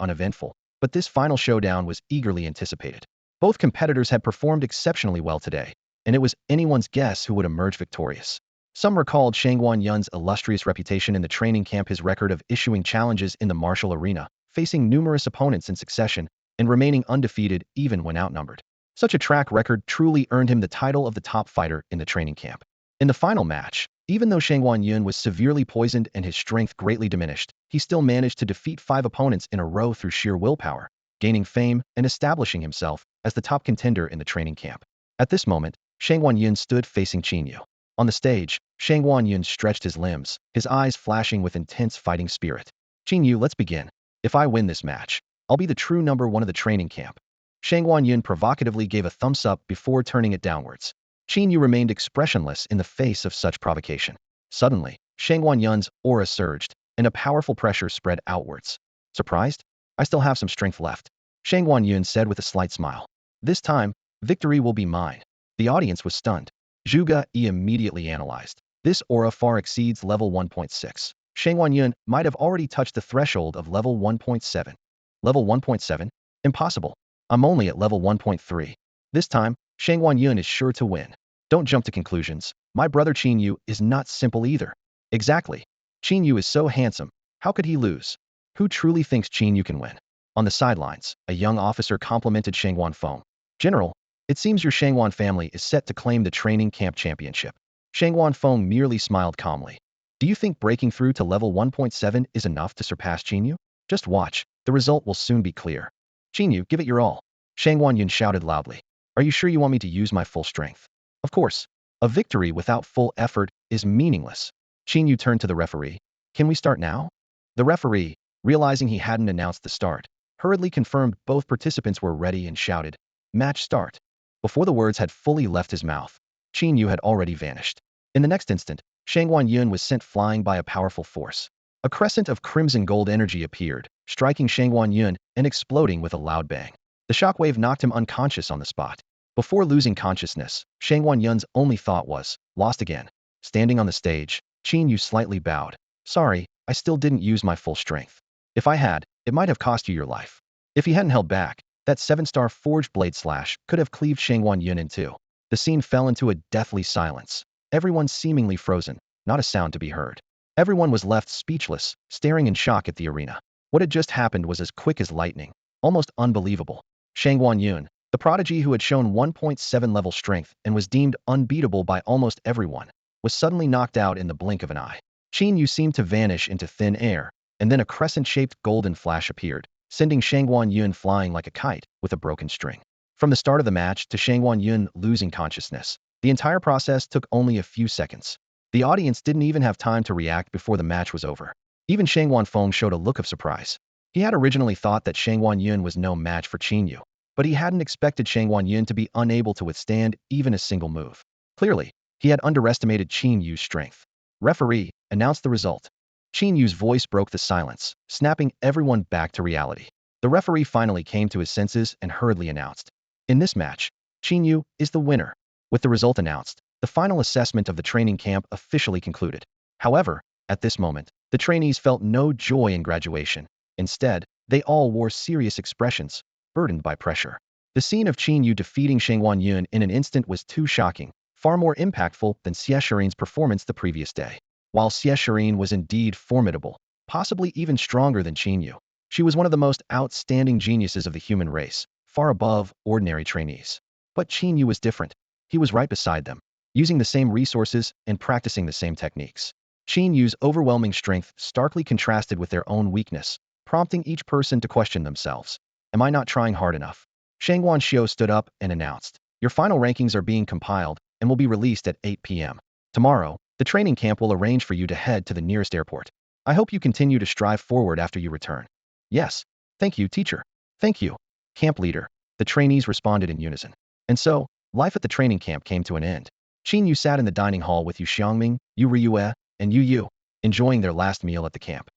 Speaker 1: uneventful, but this final showdown was eagerly anticipated. Both competitors had performed exceptionally well today, and it was anyone's guess who would emerge victorious. Some recalled Shangguan Yun's illustrious reputation in the training camp, his record of issuing challenges in the martial arena, facing numerous opponents in succession, and remaining undefeated even when outnumbered. Such a track record truly earned him the title of the top fighter in the training camp. In the final match, even though Shangguan Yun was severely poisoned and his strength greatly diminished, he still managed to defeat 5 opponents in a row through sheer willpower, gaining fame and establishing himself as the top contender in the training camp. At this moment, Shangguan Yun stood facing Qin Yu. On the stage, Shangguan Yun stretched his limbs, his eyes flashing with intense fighting spirit. Qin Yu, let's begin. If I win this match, I'll be the true #1 of the training camp. Shangguan Yun provocatively gave a thumbs up before turning it downwards. Qin Yu remained expressionless in the face of such provocation. Suddenly, Shangguan Yun's aura surged, and a powerful pressure spread outwards. Surprised? I still have some strength left, Shangguan Yun said with a slight smile. This time, victory will be mine. The audience was stunned. Zhuge Yi immediately analyzed. This aura far exceeds level 1.6. Shangguan Yun might have already touched the threshold of level 1.7. Level 1.7? Impossible. I'm only at level 1.3. This time, Shangguan Yun is sure to win. Don't jump to conclusions. My brother Qin Yu is not simple either. Exactly. Qin Yu is so handsome. How could he lose? Who truly thinks Qin Yu can win? On the sidelines, a young officer complimented Shangguan Feng. General, it seems your Shangguan family is set to claim the training camp championship. Shangguan Feng merely smiled calmly. Do you think breaking through to level 1.7 is enough to surpass Qin Yu? Just watch, the result will soon be clear. Qin Yu, give it your all. Shangguan Yun shouted loudly. Are you sure you want me to use my full strength? Of course. A victory without full effort is meaningless. Qin Yu turned to the referee. Can we start now? The referee, realizing he hadn't announced the start, hurriedly confirmed both participants were ready and shouted, Match start. Before the words had fully left his mouth, Qin Yu had already vanished. In the next instant, Shangguan Yun was sent flying by a powerful force. A crescent of crimson gold energy appeared, striking Shangguan Yun and exploding with a loud bang. The shockwave knocked him unconscious on the spot. Before losing consciousness, Shangguan Yun's only thought was, lost again. Standing on the stage, Qin Yu slightly bowed. Sorry, I still didn't use my full strength. If I had, it might have cost you your life. If he hadn't held back, that 7-star forged blade slash could have cleaved Shangguan Yun in two. The scene fell into a deathly silence. Everyone seemingly frozen, not a sound to be heard. Everyone was left speechless, staring in shock at the arena. What had just happened was as quick as lightning, almost unbelievable. Shangguan Yun, the prodigy who had shown 1.7 level strength and was deemed unbeatable by almost everyone, was suddenly knocked out in the blink of an eye. Qin Yu seemed to vanish into thin air, and then a crescent-shaped golden flash appeared, sending Shangguan Yun flying like a kite with a broken string. From the start of the match to Shangguan Yun losing consciousness, the entire process took only a few seconds. The audience didn't even have time to react before the match was over. Even Shangguan Feng showed a look of surprise. He had originally thought that Shangguan Yun was no match for Qin Yu, but he hadn't expected Shangguan Yun to be unable to withstand even a single move. Clearly, he had underestimated Qin Yu's strength. Referee, announced the result. Qin Yu's voice broke the silence, snapping everyone back to reality. The referee finally came to his senses and hurriedly announced. In this match, Qin Yu is the winner. With the result announced, the final assessment of the training camp officially concluded. However, at this moment, the trainees felt no joy in graduation. Instead, they all wore serious expressions, burdened by pressure. The scene of Qin Yu defeating Shangguan Yun in an instant was too shocking, far more impactful than Xie Shirin's performance the previous day. While Xie Shirin was indeed formidable, possibly even stronger than Qin Yu, she was one of the most outstanding geniuses of the human race, far above ordinary trainees. But Qin Yu was different. He was right beside them, using the same resources and practicing the same techniques. Qin Yu's overwhelming strength starkly contrasted with their own weakness, prompting each person to question themselves. Am I not trying hard enough? Shangguan Xiu stood up and announced, Your final rankings are being compiled and will be released at 8 p.m. Tomorrow, the training camp will arrange for you to head to the nearest airport. I hope you continue to strive forward after you return. Yes. Thank you, teacher. Thank you. Camp leader. The trainees responded in unison. And so, life at the training camp came to an end. Qin Yu sat in the dining hall with Yu Xiangming, Yu Riyue, and Yu Yu, enjoying their last meal at the camp.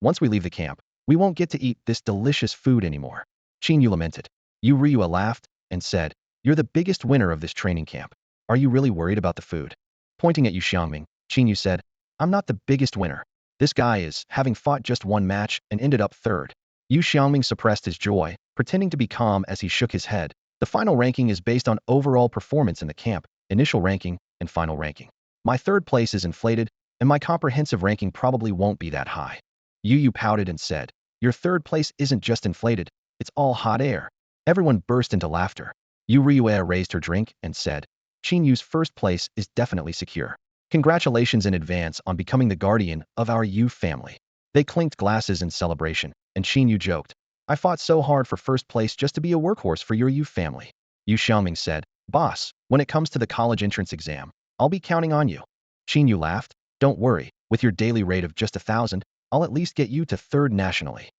Speaker 1: Once we leave the camp, we won't get to eat this delicious food anymore. Qin Yu lamented. Yu Riyue laughed and said, "You're the biggest winner of this training camp. Are you really worried about the food?" Pointing at Yu Xiangming, Qin Yu said, "I'm not the biggest winner. This guy is, having fought just one match and ended up third." Yu Xiangming suppressed his joy, pretending to be calm as he shook his head. The final ranking is based on overall performance in the camp, initial ranking, and final ranking. My third place is inflated, and my comprehensive ranking probably won't be that high. Yu Yu pouted and said, "Your third place isn't just inflated, it's all hot air." Everyone burst into laughter. Yu Riyue raised her drink and said, "Qin Yu's first place is definitely secure. Congratulations in advance on becoming the guardian of our Yu family." They clinked glasses in celebration, and Qin Yu joked, "I fought so hard for first place just to be a workhorse for your Yu family." Yu Xiaoming said, "Boss, when it comes to the college entrance exam, I'll be counting on you." Qin Yu laughed, "Don't worry, with your daily rate of just 1,000, I'll at least get you to third nationally."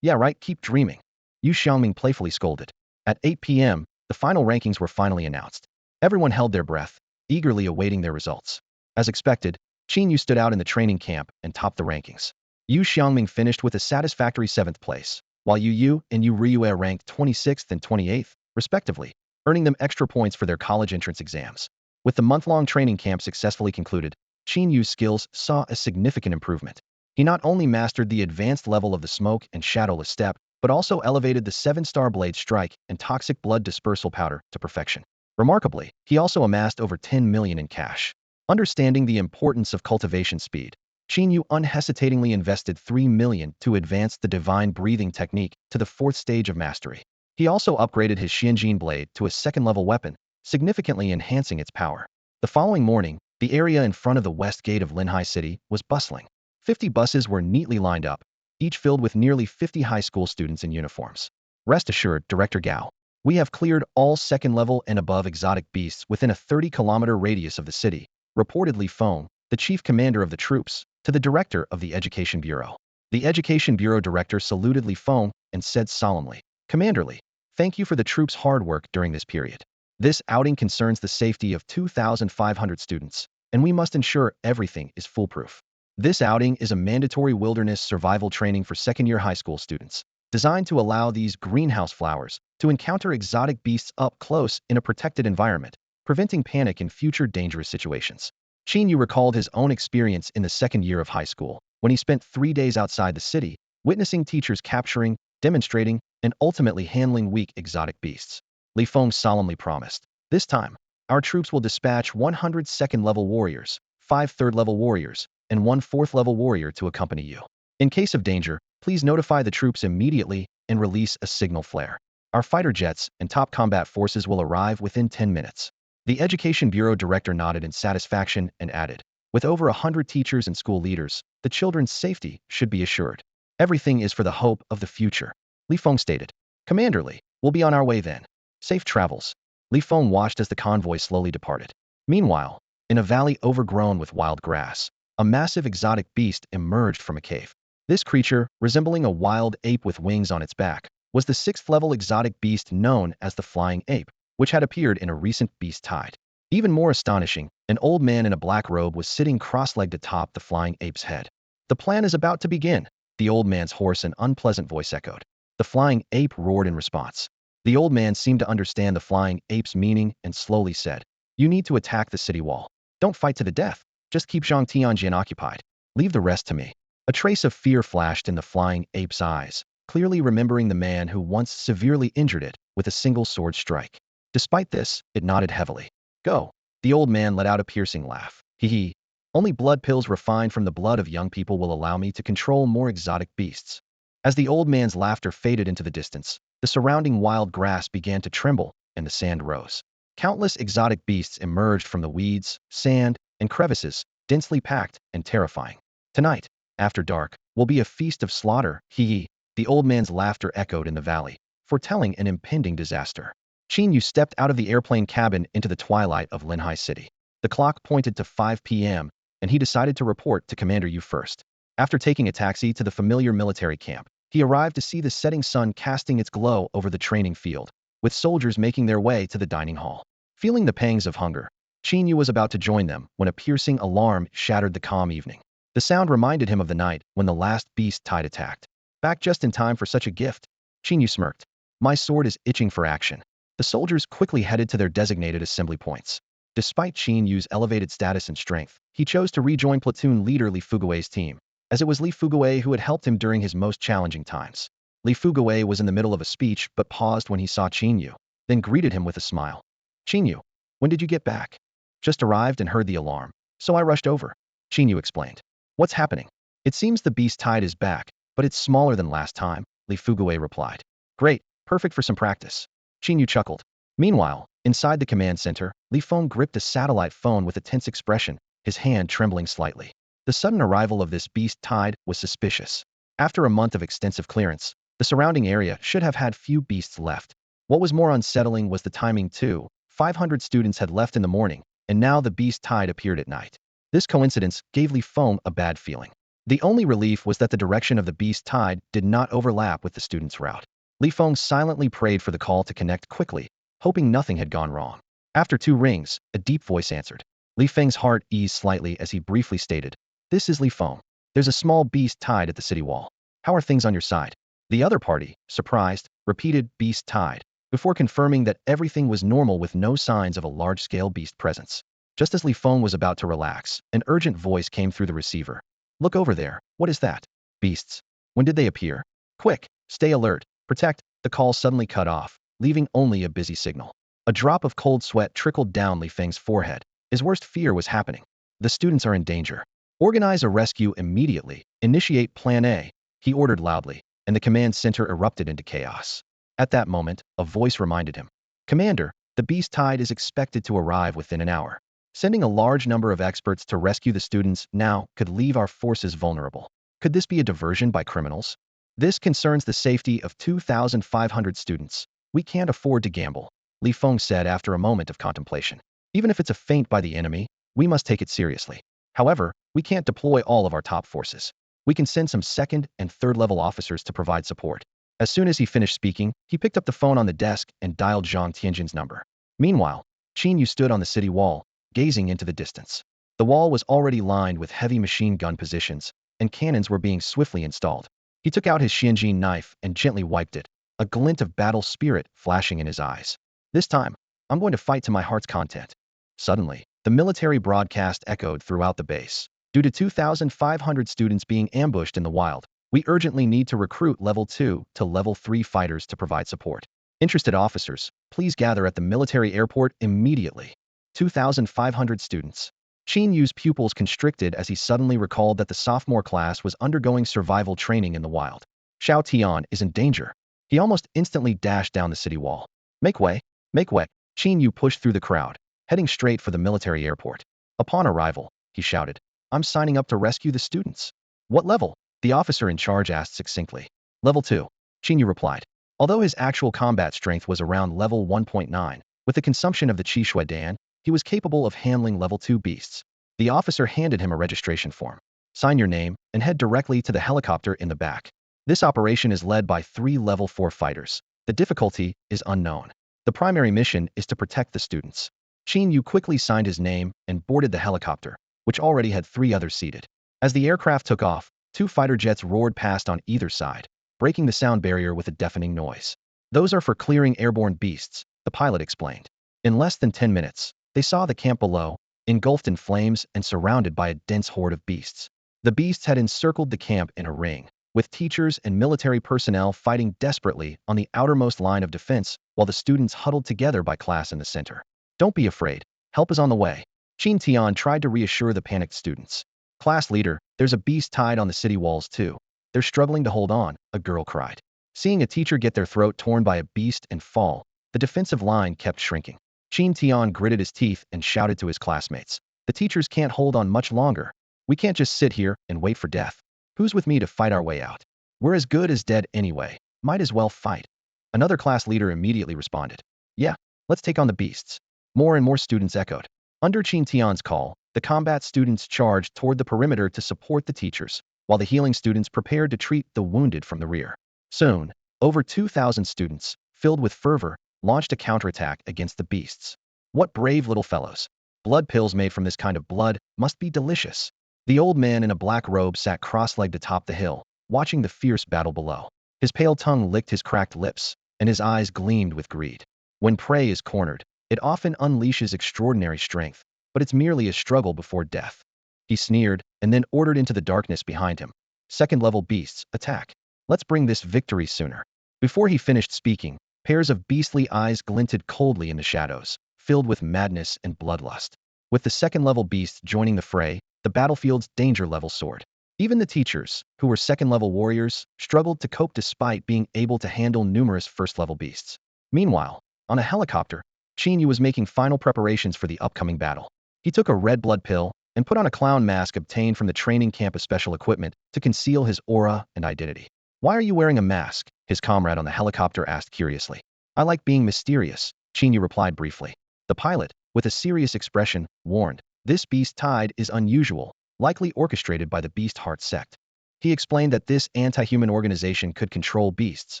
Speaker 1: "Yeah right, keep dreaming." Yu Xiaoming playfully scolded. At 8 p.m., the final rankings were finally announced. Everyone held their breath, eagerly awaiting their results. As expected, Qin Yu stood out in the training camp and topped the rankings. Yu Xiangming finished with a satisfactory 7th place, while Yu Yu and Yu Riyue ranked 26th and 28th, respectively, earning them extra points for their college entrance exams. With the month-long training camp successfully concluded, Qin Yu's skills saw a significant improvement. He not only mastered the advanced level of the smoke and shadowless step, but also elevated the 7-star blade strike and toxic blood dispersal powder to perfection. Remarkably, he also amassed over 10 million in cash. Understanding the importance of cultivation speed, Qin Yu unhesitatingly invested 3 million to advance the divine breathing technique to the 4th stage of mastery. He also upgraded his Xianjin blade to a 2nd-level weapon, significantly enhancing its power. The following morning, the area in front of the west gate of Linhai City was bustling. 50 buses were neatly lined up, each filled with nearly 50 high school students in uniforms. "Rest assured, Director Gao, we have cleared all 2nd-level and above exotic beasts within a 30-kilometer radius of the city," reported Li Feng, the chief commander of the troops, to the director of the Education Bureau. The Education Bureau director saluted Li Feng and said solemnly, "Commander Li, thank you for the troops' hard work during this period. This outing concerns the safety of 2,500 students, and we must ensure everything is foolproof. This outing is a mandatory wilderness survival training for 2nd-year high school students, designed to allow these greenhouse flowers to encounter exotic beasts up close in a protected environment, preventing panic in future dangerous situations." Qin Yu recalled his own experience in the 2nd year of high school, when he spent 3 days outside the city, witnessing teachers capturing, demonstrating, and ultimately handling weak exotic beasts. Li Feng solemnly promised, "This time, our troops will dispatch 100 2nd-level warriors, 5 3rd-level warriors, and 1 4th-level warrior to accompany you. In case of danger, please notify the troops immediately and release a signal flare. Our fighter jets and top combat forces will arrive within 10 minutes." The Education Bureau director nodded in satisfaction and added, "With over 100 teachers and school leaders, the children's safety should be assured. Everything is for the hope of the future." Li Feng stated, "Commander Li, we'll be on our way then. Safe travels." Li Feng watched as the convoy slowly departed. Meanwhile, in a valley overgrown with wild grass, a massive exotic beast emerged from a cave. This creature, resembling a wild ape with wings on its back, was the 6th-level exotic beast known as the flying ape, which had appeared in a recent beast tide. Even more astonishing, an old man in a black robe was sitting cross-legged atop the flying ape's head. "The plan is about to begin," the old man's hoarse and unpleasant voice echoed. The flying ape roared in response. The old man seemed to understand the flying ape's meaning and slowly said, "You need to attack the city wall. Don't fight to the death. Just keep Zhang Tianjin occupied. Leave the rest to me." A trace of fear flashed in the flying ape's eyes, clearly remembering the man who once severely injured it with a single sword strike. Despite this, it nodded heavily. "Go." The old man let out a piercing laugh. "Hee hee. Only blood pills refined from the blood of young people will allow me to control more exotic beasts." As the old man's laughter faded into the distance, the surrounding wild grass began to tremble, and the sand rose. Countless exotic beasts emerged from the weeds, sand, and crevices, densely packed and terrifying. "Tonight, after dark, will be a feast of slaughter." Hee hee. The old man's laughter echoed in the valley, foretelling an impending disaster. Qin Yu stepped out of the airplane cabin into the twilight of Linhai City. The clock pointed to 5 p.m., and he decided to report to Commander Yu first. After taking a taxi to the familiar military camp, he arrived to see the setting sun casting its glow over the training field. with soldiers making their way to the dining hall. Feeling the pangs of hunger, Qin Yu was about to join them when a piercing alarm shattered the calm evening. The sound reminded him of the night when the last beast tide attacked. Back just in time for such a gift, Qin Yu smirked. My sword is itching for action. The soldiers quickly headed to their designated assembly points. Despite Qin Yu's elevated status and strength, he chose to rejoin platoon leader Li Fugui's team, as it was Li Fugui who had helped him during his most challenging times. Li Fugui was in the middle of a speech but paused when he saw Qin Yu, then greeted him with a smile. Qin Yu, when did you get back? Just arrived and heard the alarm, so I rushed over. Qin Yu explained. What's happening? It seems the beast tide is back, but it's smaller than last time, Li Fugui replied. Great, perfect for some practice. Qin Yu chuckled. Meanwhile, inside the command center, Li Feng gripped a satellite phone with a tense expression, his hand trembling slightly. The sudden arrival of this beast tide was suspicious. After a month of extensive clearance, the surrounding area should have had few beasts left. What was more unsettling was the timing too. 500 students had left in the morning, and now the beast tide appeared at night. This coincidence gave Li Feng a bad feeling. The only relief was that the direction of the beast tide did not overlap with the students' route. Li Feng silently prayed for the call to connect quickly, hoping nothing had gone wrong. After 2 rings, a deep voice answered. Li Feng's heart eased slightly as he briefly stated, This is Li Feng. There's a small beast tide at the city wall. How are things on your side? The other party, surprised, repeated beast tide, before confirming that everything was normal with no signs of a large-scale beast presence. Just as Li Feng was about to relax, an urgent voice came through the receiver. Look over there. What is that? Beasts. When did they appear? Quick, stay alert, protect. The call suddenly cut off, leaving only a busy signal. A drop of cold sweat trickled down Li Feng's forehead. His worst fear was happening. The students are in danger. Organize a rescue immediately. Initiate Plan A, he ordered loudly, and the command center erupted into chaos. At that moment, a voice reminded him. Commander, the beast tide is expected to arrive within an hour. Sending a large number of experts to rescue the students now could leave our forces vulnerable. Could this be a diversion by criminals? This concerns the safety of 2,500 students. We can't afford to gamble, Li Feng said after a moment of contemplation. Even if it's a feint by the enemy, we must take it seriously. However, we can't deploy all of our top forces. We can send some second and third level officers to provide support. As soon as he finished speaking, he picked up the phone on the desk and dialed Zhang Tianjin's number. Meanwhile, Qin Yu stood on the city wall, gazing into the distance. The wall was already lined with heavy machine gun positions, and cannons were being swiftly installed. He took out his Xianjin knife and gently wiped it, a glint of battle spirit flashing in his eyes. This time, I'm going to fight to my heart's content. Suddenly, the military broadcast echoed throughout the base. Due to 2,500 students being ambushed in the wild, we urgently need to recruit level 2 to level 3 fighters to provide support. Interested officers, please gather at the military airport immediately. 2,500 students. Qin Yu's pupils constricted as he suddenly recalled that the sophomore class was undergoing survival training in the wild. Xiao Tian is in danger. He almost instantly dashed down the city wall. Make way, make way. Qin Yu pushed through the crowd, heading straight for the military airport. Upon arrival, he shouted, I'm signing up to rescue the students. What level? The officer in charge asked succinctly. Level 2, Qin Yu replied. Although his actual combat strength was around level 1.9, with the consumption of the Qi Shui Dan, he was capable of handling level 2 beasts. The officer handed him a registration form. Sign your name and head directly to the helicopter in the back. This operation is led by 3 level 4 fighters. The difficulty is unknown. The primary mission is to protect the students. Qin Yu quickly signed his name and boarded the helicopter, which already had 3 others seated. As the aircraft took off, 2 fighter jets roared past on either side, breaking the sound barrier with a deafening noise. Those are for clearing airborne beasts, the pilot explained. In less than 10 minutes, they saw the camp below, engulfed in flames and surrounded by a dense horde of beasts. The beasts had encircled the camp in a ring, with teachers and military personnel fighting desperately on the outermost line of defense while the students huddled together by class in the center. Don't be afraid. Help is on the way. Qin Tian tried to reassure the panicked students. Class leader, there's a beast tied on the city walls too. They're struggling to hold on, a girl cried. Seeing a teacher get their throat torn by a beast and fall, the defensive line kept shrinking. Qin Tian gritted his teeth and shouted to his classmates. The teachers can't hold on much longer. We can't just sit here and wait for death. Who's with me to fight our way out? We're as good as dead anyway. Might as well fight. Another class leader immediately responded. Yeah, let's take on the beasts. More and more students echoed. Under Qin Tian's call, the combat students charged toward the perimeter to support the teachers, while the healing students prepared to treat the wounded from the rear. Soon, over 2,000 students, filled with fervor, launched a counterattack against the beasts. What brave little fellows. Blood pills made from this kind of blood must be delicious. The old man in a black robe sat cross-legged atop the hill, watching the fierce battle below. His pale tongue licked his cracked lips, and his eyes gleamed with greed. When prey is cornered, it often unleashes extraordinary strength, but it's merely a struggle before death. He sneered, and then ordered into the darkness behind him. Second-level beasts, attack. Let's bring this victory sooner. Before he finished speaking, pairs of beastly eyes glinted coldly in the shadows, filled with madness and bloodlust. With the second-level beasts joining the fray, the battlefield's danger level soared. Even the teachers, who were second-level warriors, struggled to cope despite being able to handle numerous first-level beasts. Meanwhile, on a helicopter, Qin Yu was making final preparations for the upcoming battle. He took a red blood pill and put on a clown mask obtained from the training camp of special equipment to conceal his aura and identity. "Why are you wearing a mask?" his comrade on the helicopter asked curiously. "I like being mysterious," Qin Yu replied briefly. The pilot, with a serious expression, warned, "This beast tide is unusual, likely orchestrated by the Beast Heart sect." He explained that this anti-human organization could control beasts,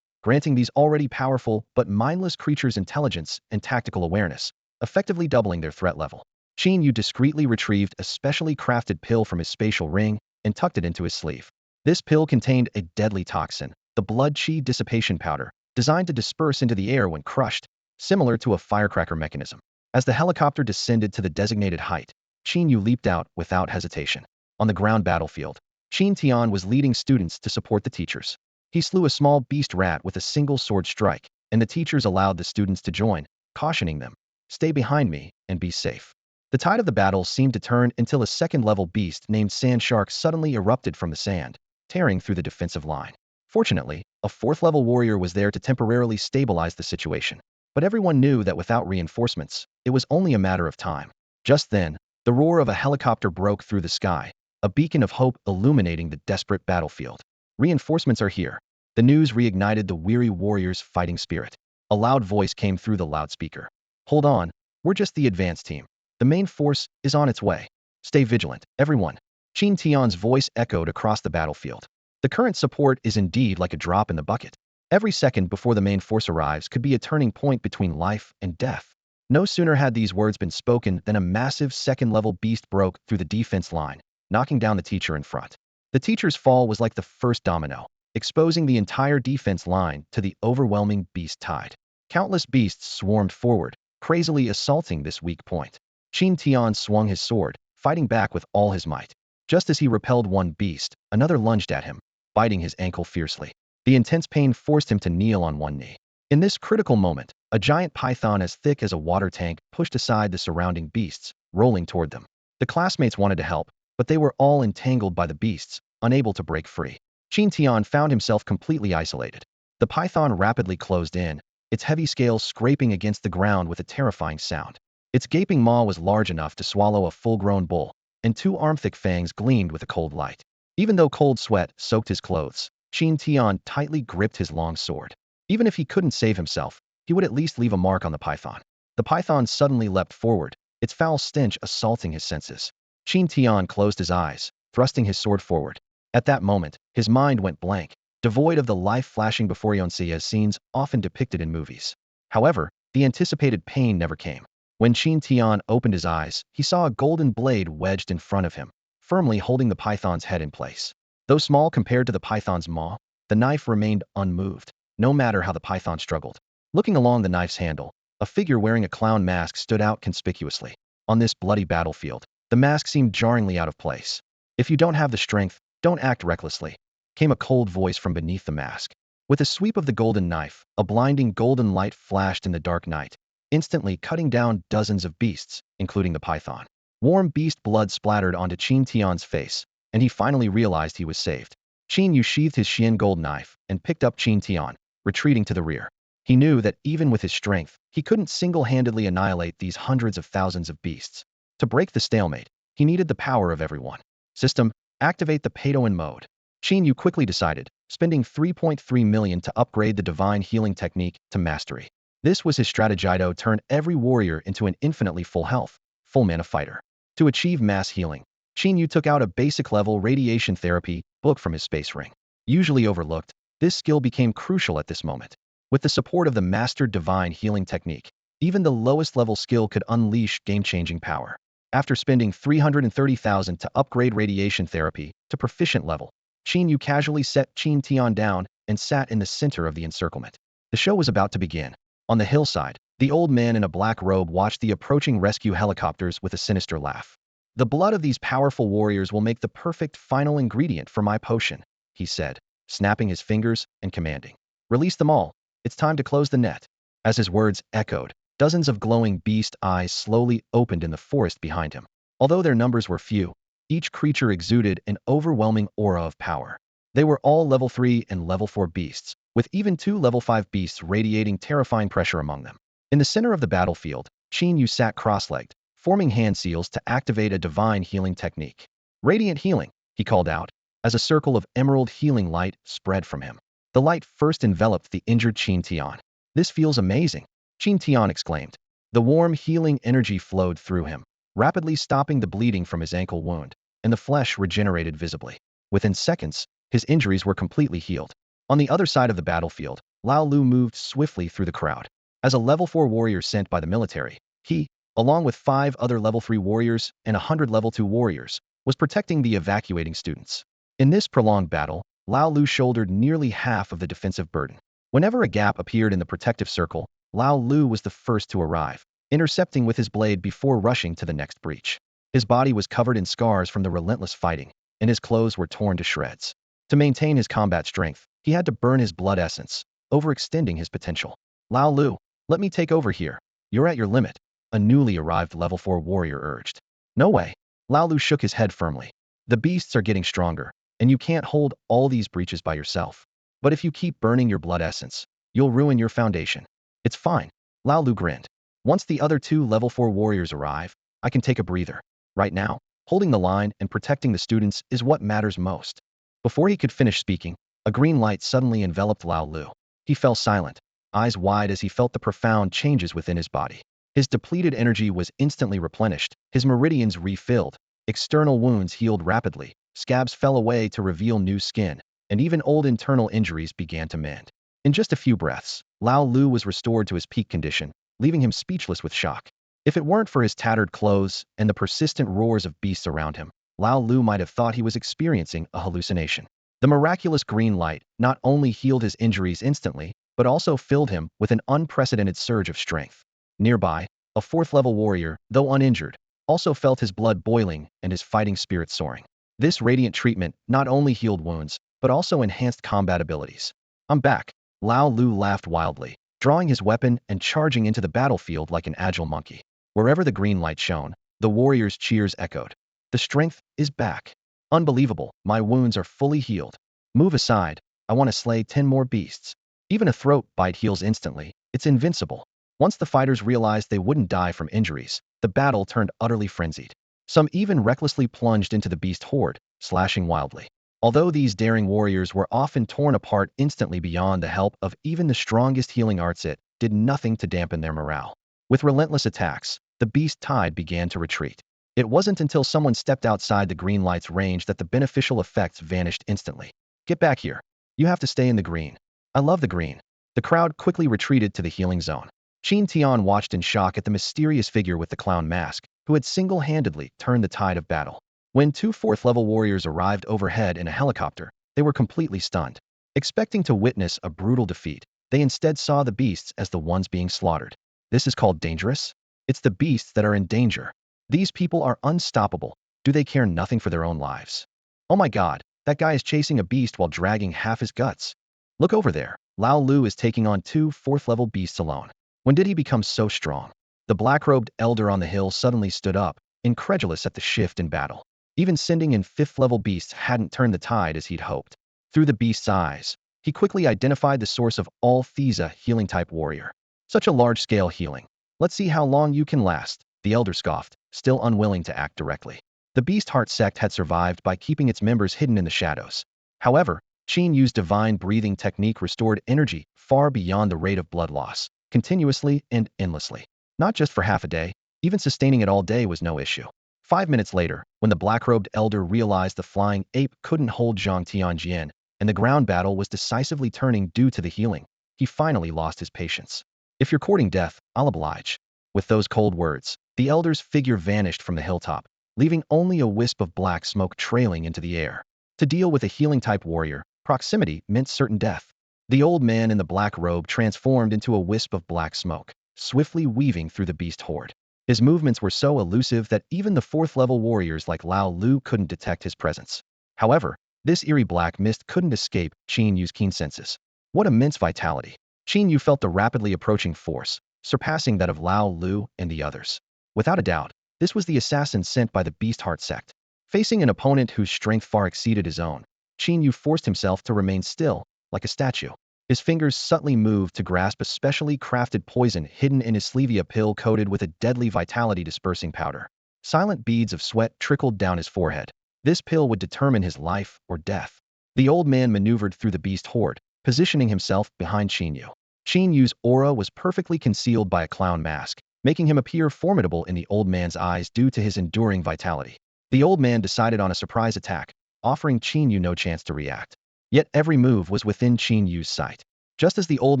Speaker 1: granting these already powerful but mindless creatures intelligence and tactical awareness, effectively doubling their threat level. Qin Yu discreetly retrieved a specially crafted pill from his spatial ring and tucked it into his sleeve. This pill contained a deadly toxin, the blood chi dissipation powder, designed to disperse into the air when crushed, similar to a firecracker mechanism. As the helicopter descended to the designated height, Qin Yu leaped out without hesitation. On the ground battlefield, Qin Tian was leading students to support the teachers. He slew a small beast rat with a single sword strike, and the teachers allowed the students to join, cautioning them, "Stay behind me and be safe." The tide of the battle seemed to turn until a second-level beast named Sand Shark suddenly erupted from the sand, tearing through the defensive line. Fortunately, a fourth-level warrior was there to temporarily stabilize the situation. But everyone knew that without reinforcements, it was only a matter of time. Just then, the roar of a helicopter broke through the sky, a beacon of hope illuminating the desperate battlefield. "Reinforcements are here." The news reignited the weary warriors' fighting spirit. A loud voice came through the loudspeaker. "Hold on, we're just the advance team. The main force is on its way. Stay vigilant, everyone." Qin Tian's voice echoed across the battlefield. The current support is indeed like a drop in the bucket. Every second before the main force arrives could be a turning point between life and death. No sooner had these words been spoken than a massive second-level beast broke through the defense line, knocking down the teacher in front. The teacher's fall was like the first domino, exposing the entire defense line to the overwhelming beast tide. Countless beasts swarmed forward, crazily assaulting this weak point. Qin Tian swung his sword, fighting back with all his might. Just as he repelled one beast, another lunged at him, biting his ankle fiercely. The intense pain forced him to kneel on one knee. In this critical moment, a giant python as thick as a water tank pushed aside the surrounding beasts, rolling toward them. The classmates wanted to help, but they were all entangled by the beasts, unable to break free. Qin Tian found himself completely isolated. The python rapidly closed in, its heavy scales scraping against the ground with a terrifying sound. Its gaping maw was large enough to swallow a full-grown bull, and two arm-thick fangs gleamed with a cold light. Even though cold sweat soaked his clothes, Qin Tian tightly gripped his long sword. Even if he couldn't save himself, he would at least leave a mark on the python. The python suddenly leapt forward, its foul stench assaulting his senses. Qin Tian closed his eyes, thrusting his sword forward. At that moment, his mind went blank, devoid of the life flashing before as scenes often depicted in movies. However, the anticipated pain never came. When Qin Tian opened his eyes, he saw a golden blade wedged in front of him, firmly holding the python's head in place. Though small compared to the python's maw, the knife remained unmoved, no matter how the python struggled. Looking along the knife's handle, a figure wearing a clown mask stood out conspicuously. On this bloody battlefield, the mask seemed jarringly out of place. "If you don't have the strength, don't act recklessly," came a cold voice from beneath the mask. With a sweep of the golden knife, a blinding golden light flashed in the dark night, instantly cutting down dozens of beasts, including the python. Warm beast blood splattered onto Qin Tian's face, and he finally realized he was saved. Qin Yu sheathed his Xian gold knife and picked up Qin Tian, retreating to the rear. He knew that even with his strength, he couldn't single-handedly annihilate these hundreds of thousands of beasts. To break the stalemate, he needed the power of everyone. System, activate the Peidoan mode. Qin Yu quickly decided, spending 3.3 million to upgrade the divine healing technique to mastery. This was his strategy to turn every warrior into an infinitely full health, full mana fighter. To achieve mass healing, Qin Yu took out a basic-level radiation therapy book from his space ring. Usually overlooked, this skill became crucial at this moment. With the support of the mastered divine healing technique, even the lowest level skill could unleash game-changing power. After spending 330,000 to upgrade radiation therapy to proficient level, Qin Yu casually set Qin Tian down and sat in the center of the encirclement. The show was about to begin. On the hillside, the old man in a black robe watched the approaching rescue helicopters with a sinister laugh. "The blood of these powerful warriors will make the perfect final ingredient for my potion," he said, snapping his fingers and commanding. "Release them all. It's time to close the net." As his words echoed, dozens of glowing beast eyes slowly opened in the forest behind him. Although their numbers were few, each creature exuded an overwhelming aura of power. They were all level 3 and level 4 beasts, with even 2 level 5 beasts radiating terrifying pressure among them. In the center of the battlefield, Qin Yu sat cross-legged, forming hand seals to activate a divine healing technique. "Radiant healing," he called out, as a circle of emerald healing light spread from him. The light first enveloped the injured Qin Tian. "This feels amazing," Qin Tian exclaimed. The warm healing energy flowed through him, rapidly stopping the bleeding from his ankle wound, and the flesh regenerated visibly. Within seconds, his injuries were completely healed. On the other side of the battlefield, Lao Lu moved swiftly through the crowd. As a level 4 warrior sent by the military, he, along with 5 other level 3 warriors and 100 level 2 warriors, was protecting the evacuating students. In this prolonged battle, Lao Lu shouldered nearly half of the defensive burden. Whenever a gap appeared in the protective circle, Lao Lu was the first to arrive, intercepting with his blade before rushing to the next breach. His body was covered in scars from the relentless fighting, and his clothes were torn to shreds. To maintain his combat strength, he had to burn his blood essence, overextending his potential. "Lao Lu, let me take over here. You're at your limit," a newly arrived level 4 warrior urged. "No way." Lao Lu shook his head firmly. "The beasts are getting stronger, and you can't hold all these breaches by yourself. But if you keep burning your blood essence, you'll ruin your foundation." "It's fine," Lao Lu grinned. "Once the other 2 level 4 warriors arrive, I can take a breather. Right now, holding the line and protecting the students is what matters most." Before he could finish speaking, a green light suddenly enveloped Lao Lu. He fell silent, eyes wide as he felt the profound changes within his body. His depleted energy was instantly replenished, his meridians refilled, external wounds healed rapidly, scabs fell away to reveal new skin, and even old internal injuries began to mend. In just a few breaths, Lao Lu was restored to his peak condition, leaving him speechless with shock. If it weren't for his tattered clothes and the persistent roars of beasts around him, Lao Lu might have thought he was experiencing a hallucination. The miraculous green light not only healed his injuries instantly, but also filled him with an unprecedented surge of strength. Nearby, a 4th-level warrior, though uninjured, also felt his blood boiling and his fighting spirit soaring. This radiant treatment not only healed wounds, but also enhanced combat abilities. "I'm back," Lao Lu laughed wildly, drawing his weapon and charging into the battlefield like an agile monkey. Wherever the green light shone, the warriors' cheers echoed. "The strength is back. Unbelievable, my wounds are fully healed. Move aside, I want to slay 10 more beasts." Even a throat bite heals instantly, it's invincible. Once the fighters realized they wouldn't die from injuries, the battle turned utterly frenzied. Some even recklessly plunged into the beast horde, slashing wildly. Although these daring warriors were often torn apart instantly beyond the help of even the strongest healing arts, it did nothing to dampen their morale. With relentless attacks, the beast tide began to retreat. It wasn't until someone stepped outside the green light's range that the beneficial effects vanished instantly. "Get back here. You have to stay in the green." "I love the green." The crowd quickly retreated to the healing zone. Qin Tian watched in shock at the mysterious figure with the clown mask, who had single-handedly turned the tide of battle. When 2 4th-level warriors arrived overhead in a helicopter, they were completely stunned. Expecting to witness a brutal defeat, they instead saw the beasts as the ones being slaughtered. "This is called dangerous? It's the beasts that are in danger. These people are unstoppable. Do they care nothing for their own lives? Oh my god, that guy is chasing a beast while dragging half his guts. Look over there. Lao Lu is taking on 2 4th-level beasts alone. When did he become so strong?" The black-robed elder on the hill suddenly stood up, incredulous at the shift in battle. Even sending in 5th-level beasts hadn't turned the tide as he'd hoped. Through the beast's eyes, he quickly identified the source of all Thesa healing-type warrior. "Such a large-scale healing. Let's see how long you can last," the elder scoffed, still unwilling to act directly. The Beast Heart sect had survived by keeping its members hidden in the shadows. However, Qin Yu's divine breathing technique restored energy far beyond the rate of blood loss, continuously and endlessly. Not just for half a day, even sustaining it all day was no issue. 5 minutes later, when the black-robed elder realized the flying ape couldn't hold Zhang Tianjin, and the ground battle was decisively turning due to the healing, he finally lost his patience. If you're courting death, I'll oblige. With those cold words, the elder's figure vanished from the hilltop, leaving only a wisp of black smoke trailing into the air. To deal with a healing-type warrior, proximity meant certain death. The old man in the black robe transformed into a wisp of black smoke, swiftly weaving through the beast horde. His movements were so elusive that even the fourth-level warriors like Lao Lu couldn't detect his presence. However, this eerie black mist couldn't escape Qin Yu's keen senses. What immense vitality! Qin Yu felt the rapidly approaching force, surpassing that of Lao Lu and the others. Without a doubt, this was the assassin sent by the Beast Heart sect. Facing an opponent whose strength far exceeded his own, Qin Yu forced himself to remain still, like a statue. His fingers subtly moved to grasp a specially crafted poison hidden in his sleeve, a pill coated with a deadly vitality-dispersing powder. Silent beads of sweat trickled down his forehead. This pill would determine his life or death. The old man maneuvered through the beast horde, positioning himself behind Qin Yu. Qin Yu's aura was perfectly concealed by a clown mask, making him appear formidable in the old man's eyes due to his enduring vitality. The old man decided on a surprise attack, offering Qin Yu no chance to react. Yet every move was within Qin Yu's sight. Just as the old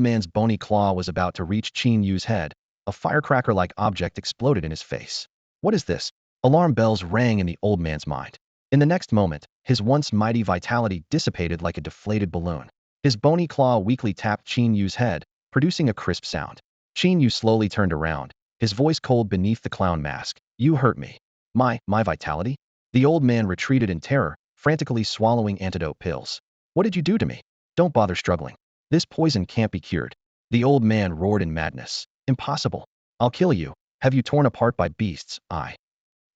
Speaker 1: man's bony claw was about to reach Qin Yu's head, a firecracker-like object exploded in his face. What is this? Alarm bells rang in the old man's mind. In the next moment, his once mighty vitality dissipated like a deflated balloon. His bony claw weakly tapped Qin Yu's head, producing a crisp sound. Qin Yu slowly turned around, his voice cold beneath the clown mask. You hurt me. My vitality? The old man retreated in terror, frantically swallowing antidote pills. What did you do to me? Don't bother struggling. This poison can't be cured. The old man roared in madness. Impossible. I'll kill you. Have you torn apart by beasts?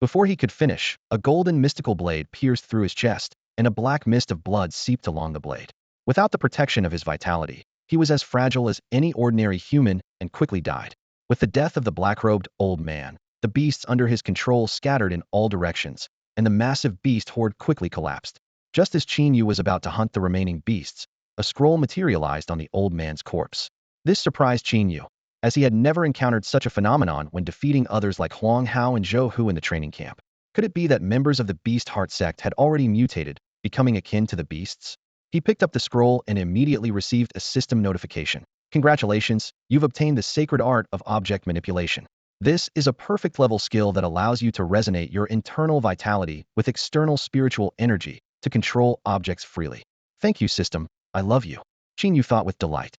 Speaker 1: Before he could finish, a golden mystical blade pierced through his chest, and a black mist of blood seeped along the blade. Without the protection of his vitality, he was as fragile as any ordinary human and quickly died. With the death of the black-robed old man, the beasts under his control scattered in all directions, and the massive beast horde quickly collapsed. Just as Qin Yu was about to hunt the remaining beasts, a scroll materialized on the old man's corpse. This surprised Qin Yu, as he had never encountered such a phenomenon when defeating others like Huang Hao and Zhou Hu in the training camp. Could it be that members of the Beast Heart sect had already mutated, becoming akin to the beasts? He picked up the scroll and immediately received a system notification. Congratulations, you've obtained the sacred art of object manipulation. This is a perfect level skill that allows you to resonate your internal vitality with external spiritual energy to control objects freely. Thank you, system. I love you. Qin Yu thought with delight.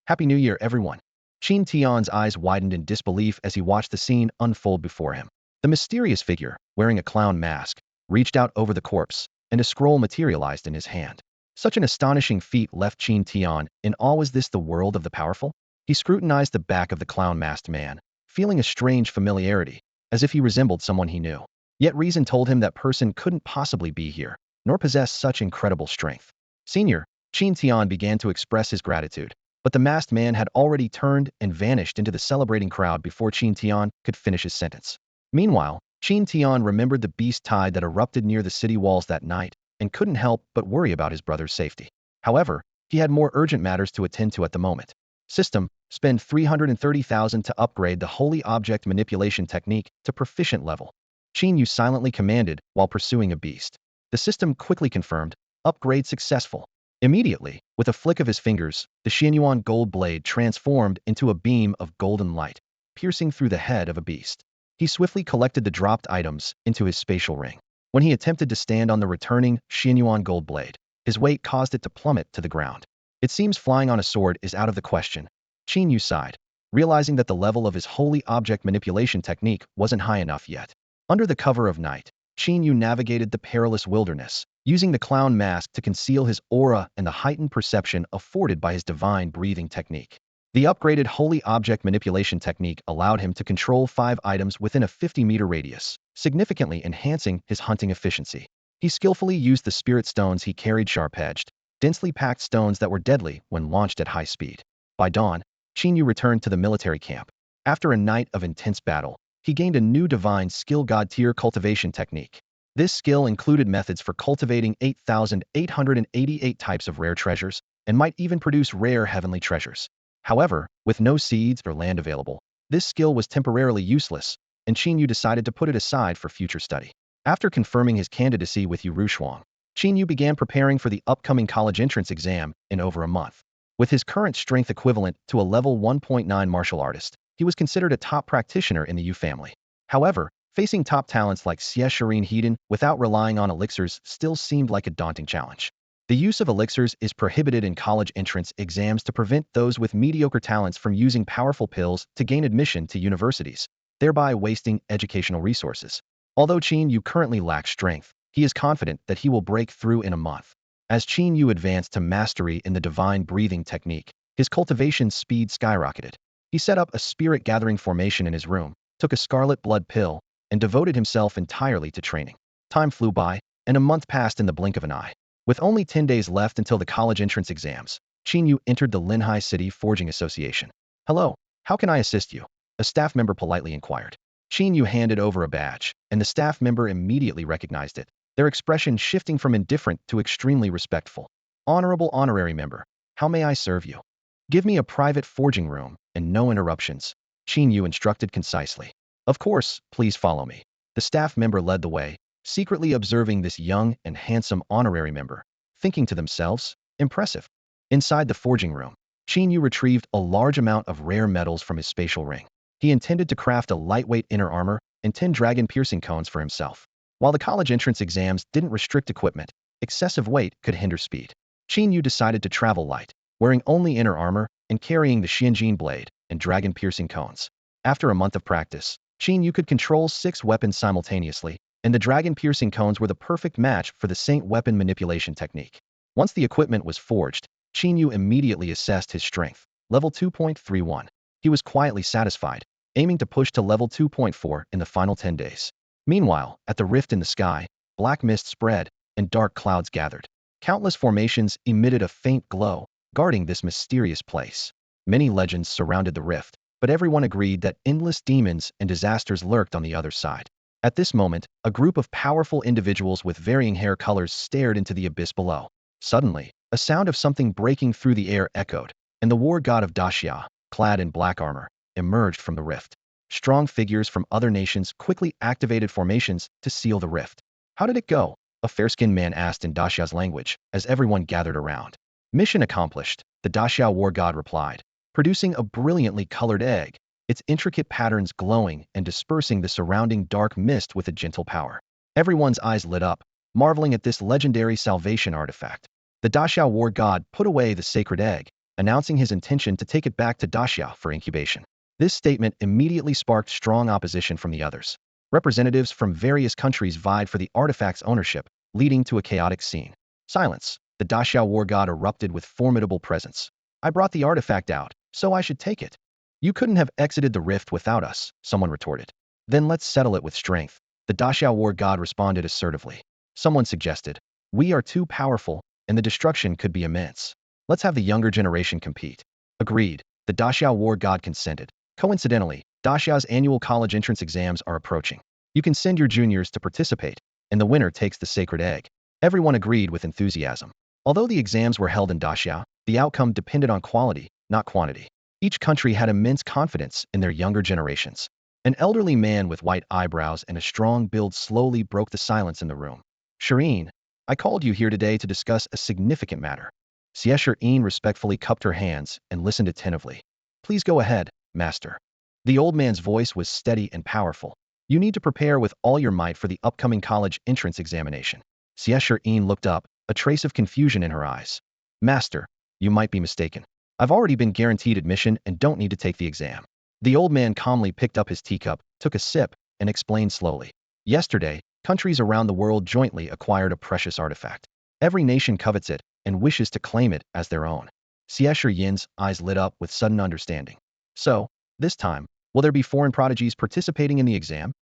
Speaker 1: Happy New Year, everyone. Qin Tian's eyes widened in disbelief as he watched the scene unfold before him. The mysterious figure, wearing a clown mask, reached out over the corpse, and a scroll materialized in his hand. Such an astonishing feat left Qin Tian in awe. Was this the world of the powerful? He scrutinized the back of the clown-masked man, feeling a strange familiarity, as if he resembled someone he knew. Yet reason told him that person couldn't possibly be here, nor possess such incredible strength. Senior, Qin Tian began to express his gratitude, but the masked man had already turned and vanished into the celebrating crowd before Qin Tian could finish his sentence. Meanwhile, Qin Tian remembered the beast tide that erupted near the city walls that night, and couldn't help but worry about his brother's safety. However, he had more urgent matters to attend to at the moment. System, spend 330,000 to upgrade the Holy Object Manipulation technique to proficient level. Qin Yu silently commanded while pursuing a beast. The system quickly confirmed, upgrade successful. Immediately, with a flick of his fingers, the Xianyuan gold blade transformed into a beam of golden light, piercing through the head of a beast. He swiftly collected the dropped items into his spatial ring. When he attempted to stand on the returning Xianyuan gold blade, his weight caused it to plummet to the ground. It seems flying on a sword is out of the question. Qin Yu sighed, realizing that the level of his holy object manipulation technique wasn't high enough yet. Under the cover of night, Qin Yu navigated the perilous wilderness, using the clown mask to conceal his aura and the heightened perception afforded by his divine breathing technique. The upgraded holy object manipulation technique allowed him to control 5 items within a 50-meter radius, significantly enhancing his hunting efficiency. He skillfully used the spirit stones he carried, sharp-edged, densely packed stones that were deadly when launched at high speed. By dawn, Qin Yu returned to the military camp. After a night of intense battle, he gained a new divine skill, god-tier cultivation technique. This skill included methods for cultivating 8,888 types of rare treasures, and might even produce rare heavenly treasures. However, with no seeds or land available, this skill was temporarily useless, and Qin Yu decided to put it aside for future study. After confirming his candidacy with Yu Rushuang, Qin Yu began preparing for the upcoming college entrance exam in over a month. With his current strength equivalent to a level 1.9 martial artist, he was considered a top practitioner in the Yu family. However, facing top talents like Siau without relying on elixirs still seemed like a daunting challenge. The use of elixirs is prohibited in college entrance exams to prevent those with mediocre talents from using powerful pills to gain admission to universities, thereby wasting educational resources. Although Qin Yu currently lacks strength, he is confident that he will break through in a month. As Qin Yu advanced to mastery in the divine breathing technique, his cultivation speed skyrocketed. He set up a spirit-gathering formation in his room, took a scarlet blood pill, and devoted himself entirely to training. Time flew by, and a month passed in the blink of an eye. With only 10 days left until the college entrance exams, Qin Yu entered the Linhai City Forging Association. "Hello, how can I assist you?" a staff member politely inquired. Qin Yu handed over a badge, and the staff member immediately recognized it, their expression shifting from indifferent to extremely respectful. "Honorable honorary member, how may I serve you?" "Give me a private forging room, and no interruptions," Qin Yu instructed concisely. "Of course, please follow me." The staff member led the way, secretly observing this young and handsome honorary member, thinking to themselves, "Impressive." Inside the forging room, Qin Yu retrieved a large amount of rare metals from his spatial ring. He intended to craft a lightweight inner armor and 10 dragon-piercing cones for himself. While the college entrance exams didn't restrict equipment, excessive weight could hinder speed. Qin Yu decided to travel light, wearing only inner armor and carrying the Xianjin blade and dragon-piercing cones. After a month of practice, Qin Yu could control 6 weapons simultaneously, and the dragon-piercing cones were the perfect match for the Saint weapon manipulation technique. Once the equipment was forged, Qin Yu immediately assessed his strength, level 2.31. He was quietly satisfied, aiming to push to level 2.4 in the final 10 days. Meanwhile, at the rift in the sky, black mist spread, and dark clouds gathered. Countless formations emitted a faint glow, guarding this mysterious place. Many legends surrounded the rift, but everyone agreed that endless demons and disasters lurked on the other side. At this moment, a group of powerful individuals with varying hair colors stared into the abyss below. Suddenly, a sound of something breaking through the air echoed, and the war god of Daxia, clad in black armor, emerged from the rift. Strong figures from other nations quickly activated formations to seal the rift. "How did it go?" a fair-skinned man asked in Daxia's language, as everyone gathered around. "Mission accomplished," the Daxia war god replied, producing a brilliantly colored egg, its intricate patterns glowing and dispersing the surrounding dark mist with a gentle power. Everyone's eyes lit up, marveling at this legendary salvation artifact. The Daxia war god put away the sacred egg, announcing his intention to take it back to Daxia for incubation. This statement immediately sparked strong opposition from the others. Representatives from various countries vied for the artifact's ownership, leading to a chaotic scene. "Silence," the Daxia war god erupted with formidable presence. "I brought the artifact out, so I should take it." "You couldn't have exited the rift without us," someone retorted. "Then let's settle it with strength," the Daxia war god responded assertively. Someone suggested, "We are too powerful, and the destruction could be immense. Let's have the younger generation compete." "Agreed," the Daxia war god consented. Coincidentally, Daxia's annual college entrance exams are approaching. You can send your juniors to participate, and the winner takes the sacred egg. Everyone agreed with enthusiasm. Although the exams were held in Daxia, the outcome depended on quality, not quantity. Each country had immense confidence in their younger generations. An elderly man with white eyebrows and a strong build slowly broke the silence in the room. "Shireen, I called you here today to discuss a significant matter." Shireen respectfully cupped her hands and listened attentively. "Please go ahead, Master." The old man's voice was steady and powerful. "You need to prepare with all your might for the upcoming college entrance examination." Shireen looked up, a trace of confusion in her eyes. "Master, you might be mistaken. I've already been guaranteed admission and don't need to take the exam." The old man calmly picked up his teacup, took a sip, and explained slowly. "Yesterday, countries around the world jointly acquired a precious artifact. Every nation covets it and wishes to claim it as their own." Yin's eyes lit up with sudden understanding. "So, this time, will there be foreign prodigies participating in the exam?"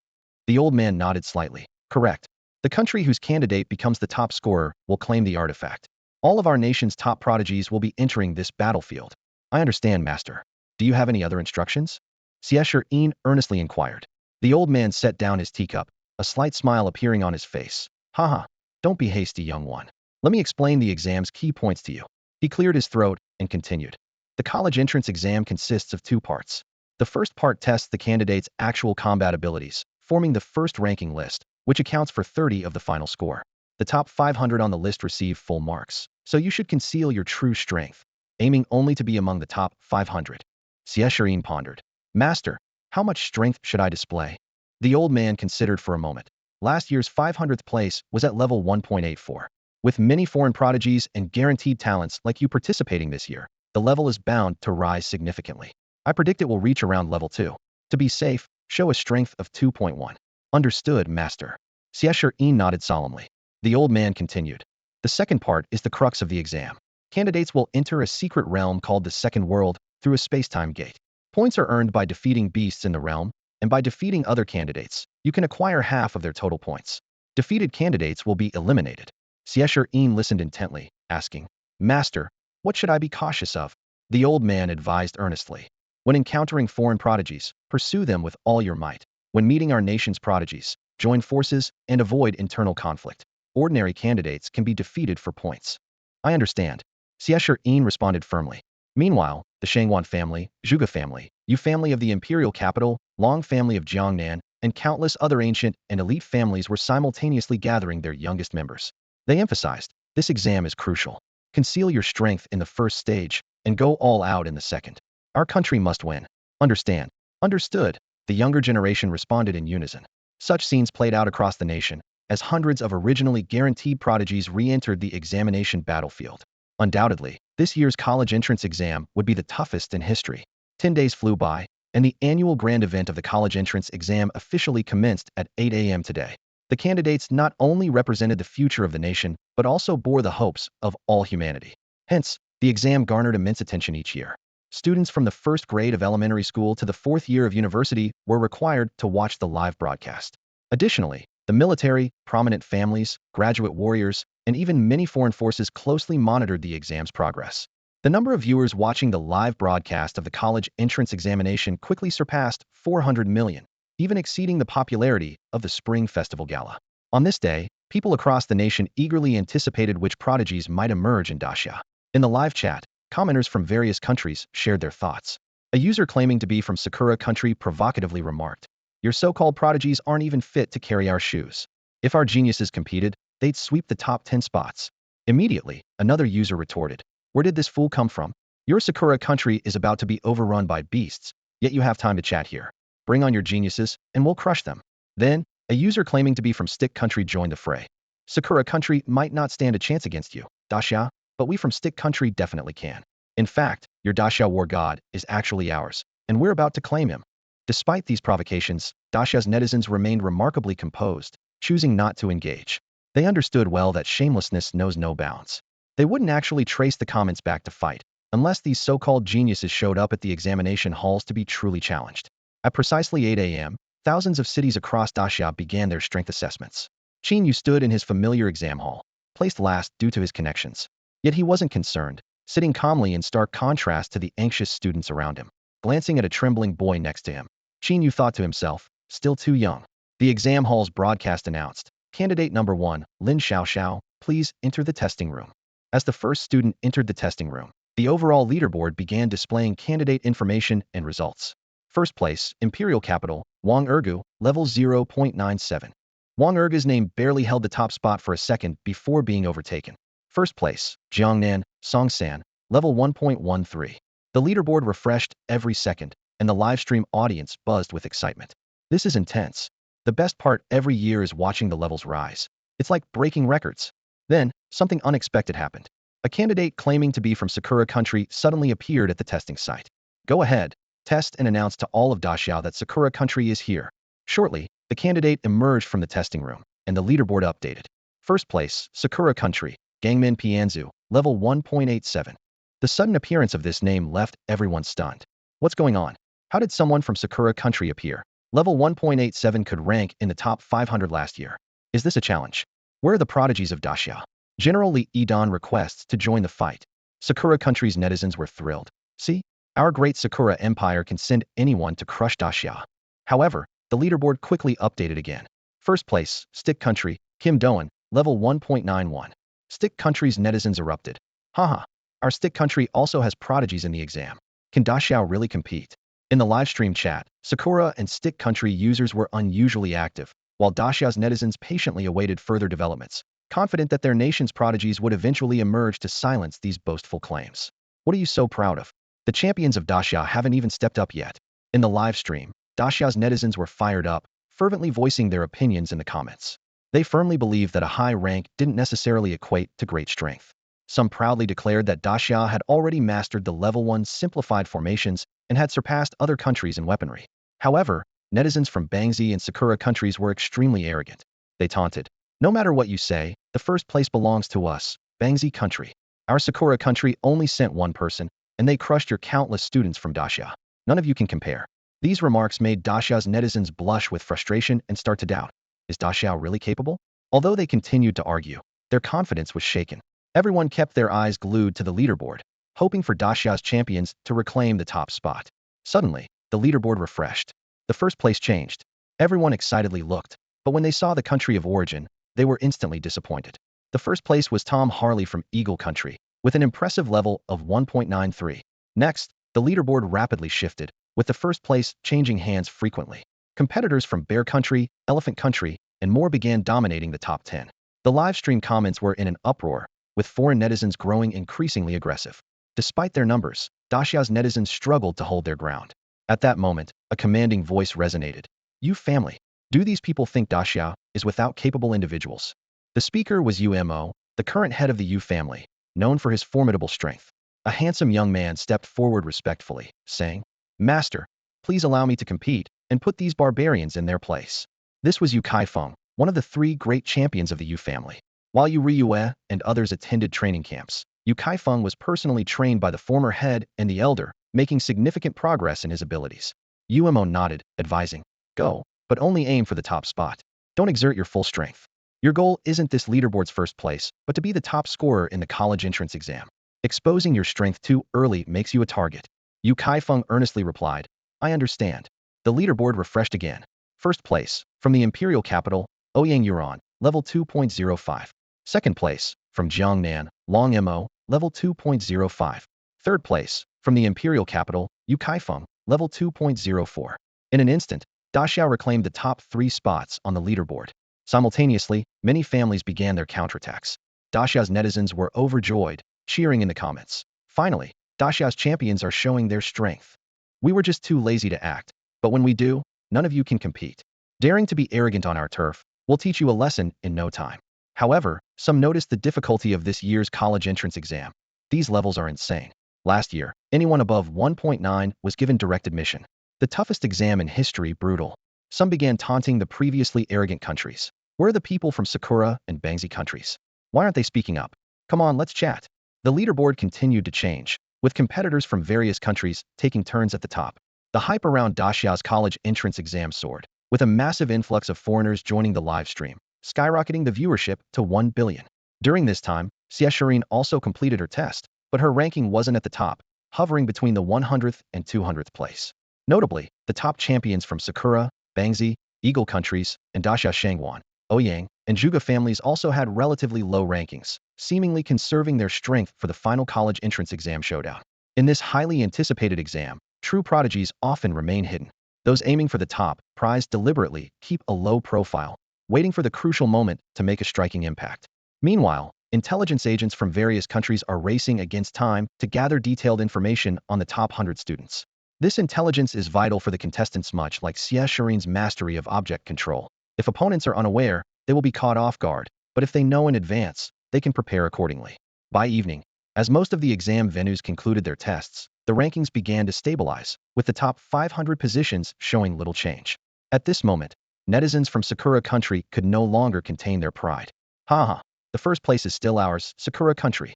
Speaker 1: The old man nodded slightly. "Correct. The country whose candidate becomes the top scorer will claim the artifact. All of our nation's top prodigies will be entering this battlefield." "I understand, Master. Do you have any other instructions?" Yin earnestly inquired. The old man set down his teacup, a slight smile appearing on his face. "Haha, don't be hasty, young one. Let me explain the exam's key points to you." He cleared his throat and continued. "The college entrance exam consists of 2 parts. The first part tests the candidate's actual combat abilities, forming the first ranking list, which accounts for 30 of the final score. The top 500 on the list receive full marks, so you should conceal your true strength. aiming only to be among the top 500. Siau pondered. Master, how much strength should I display? The old man considered for a moment. Last year's 500th place was at level 1.84. With many foreign prodigies and guaranteed talents like you participating this year, the level is bound to rise significantly. I predict it will reach around level 2. To be safe, show a strength of 2.1. Understood, Master. Siau nodded solemnly. The old man continued. The second part is the crux of the exam. Candidates will enter a secret realm called the Second World through a space-time gate. Points are earned by defeating beasts in the realm, and by defeating other candidates, you can acquire half of their total points. Defeated candidates will be eliminated. Siau listened intently, asking, Master, what should I be cautious of? The old man advised earnestly. When encountering foreign prodigies, pursue them with all your might. When meeting our nation's prodigies, join forces and avoid internal conflict. Ordinary candidates can be defeated for points. I understand. Siau responded firmly. Meanwhile, the Shangwan family, Zhuge family, Yu family of the imperial capital, Long family of Jiangnan, and countless other ancient and elite families were simultaneously gathering their youngest members. They emphasized, this exam is crucial. Conceal your strength in the first stage and go all out in the second. Our country must win. Understand. Understood. The younger generation responded in unison. Such scenes played out across the nation, as hundreds of originally guaranteed prodigies re-entered the examination battlefield. Undoubtedly, this year's college entrance exam would be the toughest in history. 10 days flew by, and the annual grand event of the college entrance exam officially commenced at 8 a.m. today. The candidates not only represented the future of the nation, but also bore the hopes of all humanity. Hence, the exam garnered immense attention each year. Students from the first grade of elementary school to the fourth year of university were required to watch the live broadcast. Additionally, the military, prominent families, graduate warriors, and even many foreign forces closely monitored the exam's progress. The number of viewers watching the live broadcast of the college entrance examination quickly surpassed 400 million, even exceeding the popularity of the Spring Festival Gala. On this day, people across the nation eagerly anticipated which prodigies might emerge in Daxia. In the live chat, commenters from various countries shared their thoughts. A user claiming to be from Sakura country provocatively remarked, "Your so-called prodigies aren't even fit to carry our shoes. If our geniuses competed, they'd sweep the top 10 spots." Immediately, another user retorted, "Where did this fool come from? Your Sakura country is about to be overrun by beasts, yet you have time to chat here. Bring on your geniuses, and we'll crush them." Then, a user claiming to be from Stick country joined the fray. "Sakura country might not stand a chance against you, Daxia, but we from Stick country definitely can. In fact, your Daxia war god is actually ours, and we're about to claim him." Despite these provocations, Daxia's netizens remained remarkably composed, choosing not to engage. They understood well that shamelessness knows no bounds. They wouldn't actually trace the comments back to fight, unless these so-called geniuses showed up at the examination halls to be truly challenged. At precisely 8 a.m., thousands of cities across Daxia began their strength assessments. Qin Yu stood in his familiar exam hall, placed last due to his connections. Yet he wasn't concerned, sitting calmly in stark contrast to the anxious students around him. Glancing at a trembling boy next to him, Qin Yu thought to himself, still too young. The exam hall's broadcast announced, "Candidate number 1, Lin Xiao, please enter the testing room." As the first student entered the testing room, the overall leaderboard began displaying candidate information and results. First place, Imperial Capital, Wang Ergu, level 0.97. Wang Ergu's name barely held the top spot for a second before being overtaken. First place, Jiangnan, Songsan, level 1.13. The leaderboard refreshed every second, and the livestream audience buzzed with excitement. This is intense. The best part every year is watching the levels rise. It's like breaking records. Then, something unexpected happened. A candidate claiming to be from Sakura country suddenly appeared at the testing site. "Go ahead, test and announce to all of Daxia that Sakura country is here." Shortly, the candidate emerged from the testing room, and the leaderboard updated. First place, Sakura country, Gangmin Pianzu, level 1.87. The sudden appearance of this name left everyone stunned. What's going on? How did someone from Sakura country appear? Level 1.87 could rank in the top 500 last year. Is this a challenge? Where are the prodigies of Daxia? General Li Yidan requests to join the fight. Sakura country's netizens were thrilled. "See? Our great Sakura empire can send anyone to crush Daxia." However, the leaderboard quickly updated again. First place, Stick country, Kim Doan, level 1.91. Stick country's netizens erupted. "Haha. Our Stick country also has prodigies in the exam. Can Daxia really compete?" In the livestream chat, Sakura and Stick country users were unusually active, while Daxia's netizens patiently awaited further developments, confident that their nation's prodigies would eventually emerge to silence these boastful claims. What are you so proud of? The champions of Daxia haven't even stepped up yet. In the live stream, Daxia's netizens were fired up, fervently voicing their opinions in the comments. They firmly believed that a high rank didn't necessarily equate to great strength. Some proudly declared that Daxia had already mastered the level 1 simplified formations and had surpassed other countries in weaponry. However, netizens from Bangzi and Sakura countries were extremely arrogant. They taunted, "No matter what you say, the first place belongs to us, Bangzi country. Our Sakura country only sent one person, and they crushed your countless students from Daxia. None of you can compare." These remarks made Daxia's netizens blush with frustration and start to doubt, is Daxia really capable? Although they continued to argue, their confidence was shaken. Everyone kept their eyes glued to the leaderboard, hoping for Daxia's champions to reclaim the top spot. Suddenly, the leaderboard refreshed. The first place changed. Everyone excitedly looked, but when they saw the country of origin, they were instantly disappointed. The first place was Tom Harley from Eagle Country, with an impressive level of 1.93. Next, the leaderboard rapidly shifted, with the first place changing hands frequently. Competitors from Bear Country, Elephant Country, and more began dominating the top 10. The live stream comments were in an uproar, with foreign netizens growing increasingly aggressive. Despite their numbers, Daxia's netizens struggled to hold their ground. At that moment, a commanding voice resonated. "You family, do these people think Daxia is without capable individuals?" The speaker was Umo, the current head of the Yu family, known for his formidable strength. A handsome young man stepped forward respectfully, saying, "Master, please allow me to compete and put these barbarians in their place." This was Yu Kaifeng, one of the 3 great champions of the Yu family. While Yu Riyue and others attended training camps, Yu Kaifeng was personally trained by the former head and the elder, making significant progress in his abilities. Umo nodded, advising, "Go, but only aim for the top spot. Don't exert your full strength. Your goal isn't this leaderboard's first place, but to be the top scorer in the college entrance exam. Exposing your strength too early makes you a target." Yu Kaifeng earnestly replied, "I understand." The leaderboard refreshed again. First place, from the imperial capital, Ouyang Yuan, level 2.05. Second place, from Jiangnan, Long Mo, level 2.05. Third place, from the imperial capital, Yu Kaifeng, level 2.04. In an instant, Daxia reclaimed the top 3 spots on the leaderboard. Simultaneously, many families began their counterattacks. Daxia's netizens were overjoyed, cheering in the comments. Finally, Daxia's champions are showing their strength. "We were just too lazy to act, but when we do, none of you can compete. Daring to be arrogant on our turf, we'll teach you a lesson in no time." However, some noticed the difficulty of this year's college entrance exam. These levels are insane. Last year, anyone above 1.9 was given direct admission. The toughest exam in history, brutal. Some began taunting the previously arrogant countries. Where are the people from Sakura and Bangzi countries? Why aren't they speaking up? Come on, let's chat. The leaderboard continued to change, with competitors from various countries taking turns at the top. The hype around Daxia's college entrance exam soared, with a massive influx of foreigners joining the live stream, skyrocketing the viewership to 1 billion. During this time, Siau also completed her test, but her ranking wasn't at the top, hovering between the 100th and 200th place. Notably, the top champions from Sakura, Bangzi, Eagle countries, and Daxia Shangwan, Ouyang, and Zhuge families also had relatively low rankings, seemingly conserving their strength for the final college entrance exam showdown. In this highly anticipated exam, true prodigies often remain hidden. Those aiming for the top prize deliberately keep a low profile, waiting for the crucial moment to make a striking impact. Meanwhile, intelligence agents from various countries are racing against time to gather detailed information on the top 100 students. This intelligence is vital for the contestants, much like Siau's mastery of object control. If opponents are unaware, they will be caught off guard, but if they know in advance, they can prepare accordingly. By evening, as most of the exam venues concluded their tests, the rankings began to stabilize, with the top 500 positions showing little change. At this moment, netizens from Sakura country could no longer contain their pride. Haha, the first place is still ours, Sakura country.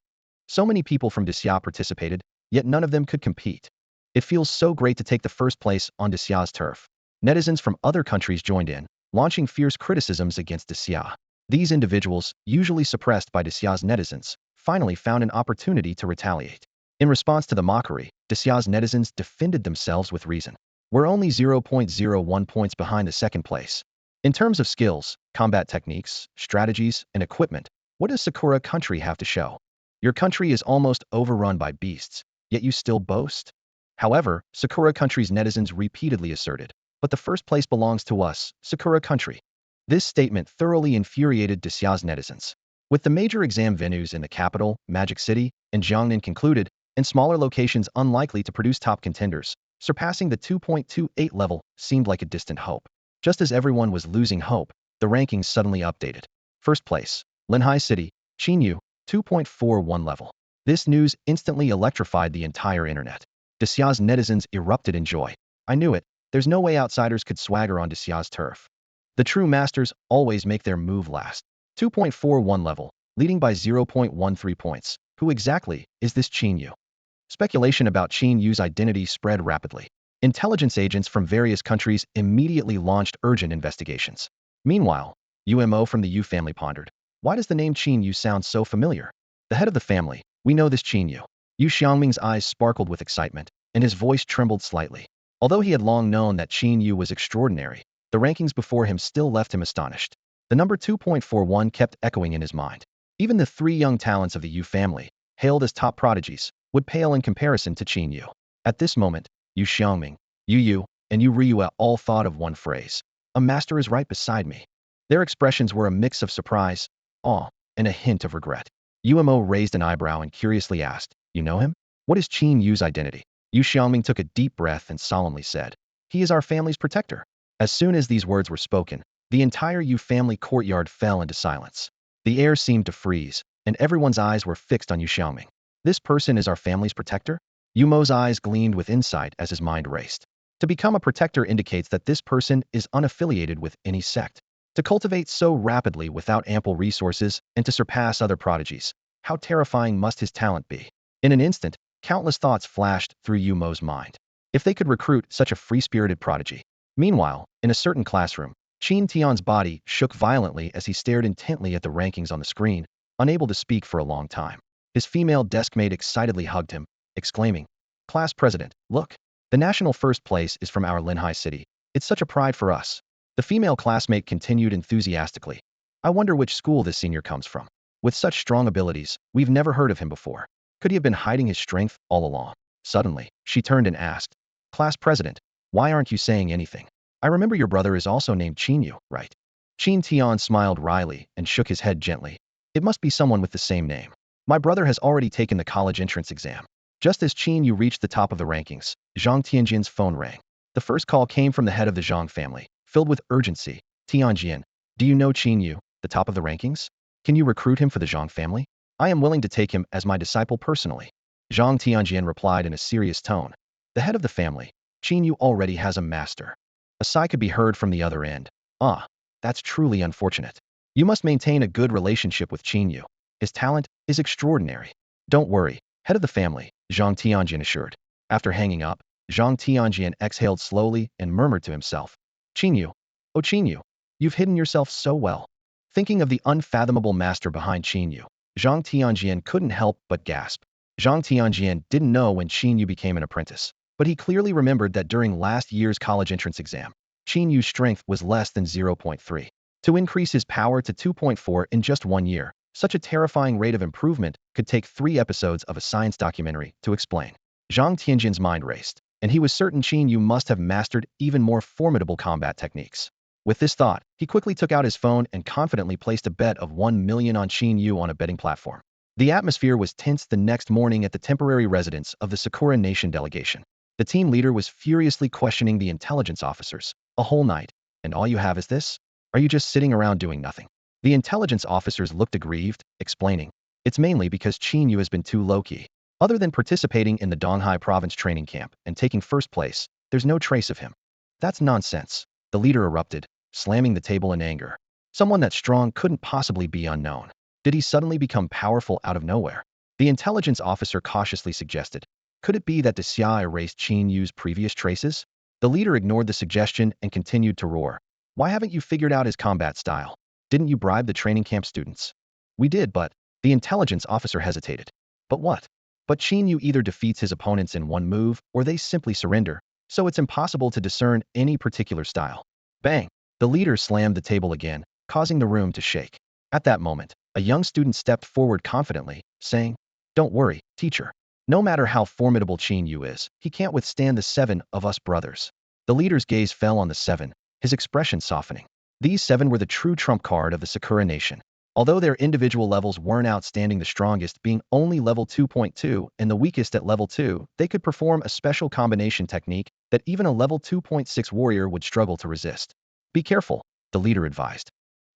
Speaker 1: So many people from Siau participated, yet none of them could compete. It feels so great to take the first place on Siau's turf. Netizens from other countries joined in, launching fierce criticisms against Siau. These individuals, usually suppressed by Siau's netizens, finally found an opportunity to retaliate. In response to the mockery, Siau's netizens defended themselves with reason. "We're only 0.01 points behind the second place. In terms of skills, combat techniques, strategies, and equipment, what does Sakura country have to show? Your country is almost overrun by beasts, yet you still boast?" However, Sakura country's netizens repeatedly asserted, "But the first place belongs to us, Sakura country." This statement thoroughly infuriated Siau's netizens. With the major exam venues in the capital, Magic City, and Jiangnan concluded, and smaller locations unlikely to produce top contenders. Surpassing the 2.28 level seemed like a distant hope. Just as everyone was losing hope, the rankings suddenly updated. First place, Linhai City, Qin Yu, 2.41 level. This news instantly electrified the entire internet. Siau's netizens erupted in joy. I knew it. There's no way outsiders could swagger on Siau's turf. The true masters always make their move last. 2.41 level, leading by 0.13 points. Who exactly is this Qin Yu? Speculation about Qin Yu's identity spread rapidly. Intelligence agents from various countries immediately launched urgent investigations. Meanwhile, UMO from the Yu family pondered. Why does the name Qin Yu sound so familiar? The head of the family, we know this Qin Yu. Yu Xiangming's eyes sparkled with excitement, and his voice trembled slightly. Although he had long known that Qin Yu was extraordinary, the rankings before him still left him astonished. The number 2.41 kept echoing in his mind. Even the three young talents of the Yu family, hailed as top prodigies, would pale in comparison to Qin Yu. At this moment, Yu Xiangming, Yu, and Yu Riyue all thought of one phrase. A master is right beside me. Their expressions were a mix of surprise, awe, and a hint of regret. UMO raised an eyebrow and curiously asked, you know him? What is Qin Yu's identity? Yu Xiangming took a deep breath and solemnly said, he is our family's protector. As soon as these words were spoken, the entire Yu family courtyard fell into silence. The air seemed to freeze, and everyone's eyes were fixed on Yu Xiangming. This person is our family's protector? Yumo's eyes gleamed with insight as his mind raced. To become a protector indicates that this person is unaffiliated with any sect. To cultivate so rapidly without ample resources and to surpass other prodigies, how terrifying must his talent be? In an instant, countless thoughts flashed through Yumo's mind. If they could recruit such a free-spirited prodigy. Meanwhile, in a certain classroom, Qin Tian's body shook violently as he stared intently at the rankings on the screen, unable to speak for a long time. His female deskmate excitedly hugged him, exclaiming, Class President, look! The national first place is from our Linhai City. It's such a pride for us. The female classmate continued enthusiastically. I wonder which school this senior comes from. With such strong abilities, we've never heard of him before. Could he have been hiding his strength all along? Suddenly, she turned and asked, Class President, why aren't you saying anything? I remember your brother is also named Qin Yu, right? Qin Tian smiled wryly and shook his head gently. It must be someone with the same name. My brother has already taken the college entrance exam. Just as Qin Yu reached the top of the rankings, Zhang Tianjian's phone rang. The first call came from the head of the Zhang family, filled with urgency. Tianjian, do you know Qin Yu, the top of the rankings? Can you recruit him for the Zhang family? I am willing to take him as my disciple personally. Zhang Tianjian replied in a serious tone. The head of the family, Qin Yu already has a master. A sigh could be heard from the other end. Ah, that's truly unfortunate. You must maintain a good relationship with Qin Yu. His talent is extraordinary. Don't worry, head of the family, Zhang Tianjian assured. After hanging up, Zhang Tianjian exhaled slowly and murmured to himself. Qin Yu, oh Qin Yu, you've hidden yourself so well. Thinking of the unfathomable master behind Qin Yu, Zhang Tianjian couldn't help but gasp. Zhang Tianjian didn't know when Qin Yu became an apprentice, but he clearly remembered that during last year's college entrance exam, Qin Yu's strength was less than 0.3. To increase his power to 2.4 in just 1 year, such a terrifying rate of improvement could take 3 episodes of a science documentary to explain. Zhang Tianjian's mind raced, and he was certain Qin Yu must have mastered even more formidable combat techniques. With this thought, he quickly took out his phone and confidently placed a bet of 1 million on Qin Yu on a betting platform. The atmosphere was tense the next morning at the temporary residence of the Sakura Nation delegation. The team leader was furiously questioning the intelligence officers. A whole night. And all you have is this? Are you just sitting around doing nothing? The intelligence officers looked aggrieved, explaining, it's mainly because Qin Yu has been too low-key. Other than participating in the Donghai province training camp and taking first place, there's no trace of him. That's nonsense. The leader erupted, slamming the table in anger. Someone that strong couldn't possibly be unknown. Did he suddenly become powerful out of nowhere? The intelligence officer cautiously suggested. Could it be that the Siau erased Qin Yu's previous traces? The leader ignored the suggestion and continued to roar. Why haven't you figured out his combat style? Didn't you bribe the training camp students? We did, but the intelligence officer hesitated. But what? But Qin Yu either defeats his opponents in one move or they simply surrender, so it's impossible to discern any particular style. Bang! The leader slammed the table again, causing the room to shake. At that moment, a young student stepped forward confidently, saying, Don't worry, teacher. No matter how formidable Qin Yu is, he can't withstand the 7 of us brothers. The leader's gaze fell on the 7, his expression softening. These 7 were the true trump card of the Sakura Nation. Although their individual levels weren't outstanding, the strongest being only level 2.2 and the weakest at level 2, they could perform a special combination technique that even a level 2.6 warrior would struggle to resist. Be careful, the leader advised.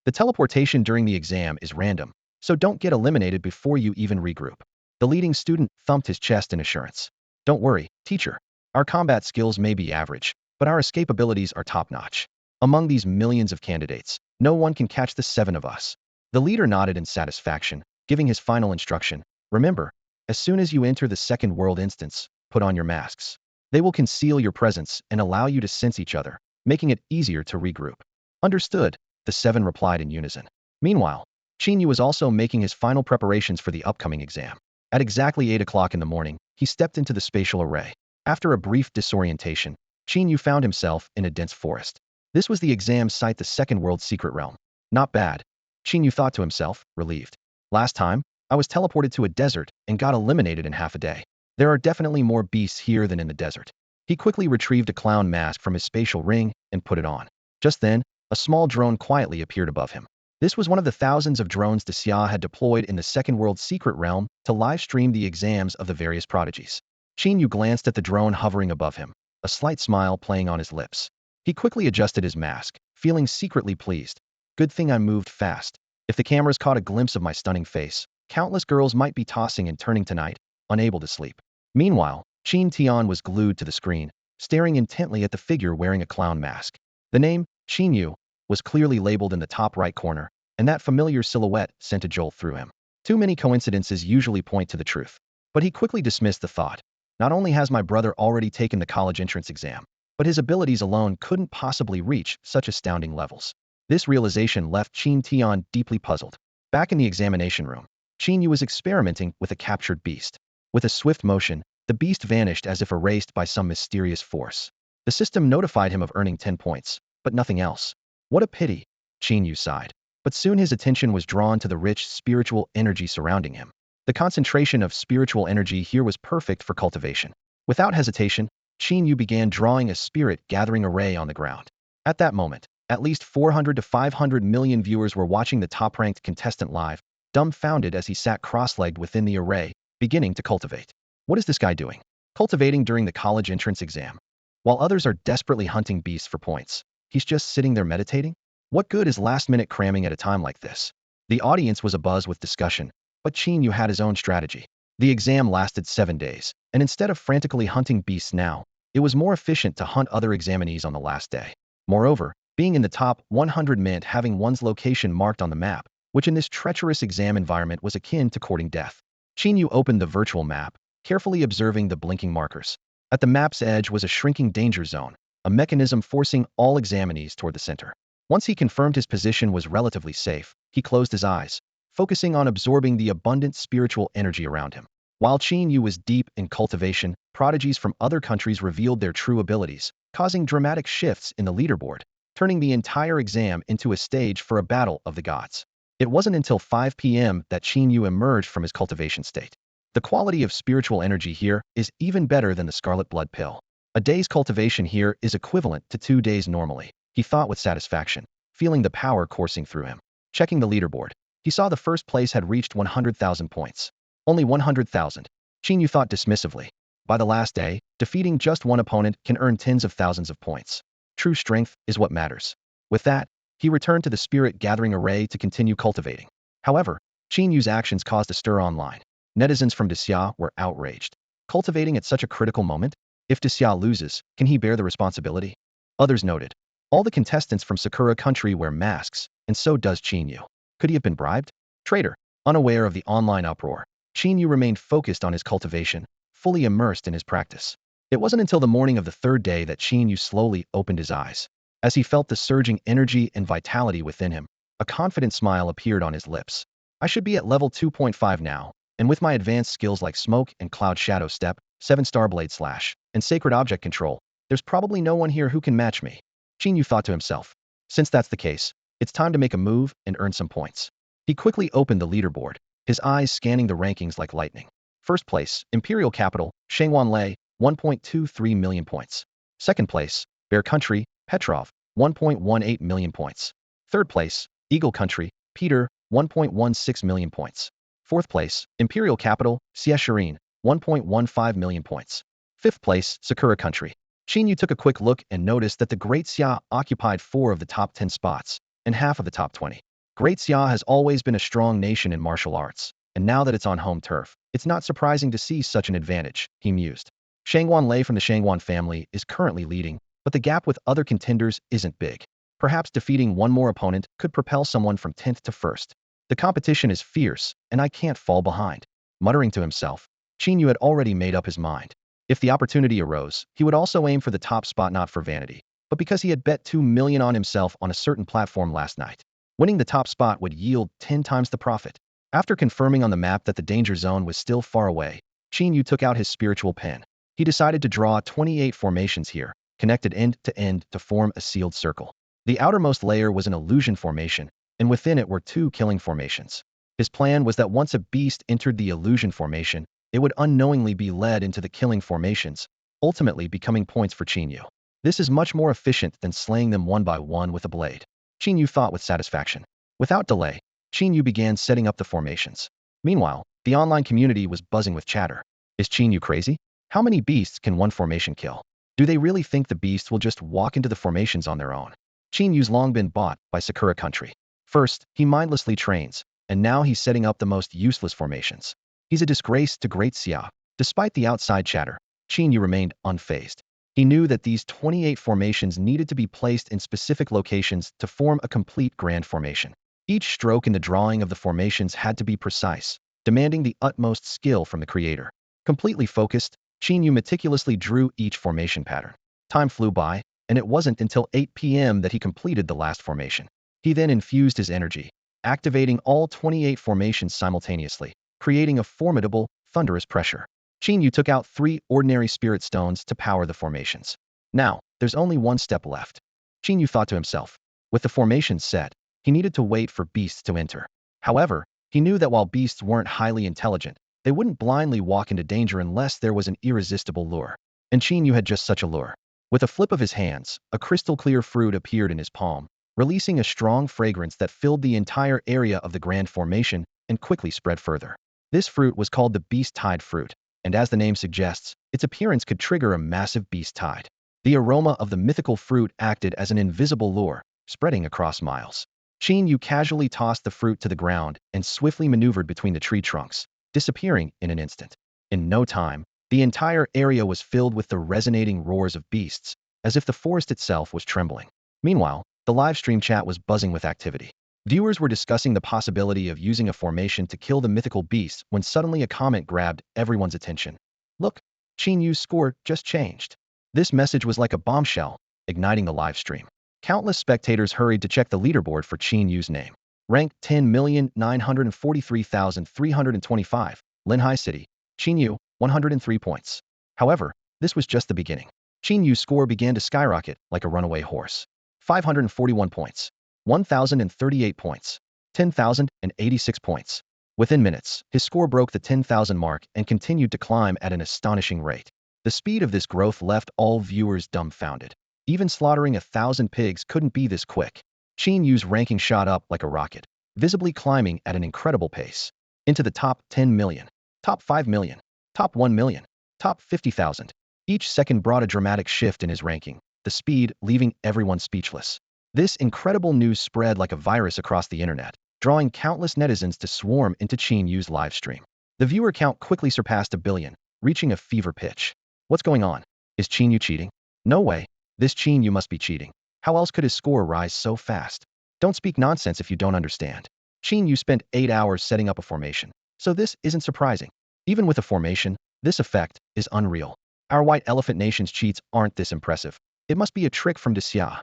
Speaker 1: The teleportation during the exam is random, so don't get eliminated before you even regroup. The leading student thumped his chest in assurance. Don't worry, teacher. Our combat skills may be average, but our escape abilities are top-notch. Among these millions of candidates, no one can catch the 7 of us. The leader nodded in satisfaction, giving his final instruction. Remember, as soon as you enter the second world instance, put on your masks. They will conceal your presence and allow you to sense each other, making it easier to regroup. Understood, the 7 replied in unison. Meanwhile, Qin Yu was also making his final preparations for the upcoming exam. At exactly 8 o'clock in the morning, he stepped into the spatial array. After a brief disorientation, Qin Yu found himself in a dense forest. This was the exam site, the second world secret realm. Not bad, Qin Yu thought to himself, relieved. Last time, I was teleported to a desert and got eliminated in half a day. There are definitely more beasts here than in the desert. He quickly retrieved a clown mask from his spatial ring and put it on. Just then, a small drone quietly appeared above him. This was one of the thousands of drones the Siau had deployed in the second world secret realm to live stream the exams of the various prodigies. Qin Yu glanced at the drone hovering above him, a slight smile playing on his lips. He quickly adjusted his mask, feeling secretly pleased. Good thing I moved fast. If the cameras caught a glimpse of my stunning face, countless girls might be tossing and turning tonight, unable to sleep. Meanwhile, Qin Tian was glued to the screen, staring intently at the figure wearing a clown mask. The name, Qin Yu, was clearly labeled in the top right corner, and that familiar silhouette sent a jolt through him. Too many coincidences usually point to the truth. But he quickly dismissed the thought. Not only has my brother already taken the college entrance exam, but his abilities alone couldn't possibly reach such astounding levels. This realization left Qin Tian deeply puzzled. Back in the examination room, Qin Yu was experimenting with a captured beast. With a swift motion, the beast vanished as if erased by some mysterious force. The system notified him of earning 10 points, but nothing else. What a pity, Qin Yu sighed. But soon his attention was drawn to the rich spiritual energy surrounding him. The concentration of spiritual energy here was perfect for cultivation. Without hesitation, Qin Yu began drawing a spirit-gathering array on the ground. At that moment, at least 400 to 500 million viewers were watching the top-ranked contestant live, dumbfounded as he sat cross-legged within the array, beginning to cultivate. What is this guy doing? Cultivating during the college entrance exam. While others are desperately hunting beasts for points, he's just sitting there meditating? What good is last-minute cramming at a time like this? The audience was abuzz with discussion, but Qin Yu had his own strategy. The exam lasted 7 days, and instead of frantically hunting beasts now, it was more efficient to hunt other examinees on the last day. Moreover, being in the top 100 meant having one's location marked on the map, which in this treacherous exam environment was akin to courting death. Qin Yu opened the virtual map, carefully observing the blinking markers. At the map's edge was a shrinking danger zone, a mechanism forcing all examinees toward the center. Once he confirmed his position was relatively safe, he closed his eyes, focusing on absorbing the abundant spiritual energy around him. While Qin Yu was deep in cultivation, prodigies from other countries revealed their true abilities, causing dramatic shifts in the leaderboard, turning the entire exam into a stage for a battle of the gods. It wasn't until 5 p.m. that Qin Yu emerged from his cultivation state. The quality of spiritual energy here is even better than the scarlet blood pill. A day's cultivation here is equivalent to 2 days normally, he thought with satisfaction, feeling the power coursing through him. Checking the leaderboard, he saw the first place had reached 100,000 points. Only 100,000, Qin Yu thought dismissively. By the last day, defeating just one opponent can earn tens of thousands of points. True strength is what matters. With that, he returned to the spirit-gathering array to continue cultivating. However, Qin Yu's actions caused a stir online. Netizens from Siau were outraged. Cultivating at such a critical moment? If Siau loses, can he bear the responsibility? Others noted. All the contestants from Sakura country wear masks, and so does Qin Yu. Could he have been bribed? Traitor. Unaware of the online uproar, Qin Yu remained focused on his cultivation, fully immersed in his practice. It wasn't until the morning of the third day that Qin Yu slowly opened his eyes. As he felt the surging energy and vitality within him, a confident smile appeared on his lips. I should be at level 2.5 now, and with my advanced skills like Smoke and Cloud Shadow Step, 7-star Blade Slash, and Sacred Object Control, there's probably no one here who can match me. Qin Yu thought to himself. Since that's the case, it's time to make a move and earn some points. He quickly opened the leaderboard, his eyes scanning the rankings like lightning. First place, Imperial Capital, Shangwanlei, 1.23 million points. Second place, Bear Country, Petrov, 1.18 million points. Third place, Eagle Country, Peter, 1.16 million points. Fourth place, Imperial Capital, Siau, 1.15 million points. Fifth place, Sakura Country. Qin Yu took a quick look and noticed that the Great Siau occupied 4 of the top 10 spots and half of the top 20. Great Siau has always been a strong nation in martial arts, and now that it's on home turf, it's not surprising to see such an advantage, he mused. Shangguan Lei from the Shangguan family is currently leading, but the gap with other contenders isn't big. Perhaps defeating one more opponent could propel someone from 10th to 1st. The competition is fierce, and I can't fall behind. Muttering to himself, Qin Yu had already made up his mind. If the opportunity arose, he would also aim for the top spot, not for vanity, but because he had bet 2 million on himself on a certain platform last night. Winning the top spot would yield 10 times the profit. After confirming on the map that the danger zone was still far away, Qin Yu took out his spiritual pen. He decided to draw 28 formations here, connected end to form a sealed circle. The outermost layer was an illusion formation, and within it were 2 killing formations. His plan was that once a beast entered the illusion formation, it would unknowingly be led into the killing formations, ultimately becoming points for Qin Yu. This is much more efficient than slaying them one by one with a blade, Qin Yu thought with satisfaction. Without delay, Qin Yu began setting up the formations. Meanwhile, the online community was buzzing with chatter. Is Qin Yu crazy? How many beasts can one formation kill? Do they really think the beasts will just walk into the formations on their own? Qin Yu's long been bought by Sakura Country. First, he mindlessly trains, and now he's setting up the most useless formations. He's a disgrace to Great Siau. Despite the outside chatter, Qin Yu remained unfazed. He knew that these 28 formations needed to be placed in specific locations to form a complete grand formation. Each stroke in the drawing of the formations had to be precise, demanding the utmost skill from the creator. Completely focused, Qin Yu meticulously drew each formation pattern. Time flew by, and it wasn't until 8 p.m. that he completed the last formation. He then infused his energy, activating all 28 formations simultaneously, creating a formidable, thunderous pressure. Qin Yu took out 3 ordinary spirit stones to power the formations. Now, there's only one step left. Qin Yu thought to himself. With the formations set, he needed to wait for beasts to enter. However, he knew that while beasts weren't highly intelligent, they wouldn't blindly walk into danger unless there was an irresistible lure. And Qin Yu had just such a lure. With a flip of his hands, a crystal-clear fruit appeared in his palm, releasing a strong fragrance that filled the entire area of the grand formation and quickly spread further. This fruit was called the Beast Tide fruit, and as the name suggests, its appearance could trigger a massive beast tide. The aroma of the mythical fruit acted as an invisible lure, spreading across miles. Qin Yu casually tossed the fruit to the ground and swiftly maneuvered between the tree trunks, disappearing in an instant. In no time, the entire area was filled with the resonating roars of beasts, as if the forest itself was trembling. Meanwhile, the live stream chat was buzzing with activity. Viewers were discussing the possibility of using a formation to kill the mythical beasts when suddenly a comment grabbed everyone's attention. Look, Qin Yu's score just changed. This message was like a bombshell, igniting the live stream. Countless spectators hurried to check the leaderboard for Qin Yu's name. Ranked 10,943,325, Linhai City, Qin Yu, 103 points. However, this was just the beginning. Qin Yu's score began to skyrocket like a runaway horse. 541 points, 1,038 points, 10,086 points. Within minutes, his score broke the 10,000 mark and continued to climb at an astonishing rate. The speed of this growth left all viewers dumbfounded. Even slaughtering 1,000 pigs couldn't be this quick. Qin Yu's ranking shot up like a rocket, visibly climbing at an incredible pace. Into the top 10 million, top 5 million, top 1 million, top 50,000. Each second brought a dramatic shift in his ranking, the speed leaving everyone speechless. This incredible news spread like a virus across the internet, drawing countless netizens to swarm into Qin Yu's live stream. The viewer count quickly surpassed 1 billion, reaching a fever pitch. What's going on? Is Qin Yu cheating? No way. This Qin Yu must be cheating. How else could his score rise so fast? Don't speak nonsense if you don't understand. Qin Yu spent 8 hours setting up a formation, so this isn't surprising. Even with a formation, this effect is unreal. Our white elephant nation's cheats aren't this impressive. It must be a trick from Siau.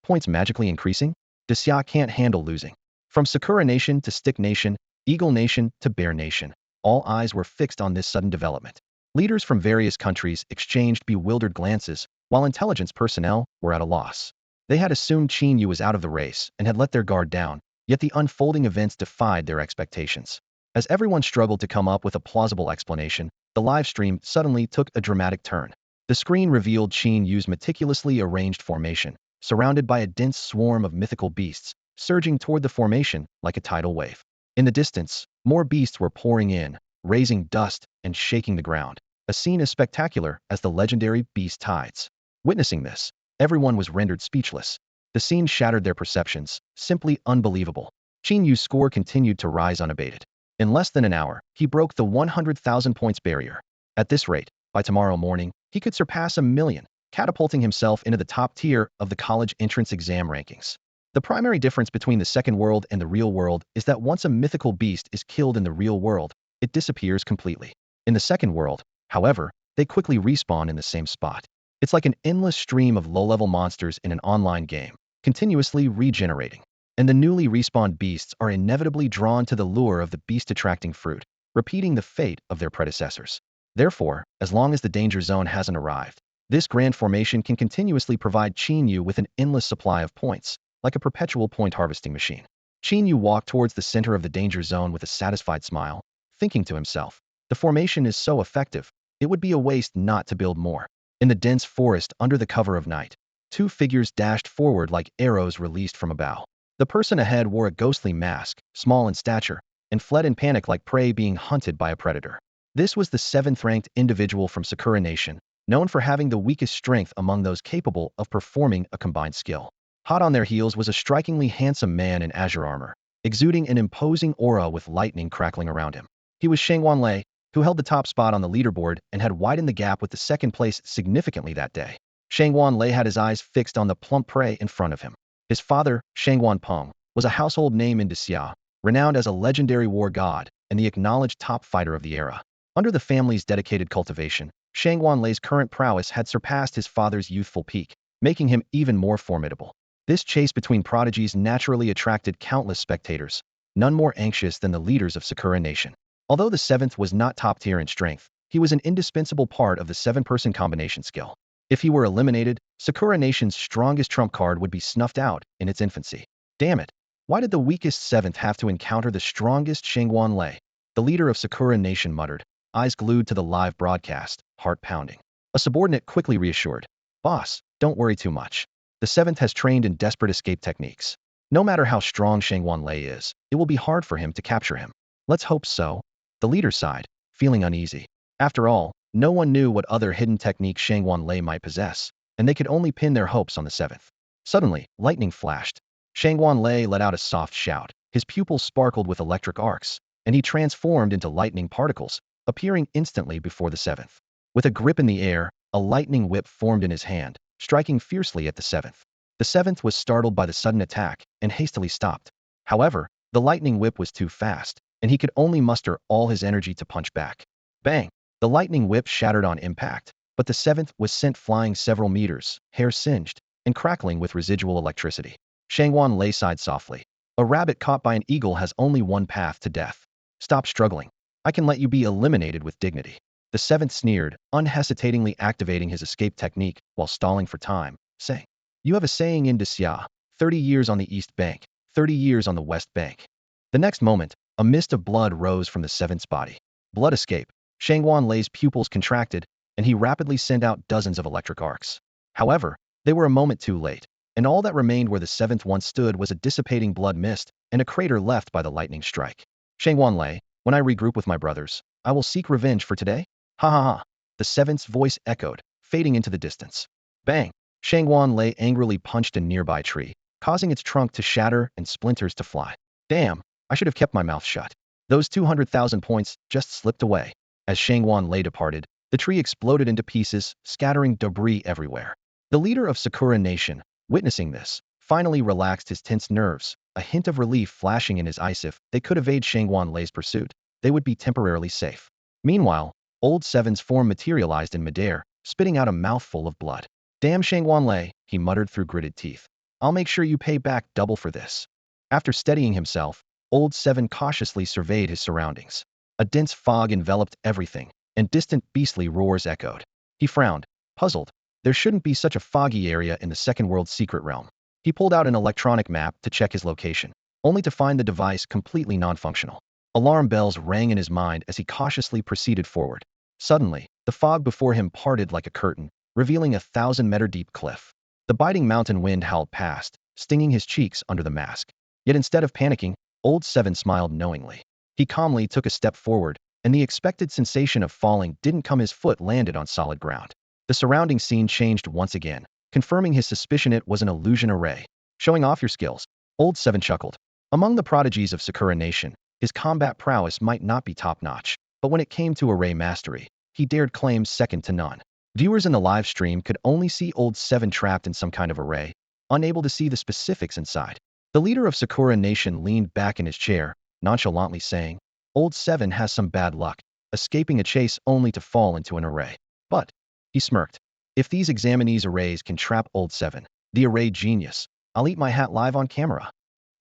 Speaker 1: Points magically increasing? Siau can't handle losing. From Sakura Nation to Stick Nation, Eagle Nation to Bear Nation, all eyes were fixed on this sudden development. Leaders from various countries exchanged bewildered glances, while intelligence personnel were at a loss. They had assumed Qin Yu was out of the race and had let their guard down, yet the unfolding events defied their expectations. As everyone struggled to come up with a plausible explanation, the live stream suddenly took a dramatic turn. The screen revealed Qin Yu's meticulously arranged formation, surrounded by a dense swarm of mythical beasts, surging toward the formation like a tidal wave. In the distance, more beasts were pouring in, raising dust and shaking the ground, a scene as spectacular as the legendary beast tides. Witnessing this, everyone was rendered speechless. The scene shattered their perceptions, simply unbelievable. Qin Yu's score continued to rise unabated. In less than an hour, he broke the 100,000 points barrier. At this rate, by tomorrow morning, he could surpass 1 million, catapulting himself into the top tier of the college entrance exam rankings. The primary difference between the second world and the real world is that once a mythical beast is killed in the real world, it disappears completely. In the second world, however, they quickly respawn in the same spot. It's like an endless stream of low-level monsters in an online game, continuously regenerating. And the newly respawned beasts are inevitably drawn to the lure of the beast-attracting fruit, repeating the fate of their predecessors. Therefore, as long as the danger zone hasn't arrived, this grand formation can continuously provide Qin Yu with an endless supply of points, like a perpetual point harvesting machine. Qin Yu walked towards the center of the danger zone with a satisfied smile, thinking to himself, the formation is so effective, it would be a waste not to build more. In the dense forest under the cover of night, two figures dashed forward like arrows released from a bow. The person ahead wore a ghostly mask, small in stature, and fled in panic like prey being hunted by a predator. This was the 7th-ranked individual from Sakura Nation, known for having the weakest strength among those capable of performing a combined skill. Hot on their heels was a strikingly handsome man in azure armor, exuding an imposing aura with lightning crackling around him. He was Shangwan Lei, who held the top spot on the leaderboard and had widened the gap with the second place significantly that day. Shangwan Lei had his eyes fixed on the plump prey in front of him. His father, Shangwan Peng, was a household name in Siau, renowned as a legendary war god and the acknowledged top fighter of the era. Under the family's dedicated cultivation, Shangwan Lei's current prowess had surpassed his father's youthful peak, making him even more formidable. This chase between prodigies naturally attracted countless spectators, none more anxious than the leaders of Sakura Nation. Although the 7th was not top tier in strength, he was an indispensable part of the 7-person combination skill. If he were eliminated, Sakura Nation's strongest trump card would be snuffed out in its infancy. Damn it! Why did the weakest 7th have to encounter the strongest Shangwan Lei? The leader of Sakura Nation muttered, eyes glued to the live broadcast, heart pounding. A subordinate quickly reassured, "Boss, don't worry too much. The 7th has trained in desperate escape techniques. No matter how strong Shangwan Lei is, it will be hard for him to capture him." Let's hope so. The leader sighed, feeling uneasy. After all, no one knew what other hidden technique Shangwan Lei might possess, and they could only pin their hopes on the 7th. Suddenly, lightning flashed. Shangwan Lei let out a soft shout. His pupils sparkled with electric arcs, and he transformed into lightning particles, appearing instantly before the 7th. With a grip in the air, a lightning whip formed in his hand, striking fiercely at the 7th. The 7th was startled by the sudden attack and hastily stopped. However, the lightning whip was too fast, and he could only muster all his energy to punch back. Bang! The lightning whip shattered on impact, but the 7th was sent flying several meters, hair singed, and crackling with residual electricity. Shangwan Lei sighed softly. A rabbit caught by an eagle has only one path to death. Stop struggling. I can let you be eliminated with dignity. The 7th sneered, unhesitatingly activating his escape technique while stalling for time, saying, "You have a saying in Siau, 30 years on the east bank, 30 years on the west bank." The next moment, a mist of blood rose from the 7th's body. Blood escape. Shangwan Lei's pupils contracted, and he rapidly sent out dozens of electric arcs. However, they were a moment too late, and all that remained where the 7th once stood was a dissipating blood mist and a crater left by the lightning strike. Shangwan Lei, when I regroup with my brothers, I will seek revenge for today? Ha ha ha. The 7th's voice echoed, fading into the distance. Bang! Shangwan Lei angrily punched a nearby tree, causing its trunk to shatter and splinters to fly. Damn, I should have kept my mouth shut. Those 200,000 points just slipped away. As Shangwan Lei departed, the tree exploded into pieces, scattering debris everywhere. The leader of Sakura Nation, witnessing this, finally relaxed his tense nerves, a hint of relief flashing in his eyes. If they could evade Shangwan Lei's pursuit, they would be temporarily safe. Meanwhile, Old Seven's form materialized in midair, spitting out a mouthful of blood. "Damn Shangwan Lei," he muttered through gritted teeth. "I'll make sure you pay back double for this." After steadying himself, Old Seven cautiously surveyed his surroundings. A dense fog enveloped everything, and distant beastly roars echoed. He frowned, puzzled. There shouldn't be such a foggy area in the Second World's secret realm. He pulled out an electronic map to check his location, only to find the device completely non-functional. Alarm bells rang in his mind as he cautiously proceeded forward. Suddenly, the fog before him parted like a curtain, revealing a 1,000-meter deep cliff. The biting mountain wind howled past, stinging his cheeks under the mask. Yet instead of panicking, Old Seven smiled knowingly. He calmly took a step forward, and the expected sensation of falling didn't come. His foot landed on solid ground. The surrounding scene changed once again, confirming his suspicion it was an illusion array. Showing off your skills. Old Seven chuckled. Among the prodigies of Sakura Nation, his combat prowess might not be top-notch, but when it came to array mastery, he dared claim second to none. Viewers in the live stream could only see Old Seven trapped in some kind of array, unable to see the specifics inside. The leader of Sakura Nation leaned back in his chair, nonchalantly saying, Old Seven has some bad luck, escaping a chase only to fall into an array. But, he smirked, if these examinees arrays can trap Old Seven, the array genius, I'll eat my hat live on camera.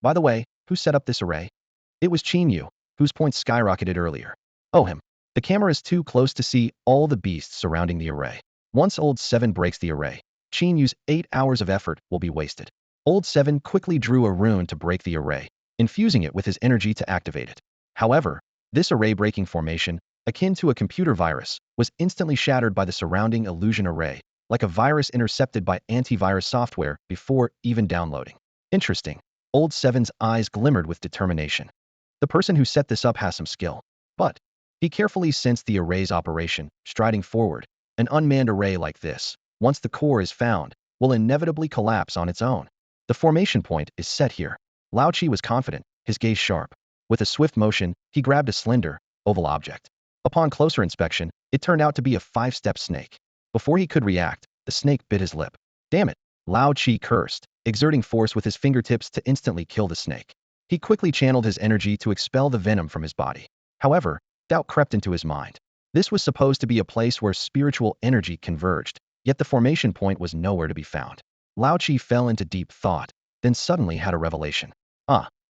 Speaker 1: By the way, who set up this array? It was Qin Yu, whose points skyrocketed earlier. Oh him. The camera is too close to see all the beasts surrounding the array. Once Old Seven breaks the array, Qin Yu's 8 hours of effort will be wasted. Old Seven quickly drew a rune to break the array, infusing it with his energy to activate it. However, this array-breaking formation, akin to a computer virus, was instantly shattered by the surrounding illusion array, like a virus intercepted by antivirus software before even downloading. Interesting. Old Seven's eyes glimmered with determination. The person who set this up has some skill. But he carefully sensed the array's operation, striding forward. An unmanned array like this, once the core is found, will inevitably collapse on its own. The formation point is set here. Lao Chi was confident, his gaze sharp. With a swift motion, he grabbed a slender, oval object. Upon closer inspection, it turned out to be a 5-step snake. Before he could react, the snake bit his lip. Damn it! Lao Chi cursed, exerting force with his fingertips to instantly kill the snake. He quickly channeled his energy to expel the venom from his body. However, doubt crept into his mind. This was supposed to be a place where spiritual energy converged, yet the formation point was nowhere to be found. Lao Chi fell into deep thought, then suddenly had a revelation.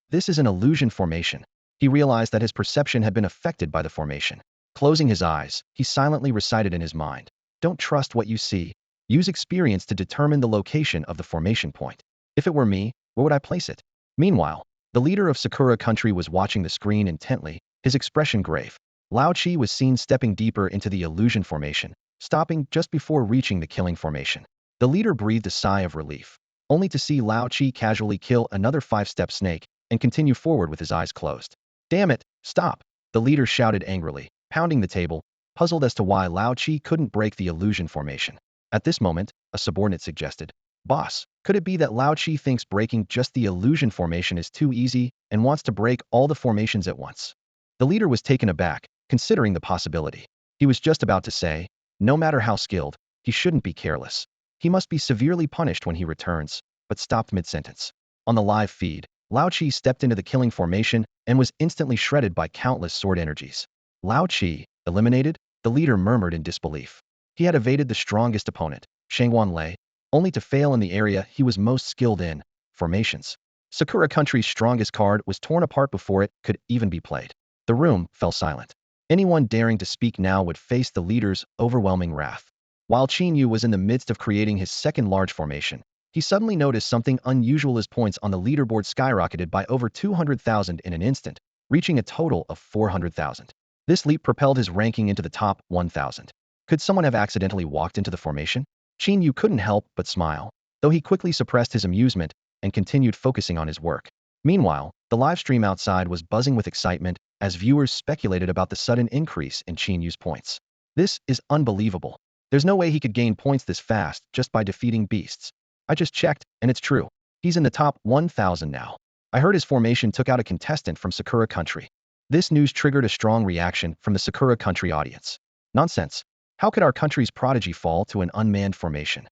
Speaker 1: This is an illusion formation. He realized that his perception had been affected by the formation. Closing his eyes, he silently recited in his mind, don't trust what you see. Use experience to determine the location of the formation point. If it were me, where would I place it? Meanwhile, the leader of Sakura country was watching the screen intently, his expression grave. Lao Chi was seen stepping deeper into the illusion formation, stopping just before reaching the killing formation. The leader breathed a sigh of relief, only to see Lao Chi casually kill another 5-step snake and continue forward with his eyes closed. Damn it, stop! The leader shouted angrily, pounding the table, puzzled as to why Lao Chi couldn't break the illusion formation. At this moment, a subordinate suggested, Boss, could it be that Lao Chi thinks breaking just the illusion formation is too easy and wants to break all the formations at once? The leader was taken aback, considering the possibility. He was just about to say, no matter how skilled, he shouldn't be careless. He must be severely punished when he returns, but stopped mid-sentence. On the live feed, Lao Chi stepped into the killing formation and was instantly shredded by countless sword energies. Lao Chi, eliminated? The leader murmured in disbelief. He had evaded the strongest opponent, Shangwan Lei, only to fail in the area he was most skilled in, formations. Sakura country's strongest card was torn apart before it could even be played. The room fell silent. Anyone daring to speak now would face the leader's overwhelming wrath. While Qin Yu was in the midst of creating his second large formation, he suddenly noticed something unusual. His points on the leaderboard skyrocketed by over 200,000 in an instant, reaching a total of 400,000. This leap propelled his ranking into the top 1,000. Could someone have accidentally walked into the formation? Qin Yu couldn't help but smile, though he quickly suppressed his amusement and continued focusing on his work. Meanwhile, the live stream outside was buzzing with excitement as viewers speculated about the sudden increase in Qin Yu's points. This is unbelievable. There's no way he could gain points this fast just by defeating beasts. I just checked, and it's true. He's in the top 1,000 now. I heard his formation took out a contestant from Sakura country. This news triggered a strong reaction from the Sakura country audience. Nonsense. How could our country's prodigy fall to an unmanned formation?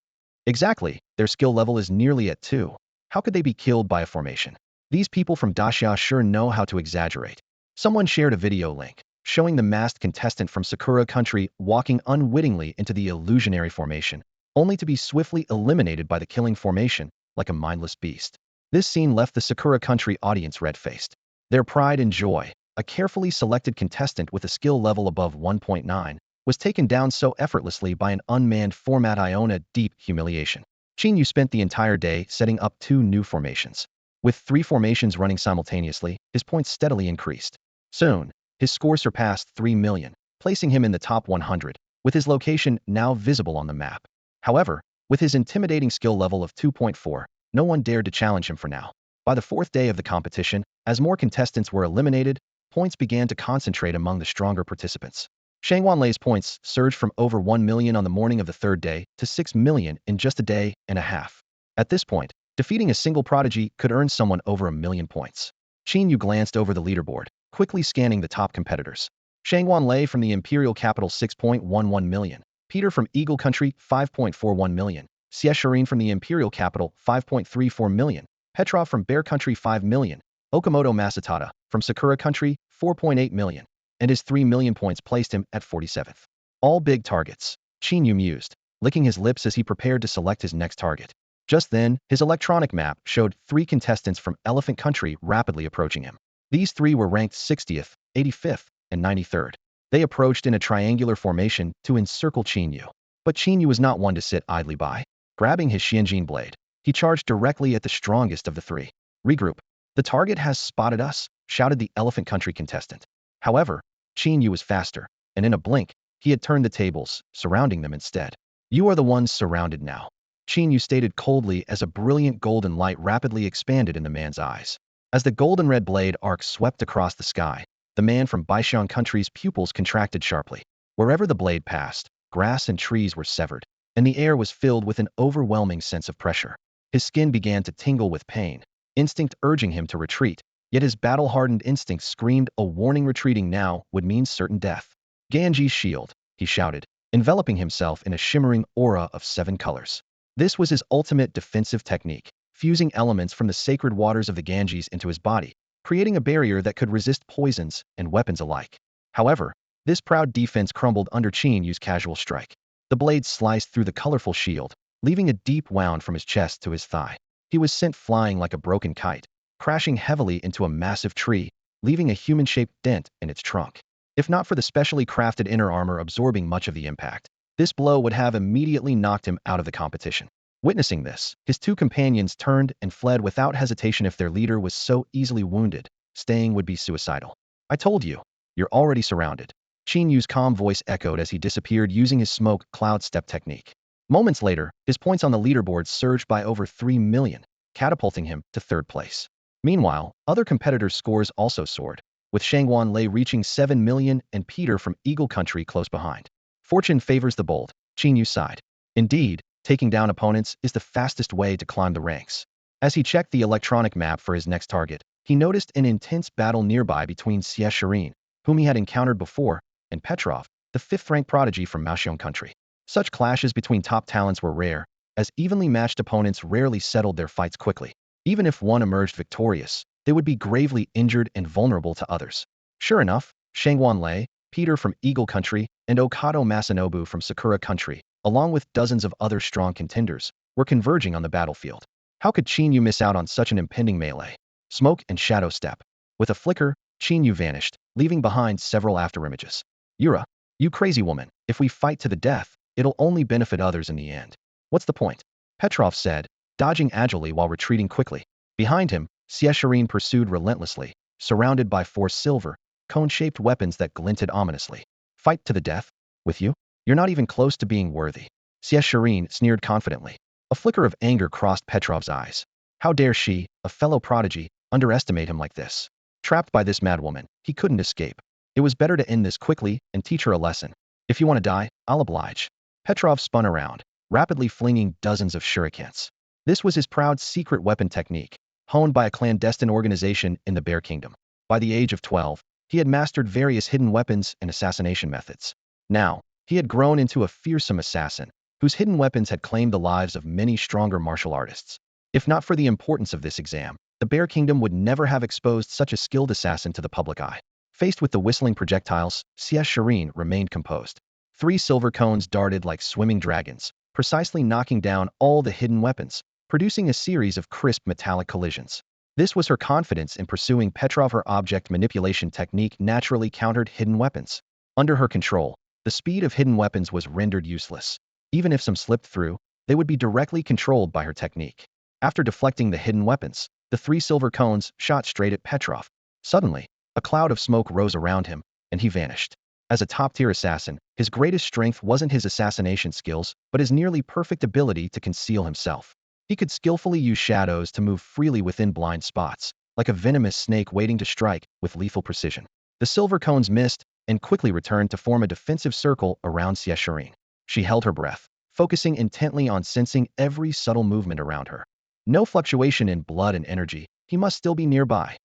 Speaker 1: Exactly, their skill level is nearly at 2. How could they be killed by a formation? These people from Daxia sure know how to exaggerate. Someone shared a video link, showing the masked contestant from Sakura country walking unwittingly into the illusionary formation, only to be swiftly eliminated by the killing formation, like a mindless beast. This scene left the Sakura country audience red-faced. Their pride and joy, a carefully selected contestant with a skill level above 1.9, was taken down so effortlessly by an unmanned format. Iona deep humiliation. Qin Yu spent the entire day setting up 2 new formations. With 3 formations running simultaneously, his points steadily increased. Soon, his score surpassed 3 million, placing him in the top 100, with his location now visible on the map. However, with his intimidating skill level of 2.4, no one dared to challenge him for now. By the fourth day of the competition, as more contestants were eliminated, points began to concentrate among the stronger participants. Shang Wanlei's points surged from over 1 million on the morning of the third day to 6 million in just a day and a half. At this point, defeating a single prodigy could earn someone over 1 million points. Qin Yu glanced over the leaderboard, quickly scanning the top competitors. Shang Wanlei from the Imperial Capital 6.11 million. Peter from Eagle Country 5.41 million. Siau from the Imperial Capital 5.34 million. Petrov from Bear Country 5 million. Okamoto Masatata from Sakura Country 4.8 million. And his 3 million points placed him at 47th. All big targets. Qin Yu mused, licking his lips as he prepared to select his next target. Just then, his electronic map showed 3 contestants from Elephant Country rapidly approaching him. These 3 were ranked 60th, 85th, and 93rd. They approached in a triangular formation to encircle Qin Yu. But Qin Yu was not one to sit idly by. Grabbing his Xianjin blade, he charged directly at the strongest of the 3. Regroup. The target has spotted us, shouted the Elephant Country contestant. However, Qin Yu was faster, and in a blink, he had turned the tables, surrounding them instead. You are the ones surrounded now. Qin Yu stated coldly as a brilliant golden light rapidly expanded in the man's eyes. As the golden red blade arc swept across the sky, the man from Baishan Country's pupils contracted sharply. Wherever the blade passed, grass and trees were severed, and the air was filled with an overwhelming sense of pressure. His skin began to tingle with pain, instinct urging him to retreat, yet his battle-hardened instinct screamed a warning. Retreating now would mean certain death. Ganji's shield, he shouted, enveloping himself in a shimmering aura of 7 colors. This was his ultimate defensive technique, fusing elements from the sacred waters of the Ganges into his body, creating a barrier that could resist poisons and weapons alike. However, this proud defense crumbled under Qin Yu's casual strike. The blade sliced through the colorful shield, leaving a deep wound from his chest to his thigh. He was sent flying like a broken kite, crashing heavily into a massive tree, leaving a human-shaped dent in its trunk. If not for the specially crafted inner armor absorbing much of the impact, this blow would have immediately knocked him out of the competition. Witnessing this, his 2 companions turned and fled without hesitation. If their leader was so easily wounded, staying would be suicidal. I told you, you're already surrounded. Qin Yu's calm voice echoed as he disappeared using his smoke cloud step technique. Moments later, his points on the leaderboard surged by over 3 million, catapulting him to 3rd place. Meanwhile, other competitors' scores also soared, with Shang Wanlei reaching 7 million and Peter from Eagle Country close behind. Fortune favors the bold, Qin Yu sighed. Indeed, taking down opponents is the fastest way to climb the ranks. As he checked the electronic map for his next target, he noticed an intense battle nearby between Siau, whom he had encountered before, and Petrov, the 5th-ranked prodigy from Maoxiong Country. Such clashes between top talents were rare, as evenly matched opponents rarely settled their fights quickly. Even if one emerged victorious, they would be gravely injured and vulnerable to others. Sure enough, Shang Wanlei, Peter from Eagle Country, and Okado Masanobu from Sakura Country, along with dozens of other strong contenders, were converging on the battlefield. How could Qin Yu miss out on such an impending melee? Smoke and shadow step. With a flicker, Qin Yu vanished, leaving behind several afterimages. Yura, you crazy woman, if we fight to the death, it'll only benefit others in the end. What's the point? Petrov said, dodging agilely while retreating quickly. Behind him, Siau pursued relentlessly, surrounded by 4 silver, cone-shaped weapons that glinted ominously. Fight to the death? With you? You're not even close to being worthy. Siau sneered confidently. A flicker of anger crossed Petrov's eyes. How dare she, a fellow prodigy, underestimate him like this? Trapped by this madwoman, he couldn't escape. It was better to end this quickly and teach her a lesson. If you want to die, I'll oblige. Petrov spun around, rapidly flinging dozens of shurikens. This was his proud secret weapon technique, honed by a clandestine organization in the Bear Kingdom. By the age of 12, he had mastered various hidden weapons and assassination methods. Now, he had grown into a fearsome assassin, whose hidden weapons had claimed the lives of many stronger martial artists. If not for the importance of this exam, the Bear Kingdom would never have exposed such a skilled assassin to the public eye. Faced with the whistling projectiles, Siau remained composed. 3 silver cones darted like swimming dragons, precisely knocking down all the hidden weapons, producing a series of crisp metallic collisions. This was her confidence in pursuing Petrov. Her object manipulation technique naturally countered hidden weapons. Under her control, the speed of hidden weapons was rendered useless. Even if some slipped through, they would be directly controlled by her technique. After deflecting the hidden weapons, the 3 silver cones shot straight at Petrov. Suddenly, a cloud of smoke rose around him, and he vanished. As a top-tier assassin, his greatest strength wasn't his assassination skills, but his nearly perfect ability to conceal himself. He could skillfully use shadows to move freely within blind spots, like a venomous snake waiting to strike with lethal precision. The silver cones missed and quickly returned to form a defensive circle around Siau. She held her breath, focusing intently on sensing every subtle movement around her. No fluctuation in blood and energy. He must still be nearby.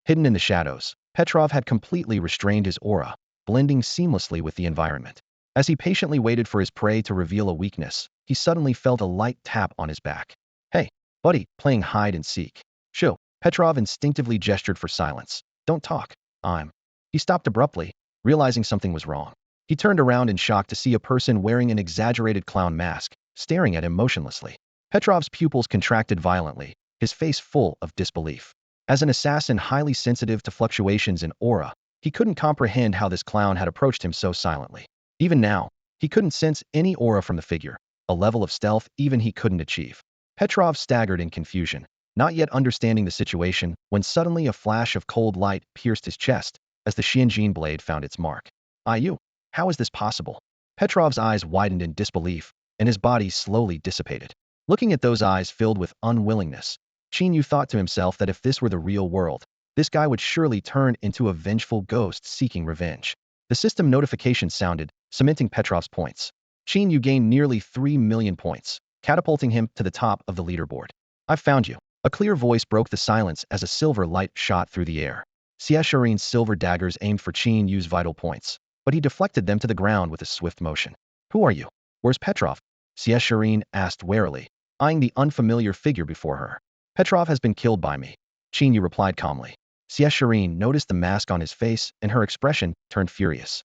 Speaker 1: Hidden in the shadows, Petrov had completely restrained his aura, blending seamlessly with the environment. As he patiently waited for his prey to reveal a weakness, he suddenly felt a light tap on his back. Hey, buddy, playing hide and seek. Shoo. Petrov instinctively gestured for silence. Don't talk. I'm. He stopped abruptly, realizing something was wrong. He turned around in shock to see a person wearing an exaggerated clown mask, staring at him motionlessly. Petrov's pupils contracted violently, his face full of disbelief. As an assassin highly sensitive to fluctuations in aura, he couldn't comprehend how this clown had approached him so silently. Even now, he couldn't sense any aura from the figure, a level of stealth even he couldn't achieve. Petrov staggered in confusion, not yet understanding the situation, when suddenly a flash of cold light pierced his chest as the Xianjin blade found its mark. Yu, how is this possible? Petrov's eyes widened in disbelief, and his body slowly dissipated. Looking at those eyes filled with unwillingness, Qin Yu thought to himself that if this were the real world, this guy would surely turn into a vengeful ghost seeking revenge. The system notification sounded, cementing Petrov's points. Qin Yu gained nearly 3 million points, catapulting him to the top of the leaderboard. I've found you. A clear voice broke the silence as a silver light shot through the air. Siau's silver daggers aimed for Qin Yu's vital points, but he deflected them to the ground with a swift motion. Who are you? Where's Petrov? Siau asked warily, eyeing the unfamiliar figure before her. Petrov has been killed by me, Qin Yu replied calmly. Siau noticed the mask on his face, and her expression turned furious.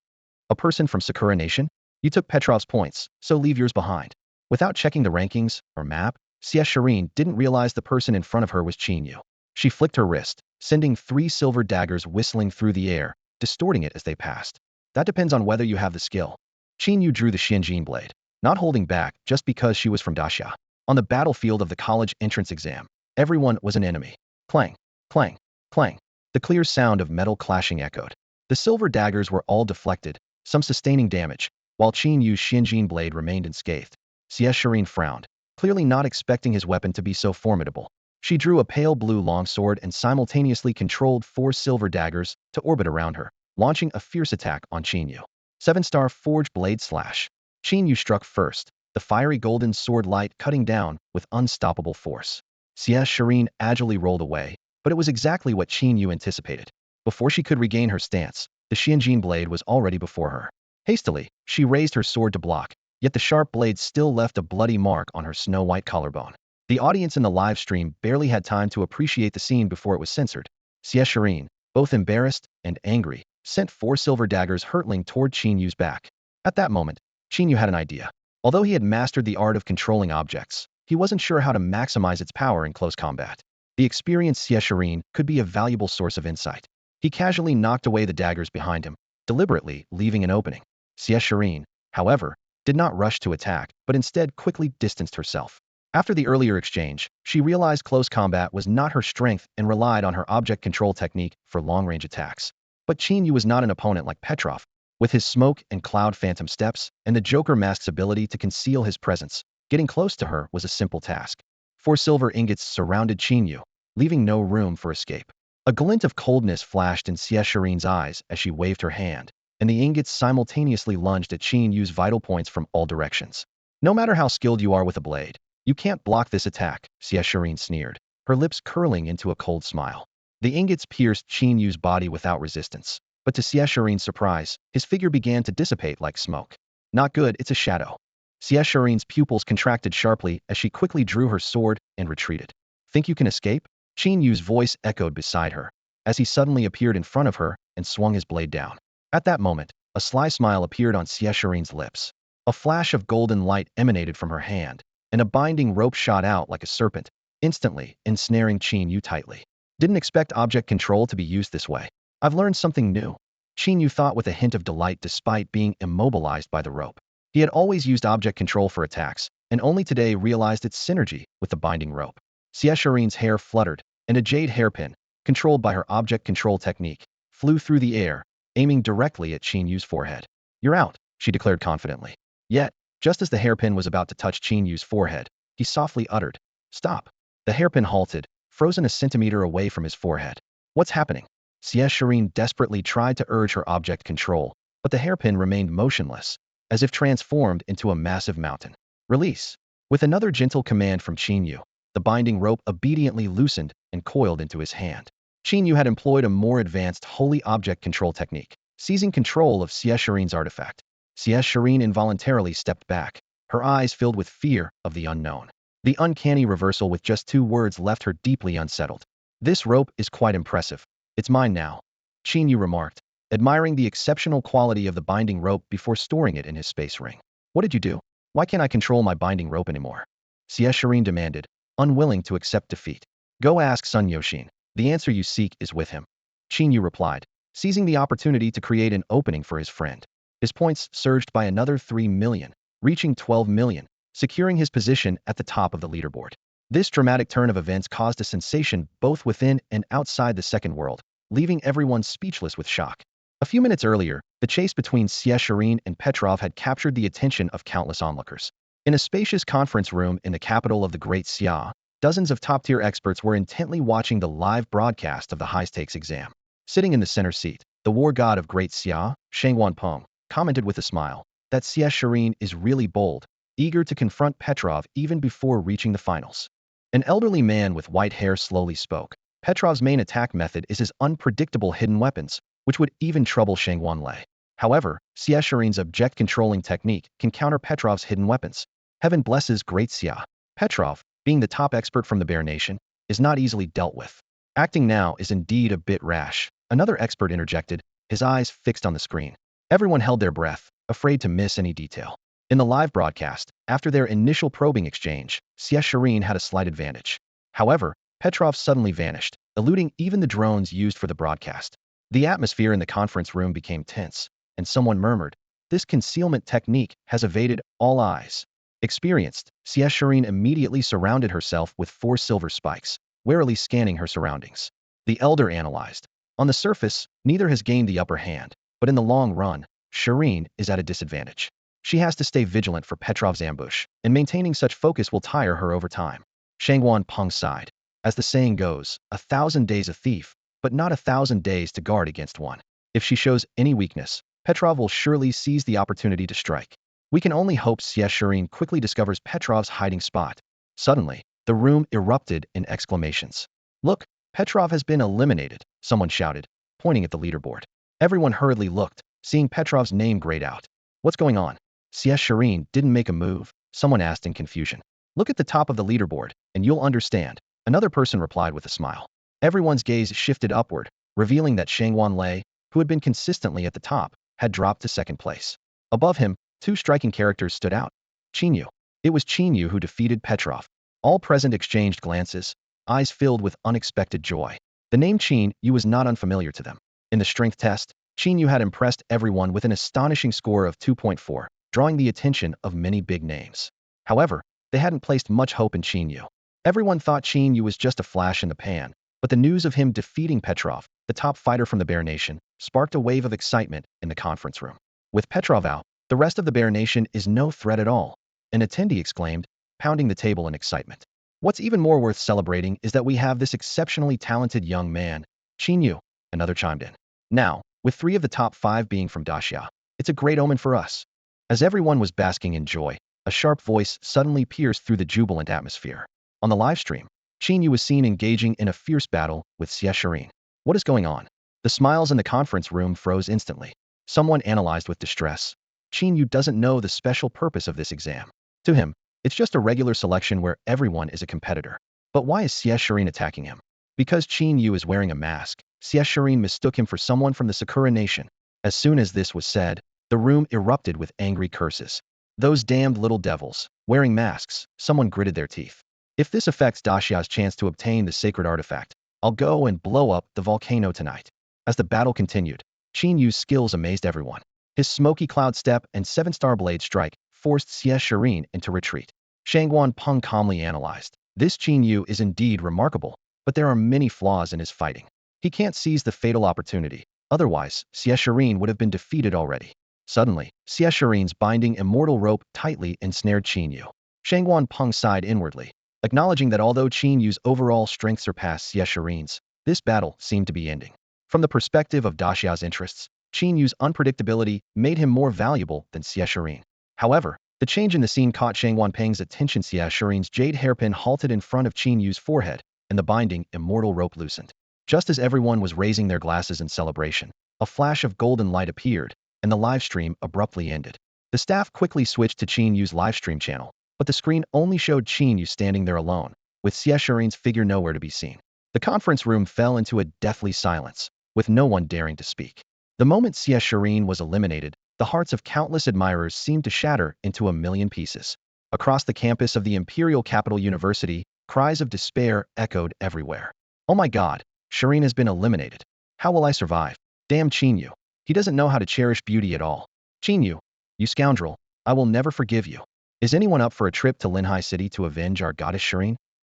Speaker 1: A person from Sakura Nation? You took Petrov's points, so leave yours behind. Without checking the rankings or map, Siau didn't realize the person in front of her was Qin Yu. She flicked her wrist, sending 3 silver daggers whistling through the air, distorting it as they passed. That depends on whether you have the skill. Qin Yu drew the Xianjin blade, not holding back just because she was from Daxia. On the battlefield of the college entrance exam, everyone was an enemy. Clang, clang, clang. The clear sound of metal clashing echoed. The silver daggers were all deflected, some sustaining damage, while Qin Yu's Xianjin blade remained unscathed. Siau frowned, clearly not expecting his weapon to be so formidable. She drew a pale blue longsword and simultaneously controlled 4 silver daggers to orbit around her, launching a fierce attack on Qin Yu. 7-star forged blade slash. Qin Yu struck first, the fiery golden sword light cutting down with unstoppable force. Siau agilely rolled away, but it was exactly what Qin Yu anticipated. Before she could regain her stance, the Xianjin blade was already before her. Hastily, she raised her sword to block, yet the sharp blade still left a bloody mark on her snow-white collarbone. The audience in the live stream barely had time to appreciate the scene before it was censored. Siau, both embarrassed and angry, sent 4 silver daggers hurtling toward Qin Yu's back. At that moment, Qin Yu had an idea. Although he had mastered the art of controlling objects, he wasn't sure how to maximize its power in close combat. The experienced Siau could be a valuable source of insight. He casually knocked away the daggers behind him, deliberately leaving an opening. Siau, however, did not rush to attack, but instead quickly distanced herself. After the earlier exchange, she realized close combat was not her strength and relied on her object control technique for long-range attacks. But Qin Yu was not an opponent like Petrov. With his smoke and cloud phantom steps, and the Joker mask's ability to conceal his presence, getting close to her was a simple task. 4 silver ingots surrounded Qin Yu, leaving no room for escape. A glint of coldness flashed in Siau's eyes as she waved her hand, and the ingots simultaneously lunged at Qin Yu's vital points from all directions. No matter how skilled you are with a blade, you can't block this attack, Siau sneered, her lips curling into a cold smile. The ingots pierced Qin Yu's body without resistance, but to Siau's surprise, his figure began to dissipate like smoke. Not good, it's a shadow. Siau's pupils contracted sharply as she quickly drew her sword and retreated. Think you can escape? Qin Yu's voice echoed beside her, as he suddenly appeared in front of her and swung his blade down. At that moment, a sly smile appeared on Siau's lips. A flash of golden light emanated from her hand, and a binding rope shot out like a serpent, instantly ensnaring Qin Yu tightly. Didn't expect object control to be used this way. I've learned something new. Qin Yu thought with a hint of delight despite being immobilized by the rope. He had always used object control for attacks, and only today realized its synergy with the binding rope. Siau's hair fluttered, and a jade hairpin, controlled by her object control technique, flew through the air, aiming directly at Qin Yu's forehead. You're out, she declared confidently. Yet, just as the hairpin was about to touch Qin Yu's forehead, he softly uttered, Stop. The hairpin halted, frozen a centimeter away from his forehead. What's happening? Shireen desperately tried to urge her object control, but the hairpin remained motionless, as if transformed into a massive mountain. Release. With another gentle command from Qin Yu, the binding rope obediently loosened and coiled into his hand. Qin Yu had employed a more advanced holy object control technique, seizing control of Shireen's artifact. Shireen involuntarily stepped back, her eyes filled with fear of the unknown. The uncanny reversal with just 2 words left her deeply unsettled. This rope is quite impressive. It's mine now, Qin Yu remarked, admiring the exceptional quality of the binding rope before storing it in his space ring. What did you do? Why can't I control my binding rope anymore? Shireen demanded, unwilling to accept defeat. Go ask Sun Yoshin. The answer you seek is with him. Qin Yu replied, seizing the opportunity to create an opening for his friend. His points surged by another 3 million, reaching 12 million, securing his position at the top of the leaderboard. This dramatic turn of events caused a sensation both within and outside the second world, leaving everyone speechless with shock. A few minutes earlier, the chase between Shireen and Petrov had captured the attention of countless onlookers. In a spacious conference room in the capital of the Great Siau, dozens of top-tier experts were intently watching the live broadcast of the high-stakes exam. Sitting in the center seat, the war god of Great Siau, Shangwan Peng, commented with a smile that Shireen is really bold, eager to confront Petrov even before reaching the finals. An elderly man with white hair slowly spoke. Petrov's main attack method is his unpredictable hidden weapons, which would even trouble Shangwan Lei. However, Shireen's object-controlling technique can counter Petrov's hidden weapons. Heaven blesses Great Siau. Petrov, being the top expert from the Bear Nation, is not easily dealt with. Acting now is indeed a bit rash, another expert interjected, his eyes fixed on the screen. Everyone held their breath, afraid to miss any detail. In the live broadcast, after their initial probing exchange, Shireen had a slight advantage. However, Petrov suddenly vanished, eluding even the drones used for the broadcast. The atmosphere in the conference room became tense, and someone murmured, "This concealment technique has evaded all eyes." Experienced, Shireen immediately surrounded herself with 4 silver spikes, warily scanning her surroundings. The elder analyzed. On the surface, neither has gained the upper hand, but in the long run, Shireen is at a disadvantage. She has to stay vigilant for Petrov's ambush, and maintaining such focus will tire her over time. Shangwan Peng sighed. As the saying goes, 1,000 days a thief, but not 1,000 days to guard against one. If she shows any weakness, Petrov will surely seize the opportunity to strike. We can only hope Shireen quickly discovers Petrov's hiding spot. Suddenly, the room erupted in exclamations. Look, Petrov has been eliminated, someone shouted, pointing at the leaderboard. Everyone hurriedly looked, seeing Petrov's name grayed out. What's going on? Shireen didn't make a move, someone asked in confusion. Look at the top of the leaderboard, and you'll understand, another person replied with a smile. Everyone's gaze shifted upward, revealing that Shangwan Lei, who had been consistently at the top, had dropped to second place. Above him, 2 striking characters stood out. Qin Yu. It was Qin Yu who defeated Petrov. All present exchanged glances, eyes filled with unexpected joy. The name Qin Yu was not unfamiliar to them. In the strength test, Qin Yu had impressed everyone with an astonishing score of 2.4, drawing the attention of many big names. However, they hadn't placed much hope in Qin Yu. Everyone thought Qin Yu was just a flash in the pan, but the news of him defeating Petrov, the top fighter from the Bear Nation, sparked a wave of excitement in the conference room. With Petrov out, the rest of the Bear Nation is no threat at all, an attendee exclaimed, pounding the table in excitement. What's even more worth celebrating is that we have this exceptionally talented young man, Qin Yu, another chimed in. Now, with 3 of the top 5 being from Daxia, it's a great omen for us. As everyone was basking in joy, a sharp voice suddenly pierced through the jubilant atmosphere. On the live stream, Qin Yu was seen engaging in a fierce battle with Shireen. What is going on? The smiles in the conference room froze instantly. Someone analyzed with distress. Qin Yu doesn't know the special purpose of this exam. To him, it's just a regular selection where everyone is a competitor. But why is Shireen attacking him? Because Qin Yu is wearing a mask, Shireen mistook him for someone from the Sakura Nation. As soon as this was said, the room erupted with angry curses. Those damned little devils, wearing masks, someone gritted their teeth. If this affects Daxia's chance to obtain the sacred artifact, I'll go and blow up the volcano tonight. As the battle continued, Qin Yu's skills amazed everyone. His smoky cloud step and 7-star blade strike forced Shireen into retreat. Shangwan Peng calmly analyzed. This Qin Yu is indeed remarkable, but there are many flaws in his fighting. He can't seize the fatal opportunity, otherwise, Shireen would have been defeated already. Suddenly, Shireen's binding immortal rope tightly ensnared Qin Yu. Shangwan Peng sighed inwardly. acknowledging that although Qin Yu's overall strength surpassed Xie Shirin's, this battle seemed to be ending. From the perspective of Da Xiao's interests, Qin Yu's unpredictability made him more valuable than Xie Shirin. However, the change in the scene caught Shang Wanpeng's attention. Xie Shirin's jade hairpin halted in front of Qin Yu's forehead, and the binding, immortal rope loosened. Just as everyone was raising their glasses in celebration, a flash of golden light appeared, and the live stream abruptly ended. The staff quickly switched to Qin Yu's livestream channel, but the screen only showed Qin Yu standing there alone, with Xie Shirin's figure nowhere to be seen. The conference room fell into a deathly silence, with no one daring to speak. The moment Xie Shirin was eliminated, the hearts of countless admirers seemed to shatter into a million pieces. Across the campus of the Imperial Capital University, cries of despair echoed everywhere. Oh my god, Shirin has been eliminated. How will I survive? Damn Qin Yu. He doesn't know how to cherish beauty at all. Qin Yu, you scoundrel, I will never forgive you. Is anyone up for a trip to Linhai City to avenge our goddess Shirin?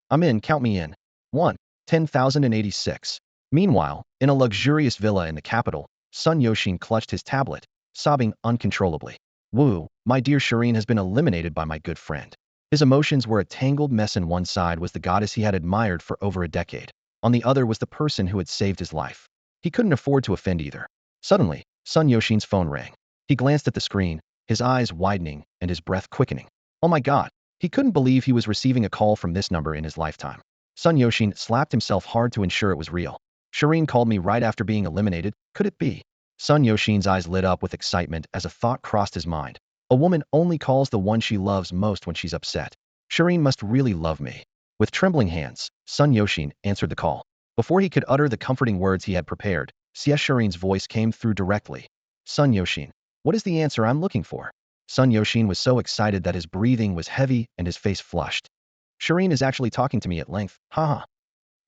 Speaker 1: I'm in, count me in. 10,086. Meanwhile, in a luxurious villa in the capital, Sun Yoshin clutched his tablet, sobbing uncontrollably. Woo, my dear Shirin has been eliminated by my good friend. His emotions were a tangled mess. On one side was the goddess he had admired for over a decade. On the other was the person who had saved his life. He couldn't afford to offend either. Suddenly, Sun Yoshin's phone rang. He glanced at the screen, his eyes widening and his breath quickening. Oh my god, he couldn't believe he was receiving a call from this number in his lifetime. Sun Yoshin slapped himself hard to ensure it was real. Shirin called me right after being eliminated. Could it be? Sun Yoshin's eyes lit up with excitement as a thought crossed his mind. A woman only calls the one she loves most when she's upset. Shirin must really love me. With trembling hands, Sun Yoshin answered the call. Before he could utter the comforting words he had prepared, Xie Shirin's voice came through directly. Sun Yoshin, what is the answer I'm looking for? Sun Yoshin was so excited that his breathing was heavy and his face flushed. Shirin is actually talking to me at length, haha.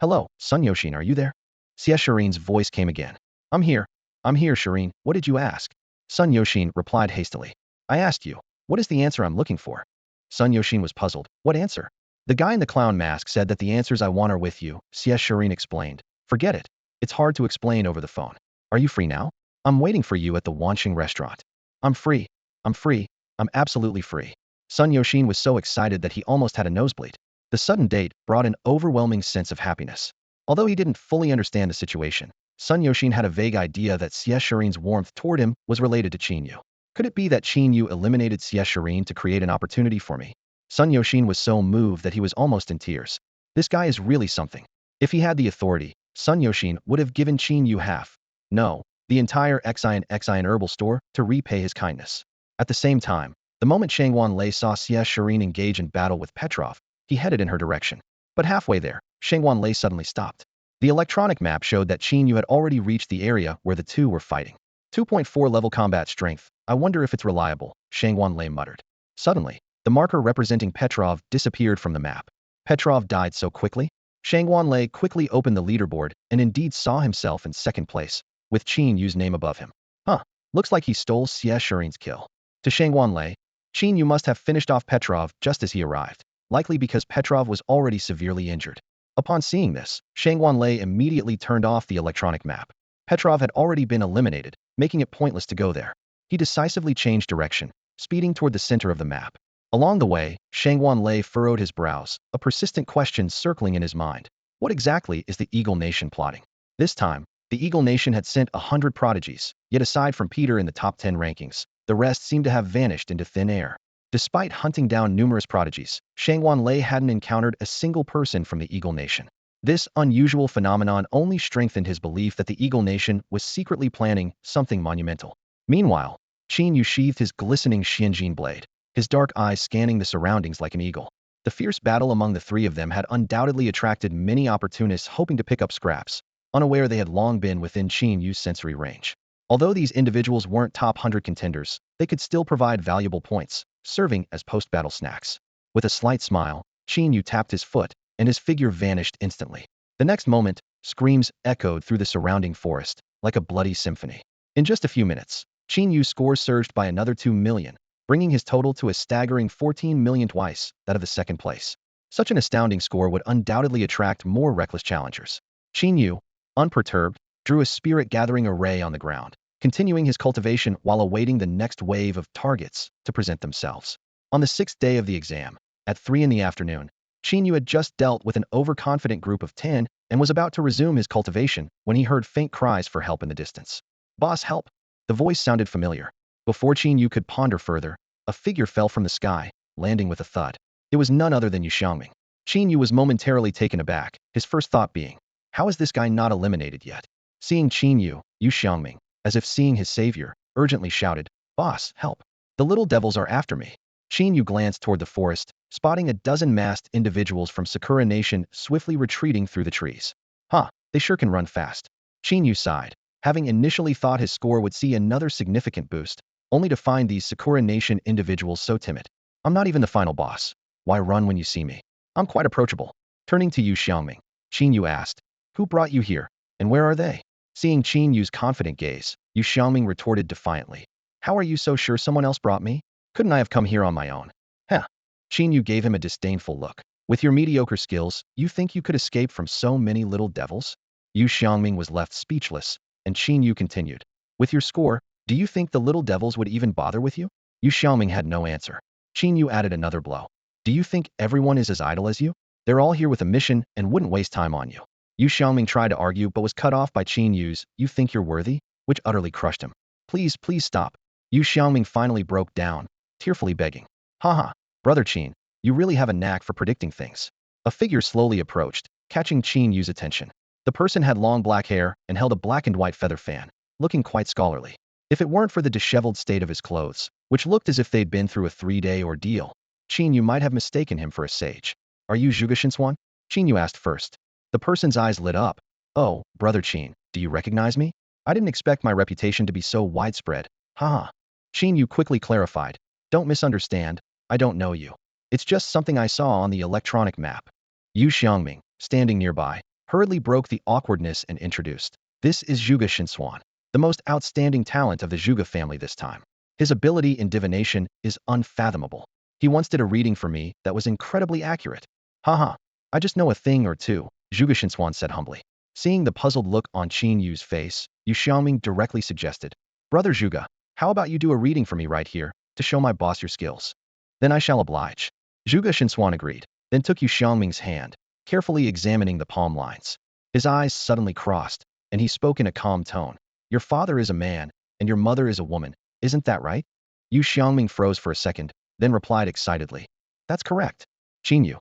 Speaker 1: Hello, Sun Yoshin, are you there? Xie Shirin's voice came again. I'm here, Shirin, what did you ask? Sun Yoshin replied hastily. I asked you, what is the answer I'm looking for? Sun Yoshin was puzzled. What answer? The guy in the clown mask said that the answers I want are with you, Xie Shirin explained. Forget it. It's hard to explain over the phone. Are you free now? I'm waiting for you at the Wanxing restaurant. I'm free. I'm absolutely free. Sun Yoshin was so excited that he almost had a nosebleed. The sudden date brought an overwhelming sense of happiness. Although he didn't fully understand the situation, Sun Yoshin had a vague idea that Xie Shirin's warmth toward him was related to Qin Yu. Could it be that Qin Yu eliminated Xie Shirin to create an opportunity for me? Sun Yoshin was so moved that he was almost in tears. This guy is really something. If he had the authority, Sun Yoshin would have given Qin Yu half. No, the entire Xian herbal store to repay his kindness. At the same time, the moment Shangwan Lei saw Xie Shirin engage in battle with Petrov, he headed in her direction. But halfway there, Shangwan Lei suddenly stopped. The electronic map showed that Qin Yu had already reached the area where the two were fighting. 2.4 level combat strength. I wonder if it's reliable, Shangwan Lei muttered. Suddenly, the marker representing Petrov disappeared from the map. Petrov died so quickly? Shangwan Lei quickly opened the leaderboard and indeed saw himself in second place, with Qin Yu's name above him. Huh, looks like he stole Xie Shirin's kill. To Shangwan Lei, Qin Yu must have finished off Petrov just as he arrived, likely because Petrov was already severely injured. Upon seeing this, Shangwan Lei immediately turned off the electronic map. Petrov had already been eliminated, making it pointless to go there. He decisively changed direction, speeding toward the center of the map. Along the way, Shangwan Lei furrowed his brows, a persistent question circling in his mind. What exactly is the Eagle Nation plotting? This time, the Eagle Nation had sent 100 prodigies, yet aside from Peter in the top 10 rankings, the rest seemed to have vanished into thin air. Despite hunting down numerous prodigies, Shangwan Lei hadn't encountered a single person from the Eagle Nation. This unusual phenomenon only strengthened his belief that the Eagle Nation was secretly planning something monumental. Meanwhile, Qin Yu sheathed his glistening Xianjin blade, his dark eyes scanning the surroundings like an eagle. The fierce battle among the three of them had undoubtedly attracted many opportunists hoping to pick up scraps, unaware they had long been within Qin Yu's sensory range. Although these individuals weren't top 100 contenders, they could still provide valuable points, serving as post-battle snacks. With a slight smile, Qin Yu tapped his foot, and his figure vanished instantly. The next moment, screams echoed through the surrounding forest, like a bloody symphony. In just a few minutes, Qin Yu's score surged by another 2 million, bringing his total to a staggering 14 million, twice that of the second place. Such an astounding score would undoubtedly attract more reckless challengers. Qin Yu, unperturbed, drew a spirit-gathering array on the ground, continuing his cultivation while awaiting the next wave of targets to present themselves. On the 6th day of the exam, at 3 in the afternoon, Qin Yu had just dealt with an overconfident group of 10 and was about to resume his cultivation when he heard faint cries for help in the distance. Boss, help! The voice sounded familiar. Before Qin Yu could ponder further, a figure fell from the sky, landing with a thud. It was none other than Yu Xiangming. Qin Yu was momentarily taken aback, his first thought being, how is this guy not eliminated yet? Seeing Qin Yu, Yu Xiangming, as if seeing his savior, urgently shouted, Boss, help! The little devils are after me. Qin Yu glanced toward the forest, spotting a dozen masked individuals from Sakura Nation swiftly retreating through the trees. Huh, they sure can run fast. Qin Yu sighed, having initially thought his score would see another significant boost, only to find these Sakura Nation individuals so timid. I'm not even the final boss. Why run when you see me? I'm quite approachable. Turning to Yu Xiangming, Qin Yu asked, who brought you here, and where are they? Seeing Qin Yu's confident gaze, Yu Xiangming retorted defiantly, how are you so sure someone else brought me? Couldn't I have come here on my own? Heh. Qin Yu gave him a disdainful look. With your mediocre skills, you think you could escape from so many little devils? Yu Xiangming was left speechless, and Qin Yu continued, with your score, do you think the little devils would even bother with you? Yu Xiangming had no answer. Qin Yu added another blow. Do you think everyone is as idle as you? They're all here with a mission and wouldn't waste time on you. Yu Xiangming tried to argue but was cut off by Qin Yu's, you think you're worthy? Which utterly crushed him. Please, please stop. Yu Xiangming finally broke down, tearfully begging. Haha, brother Qin, you really have a knack for predicting things. A figure slowly approached, catching Qin Yu's attention. The person had long black hair and held a black and white feather fan, looking quite scholarly. If it weren't for the disheveled state of his clothes, which looked as if they'd been through a 3-day ordeal, Qin Yu might have mistaken him for a sage. Are you Zhuge Shinswan? Qin Yu asked first. The person's eyes lit up. Oh, brother Qin, do you recognize me? I didn't expect my reputation to be so widespread. Haha. Qin Yu quickly clarified. Don't misunderstand, I don't know you. It's just something I saw on the electronic map. Yu Xiangming, standing nearby, hurriedly broke the awkwardness and introduced. This is Zhuge Shinswan, the most outstanding talent of the Zhuge family this time. His ability in divination is unfathomable. He once did a reading for me that was incredibly accurate. Haha, I just know a thing or two, Zhuge Shinswan said humbly. Seeing the puzzled look on Qin Yu's face, Yu Xiangming directly suggested, Brother Zhuge, how about you do a reading for me right here, to show my boss your skills? Then I shall oblige. Zhuge Shinswan agreed, then took Yu Xiangming's hand, carefully examining the palm lines. His eyes suddenly crossed, and he spoke in a calm tone. Your father is a man, and your mother is a woman, isn't that right? Yu Xiangming froze for a second, then replied excitedly. That's correct. Qin Yu.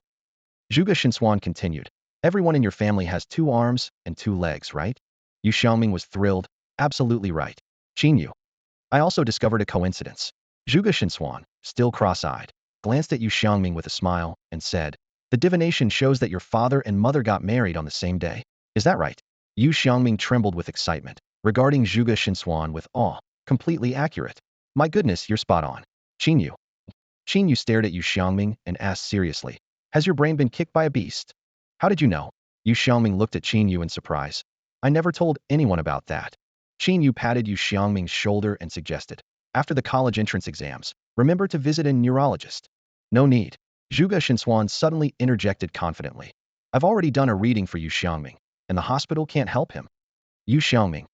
Speaker 1: Zhuge Shinswan continued. Everyone in your family has 2 arms and 2 legs, right? Yu Xiangming was thrilled. Absolutely right. Qin Yu. I also discovered a coincidence. Zhuge Shinswan, still cross-eyed, glanced at Yu Xiangming with a smile and said, the divination shows that your father and mother got married on the same day. Is that right? Yu Xiangming trembled with excitement, regarding Zhuge Shinswan with awe. Completely accurate. My goodness, you're spot on. Qin Yu. Qin Yu stared at Yu Xiangming and asked seriously, has your brain been kicked by a beast? How did you know? Yu Xiangming looked at Qin Yu in surprise. I never told anyone about that. Qin Yu patted Yu Xiangming's shoulder and suggested, after the college entrance exams, remember to visit a neurologist. No need. Zhuge Shinswan suddenly interjected confidently. I've already done a reading for Yu Xiangming, and the hospital can't help him. Yu Xiangming.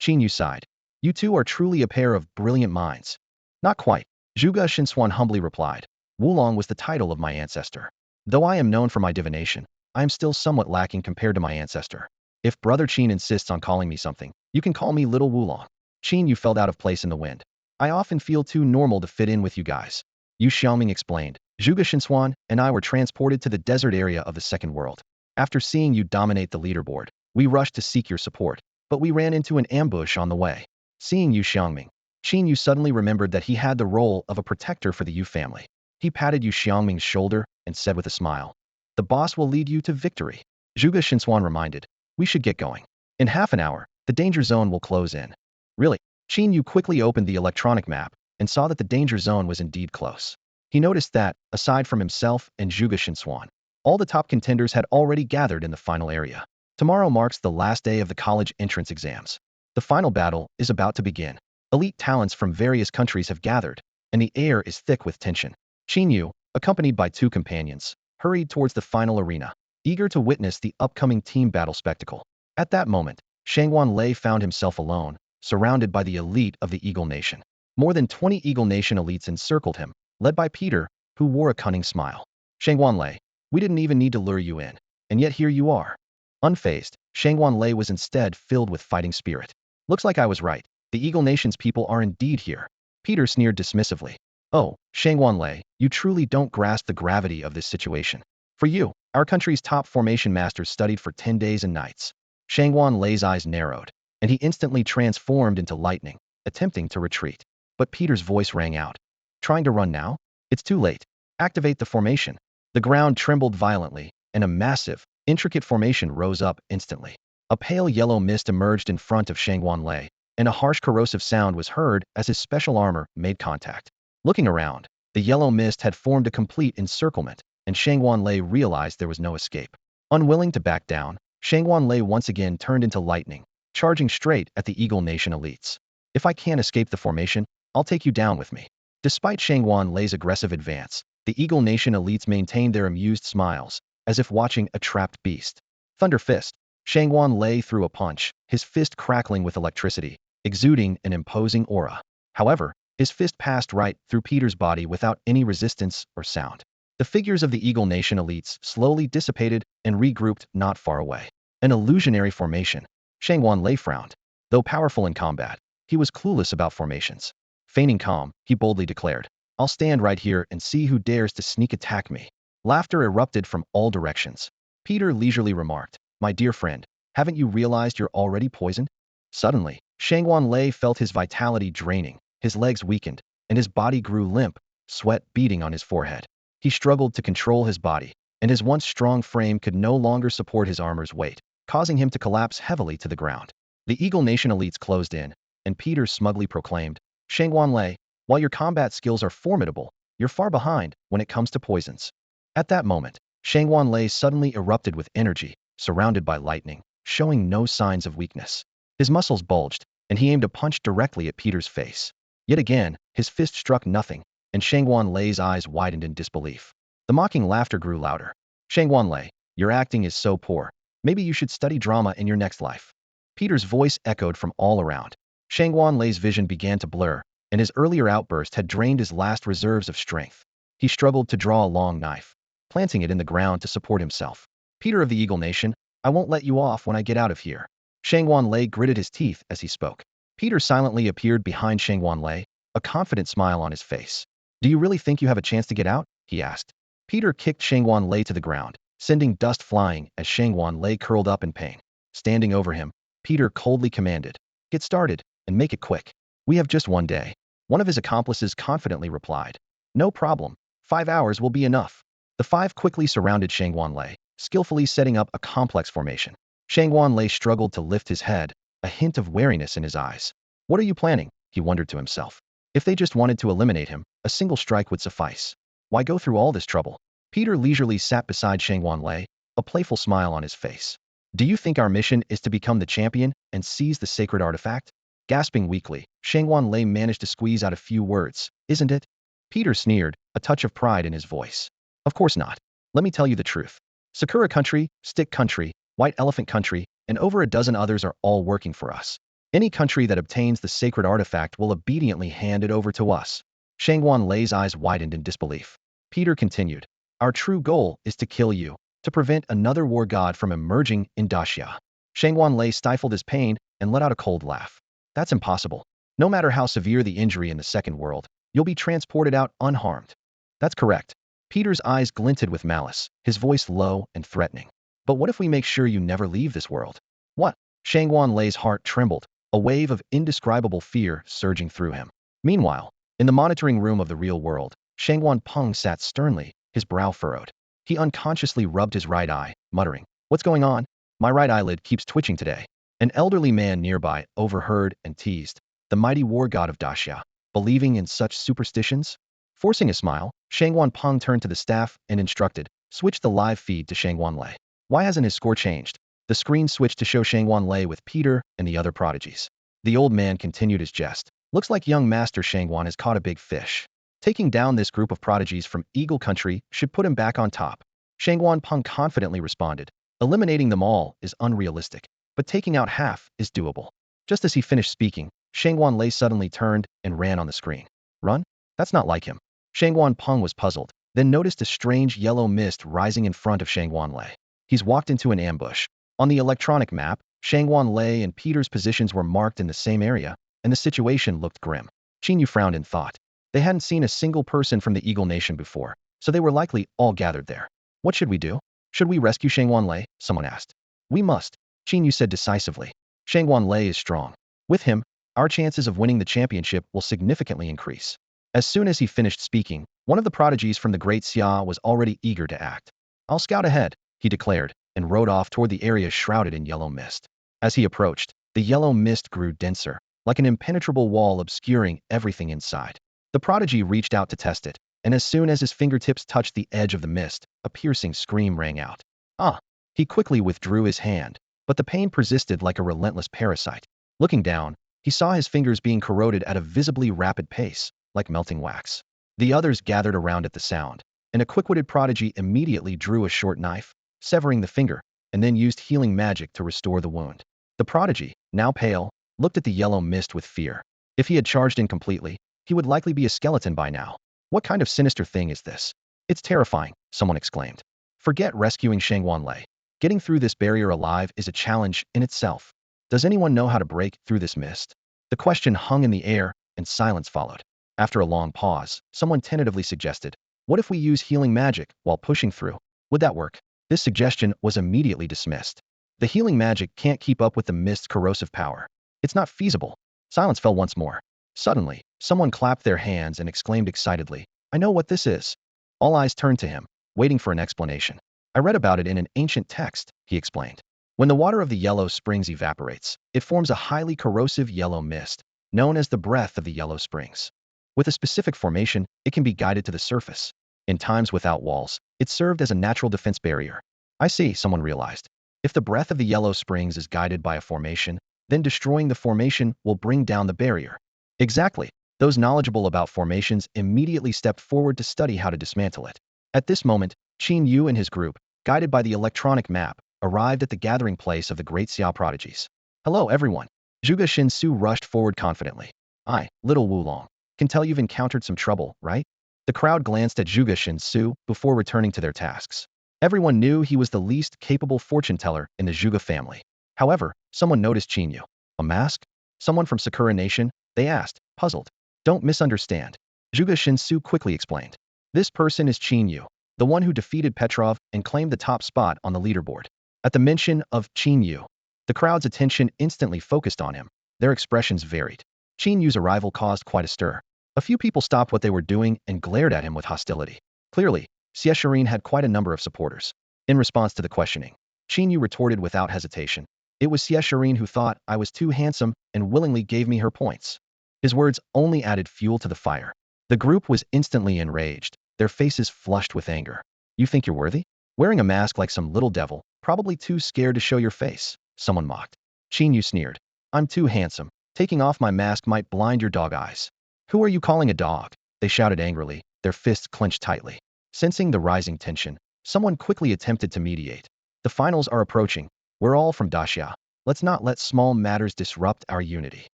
Speaker 1: Qin Yu sighed. You two are truly a pair of brilliant minds. Not quite. Zhuge Shinswan humbly replied. Wulong was the title of my ancestor. Though I am known for my divination, I am still somewhat lacking compared to my ancestor. If Brother Qin insists on calling me something, you can call me Little Wulong. Qin Yu felt out of place in the wind. I often feel too normal to fit in with you guys. Yu Xiaoming explained. Zhuge Shinswan and I were transported to the desert area of the second world. After seeing you dominate the leaderboard, we rushed to seek your support, but we ran into an ambush on the way. Seeing Yu Xiaoming, Qin Yu suddenly remembered that he had the role of a protector for the Yu family. He patted Yu Xiaoming's shoulder and said with a smile, the boss will lead you to victory. Zhuge Shinswan reminded, we should get going. In half an hour, the danger zone will close in. Really? Qin Yu quickly opened the electronic map and saw that the danger zone was indeed close. He noticed that, aside from himself and Zhuge Shinswan, all the top contenders had already gathered in the final area. Tomorrow marks the last day of the college entrance exams. The final battle is about to begin. Elite talents from various countries have gathered, and the air is thick with tension. Qin Yu, accompanied by 2 companions, hurried towards the final arena, eager to witness the upcoming team battle spectacle. At that moment, Shangwan Lei found himself alone, surrounded by the elite of the Eagle Nation. More than 20 Eagle Nation elites encircled him, led by Peter, who wore a cunning smile. Shangwan Lei, We didn't even need to lure you in. And yet here you are. Unfazed, Shangguan was instead filled with fighting spirit. Looks like I was right. The Eagle Nation's people are indeed here. Peter sneered dismissively. Oh, Shangguan, you truly don't grasp the gravity of this situation. For you, our country's top formation masters studied for 10 days and nights. Shangguan eyes narrowed, and he instantly transformed into lightning, attempting to retreat. But Peter's voice rang out. Trying to run now? It's too late. Activate the formation. The ground trembled violently, and a massive, intricate formation rose up instantly. A pale yellow mist emerged in front of Shangguan, and a harsh corrosive sound was heard as his special armor made contact. Looking around, the yellow mist had formed a complete encirclement, and Shangguan realized there was no escape. Unwilling to back down, Shangguan once again turned into lightning, charging straight at the Eagle Nation elites. If I can't escape the formation, I'll take you down with me. Despite Shangguan aggressive advance, the Eagle Nation elites maintained their amused smiles, as if watching a trapped beast. Thunder Fist. Shangguan threw a punch, his fist crackling with electricity, exuding an imposing aura. However, his fist passed right through Peter's body without any resistance or sound. The figures of the Eagle Nation elites slowly dissipated and regrouped not far away. An illusionary formation. Shangguan frowned. Though powerful in combat, he was clueless about formations. Feigning calm, he boldly declared, I'll stand right here and see who dares to sneak attack me. Laughter erupted from all directions. Peter leisurely remarked, My dear friend, haven't you realized you're already poisoned? Suddenly, Shangguan felt his vitality draining, his legs weakened, and his body grew limp, sweat beading on his forehead. He struggled to control his body, and his once strong frame could no longer support his armor's weight, causing him to collapse heavily to the ground. The Eagle Nation elites closed in, and Peter smugly proclaimed, Shangguan, while your combat skills are formidable, you're far behind when it comes to poisons. At that moment, Shangguan suddenly erupted with energy, surrounded by lightning, showing no signs of weakness. His muscles bulged, and he aimed a punch directly at Peter's face. Yet again, his fist struck nothing, and Shangguan eyes widened in disbelief. The mocking laughter grew louder. Shangguan, your acting is so poor. Maybe you should study drama in your next life. Peter's voice echoed from all around. Shangguan vision began to blur, and his earlier outburst had drained his last reserves of strength. He struggled to draw a long knife, planting it in the ground to support himself. Peter of the Eagle Nation, I won't let you off when I get out of here. Shangguan gritted his teeth as he spoke. Peter silently appeared behind Shangguan, a confident smile on his face. Do you really think you have a chance to get out? He asked. Peter kicked Shangguan to the ground, sending dust flying as Shangguan curled up in pain. Standing over him, Peter coldly commanded, Get started, and make it quick. We have just one day. One of his accomplices confidently replied. No problem. 5 hours will be enough. The 5 quickly surrounded Shangguan, skillfully setting up a complex formation. Shangguan struggled to lift his head, a hint of wariness in his eyes. What are you planning? He wondered to himself. If they just wanted to eliminate him, a single strike would suffice. Why go through all this trouble? Peter leisurely sat beside Shangguan, a playful smile on his face. Do you think our mission is to become the champion and seize the sacred artifact? Gasping weakly, Shangguan managed to squeeze out a few words. Isn't it? Peter sneered, a touch of pride in his voice. Of course not. Let me tell you the truth. Sakura Country, Stick Country, White Elephant Country, and over a dozen others are all working for us. Any country that obtains the sacred artifact will obediently hand it over to us. Shangguan eyes widened in disbelief. Peter continued, Our true goal is to kill you, to prevent another war god from emerging in Daxia. Shangguan stifled his pain and let out a cold laugh. That's impossible. No matter how severe the injury in the second world, you'll be transported out unharmed. That's correct. Peter's eyes glinted with malice, his voice low and threatening. But what if we make sure you never leave this world? What? Shangguan heart trembled, a wave of indescribable fear surging through him. Meanwhile, in the monitoring room of the real world, Shangguan sat sternly, his brow furrowed. He unconsciously rubbed his right eye, muttering, What's going on? My right eyelid keeps twitching today. An elderly man nearby overheard and teased. The mighty war god of Daxia, believing in such superstitions? Forcing a smile, Shangguan turned to the staff and instructed, Switch the live feed to Shangguan. Why hasn't his score changed? The screen switched to show Shangguan with Peter and the other prodigies. The old man continued his jest. Looks like young Master Shangguan has caught a big fish. Taking down this group of prodigies from Eagle Country should put him back on top. Shangguan confidently responded. Eliminating them all is unrealistic, but taking out half is doable. Just as he finished speaking, Shangguan suddenly turned and ran on the screen. Run? That's not like him. Shangguan was puzzled. then noticed a strange yellow mist rising in front of Shangguan Lei. He's walked into an ambush. On the electronic map, Shangguan Lei and Peter's positions were marked in the same area, and the situation looked grim. Qin Yu frowned in thought. They hadn't seen a single person from the Eagle Nation before, so they were likely all gathered there. What should we do? Should we rescue Shangguan Lei? Someone asked. We must, Qin Yu said decisively. Shangguan Lei is strong. With him, our chances of winning the championship will significantly increase. As soon as he finished speaking, one of the prodigies from the great Siau was already eager to act. I'll scout ahead, he declared, and rode off toward the area shrouded in yellow mist. As he approached, the yellow mist grew denser, like an impenetrable wall obscuring everything inside. The prodigy reached out to test it, and as soon as his fingertips touched the edge of the mist, a piercing scream rang out. Ah! He quickly withdrew his hand, but the pain persisted like a relentless parasite. Looking down, he saw his fingers being corroded at a visibly rapid pace, like melting wax. The others gathered around at the sound, and a quick-witted prodigy immediately drew a short knife, severing the finger, and then used healing magic to restore the wound. The prodigy, now pale, looked at the yellow mist with fear. If he had charged in completely, he would likely be a skeleton by now. What kind of sinister thing is this? It's terrifying, someone exclaimed. Forget rescuing Shangguan Lei. Getting through this barrier alive is a challenge in itself. Does anyone know how to break through this mist? The question hung in the air, and silence followed. After a long pause, someone tentatively suggested, what if we use healing magic while pushing through? Would that work? This suggestion was immediately dismissed. The healing magic can't keep up with the mist's corrosive power. It's not feasible. Silence fell once more. Suddenly, someone clapped their hands and exclaimed excitedly, I know what this is. All eyes turned to him, waiting for an explanation. I read about it in an ancient text, he explained. When the water of the yellow springs evaporates, it forms a highly corrosive yellow mist, known as the breath of the yellow springs. With a specific formation, it can be guided to the surface. In times without walls, it served as a natural defense barrier. I see, someone realized. If the breath of the yellow springs is guided by a formation, then destroying the formation will bring down the barrier. Exactly. Those knowledgeable about formations immediately stepped forward to study how to dismantle it. At this moment, Qin Yu and his group, guided by the electronic map, arrived at the gathering place of the great Siau prodigies. Hello, everyone. Zhuge Shinsu rushed forward confidently. I, little Wulong, can tell you've encountered some trouble, right? The crowd glanced at Zhuge Shinsu before returning to their tasks. Everyone knew he was the least capable fortune teller in the Zhuge family. However, someone noticed Qin Yu. A mask? Someone from Sakura Nation? They asked, puzzled. Don't misunderstand. Zhuge Shinsu quickly explained. This person is Qin Yu, the one who defeated Petrov and claimed the top spot on the leaderboard. At the mention of Qin Yu, the crowd's attention instantly focused on him. Their expressions varied. Qin Yu's arrival caused quite a stir. A few people stopped what they were doing and glared at him with hostility. Clearly, Siau had quite a number of supporters. In response to the questioning, Qin Yu retorted without hesitation. It was Siau who thought I was too handsome and willingly gave me her points. His words only added fuel to the fire. The group was instantly enraged, their faces flushed with anger. You think you're worthy? Wearing a mask like some little devil, probably too scared to show your face, someone mocked. Qin Yu sneered. I'm too handsome. Taking off my mask might blind your dog eyes. Who are you calling a dog? They shouted angrily, their fists clenched tightly. Sensing the rising tension, someone quickly attempted to mediate. The finals are approaching. We're all from Daxia. Let's not let small matters disrupt our unity.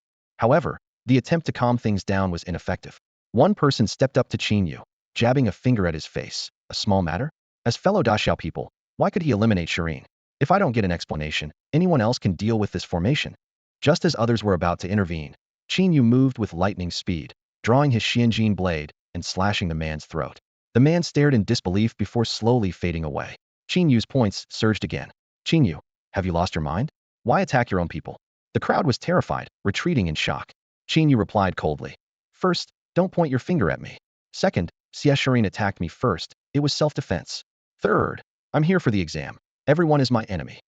Speaker 1: However, the attempt to calm things down was ineffective. One person stepped up to Qin Yu, jabbing a finger at his face. A small matter? As fellow Daxiao people, why could he eliminate Shireen? If I don't get an explanation, anyone else can deal with this formation. Just as others were about to intervene, Qin Yu moved with lightning speed, drawing his Xianjin blade and slashing the man's throat. The man stared in disbelief before slowly fading away. Qin Yu's points surged again. Qin Yu, have you lost your mind? Why attack your own people? The crowd was terrified, retreating in shock. Qin Yu replied coldly. First, don't point your finger at me. Second, Siau attacked me first. It was self-defense. Third, I'm here for the exam. Everyone is my enemy.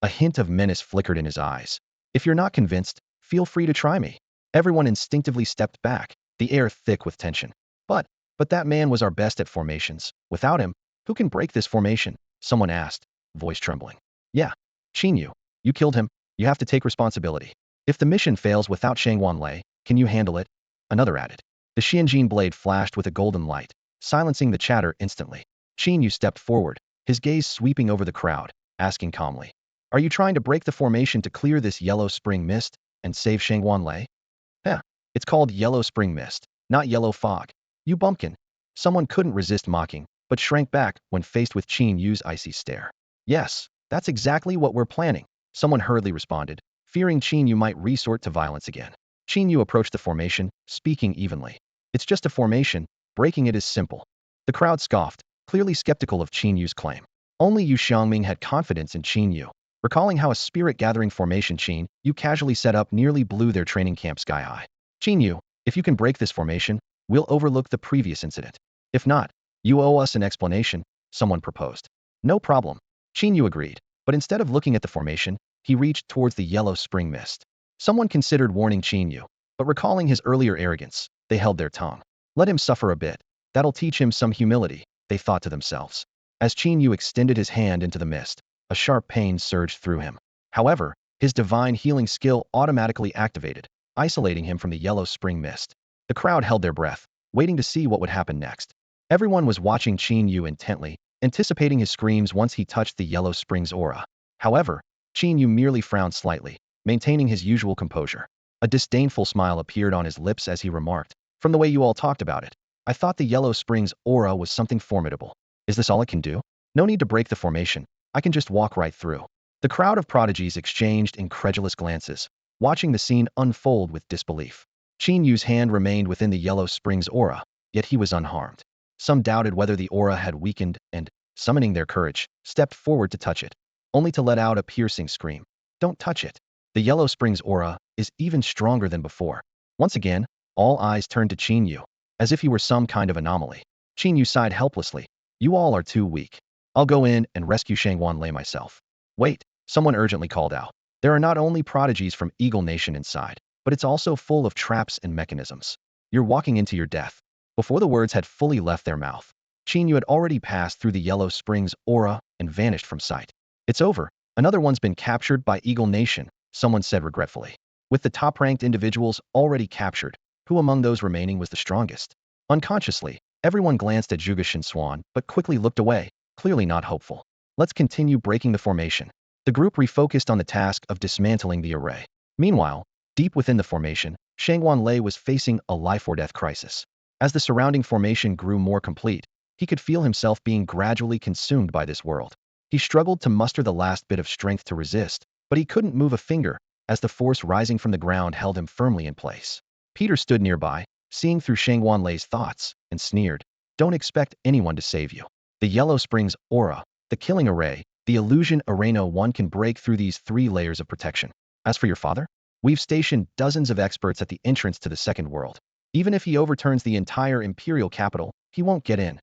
Speaker 1: A hint of menace flickered in his eyes. If you're not convinced, feel free to try me. Everyone instinctively stepped back, the air thick with tension. But that man was our best at formations. Without him, who can break this formation? Someone asked, voice trembling. Yeah, Qin Yu, you killed him. You have to take responsibility. If the mission fails without Shangguan Lei, can you handle it? Another added. The Xianjin blade flashed with a golden light, silencing the chatter instantly. Qin Yu stepped forward, his gaze sweeping over the crowd, asking calmly. Are you trying to break the formation to clear this yellow spring mist and save Shangguan Lei? Yeah, it's called yellow spring mist, not yellow fog. You bumpkin. Someone couldn't resist mocking, but shrank back when faced with Qin Yu's icy stare. Yes, that's exactly what we're planning, someone hurriedly responded, fearing Qin Yu might resort to violence again. Qin Yu approached the formation, speaking evenly. It's just a formation, breaking it is simple. The crowd scoffed, clearly skeptical of Qin Yu's claim. Only Yu Xiangming had confidence in Qin Yu. Recalling how a spirit-gathering formation Qin Yu casually set up nearly blew their training camp sky high. Qin Yu, if you can break this formation, we'll overlook the previous incident. If not, you owe us an explanation, someone proposed. No problem. Qin Yu agreed, but instead of looking at the formation, he reached towards the yellow spring mist. Someone considered warning Qin Yu, but recalling his earlier arrogance, they held their tongue. Let him suffer a bit. That'll teach him some humility, they thought to themselves. As Qin Yu extended his hand into the mist, a sharp pain surged through him. However, his divine healing skill automatically activated, isolating him from the yellow spring mist. The crowd held their breath, waiting to see what would happen next. Everyone was watching Qin Yu intently, anticipating his screams once he touched the yellow spring's aura. However, Qin Yu merely frowned slightly, maintaining his usual composure. A disdainful smile appeared on his lips as he remarked, "From the way you all talked about it, I thought the yellow spring's aura was something formidable. Is this all it can do? No need to break the formation. I can just walk right through." The crowd of prodigies exchanged incredulous glances, watching the scene unfold with disbelief. Qin Yu's hand remained within the yellow spring's aura, yet he was unharmed. Some doubted whether the aura had weakened and, summoning their courage, stepped forward to touch it, only to let out a piercing scream. "Don't touch it. The yellow spring's aura is even stronger than before." Once again, all eyes turned to Qin Yu, as if he were some kind of anomaly. Qin Yu sighed helplessly. "You all are too weak. I'll go in and rescue Shangwan Lei myself." "Wait," someone urgently called out. "There are not only prodigies from Eagle Nation inside, but it's also full of traps and mechanisms. You're walking into your death." Before the words had fully left their mouth, Qin Yu had already passed through the yellow spring's aura and vanished from sight. "It's over. Another one's been captured by Eagle Nation," someone said regretfully. With the top-ranked individuals already captured, who among those remaining was the strongest? Unconsciously, everyone glanced at Zhuge Shunshuan but quickly looked away, clearly not hopeful. "Let's continue breaking the formation." The group refocused on the task of dismantling the array. Meanwhile, deep within the formation, Shangwan Lei was facing a life-or-death crisis. As the surrounding formation grew more complete, he could feel himself being gradually consumed by this world. He struggled to muster the last bit of strength to resist, but he couldn't move a finger, as the force rising from the ground held him firmly in place. Peter stood nearby, seeing through Shangwan Lei's thoughts, and sneered, "Don't expect anyone to save you. The yellow spring's aura, the killing array, the illusion array, no one can break through these 3 layers of protection. As for your father, we've stationed dozens of experts at the entrance to the second world. Even if he overturns the entire imperial capital, he won't get in."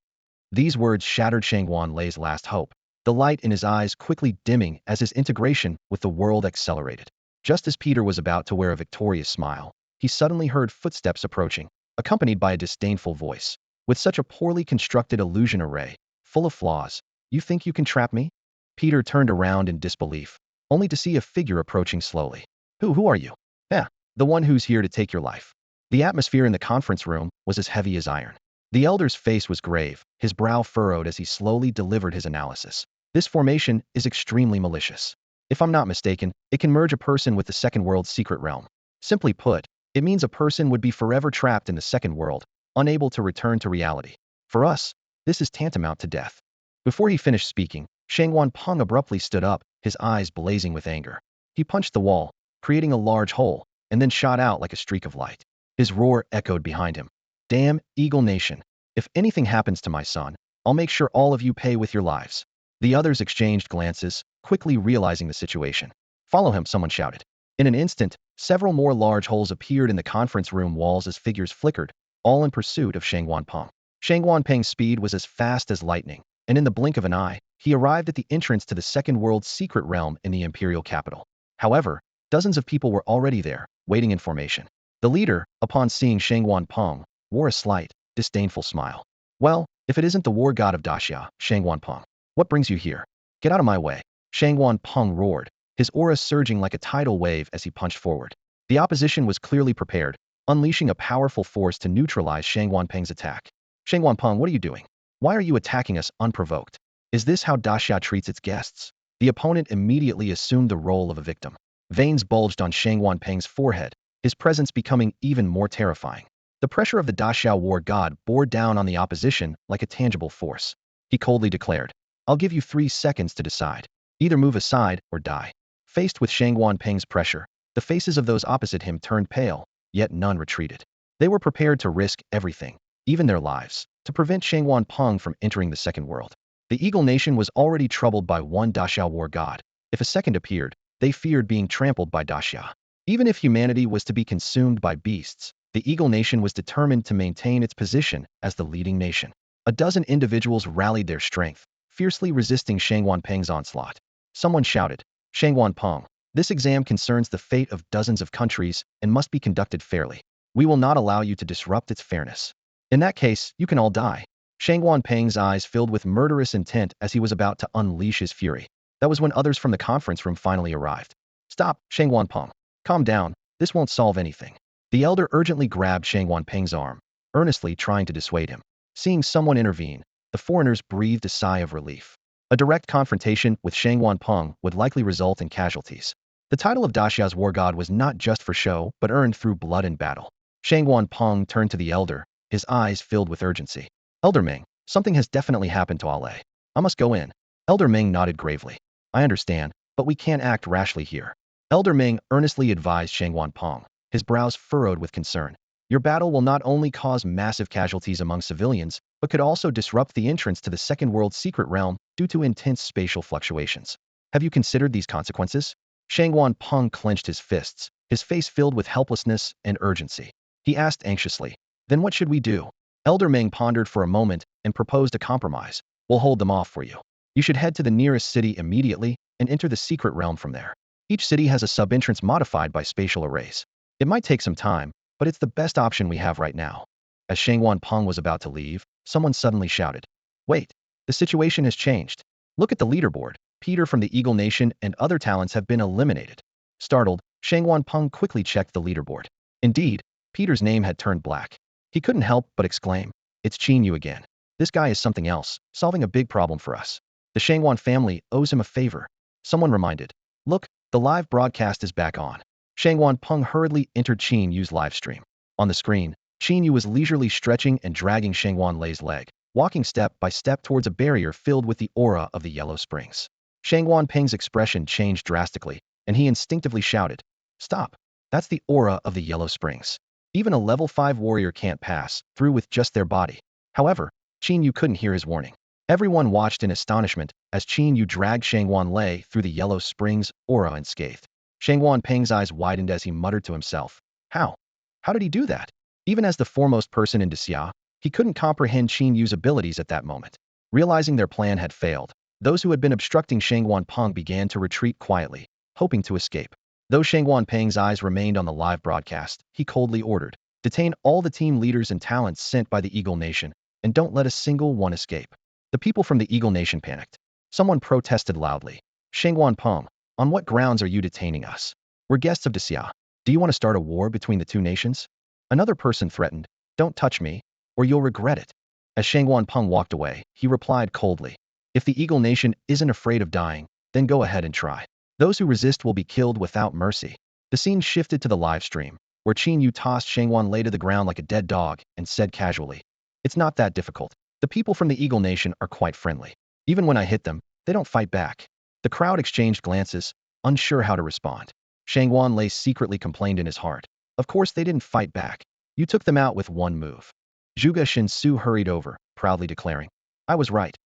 Speaker 1: These words shattered Shangwan Lei's last hope, the light in his eyes quickly dimming as his integration with the world accelerated. Just as Peter was about to wear a victorious smile, he suddenly heard footsteps approaching, accompanied by a disdainful voice. "With such a poorly constructed illusion array, full of flaws, you think you can trap me?" Peter turned around in disbelief, only to see a figure approaching slowly. Who are you?" "Yeah, the one who's here to take your life." The atmosphere in the conference room was as heavy as iron. The elder's face was grave, his brow furrowed as he slowly delivered his analysis. "This formation is extremely malicious. If I'm not mistaken, it can merge a person with the second world's secret realm. Simply put, it means a person would be forever trapped in the second world, unable to return to reality. For us, this is tantamount to death." Before he finished speaking, Shangwan Peng abruptly stood up, his eyes blazing with anger. He punched the wall, creating a large hole, and then shot out like a streak of light. His roar echoed behind him. "Damn Eagle Nation. If anything happens to my son, I'll make sure all of you pay with your lives." The others exchanged glances, quickly realizing the situation. "Follow him," someone shouted. In an instant, several more large holes appeared in the conference room walls as figures flickered, all in pursuit of Shangwan Peng. Shangwan Peng's speed was as fast as lightning, and in the blink of an eye, he arrived at the entrance to the second world's secret realm in the imperial capital. However, dozens of people were already there, waiting in formation. The leader, upon seeing Shangwan Peng, wore a slight, disdainful smile. "Well, if it isn't the war god of Daxia, Shangwan Peng, what brings you here? Get out of my way." Shangwan Peng roared, his aura surging like a tidal wave as he punched forward. The opposition was clearly prepared, unleashing a powerful force to neutralize Shangwan Peng's attack. "Shangwan Peng, what are you doing? Why are you attacking us unprovoked? Is this how Daxia treats its guests?" The opponent immediately assumed the role of a victim. Veins bulged on Shangwan Peng's forehead, his presence becoming even more terrifying. The pressure of the Daxia war god bore down on the opposition like a tangible force. he coldly declared. I'll give you 3 seconds to decide. Either move aside or die. Faced with Shang Wanpeng's pressure, the faces of those opposite him turned pale, yet none retreated. They were prepared to risk everything, even their lives, to prevent Shang Wanpeng from entering the second world. The Eagle Nation was already troubled by one Daxia war god. If a second appeared, they feared being trampled by Daxia. Even if humanity was to be consumed by beasts, the Eagle Nation was determined to maintain its position as the leading nation. A dozen individuals rallied their strength, fiercely resisting Shang Wanpeng's onslaught. Someone shouted, Shang Wanpeng, this exam concerns the fate of dozens of countries and must be conducted fairly. We will not allow you to disrupt its fairness. In that case, you can all die. Shang Wanpeng's eyes filled with murderous intent as he was about to unleash his fury. That was when others from the conference room finally arrived. Stop, Shang Wanpeng. Calm down, this won't solve anything. The elder urgently grabbed Shang Wanpeng's arm, earnestly trying to dissuade him. Seeing someone intervene, the foreigners breathed a sigh of relief. A direct confrontation with Shang Wanpeng would likely result in casualties. The title of Daxia's war god was not just for show, but earned through blood and battle. Shang Wanpeng turned to the elder, his eyes filled with urgency. Elder Ming, something has definitely happened to Ale. I must go in. Elder Ming nodded gravely. I understand, but we can't act rashly here. Elder Ming earnestly advised Shang Wanpeng, his brows furrowed with concern. Your battle will not only cause massive casualties among civilians, but could also disrupt the entrance to the Second World secret realm due to intense spatial fluctuations. Have you considered these consequences? Shang Wanpeng clenched his fists, his face filled with helplessness and urgency. He asked anxiously, then what should we do? Elder Ming pondered for a moment and proposed a compromise. We'll hold them off for you. You should head to the nearest city immediately and enter the secret realm from there. Each city has a sub-entrance modified by spatial arrays. It might take some time, but it's the best option we have right now. As Shang Wanpeng was about to leave, someone suddenly shouted, wait, the situation has changed. Look at the leaderboard. Peter from the Eagle Nation and other talents have been eliminated. Startled, Shang Wanpeng quickly checked the leaderboard. Indeed, Peter's name had turned black. He couldn't help but exclaim, it's Qin Yu again. This guy is something else, solving a big problem for us. The Shangwan family owes him a favor. Someone reminded, look, the live broadcast is back on. Shang Wanpeng hurriedly entered Qin Yu's live stream. On the screen, Qin Yu was leisurely stretching and dragging Shang Wanlei's leg, walking step by step towards a barrier filled with the aura of the Yellow Springs. Shang Wanpeng's expression changed drastically, and he instinctively shouted, stop, that's the aura of the Yellow Springs. Even a level 5 warrior can't pass through with just their body. However, Qin Yu couldn't hear his warning. Everyone watched in astonishment as Qin Yu dragged Shang Wanlei through the Yellow Springs aura unscathed. Shang Wanpeng's eyes widened as he muttered to himself, how? How did he do that? Even as the foremost person in Siau, he couldn't comprehend Qin Yu's abilities at that moment. Realizing their plan had failed, those who had been obstructing Shang Wanpeng began to retreat quietly, hoping to escape. Though Shang Wanpeng's eyes remained on the live broadcast, he coldly ordered, detain all the team leaders and talents sent by the Eagle Nation, and don't let a single one escape. The people from the Eagle Nation panicked. Someone protested loudly. Shang Wanpeng, on what grounds are you detaining us? We're guests of Siau. Do you want to start a war between the two nations? Another person threatened, don't touch me, or you'll regret it. As Shang Wanpeng walked away, he replied coldly, if the Eagle Nation isn't afraid of dying, then go ahead and try. Those who resist will be killed without mercy. The scene shifted to the live stream, where Qin Yu tossed Shang Wanlei to the ground like a dead dog and said casually, it's not that difficult. The people from the Eagle Nation are quite friendly. Even when I hit them, they don't fight back. The crowd exchanged glances, unsure how to respond. Shang Wanlei secretly complained in his heart. Of course they didn't fight back. You took them out with one move. Zhuge Shinsu hurried over, proudly declaring, I was right.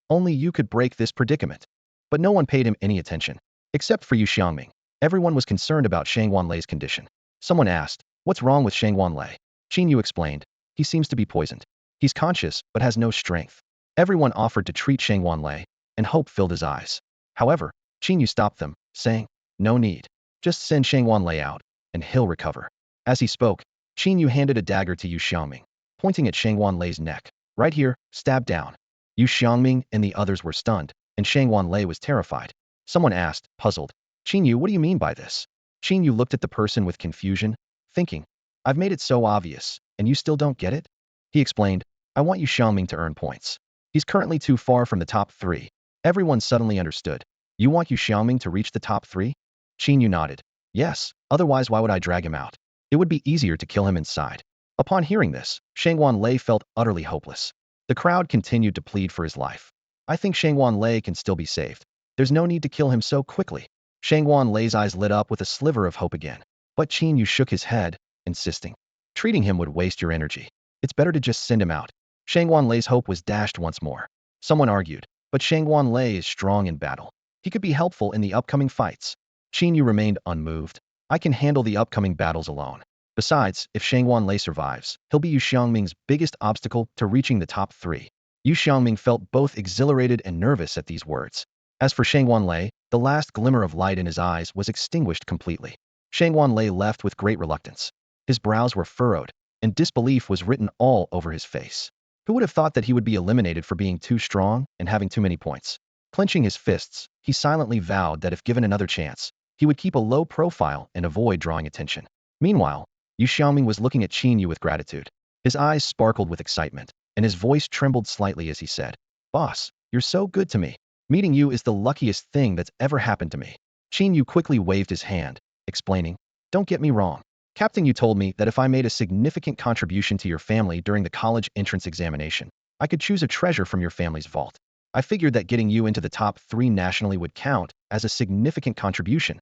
Speaker 1: Only you could break this predicament. But no one paid him any attention. Except for Yu Xiangming. Everyone was concerned about Shang Wanlei's condition. Someone asked, what's wrong with Shang Wanlei? Qin Yu explained, he seems to be poisoned. He's conscious, but has no strength. Everyone offered to treat Shang Wanlei, and hope filled his eyes. However, Qin Yu stopped them, saying, no need. Just send Shang Wanlei out, and he'll recover. As he spoke, Qin Yu handed a dagger to Yu Xiangming, pointing at Shang Wanlei's neck. Right here, stab down. Yu Xiangming and the others were stunned, and Shang Wanlei was terrified. Someone asked, puzzled, Qin Yu, what do you mean by this? Qin Yu looked at the person with confusion, thinking, I've made it so obvious, and you still don't get it? He explained, I want Yu Xiangming to earn points. He's currently too far from the top 3. Everyone suddenly understood. You want Yu Xiangming to reach the top 3? Qin Yu nodded. Yes, otherwise why would I drag him out? It would be easier to kill him inside. Upon hearing this, Shang Wanlei felt utterly hopeless. The crowd continued to plead for his life. I think Shangwan Lei can still be saved. There's no need to kill him so quickly. Shangwan Lei's eyes lit up with a sliver of hope again. But Qin Yu shook his head, insisting. Treating him would waste your energy. It's better to just send him out. Shangwan Lei's hope was dashed once more. Someone argued, but Shangwan Lei is strong in battle. He could be helpful in the upcoming fights. Qin Yu remained unmoved. I can handle the upcoming battles alone. Besides, if Shangwan Lei survives, he'll be Yu Xiangming's biggest obstacle to reaching the top 3. Yu Xiangming felt both exhilarated and nervous at these words. As for Shangwan Lei, the last glimmer of light in his eyes was extinguished completely. Shangwan Lei left with great reluctance. His brows were furrowed, and disbelief was written all over his face. Who would have thought that he would be eliminated for being too strong and having too many points? Clenching his fists, he silently vowed that if given another chance, he would keep a low profile and avoid drawing attention. Meanwhile, Yu Xiaoming was looking at Qin Yu with gratitude. His eyes sparkled with excitement, and his voice trembled slightly as he said, "Boss, you're so good to me. Meeting you is the luckiest thing that's ever happened to me." Qin Yu quickly waved his hand, explaining, "Don't get me wrong. Captain Yu told me that if I made a significant contribution to your family during the college entrance examination, I could choose a treasure from your family's vault. I figured that getting you into the top 3 nationally would count as a significant contribution."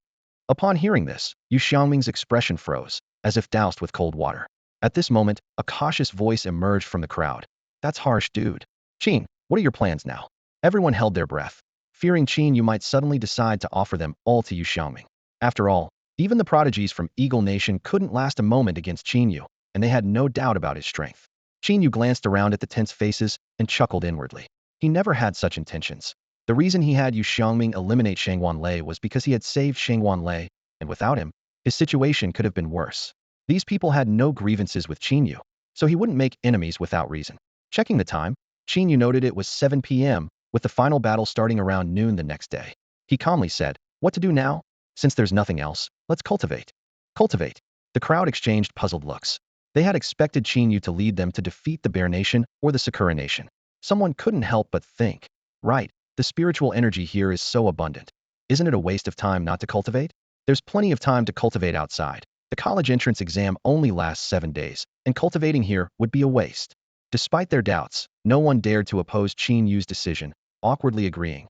Speaker 1: Upon hearing this, Yu Xiaoming's expression froze, as if doused with cold water. At this moment, a cautious voice emerged from the crowd. "That's harsh, dude. Qin, what are your plans now?" Everyone held their breath, fearing Qin Yu might suddenly decide to offer them all to Yu Xiaoming. After all, even the prodigies from Eagle Nation couldn't last a moment against Qin Yu, and they had no doubt about his strength. Qin Yu glanced around at the tense faces and chuckled inwardly. He never had such intentions. The reason he had Yu Xiaoming eliminate Shangwan Lei was because he had saved Shangwan Lei, and without him, his situation could have been worse. These people had no grievances with Qin Yu, so he wouldn't make enemies without reason. Checking the time, Qin Yu noted it was 7 p.m., with the final battle starting around noon the next day. He calmly said, "What to do now? Since there's nothing else, let's cultivate." Cultivate. The crowd exchanged puzzled looks. They had expected Qin Yu to lead them to defeat the Bear Nation or the Sakura Nation. Someone couldn't help but think, right, the spiritual energy here is so abundant. Isn't it a waste of time not to cultivate? There's plenty of time to cultivate outside. The college entrance exam only lasts 7 days, and cultivating here would be a waste. Despite their doubts, no one dared to oppose Qin Yu's decision, awkwardly agreeing.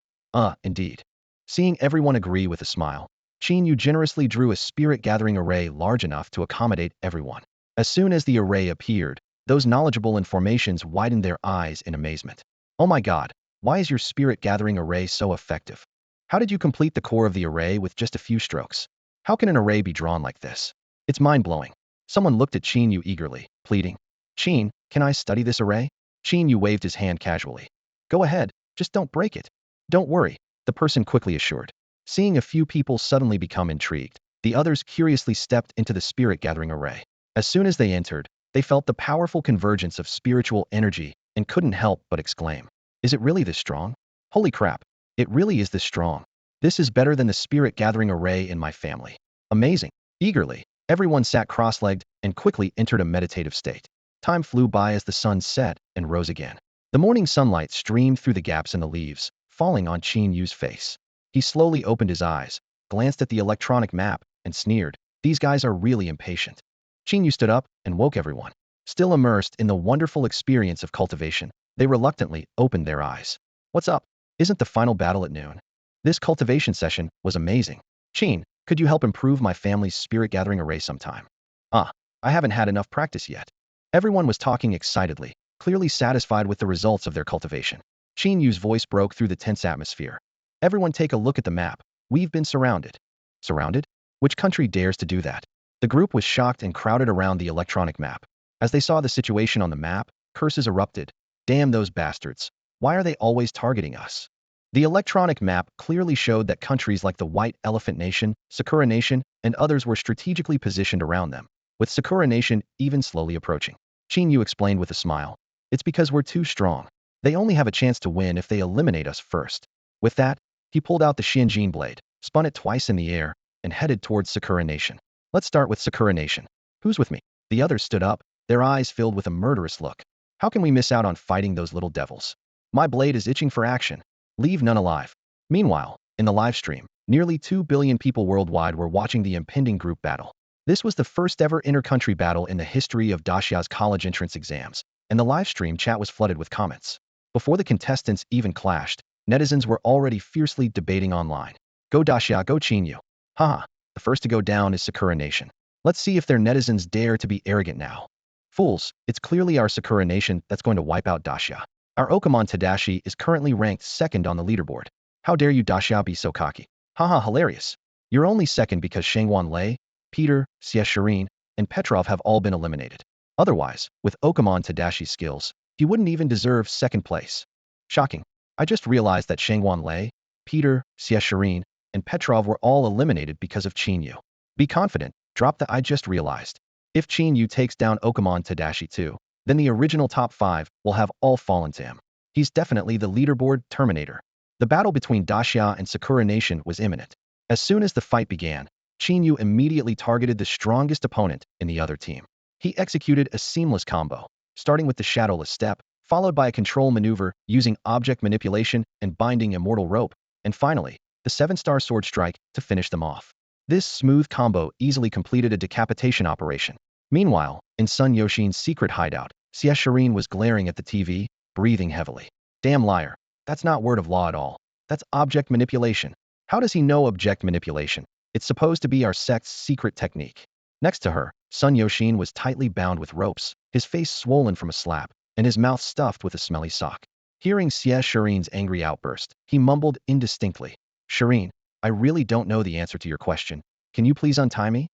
Speaker 1: Indeed. Seeing everyone agree with a smile, Qin Yu generously drew a spirit-gathering array large enough to accommodate everyone. As soon as the array appeared, those knowledgeable in formations widened their eyes in amazement. "Oh my god, why is your spirit-gathering array so effective? How did you complete the core of the array with just a few strokes? How can an array be drawn like this? It's mind-blowing." Someone looked at Qin Yu eagerly, pleading, "Qin, can I study this array?" Qin Yu waved his hand casually. "Go ahead, just don't break it." "Don't worry," the person quickly assured. Seeing a few people suddenly become intrigued, the others curiously stepped into the spirit-gathering array. As soon as they entered, they felt the powerful convergence of spiritual energy and couldn't help but exclaim, "Is it really this strong? Holy crap, it really is this strong. This is better than the spirit-gathering array in my family. Amazing." Eagerly, everyone sat cross-legged and quickly entered a meditative state. Time flew by as the sun set and rose again. The morning sunlight streamed through the gaps in the leaves, falling on Qin Yu's face. He slowly opened his eyes, glanced at the electronic map, and sneered, "These guys are really impatient." Qin Yu stood up and woke everyone. Still immersed in the wonderful experience of cultivation, they reluctantly opened their eyes. "What's up? Isn't the final battle at noon? This cultivation session was amazing. Qin, could you help improve my family's spirit-gathering array sometime?" I haven't had enough practice yet." Everyone was talking excitedly, clearly satisfied with the results of their cultivation. Qin Yu's voice broke through the tense atmosphere. "Everyone take a look at the map. We've been surrounded." Surrounded? Which country dares to do that? The group was shocked and crowded around the electronic map. As they saw the situation on the map, curses erupted. "Damn those bastards. Why are they always targeting us?" The electronic map clearly showed that countries like the White Elephant Nation, Sakura Nation, and others were strategically positioned around them, with Sakura Nation even slowly approaching. Qin Yu explained with a smile, "It's because we're too strong. They only have a chance to win if they eliminate us first." With that, he pulled out the Shinjin blade, spun it twice in the air, and headed towards Sakura Nation. "Let's start with Sakura Nation. Who's with me?" The others stood up, their eyes filled with a murderous look. "How can we miss out on fighting those little devils? My blade is itching for action. Leave none alive." Meanwhile, in the live stream, nearly 2 billion people worldwide were watching the impending group battle. This was the first ever inter-country battle in the history of Daxia's college entrance exams, and the live stream chat was flooded with comments. Before the contestants even clashed, Netizens were already fiercely debating online. Go Daxia, go Qin Yu. Haha, the first to go down is Sakura Nation. Let's see if their netizens dare to be arrogant now. Fools, it's clearly our Sakura Nation that's going to wipe out Daxia. Our Okamon Tadashi is currently ranked second on the leaderboard. How dare you Daxia be so cocky? Haha, hilarious. You're only second because Shangwan Lei, Peter, Siau, and Petrov have all been eliminated. Otherwise, with Okamon Tadashi's skills, he wouldn't even deserve second place. Shocking. I just realized that Shangwan Lei, Peter, Siau, and Petrov were all eliminated because of Qin Yu. Be confident, drop the I just realized. If Qin Yu takes down Okamon Tadashi too, then the original top 5 will have all fallen to him. He's definitely the leaderboard terminator. The battle between Daxia and Sakura Nation was imminent. As soon as the fight began, Qin Yu immediately targeted the strongest opponent in the other team. He executed a seamless combo, starting with the shadowless step, followed by a control maneuver using object manipulation and binding immortal rope, and finally, the 7-star sword strike to finish them off. This smooth combo easily completed a decapitation operation. Meanwhile, in Sun Yoshin's secret hideout, Siau was glaring at the TV, breathing heavily. Damn liar. That's not word of law at all. That's object manipulation. How does he know object manipulation? It's supposed to be our sect's secret technique. Next to her, Sun Yoshin was tightly bound with ropes, his face swollen from a slap, and his mouth stuffed with a smelly sock. Hearing Siau's angry outburst, he mumbled indistinctly. Shireen, I really don't know the answer to your question. Can you please untie me?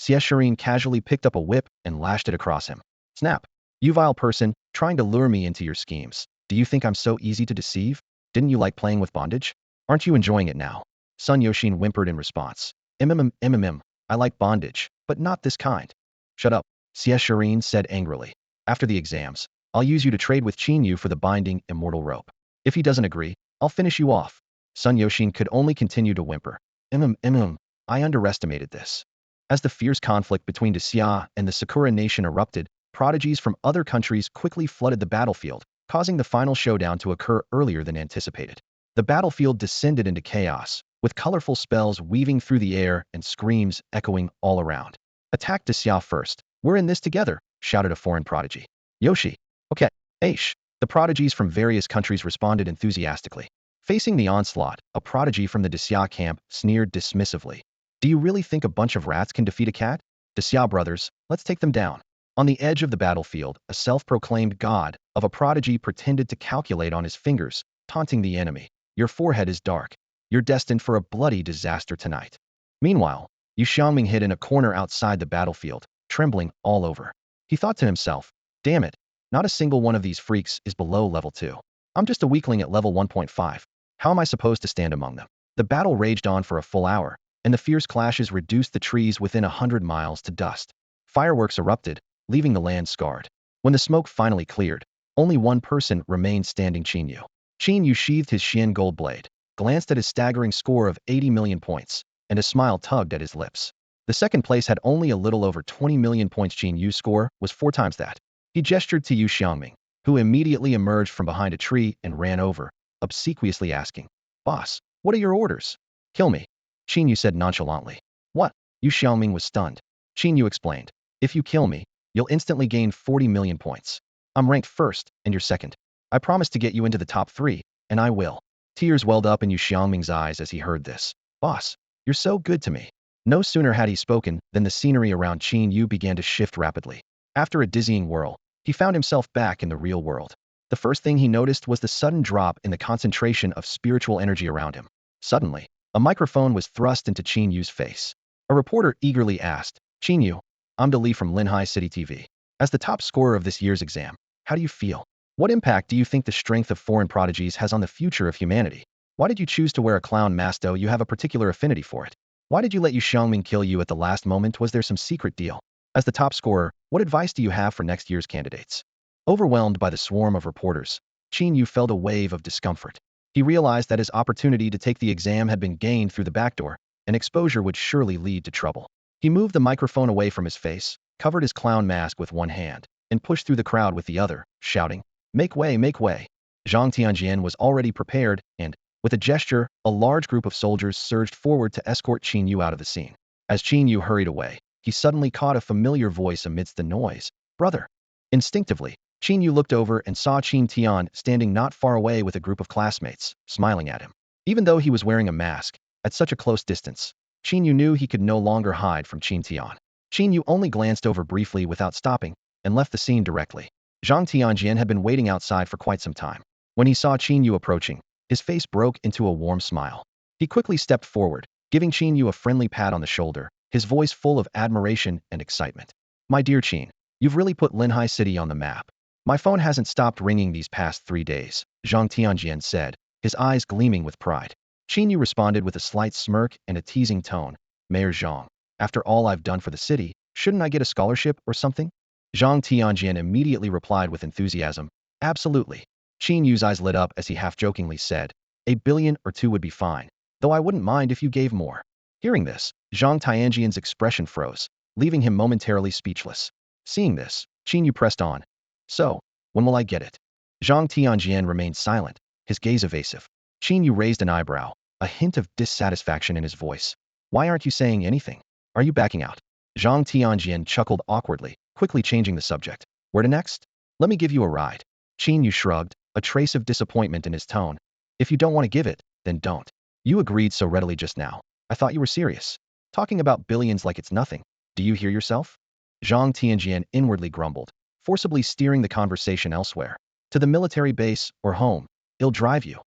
Speaker 1: Siau casually picked up a whip and lashed it across him. Snap. You vile person, trying to lure me into your schemes. Do you think I'm so easy to deceive? Didn't you like playing with bondage? Aren't you enjoying it now? Sun Yoshin whimpered in response. I like bondage, but not this kind. Shut up, Siau said angrily. After the exams, I'll use you to trade with Qin Yu for the binding immortal rope. If he doesn't agree, I'll finish you off. Sun Yoshin could only continue to whimper. I underestimated this. As the fierce conflict between the Siau and the Sakura Nation erupted, prodigies from other countries quickly flooded the battlefield, causing the final showdown to occur earlier than anticipated. The battlefield descended into chaos, with colorful spells weaving through the air and screams echoing all around. Attack the Siau first. We're in this together, shouted a foreign prodigy. Yoshi. Okay. Aish. The prodigies from various countries responded enthusiastically. Facing the onslaught, a prodigy from the Siau camp sneered dismissively. Do you really think a bunch of rats can defeat a cat? The Siau brothers, let's take them down. On the edge of the battlefield, a self-proclaimed god of a prodigy pretended to calculate on his fingers, taunting the enemy. Your forehead is dark. You're destined for a bloody disaster tonight. Meanwhile, Yu Xiangming hid in a corner outside the battlefield, trembling all over. He thought to himself, damn it, not a single one of these freaks is below level 2. I'm just a weakling at level 1.5. How am I supposed to stand among them? The battle raged on for a full hour, and the fierce clashes reduced the trees within 100 miles to dust. Fireworks erupted, leaving the land scarred. When the smoke finally cleared, only one person remained standing: Qin Yu. Qin Yu sheathed his Xian gold blade, glanced at his staggering score of 80 million points, and a smile tugged at his lips. The second place had only a little over 20 million points. Qin Yu's score was 4 times that. He gestured to Yu Xiangming, who immediately emerged from behind a tree and ran over, obsequiously asking, Boss, what are your orders? Kill me, Qin Yu said nonchalantly. What? Yu Xiangming was stunned. Qin Yu explained, if you kill me, you'll instantly gain 40 million points. I'm ranked first, and you're second. I promise to get you into the top 3, and I will. Tears welled up in Yu Xiangming's eyes as he heard this. Boss, you're so good to me. No sooner had he spoken than the scenery around Qin Yu began to shift rapidly. After a dizzying whirl, he found himself back in the real world. The first thing he noticed was the sudden drop in the concentration of spiritual energy around him. Suddenly, a microphone was thrust into Qin Yu's face. A reporter eagerly asked, Qin Yu, I'm Li from Linhai City TV. As the top scorer of this year's exam, how do you feel? What impact do you think the strength of foreign prodigies has on the future of humanity? Why did you choose to wear a clown mask? Though you have a particular affinity for it. Why did you let Yu Xiangming kill you at the last moment? Was there some secret deal? As the top scorer, what advice do you have for next year's candidates? Overwhelmed by the swarm of reporters, Qin Yu felt a wave of discomfort. He realized that his opportunity to take the exam had been gained through the back door, and exposure would surely lead to trouble. He moved the microphone away from his face, covered his clown mask with one hand, and pushed through the crowd with the other, shouting, Make way, make way. Zhang Tianjian was already prepared, and, with a gesture, a large group of soldiers surged forward to escort Qin Yu out of the scene. As Qin Yu hurried away, he suddenly caught a familiar voice amidst the noise. Brother. Instinctively, Qin Yu looked over and saw Qin Tian standing not far away with a group of classmates, smiling at him. Even though he was wearing a mask, at such a close distance, Qin Yu knew he could no longer hide from Qin Tian. Qin Yu only glanced over briefly without stopping, and left the scene directly. Zhang Tianjian had been waiting outside for quite some time. When he saw Qin Yu approaching, his face broke into a warm smile. He quickly stepped forward, giving Qin Yu a friendly pat on the shoulder, his voice full of admiration and excitement. My dear Qin, you've really put Linhai City on the map. My phone hasn't stopped ringing these past 3 days, Zhang Tianjian said, his eyes gleaming with pride. Qin Yu responded with a slight smirk and a teasing tone. Mayor Zhang, after all I've done for the city, shouldn't I get a scholarship or something? Zhang Tianjian immediately replied with enthusiasm. Absolutely. Qin Yu's eyes lit up as he half-jokingly said, $1 billion or 2 would be fine, though I wouldn't mind if you gave more. Hearing this, Zhang Tianjian's expression froze, leaving him momentarily speechless. Seeing this, Qin Yu pressed on. So, when will I get it? Zhang Tianjian remained silent, his gaze evasive. Qin Yu raised an eyebrow, a hint of dissatisfaction in his voice. Why aren't you saying anything? Are you backing out? Zhang Tianjian chuckled awkwardly, quickly changing the subject. Where to next? Let me give you a ride. Qin Yu shrugged, a trace of disappointment in his tone. If you don't want to give it, then don't. You agreed so readily just now. I thought you were serious. Talking about billions like it's nothing. Do you hear yourself? Zhang Tianjian inwardly grumbled, forcibly steering the conversation elsewhere. To the military base or home. It'll drive you.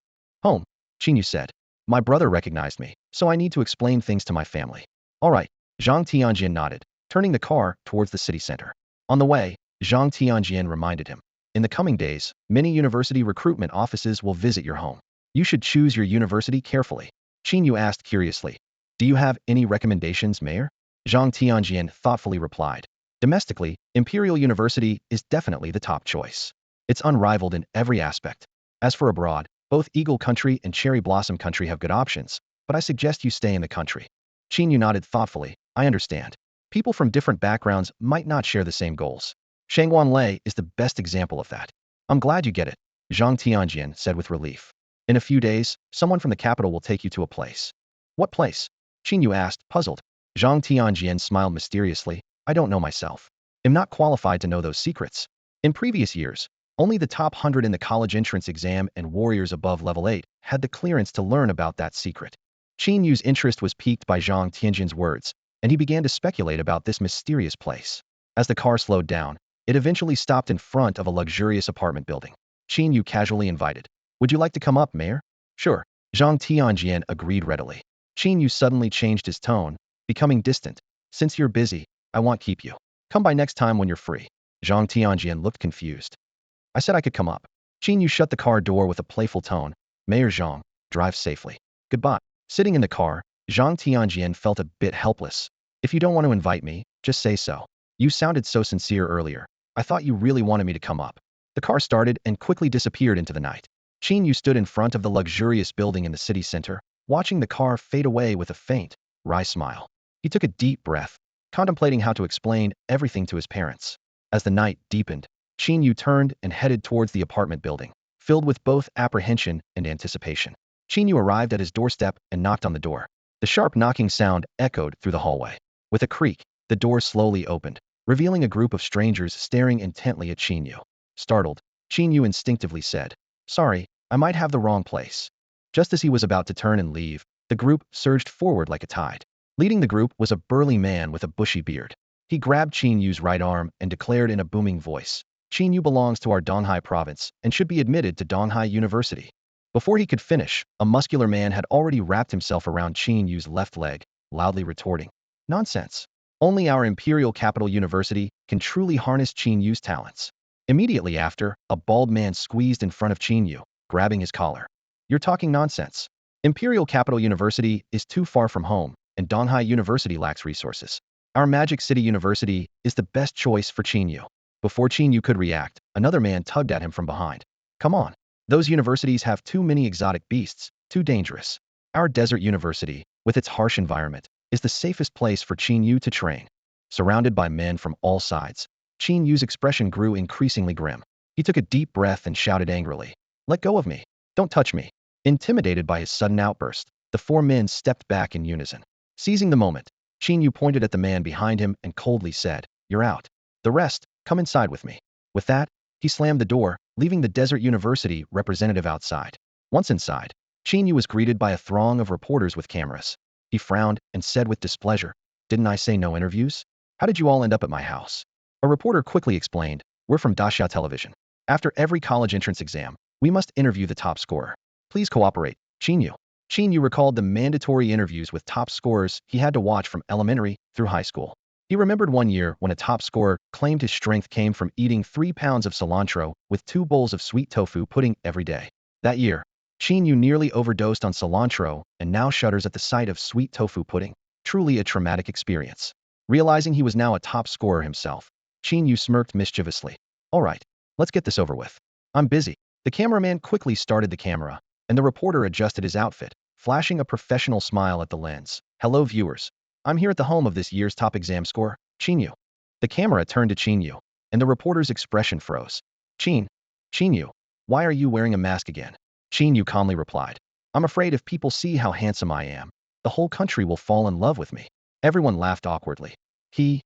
Speaker 1: Home, Qin Yu said. My brother recognized me, so I need to explain things to my family. All right, Zhang Tianjian nodded, turning the car towards the city center. On the way, Zhang Tianjian reminded him. In the coming days, many university recruitment offices will visit your home. You should choose your university carefully. Qin Yu asked curiously. Do you have any recommendations, Mayor? Zhang Tianjian thoughtfully replied. Domestically, Imperial University is definitely the top choice. It's unrivaled in every aspect. As for abroad, both Eagle Country and Cherry Blossom Country have good options, but I suggest you stay in the country. Qin Yu nodded thoughtfully. I understand. People from different backgrounds might not share the same goals. Shangguan Lei is the best example of that. I'm glad you get it, Zhang Tianjian said with relief. In a few days, someone from the capital will take you to a place. What place? Qin Yu asked, puzzled. Zhang Tianjian smiled mysteriously. I don't know myself. I'm not qualified to know those secrets. In previous years, only the top 100 in the college entrance exam and warriors above level 8 had the clearance to learn about that secret. Qin Yu's interest was piqued by Zhang Tianjian's words, and he began to speculate about this mysterious place. As the car slowed down, it eventually stopped in front of a luxurious apartment building. Qin Yu casually invited. Would you like to come up, Mayor? Sure. Zhang Tianjian agreed readily. Qin Yu suddenly changed his tone, becoming distant. Since you're busy, I won't keep you. Come by next time when you're free. Zhang Tianjian looked confused. I said I could come up. Qin Yu shut the car door with a playful tone. Mayor Zhang, drive safely. Goodbye. Sitting in the car, Zhang Tianjian felt a bit helpless. If you don't want to invite me, just say so. You sounded so sincere earlier. I thought you really wanted me to come up. The car started and quickly disappeared into the night. Qin Yu stood in front of the luxurious building in the city center, watching the car fade away with a faint, wry smile. He took a deep breath, contemplating how to explain everything to his parents. As the night deepened, Qin Yu turned and headed towards the apartment building, filled with both apprehension and anticipation. Qin Yu arrived at his doorstep and knocked on the door. The sharp knocking sound echoed through the hallway. With a creak, the door slowly opened, revealing a group of strangers staring intently at Qin Yu. Startled, Qin Yu instinctively said, Sorry, I might have the wrong place. Just as he was about to turn and leave, the group surged forward like a tide. Leading the group was a burly man with a bushy beard. He grabbed Qin Yu's right arm and declared in a booming voice, Qin Yu belongs to our Donghai province and should be admitted to Donghai University. Before he could finish, a muscular man had already wrapped himself around Qin Yu's left leg, loudly retorting, Nonsense. Only our Imperial Capital University can truly harness Qin Yu's talents. Immediately after, a bald man squeezed in front of Qin Yu, grabbing his collar. You're talking nonsense. Imperial Capital University is too far from home, and Donghai University lacks resources. Our Magic City University is the best choice for Qin Yu. Before Qin Yu could react, another man tugged at him from behind. Come on. Those universities have too many exotic beasts, too dangerous. Our desert university, with its harsh environment, is the safest place for Qin Yu to train. Surrounded by men from all sides, Qin Yu's expression grew increasingly grim. He took a deep breath and shouted angrily, Let go of me. Don't touch me. Intimidated by his sudden outburst, the 4 men stepped back in unison. Seizing the moment, Qin Yu pointed at the man behind him and coldly said, You're out. The rest, come inside with me. With that, He slammed the door, leaving the Desert University representative outside. Once inside, Qin Yu was greeted by a throng of reporters with cameras. He frowned and said with displeasure, "Didn't I say no interviews? How did you all end up at my house?" A reporter quickly explained, "We're from Siau television. After every college entrance exam, we must interview the top scorer. Please cooperate, Qin Yu." Qin Yu recalled the mandatory interviews with top scorers he had to watch from elementary through high school. He remembered one year when a top scorer claimed his strength came from eating 3 pounds of cilantro with 2 bowls of sweet tofu pudding every day. That year, Qin Yu nearly overdosed on cilantro and now shudders at the sight of sweet tofu pudding. Truly a traumatic experience. Realizing he was now a top scorer himself, Qin Yu smirked mischievously. "All right, let's get this over with. I'm busy." The cameraman quickly started the camera, and the reporter adjusted his outfit, flashing a professional smile at the lens. "Hello viewers. I'm here at the home of this year's top exam scorer, Qin Yu." The camera turned to Qin Yu, and the reporter's expression froze. Qin Yu, why are you wearing a mask again?" Qin Yu calmly replied, "I'm afraid if people see how handsome I am, the whole country will fall in love with me." Everyone laughed awkwardly. Qin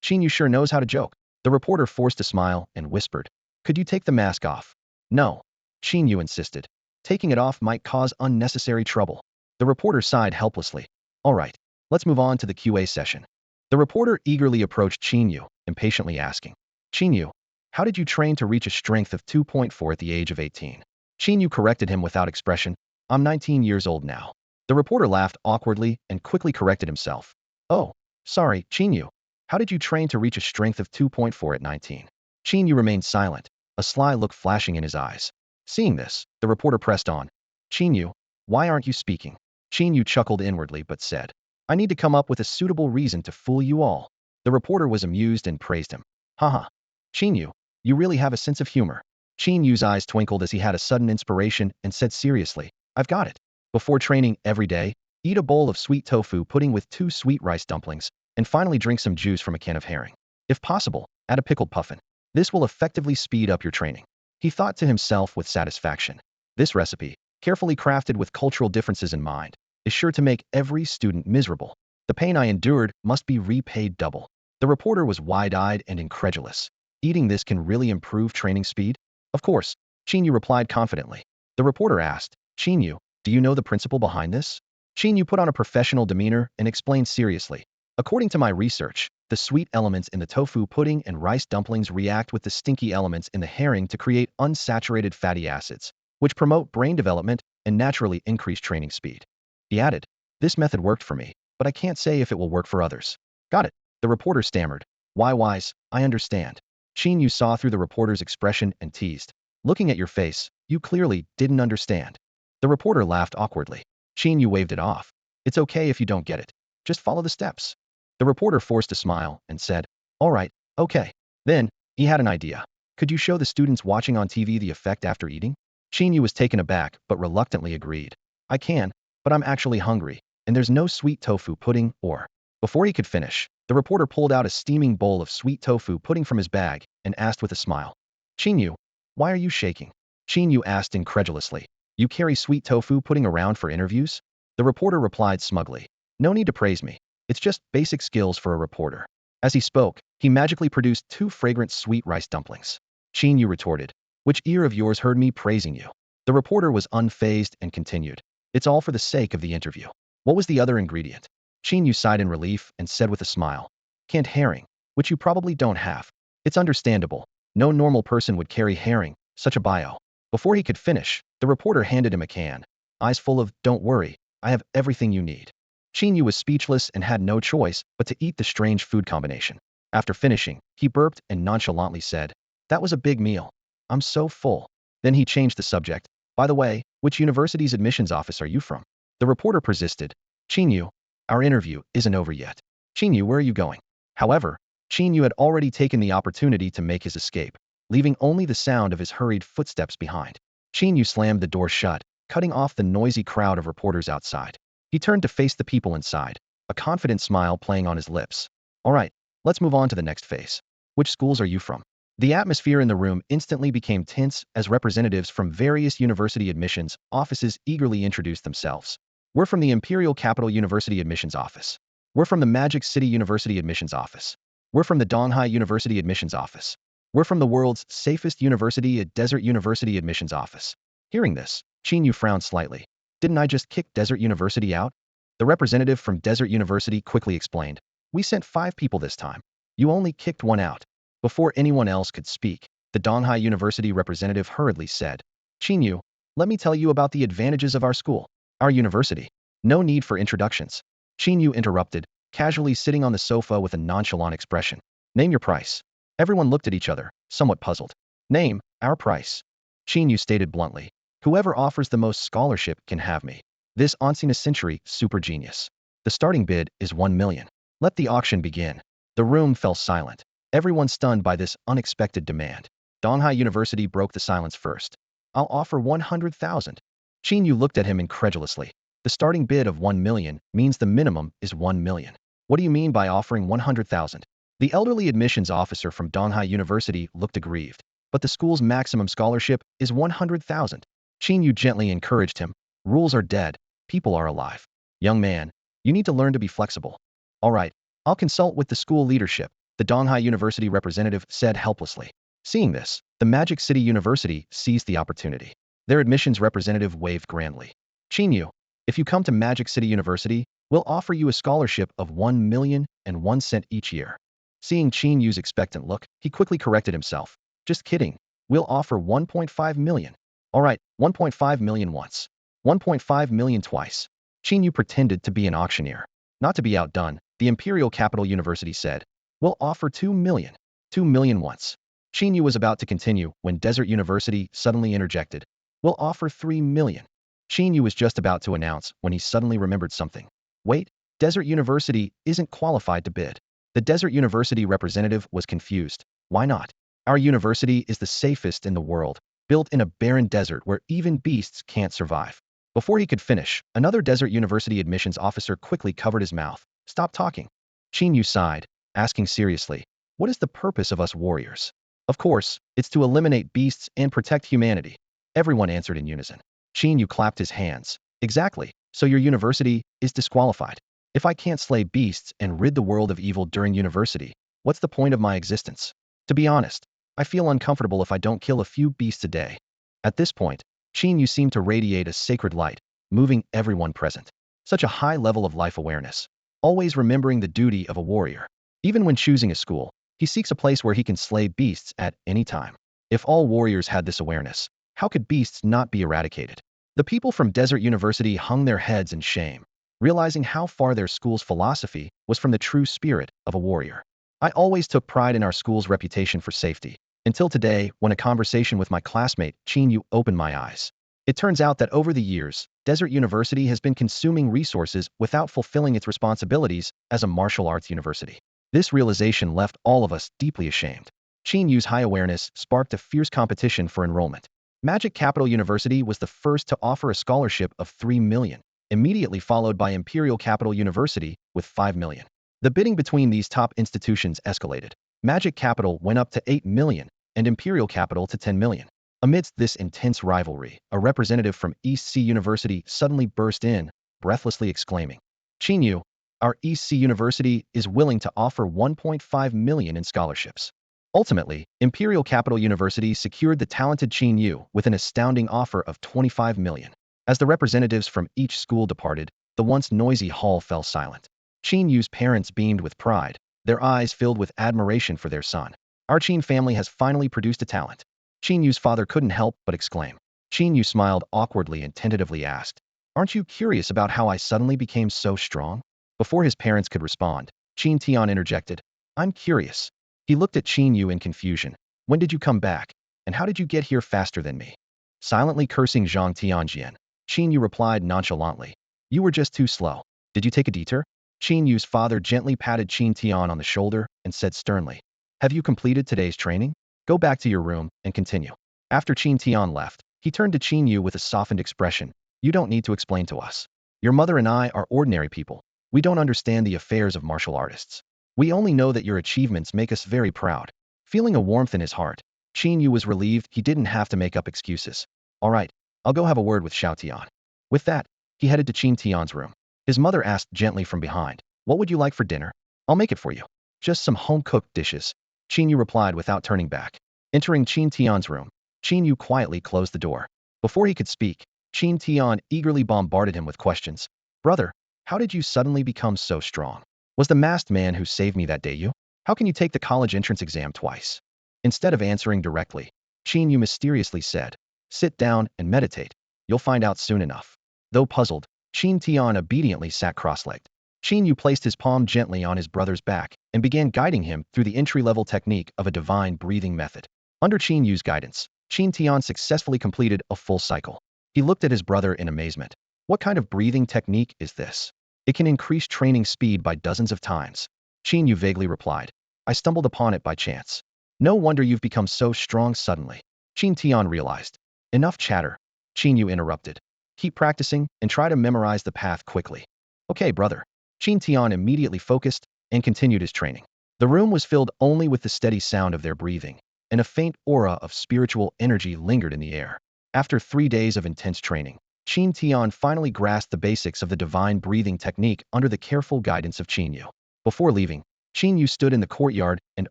Speaker 1: Yu sure knows how to joke. The reporter forced a smile and whispered, "Could you take the mask off?" "No," Qin Yu insisted. "Taking it off might cause unnecessary trouble." The reporter sighed helplessly. "All right, let's move on to the QA session." The reporter eagerly approached Qin Yu, impatiently asking, "Qin Yu, how did you train to reach a strength of 2.4 at the age of 18? Qin Yu corrected him without expression, "I'm 19 years old now." The reporter laughed awkwardly and quickly corrected himself. "Oh, sorry, Qin Yu. How did you train to reach a strength of 2.4 at 19? Qin Yu remained silent, a sly look flashing in his eyes. Seeing this, the reporter pressed on. "Qin Yu, why aren't you speaking?" Qin Yu chuckled inwardly but said, "I need to come up with a suitable reason to fool you all." The reporter was amused and praised him. "Haha. Qin Yu, you really have a sense of humor." Qin Yu's eyes twinkled as he had a sudden inspiration and said seriously, "I've got it. Before training every day, eat a bowl of sweet tofu pudding with 2 sweet rice dumplings, and finally drink some juice from a can of herring. If possible, add a pickled puffin. This will effectively speed up your training." He thought to himself with satisfaction. This recipe, carefully crafted with cultural differences in mind, is sure to make every student miserable. The pain I endured must be repaid double. The reporter was wide-eyed and incredulous. Eating this can really improve training speed? Of course, Qin Yu replied confidently. The reporter asked, "Qin Yu, do you know the principle behind this?" Qin Yu put on a professional demeanor and explained seriously, "According to my research, the sweet elements in the tofu pudding and rice dumplings react with the stinky elements in the herring to create unsaturated fatty acids, which promote brain development and naturally increase training speed." He added, "This method worked for me, but I can't say if it will work for others." "Got it," the reporter stammered. "Why wise, I understand." Qin Yu saw through the reporter's expression and teased, "Looking at your face, you clearly didn't understand." The reporter laughed awkwardly. Qin Yu waved it off. "It's okay if you don't get it. Just follow the steps." The reporter forced a smile and said, "All right, okay." Then, he had an idea. "Could you show the students watching on TV the effect after eating?" Qin Yu was taken aback but reluctantly agreed. "I can, but I'm actually hungry, and there's no sweet tofu pudding or..." Before he could finish, the reporter pulled out a steaming bowl of sweet tofu pudding from his bag and asked with a smile, "Qin Yu, why are you shaking?" Qin Yu asked incredulously, "You carry sweet tofu pudding around for interviews?" The reporter replied smugly, "No need to praise me. It's just basic skills for a reporter." As he spoke, he magically produced 2 fragrant sweet rice dumplings. Qin Yu retorted, "Which ear of yours heard me praising you?" The reporter was unfazed and continued, "It's all for the sake of the interview." "What was the other ingredient?" Qin Yu sighed in relief and said with a smile, "Canned herring, which you probably don't have." "It's understandable. No normal person would carry herring, such a bio." Before he could finish, the reporter handed him a can, eyes full of, "Don't worry, I have everything you need." Qin Yu was speechless and had no choice but to eat the strange food combination. After finishing, he burped and nonchalantly said, "That was a big meal. I'm so full." Then he changed the subject. "By the way, which university's admissions office are you from?" The reporter persisted, "Qin Yu, our interview isn't over yet." "Qin Yu, where are you going?" However, Qin Yu had already taken the opportunity to make his escape, leaving only the sound of his hurried footsteps behind. Qin Yu slammed the door shut, cutting off the noisy crowd of reporters outside. He turned to face the people inside, a confident smile playing on his lips. "All right, let's move on to the next phase. Which schools are you from?" The atmosphere in the room instantly became tense as representatives from various university admissions offices eagerly introduced themselves. "We're from the Imperial Capital University Admissions Office." "We're from the Magic City University Admissions Office." "We're from the Donghai University Admissions Office." We're from the world's safest university, a desert university admissions office. Hearing this, Qin Yu frowned slightly. Didn't I just kick Desert University out? The representative from Desert University quickly explained. We sent 5 people this time. You only kicked 1 out. Before anyone else could speak, the Donghai University representative hurriedly said, Qin Yu, let me tell you about the advantages of our school. Our university. No need for introductions. Qin Yu interrupted, casually sitting on the sofa with a nonchalant expression. Name your price. Everyone looked at each other, somewhat puzzled. Name, our price. Qin Yu stated bluntly. Whoever offers the most scholarship can have me. This ancient century super genius. The starting bid is 1 million. Let the auction begin. The room fell silent. Everyone stunned by this unexpected demand. Donghai University broke the silence first. I'll offer 100,000. Qin Yu looked at him incredulously. The starting bid of 1 million means the minimum is 1 million. What do you mean by offering 100,000? The elderly admissions officer from Donghai University looked aggrieved. But the school's maximum scholarship is 100,000. Qin Yu gently encouraged him. Rules are dead. People are alive. Young man, you need to learn to be flexible. All right, I'll consult with the school leadership, the Donghai University representative said helplessly. Seeing this, the Magic City University seized the opportunity. Their admissions representative waved grandly. Qin Yu, if you come to Magic City University, we'll offer you a scholarship of 1,000,001 cent each year. Seeing Qin Yu's expectant look, he quickly corrected himself. Just kidding. We'll offer 1.5 million. All right, 1.5 million once. 1.5 million twice. Qin Yu pretended to be an auctioneer. Not to be outdone, the Imperial Capital University said, we'll offer 2 million. 2 million once. Qin Yu was about to continue when Desert University suddenly interjected. We'll offer 3 million. Qin Yu was just about to announce when he suddenly remembered something. Wait, Desert University isn't qualified to bid. The Desert University representative was confused. Why not? Our university is the safest in the world, built in a barren desert where even beasts can't survive. Before he could finish, another Desert University admissions officer quickly covered his mouth. Stop talking. Qin Yu sighed, asking seriously, what is the purpose of us warriors? Of course, it's to eliminate beasts and protect humanity. Everyone answered in unison. Qin Yu clapped his hands. Exactly, so your university is disqualified. If I can't slay beasts and rid the world of evil during university, what's the point of my existence? To be honest, I feel uncomfortable if I don't kill a few beasts a day. At this point, Qin Yu seemed to radiate a sacred light, moving everyone present. Such a high level of life awareness, always remembering the duty of a warrior. Even when choosing a school, he seeks a place where he can slay beasts at any time. If all warriors had this awareness, how could beasts not be eradicated? The people from Desert University hung their heads in shame, realizing how far their school's philosophy was from the true spirit of a warrior. I always took pride in our school's reputation for safety, until today when a conversation with my classmate Qin Yu opened my eyes. It turns out that over the years, Desert University has been consuming resources without fulfilling its responsibilities as a martial arts university. This realization left all of us deeply ashamed. Qin Yu's high awareness sparked a fierce competition for enrollment. Magic Capital University was the first to offer a scholarship of 3 million, immediately followed by Imperial Capital University with 5 million. The bidding between these top institutions escalated. Magic Capital went up to 8 million, and Imperial Capital to 10 million. Amidst this intense rivalry, a representative from East Sea University suddenly burst in, breathlessly exclaiming, Qin Yu, our East Sea University is willing to offer 1.5 million in scholarships. Ultimately, Imperial Capital University secured the talented Qin Yu with an astounding offer of 25 million. As the representatives from each school departed, the once noisy hall fell silent. Qin Yu's parents beamed with pride, their eyes filled with admiration for their son. Our Qin family has finally produced a talent. Qin Yu's father couldn't help but exclaim. Qin Yu smiled awkwardly and tentatively asked, aren't you curious about how I suddenly became so strong? Before his parents could respond, Qin Tian interjected, I'm curious. He looked at Qin Yu in confusion. When did you come back? And how did you get here faster than me? Silently cursing Zhang Tianjian, Qin Yu replied nonchalantly. You were just too slow. Did you take a detour? Qin Yu's father gently patted Qin Tian on the shoulder and said sternly, have you completed today's training? Go back to your room and continue. After Qin Tian left, he turned to Qin Yu with a softened expression. You don't need to explain to us. Your mother and I are ordinary people. We don't understand the affairs of martial artists. We only know that your achievements make us very proud. Feeling a warmth in his heart, Qin Yu was relieved he didn't have to make up excuses. All right, I'll go have a word with Xiao Tian. With that, he headed to Qin Tian's room. His mother asked gently from behind, what would you like for dinner? I'll make it for you. Just some home-cooked dishes. Qin Yu replied without turning back. Entering Qin Tian's room, Qin Yu quietly closed the door. Before he could speak, Qin Tian eagerly bombarded him with questions. Brother, how did you suddenly become so strong? Was the masked man who saved me that day you? How can you take the college entrance exam twice? Instead of answering directly, Qin Yu mysteriously said, sit down and meditate. You'll find out soon enough. Though puzzled, Qin Tian obediently sat cross-legged. Qin Yu placed his palm gently on his brother's back and began guiding him through the entry-level technique of a divine breathing method. Under Qin Yu's guidance, Qin Tian successfully completed a full cycle. He looked at his brother in amazement. What kind of breathing technique is this? It can increase training speed by dozens of times. Qin Yu vaguely replied. I stumbled upon it by chance. No wonder you've become so strong suddenly. Qin Tian realized. Enough chatter. Qin Yu interrupted. Keep practicing and try to memorize the path quickly. Okay, brother. Qin Tian immediately focused and continued his training. The room was filled only with the steady sound of their breathing, and a faint aura of spiritual energy lingered in the air. After 3 days of intense training, Qin Tian finally grasped the basics of the divine breathing technique under the careful guidance of Qin Yu. Before leaving, Qin Yu stood in the courtyard and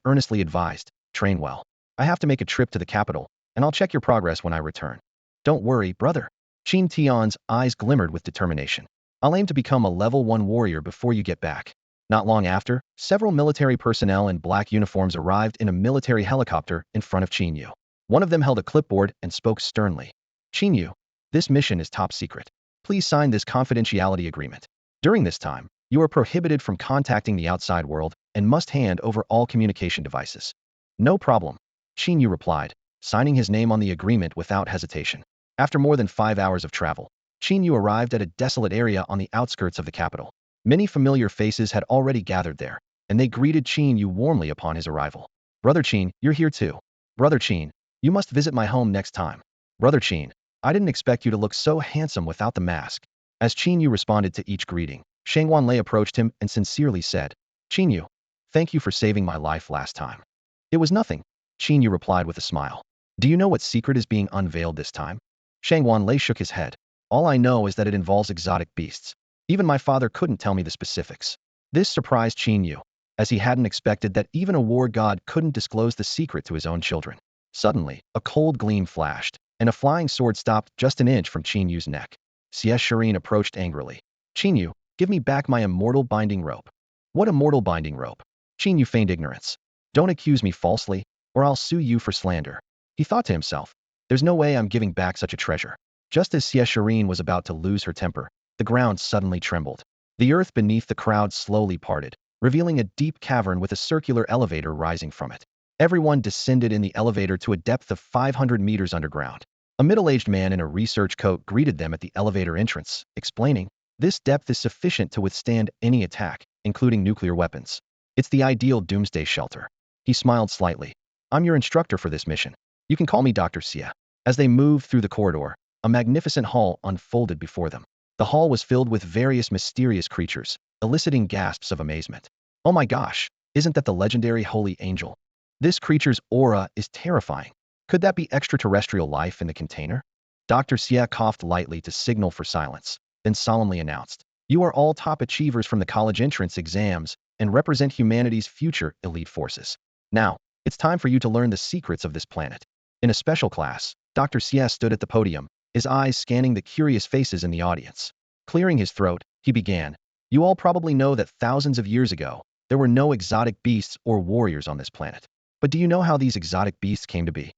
Speaker 1: earnestly advised, train well. I have to make a trip to the capital, and I'll check your progress when I return. Don't worry, brother. Qin Tian's eyes glimmered with determination. I'll aim to become a level 1 warrior before you get back. Not long after, several military personnel in black uniforms arrived in a military helicopter in front of Qin Yu. One of them held a clipboard and spoke sternly. Qin Yu, this mission is top secret. Please sign this confidentiality agreement. During this time, you are prohibited from contacting the outside world and must hand over all communication devices. No problem, Qin Yu replied, signing his name on the agreement without hesitation. After more than 5 hours of travel, Qin Yu arrived at a desolate area on the outskirts of the capital. Many familiar faces had already gathered there, and they greeted Qin Yu warmly upon his arrival. Brother Qin, you're here too. Brother Qin, you must visit my home next time. Brother Qin, I didn't expect you to look so handsome without the mask. As Qin Yu responded to each greeting, Shang Wanlei approached him and sincerely said, Qin Yu, thank you for saving my life last time. It was nothing, Qin Yu replied with a smile. Do you know what secret is being unveiled this time? Shang Wanlei shook his head. All I know is that it involves exotic beasts. Even my father couldn't tell me the specifics. This surprised Qin Yu, as he hadn't expected that even a war god couldn't disclose the secret to his own children. Suddenly, a cold gleam flashed, and a flying sword stopped just an inch from Qin Yu's neck. Siau approached angrily. Qin Yu, give me back my immortal binding rope. What immortal binding rope? Qin Yu feigned ignorance. Don't accuse me falsely, or I'll sue you for slander. He thought to himself, there's no way I'm giving back such a treasure. Just as Siau was about to lose her temper, the ground suddenly trembled. The earth beneath the crowd slowly parted, revealing a deep cavern with a circular elevator rising from it. Everyone descended in the elevator to a depth of 500 meters underground. A middle-aged man in a research coat greeted them at the elevator entrance, explaining, this depth is sufficient to withstand any attack, including nuclear weapons. It's the ideal doomsday shelter. He smiled slightly. I'm your instructor for this mission. You can call me Dr. Siau. As they moved through the corridor, a magnificent hall unfolded before them. The hall was filled with various mysterious creatures, eliciting gasps of amazement. Oh my gosh, isn't that the legendary holy angel? This creature's aura is terrifying. Could that be extraterrestrial life in the container? Dr. Siau coughed lightly to signal for silence, then solemnly announced, you are all top achievers from the college entrance exams and represent humanity's future elite forces. Now, it's time for you to learn the secrets of this planet. In a special class, Dr. Siau stood at the podium, his eyes scanning the curious faces in the audience. Clearing his throat, he began, you all probably know that thousands of years ago, there were no exotic beasts or warriors on this planet. But do you know how these exotic beasts came to be?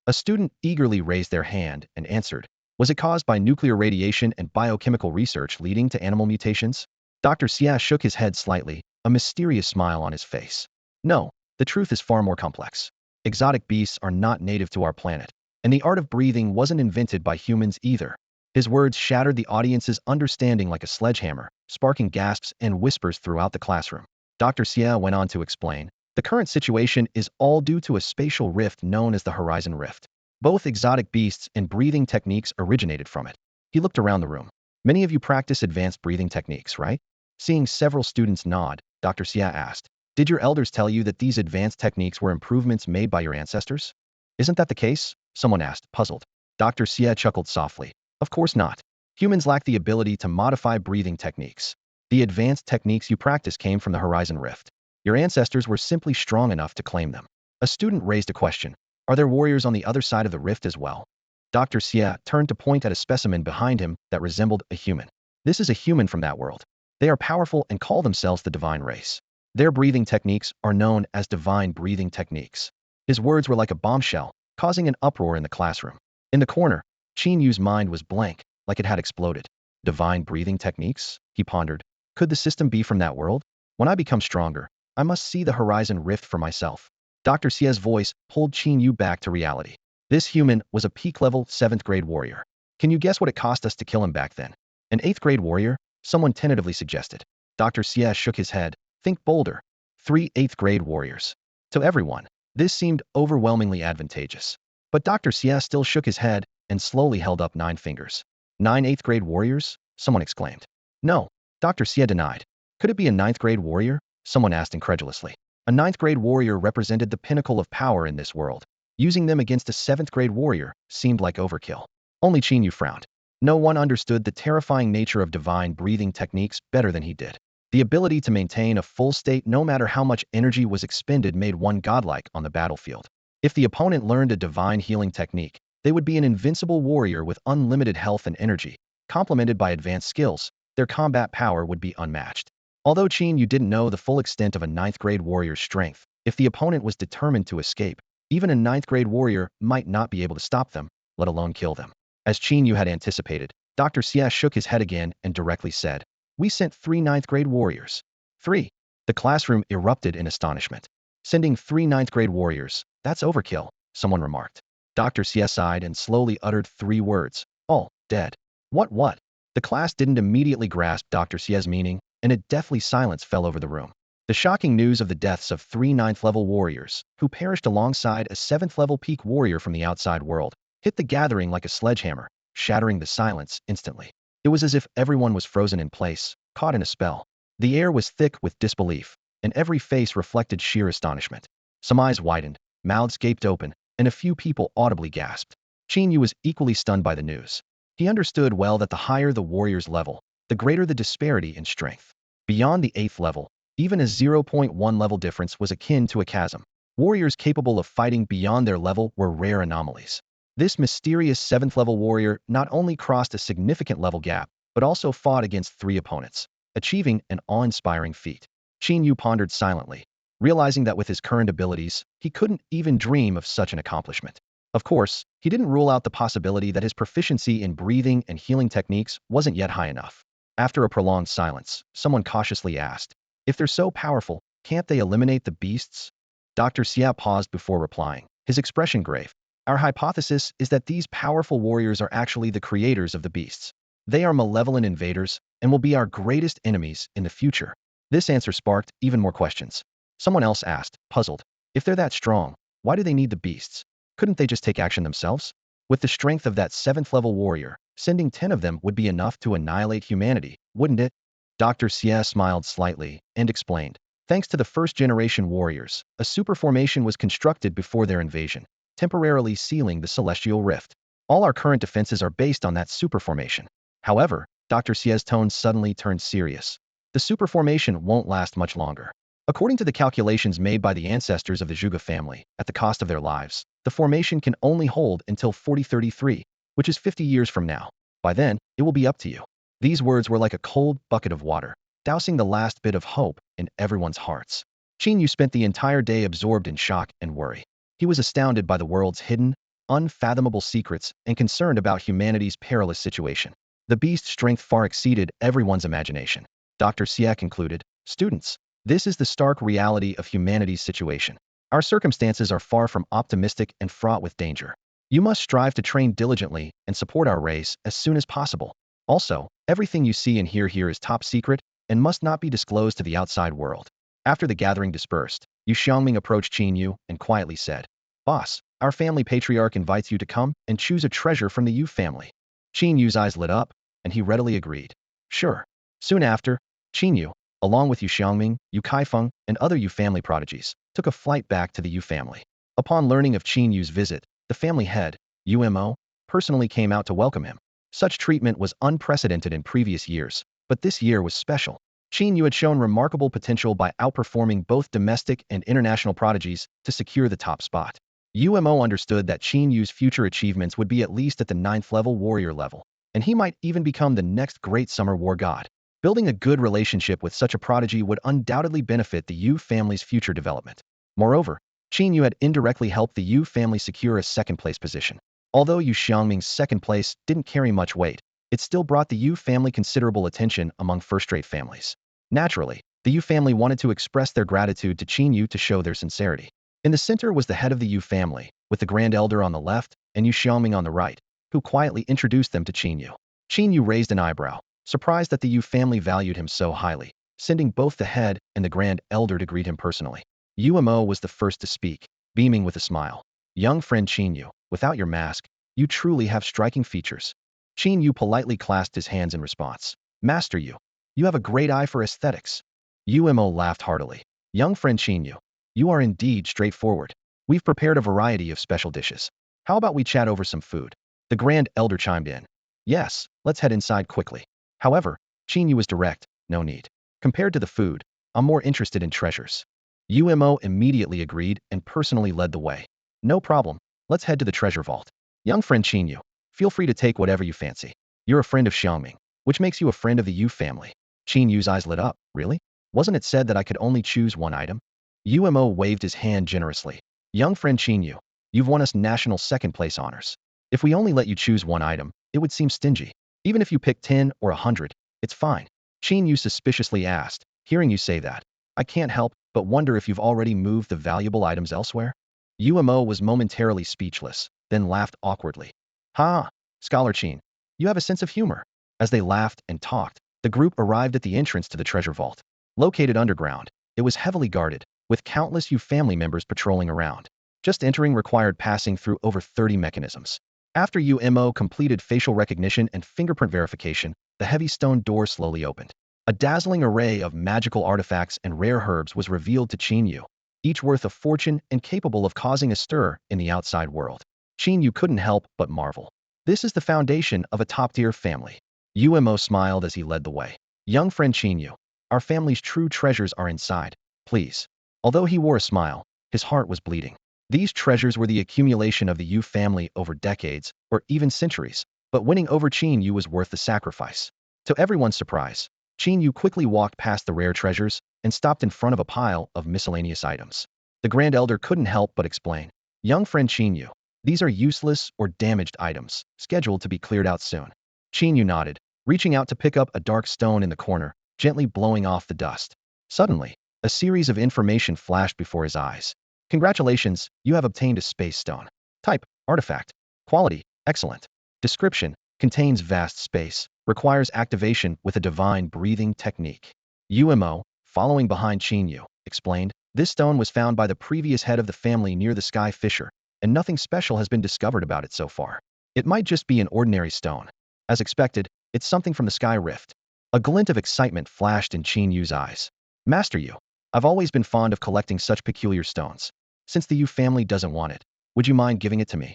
Speaker 1: A student eagerly raised their hand and answered, was it caused by nuclear radiation and biochemical research leading to animal mutations? Dr. Siau shook his head slightly, a mysterious smile on his face. No, the truth is far more complex. Exotic beasts are not native to our planet, and the art of breathing wasn't invented by humans either. His words shattered the audience's understanding like a sledgehammer, sparking gasps and whispers throughout the classroom. Dr. Siau went on to explain, the current situation is all due to a spatial rift known as the Horizon Rift. Both exotic beasts and breathing techniques originated from it. He looked around the room. Many of you practice advanced breathing techniques, right? Seeing several students nod, Dr. Siau asked, did your elders tell you that these advanced techniques were improvements made by your ancestors? Isn't that the case? Someone asked, puzzled. Dr. Siau chuckled softly. Of course not. Humans lack the ability to modify breathing techniques. The advanced techniques you practice came from the Horizon Rift. Your ancestors were simply strong enough to claim them. A student raised a question. Are there warriors on the other side of the rift as well? Dr. Siau turned to point at a specimen behind him that resembled a human. This is a human from that world. They are powerful and call themselves the divine race. Their breathing techniques are known as divine breathing techniques. His words were like a bombshell, causing an uproar in the classroom. In the corner, Qin Yu's mind was blank, like it had exploded. Divine breathing techniques? He pondered. Could the system be from that world? When I become stronger, I must see the horizon rift for myself. Dr. Sia's voice pulled Qin Yu back to reality. This human was a peak-level 7th grade warrior. Can you guess what it cost us to kill him back then? An 8th grade warrior? Someone tentatively suggested. Dr. Siau shook his head. Think bolder. 3 8th grade warriors. To everyone, this seemed overwhelmingly advantageous. But Dr. Siau still shook his head and slowly held up 9 fingers. 9 8th grade warriors? Someone exclaimed. No, Dr. Siau denied. Could it be a 9th grade warrior? Someone asked incredulously. A 9th grade warrior represented the pinnacle of power in this world. Using them against a 7th grade warrior seemed like overkill. Only Qin Yu frowned. No one understood the terrifying nature of divine breathing techniques better than he did. The ability to maintain a full state no matter how much energy was expended made one godlike on the battlefield. If the opponent learned a divine healing technique, they would be an invincible warrior with unlimited health and energy. Complemented by advanced skills, their combat power would be unmatched. Although Qin Yu didn't know the full extent of a 9th grade warrior's strength, if the opponent was determined to escape, even a 9th grade warrior might not be able to stop them, let alone kill them. As Qin Yu had anticipated, Dr. Siau shook his head again and directly said, "We sent 3 9th grade warriors." 3. The classroom erupted in astonishment. Sending 3 9th grade warriors, that's overkill, someone remarked. Dr. Siau sighed and slowly uttered 3 words, all dead. What? The class didn't immediately grasp Dr. Siau's meaning, and a deathly silence fell over the room. The shocking news of the deaths of 3 9th-level warriors, who perished alongside a 7th-level peak warrior from the outside world, hit the gathering like a sledgehammer, shattering the silence instantly. It was as if everyone was frozen in place, caught in a spell. The air was thick with disbelief, and every face reflected sheer astonishment. Some eyes widened, mouths gaped open, and a few people audibly gasped. Qin Yu was equally stunned by the news. He understood well that the higher the warrior's level, the greater the disparity in strength. Beyond the 8th level, even a 0.1 level difference was akin to a chasm. Warriors capable of fighting beyond their level were rare anomalies. This mysterious 7th level warrior not only crossed a significant level gap, but also fought against 3 opponents, achieving an awe-inspiring feat. Qin Yu pondered silently, realizing that with his current abilities, he couldn't even dream of such an accomplishment. Of course, he didn't rule out the possibility that his proficiency in breathing and healing techniques wasn't yet high enough. After a prolonged silence, someone cautiously asked, "If they're so powerful, can't they eliminate the beasts?" Dr. Siau paused before replying, his expression grave. "Our hypothesis is that these powerful warriors are actually the creators of the beasts. They are malevolent invaders and will be our greatest enemies in the future." This answer sparked even more questions. Someone else asked, puzzled, "If they're that strong, why do they need the beasts? Couldn't they just take action themselves?" With the strength of that 7th level warrior, sending 10 of them would be enough to annihilate humanity, wouldn't it? Dr. Siau smiled slightly and explained, "Thanks to the first-generation warriors, a super formation was constructed before their invasion, temporarily sealing the celestial rift. All our current defenses are based on that super formation." However, Dr. Siau's tone suddenly turned serious. The super formation won't last much longer. According to the calculations made by the ancestors of the Zhuge family, at the cost of their lives, the formation can only hold until 4033, which is 50 years from now. By then, it will be up to you. These words were like a cold bucket of water, dousing the last bit of hope in everyone's hearts. Qin Yu spent the entire day absorbed in shock and worry. He was astounded by the world's hidden, unfathomable secrets and concerned about humanity's perilous situation. The beast's strength far exceeded everyone's imagination. Dr. Siau concluded, "Students, this is the stark reality of humanity's situation. Our circumstances are far from optimistic and fraught with danger. You must strive to train diligently and support our race as soon as possible. Also, everything you see and hear here is top secret and must not be disclosed to the outside world." After the gathering dispersed, Yu Xiangming approached Qin Yu and quietly said, "Boss, our family patriarch invites you to come and choose a treasure from the Yu family." Qin Yu's eyes lit up, and he readily agreed. "Sure." Soon after, Qin Yu, along with Yu Xiangming, Yu Kaifeng, and other Yu family prodigies, took a flight back to the Yu family. Upon learning of Qin Yu's visit, the family head, Yu Mo, personally came out to welcome him. Such treatment was unprecedented in previous years, but this year was special. Qin Yu had shown remarkable potential by outperforming both domestic and international prodigies to secure the top spot. UMO understood that Qin Yu's future achievements would be at least at the 9th level warrior level, and he might even become the next great summer war god. Building a good relationship with such a prodigy would undoubtedly benefit the Yu family's future development. Moreover, Qin Yu had indirectly helped the Yu family secure a second-place position. Although Yu Xiangming's second place didn't carry much weight, it still brought the Yu family considerable attention among first-rate families. Naturally, the Yu family wanted to express their gratitude to Qin Yu to show their sincerity. In the center was the head of the Yu family, with the Grand Elder on the left and Yu Xiaoming on the right, who quietly introduced them to Qin Yu. Qin Yu raised an eyebrow, surprised that the Yu family valued him so highly, sending both the head and the Grand Elder to greet him personally. UMO was the first to speak, beaming with a smile. Young friend Qin Yu, without your mask, you truly have striking features. Qin Yu politely clasped his hands in response. Master Yu, you have a great eye for aesthetics. UMO laughed heartily. Young friend Qin Yu, you are indeed straightforward. We've prepared a variety of special dishes. How about we chat over some food? The Grand Elder chimed in. Yes, let's head inside quickly. However, Qin Yu was direct, no need. Compared to the food, I'm more interested in treasures. UMO immediately agreed and personally led the way. No problem, let's head to the treasure vault. Young friend Qin Yu, feel free to take whatever you fancy. You're a friend of Xiaoming, which makes you a friend of the Yu family. Qin Yu's eyes lit up. Really? Wasn't it said that I could only choose one item? UMO waved his hand generously. Young friend Qin Yu, you've won us national second-place honors. If we only let you choose one item, it would seem stingy. Even if you pick 10 or 100, it's fine. Qin Yu suspiciously asked, hearing you say that, I can't help but wonder if you've already moved the valuable items elsewhere? UMO was momentarily speechless, then laughed awkwardly. Ha! Scholar Qin, you have a sense of humor. As they laughed and talked, the group arrived at the entrance to the treasure vault. Located underground, it was heavily guarded, with countless Yu family members patrolling around. Just entering required passing through over 30 mechanisms. After UMO completed facial recognition and fingerprint verification, the heavy stone door slowly opened. A dazzling array of magical artifacts and rare herbs was revealed to Qin Yu, each worth a fortune and capable of causing a stir in the outside world. Qin Yu couldn't help but marvel. This is the foundation of a top-tier family. UMO smiled as he led the way. Young friend Qin Yu, our family's true treasures are inside, please. Although he wore a smile, his heart was bleeding. These treasures were the accumulation of the Yu family over decades, or even centuries, but winning over Qin Yu was worth the sacrifice. To everyone's surprise, Qin Yu quickly walked past the rare treasures and stopped in front of a pile of miscellaneous items. The Grand Elder couldn't help but explain. Young friend Qin Yu, these are useless or damaged items, scheduled to be cleared out soon. Qin Yu nodded, reaching out to pick up a dark stone in the corner, gently blowing off the dust. Suddenly, a series of information flashed before his eyes. Congratulations, you have obtained a space stone. Type, artifact. Quality, excellent. Description, contains vast space, requires activation with a divine breathing technique. UMO, following behind Qin Yu, explained, this stone was found by the previous head of the family near the sky fissure, and nothing special has been discovered about it so far. It might just be an ordinary stone. As expected, it's something from the sky rift. A glint of excitement flashed in Qin Yu's eyes. Master Yu, I've always been fond of collecting such peculiar stones. Since the Yu family doesn't want it, would you mind giving it to me?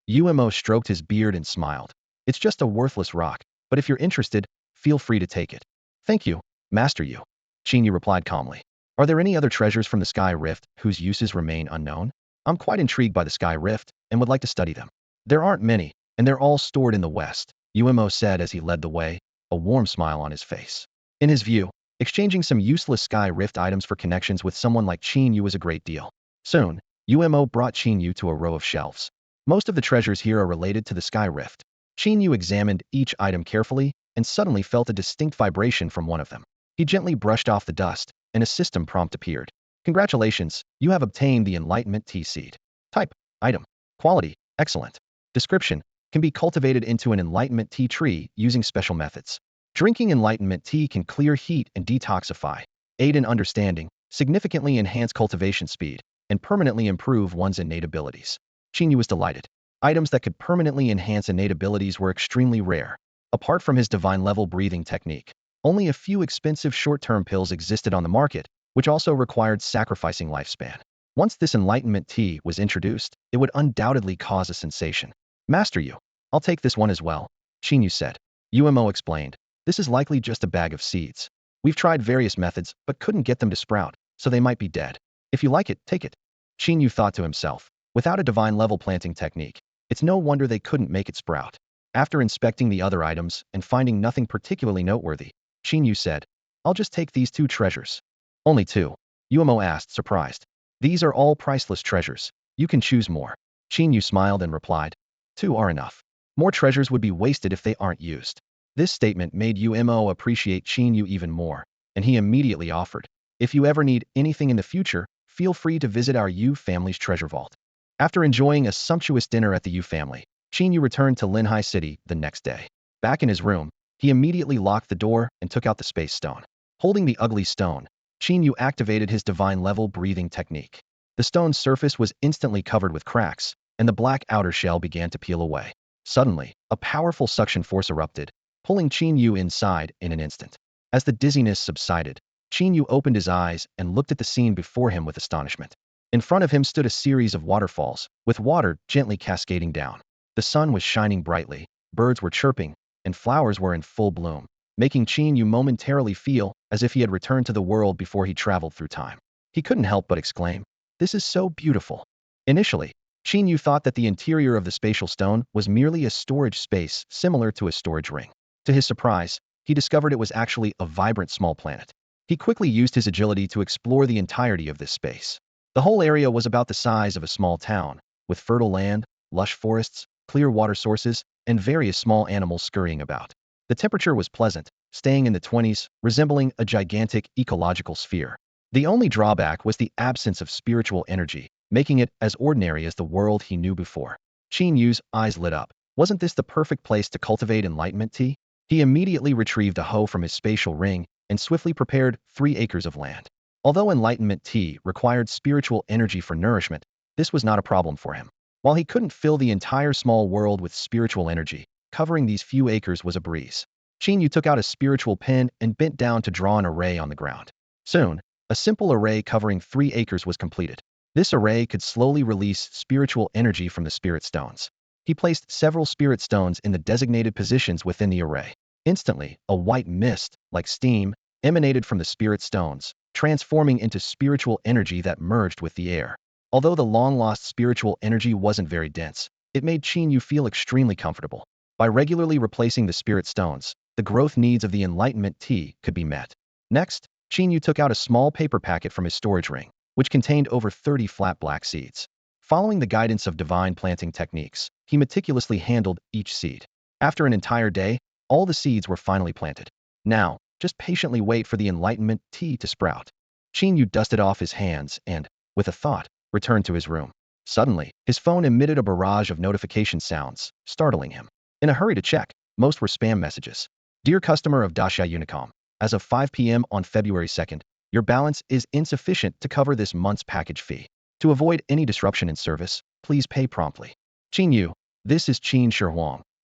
Speaker 1: UMO stroked his beard and smiled. It's just a worthless rock, but if you're interested, feel free to take it. Thank you, Master Yu. Qin Yu replied calmly. Are there any other treasures from the sky rift whose uses remain unknown? I'm quite intrigued by the sky rift and would like to study them. There aren't many, and they're all stored in the west, UMO said as he led the way, a warm smile on his face. In his view, exchanging some useless sky rift items for connections with someone like Qin Yu was a great deal. Soon, UMO brought Qin Yu to a row of shelves. Most of the treasures here are related to the sky rift. Qin Yu examined each item carefully and suddenly felt a distinct vibration from one of them. He gently brushed off the dust, and a system prompt appeared. Congratulations, you have obtained the Enlightenment Tea Seed. Type, item, quality, excellent. Description, can be cultivated into an Enlightenment tea tree using special methods. Drinking Enlightenment tea can clear heat and detoxify, aid in understanding, significantly enhance cultivation speed, and permanently improve one's innate abilities. Qin Yu was delighted. Items that could permanently enhance innate abilities were extremely rare. Apart from his divine level breathing technique, only a few expensive short-term pills existed on the market, which also required sacrificing lifespan. Once this Enlightenment tea was introduced, it would undoubtedly cause a sensation. Master Yu, I'll take this one as well, Qin Yu said. UMO explained, this is likely just a bag of seeds. We've tried various methods, but couldn't get them to sprout, so they might be dead. If you like it, take it. Qin Yu thought to himself. Without a divine level planting technique, it's no wonder they couldn't make it sprout. After inspecting the other items and finding nothing particularly noteworthy, Qin Yu said, "I'll just take these 2 treasures." "Only 2?" Yumo asked, surprised. "These are all priceless treasures. You can choose more." Qin Yu smiled and replied, "2 are enough. More treasures would be wasted if they aren't used." This statement made Yumo appreciate Qin Yu even more, and he immediately offered, "If you ever need anything in the future, feel free to visit our Yu family's treasure vault." After enjoying a sumptuous dinner at the Yu family, Qin Yu returned to Linhai City the next day. Back in his room, he immediately locked the door and took out the space stone. Holding the ugly stone, Qin Yu activated his divine level breathing technique. The stone's surface was instantly covered with cracks, and the black outer shell began to peel away. Suddenly, a powerful suction force erupted, pulling Qin Yu inside in an instant. As the dizziness subsided, Qin Yu opened his eyes and looked at the scene before him with astonishment. In front of him stood a series of waterfalls, with water gently cascading down. The sun was shining brightly, birds were chirping, and flowers were in full bloom, making Qin Yu momentarily feel as if he had returned to the world before he traveled through time. He couldn't help but exclaim, "This is so beautiful." Initially, Qin Yu thought that the interior of the spatial stone was merely a storage space similar to a storage ring. To his surprise, he discovered it was actually a vibrant small planet. He quickly used his agility to explore the entirety of this space. The whole area was about the size of a small town, with fertile land, lush forests, clear water sources, and various small animals scurrying about. The temperature was pleasant, staying in the 20s, resembling a gigantic ecological sphere. The only drawback was the absence of spiritual energy, making it as ordinary as the world he knew before. Qin Yu's eyes lit up. Wasn't this the perfect place to cultivate enlightenment tea? He immediately retrieved a hoe from his spatial ring and swiftly prepared 3 acres of land. Although enlightenment tea required spiritual energy for nourishment, this was not a problem for him. While he couldn't fill the entire small world with spiritual energy, covering these few acres was a breeze. Qin Yu took out a spiritual pen and bent down to draw an array on the ground. Soon, a simple array covering 3 acres was completed. This array could slowly release spiritual energy from the spirit stones. He placed several spirit stones in the designated positions within the array. Instantly, a white mist, like steam, emanated from the spirit stones, transforming into spiritual energy that merged with the air. Although the long-lost spiritual energy wasn't very dense, it made Qin Yu feel extremely comfortable. By regularly replacing the spirit stones, the growth needs of the enlightenment tea could be met. Next, Qin Yu took out a small paper packet from his storage ring, which contained over 30 flat black seeds. Following the guidance of divine planting techniques, he meticulously handled each seed. After an entire day, all the seeds were finally planted. Now, just patiently wait for the enlightenment tea to sprout. Qin Yu dusted off his hands and, with a thought, returned to his room. Suddenly, his phone emitted a barrage of notification sounds, startling him. In a hurry to check, most were spam messages. "Dear customer of Dasha Unicom, as of 5 p.m. on February 2nd, your balance is insufficient to cover this month's package fee. To avoid any disruption in service, please pay promptly. Qin Yu, this is Qin Shi,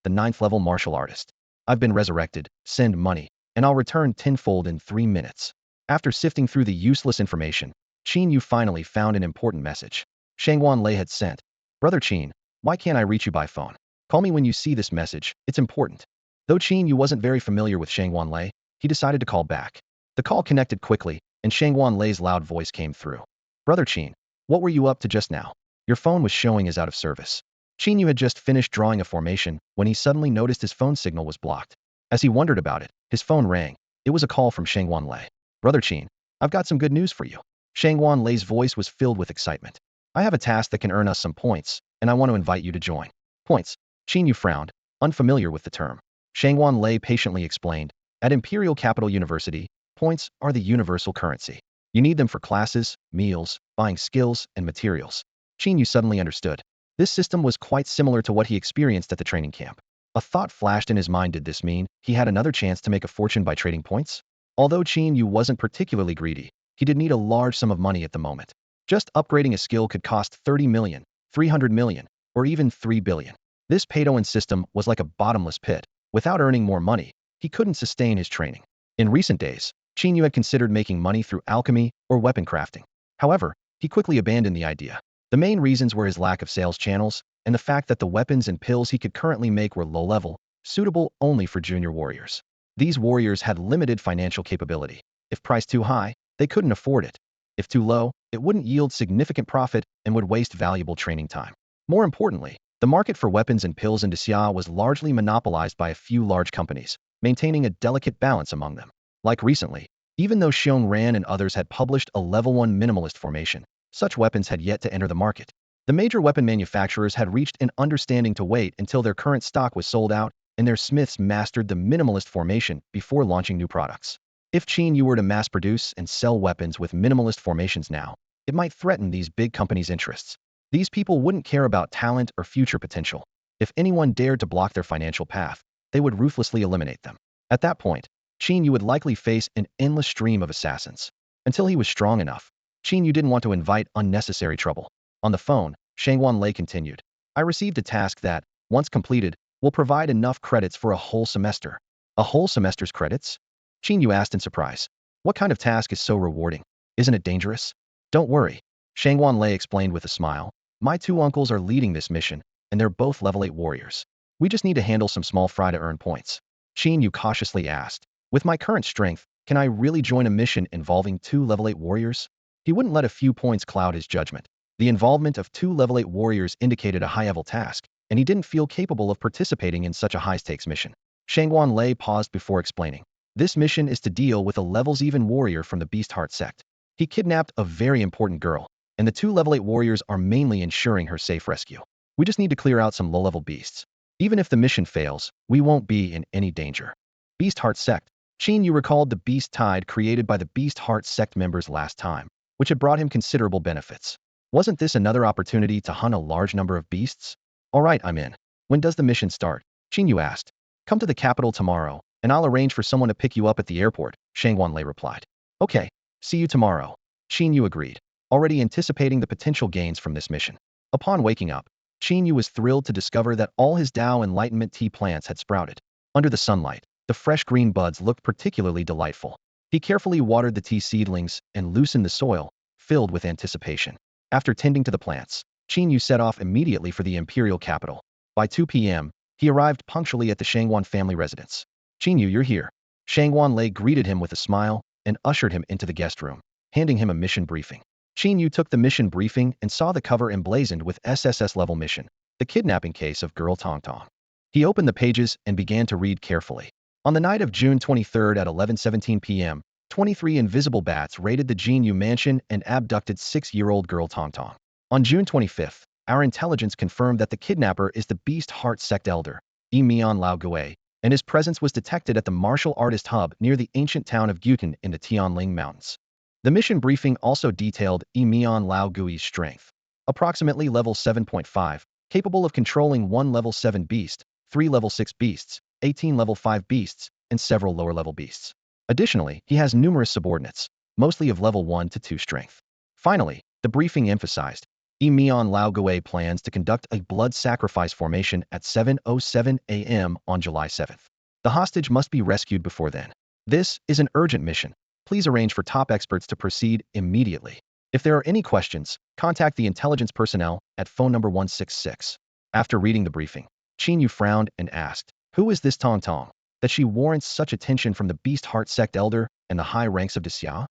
Speaker 1: the 9th level martial artist. I've been resurrected, send money, and I'll return tenfold in 3 minutes." After sifting through the useless information, Qin Yu finally found an important message. Shangwan Lei had sent, "Brother Qin, why can't I reach you by phone? Call me when you see this message, it's important." Though Qin Yu wasn't very familiar with Shangwan Lei, he decided to call back. The call connected quickly, and Shangwan Lei's loud voice came through. "Brother Qin, what were you up to just now? Your phone was showing as out of service." Qin Yu had just finished drawing a formation when he suddenly noticed his phone signal was blocked. As he wondered about it, his phone rang. It was a call from Shangwan Lei. "Brother Qin, I've got some good news for you." Shangwan Lei's voice was filled with excitement. "I have a task that can earn us some points, and I want to invite you to join." Points. Qin Yu frowned, unfamiliar with the term. Shangwan Lei patiently explained, "At Imperial Capital University, points are the universal currency. You need them for classes, meals, buying skills, and materials." Qin Yu suddenly understood. This system was quite similar to what he experienced at the training camp. A thought flashed in his mind. Did this mean he had another chance to make a fortune by trading points? Although Qin Yu wasn't particularly greedy, he did need a large sum of money at the moment. Just upgrading a skill could cost 30 million, 300 million, or even 3 billion. This pay-to-win system was like a bottomless pit. Without earning more money, he couldn't sustain his training. In recent days, Qin Yu had considered making money through alchemy or weapon crafting. However, he quickly abandoned the idea. The main reasons were his lack of sales channels and the fact that the weapons and pills he could currently make were low-level, suitable only for junior warriors. These warriors had limited financial capability. If priced too high, they couldn't afford it. If too low, it wouldn't yield significant profit and would waste valuable training time. More importantly, the market for weapons and pills in Siau was largely monopolized by a few large companies, maintaining a delicate balance among them. Like recently, even though Xiong Ran and others had published a level 1 minimalist formation, such weapons had yet to enter the market. The major weapon manufacturers had reached an understanding to wait until their current stock was sold out and their smiths mastered the minimalist formation before launching new products. If Qin Yu were to mass produce and sell weapons with minimalist formations now, it might threaten these big companies' interests. These people wouldn't care about talent or future potential. If anyone dared to block their financial path, they would ruthlessly eliminate them. At that point, Qin Yu would likely face an endless stream of assassins. Until he was strong enough, Qin Yu didn't want to invite unnecessary trouble. On the phone, Shangwan Lei continued. I received a task that, once completed, will provide enough credits for a whole semester. A whole semester's credits? Qin Yu asked in surprise. What kind of task is so rewarding? Isn't it dangerous? Don't worry, Shangwan Lei explained with a smile. My two uncles are leading this mission, and they're both level 8 warriors. We just need to handle some small fry to earn points. Qin Yu cautiously asked. With my current strength, can I really join a mission involving 2 level 8 warriors? He wouldn't let a few points cloud his judgment. The involvement of 2 level 8 warriors indicated a high-level task, and he didn't feel capable of participating in such a high-stakes mission. Shangwan Lei paused before explaining. This mission is to deal with a levels-even warrior from the Beast Heart sect. He kidnapped a very important girl, and the 2 level 8 warriors are mainly ensuring her safe rescue. We just need to clear out some low-level beasts. Even if the mission fails, we won't be in any danger. Beast Heart sect. Qin Yu recalled the beast tide created by the Beast Heart sect members last time, which had brought him considerable benefits. Wasn't this another opportunity to hunt a large number of beasts? All right, I'm in. When does the mission start? Qin Yu asked. Come to the capital tomorrow, and I'll arrange for someone to pick you up at the airport, Shangwan Lei replied. Okay, see you tomorrow. Qin Yu agreed, already anticipating the potential gains from this mission. Upon waking up, Qin Yu was thrilled to discover that all his Tao Enlightenment tea plants had sprouted. Under the sunlight, the fresh green buds looked particularly delightful. He carefully watered the tea seedlings and loosened the soil, filled with anticipation. After tending to the plants, Qin Yu set off immediately for the imperial capital. By 2 p.m., he arrived punctually at the Shangwan family residence. Qin Yu, you're here. Shangwan Lei greeted him with a smile and ushered him into the guest room, handing him a mission briefing. Qin Yu took the mission briefing and saw the cover emblazoned with SSS level mission, the kidnapping case of girl Tong Tong. He opened the pages and began to read carefully. On the night of June 23rd at 11:17 p.m., 23 invisible bats raided the Qin Yu mansion and abducted 6-year-old girl Tong Tong. On June 25th, our intelligence confirmed that the kidnapper is the Beast Heart sect elder, Yi Mian Lao Gui, and his presence was detected at the martial artist hub near the ancient town of Gutan in the Tianling Mountains. The mission briefing also detailed Yi Mian Lao Gui's strength. Approximately level 7.5, capable of controlling 1 level 7 beast, 3 level 6 beasts, 18 level 5 beasts, and several lower-level beasts. Additionally, he has numerous subordinates, mostly of level 1 to 2 strength. Finally, the briefing emphasized, Yi Mian Lao Gui plans to conduct a blood sacrifice formation at 7:07 a.m. on July 7th. The hostage must be rescued before then. This is an urgent mission. Please arrange for top experts to proceed immediately. If there are any questions, contact the intelligence personnel at phone number 166. After reading the briefing, Qin Yu frowned and asked, who is this Tong Tong, that she warrants such attention from the Beast Heart sect elder and the high ranks of Siau?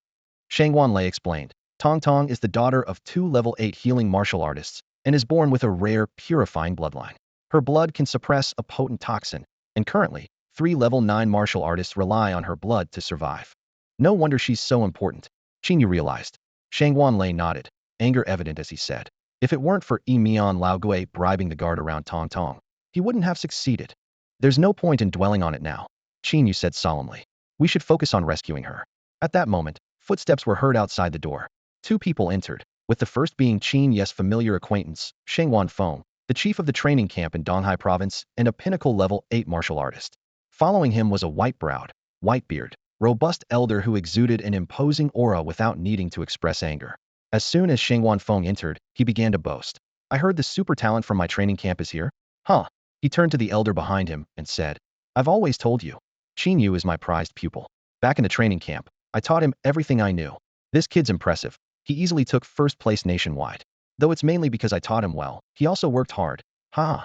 Speaker 1: Shangwan Lei explained, Tong Tong is the daughter of 2 level 8 healing martial artists and is born with a rare, purifying bloodline. Her blood can suppress a potent toxin, and currently, 3 level 9 martial artists rely on her blood to survive. No wonder she's so important, Qin Yu realized. Shangwan Lei nodded, anger evident as he said, if it weren't for Yi Mian Lao Gui bribing the guard around Tong Tong, he wouldn't have succeeded. There's no point in dwelling on it now, Qin Yu said solemnly. We should focus on rescuing her. At that moment, footsteps were heard outside the door. 2 people entered, with the first being Qin Yu's familiar acquaintance, Shengwan Feng, the chief of the training camp in Donghai province and a pinnacle level 8 martial artist. Following him was a white-browed, white-beard, robust elder who exuded an imposing aura without needing to express anger. As soon as Shengwan Feng entered, he began to boast. I heard the super talent from my training camp is here? Huh. He turned to the elder behind him and said, I've always told you. Qin Yu is my prized pupil. Back in the training camp, I taught him everything I knew. This kid's impressive. He easily took first place nationwide. Though it's mainly because I taught him well, he also worked hard. Ha!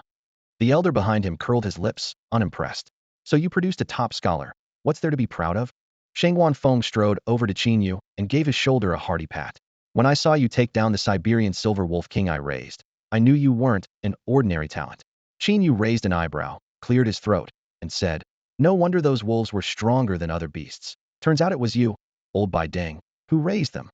Speaker 1: The elder behind him curled his lips, unimpressed. So you produced a top scholar. What's there to be proud of? Shengwan Feng strode over to Qin Yu and gave his shoulder a hearty pat. When I saw you take down the Siberian silver wolf king I raised, I knew you weren't an ordinary talent. Qin Yu raised an eyebrow, cleared his throat, and said, no wonder those wolves were stronger than other beasts. Turns out it was you, old Bai Deng, who raised them.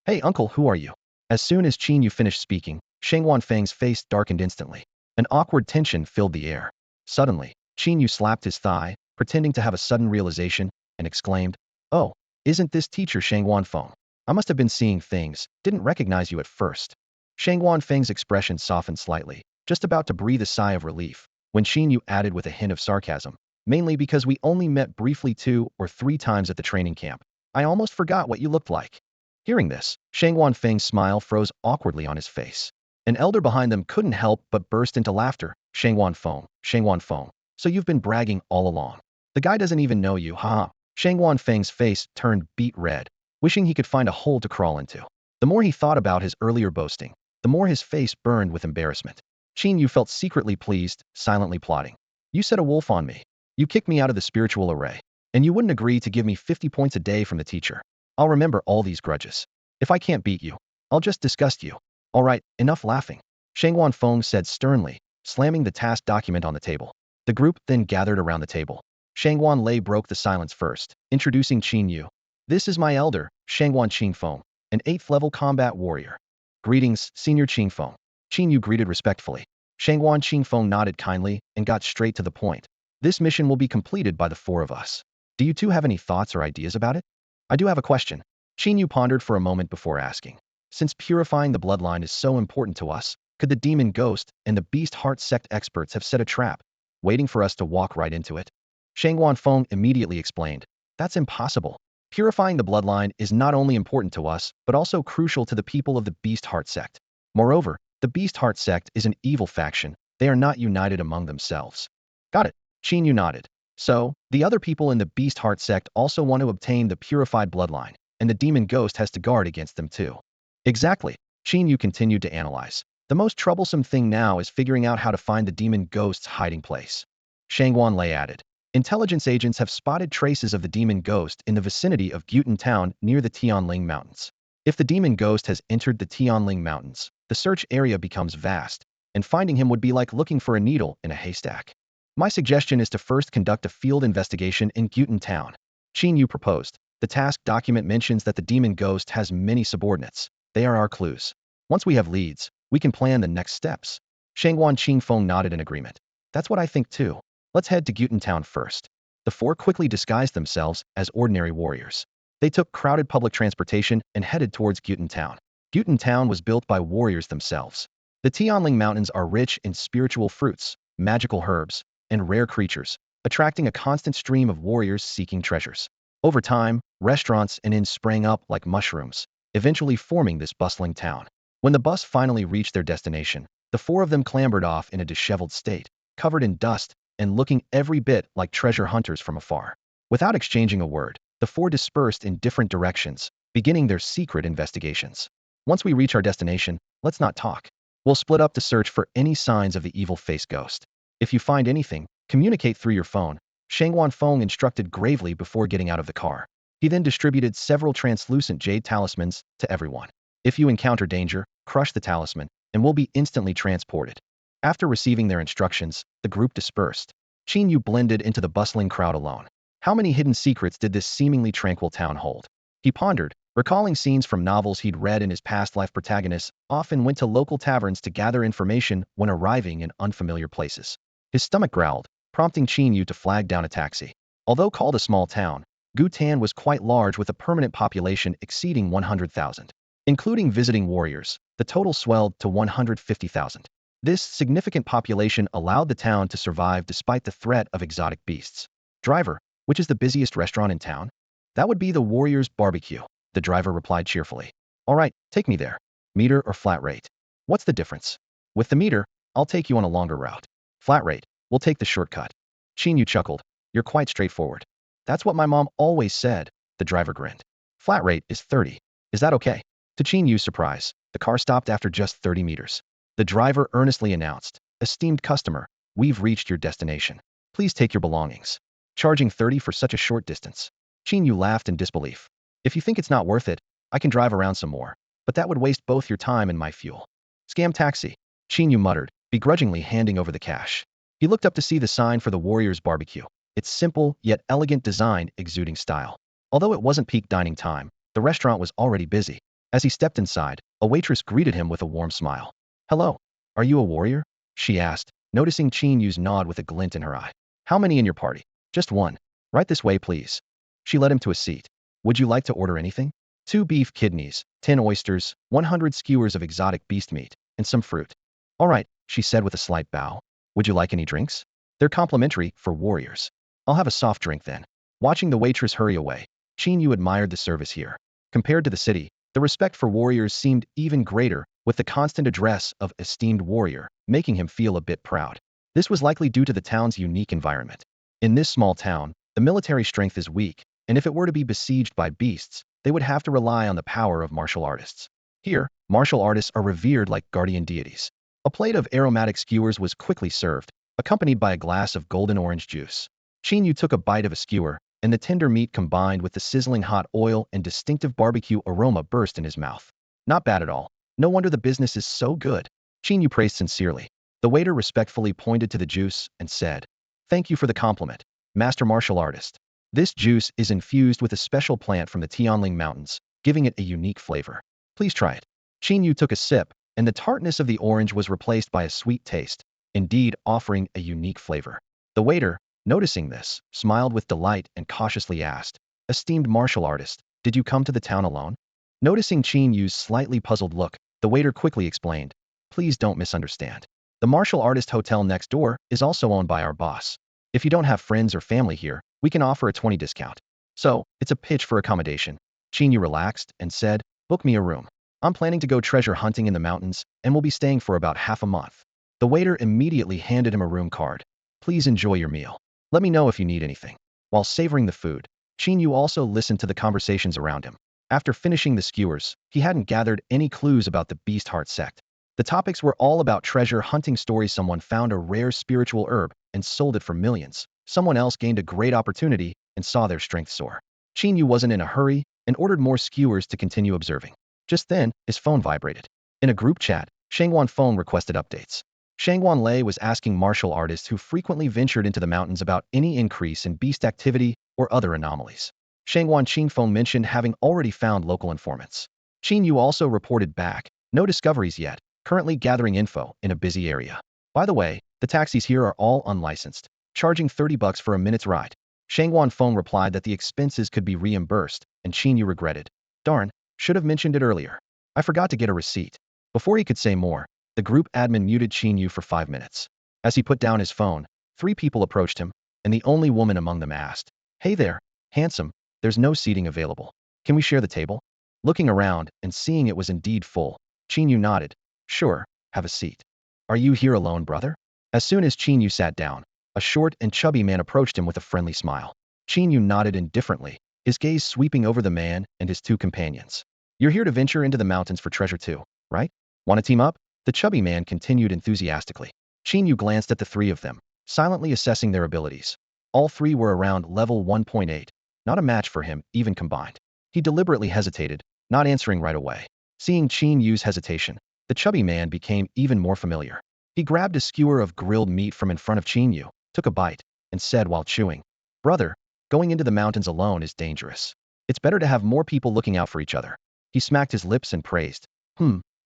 Speaker 1: Hey uncle, who are you? As soon as Qin Yu finished speaking, Shang Wanfeng's face darkened instantly. An awkward tension filled the air. Suddenly, Qin Yu slapped his thigh, pretending to have a sudden realization, and exclaimed, oh, isn't this teacher Shang Wanfeng? I must have been seeing things, didn't recognize you at first. Shang Wanfeng's expression softened slightly, just about to breathe a sigh of relief, when Qin Yu added with a hint of sarcasm, mainly because we only met briefly 2 or 3 times at the training camp. I almost forgot what you looked like. Hearing this, Shang Wanfeng's smile froze awkwardly on his face. An elder behind them couldn't help but burst into laughter. Shang Wanfeng, so you've been bragging all along. The guy doesn't even know you, haha. Shang Wanfeng's face turned beet red, wishing he could find a hole to crawl into. The more he thought about his earlier boasting, the more his face burned with embarrassment. Qin Yu felt secretly pleased, silently plotting. You set a wolf on me. You kicked me out of the spiritual array. And you wouldn't agree to give me 50 points a day from the teacher. I'll remember all these grudges. If I can't beat you, I'll just disgust you. All right, enough laughing. Shang Wanfeng said sternly, slamming the task document on the table. The group then gathered around the table. Shang Wanlei broke the silence first, introducing Qin Yu. This is my elder, Shang Wan Qingfeng, an 8th level combat warrior. Greetings, Senior Qingfeng. Qin Yu greeted respectfully. Shang Wan Qingfeng nodded kindly and got straight to the point. This mission will be completed by the 4 of us. Do you two have any thoughts or ideas about it? I do have a question. Qin Yu pondered for a moment before asking. Since purifying the bloodline is so important to us, could the demon ghost and the beast heart sect experts have set a trap, waiting for us to walk right into it? Shang Wanfeng immediately explained. That's impossible. Purifying the bloodline is not only important to us, but also crucial to the people of the beast heart sect. Moreover, the beast heart sect is an evil faction. They are not united among themselves. Got it. Qin Yu nodded. So, the other people in the beast heart sect also want to obtain the purified bloodline, and the demon ghost has to guard against them too. Exactly. Qin Yu continued to analyze. The most troublesome thing now is figuring out how to find the demon ghost's hiding place. Shang Wanlei added. Intelligence agents have spotted traces of the demon ghost in the vicinity of Gutan Town near the Tianling Mountains. If the demon ghost has entered the Tianling Mountains, the search area becomes vast, and finding him would be like looking for a needle in a haystack. My suggestion is to first conduct a field investigation in Gutan Town. Qin Yu proposed. The task document mentions that the demon ghost has many subordinates. They are our clues. Once we have leads, we can plan the next steps. Shangwan Qingfeng nodded in agreement. That's what I think too. Let's head to Gutan Town first. The 4 quickly disguised themselves as ordinary warriors. They took crowded public transportation and headed towards Gutan Town. Gutan Town was built by warriors themselves. The Tianling Mountains are rich in spiritual fruits, magical herbs, and rare creatures, attracting a constant stream of warriors seeking treasures. Over time, restaurants and inns sprang up like mushrooms, eventually forming this bustling town. When the bus finally reached their destination, the 4 of them clambered off in a disheveled state, covered in dust, and looking every bit like treasure hunters from afar. Without exchanging a word, the 4 dispersed in different directions, beginning their secret investigations. Once we reach our destination, let's not talk. We'll split up to search for any signs of the evil face ghost. If you find anything, communicate through your phone, Shang Wanfeng instructed gravely before getting out of the car. He then distributed several translucent jade talismans to everyone. If you encounter danger, crush the talisman, and will be instantly transported. After receiving their instructions, the group dispersed. Qin Yu blended into the bustling crowd alone. How many hidden secrets did this seemingly tranquil town hold? He pondered, recalling scenes from novels he'd read in his past life. Protagonists often went to local taverns to gather information when arriving in unfamiliar places. His stomach growled, prompting Qin Yu to flag down a taxi. Although called a small town, Gutan was quite large with a permanent population exceeding 100,000. Including visiting warriors, the total swelled to 150,000. This significant population allowed the town to survive despite the threat of exotic beasts. Driver, which is the busiest restaurant in town? That would be the Warriors Barbecue, the driver replied cheerfully. All right, take me there. Meter or flat rate? What's the difference? With the meter, I'll take you on a longer route. Flat rate, we'll take the shortcut. Qin Yu chuckled. You're quite straightforward. That's what my mom always said, the driver grinned. Flat rate is 30. Is that okay? To Qin Yu's surprise, the car stopped after just 30 meters. The driver earnestly announced, Esteemed customer, we've reached your destination. Please take your belongings. Charging 30 for such a short distance. Qin Yu laughed in disbelief. If you think it's not worth it, I can drive around some more. but that would waste both your time and my fuel. Scam taxi, Qin Yu muttered, begrudgingly handing over the cash. He looked up to see the sign for the Warriors Barbecue, its simple yet elegant design exuding style. Although it wasn't peak dining time, the restaurant was already busy. As he stepped inside, a waitress greeted him with a warm smile. "Hello, are you a warrior?" she asked, noticing Qin Yu's nod with a glint in her eye. "How many in your party?" "Just one." "Right this way, please." She led him to a seat. "Would you like to order anything?" 2 beef kidneys, 10 oysters, 100 skewers of exotic beast meat, and some fruit. "All right," she said with a slight bow. "Would you like any drinks?" "They're complimentary for warriors." "I'll have a soft drink then." Watching the waitress hurry away, Qin Yu admired the service here. Compared to the city, the respect for warriors seemed even greater, with the constant address of esteemed warrior, making him feel a bit proud. This was likely due to the town's unique environment. In this small town, the military strength is weak, and if it were to be besieged by beasts, they would have to rely on the power of martial artists. Here, martial artists are revered like guardian deities. A plate of aromatic skewers was quickly served, accompanied by a glass of golden orange juice. Qin Yu took a bite of a skewer, and the tender meat combined with the sizzling hot oil and distinctive barbecue aroma burst in his mouth. Not bad at all. No wonder the business is so good. Qin Yu praised sincerely. The waiter respectfully pointed to the juice and said, "Thank you for the compliment, master martial artist. This juice is infused with a special plant from the Tianling Mountains, giving it a unique flavor. Please try it." Qin Yu took a sip, and the tartness of the orange was replaced by a sweet taste, indeed offering a unique flavor. The waiter, noticing this, smiled with delight and cautiously asked, "Esteemed martial artist, did you come to the town alone?" Noticing Qin Yu's slightly puzzled look, the waiter quickly explained, "Please don't misunderstand. The martial artist hotel next door is also owned by our boss. If you don't have friends or family here, we can offer a 20% discount. So, it's a pitch for accommodation." Qin Yu relaxed and said, "Book me a room. I'm planning to go treasure hunting in the mountains and will be staying for about half a month." The waiter immediately handed him a room card. "Please enjoy your meal. Let me know if you need anything." While savoring the food, Qin Yu also listened to the conversations around him. After finishing the skewers, he hadn't gathered any clues about the Beast Heart sect. The topics were all about treasure hunting stories. Someone found a rare spiritual herb and sold it for millions. Someone else gained a great opportunity and saw their strength soar. Qin Yu wasn't in a hurry and ordered more skewers to continue observing. Just then, his phone vibrated. In a group chat, Shangwan phone requested updates. Shangwan Lei was asking martial artists who frequently ventured into the mountains about any increase in beast activity or other anomalies. Shangwan Qin phone mentioned having already found local informants. Qin Yu also reported back, "No discoveries yet, currently gathering info in a busy area. By the way, the taxis here are all unlicensed, charging $30 for a minute's ride." Shangwan phone replied that the expenses could be reimbursed, and Qin Yu regretted, "Darn, should have mentioned it earlier. I forgot to get a receipt." Before he could say more, the group admin muted Qin Yu for 5 minutes. As he put down his phone, 3 people approached him, and the only woman among them asked, "Hey there, handsome, there's no seating available. Can we share the table?" Looking around and seeing it was indeed full, Qin Yu nodded. "Sure, have a seat." "Are you here alone, brother?" As soon as Qin Yu sat down, a short and chubby man approached him with a friendly smile. Qin Yu nodded indifferently, his gaze sweeping over the man and his 2 companions. "You're here to venture into the mountains for treasure too, right? Want to team up?" The chubby man continued enthusiastically. Qin Yu glanced at the 3 of them, silently assessing their abilities. All 3 were around level 1.8, not a match for him, even combined. He deliberately hesitated, not answering right away. Seeing Qin Yu's hesitation, the chubby man became even more familiar. He grabbed a skewer of grilled meat from in front of Qin Yu, took a bite, and said while chewing, "Brother, going into the mountains alone is dangerous. It's better to have more people looking out for each other." He smacked his lips and praised,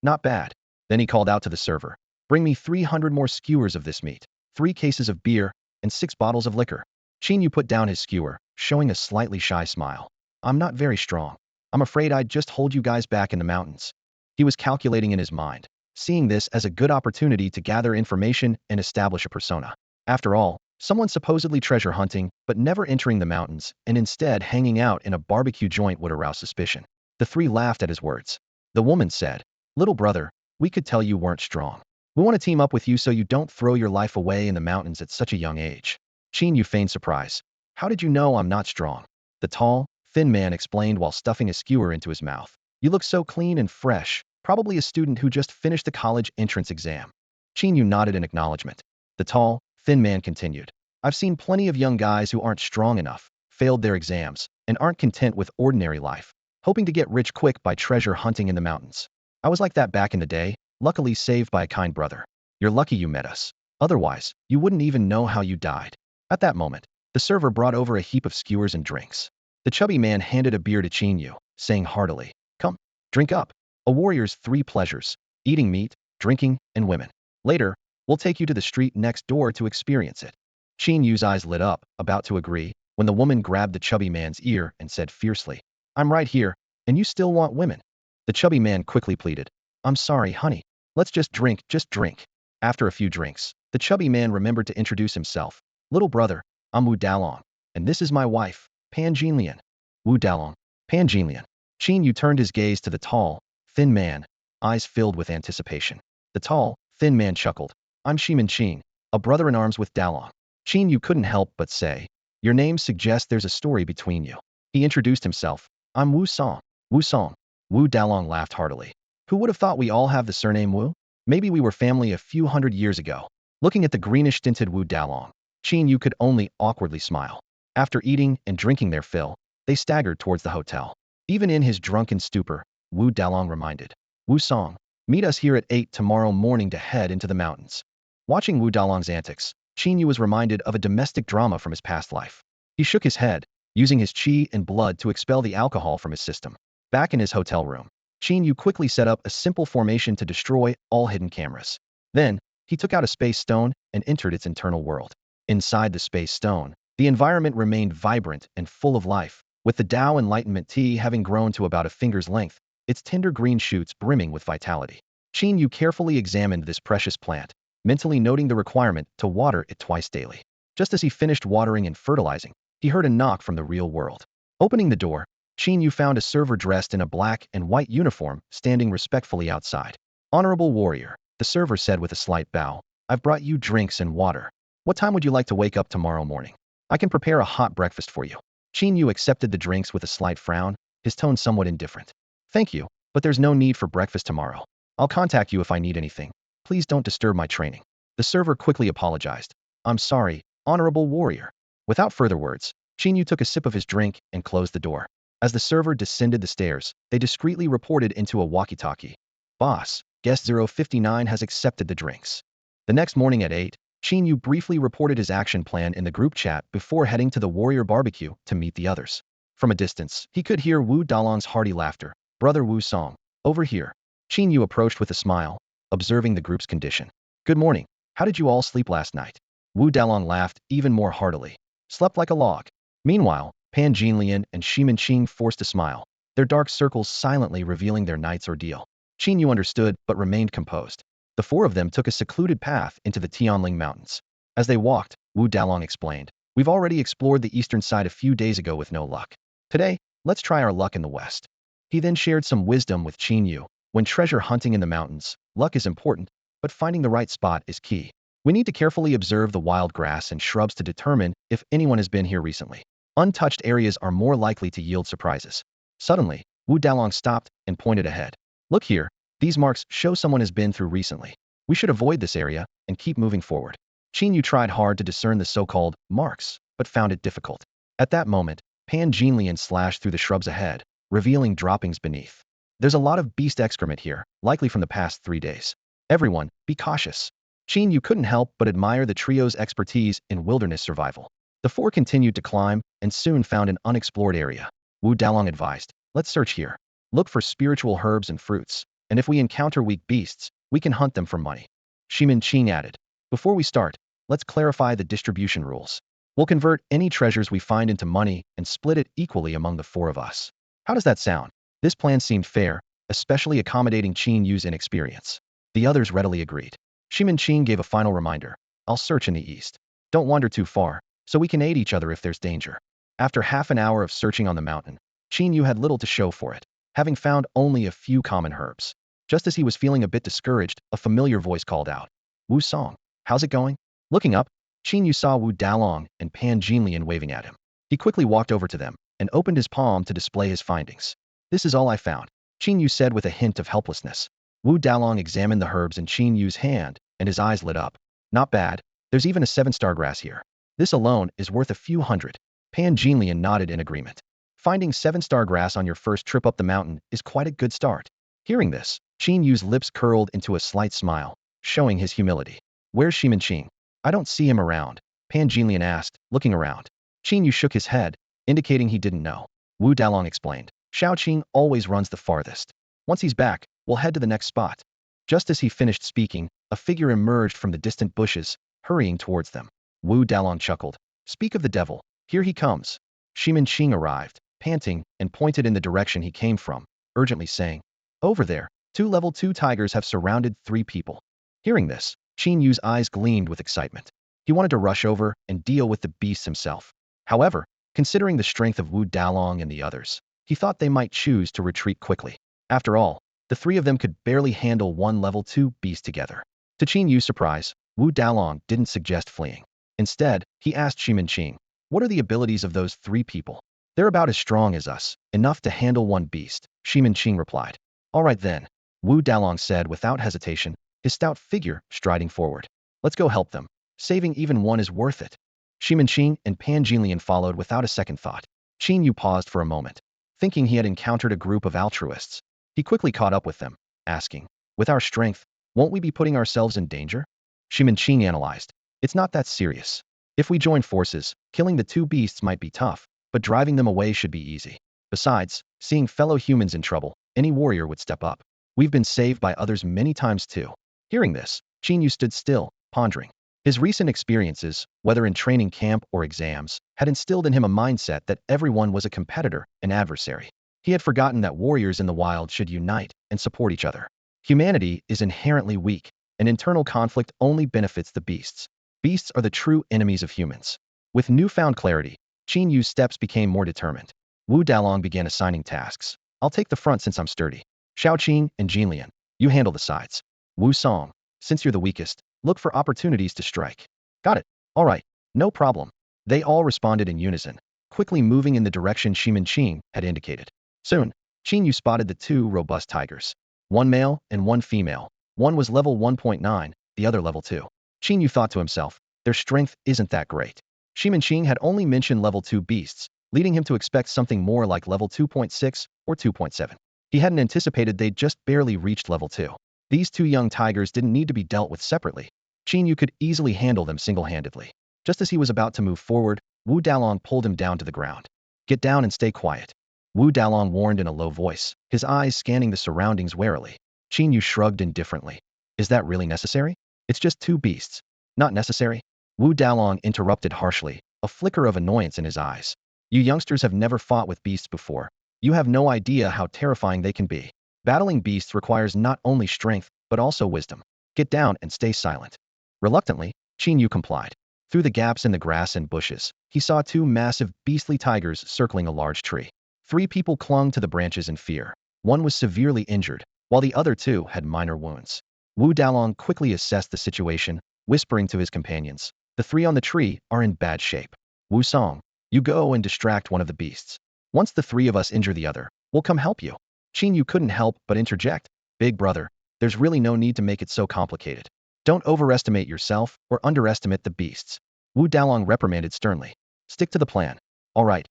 Speaker 1: "Not bad." Then he called out to the server, "Bring me 300 more skewers of this meat, 3 cases of beer, and 6 bottles of liquor." Qin Yu put down his skewer, showing a slightly shy smile. "I'm not very strong. I'm afraid I'd just hold you guys back in the mountains." He was calculating in his mind, seeing this as a good opportunity to gather information and establish a persona. After all, someone supposedly treasure hunting, but never entering the mountains, and instead hanging out in a barbecue joint would arouse suspicion. The 3 laughed at his words. The woman said, "Little brother, we could tell you weren't strong. We want to team up with you so you don't throw your life away in the mountains at such a young age." Qin Yu feigned surprise. "How did you know I'm not strong?" The tall, thin man explained while stuffing a skewer into his mouth. "You look so clean and fresh, probably a student who just finished the college entrance exam." Qin Yu nodded in acknowledgement. The tall, thin man continued, "I've seen plenty of young guys who aren't strong enough, failed their exams, and aren't content with ordinary life. hoping to get rich quick by treasure hunting in the mountains. I was like that back in the day, luckily saved by a kind brother. You're lucky you met us. Otherwise, you wouldn't even know how you died. At that moment, the server brought over a heap of skewers and drinks. The chubby man handed a beer to Qin Yu, saying heartily, "Come, drink up. A warrior's 3 pleasures: eating meat, drinking, and women. Later, we'll take you to the street next door to experience it." Qin Yu's eyes lit up, about to agree, when the woman grabbed the chubby man's ear and said fiercely, "I'm right here, and you still want women?" The chubby man quickly pleaded, "I'm sorry, honey. Let's just drink, just drink." After a few drinks, the chubby man remembered to introduce himself. "Little brother, I'm Wu Dalong, and this is my wife, Pan Jinlian." Wu Dalong, Pan Jinlian. Qin Yu turned his gaze to the tall, thin man, eyes filled with anticipation. The tall, thin man chuckled. "I'm Shimin Qin, a brother-in-arms with Dalong." Qin Yu couldn't help but say, "Your name suggests there's a story between you." He introduced himself. "I'm Wu Song." Wu Song. Wu Dalong laughed heartily. "Who would have thought we all have the surname Wu? Maybe we were family a few hundred years ago." Looking at the greenish-tinted Wu Dalong, Qin Yu could only awkwardly smile. After eating and drinking their fill, they staggered towards the hotel. Even in his drunken stupor, Wu Dalong reminded, "Wu Song, meet us here at 8 tomorrow morning to head into the mountains." Watching Wu Dalong's antics, Qin Yu was reminded of a domestic drama from his past life. He shook his head, using his qi and blood to expel the alcohol from his system. Back in his hotel room, Qin Yu quickly set up a simple formation to destroy all hidden cameras. Then, he took out a space stone and entered its internal world. Inside the space stone, the environment remained vibrant and full of life, with the Tao Enlightenment tea having grown to about a finger's length, its tender green shoots brimming with vitality. Qin Yu carefully examined this precious plant, mentally noting the requirement to water it twice daily. Just as he finished watering and fertilizing, he heard a knock from the real world. Opening the door, Qin Yu found a server dressed in a black and white uniform standing respectfully outside. "Honorable warrior," the server said with a slight bow, "I've brought you drinks and water. What time would you like to wake up tomorrow morning? I can prepare a hot breakfast for you." Qin Yu accepted the drinks with a slight frown, his tone somewhat indifferent. "Thank you, but there's no need for breakfast tomorrow. I'll contact you if I need anything. Please don't disturb my training." The server quickly apologized. "I'm sorry, honorable warrior." Without further words, Qin Yu took a sip of his drink and closed the door. As the server descended the stairs, they discreetly reported into a walkie-talkie, "Boss, guest 059 has accepted the drinks." The next morning at 8, Qin Yu briefly reported his action plan in the group chat before heading to the warrior barbecue to meet the others. From a distance, he could hear Wu Dalong's hearty laughter. "Brother Wu Song, over here." Qin Yu approached with a smile, observing the group's condition. "Good morning. How did you all sleep last night?" Wu Dalong laughed even more heartily. "Slept like a log." Meanwhile, Pan Jinlian and Shimin Qing forced a smile, their dark circles silently revealing their night's ordeal. Qin Yu understood but remained composed. The 4 of them took a secluded path into the Tianling Mountains. As they walked, Wu Dalong explained, "We've already explored the eastern side a few days ago with no luck. Today, let's try our luck in the west." He then shared some wisdom with Qin Yu. When treasure hunting in the mountains, luck is important, but finding the right spot is key. We need to carefully observe the wild grass and shrubs to determine if anyone has been here recently. Untouched areas are more likely to yield surprises. Suddenly, Wu Dalong stopped and pointed ahead. "Look here, these marks show someone has been through recently. We should avoid this area and keep moving forward." Qin Yu tried hard to discern the so-called marks, but found it difficult. At that moment, Pan Jinlian slashed through the shrubs ahead, revealing droppings beneath. "There's a lot of beast excrement here, likely from the past 3 days. Everyone, be cautious." Qin Yu couldn't help but admire the trio's expertise in wilderness survival. The 4 continued to climb and soon found an unexplored area. Wu Dalong advised, "Let's search here. Look for spiritual herbs and fruits, and if we encounter weak beasts, we can hunt them for money." Shimin Qing added, "Before we start, let's clarify the distribution rules. We'll convert any treasures we find into money and split it equally among the 4 of us. How does that sound?" This plan seemed fair, especially accommodating Qin Yu's inexperience. The others readily agreed. Shimin Qing gave a final reminder, "I'll search in the east. Don't wander too far, so we can aid each other if there's danger." After half an hour of searching on the mountain, Qin Yu had little to show for it, having found only a few common herbs. Just as he was feeling a bit discouraged, a familiar voice called out, "Wu Song, how's it going?" Looking up, Qin Yu saw Wu Dalong and Pan Jinlian waving at him. He quickly walked over to them and opened his palm to display his findings. "This is all I found," Qin Yu said with a hint of helplessness. Wu Dalong examined the herbs in Qin Yu's hand, and his eyes lit up. "Not bad. There's even a 7-star grass here. This alone is worth a few hundred." Pan Jinlian nodded in agreement. Finding 7-star grass on your first trip up the mountain is quite a good start. Hearing this, Qin Yu's lips curled into a slight smile, showing his humility. Where's Shimin? I don't see him around, Pan Jinlian asked, looking around. Qin Yu shook his head, indicating he didn't know. Wu Dalong explained. Shaoqing always runs the farthest. Once he's back, we'll head to the next spot. Just as he finished speaking, a figure emerged from the distant bushes, hurrying towards them. Wu Dalong chuckled. Speak of the devil, here he comes. Shimin arrived, panting, and pointed in the direction he came from, urgently saying, over there, 2 level 2 tigers have surrounded 3 people. Hearing this, Qin Yu's eyes gleamed with excitement. He wanted to rush over and deal with the beasts himself. However, considering the strength of Wu Dalong and the others, he thought they might choose to retreat quickly. After all, the 3 of them could barely handle 1 level 2 beast together. To Qin Yu's surprise, Wu Dalong didn't suggest fleeing. Instead, he asked Shimin, what are the abilities of those 3 people? They're about as strong as us, enough to handle 1 beast, Shimin replied. All right then, Wu Dalong said without hesitation, his stout figure striding forward. Let's go help them. Saving even 1 is worth it. Shimin and Pan Jinlian followed without a second thought. Qin Yu paused for a moment, thinking he had encountered a group of altruists. He quickly caught up with them, asking, with our strength, won't we be putting ourselves in danger? Shimin analyzed. It's not that serious. If we join forces, killing the 2 beasts might be tough, but driving them away should be easy. Besides, seeing fellow humans in trouble, any warrior would step up. We've been saved by others many times too. Hearing this, Qin Yu stood still, pondering. His recent experiences, whether in training camp or exams, had instilled in him a mindset that everyone was a competitor, an adversary. He had forgotten that warriors in the wild should unite and support each other. Humanity is inherently weak, and internal conflict only benefits the beasts. Beasts are the true enemies of humans. With newfound clarity, Qin Yu's steps became more determined. Wu Dalong began assigning tasks. I'll take the front since I'm sturdy. Shaoqing and Jinlian, you handle the sides. Wu Song, since you're the weakest, look for opportunities to strike. Got it. All right. No problem. They all responded in unison, quickly moving in the direction Shimin had indicated. Soon, Qin Yu spotted the 2 robust tigers. 1 male and 1 female. One was level 1.9, the other level 2. Qin Yu thought to himself, their strength isn't that great. Shimin had only mentioned level 2 beasts, leading him to expect something more like level 2.6 or 2.7. He hadn't anticipated they'd just barely reached level 2. These 2 young tigers didn't need to be dealt with separately. Qin Yu could easily handle them single-handedly. Just as he was about to move forward, Wu Dalong pulled him down to the ground. Get down and stay quiet. Wu Dalong warned in a low voice, his eyes scanning the surroundings warily. Qin Yu shrugged indifferently. Is that really necessary? It's just 2 beasts. Not necessary? Wu Dalong interrupted harshly, a flicker of annoyance in his eyes. You youngsters have never fought with beasts before. You have no idea how terrifying they can be. Battling beasts requires not only strength, but also wisdom. Get down and stay silent. Reluctantly, Qin Yu complied. Through the gaps in the grass and bushes, he saw 2 massive, beastly tigers circling a large tree. 3 people clung to the branches in fear. 1 was severely injured, while the other 2 had minor wounds. Wu Dalong quickly assessed the situation, whispering to his companions. The 3 on the tree are in bad shape. Wu Song, you go and distract one of the beasts. Once the 3 of us injure the other, we'll come help you. Qin Yu couldn't help but interject. Big brother, there's really no need to make it so complicated. Don't overestimate yourself or underestimate the beasts. Wu Dalong reprimanded sternly. Stick to the plan. All right.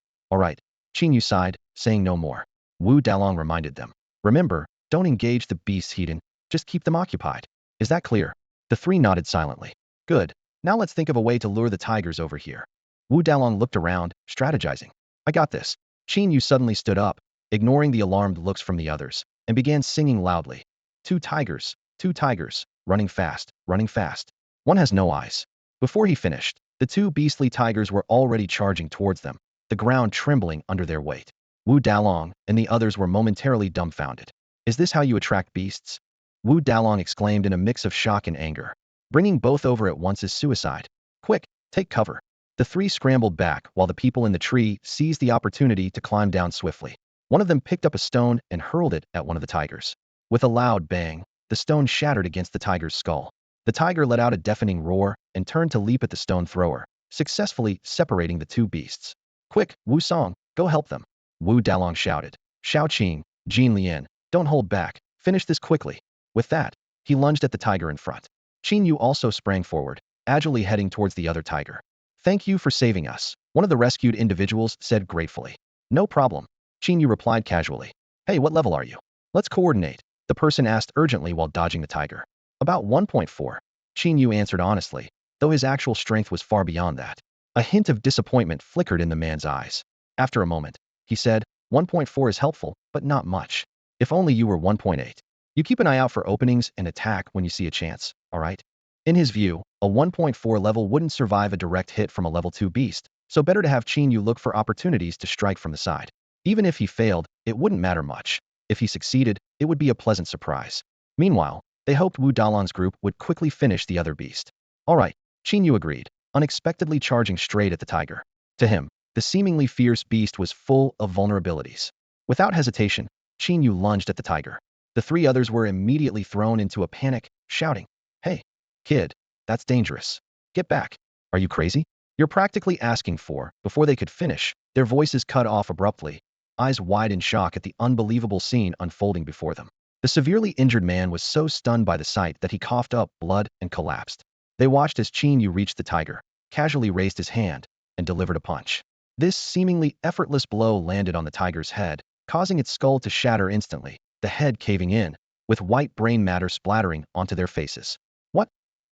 Speaker 1: Qin Yu sighed, saying no more. Wu Dalong reminded them. Remember, don't engage the beasts hidden, just keep them occupied. Is that clear? The 3 nodded silently. Good. Now let's think of a way to lure the tigers over here. Wu Dalong looked around, strategizing. I got this. Qin Yu suddenly stood up, ignoring the alarmed looks from the others, and began singing loudly. 2 tigers, 2 tigers, running fast, running fast. One has no eyes. Before he finished, the 2 beastly tigers were already charging towards them, the ground trembling under their weight. Wu Dalong and the others were momentarily dumbfounded. Is this how you attract beasts? Wu Dalong exclaimed in a mix of shock and anger. Bringing both over at once is suicide. Quick, take cover. The 3 scrambled back while the people in the tree seized the opportunity to climb down swiftly. One of them picked up a stone and hurled it at one of the tigers. With a loud bang, the stone shattered against the tiger's skull. The tiger let out a deafening roar and turned to leap at the stone thrower, successfully separating the 2 beasts. Quick, Wu Song, go help them. Wu Dalong shouted. Shaoqing, Jinlian, don't hold back, finish this quickly. With that, he lunged at the tiger in front. Qin Yu also sprang forward, agilely heading towards the other tiger. Thank you for saving us, one of the rescued individuals said gratefully. No problem. Qin Yu replied casually. Hey, what level are you? Let's coordinate, the person asked urgently while dodging the tiger. About 1.4. Qin Yu answered honestly, though his actual strength was far beyond that. A hint of disappointment flickered in the man's eyes. After a moment, he said, 1.4 is helpful, but not much. If only you were 1.8. You keep an eye out for openings and attack when you see a chance, all right? In his view, a 1.4 level wouldn't survive a direct hit from a level 2 beast, so better to have Qin Yu look for opportunities to strike from the side. Even if he failed, it wouldn't matter much. If he succeeded, it would be a pleasant surprise. Meanwhile, they hoped Wu Dalong's group would quickly finish the other beast. All right, Qin Yu agreed, unexpectedly charging straight at the tiger. To him, the seemingly fierce beast was full of vulnerabilities. Without hesitation, Qin Yu lunged at the tiger. The three others were immediately thrown into a panic, shouting, Hey, kid, that's dangerous. Get back. Are you crazy? You're practically asking for, before they could finish, their voices cut off abruptly, eyes wide in shock at the unbelievable scene unfolding before them. The severely injured man was so stunned by the sight that he coughed up blood and collapsed. They watched as Qin Yu reached the tiger, casually raised his hand, and delivered a punch. This seemingly effortless blow landed on the tiger's head, causing its skull to shatter instantly, the head caving in, with white brain matter splattering onto their faces.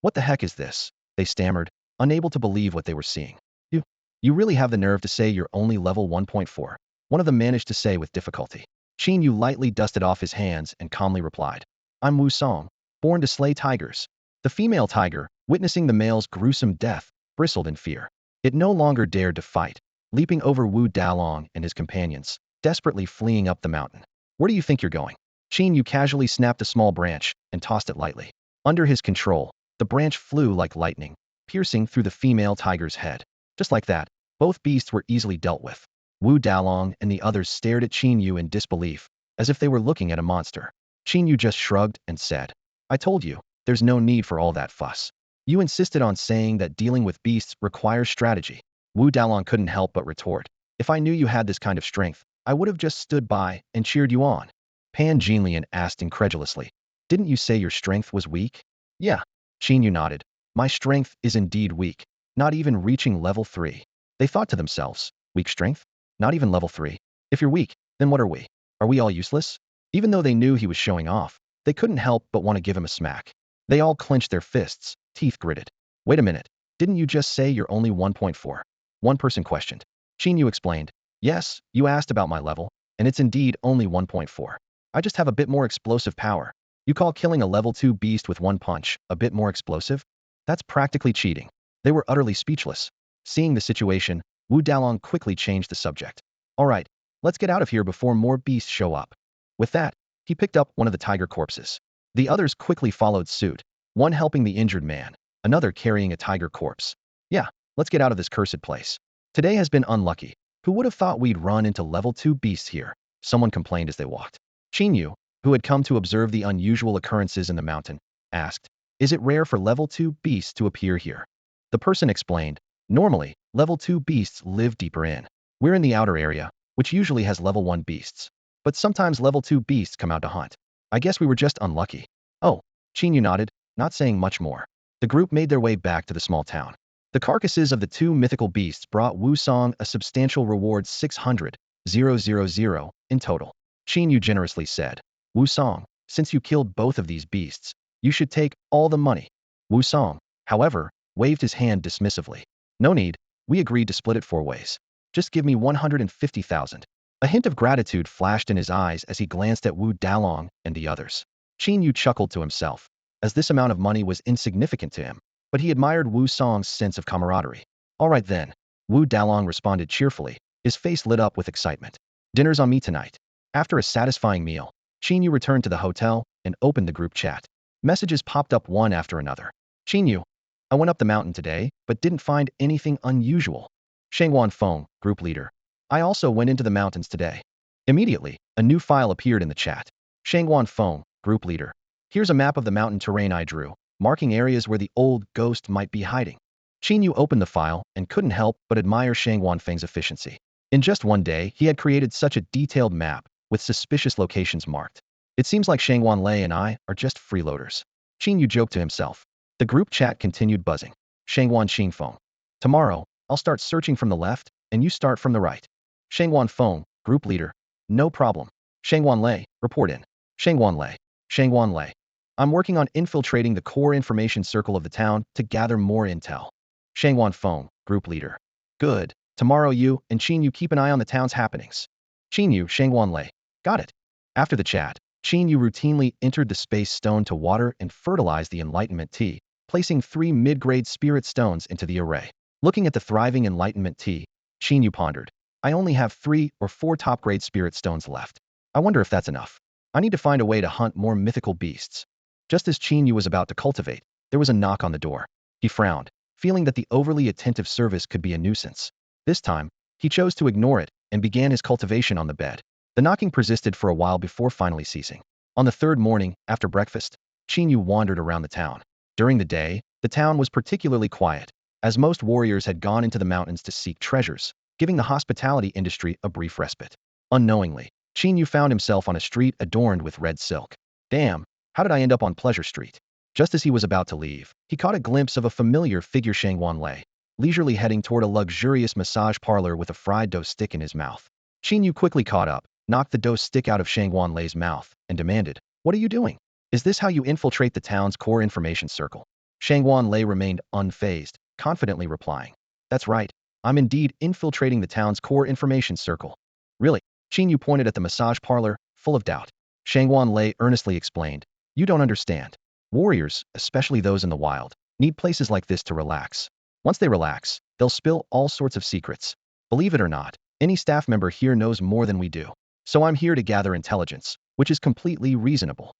Speaker 1: What the heck is this? They stammered, unable to believe what they were seeing. You really have the nerve to say you're only level 1.4. One of them managed to say with difficulty. Qin Yu lightly dusted off his hands and calmly replied, I'm Wu Song, born to slay tigers. The female tiger, witnessing the male's gruesome death, bristled in fear. It no longer dared to fight, leaping over Wu Dalong and his companions, desperately fleeing up the mountain. Where do you think you're going? Qin Yu casually snapped a small branch and tossed it lightly. Under his control, the branch flew like lightning, piercing through the female tiger's head. Just like that, both beasts were easily dealt with. Wu Dalong and the others stared at Qin Yu in disbelief, as if they were looking at a monster. Qin Yu just shrugged and said, I told you, there's no need for all that fuss. You insisted on saying that dealing with beasts requires strategy. Wu Dalong couldn't help but retort, if I knew you had this kind of strength, I would have just stood by and cheered you on. Pan Jinlian asked incredulously, didn't you say your strength was weak? Yeah. Qin Yu nodded. My strength is indeed weak, not even reaching level 3. They thought to themselves, weak strength? Not even level 3? If you're weak, then what are we? Are we all useless? Even though they knew he was showing off, they couldn't help but want to give him a smack. They all clenched their fists, teeth gritted. Wait a minute, didn't you just say you're only 1.4? One person questioned. Qin Yu explained, yes, you asked about my level, and it's indeed only 1.4. I just have a bit more explosive power. You call killing a level 2 beast with one punch a bit more explosive? That's practically cheating. They were utterly speechless. Seeing the situation, Wu Dalong quickly changed the subject. All right, let's get out of here before more beasts show up. With that, he picked up one of the tiger corpses. The others quickly followed suit, one helping the injured man, another carrying a tiger corpse. Yeah, let's get out of this cursed place. Today has been unlucky. Who would have thought we'd run into level 2 beasts here? Someone complained as they walked. Qin Yu, who had come to observe the unusual occurrences in the mountain, asked, is it rare for level 2 beasts to appear here? The person explained, normally, level 2 beasts live deeper in. We're in the outer area, which usually has level 1 beasts. But sometimes level 2 beasts come out to hunt. I guess we were just unlucky. Oh, Qin Yu nodded, not saying much more. The group made their way back to the small town. The carcasses of the 2 mythical beasts brought Wu Song a substantial reward 600,000 in total. Qin Yu generously said, Wu Song, since you killed both of these beasts, you should take all the money. Wu Song, however, waved his hand dismissively. No need, we agreed to split it 4 ways. Just give me 150,000. A hint of gratitude flashed in his eyes as he glanced at Wu Dalong and the others. Qin Yu chuckled to himself, as this amount of money was insignificant to him, but he admired Wu Song's sense of camaraderie. All right then, Wu Dalong responded cheerfully, his face lit up with excitement. Dinner's on me tonight. After a satisfying meal, Qin Yu returned to the hotel and opened the group chat. Messages popped up one after another. Qin Yu, I went up the mountain today, but didn't find anything unusual. Shangwan Feng, group leader. I also went into the mountains today. Immediately, a new file appeared in the chat. Shangwan Feng, group leader. Here's a map of the mountain terrain I drew, marking areas where the old ghost might be hiding. Qin Yu opened the file and couldn't help but admire Shangwan Feng's efficiency. In just one day, he had created such a detailed map, with suspicious locations marked. It seems like Shangwan Lei and I are just freeloaders. Qin Yu joked to himself. The group chat continued buzzing. Shangwan Xingfeng. Tomorrow, I'll start searching from the left, and you start from the right. Shangwan Feng, Group leader. No problem. Shangwan Lei, report in. Shangwan Lei. Shangwan Lei. I'm working on infiltrating the core information circle of the town to gather more intel. Shangwan Feng, group leader. Good. Tomorrow you and Qin Yu keep an eye on the town's happenings. Qin Yu, Shangwan Lei. Got it. After the chat, Qin Yu routinely entered the space stone to water and fertilize the Enlightenment tea, placing 3 mid-grade spirit stones into the array. Looking at the thriving Enlightenment tea, Qin Yu pondered. I only have 3 or 4 top-grade spirit stones left. I wonder if that's enough. I need to find a way to hunt more mythical beasts. Just as Qin Yu was about to cultivate, there was a knock on the door. He frowned, feeling that the overly attentive service could be a nuisance. This time, he chose to ignore it and began his cultivation on the bed. The knocking persisted for a while before finally ceasing. On the 3rd morning, after breakfast, Qin Yu wandered around the town. During the day, the town was particularly quiet, as most warriors had gone into the mountains to seek treasures, giving the hospitality industry a brief respite. Unknowingly, Qin Yu found himself on a street adorned with red silk. Damn, how did I end up on Pleasure Street? Just as he was about to leave, he caught a glimpse of a familiar figure, Shangwan Lei, leisurely heading toward a luxurious massage parlor with a fried dough stick in his mouth. Qin Yu quickly caught up, knocked the dough stick out of Shangwan Lei's mouth, and demanded, "What are you doing? Is this how you infiltrate the town's core information circle?" Shangwan Lei remained unfazed, confidently replying, "That's right. I'm indeed infiltrating the town's core information circle." "Really?" Qin Yu pointed at the massage parlor, full of doubt. Shangwan Lei earnestly explained, "You don't understand. Warriors, especially those in the wild, need places like this to relax. Once they relax, they'll spill all sorts of secrets. Believe it or not, any staff member here knows more than we do. So I'm here to gather intelligence, which is completely reasonable."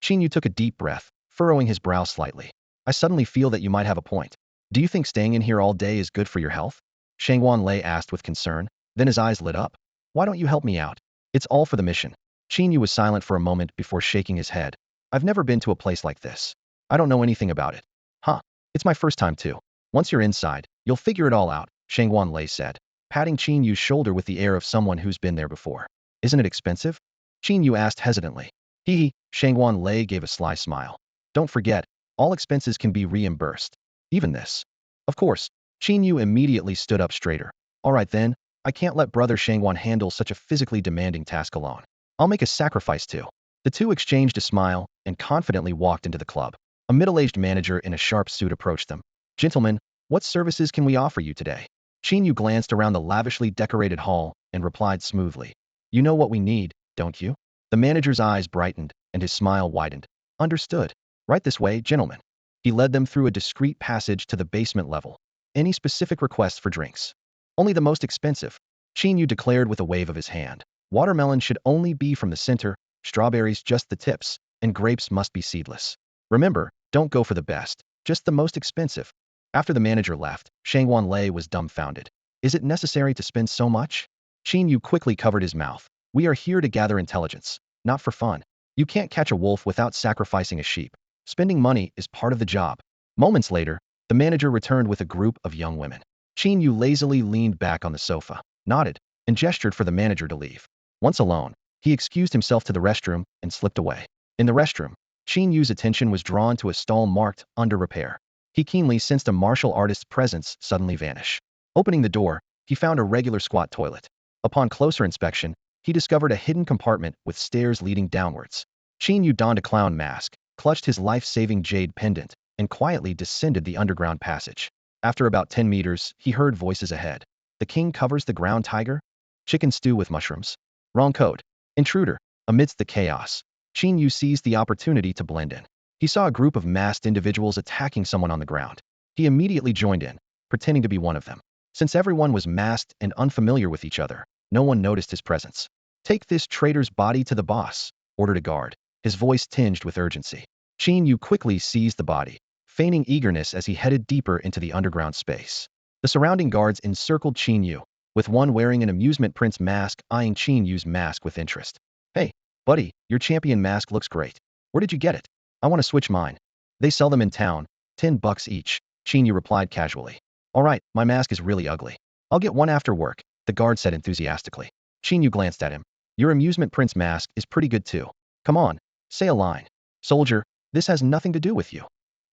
Speaker 1: Qin Yu took a deep breath, furrowing his brow slightly. "I suddenly feel that you might have a point. Do you think staying in here all day is good for your health?" Shangwan Lei asked with concern, then his eyes lit up. "Why don't you help me out? It's all for the mission." Qin Yu was silent for a moment before shaking his head. "I've never been to a place like this. I don't know anything about it." "Huh. It's my first time too. Once you're inside, you'll figure it all out," Shangwan Lei said, patting Qin Yu's shoulder with the air of someone who's been there before. "Isn't it expensive?" Qin Yu asked hesitantly. Hee, Shangwan Lei gave a sly smile. "Don't forget, all expenses can be reimbursed. Even this." "Of course." Qin Yu immediately stood up straighter. "All right then, I can't let brother Shangwan handle such a physically demanding task alone. I'll make a sacrifice too." The two exchanged a smile and confidently walked into the club. A middle-aged manager in a sharp suit approached them. "Gentlemen, what services can we offer you today?" Qin Yu glanced around the lavishly decorated hall and replied smoothly, "You know what we need, don't you?" The manager's eyes brightened and his smile widened. "Understood. Right this way, gentlemen." He led them through a discreet passage to the basement level. "Any specific requests for drinks?" "Only the most expensive," Qin Yu declared with a wave of his hand. "Watermelon should only be from the center, strawberries just the tips, and grapes must be seedless. Remember, don't go for the best, just the most expensive." After the manager left, Shangwan Lei was dumbfounded. "Is it necessary to spend so much?" Qin Yu quickly covered his mouth. "We are here to gather intelligence, not for fun. You can't catch a wolf without sacrificing a sheep. Spending money is part of the job." Moments later, the manager returned with a group of young women. Qin Yu lazily leaned back on the sofa, nodded, and gestured for the manager to leave. Once alone, he excused himself to the restroom and slipped away. In the restroom, Qin Yu's attention was drawn to a stall marked "under repair." He keenly sensed a martial artist's presence suddenly vanish. Opening the door, he found a regular squat toilet. Upon closer inspection, he discovered a hidden compartment with stairs leading downwards. Qin Yu donned a clown mask, clutched his life-saving jade pendant, and quietly descended the underground passage. After about 10 meters, he heard voices ahead. "The king covers the ground tiger? Chicken stew with mushrooms? Wrong code. Intruder." Amidst the chaos, Qin Yu seized the opportunity to blend in. He saw a group of masked individuals attacking someone on the ground. He immediately joined in, pretending to be one of them. Since everyone was masked and unfamiliar with each other, no one noticed his presence. "Take this traitor's body to the boss," ordered a guard, his voice tinged with urgency. Qin Yu quickly seized the body, feigning eagerness as he headed deeper into the underground space. The surrounding guards encircled Qin Yu, with one wearing an amusement prince mask eyeing Qin Yu's mask with interest. "Hey, buddy, your champion mask looks great. Where did you get it? I want to switch mine." "They sell them in town, $10 each," Qin Yu replied casually. "All right, my mask is really ugly. I'll get one after work," the guard said enthusiastically. Qin Yu glanced at him. "Your amusement prince mask is pretty good too. Come on, say a line." "Soldier, this has nothing to do with you,"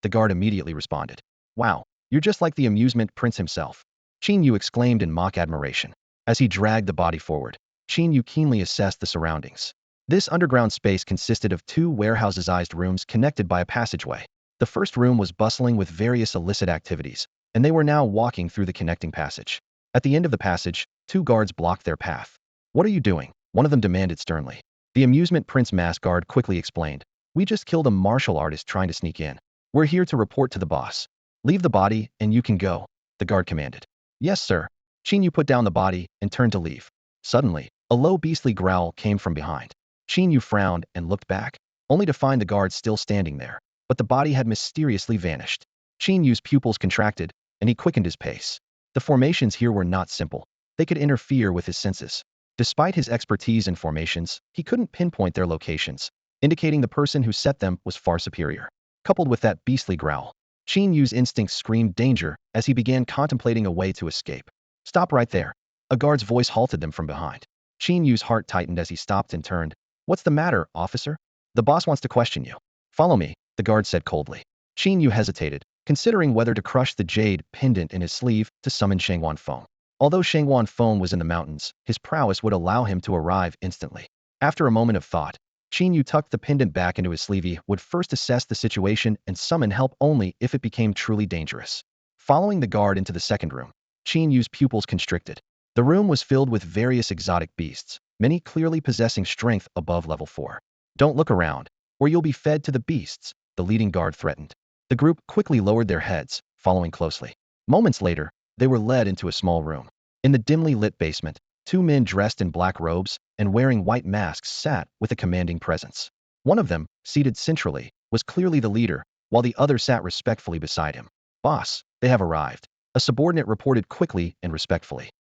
Speaker 1: the guard immediately responded. "Wow, you're just like the amusement prince himself," Qin Yu exclaimed in mock admiration. As he dragged the body forward, Qin Yu keenly assessed the surroundings. This underground space consisted of two warehouse-sized rooms connected by a passageway. The first room was bustling with various illicit activities, and they were now walking through the connecting passage. At the end of the passage, two guards blocked their path. "What are you doing?" one of them demanded sternly. The amusement prince mask guard quickly explained. "We just killed a martial artist trying to sneak in. We're here to report to the boss." "Leave the body, and you can go," the guard commanded. "Yes, sir." Qin Yu put down the body and turned to leave. Suddenly, a low beastly growl came from behind. Qin Yu frowned and looked back, only to find the guard still standing there, but the body had mysteriously vanished. Qin Yu's pupils contracted, and he quickened his pace. The formations here were not simple. They could interfere with his senses. Despite his expertise in formations, he couldn't pinpoint their locations, indicating the person who set them was far superior. Coupled with that beastly growl, Qin Yu's instincts screamed danger as he began contemplating a way to escape. "Stop right there." A guard's voice halted them from behind. Qin Yu's heart tightened as he stopped and turned. "What's the matter, officer?" "The boss wants to question you." "Follow me," the guard said coldly. Qin Yu hesitated, considering whether to crush the jade pendant in his sleeve to summon Shangwan Feng. Although Shangwan Feng was in the mountains, his prowess would allow him to arrive instantly. After a moment of thought, Qin Yu tucked the pendant back into his sleeve. He would first assess the situation and summon help only if it became truly dangerous. Following the guard into the second room, Qin Yu's pupils constricted. The room was filled with various exotic beasts, many clearly possessing strength above level 4. "Don't look around, or you'll be fed to the beasts," the leading guard threatened. The group quickly lowered their heads, following closely. Moments later, they were led into a small room. In the dimly lit basement, two men dressed in black robes and wearing white masks sat with a commanding presence. One of them, seated centrally, was clearly the leader, while the other sat respectfully beside him. "Boss, they have arrived," a subordinate reported quickly and respectfully.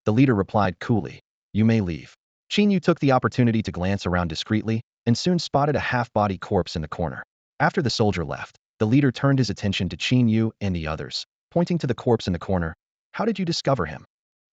Speaker 1: The leader replied coolly. "You may leave." Qin Yu took the opportunity to glance around discreetly and soon spotted a half-body corpse in the corner. After the soldier left, the leader turned his attention to Qin Yu and the others, pointing to the corpse in the corner. "How did you discover him?"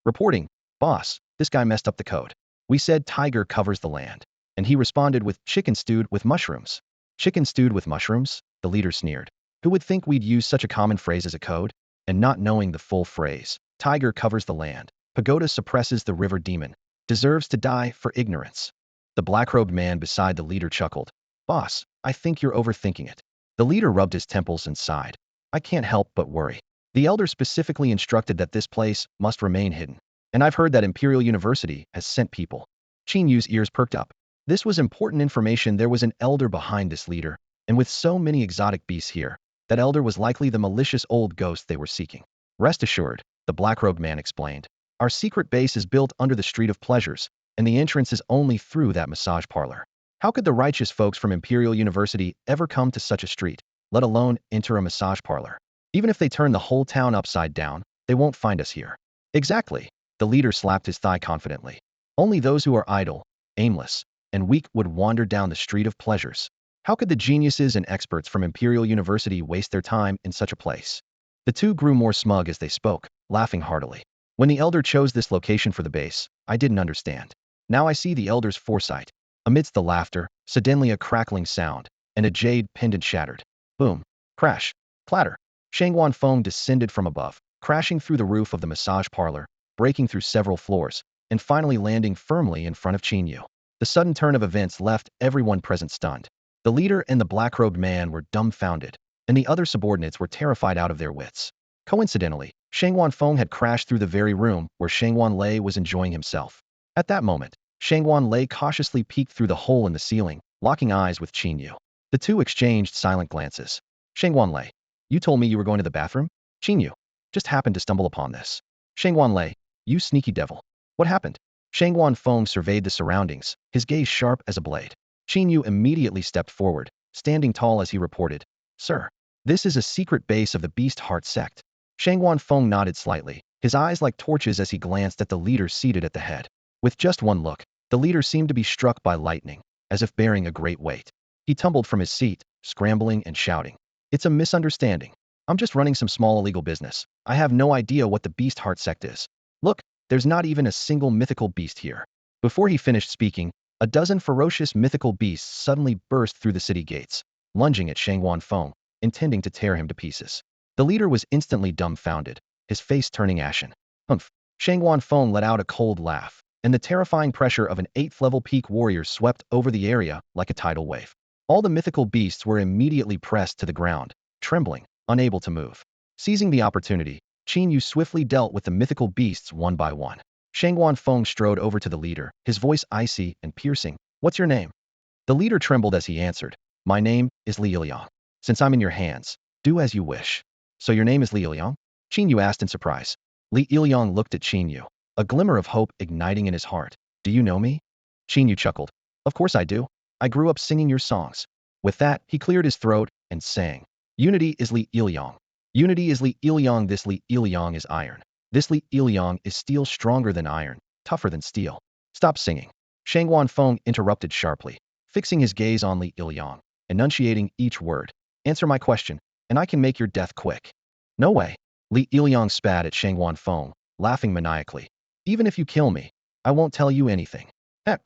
Speaker 1: "Reporting, boss, this guy messed up the code. We said tiger covers the land, and he responded with chicken stewed with mushrooms." "Chicken stewed with mushrooms?" the leader sneered. "Who would think we'd use such a common phrase as a code?" And not knowing the full phrase, "Tiger covers the land, pagoda suppresses the river demon, deserves to die for ignorance." The black-robed man beside the leader chuckled. "Boss, I think you're overthinking it." The leader rubbed his temples and sighed. "I can't help but worry. The elder specifically instructed that this place must remain hidden. And I've heard that Imperial University has sent people." Qin Yu's ears perked up. This was important information. There was an elder behind this leader, and with so many exotic beasts here, that elder was likely the malicious old ghost they were seeking. "Rest assured," the black-robed man explained. "Our secret base is built under the Street of Pleasures, and the entrance is only through that massage parlor. How could the righteous folks from Imperial University ever come to such a street, let alone enter a massage parlor? Even if they turn the whole town upside down, they won't find us here." "Exactly," the leader slapped his thigh confidently. "Only those who are idle, aimless, and weak would wander down the Street of Pleasures. How could the geniuses and experts from Imperial University waste their time in such a place?" The two grew more smug as they spoke, laughing heartily. "When the elder chose this location for the base, I didn't understand. Now I see the elder's foresight." Amidst the laughter, suddenly a crackling sound, and a jade pendant shattered. Boom. Crash. Clatter. Shangwan Feng descended from above, crashing through the roof of the massage parlor, breaking through several floors, and finally landing firmly in front of Qin Yu. The sudden turn of events left everyone present stunned. The leader and the black-robed man were dumbfounded, and the other subordinates were terrified out of their wits. Coincidentally, Shangwan Feng had crashed through the very room where Shangwan Lei was enjoying himself. At that moment, Shangwan Lei cautiously peeked through the hole in the ceiling, locking eyes with Qin Yu. The two exchanged silent glances. "Shangwan Lei, you told me you were going to the bathroom?" Qin Yu just happened to stumble upon this. "Shangwan Lei, you sneaky devil. What happened?" Shangwan Feng surveyed the surroundings, his gaze sharp as a blade. Qin Yu immediately stepped forward, standing tall as he reported. "Sir, this is a secret base of the Beast Heart sect." Shangwan Feng nodded slightly, his eyes like torches as he glanced at the leader seated at the head. With just one look, the leader seemed to be struck by lightning, as if bearing a great weight. He tumbled from his seat, scrambling and shouting. "It's a misunderstanding. I'm just running some small illegal business. I have no idea what the Beast Heart sect is. Look, there's not even a single mythical beast here." Before he finished speaking, a dozen ferocious mythical beasts suddenly burst through the city gates, lunging at Shangwan Feng, intending to tear him to pieces. The leader was instantly dumbfounded, his face turning ashen. "Humph." Shangwan Feng let out a cold laugh, and the terrifying pressure of an 8th-level peak warrior swept over the area like a tidal wave. All the mythical beasts were immediately pressed to the ground, trembling, unable to move. Seizing the opportunity, Qin Yu swiftly dealt with the mythical beasts one by one. Shangguan Feng strode over to the leader, his voice icy and piercing. "What's your name?" The leader trembled as he answered. "My name is Li Iliang. Since I'm in your hands, do as you wish." "So your name is Li Iliang?" Qin Yu asked in surprise. Li Iliang looked at Qin Yu, a glimmer of hope igniting in his heart. "Do you know me?" Qin Yu chuckled. "Of course I do. I grew up singing your songs." With that, he cleared his throat and sang. "Unity is Li Iliang. Unity is Li Iliang. This Li Iliang is iron. This Li Iliang is steel, stronger than iron, tougher than steel." "Stop singing." Shangguan Feng interrupted sharply, fixing his gaze on Li Iliang, enunciating each word. "Answer my question, and I can make your death quick." "No way." Li Iliang spat at Shangguan Feng, laughing maniacally. "Even if you kill me, I won't tell you anything."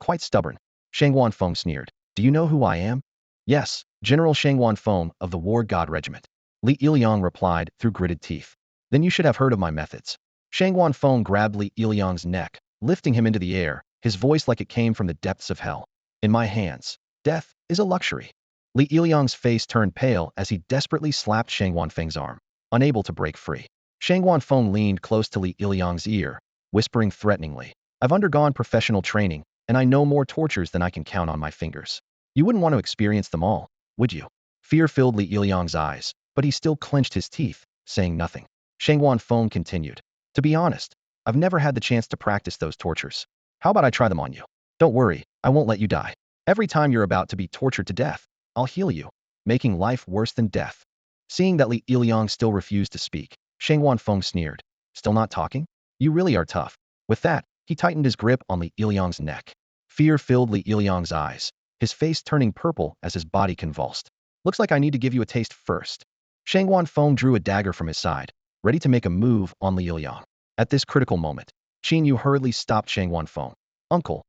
Speaker 1: Quite stubborn. Shangguan Feng sneered. "Do you know who I am?" "Yes, General Shangguan Feng of the War God Regiment." Li Iliang replied through gritted teeth. "Then you should have heard of my methods." Shangguan Feng grabbed Li Iliang's neck, lifting him into the air, his voice like it came from the depths of hell. "In my hands, death is a luxury." Li Iliang's face turned pale as he desperately slapped Shangguan Feng's arm, unable to break free. Shangguan Feng leaned close to Li Iliang's ear, whispering threateningly, "I've undergone professional training, and I know more tortures than I can count on my fingers. You wouldn't want to experience them all, would you?" Fear filled Li Iliang's eyes, but he still clenched his teeth, saying nothing. Shangguan Feng continued. "To be honest, I've never had the chance to practice those tortures. How about I try them on you? Don't worry, I won't let you die. Every time you're about to be tortured to death, I'll heal you, making life worse than death." Seeing that Li Iliang still refused to speak, Shangguan Feng sneered. "Still not talking? You really are tough." With that, he tightened his grip on Li Iliang's neck. Fear filled Li Iliang's eyes, his face turning purple as his body convulsed. "Looks like I need to give you a taste first." Shangguan Feng drew a dagger from his side, ready to make a move on Li Iliang. At this critical moment, Qin Yu hurriedly stopped Shangguan Feng. Uncle,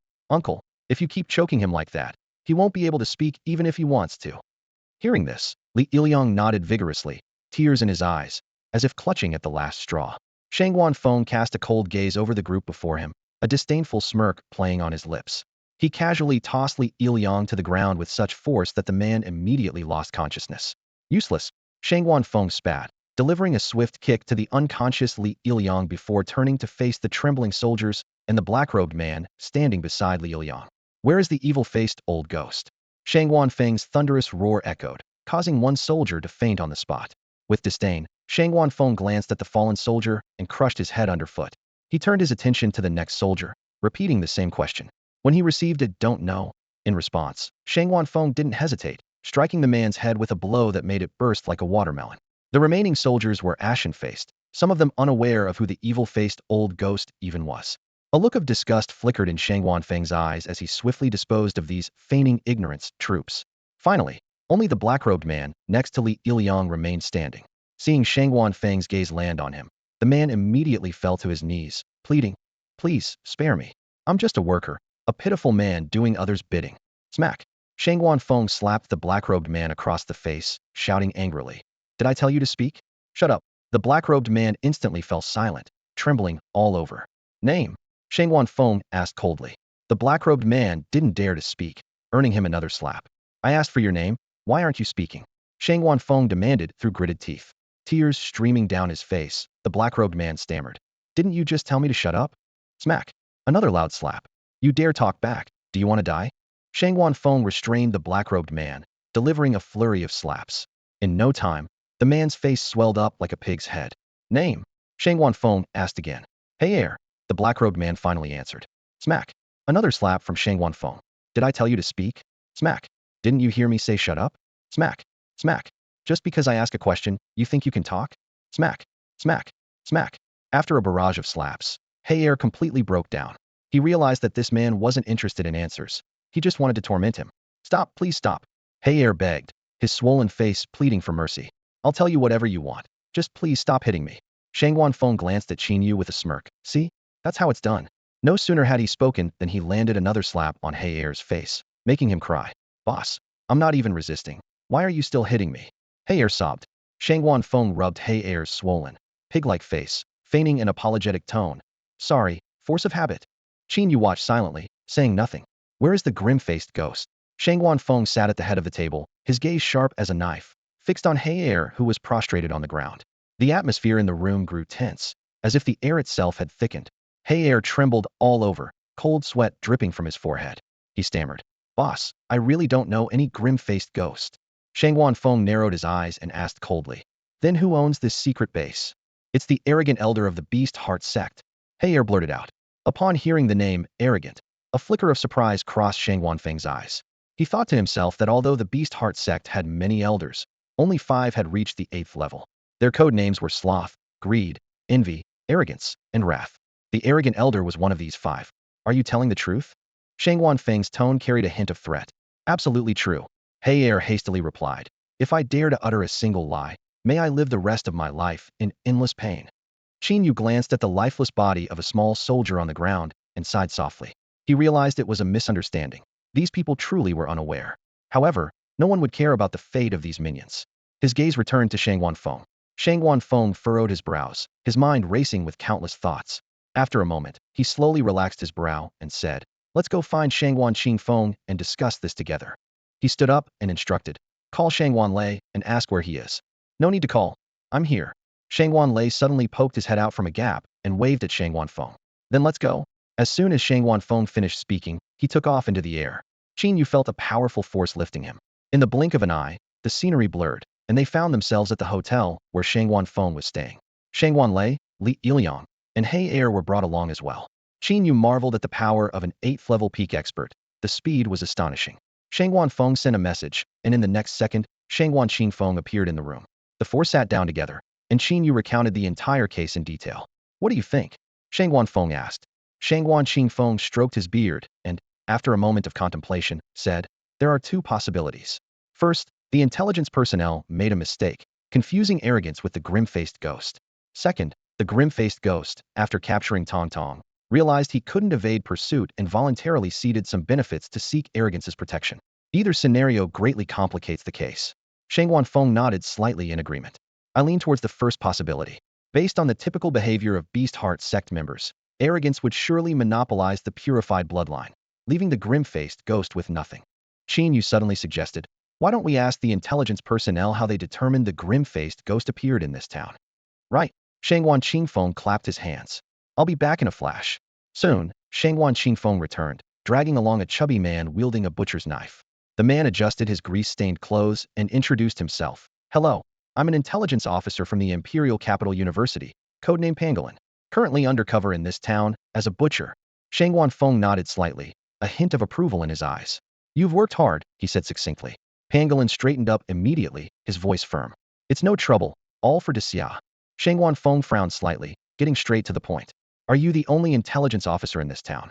Speaker 1: if you keep choking him like that, he won't be able to speak even if he wants to." Hearing this, Li Iliang nodded vigorously, tears in his eyes, as if clutching at the last straw. Shangguan Feng cast a cold gaze over the group before him, a disdainful smirk playing on his lips. He casually tossed Li Iliang to the ground with such force that the man immediately lost consciousness. "Useless," Shangguan Feng spat, delivering a swift kick to the unconscious Li Iliang before turning to face the trembling soldiers and the black-robed man standing beside Li Iliang. "Where is the evil-faced old ghost?" Shangguan Feng's thunderous roar echoed, causing one soldier to faint on the spot. With disdain, Shangguan Feng glanced at the fallen soldier and crushed his head underfoot. He turned his attention to the next soldier, repeating the same question. When he received a "don't know" in response, Shangguan Feng didn't hesitate, striking the man's head with a blow that made it burst like a watermelon. The remaining soldiers were ashen-faced, some of them unaware of who the evil-faced old ghost even was. A look of disgust flickered in Shangguan Feng's eyes as he swiftly disposed of these feigning ignorance troops. Finally, only the black-robed man, next to Li Iliang, remained standing. Seeing Shangguan Feng's gaze land on him, the man immediately fell to his knees, pleading, "Please, spare me. I'm just a worker, a pitiful man doing others' bidding." Smack! Shangguan Feng slapped the black-robed man across the face, shouting angrily, "Did I tell you to speak? Shut up." The black-robed man instantly fell silent, trembling all over. "Name?" Shangguan Feng asked coldly. The black-robed man didn't dare to speak, earning him another slap. "I asked for your name. Why aren't you speaking?" Shangguan Feng demanded through gritted teeth. Tears streaming down his face, the black-robed man stammered. "Didn't you just tell me to shut up?" Smack! Another loud slap. "You dare talk back? Do you want to die?" Shangguan Feng restrained the black-robed man, delivering a flurry of slaps. In no time, the man's face swelled up like a pig's head. "Name?" Shangguan Feng asked again. "Hey Air," the black-robed man finally answered. Smack! Another slap from Shangguan Feng. "Did I tell you to speak?" Smack! "Didn't you hear me say shut up?" Smack! Smack! "Just because I ask a question, you think you can talk?" Smack! Smack! Smack! After a barrage of slaps, Hey Air completely broke down. He realized that this man wasn't interested in answers. He just wanted to torment him. "Stop, please stop." Hey Air begged, his swollen face pleading for mercy. "I'll tell you whatever you want. Just please stop hitting me." Shangguan Feng glanced at Qin Yu with a smirk. "See? That's how it's done." No sooner had he spoken than he landed another slap on Hey Air's face, making him cry. "Boss, I'm not even resisting. Why are you still hitting me?" Hey Air sobbed. Shangguan Feng rubbed Hey Air's swollen, pig-like face, feigning an apologetic tone. "Sorry, force of habit." Qin Yu watched silently, saying nothing. Where is the grim-faced ghost? Shang Wanfeng sat at the head of the table, his gaze sharp as a knife, fixed on He Er, who was prostrated on the ground. The atmosphere in the room grew tense, as if the air itself had thickened. He Er trembled all over, cold sweat dripping from his forehead. He stammered, "Boss, I really don't know any grim-faced ghost." Shang Wanfeng narrowed his eyes and asked coldly, "Then who owns this secret base?" "It's the arrogant elder of the Beast Heart sect," He Er blurted out. Upon hearing the name, arrogant, a flicker of surprise crossed Shang Wanfeng's eyes. He thought to himself that although the Beast Heart sect had many elders, only 5 had reached the 8th level. Their code names were sloth, greed, envy, arrogance, and wrath. The arrogant elder was one of these 5. "Are you telling the truth?" Shang Wanfeng's tone carried a hint of threat. "Absolutely true," He Er hastily replied. "If I dare to utter a single lie, may I live the rest of my life in endless pain." Qin Yu glanced at the lifeless body of a small soldier on the ground and sighed softly. He realized it was a misunderstanding. These people truly were unaware. However, no one would care about the fate of these minions. His gaze returned to Shang Wanfeng. Shang Wanfeng furrowed his brows, his mind racing with countless thoughts. After a moment, he slowly relaxed his brow and said, "Let's go find Shang Wan Qingfeng and discuss this together." He stood up and instructed, "Call Shang Wan Lei and ask where he is." "No need to call. I'm here." Shang Wan Lei suddenly poked his head out from a gap and waved at Shang Wanfeng. "Then let's go." As soon as Shang Wanfeng finished speaking, he took off into the air. Qin Yu felt a powerful force lifting him. In the blink of an eye, the scenery blurred, and they found themselves at the hotel where Shang Wanfeng was staying. Shang Wan Lei, Li Iliang, and He Er were brought along as well. Qin Yu marveled at the power of an 8th level peak expert. The speed was astonishing. Shang Wanfeng sent a message, and in the next second, Shang Wan Qingfeng appeared in the room. The 4 sat down together, and Qin Yu recounted the entire case in detail. "What do you think?" Shang Wanfeng asked. Shang Wan Qingfeng stroked his beard and, after a moment of contemplation, said, "There are 2 possibilities. First, the intelligence personnel made a mistake, confusing arrogance with the grim-faced ghost. Second, the grim-faced ghost, after capturing Tong Tong, realized he couldn't evade pursuit and voluntarily ceded some benefits to seek arrogance's protection. Either scenario greatly complicates the case." Shang Wanfeng nodded slightly in agreement. "I lean towards the first possibility. Based on the typical behavior of Beast Heart sect members, arrogance would surely monopolize the purified bloodline, leaving the grim-faced ghost with nothing." Qin Yu suddenly suggested, "Why don't we ask the intelligence personnel how they determined the grim-faced ghost appeared in this town?" "Right." Shang Wan Qingfeng clapped his hands. "I'll be back in a flash." Soon, Shang Wan Qingfeng returned, dragging along a chubby man wielding a butcher's knife. The man adjusted his grease-stained clothes and introduced himself. "Hello, I'm an intelligence officer from the Imperial Capital University, codenamed Pangolin, currently undercover in this town as a butcher." Shang Wanfeng nodded slightly, a hint of approval in his eyes. "You've worked hard," he said succinctly. Pangolin straightened up immediately, his voice firm. "It's no trouble, all for Siau." Shang Wanfeng frowned slightly, getting straight to the point. "Are you the only intelligence officer in this town?"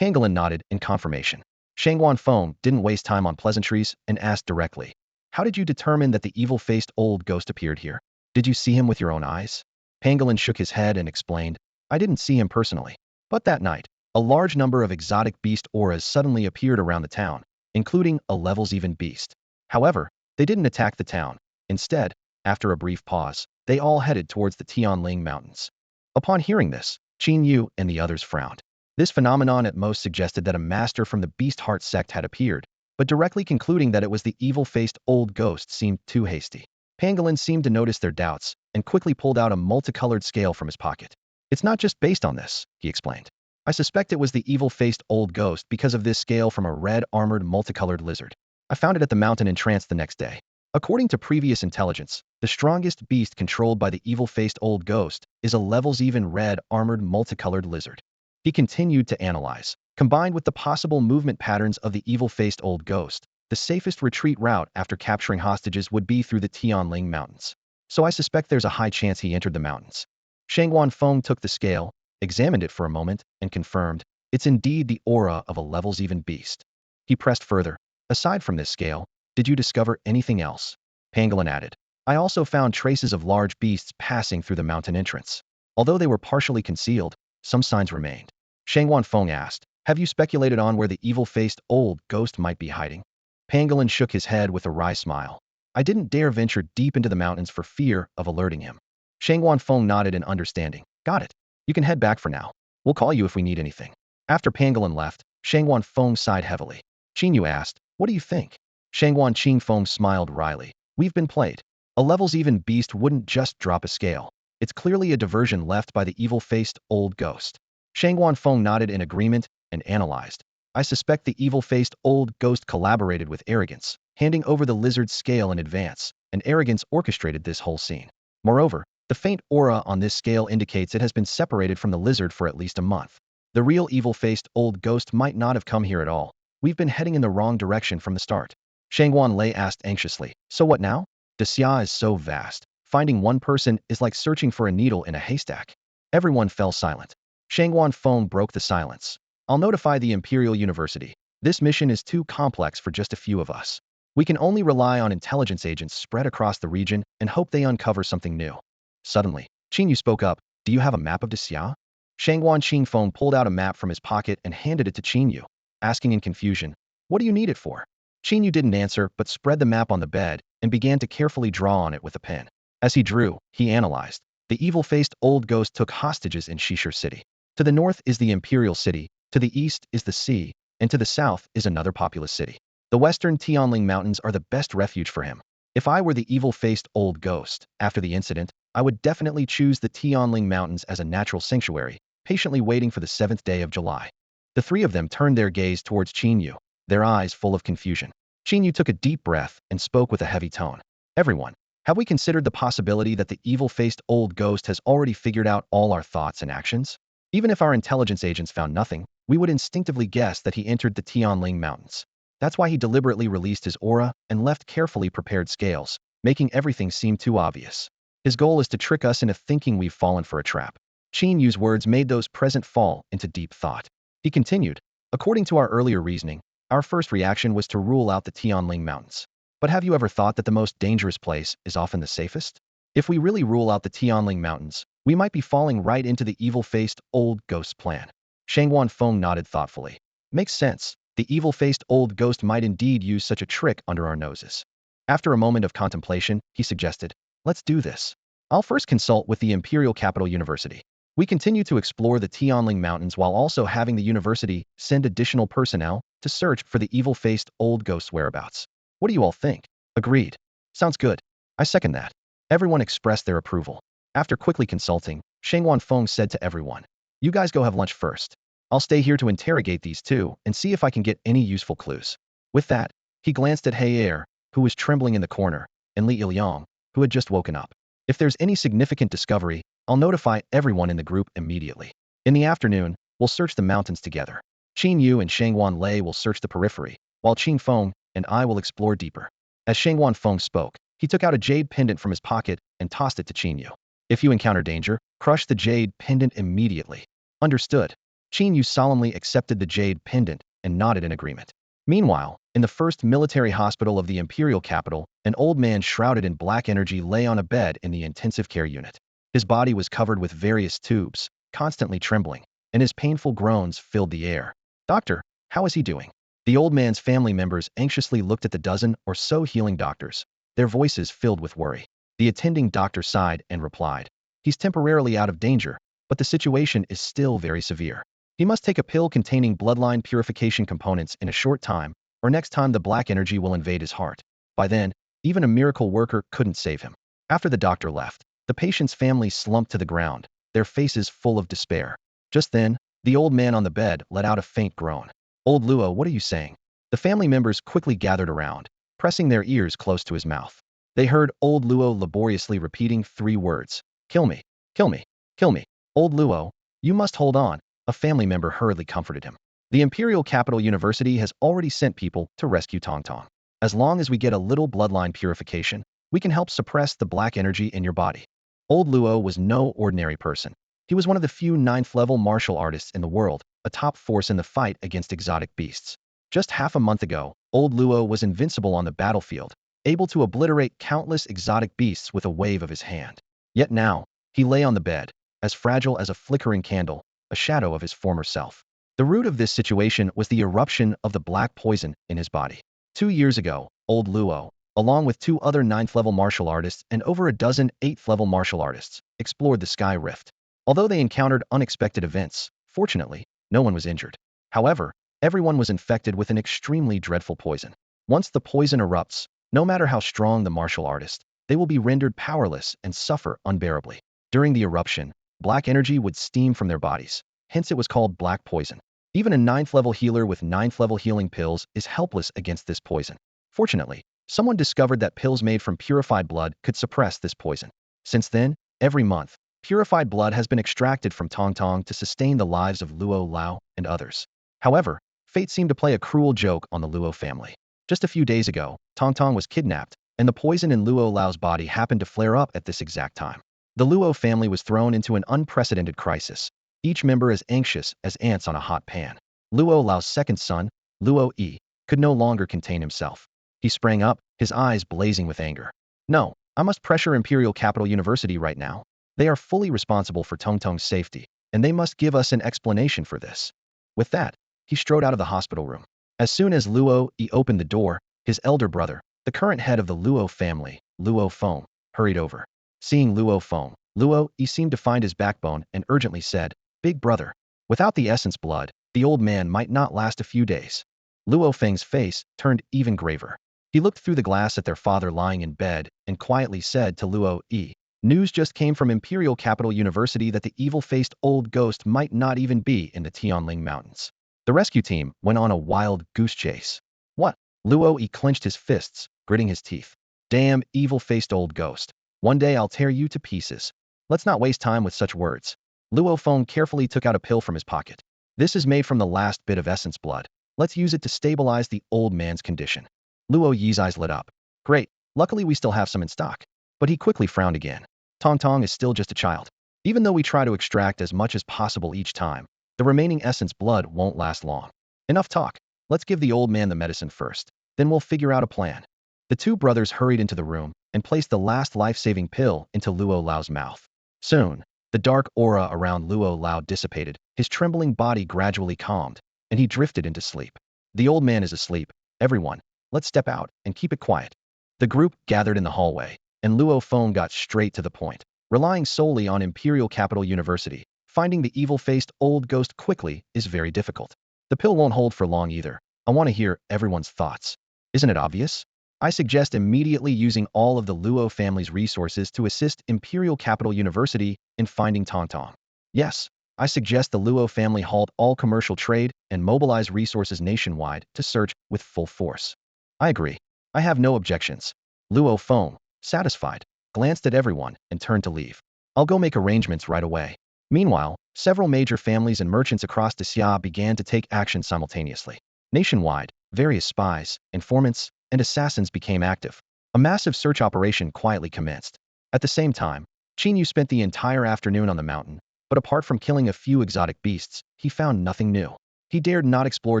Speaker 1: Pangolin nodded in confirmation. Shang Wanfeng didn't waste time on pleasantries and asked directly, "How did you determine that the evil-faced old ghost appeared here? Did you see him with your own eyes?" Pangolin shook his head and explained, "I didn't see him personally. But that night, a large number of exotic beast auras suddenly appeared around the town, including a levels-even beast. However, they didn't attack the town. Instead, after a brief pause, they all headed towards the Tianling Mountains." Upon hearing this, Qin Yu and the others frowned. This phenomenon at most suggested that a master from the Beast Heart sect had appeared, but directly concluding that it was the evil-faced old ghost seemed too hasty. Pangolin seemed to notice their doubts and quickly pulled out a multicolored scale from his pocket. "It's not just based on this," he explained. "I suspect it was the evil-faced old ghost because of this scale from a red armored multicolored lizard. I found it at the mountain entrance the next day. According to previous intelligence, the strongest beast controlled by the evil-faced old ghost is a levels-even red armored multicolored lizard." He continued to analyze. Combined with the possible movement patterns of the evil-faced old ghost, the safest retreat route after capturing hostages would be through the Tianling Mountains. So I suspect there's a high chance he entered the mountains. Shang Wanfeng took the scale, examined it for a moment, and confirmed, "It's indeed the aura of a levels-even beast." He pressed further, "Aside from this scale, did you discover anything else?" Pangolin added, "I also found traces of large beasts passing through the mountain entrance. Although they were partially concealed, some signs remained." Shang Wanfeng asked, "Have you speculated on where the evil-faced old ghost might be hiding?" Pangolin shook his head with a wry smile. "I didn't dare venture deep into the mountains for fear of alerting him." Shang Wanfeng nodded in understanding. "Got it. You can head back for now. We'll call you if we need anything." After Pangolin left, Shangguan Feng sighed heavily. Qin Yu asked, "What do you think?" Shangguan Qing Feng smiled wryly. "We've been played. A levels even beast wouldn't just drop a scale. It's clearly a diversion left by the evil-faced old ghost." Shangguan Feng nodded in agreement and analyzed. "I suspect the evil-faced old ghost collaborated with arrogance, handing over the lizard's scale in advance, and arrogance orchestrated this whole scene. Moreover, the faint aura on this scale indicates it has been separated from the lizard for at least a month. The real evil-faced old ghost might not have come here at all. We've been heading in the wrong direction from the start." Shangguan Lei asked anxiously, "So what now?" "The Siau is so vast. Finding one person is like searching for a needle in a haystack." Everyone fell silent. Shangguan Feng broke the silence. "I'll notify the Imperial University. This mission is too complex for just a few of us. We can only rely on intelligence agents spread across the region and hope they uncover something new." Suddenly, Qin Yu spoke up. "Do you have a map of the Siau?" Shangguan Qingfeng pulled out a map from his pocket and handed it to Qin Yu, asking in confusion, "What do you need it for?" Qin Yu didn't answer but spread the map on the bed and began to carefully draw on it with a pen. As he drew, he analyzed. The evil-faced old ghost took hostages in Shishir City. To the north is the Imperial City, to the east is the sea, and to the south is another populous city. The western Tianling Mountains are the best refuge for him. If I were the evil-faced old ghost, after the incident, I would definitely choose the Tianling Mountains as a natural sanctuary, patiently waiting for the 7th day of July. The three of them turned their gaze towards Qin Yu, their eyes full of confusion. Qin Yu took a deep breath and spoke with a heavy tone. "Everyone, have we considered the possibility that the evil-faced old ghost has already figured out all our thoughts and actions? Even if our intelligence agents found nothing, we would instinctively guess that he entered the Tianling Mountains. That's why he deliberately released his aura and left carefully prepared scales, making everything seem too obvious. His goal is to trick us into thinking we've fallen for a trap." Qin Yu's words made those present fall into deep thought. He continued, "According to our earlier reasoning, our first reaction was to rule out the Tianling Mountains. But have you ever thought that the most dangerous place is often the safest? If we really rule out the Tianling Mountains, we might be falling right into the evil-faced old ghost's plan." Shangguan Feng nodded thoughtfully. "Makes sense. The evil-faced old ghost might indeed use such a trick under our noses." After a moment of contemplation, he suggested, "Let's do this. I'll first consult with the Imperial Capital University. We continue to explore the Tianling Mountains while also having the university send additional personnel to search for the evil-faced old ghost's whereabouts. What do you all think?" "Agreed. Sounds good. I second that." Everyone expressed their approval. After quickly consulting, Shangguan Feng said to everyone, "You guys go have lunch first. I'll stay here to interrogate these two and see if I can get any useful clues." With that, he glanced at He Er, who was trembling in the corner, and Li Ilyong, who had just woken up. "If there's any significant discovery, I'll notify everyone in the group immediately. In the afternoon, we'll search the mountains together. Qin Yu and Shangguan Lei will search the periphery, while Qin Feng and I will explore deeper." As Shangguan Feng spoke, he took out a jade pendant from his pocket and tossed it to Qin Yu. "If you encounter danger, crush the jade pendant immediately." "Understood." Qin Yu solemnly accepted the jade pendant and nodded in agreement. Meanwhile, in the first military hospital of the imperial capital, an old man shrouded in black energy lay on a bed in the intensive care unit. His body was covered with various tubes, constantly trembling, and his painful groans filled the air. "Doctor, how is he doing?" The old man's family members anxiously looked at the dozen or so healing doctors, their voices filled with worry. The attending doctor sighed and replied, "He's temporarily out of danger, but the situation is still very severe. He must take a pill containing bloodline purification components in a short time, or next time the black energy will invade his heart. By then, even a miracle worker couldn't save him." After the doctor left, the patient's family slumped to the ground, their faces full of despair. Just then, the old man on the bed let out a faint groan. "Old Luo, what are you saying?" The family members quickly gathered around, pressing their ears close to his mouth. They heard old Luo laboriously repeating 3 words. "Kill me, kill me, kill me." "Old Luo, you must hold on," a family member hurriedly comforted him. "The Imperial Capital University has already sent people to rescue Tong Tong. As long as we get a little bloodline purification, we can help suppress the black energy in your body." Old Luo was no ordinary person. He was one of the few 9th-level martial artists in the world, a top force in the fight against exotic beasts. Just half a month ago, old Luo was invincible on the battlefield, able to obliterate countless exotic beasts with a wave of his hand. Yet now, he lay on the bed, as fragile as a flickering candle, a shadow of his former self. The root of this situation was the eruption of the black poison in his body. 2 years ago, old Luo, along with 2 other 9th-level martial artists and over a dozen 8th-level martial artists, explored the Sky Rift. Although they encountered unexpected events, fortunately, No one was injured. However, everyone was infected with an extremely dreadful poison. Once the poison erupts, no matter how strong the martial artist, they will be rendered powerless and suffer unbearably. During the eruption, black energy would steam from their bodies. Hence it was called black poison. Even a 9th level healer with 9th level healing pills is helpless against this poison. Fortunately, someone discovered that pills made from purified blood could suppress this poison. Since then, every month, purified blood has been extracted from Tong Tong to sustain the lives of Luo Lao and others. However, fate seemed to play a cruel joke on the Luo family. Just a few days ago, Tong Tong was kidnapped, and the poison in Luo Lao's body happened to flare up at this exact time. The Luo family was thrown into an unprecedented crisis, each member as anxious as ants on a hot pan. Luo Lao's second son, Luo Yi, could no longer contain himself. He sprang up, his eyes blazing with anger. No, I must pressure Imperial Capital University right now. They are fully responsible for Tong Tong's safety, and they must give us an explanation for this. With that, he strode out of the hospital room. As soon as Luo Yi opened the door, his elder brother, the current head of the Luo family, Luo Feng, hurried over. Seeing Luo Feng, Luo Yi seemed to find his backbone and urgently said, "Big brother, without the essence blood, the old man might not last a few days." Luo Feng's face turned even graver. He looked through the glass at their father lying in bed and quietly said to Luo Yi, "News just came from Imperial Capital University that the evil-faced old ghost might not even be in the Tianling Mountains." The rescue team went on a wild goose chase. What? Luo Yi clenched his fists, gritting his teeth. Damn evil-faced old ghost. One day I'll tear you to pieces. Let's not waste time with such words. Luo Feng carefully took out a pill from his pocket. This is made from the last bit of essence blood. Let's use it to stabilize the old man's condition. Luo Yi's eyes lit up. Great, luckily we still have some in stock. But he quickly frowned again. Tong Tong is still just a child. Even though we try to extract as much as possible each time, the remaining essence blood won't last long. Enough talk. Let's give the old man the medicine first. Then we'll figure out a plan. The two brothers hurried into the room and placed the last life-saving pill into Luo Lao's mouth. Soon, the dark aura around Luo Lao dissipated, his trembling body gradually calmed, and he drifted into sleep. The old man is asleep. Everyone, let's step out and keep it quiet. The group gathered in the hallway, and Luo Feng got straight to the point. Relying solely on Imperial Capital University, finding the evil-faced old ghost quickly is very difficult. The pill won't hold for long either. I want to hear everyone's thoughts. Isn't it obvious? I suggest immediately using all of the Luo family's resources to assist Imperial Capital University in finding Tong Tong. Yes, I suggest the Luo family halt all commercial trade and mobilize resources nationwide to search with full force. I agree. I have no objections. Luo Feng, satisfied, glanced at everyone and turned to leave. I'll go make arrangements right away. Meanwhile, several major families and merchants across the Siau began to take action simultaneously. Nationwide, various spies, informants, and assassins became active. A massive search operation quietly commenced. At the same time, Qin Yu spent the entire afternoon on the mountain, but apart from killing a few exotic beasts, he found nothing new. He dared not explore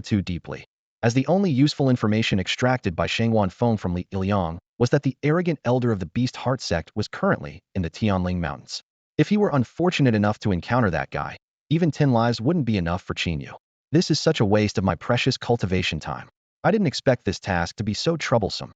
Speaker 1: too deeply, as the only useful information extracted by Shangwan Feng from Li Ilyang was that the arrogant elder of the Beast Heart sect was currently in the Tianling Mountains. If he were unfortunate enough to encounter that guy, even 10 lives wouldn't be enough for Qin Yu. This is such a waste of my precious cultivation time. I didn't expect this task to be so troublesome.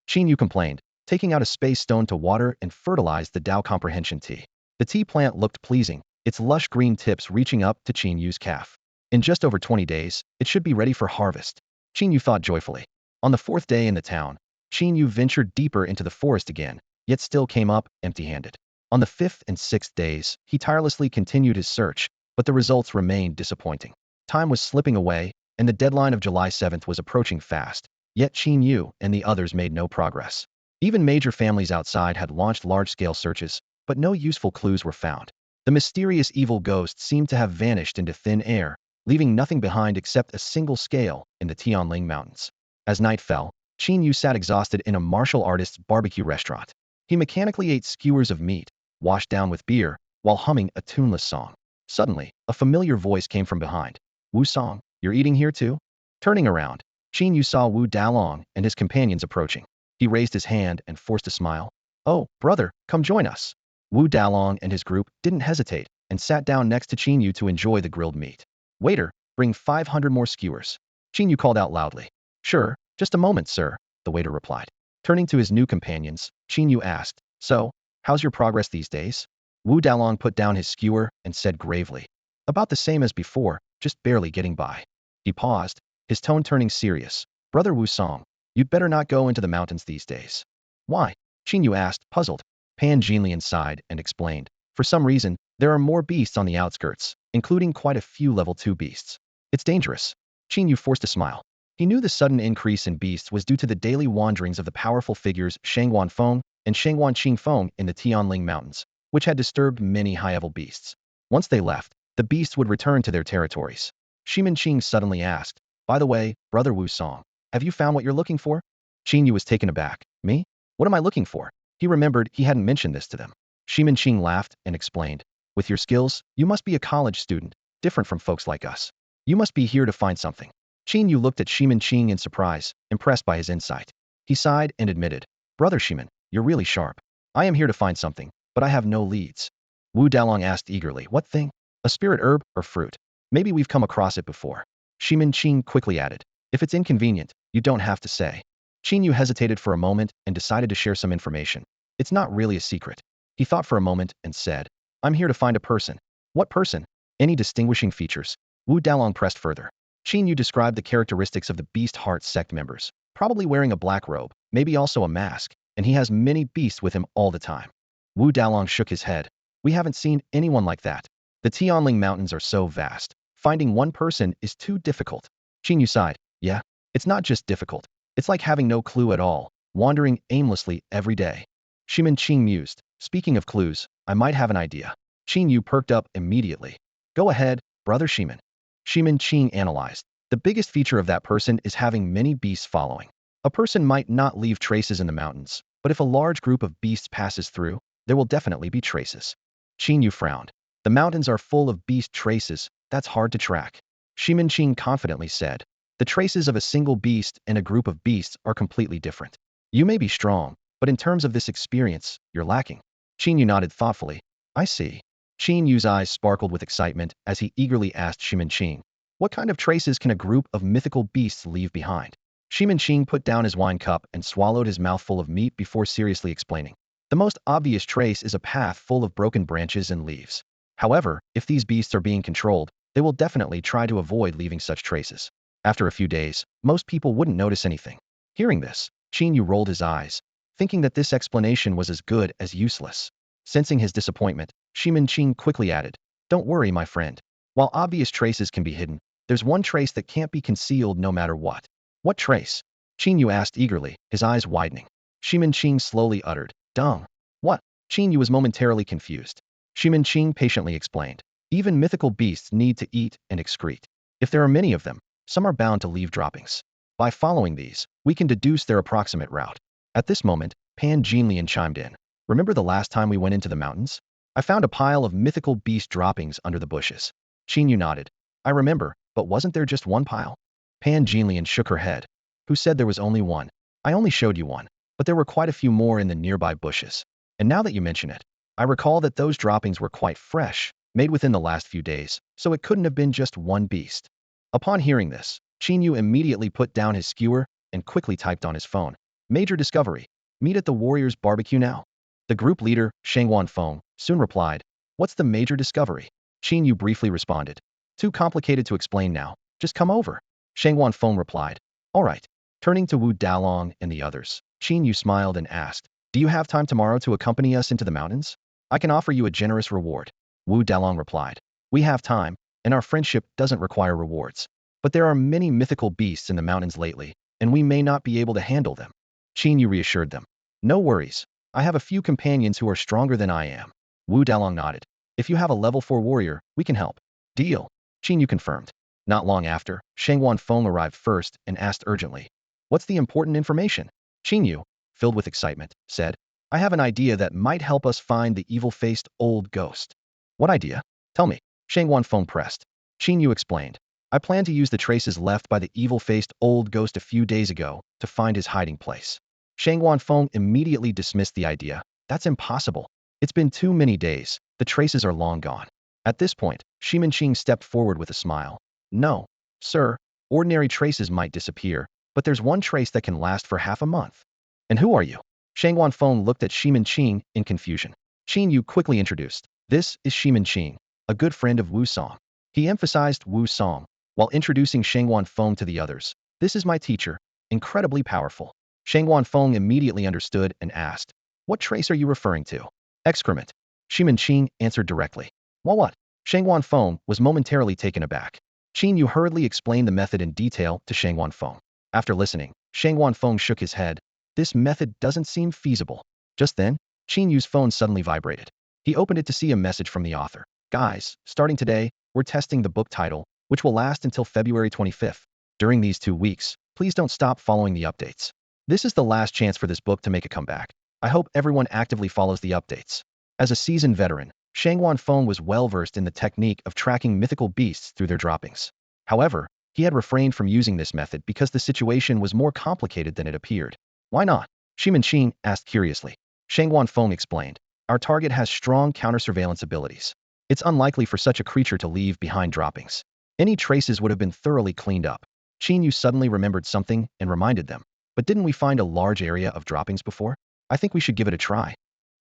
Speaker 1: Qin Yu complained, taking out a space stone to water and fertilize the Dao Comprehension tea. The tea plant looked pleasing, its lush green tips reaching up to Qin Yu's calf. In just over 20 days, it should be ready for harvest. Qin Yu thought joyfully. On the 4th day in the town, Qin Yu ventured deeper into the forest again, yet still came up empty-handed. On the 5th and 6th days, he tirelessly continued his search, but the results remained disappointing. Time was slipping away, and the deadline of July 7th was approaching fast, yet Qin Yu and the others made no progress. Even major families outside had launched large-scale searches, but no useful clues were found. The mysterious evil ghost seemed to have vanished into thin air, leaving nothing behind except a single scale in the Tianling Mountains. As night fell, Qin Yu sat exhausted in a martial artist's barbecue restaurant. He mechanically ate skewers of meat, washed down with beer, while humming a tuneless song. Suddenly, a familiar voice came from behind. Wu Song, you're eating here too? Turning around, Qin Yu saw Wu Dalong and his companions approaching. He raised his hand and forced a smile. Oh, brother, come join us. Wu Dalong and his group didn't hesitate and sat down next to Qin Yu to enjoy the grilled meat. Waiter, bring 500 more skewers. Qin Yu called out loudly. Sure, just a moment, sir, the waiter replied. Turning to his new companions, Qin Yu asked, so, how's your progress these days? Wu Dalong put down his skewer and said gravely. About the same as before, just barely getting by. He paused, his tone turning serious. Brother Wu Song, you'd better not go into the mountains these days. Why? Qin Yu asked, puzzled. Pan Jinlian sighed and explained. For some reason, there are more beasts on the outskirts, including quite a few level 2 beasts. It's dangerous. Qin Yu forced a smile. He knew the sudden increase in beasts was due to the daily wanderings of the powerful figures Shangguan Feng and Shangguan Qing Feng in the Tianling Mountains, which had disturbed many high-level beasts. Once they left, the beasts would return to their territories. Shimin Qing suddenly asked, by the way, Brother Wu Song, have you found what you're looking for? Qin Yu was taken aback. Me? What am I looking for? He remembered he hadn't mentioned this to them. Shimin Qing laughed and explained, with your skills, you must be a college student, different from folks like us. You must be here to find something. Qin Yu looked at Shimin Qing in surprise, impressed by his insight. He sighed and admitted, Brother Shimin, you're really sharp. I am here to find something, but I have no leads. Wu Dalong asked eagerly, what thing? A spirit herb or fruit? Maybe we've come across it before. Shimin Qing quickly added, if it's inconvenient, you don't have to say. Qin Yu hesitated for a moment and decided to share some information. It's not really a secret. He thought for a moment and said, I'm here to find a person. What person? Any distinguishing features? Wu Dalong pressed further. Qin Yu described the characteristics of the Beast Heart sect members, probably wearing a black robe, maybe also a mask, and he has many beasts with him all the time. Wu Dalong shook his head. We haven't seen anyone like that. The Tianling Mountains are so vast. Finding one person is too difficult. Qin Yu sighed. Yeah, it's not just difficult. It's like having no clue at all, wandering aimlessly every day. Shimin Qing mused. Speaking of clues, I might have an idea. Qin Yu perked up immediately. Go ahead, Brother Shimin. Shimin Qing analyzed. The biggest feature of that person is having many beasts following. A person might not leave traces in the mountains, but if a large group of beasts passes through, there will definitely be traces. Qin Yu frowned. The mountains are full of beast traces, that's hard to track. Shimin Qing confidently said. The traces of a single beast and a group of beasts are completely different. You may be strong, but in terms of this experience, you're lacking. Qin Yu nodded thoughtfully. I see. Qin Yu's eyes sparkled with excitement as he eagerly asked Shimin Qing, what kind of traces can a group of mythical beasts leave behind? Shimin Qing put down his wine cup and swallowed his mouthful of meat before seriously explaining. The most obvious trace is a path full of broken branches and leaves. However, if these beasts are being controlled, they will definitely try to avoid leaving such traces. After a few days, most people wouldn't notice anything. Hearing this, Qin Yu rolled his eyes, thinking that this explanation was as good as useless. Sensing his disappointment, Shimin Qing quickly added, don't worry, my friend. While obvious traces can be hidden, there's one trace that can't be concealed no matter what. What trace? Qin Yu asked eagerly, his eyes widening. Shimin Qing slowly uttered, dung. What? Qin Yu was momentarily confused. Shimin Qing patiently explained. Even mythical beasts need to eat and excrete. If there are many of them, some are bound to leave droppings. By following these, we can deduce their approximate route. At this moment, Pan Jinlian chimed in. Remember the last time we went into the mountains? I found a pile of mythical beast droppings under the bushes. Qin Yu nodded. I remember, but wasn't there just one pile? Pan Jinlian shook her head. Who said there was only one? I only showed you one, but there were quite a few more in the nearby bushes. And now that you mention it, I recall that those droppings were quite fresh, made within the last few days, so it couldn't have been just one beast. Upon hearing this, Qin Yu immediately put down his skewer and quickly typed on his phone. Major discovery. Meet at the Warriors Barbecue now. The group leader, Shangguan Feng, soon replied, what's the major discovery? Qin Yu briefly responded. Too complicated to explain now. Just come over. Shangguan Feng replied. All right. Turning to Wu Dalong and the others, Qin Yu smiled and asked, do you have time tomorrow to accompany us into the mountains? I can offer you a generous reward. Wu Dalong replied. We have time, and our friendship doesn't require rewards. But there are many mythical beasts in the mountains lately, and we may not be able to handle them. Qin Yu reassured them. No worries. I have a few companions who are stronger than I am. Wu Dalong nodded. If you have a level 4 warrior, we can help. Deal. Qin Yu confirmed. Not long after, Shangguan Feng arrived first and asked urgently. What's the important information? Qin Yu, filled with excitement, said, I have an idea that might help us find the evil-faced old ghost. What idea? Tell me. Shangguan Feng pressed. Qin Yu explained. I plan to use the traces left by the evil-faced old ghost a few days ago to find his hiding place. Shangguan Feng immediately dismissed the idea. That's impossible. It's been too many days. The traces are long gone. At this point, Shimin Qing stepped forward with a smile. No, sir. Ordinary traces might disappear, but there's one trace that can last for half a month. And who are you? Shangguan Feng looked at Shimin Qing in confusion. Qin Yu quickly introduced. This is Shimin Qing, a good friend of Wu Song. He emphasized Wu Song while introducing Shangwan Feng to the others. This is my teacher, incredibly powerful. Shangwan Feng immediately understood and asked, "What trace are you referring to?" Excrement. Shiman Qing answered directly. "Well, what?" Shangwan Feng was momentarily taken aback. Qin Yu hurriedly explained the method in detail to Shangwan Feng. After listening, Shangwan Feng shook his head. This method doesn't seem feasible. Just then, Qin Yu's phone suddenly vibrated. He opened it to see a message from the author. "Guys, starting today, we're testing the book title, which will last until February 25th. During these 2 weeks, please don't stop following the updates. This is the last chance for this book to make a comeback. I hope everyone actively follows the updates." As a seasoned veteran, Shangwan Feng was well-versed in the technique of tracking mythical beasts through their droppings. However, he had refrained from using this method because the situation was more complicated than it appeared. "Why not?" Shiman Qing asked curiously. Shangwan Feng explained, "Our target has strong counter-surveillance abilities. It's unlikely for such a creature to leave behind droppings. Any traces would have been thoroughly cleaned up." Qin Yu suddenly remembered something and reminded them, "But didn't we find a large area of droppings before? I think we should give it a try."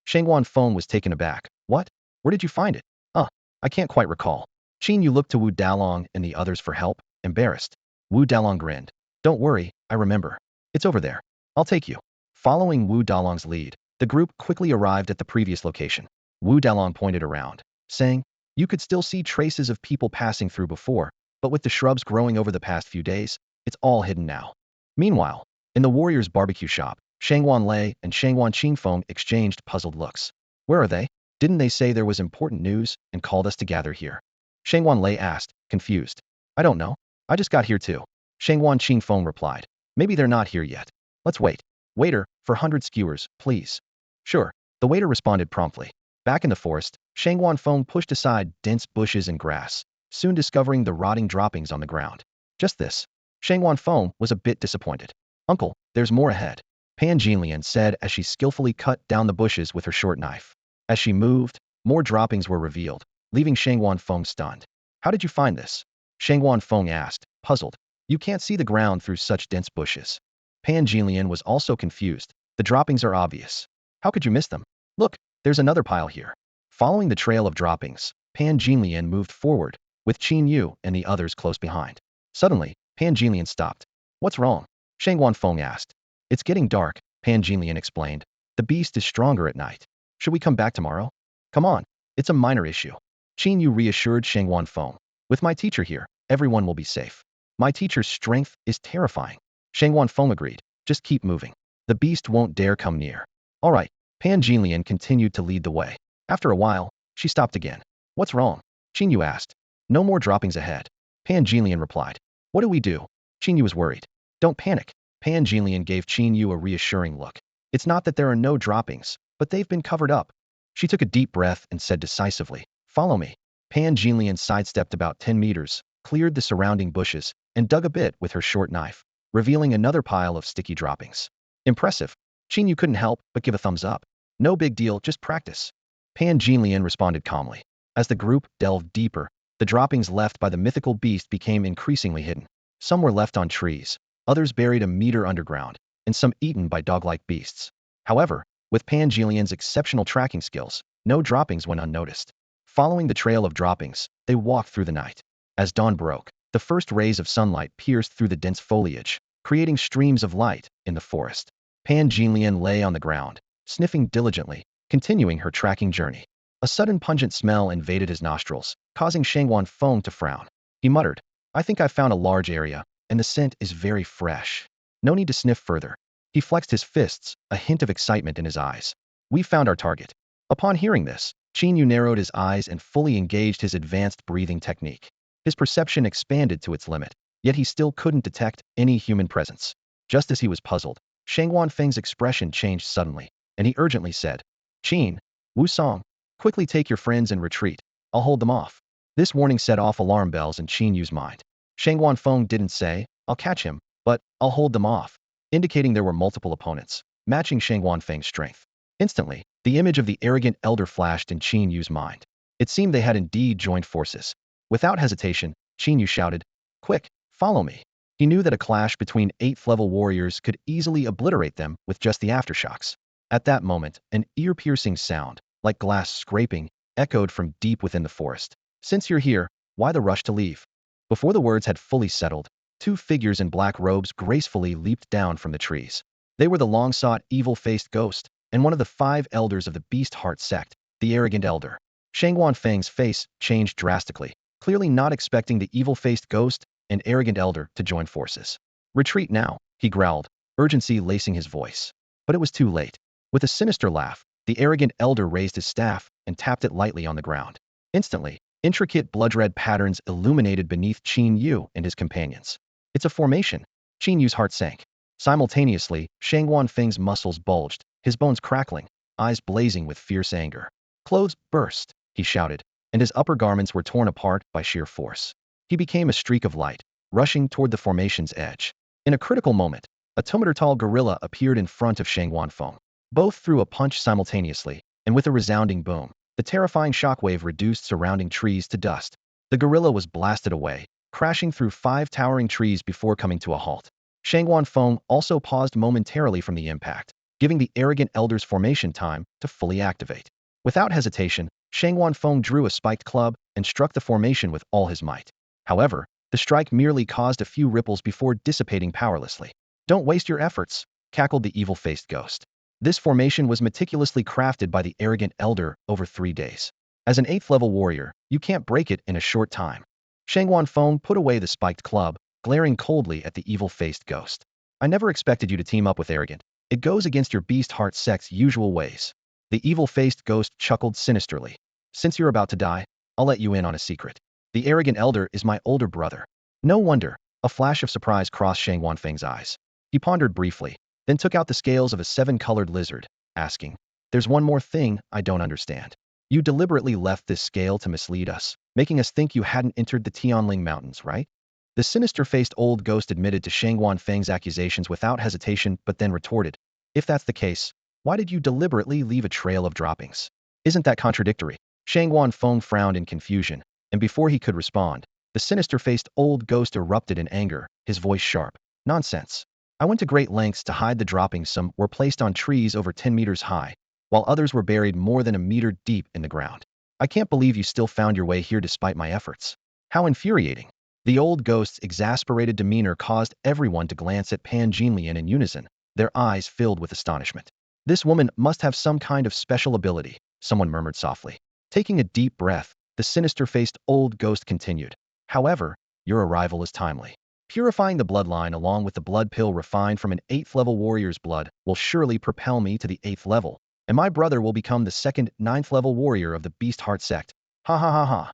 Speaker 1: Shangwan Feng was taken aback. "What? Where did you find it?" I can't quite recall." Qin Yu looked to Wu Dalong and the others for help, embarrassed. Wu Dalong grinned. "Don't worry, I remember. It's over there. I'll take you." Following Wu Dalong's lead, the group quickly arrived at the previous location. Wu Dalong pointed around, saying, "You could still see traces of people passing through before, but with the shrubs growing over the past few days, it's all hidden now." Meanwhile, in the warriors' barbecue shop, Shangwan Lei and Shangwan Qingfeng exchanged puzzled looks. "Where are they? Didn't they say there was important news and called us to gather here?" Shangwan Lei asked, confused. "I don't know. I just got here too." Shangwan Qingfeng replied, "Maybe they're not here yet. Let's wait. Waiter, for 100 skewers, please." "Sure." The waiter responded promptly. Back in the forest, Shangwan Feng pushed aside dense bushes and grass, soon discovering the rotting droppings on the ground. Just this. Shangwan Feng was a bit disappointed. "Uncle, there's more ahead," Pan Jinlian said as she skillfully cut down the bushes with her short knife. As she moved, more droppings were revealed, leaving Shangwan Feng stunned. "How did you find this?" Shangwan Feng asked, puzzled. "You can't see the ground through such dense bushes." Pan Jinlian was also confused. "The droppings are obvious. How could you miss them? Look, there's another pile here." Following the trail of droppings, Pan Jinlian moved forward, with Qin Yu and the others close behind. Suddenly, Pan Jinlian stopped. "What's wrong?" Shangwan Feng asked. "It's getting dark," Pan Jinlian explained. "The beast is stronger at night. Should we come back tomorrow?" "Come on, it's a minor issue." Qin Yu reassured Shangwan Feng. "With my teacher here, everyone will be safe." "My teacher's strength is terrifying." Shangwan Feng agreed. "Just keep moving. The beast won't dare come near." "All right." Pan Jinlian continued to lead the way. After a while, she stopped again. "What's wrong?" Qin Yu asked. "No more droppings ahead." Pan Jinlian replied. "What do we do?" Qin Yu was worried. "Don't panic." Pan Jinlian gave Qin Yu a reassuring look. "It's not that there are no droppings, but they've been covered up." She took a deep breath and said decisively, "Follow me." Pan Jinlian sidestepped about 10 meters, cleared the surrounding bushes, and dug a bit with her short knife, revealing another pile of sticky droppings. "Impressive." Qin Yu couldn't help but give a thumbs up. "No big deal, just practice." Pan Jinlian responded calmly. As the group delved deeper, the droppings left by the mythical beast became increasingly hidden. Some were left on trees, others buried a meter underground, and some eaten by dog-like beasts. However, with Pan Jinlian's exceptional tracking skills, no droppings went unnoticed. Following the trail of droppings, they walked through the night. As dawn broke, the first rays of sunlight pierced through the dense foliage, creating streams of light in the forest. Pan Jinlian lay on the ground, sniffing diligently, continuing her tracking journey. A sudden pungent smell invaded his nostrils, causing Shangwan Feng to frown. He muttered, "I think I found a large area, and the scent is very fresh. No need to sniff further." He flexed his fists, a hint of excitement in his eyes. "We found our target." Upon hearing this, Qin Yu narrowed his eyes and fully engaged his advanced breathing technique. His perception expanded to its limit, yet he still couldn't detect any human presence. Just as he was puzzled, Shangwan Feng's expression changed suddenly, and he urgently said, "Qin, Wu Song, quickly take your friends and retreat. I'll hold them off." This warning set off alarm bells in Qin Yu's mind. Shangwan Feng didn't say, "I'll catch him," but "I'll hold them off," indicating there were multiple opponents, matching Shangwan Feng's strength. Instantly, the image of the arrogant elder flashed in Qin Yu's mind. It seemed they had indeed joined forces. Without hesitation, Qin Yu shouted, "Quick, follow me." He knew that a clash between 8th-level warriors could easily obliterate them with just the aftershocks. At that moment, an ear-piercing sound, like glass scraping, echoed from deep within the forest. "Since you're here, Why the rush to leave? Before the words had fully settled, two figures in black robes gracefully leaped down from the trees. They were the long-sought evil-faced ghost, and one of the 5 elders of the Beast Heart sect, the arrogant elder. Shangguan Feng's face changed drastically, clearly not expecting the evil-faced ghost and arrogant elder to join forces. Retreat now, he growled, urgency lacing his voice. But it was too late. With a sinister laugh, the arrogant elder raised his staff and tapped it lightly on the ground. Instantly, intricate blood-red patterns illuminated beneath Qin Yu and his companions. It's a formation. Qin Yu's heart sank. Simultaneously, Shangguan Feng's muscles bulged, his bones crackling, eyes blazing with fierce anger. Clothes burst, he shouted, and his upper garments were torn apart by sheer force. He became a streak of light, rushing toward the formation's edge. In a critical moment, a 2-meter-tall gorilla appeared in front of Shangguan Feng. Both threw a punch simultaneously, and with a resounding boom, the terrifying shockwave reduced surrounding trees to dust. The gorilla was blasted away, crashing through 5 towering trees before coming to a halt. Shangguan Feng also paused momentarily from the impact, giving the arrogant elder's formation time to fully activate. Without hesitation, Shangguan Feng drew a spiked club and struck the formation with all his might. However, the strike merely caused a few ripples before dissipating powerlessly. Don't waste your efforts, cackled the evil-faced ghost. This formation was meticulously crafted by the arrogant elder over 3 days. As an 8th-level warrior, you can't break it in a short time. Shangguan Feng put away the spiked club, glaring coldly at the evil-faced ghost. I never expected you to team up with arrogant. It goes against your Beast Heart sect's usual ways. The evil-faced ghost chuckled sinisterly. Since you're about to die, I'll let you in on a secret. The arrogant elder is my older brother. No wonder. A flash of surprise crossed Shangguan Feng's eyes. He pondered briefly, then took out the scales of a 7-colored lizard, asking, "There's one more thing I don't understand. You deliberately left this scale to mislead us, making us think you hadn't entered the Tianling Mountains, right?" The sinister-faced old ghost admitted to Shangguan Feng's accusations without hesitation but then retorted, "If that's the case, why did you deliberately leave a trail of droppings? Isn't that contradictory?" Shangguan Feng frowned in confusion, and before he could respond, the sinister-faced old ghost erupted in anger, his voice sharp. "Nonsense. I went to great lengths to hide the droppings. Some were placed on trees over 10 meters high, while others were buried more than a meter deep in the ground. I can't believe you still found your way here despite my efforts. How infuriating." The old ghost's exasperated demeanor caused everyone to glance at Pan Jinlian in unison, their eyes filled with astonishment. "This woman must have some kind of special ability," someone murmured softly. Taking a deep breath, the sinister-faced old ghost continued. "However, your arrival is timely. Purifying the bloodline along with the blood pill refined from an 8th-level warrior's blood will surely propel me to the 8th level, and my brother will become the second 9th-level warrior of the Beast Heart sect. Ha ha ha ha."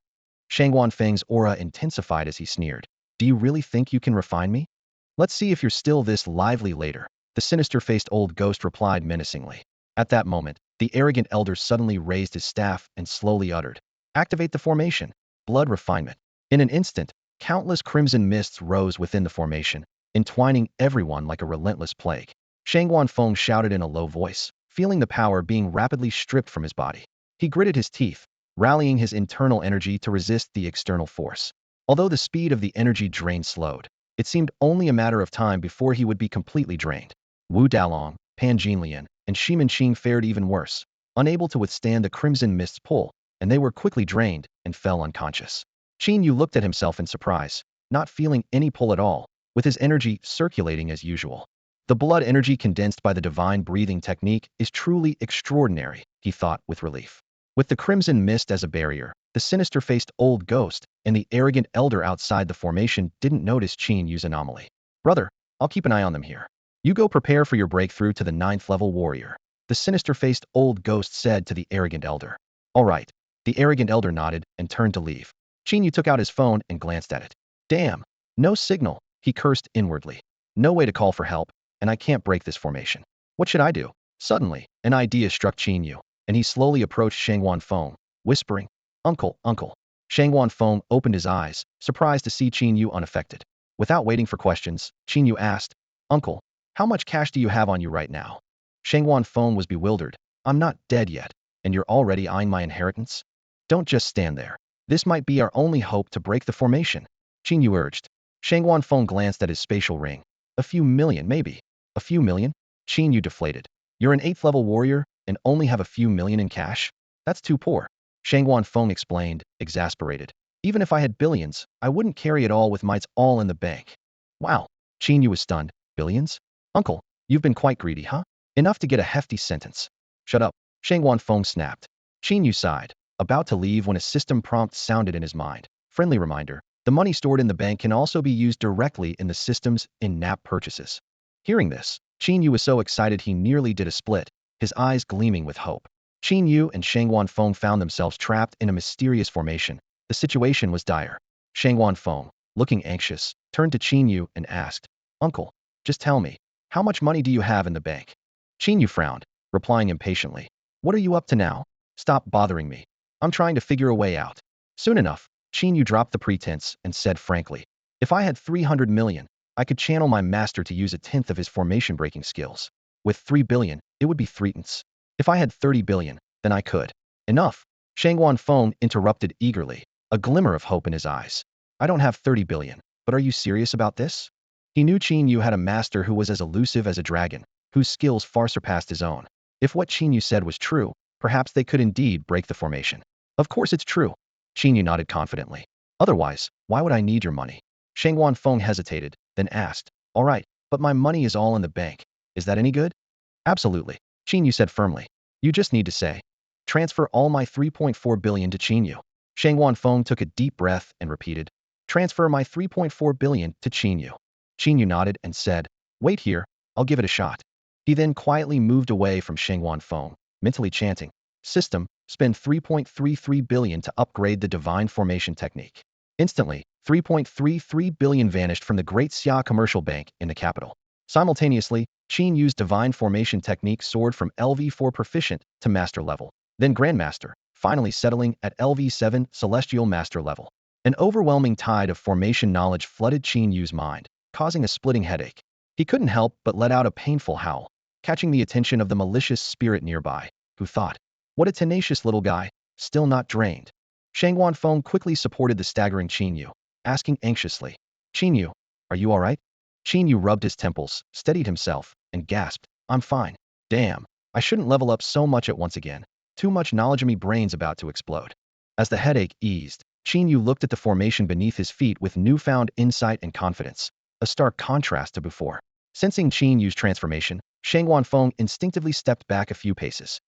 Speaker 1: Shangguan Feng's aura intensified as he sneered. "Do you really think you can refine me? Let's see if you're still this lively later," the sinister-faced old ghost replied menacingly. At that moment, the arrogant elder suddenly raised his staff and slowly uttered, "Activate the formation. Blood refinement." In an instant, countless crimson mists rose within the formation, entwining everyone like a relentless plague. Shangguan Feng shouted in a low voice, feeling the power being rapidly stripped from his body. He gritted his teeth, rallying his internal energy to resist the external force. Although the speed of the energy drain slowed, it seemed only a matter of time before he would be completely drained. Wu Dalong, Pan Jinlian, and Shimin Qing fared even worse, unable to withstand the crimson mist's pull, and they were quickly drained and fell unconscious. Qin Yu looked at himself in surprise, not feeling any pull at all, with his energy circulating as usual. The blood energy condensed by the divine breathing technique is truly extraordinary, he thought with relief. With the crimson mist as a barrier, the sinister-faced old ghost and the arrogant elder outside the formation didn't notice Qin Yu's anomaly. "Brother, I'll keep an eye on them here. You go prepare for your breakthrough to the 9th-level warrior," the sinister-faced old ghost said to the arrogant elder. "All right." The arrogant elder nodded and turned to leave. Qin Yu took out his phone and glanced at it. "Damn, no signal," he cursed inwardly. "No way to call for help, and I can't break this formation. What should I do?" Suddenly, an idea struck Qin Yu, and he slowly approached Shangguan Feng, whispering, "Uncle, uncle." Shangguan Feng opened his eyes, surprised to see Qin Yu unaffected. Without waiting for questions, Qin Yu asked, "Uncle, how much cash do you have on you right now?" Shangguan Feng was bewildered. "I'm not dead yet, and you're already eyeing my inheritance? Don't just stand there. This might be our only hope to break the formation," Qin Yu urged. Shangguan Feng glanced at his spatial ring. "A few million, maybe." "A few million?" Qin Yu deflated. "You're an 8th-level warrior and only have a few million in cash? That's too poor," Shangguan Feng explained, exasperated. Even if I had billions, I wouldn't carry it all with mites all in the bank. Wow. Qin Yu was stunned. Billions? Uncle, you've been quite greedy, huh? Enough to get a hefty sentence. Shut up. Shang Wanfeng snapped. Qin Yu sighed, about to leave when a system prompt sounded in his mind. Friendly reminder. The money stored in the bank can also be used directly in the system's in-app purchases. Hearing this, Qin Yu was so excited he nearly did a split, his eyes gleaming with hope. Qin Yu and Shang Wanfeng found themselves trapped in a mysterious formation. The situation was dire. Shang Wanfeng, looking anxious, turned to Qin Yu and asked, Uncle, just tell me, how much money do you have in the bank? Qin Yu frowned, replying impatiently, What are you up to now? Stop bothering me. I'm trying to figure a way out. Soon enough, Qin Yu dropped the pretense and said frankly, If I had 300 million, I could channel my master to use a tenth of his formation-breaking skills. With 3 billion, it would be 3/10. If I had 30 billion, then I could. Enough. Shang Wanfeng interrupted eagerly, a glimmer of hope in his eyes. I don't have 30 billion, but are you serious about this? He knew Qin Yu had a master who was as elusive as a dragon, whose skills far surpassed his own. If what Qin Yu said was true, perhaps they could indeed break the formation. Of course it's true. Qin Yu nodded confidently. Otherwise, why would I need your money? Shang Wanfeng hesitated, then asked, All right, but my money is all in the bank. Is that any good? Absolutely, Qin Yu said firmly. You just need to say, transfer all my 3.4 billion to Qin Yu. Shang Wanfeng took a deep breath and repeated, transfer my 3.4 billion to Qin Yu. Qin Yu nodded and said, Wait here, I'll give it a shot. He then quietly moved away from Shang Wanfeng, mentally chanting, System, spend 3.33 billion to upgrade the divine formation technique. Instantly, 3.33 billion vanished from the Great Siau commercial bank in the capital. Simultaneously, Qin Yu's divine formation technique soared from LV4 proficient to master level, then grandmaster, finally settling at LV7 celestial master level. An overwhelming tide of formation knowledge flooded Qin Yu's mind, causing a splitting headache. He couldn't help but let out a painful howl, catching the attention of the malicious spirit nearby, who thought, What a tenacious little guy, still not drained. Shang Wanfeng quickly supported the staggering Qin Yu, asking anxiously, Qin Yu, are you all right? Qin Yu rubbed his temples, steadied himself, and gasped, I'm fine. Damn, I shouldn't level up so much at once again. Too much knowledge, me brain's about to explode. As the headache eased, Qin Yu looked at the formation beneath his feet with newfound insight and confidence, a stark contrast to before. Sensing Qin Yu's transformation, Shang Wanfeng instinctively stepped back a few paces.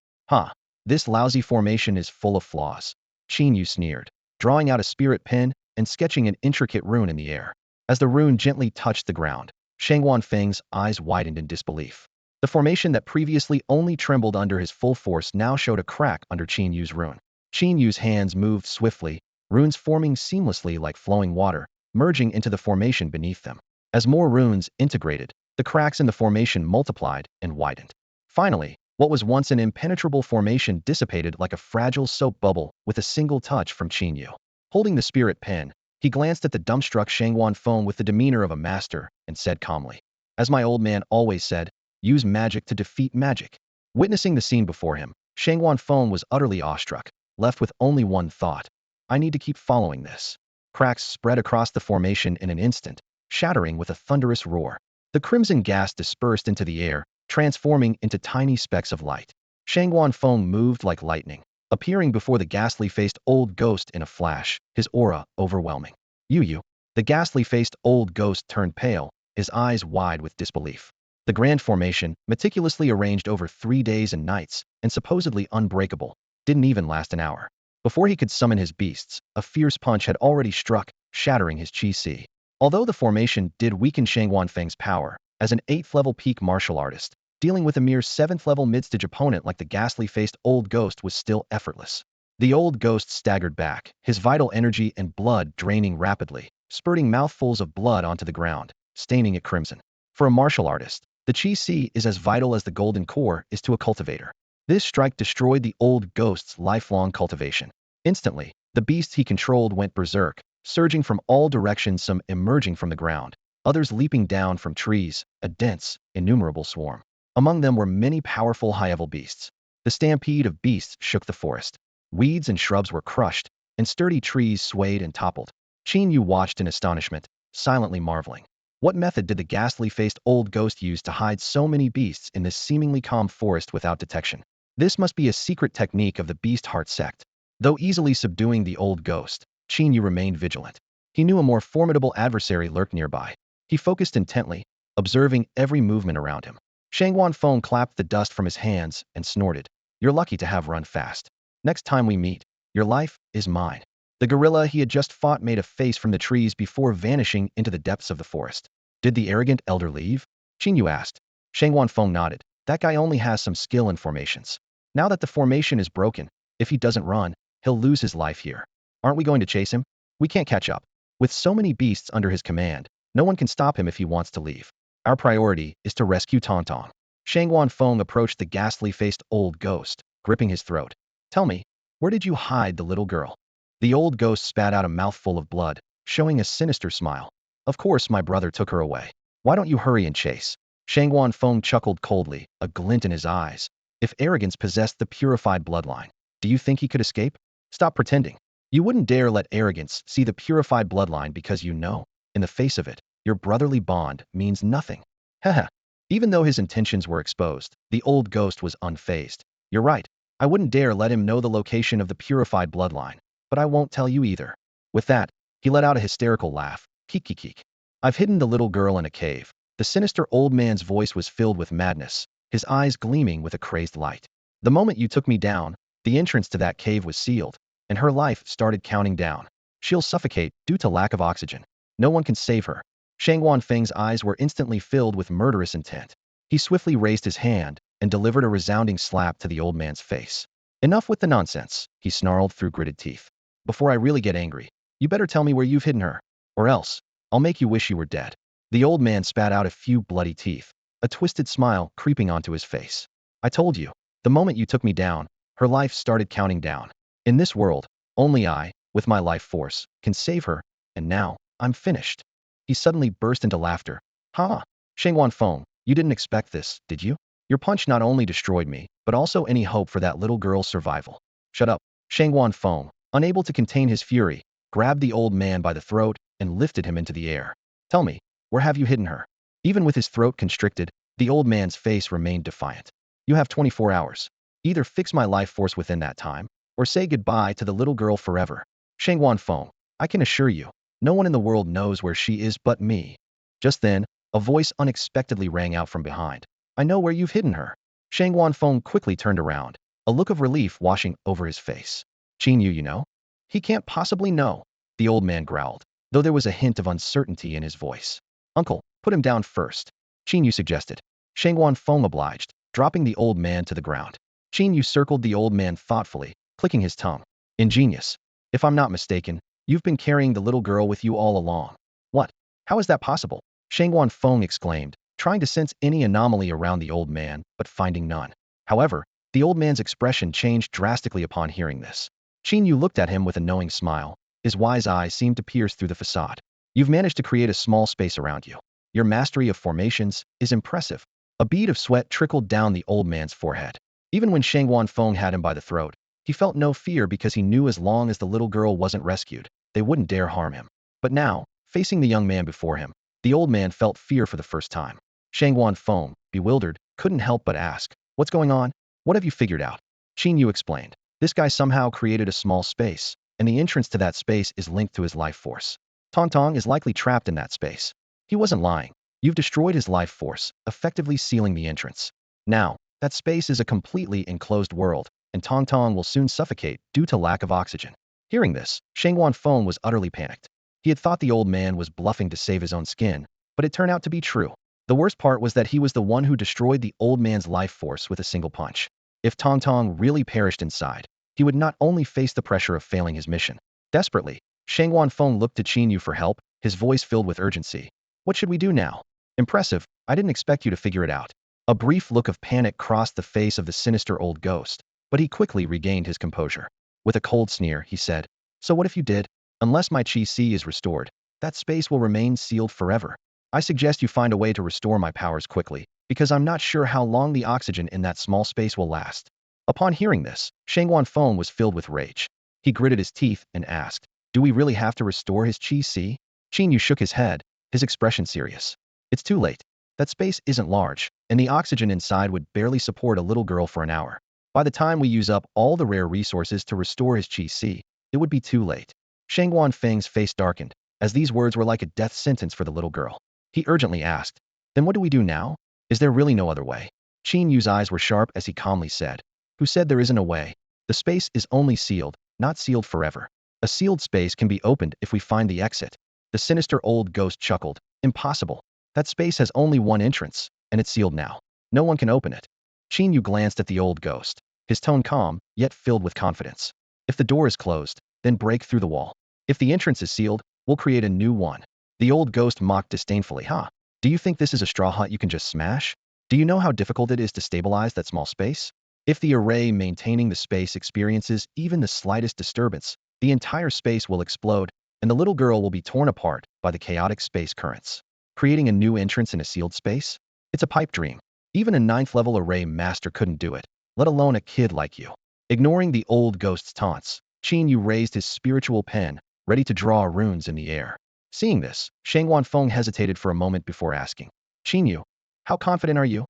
Speaker 1: This lousy formation is full of flaws. Qin Yu sneered, drawing out a spirit pen and sketching an intricate rune in the air. As the rune gently touched the ground, Shang Wanfeng's eyes widened in disbelief. The formation that previously only trembled under his full force now showed a crack under Qin Yu's rune. Qin Yu's hands moved swiftly, runes forming seamlessly like flowing water, merging into the formation beneath them. As more runes integrated, the cracks in the formation multiplied and widened. Finally, what was once an impenetrable formation dissipated like a fragile soap bubble with a single touch from Qin Yu. Holding the spirit pen, he glanced at the dumbstruck Shang Wanfeng with the demeanor of a master and said calmly, As my old man always said, use magic to defeat magic. Witnessing the scene before him, Shang Wanfeng was utterly awestruck, left with only one thought. I need to keep following this. Cracks spread across the formation in an instant, shattering with a thunderous roar. The crimson gas dispersed into the air, transforming into tiny specks of light. Shang Wanfeng moved like lightning, appearing before the ghastly-faced old ghost in a flash, his aura overwhelming. Yu. The ghastly-faced old ghost turned pale, his eyes wide with disbelief. The grand formation, meticulously arranged over 3 days and nights, and supposedly unbreakable, didn't even last an hour. Before he could summon his beasts, a fierce punch had already struck, shattering his chi. Although the formation did weaken Shang Wanfeng's power, as an 8th-level peak martial artist, dealing with a mere 7th-level mid-stage opponent like the ghastly-faced old ghost was still effortless. The old ghost staggered back, his vital energy and blood draining rapidly, spurting mouthfuls of blood onto the ground, staining it crimson. For a martial artist, the chi is as vital as the golden core is to a cultivator. This strike destroyed the old ghost's lifelong cultivation. Instantly, the beasts he controlled went berserk, surging from all directions, some emerging from the ground, others leaping down from trees, a dense, innumerable swarm. Among them were many powerful high-level beasts. The stampede of beasts shook the forest. Weeds and shrubs were crushed, and sturdy trees swayed and toppled. Qin Yu watched in astonishment, silently marveling. What method did the ghastly-faced old ghost use to hide so many beasts in this seemingly calm forest without detection? This must be a secret technique of the Beast Heart sect. Though easily subduing the old ghost, Qin Yu remained vigilant. He knew a more formidable adversary lurked nearby. He focused intently, observing every movement around him. Shangguan Feng clapped the dust from his hands and snorted. You're lucky to have run fast. Next time we meet, your life is mine. The gorilla he had just fought made a face from the trees before vanishing into the depths of the forest. Did the arrogant elder leave? Qin Yu asked. Shangguan Feng nodded. That guy only has some skill in formations. Now that the formation is broken, if he doesn't run, he'll lose his life here. Aren't we going to chase him? We can't catch up. With so many beasts under his command, no one can stop him if he wants to leave. Our priority is to rescue Tong. Shangguan Feng approached the ghastly-faced old ghost, gripping his throat. Tell me, where did you hide the little girl? The old ghost spat out a mouthful of blood, showing a sinister smile. Of course my brother took her away. Why don't you hurry and chase? Shangguan Feng chuckled coldly, a glint in his eyes. If arrogance possessed the purified bloodline, do you think he could escape? Stop pretending. You wouldn't dare let arrogance see the purified bloodline because you know, in the face of it, your brotherly bond means nothing. Haha. Even though his intentions were exposed, the old ghost was unfazed. You're right. I wouldn't dare let him know the location of the purified bloodline, but I won't tell you either. With that, he let out a hysterical laugh. Keek. I've hidden the little girl in a cave. The sinister old man's voice was filled with madness, his eyes gleaming with a crazed light. The moment you took me down, the entrance to that cave was sealed, and her life started counting down. She'll suffocate due to lack of oxygen. No one can save her. Shangguan Feng's eyes were instantly filled with murderous intent. He swiftly raised his hand and delivered a resounding slap to the old man's face. Enough with the nonsense, he snarled through gritted teeth. Before I really get angry, you better tell me where you've hidden her, or else I'll make you wish you were dead. The old man spat out a few bloody teeth, a twisted smile creeping onto his face. I told you, the moment you took me down, her life started counting down. In this world, only I, with my life force, can save her, and now, I'm finished. He suddenly burst into laughter. Ha! Shangguan Feng, you didn't expect this, did you? Your punch not only destroyed me, but also any hope for that little girl's survival. Shut up. Shangguan Feng, unable to contain his fury, grabbed the old man by the throat and lifted him into the air. Tell me, where have you hidden her? Even with his throat constricted, the old man's face remained defiant. You have 24 hours. Either fix my life force within that time, or say goodbye to the little girl forever. Shangguan Feng, I can assure you, no one in the world knows where she is but me. Just then, a voice unexpectedly rang out from behind. I know where you've hidden her. Shangguan Feng quickly turned around, a look of relief washing over his face. Qin Yu, you know? He can't possibly know, the old man growled, though there was a hint of uncertainty in his voice. Uncle, put him down first, Qin Yu suggested. Shangguan Feng obliged, dropping the old man to the ground. Qin Yu circled the old man thoughtfully, clicking his tongue. Ingenious. If I'm not mistaken, you've been carrying the little girl with you all along. What? How is that possible? Shangguan Feng exclaimed, trying to sense any anomaly around the old man, but finding none. However, the old man's expression changed drastically upon hearing this. Qin Yu looked at him with a knowing smile. His wise eyes seemed to pierce through the facade. You've managed to create a small space around you. Your mastery of formations is impressive. A bead of sweat trickled down the old man's forehead. Even when Shangguan Feng had him by the throat, he felt no fear because he knew as long as the little girl wasn't rescued, they wouldn't dare harm him. But now, facing the young man before him, the old man felt fear for the first time. Shangguan Feng, bewildered, couldn't help but ask, what's going on? What have you figured out? Qin Yu explained. This guy somehow created a small space, and the entrance to that space is linked to his life force. Tong is likely trapped in that space. He wasn't lying. You've destroyed his life force, effectively sealing the entrance. Now, that space is a completely enclosed world, and Tong will soon suffocate due to lack of oxygen. Hearing this, Shangguan Feng was utterly panicked. He had thought the old man was bluffing to save his own skin, but it turned out to be true. The worst part was that he was the one who destroyed the old man's life force with a single punch. If Tong really perished inside, he would not only face the pressure of failing his mission. Desperately, Shangguan Feng looked to Qin Yu for help, his voice filled with urgency. What should we do now? Impressive, I didn't expect you to figure it out. A brief look of panic crossed the face of the sinister old ghost, but he quickly regained his composure. With a cold sneer, he said, so what if you did? Unless my Qi is restored, that space will remain sealed forever. I suggest you find a way to restore my powers quickly, because I'm not sure how long the oxygen in that small space will last. Upon hearing this, Shangguan Feng was filled with rage. He gritted his teeth and asked, do we really have to restore his Qi? Qin Yu shook his head, his expression serious. It's too late. That space isn't large, and the oxygen inside would barely support a little girl for an hour. By the time we use up all the rare resources to restore his Qi, it would be too late. Shangguan Feng's face darkened, as these words were like a death sentence for the little girl. He urgently asked, "Then what do we do now? Is there really no other way?" Qin Yu's eyes were sharp as he calmly said, "Who said there isn't a way? The space is only sealed, not sealed forever. A sealed space can be opened if we find the exit." The sinister old ghost chuckled, "Impossible. That space has only one entrance, and it's sealed now. No one can open it." Qin Yu glanced at the old ghost, his tone calm, yet filled with confidence. "If the door is closed, then break through the wall. If the entrance is sealed, we'll create a new one." The old ghost mocked disdainfully, "Huh? Do you think this is a straw hut you can just smash? Do you know how difficult it is to stabilize that small space? If the array maintaining the space experiences even the slightest disturbance, the entire space will explode, and the little girl will be torn apart by the chaotic space currents. Creating a new entrance in a sealed space? It's a pipe dream. Even a 9th-level array master couldn't do it, let alone a kid like you." Ignoring the old ghost's taunts, Qin Yu raised his spiritual pen, ready to draw runes in the air. Seeing this, Shangguan Feng hesitated for a moment before asking, "Qin Yu, how confident are you?"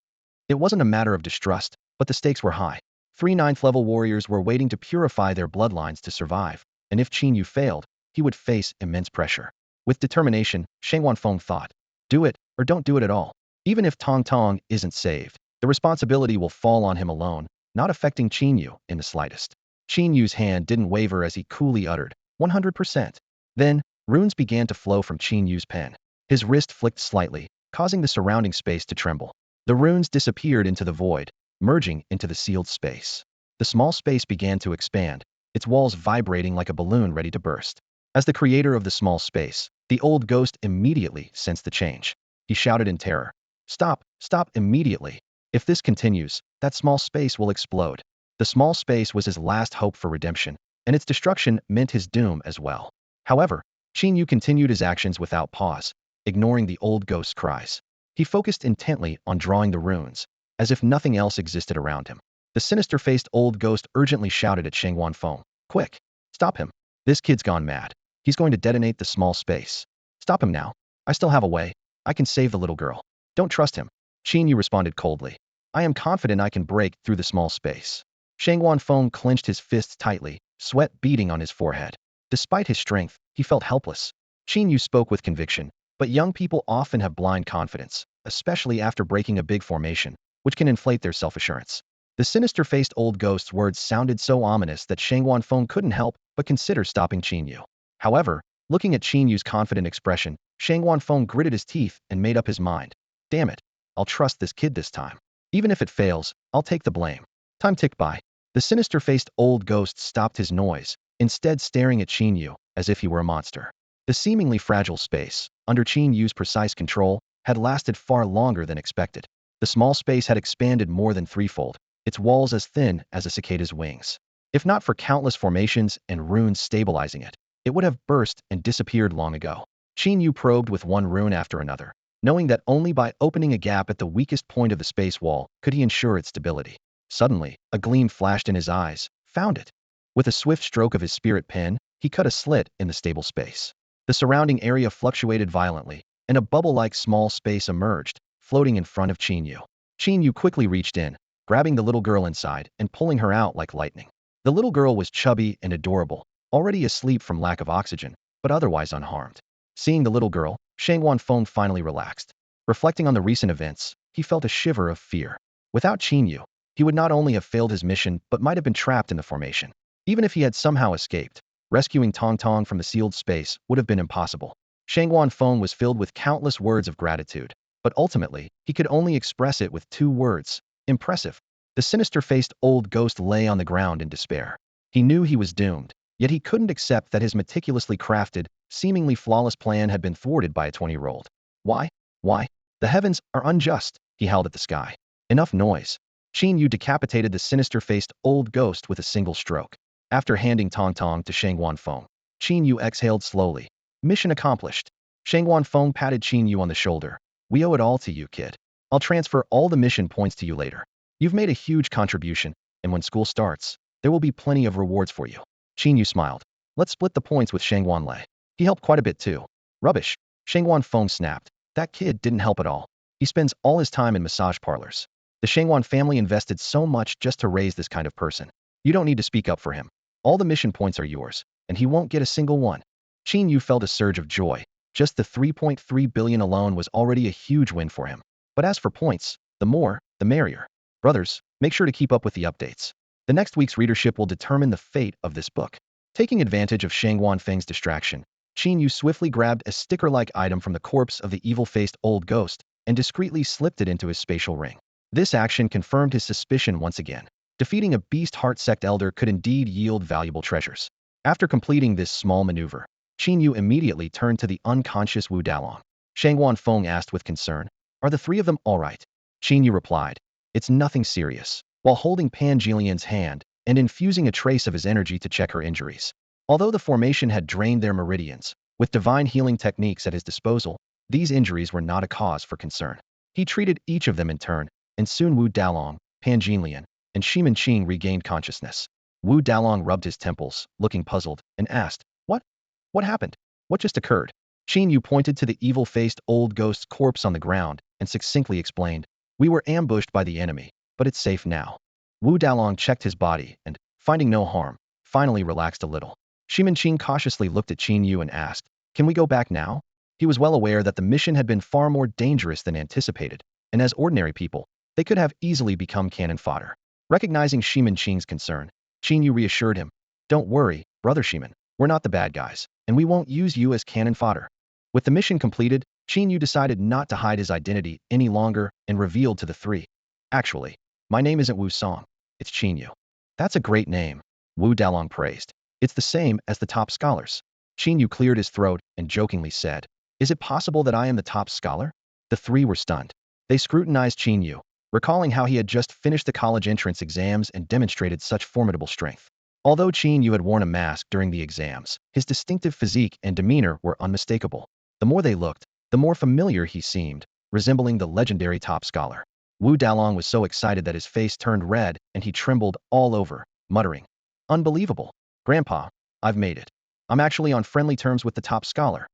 Speaker 1: It wasn't a matter of distrust, but the stakes were high. 3 9th-level warriors were waiting to purify their bloodlines to survive, and if Qin Yu failed, he would face immense pressure. With determination, Shangguan Feng thought, "Do it, or don't do it at all. Even if Tong Tong isn't saved, the responsibility will fall on him alone, not affecting Qin Yu in the slightest." Qin Yu's hand didn't waver as he coolly uttered, 100%. Then, runes began to flow from Qin Yu's pen. His wrist flicked slightly, causing the surrounding space to tremble. The runes disappeared into the void, merging into the sealed space. The small space began to expand, its walls vibrating like a balloon ready to burst. As the creator of the small space, the old ghost immediately sensed the change. He shouted in terror, "Stop, stop immediately. If this continues, that small space will explode." The small space was his last hope for redemption, and its destruction meant his doom as well. However, Qin Yu continued his actions without pause, ignoring the old ghost's cries. He focused intently on drawing the runes, as if nothing else existed around him. The sinister-faced old ghost urgently shouted at Shangguan Feng, "Quick! Stop him! This kid's gone mad. He's going to detonate the small space. Stop him now. I still have a way. I can save the little girl." "Don't trust him," Qin Yu responded coldly. "I am confident I can break through the small space." Shangguan Feng clenched his fists tightly, sweat beading on his forehead. Despite his strength, he felt helpless. Qin Yu spoke with conviction, but young people often have blind confidence, especially after breaking a big formation, which can inflate their self-assurance. The sinister-faced old ghost's words sounded so ominous that Shangguan Feng couldn't help but consider stopping Qin Yu. However, looking at Qin Yu's confident expression, Shangguan Feng gritted his teeth and made up his mind. "Damn it, I'll trust this kid this time. Even if it fails, I'll take the blame." Time ticked by. The sinister-faced old ghost stopped his noise, instead staring at Qin Yu as if he were a monster. The seemingly fragile space, under Qin Yu's precise control, had lasted far longer than expected. The small space had expanded more than threefold, its walls as thin as a cicada's wings. If not for countless formations and runes stabilizing it, it would have burst and disappeared long ago. Qin Yu probed with one rune after another, knowing that only by opening a gap at the weakest point of the space wall could he ensure its stability. Suddenly, a gleam flashed in his eyes. Found it. With a swift stroke of his spirit pen, he cut a slit in the stable space. The surrounding area fluctuated violently, and a bubble-like small space emerged, floating in front of Qin Yu. Qin Yu quickly reached in, grabbing the little girl inside and pulling her out like lightning. The little girl was chubby and adorable, already asleep from lack of oxygen, but otherwise unharmed. Seeing the little girl, Shangguan Feng finally relaxed. Reflecting on the recent events, he felt a shiver of fear. Without Qin Yu, he would not only have failed his mission but might have been trapped in the formation. Even if he had somehow escaped, rescuing Tong Tong from the sealed space would have been impossible. Shangguan Feng was filled with countless words of gratitude, but ultimately, he could only express it with 2 words: impressive. The sinister-faced old ghost lay on the ground in despair. He knew he was doomed, yet he couldn't accept that his meticulously crafted, seemingly flawless plan had been thwarted by a 20-year-old. Why? Why? The heavens are unjust, he howled at the sky. Enough noise. Qin Yu decapitated the sinister-faced old ghost with a single stroke. After handing Tong Tong to Shangguan Feng, Qin Yu exhaled slowly. Mission accomplished. Shangguan Feng patted Qin Yu on the shoulder. "We owe it all to you, kid. I'll transfer all the mission points to you later. You've made a huge contribution, and when school starts, there will be plenty of rewards for you." Qin Yu smiled. "Let's split the points with Shangguan Lei. He helped quite a bit too." "Rubbish." Shangguan Feng snapped. "That kid didn't help at all. He spends all his time in massage parlors. The Shangguan family invested so much just to raise this kind of person. You don't need to speak up for him. All the mission points are yours. and he won't get a single one. Qin Yu felt a surge of joy. Just the 3.3 billion alone was already a huge win for him. But as for points, the more, the merrier. Brothers, make sure to keep up with the updates. The next week's readership will determine the fate of this book. Taking advantage of Shang Wanfeng's distraction, Qin Yu swiftly grabbed a sticker-like item from the corpse of the evil-faced old ghost and discreetly slipped it into his spatial ring. This action confirmed his suspicion once again. Defeating a beast heart sect elder could indeed yield valuable treasures. After completing this small maneuver, Qin Yu immediately turned to the unconscious Wu Dalong. Shang Wanfeng asked with concern, "Are the three of them all right?" Qin Yu replied, "It's nothing serious," while holding Pan Jilian's hand and infusing a trace of his energy to check her injuries. Although the formation had drained their meridians, with divine healing techniques at his disposal, these injuries were not a cause for concern. He treated each of them in turn, and soon Wu Dalong, Pan Jilian, and Shimin Qing regained consciousness. Wu Dalong rubbed his temples, looking puzzled, and asked, "What? What happened? What just occurred?" Qin Yu pointed to the evil-faced old ghost's corpse on the ground and succinctly explained, "We were ambushed by the enemy, but it's safe now." Wu Dalong checked his body and, finding no harm, finally relaxed a little. Shimin Qing cautiously looked at Qin Yu and asked, "Can we go back now?" He was well aware that the mission had been far more dangerous than anticipated, and as ordinary people, they could have easily become cannon fodder. Recognizing Shimin Qing's concern, Qin Yu reassured him, "Don't worry, Brother Shimin, we're not the bad guys, and we won't use you as cannon fodder." With the mission completed, Qin Yu decided not to hide his identity any longer and revealed to the three, "Actually, my name isn't Wu Song, it's Qin Yu." "That's a great name," Wu Dalong praised. "It's the same as the top scholars." Qin Yu cleared his throat and jokingly said, "Is it possible that I am the top scholar?" The three were stunned. They scrutinized Qin Yu, recalling how he had just finished the college entrance exams and demonstrated such formidable strength. Although Qin Yu had worn a mask during the exams, his distinctive physique and demeanor were unmistakable. The more they looked, the more familiar he seemed, resembling the legendary top scholar. Wu Dalong was so excited that his face turned red and he trembled all over, muttering, "Unbelievable. Grandpa, I've made it. I'm actually on friendly terms with the top scholar."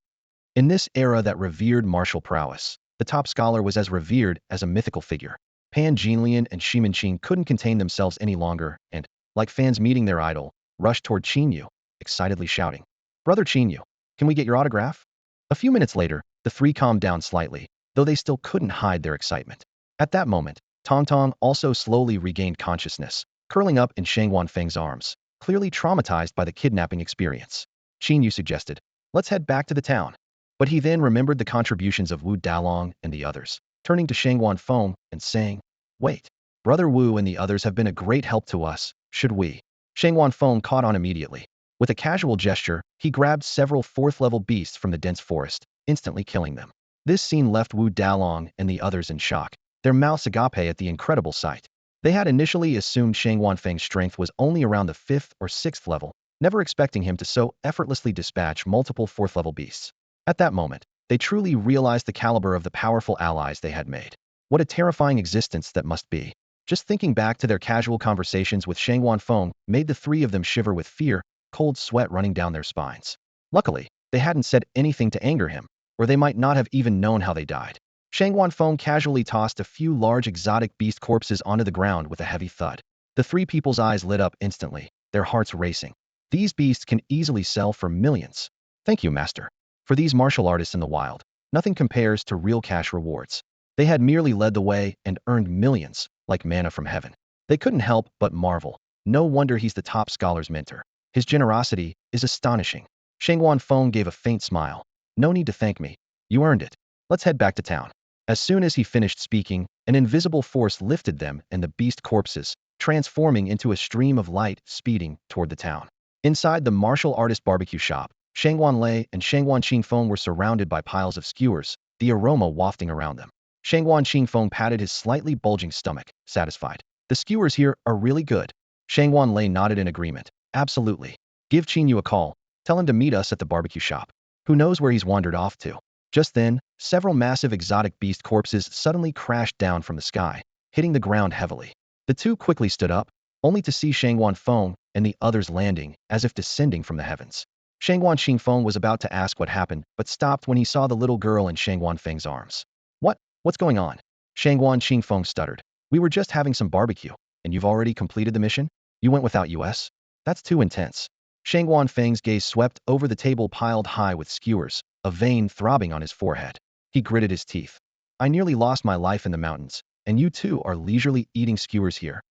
Speaker 1: In this era that revered martial prowess, the top scholar was as revered as a mythical figure. Pan Jinlian and Shimin Qing couldn't contain themselves any longer and, like fans meeting their idol, rushed toward Qin Yu, excitedly shouting, "Brother Qin Yu, can we get your autograph?" A few minutes later, the three calmed down slightly, though they still couldn't hide their excitement. At that moment, Tong Tong also slowly regained consciousness, curling up in Shang Wanfeng's arms, clearly traumatized by the kidnapping experience. Qin Yu suggested, "Let's head back to the town." But he then remembered the contributions of Wu Dalong and the others, turning to Shang Wanfeng and saying, "Wait, Brother Wu and the others have been a great help to us, should we?" Shang Wanfeng caught on immediately. With a casual gesture, he grabbed several fourth-level beasts from the dense forest, instantly killing them. This scene left Wu Dalong and the others in shock, their mouths agape at the incredible sight. They had initially assumed Shang Wanfeng's strength was only around the 5th or 6th level, never expecting him to so effortlessly dispatch multiple 4th-level beasts. At that moment, they truly realized the caliber of the powerful allies they had made. What a terrifying existence that must be. Just thinking back to their casual conversations with Shang Wanfeng made the three of them shiver with fear, cold sweat running down their spines. Luckily, they hadn't said anything to anger him, or they might not have even known how they died. Shang Wanfeng casually tossed a few large exotic beast corpses onto the ground with a heavy thud. The three people's eyes lit up instantly, their hearts racing. "These beasts can easily sell for millions. Thank you, Master. For these martial artists in the wild, nothing compares to real cash rewards." They had merely led the way and earned millions, like manna from heaven. They couldn't help but marvel. No wonder he's the top scholar's mentor. His generosity is astonishing. Shang Wanfeng gave a faint smile. "No need to thank me. You earned it. Let's head back to town." As soon as he finished speaking, an invisible force lifted them and the beast corpses, transforming into a stream of light speeding toward the town. Inside the martial artist barbecue shop, Shang Wanlei and Shang Wan Qingfeng were surrounded by piles of skewers, the aroma wafting around them. Shang Wan Qingfeng patted his slightly bulging stomach, satisfied. "The skewers here are really good." Shang Wanlei nodded in agreement. "Absolutely. Give Qin Yu a call. Tell him to meet us at the barbecue shop. Who knows where he's wandered off to." Just then, several massive exotic beast corpses suddenly crashed down from the sky, hitting the ground heavily. The two quickly stood up, only to see Shang Wanfeng and the others landing as if descending from the heavens. Shang Wan Qingfeng was about to ask what happened, but stopped when he saw the little girl in Shang Wanfeng's arms. What's going on?" Shang Wan Qingfeng stuttered. "We were just having some barbecue, and you've already completed the mission? You went without us? That's too intense." Shangguan Feng's gaze swept over the table piled high with skewers, a vein throbbing on his forehead. He gritted his teeth. I nearly lost my life in the mountains, and you two are leisurely eating skewers here.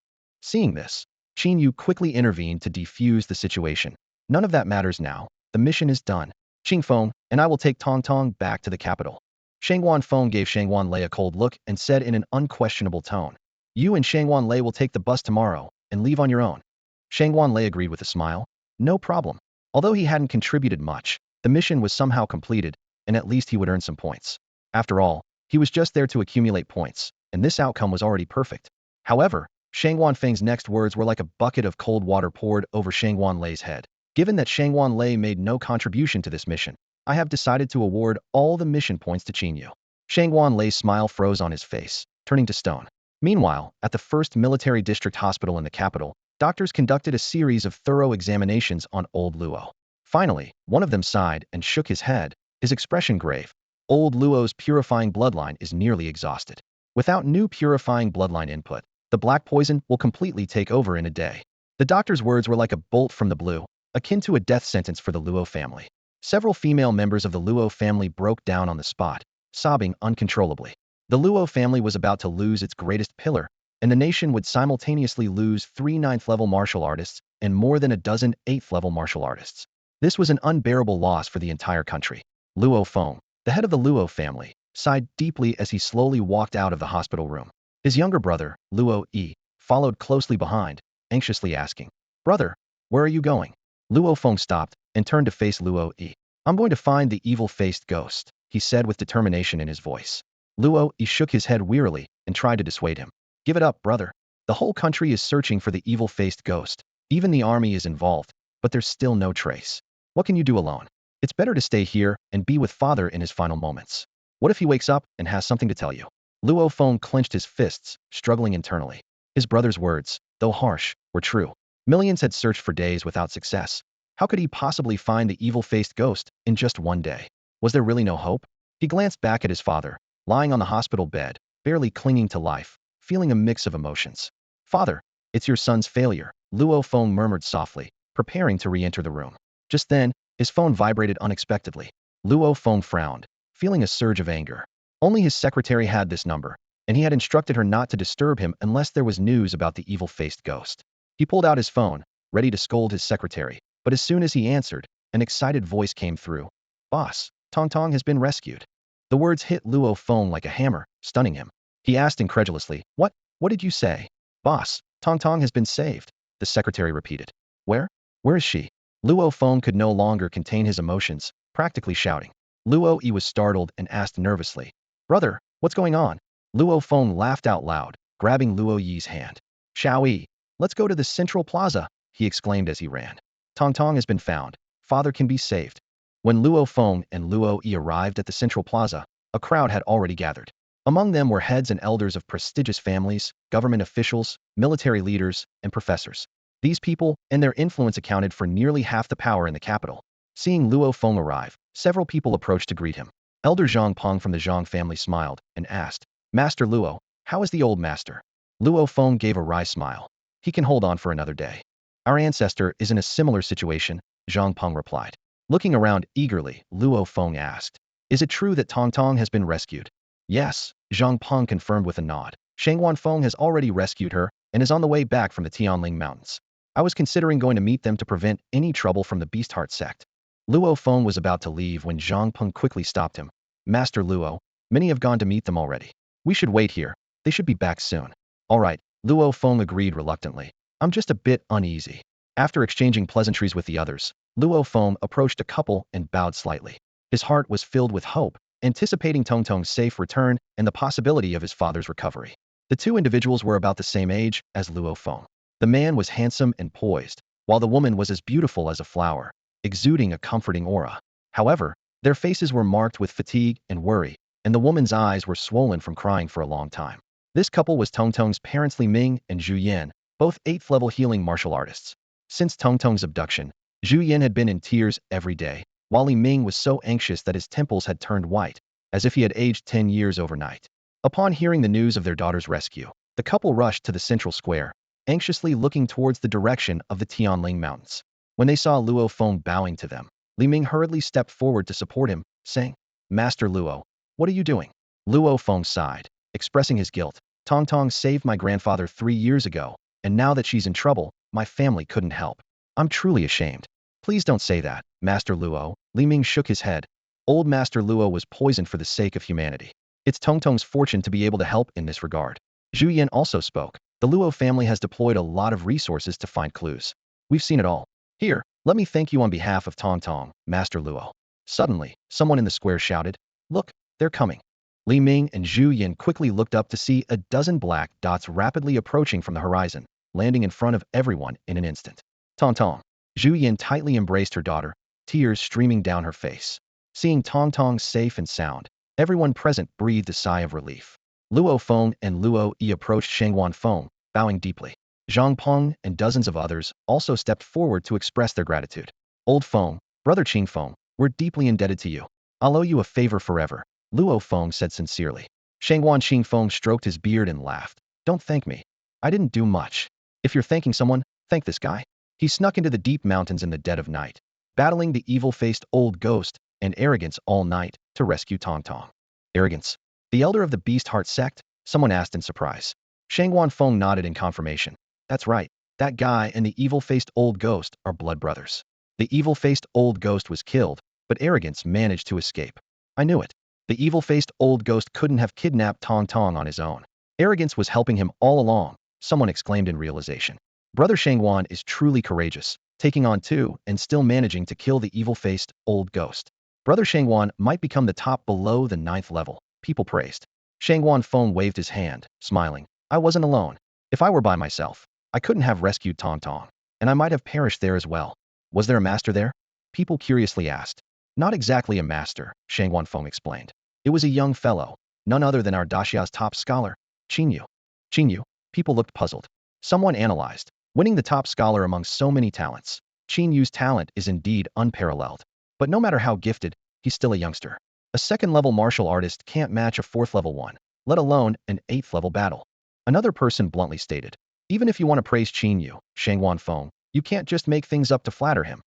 Speaker 1: Seeing this, Qin Yu quickly intervened to defuse the situation. None of that matters now. The mission is done. Qingfeng and I will take Tong Tong back to the capital. Shangguan Feng gave Shangguan Lei a cold look and said in an unquestionable tone, You and Shangguan Lei will take the bus tomorrow and leave on your own. Shangguan Lei agreed with a smile. No problem. Although he hadn't contributed much, the mission was somehow completed, and at least he would earn some points. After all, he was just there to accumulate points, and this outcome was already perfect. However, Shangguan Feng's next words were like a bucket of cold water poured over Shangguan Lei's head. Given that Shangguan Lei made no contribution to this mission, I have decided to award all the mission points to Qin Yu. Shangguan Lei's smile froze on his face, turning to stone. Meanwhile, at the first military district hospital in the capital, doctors conducted a series of thorough examinations on old Luo. Finally, one of them sighed and shook his head, his expression grave. Old Luo's purifying bloodline is nearly exhausted. Without new purifying bloodline input, the black poison will completely take over in a day. The doctor's words were like a bolt from the blue, akin to a death sentence for the Luo family. Several female members of the Luo family broke down on the spot, sobbing uncontrollably. The Luo family was about to lose its greatest pillar, and the nation would simultaneously lose 3 ninth-level martial artists and more than a dozen 8th-level martial artists. This was an unbearable loss for the entire country. Luo Feng, the head of the Luo family, sighed deeply as he slowly walked out of the hospital room. His younger brother, Luo Yi, followed closely behind, anxiously asking, Brother, where are you going? Luo Feng stopped and turned to face Luo Yi. I'm going to find the evil-faced ghost, he said with determination in his voice. Luo Yi shook his head wearily and tried to dissuade him. Give it up, brother. The whole country is searching for the evil-faced ghost. Even the army is involved, but there's still no trace. What can you do alone? It's better to stay here and be with father in his final moments. What if he wakes up and has something to tell you? Luo Feng clenched his fists, struggling internally. His brother's words, though harsh, were true. Millions had searched for days without success. How could he possibly find the evil-faced ghost in just one day? Was there really no hope? He glanced back at his father, lying on the hospital bed, barely clinging to life, feeling a mix of emotions. Father, it's your son's failure, Luo Feng murmured softly, preparing to re-enter the room. Just then, his phone vibrated unexpectedly. Luo Feng frowned, feeling a surge of anger. Only his secretary had this number, and he had instructed her not to disturb him unless there was news about the evil-faced ghost. He pulled out his phone, ready to scold his secretary, but as soon as he answered, an excited voice came through. Boss, Tong Tong has been rescued. The words hit Luo Feng like a hammer, stunning him. He asked incredulously, What did you say? Boss, Tong Tong has been saved, the secretary repeated. Where? Where is she? Luo Feng could no longer contain his emotions, practically shouting. Luo Yi was startled and asked nervously, Brother, what's going on? Luo Feng laughed out loud, grabbing Luo Yi's hand. Xiao Yi, let's go to the central plaza, he exclaimed as he ran. Tong Tong has been found. Father can be saved. When Luo Feng and Luo Yi arrived at the central plaza, a crowd had already gathered. Among them were heads and elders of prestigious families, government officials, military leaders, and professors. These people and their influence accounted for nearly half the power in the capital. Seeing Luo Feng arrive, several people approached to greet him. Elder Zhang Peng from the Zhang family smiled and asked, Master Luo, how is the old master? Luo Feng gave a wry smile. He can hold on for another day. Our ancestor is in a similar situation, Zhang Peng replied. Looking around eagerly, Luo Feng asked, Is it true that Tong Tong has been rescued? Yes, Zhang Peng confirmed with a nod. Shangguan Feng has already rescued her and is on the way back from the Tianling Mountains. I was considering going to meet them to prevent any trouble from the Beastheart sect. Luo Feng was about to leave when Zhang Peng quickly stopped him. Master Luo, many have gone to meet them already. We should wait here. They should be back soon. All right, Luo Feng agreed reluctantly. I'm just a bit uneasy. After exchanging pleasantries with the others, Luo Feng approached a couple and bowed slightly. His heart was filled with hope, anticipating Tong Tong's safe return and the possibility of his father's recovery. The two individuals were about the same age as Luo Feng. The man was handsome and poised, while the woman was as beautiful as a flower, exuding a comforting aura. However, their faces were marked with fatigue and worry, and the woman's eyes were swollen from crying for a long time. This couple was Tong Tong's parents Li Ming and Zhu Yan, both 8th-level healing martial artists. Since Tong Tong's abduction, Zhu Yan had been in tears every day, while Li Ming was so anxious that his temples had turned white, as if he had aged 10 years overnight. Upon hearing the news of their daughter's rescue, the couple rushed to the central square, anxiously looking towards the direction of the Tianling Mountains. When they saw Luo Feng bowing to them, Li Ming hurriedly stepped forward to support him, saying, "Master Luo, what are you doing?" Luo Feng sighed, expressing his guilt. "Tong Tong saved my grandfather 3 years ago, and now that she's in trouble, my family couldn't help. I'm truly ashamed." "Please don't say that, Master Luo." Li Ming shook his head. Old Master Luo was poisoned for the sake of humanity. It's Tong Tong's fortune to be able to help in this regard. Zhu Yan also spoke. "The Luo family has deployed a lot of resources to find clues. We've seen it all. Here, let me thank you on behalf of Tong Tong, Master Luo." Suddenly, someone in the square shouted, "Look, they're coming." Li Ming and Zhu Yan quickly looked up to see a dozen black dots rapidly approaching from the horizon, landing in front of everyone in an instant. "Tong Tong." Zhu Yan tightly embraced her daughter, tears streaming down her face. Seeing Tong Tong safe and sound, everyone present breathed a sigh of relief. Luo Feng and Luo Yi approached Shangwan Feng, bowing deeply. Zhang Peng and dozens of others also stepped forward to express their gratitude. "Old Feng, brother Qing Feng, we're deeply indebted to you. I'll owe you a favor forever," Luo Feng said sincerely. Shangwan Qing Feng stroked his beard and laughed. "Don't thank me. I didn't do much. If you're thanking someone, thank this guy." He snuck into the deep mountains in the dead of night, battling the evil-faced old ghost and arrogance all night to rescue Tong Tong. "Arrogance? The elder of the Beast Heart sect?" someone asked in surprise. Shangwan Feng nodded in confirmation. "That's right. That guy and the evil-faced old ghost are blood brothers. The evil-faced old ghost was killed, but arrogance managed to escape. I knew it. The evil-faced old ghost couldn't have kidnapped Tong Tong on his own. Arrogance was helping him all along," someone exclaimed in realization. "Brother Shangwan is truly courageous, taking on two and still managing to kill the evil-faced old ghost. Brother Shangwan might become the top below the 9th level," people praised. Shangwan Feng waved his hand, smiling. "I wasn't alone. If I were by myself, I couldn't have rescued Tong Tong, and I might have perished there as well." "Was there a master there?" people curiously asked. "Not exactly a master," Shangwan Feng explained. "It was a young fellow, none other than our Daxia's top scholar, Qin Yu." "Qin Yu?" People looked puzzled. Someone analyzed. Winning the top scholar among so many talents, Qin Yu's talent is indeed unparalleled. But no matter how gifted, he's still a youngster. A 2nd-level martial artist can't match a 4th-level one, let alone an 8th-level battle. Another person bluntly stated. "Even if you want to praise Qin Yu, Shangwan Feng, you can't just make things up to flatter him."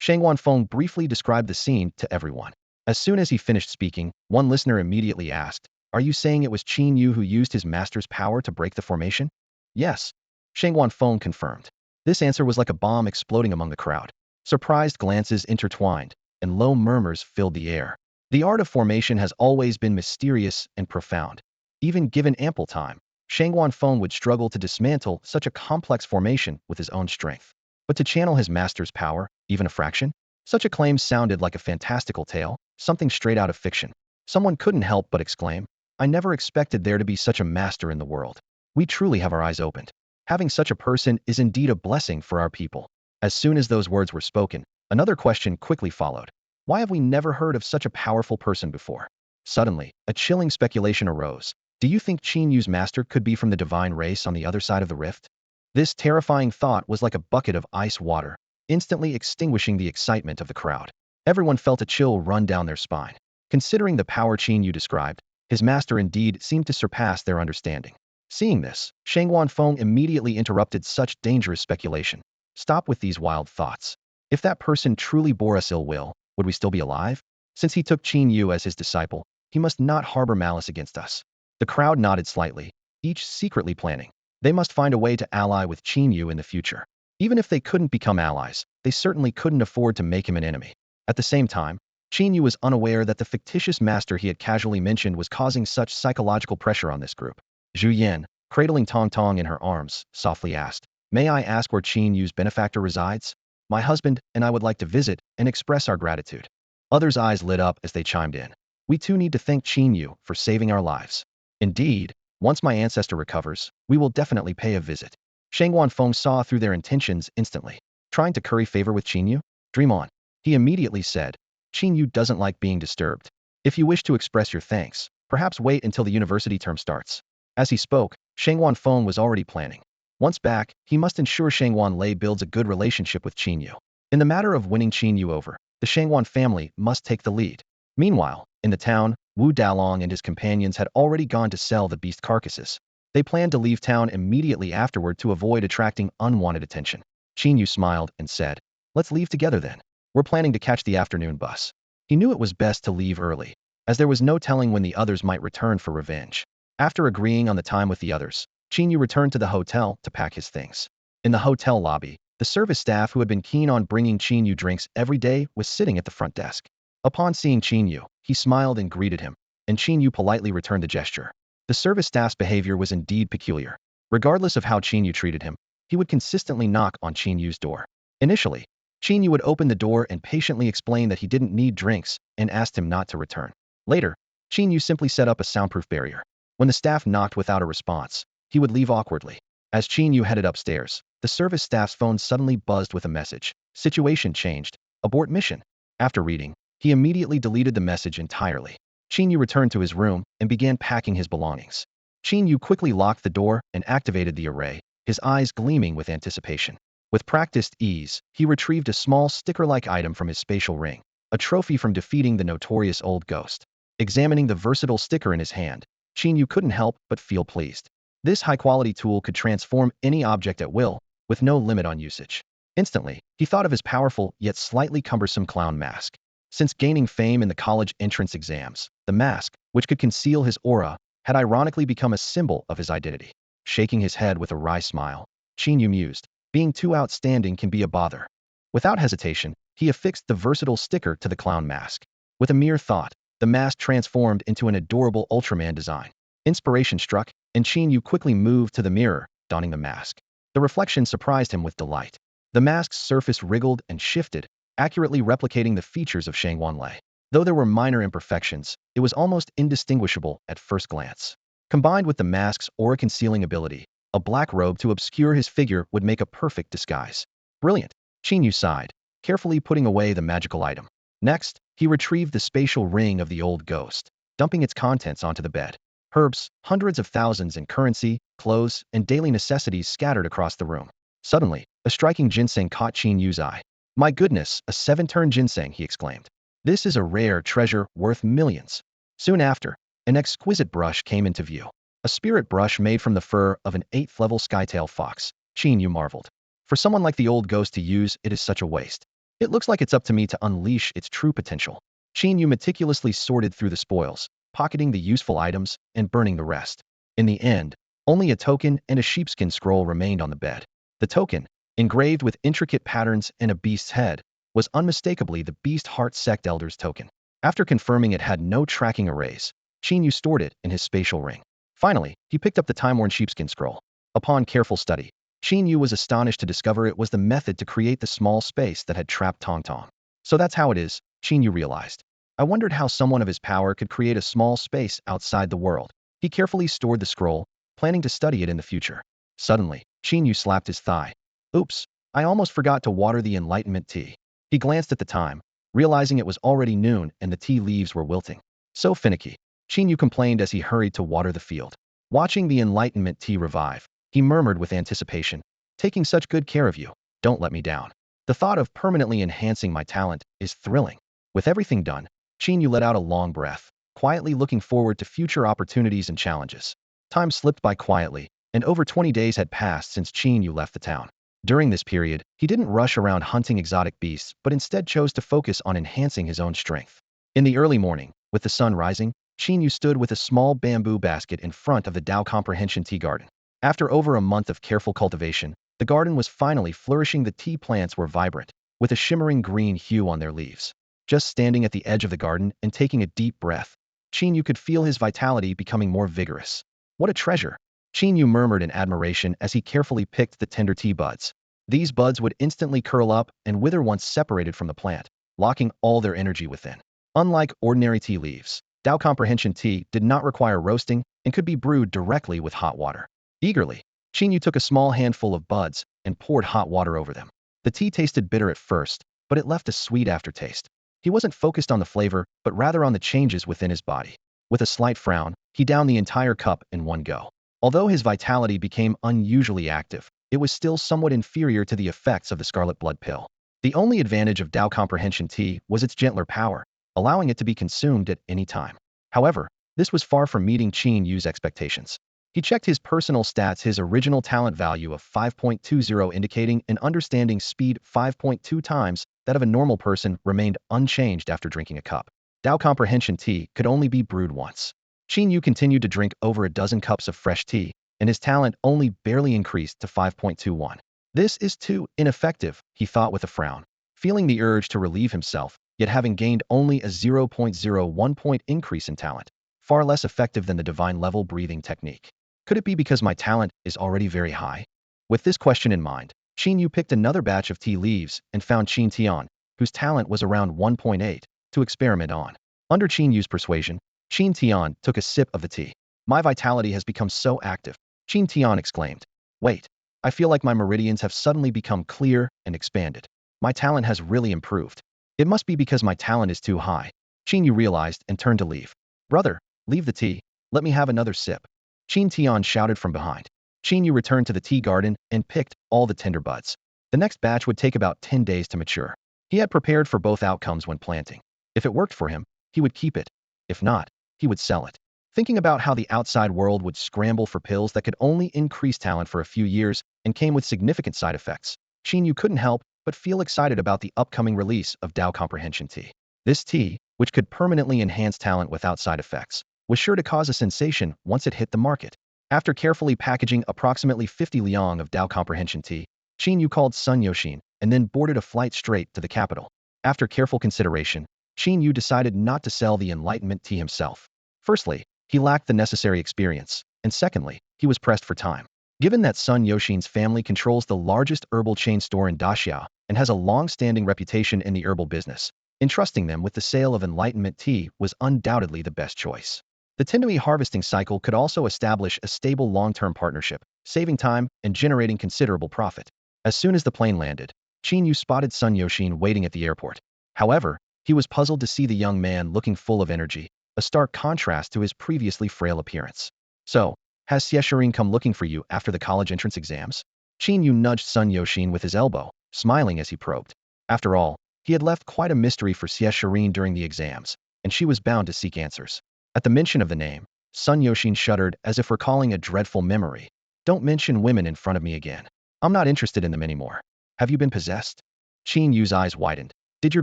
Speaker 1: Shangwan Feng briefly described the scene to everyone. As soon as he finished speaking, one listener immediately asked, "Are you saying it was Qin Yu who used his master's power to break the formation?" "Yes," Shangwan Feng confirmed. This answer was like a bomb exploding among the crowd. Surprised glances intertwined, and low murmurs filled the air. The art of formation has always been mysterious and profound. Even given ample time, Shangwan Feng would struggle to dismantle such a complex formation with his own strength. But to channel his master's power, even a fraction? Such a claim sounded like a fantastical tale, something straight out of fiction. Someone couldn't help but exclaim, "I never expected there to be such a master in the world. We truly have our eyes opened. Having such a person is indeed a blessing for our people." As soon as those words were spoken, another question quickly followed. Why have we never heard of such a powerful person before? Suddenly, a chilling speculation arose. Do you think Qin Yu's master could be from the divine race on the other side of the rift? This terrifying thought was like a bucket of ice water, instantly extinguishing the excitement of the crowd. Everyone felt a chill run down their spine. Considering the power Qin Yu described, his master indeed seemed to surpass their understanding. Seeing this, Shangwan Feng immediately interrupted such dangerous speculation. "Stop with these wild thoughts. If that person truly bore us ill will, would we still be alive? Since he took Qin Yu as his disciple, he must not harbor malice against us." The crowd nodded slightly, each secretly planning. They must find a way to ally with Qin Yu in the future. Even if they couldn't become allies, they certainly couldn't afford to make him an enemy. At the same time, Qin Yu was unaware that the fictitious master he had casually mentioned was causing such psychological pressure on this group. Zhu Yan, cradling Tong Tong in her arms, softly asked, "May I ask where Qin Yu's benefactor resides? My husband and I would like to visit and express our gratitude." Others' eyes lit up as they chimed in. "We too need to thank Qin Yu for saving our lives. Indeed, once my ancestor recovers, we will definitely pay a visit." Shangwan Feng saw through their intentions instantly. Trying to curry favor with Qin Yu? Dream on. He immediately said, "Qin Yu doesn't like being disturbed. If you wish to express your thanks, perhaps wait until the university term starts." As he spoke, Shangwan Feng was already planning. Once back, he must ensure Shangwan Lei builds a good relationship with Qin Yu. In the matter of winning Qin Yu over, the Shangwan family must take the lead. Meanwhile, in the town, Wu Dalong and his companions had already gone to sell the beast carcasses. They planned to leave town immediately afterward to avoid attracting unwanted attention. Qin Yu smiled and said, Let's leave together then. We're planning to catch the afternoon bus. He knew it was best to leave early, as there was no telling when the others might return for revenge. After agreeing on the time with the others, Qin Yu returned to the hotel to pack his things. In the hotel lobby, the service staff who had been keen on bringing Qin Yu drinks every day was sitting at the front desk. Upon seeing Qin Yu, he smiled and greeted him, and Qin Yu politely returned the gesture. The service staff's behavior was indeed peculiar. Regardless of how Qin Yu treated him, he would consistently knock on Qin Yu's door. Initially, Qin Yu would open the door and patiently explain that he didn't need drinks and asked him not to return. Later, Qin Yu simply set up a soundproof barrier. When the staff knocked without a response, he would leave awkwardly. As Qin Yu headed upstairs, the service staff's phone suddenly buzzed with a message. Situation changed. Abort mission. After reading, he immediately deleted the message entirely. Qin Yu returned to his room and began packing his belongings. Qin Yu quickly locked the door and activated the array, his eyes gleaming with anticipation. With practiced ease, he retrieved a small sticker-like item from his spatial ring, a trophy from defeating the notorious old ghost. Examining the versatile sticker in his hand, Qin Yu couldn't help but feel pleased. This high-quality tool could transform any object at will, with no limit on usage. Instantly, he thought of his powerful yet slightly cumbersome clown mask. Since gaining fame in the college entrance exams, the mask, which could conceal his aura, had ironically become a symbol of his identity. Shaking his head with a wry smile, Qin Yu mused, being too outstanding can be a bother. Without hesitation, he affixed the versatile sticker to the clown mask. With a mere thought, the mask transformed into an adorable Ultraman design. Inspiration struck, and Qin Yu quickly moved to the mirror, donning the mask. The reflection surprised him with delight. The mask's surface wriggled and shifted, accurately replicating the features of Shang Wanlei. Though there were minor imperfections, it was almost indistinguishable at first glance. Combined with the mask's aura-concealing ability, a black robe to obscure his figure would make a perfect disguise. Brilliant, Qin Yu sighed, carefully putting away the magical item. Next, he retrieved the spatial ring of the old ghost, dumping its contents onto the bed. Herbs, hundreds of thousands in currency, clothes, and daily necessities scattered across the room. Suddenly, a striking ginseng caught Qin Yu's eye. My goodness, a 7-turn ginseng, he exclaimed. This is a rare treasure worth millions. Soon after, an exquisite brush came into view. A spirit brush made from the fur of an 8th-level skytail fox. Qin Yu marveled. For someone like the old ghost to use, it is such a waste. It looks like it's up to me to unleash its true potential. Qin Yu meticulously sorted through the spoils, pocketing the useful items and burning the rest. In the end, only a token and a sheepskin scroll remained on the bed. The token, engraved with intricate patterns and a beast's head, was unmistakably the Beast Heart Sect Elder's token. After confirming it had no tracking arrays, Qin Yu stored it in his spatial ring. Finally, he picked up the time-worn sheepskin scroll. Upon careful study, Qin Yu was astonished to discover it was the method to create the small space that had trapped Tong Tong. So that's how it is, Qin Yu realized. I wondered how someone of his power could create a small space outside the world. He carefully stored the scroll, planning to study it in the future. Suddenly, Qin Yu slapped his thigh. Oops, I almost forgot to water the enlightenment tea. He glanced at the time, realizing it was already noon and the tea leaves were wilting. So finicky, Qin Yu complained as he hurried to water the field. Watching the enlightenment tea revive, he murmured with anticipation, taking such good care of you, don't let me down. The thought of permanently enhancing my talent is thrilling. With everything done, Qin Yu let out a long breath, quietly looking forward to future opportunities and challenges. Time slipped by quietly, and over 20 days had passed since Qin Yu left the town. During this period, he didn't rush around hunting exotic beasts but instead chose to focus on enhancing his own strength. In the early morning, with the sun rising, Qin Yu stood with a small bamboo basket in front of the Tao Comprehension tea garden. After over a month of careful cultivation, the garden was finally flourishing. The tea plants were vibrant, with a shimmering green hue on their leaves. Just standing at the edge of the garden and taking a deep breath, Qin Yu could feel his vitality becoming more vigorous. What a treasure! Qin Yu murmured in admiration as he carefully picked the tender tea buds. These buds would instantly curl up and wither once separated from the plant, locking all their energy within. Unlike ordinary tea leaves, Tao Comprehension tea did not require roasting and could be brewed directly with hot water. Eagerly, Qin Yu took a small handful of buds and poured hot water over them. The tea tasted bitter at first, but it left a sweet aftertaste. He wasn't focused on the flavor, but rather on the changes within his body. With a slight frown, he downed the entire cup in one go. Although his vitality became unusually active, it was still somewhat inferior to the effects of the scarlet blood pill. The only advantage of Tao Comprehension tea was its gentler power, allowing it to be consumed at any time. However, this was far from meeting Qin Yu's expectations. He checked his personal stats, his original talent value of 5.20 indicating an understanding speed 5.2 times that of a normal person remained unchanged after drinking a cup. Tao comprehension tea could only be brewed once. Qin Yu continued to drink over a dozen cups of fresh tea, and his talent only barely increased to 5.21. This is too ineffective, he thought with a frown, feeling the urge to relieve himself, yet having gained only a 0.01 point increase in talent, far less effective than the divine level breathing technique. Could it be because my talent is already very high? With this question in mind, Qin Yu picked another batch of tea leaves and found Qin Tian, whose talent was around 1.8, to experiment on. Under Qin Yu's persuasion, Qin Tian took a sip of the tea. My vitality has become so active, Qin Tian exclaimed. Wait, I feel like my meridians have suddenly become clear and expanded. My talent has really improved. It must be because my talent is too high. Qin Yu realized and turned to leave. Brother, leave the tea. Let me have another sip. Qin Tian shouted from behind. Qin Yu returned to the tea garden and picked all the tender buds. The next batch would take about 10 days to mature. He had prepared for both outcomes when planting. If it worked for him, he would keep it. If not, he would sell it. Thinking about how the outside world would scramble for pills that could only increase talent for a few years and came with significant side effects, Qin Yu couldn't help but feel excited about the upcoming release of Tao Comprehension Tea. This tea, which could permanently enhance talent without side effects, was sure to cause a sensation once it hit the market. After carefully packaging approximately 50 liang of Tao Comprehension Tea, Qin Yu called Sun Yoshin and then boarded a flight straight to the capital. After careful consideration, Qin Yu decided not to sell the enlightenment tea himself. Firstly, he lacked the necessary experience, and secondly, he was pressed for time. Given that Sun Yoshin's family controls the largest herbal chain store in Siau and has a long-standing reputation in the herbal business, entrusting them with the sale of enlightenment tea was undoubtedly the best choice. The Tindui harvesting cycle could also establish a stable long-term partnership, saving time and generating considerable profit. As soon as the plane landed, Qin Yu spotted Sun Yoshin waiting at the airport. However, he was puzzled to see the young man looking full of energy, a stark contrast to his previously frail appearance. So, has Siau come looking for you after the college entrance exams? Qin Yu nudged Sun Yoshin with his elbow, smiling as he probed. After all, he had left quite a mystery for Siau during the exams, and she was bound to seek answers. At the mention of the name, Sun Yoshin shuddered as if recalling a dreadful memory. Don't mention women in front of me again. I'm not interested in them anymore. Have you been possessed? Qin Yu's eyes widened. Did your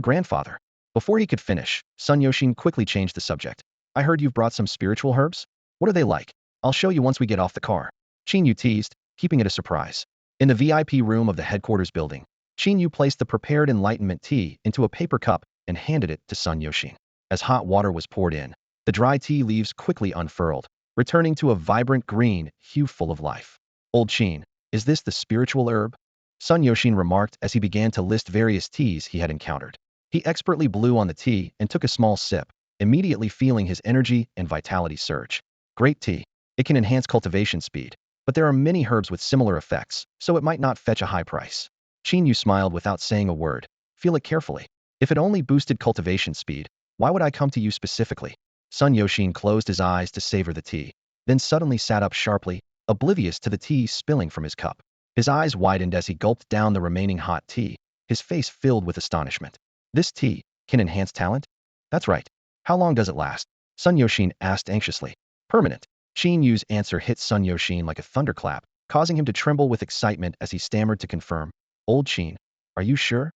Speaker 1: grandfather? Before he could finish, Sun Yoshin quickly changed the subject. I heard you've brought some spiritual herbs? What are they like? I'll show you once we get off the car. Qin Yu teased, keeping it a surprise. In the VIP room of the headquarters building, Qin Yu placed the prepared enlightenment tea into a paper cup and handed it to Sun Yoshin. As hot water was poured in, the dry tea leaves quickly unfurled, returning to a vibrant green hue full of life. Old Qin, is this the spiritual herb? Sun Yoshin remarked as he began to list various teas he had encountered. He expertly blew on the tea and took a small sip, immediately feeling his energy and vitality surge. Great tea. It can enhance cultivation speed, but there are many herbs with similar effects, so it might not fetch a high price. Qin Yu smiled without saying a word. Feel it carefully. If it only boosted cultivation speed, why would I come to you specifically? Sun Yoshin closed his eyes to savor the tea, then suddenly sat up sharply, oblivious to the tea spilling from his cup. His eyes widened as he gulped down the remaining hot tea, his face filled with astonishment. This tea can enhance talent? That's right. How long does it last? Sun Yoshin asked anxiously. Permanent. Qin Yu's answer hit Sun Yoshin like a thunderclap, causing him to tremble with excitement as he stammered to confirm. Old Qin, are you sure?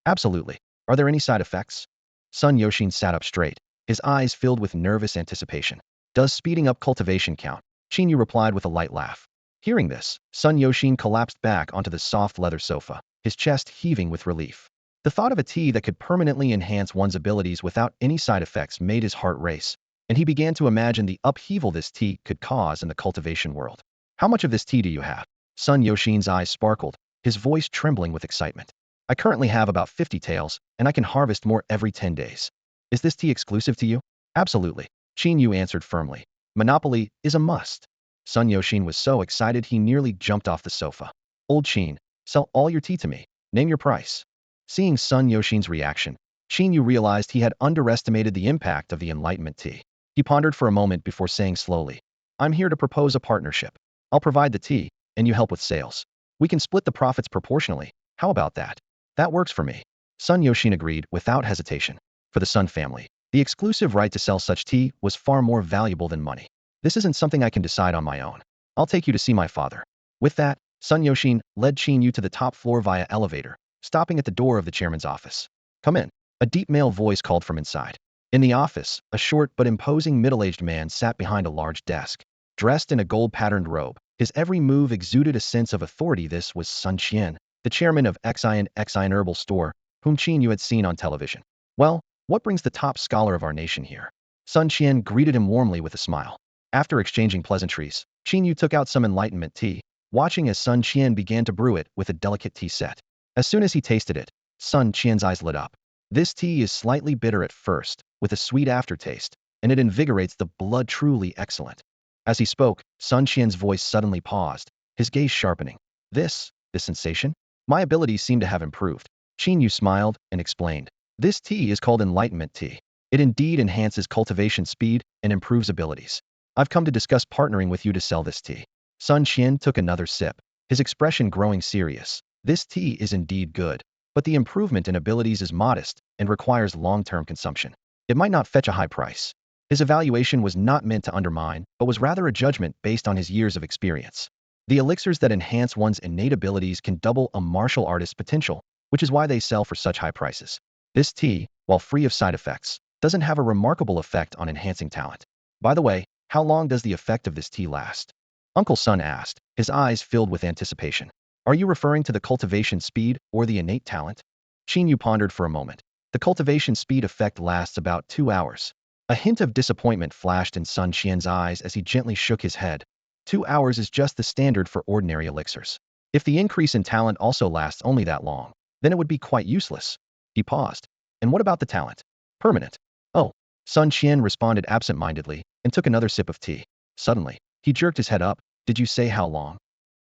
Speaker 1: Absolutely. Are there any side effects? Sun Yoshin sat up straight, his eyes filled with nervous anticipation. Does speeding up cultivation count? Qin Yu replied with a light laugh. Hearing this, Sun Yoshin collapsed back onto the soft leather sofa, his chest heaving with relief. The thought of a tea that could permanently enhance one's abilities without any side effects made his heart race, and he began to imagine the upheaval this tea could cause in the cultivation world. How much of this tea do you have? Sun Yoshin's eyes sparkled, his voice trembling with excitement. I currently have about 50 taels, and I can harvest more every 10 days. Is this tea exclusive to you? Absolutely. Qin Yu answered firmly. Monopoly is a must. Sun Yoshin was so excited he nearly jumped off the sofa. Old Qin, sell all your tea to me. Name your price. Seeing Sun Yoshin's reaction, Qin Yu realized he had underestimated the impact of the enlightenment tea. He pondered for a moment before saying slowly, I'm here to propose a partnership. I'll provide the tea, and you help with sales. We can split the profits proportionally. How about that? That works for me. Sun Yoshin agreed without hesitation. For the Sun family, the exclusive right to sell such tea was far more valuable than money. This isn't something I can decide on my own. I'll take you to see my father." With that, Sun Yoshin led Qin Yu to the top floor via elevator, stopping at the door of the chairman's office. "Come in." A deep male voice called from inside. In the office, a short but imposing middle-aged man sat behind a large desk. Dressed in a gold-patterned robe, his every move exuded a sense of authority. This was Sun Qian, the chairman of Xian Herbal Store, whom Qin Yu had seen on television. "Well, what brings the top scholar of our nation here?" Sun Qian greeted him warmly with a smile. After exchanging pleasantries, Qin Yu took out some enlightenment tea, watching as Sun Qian began to brew it with a delicate tea set. As soon as he tasted it, Sun Qian's eyes lit up. This tea is slightly bitter at first, with a sweet aftertaste, and it invigorates the blood. Truly excellent. As he spoke, Sun Qian's voice suddenly paused, his gaze sharpening. This sensation? My abilities seem to have improved." Qin Yu smiled and explained. "This tea is called enlightenment tea. It indeed enhances cultivation speed and improves abilities. I've come to discuss partnering with you to sell this tea." Sun Qian took another sip, his expression growing serious. "This tea is indeed good, but the improvement in abilities is modest and requires long-term consumption. It might not fetch a high price." His evaluation was not meant to undermine, but was rather a judgment based on his years of experience. The elixirs that enhance one's innate abilities can double a martial artist's potential, which is why they sell for such high prices. This tea, while free of side effects, doesn't have a remarkable effect on enhancing talent. By the way, how long does the effect of this tea last? Uncle Sun asked, his eyes filled with anticipation. Are you referring to the cultivation speed or the innate talent? Qin Yu pondered for a moment. The cultivation speed effect lasts about 2 hours. A hint of disappointment flashed in Sun Qian's eyes as he gently shook his head. 2 hours is just the standard for ordinary elixirs. If the increase in talent also lasts only that long, then it would be quite useless. He paused. And what about the talent? Permanent. Oh, Sun Qian responded absent-mindedly and took another sip of tea. Suddenly, he jerked his head up. Did you say how long?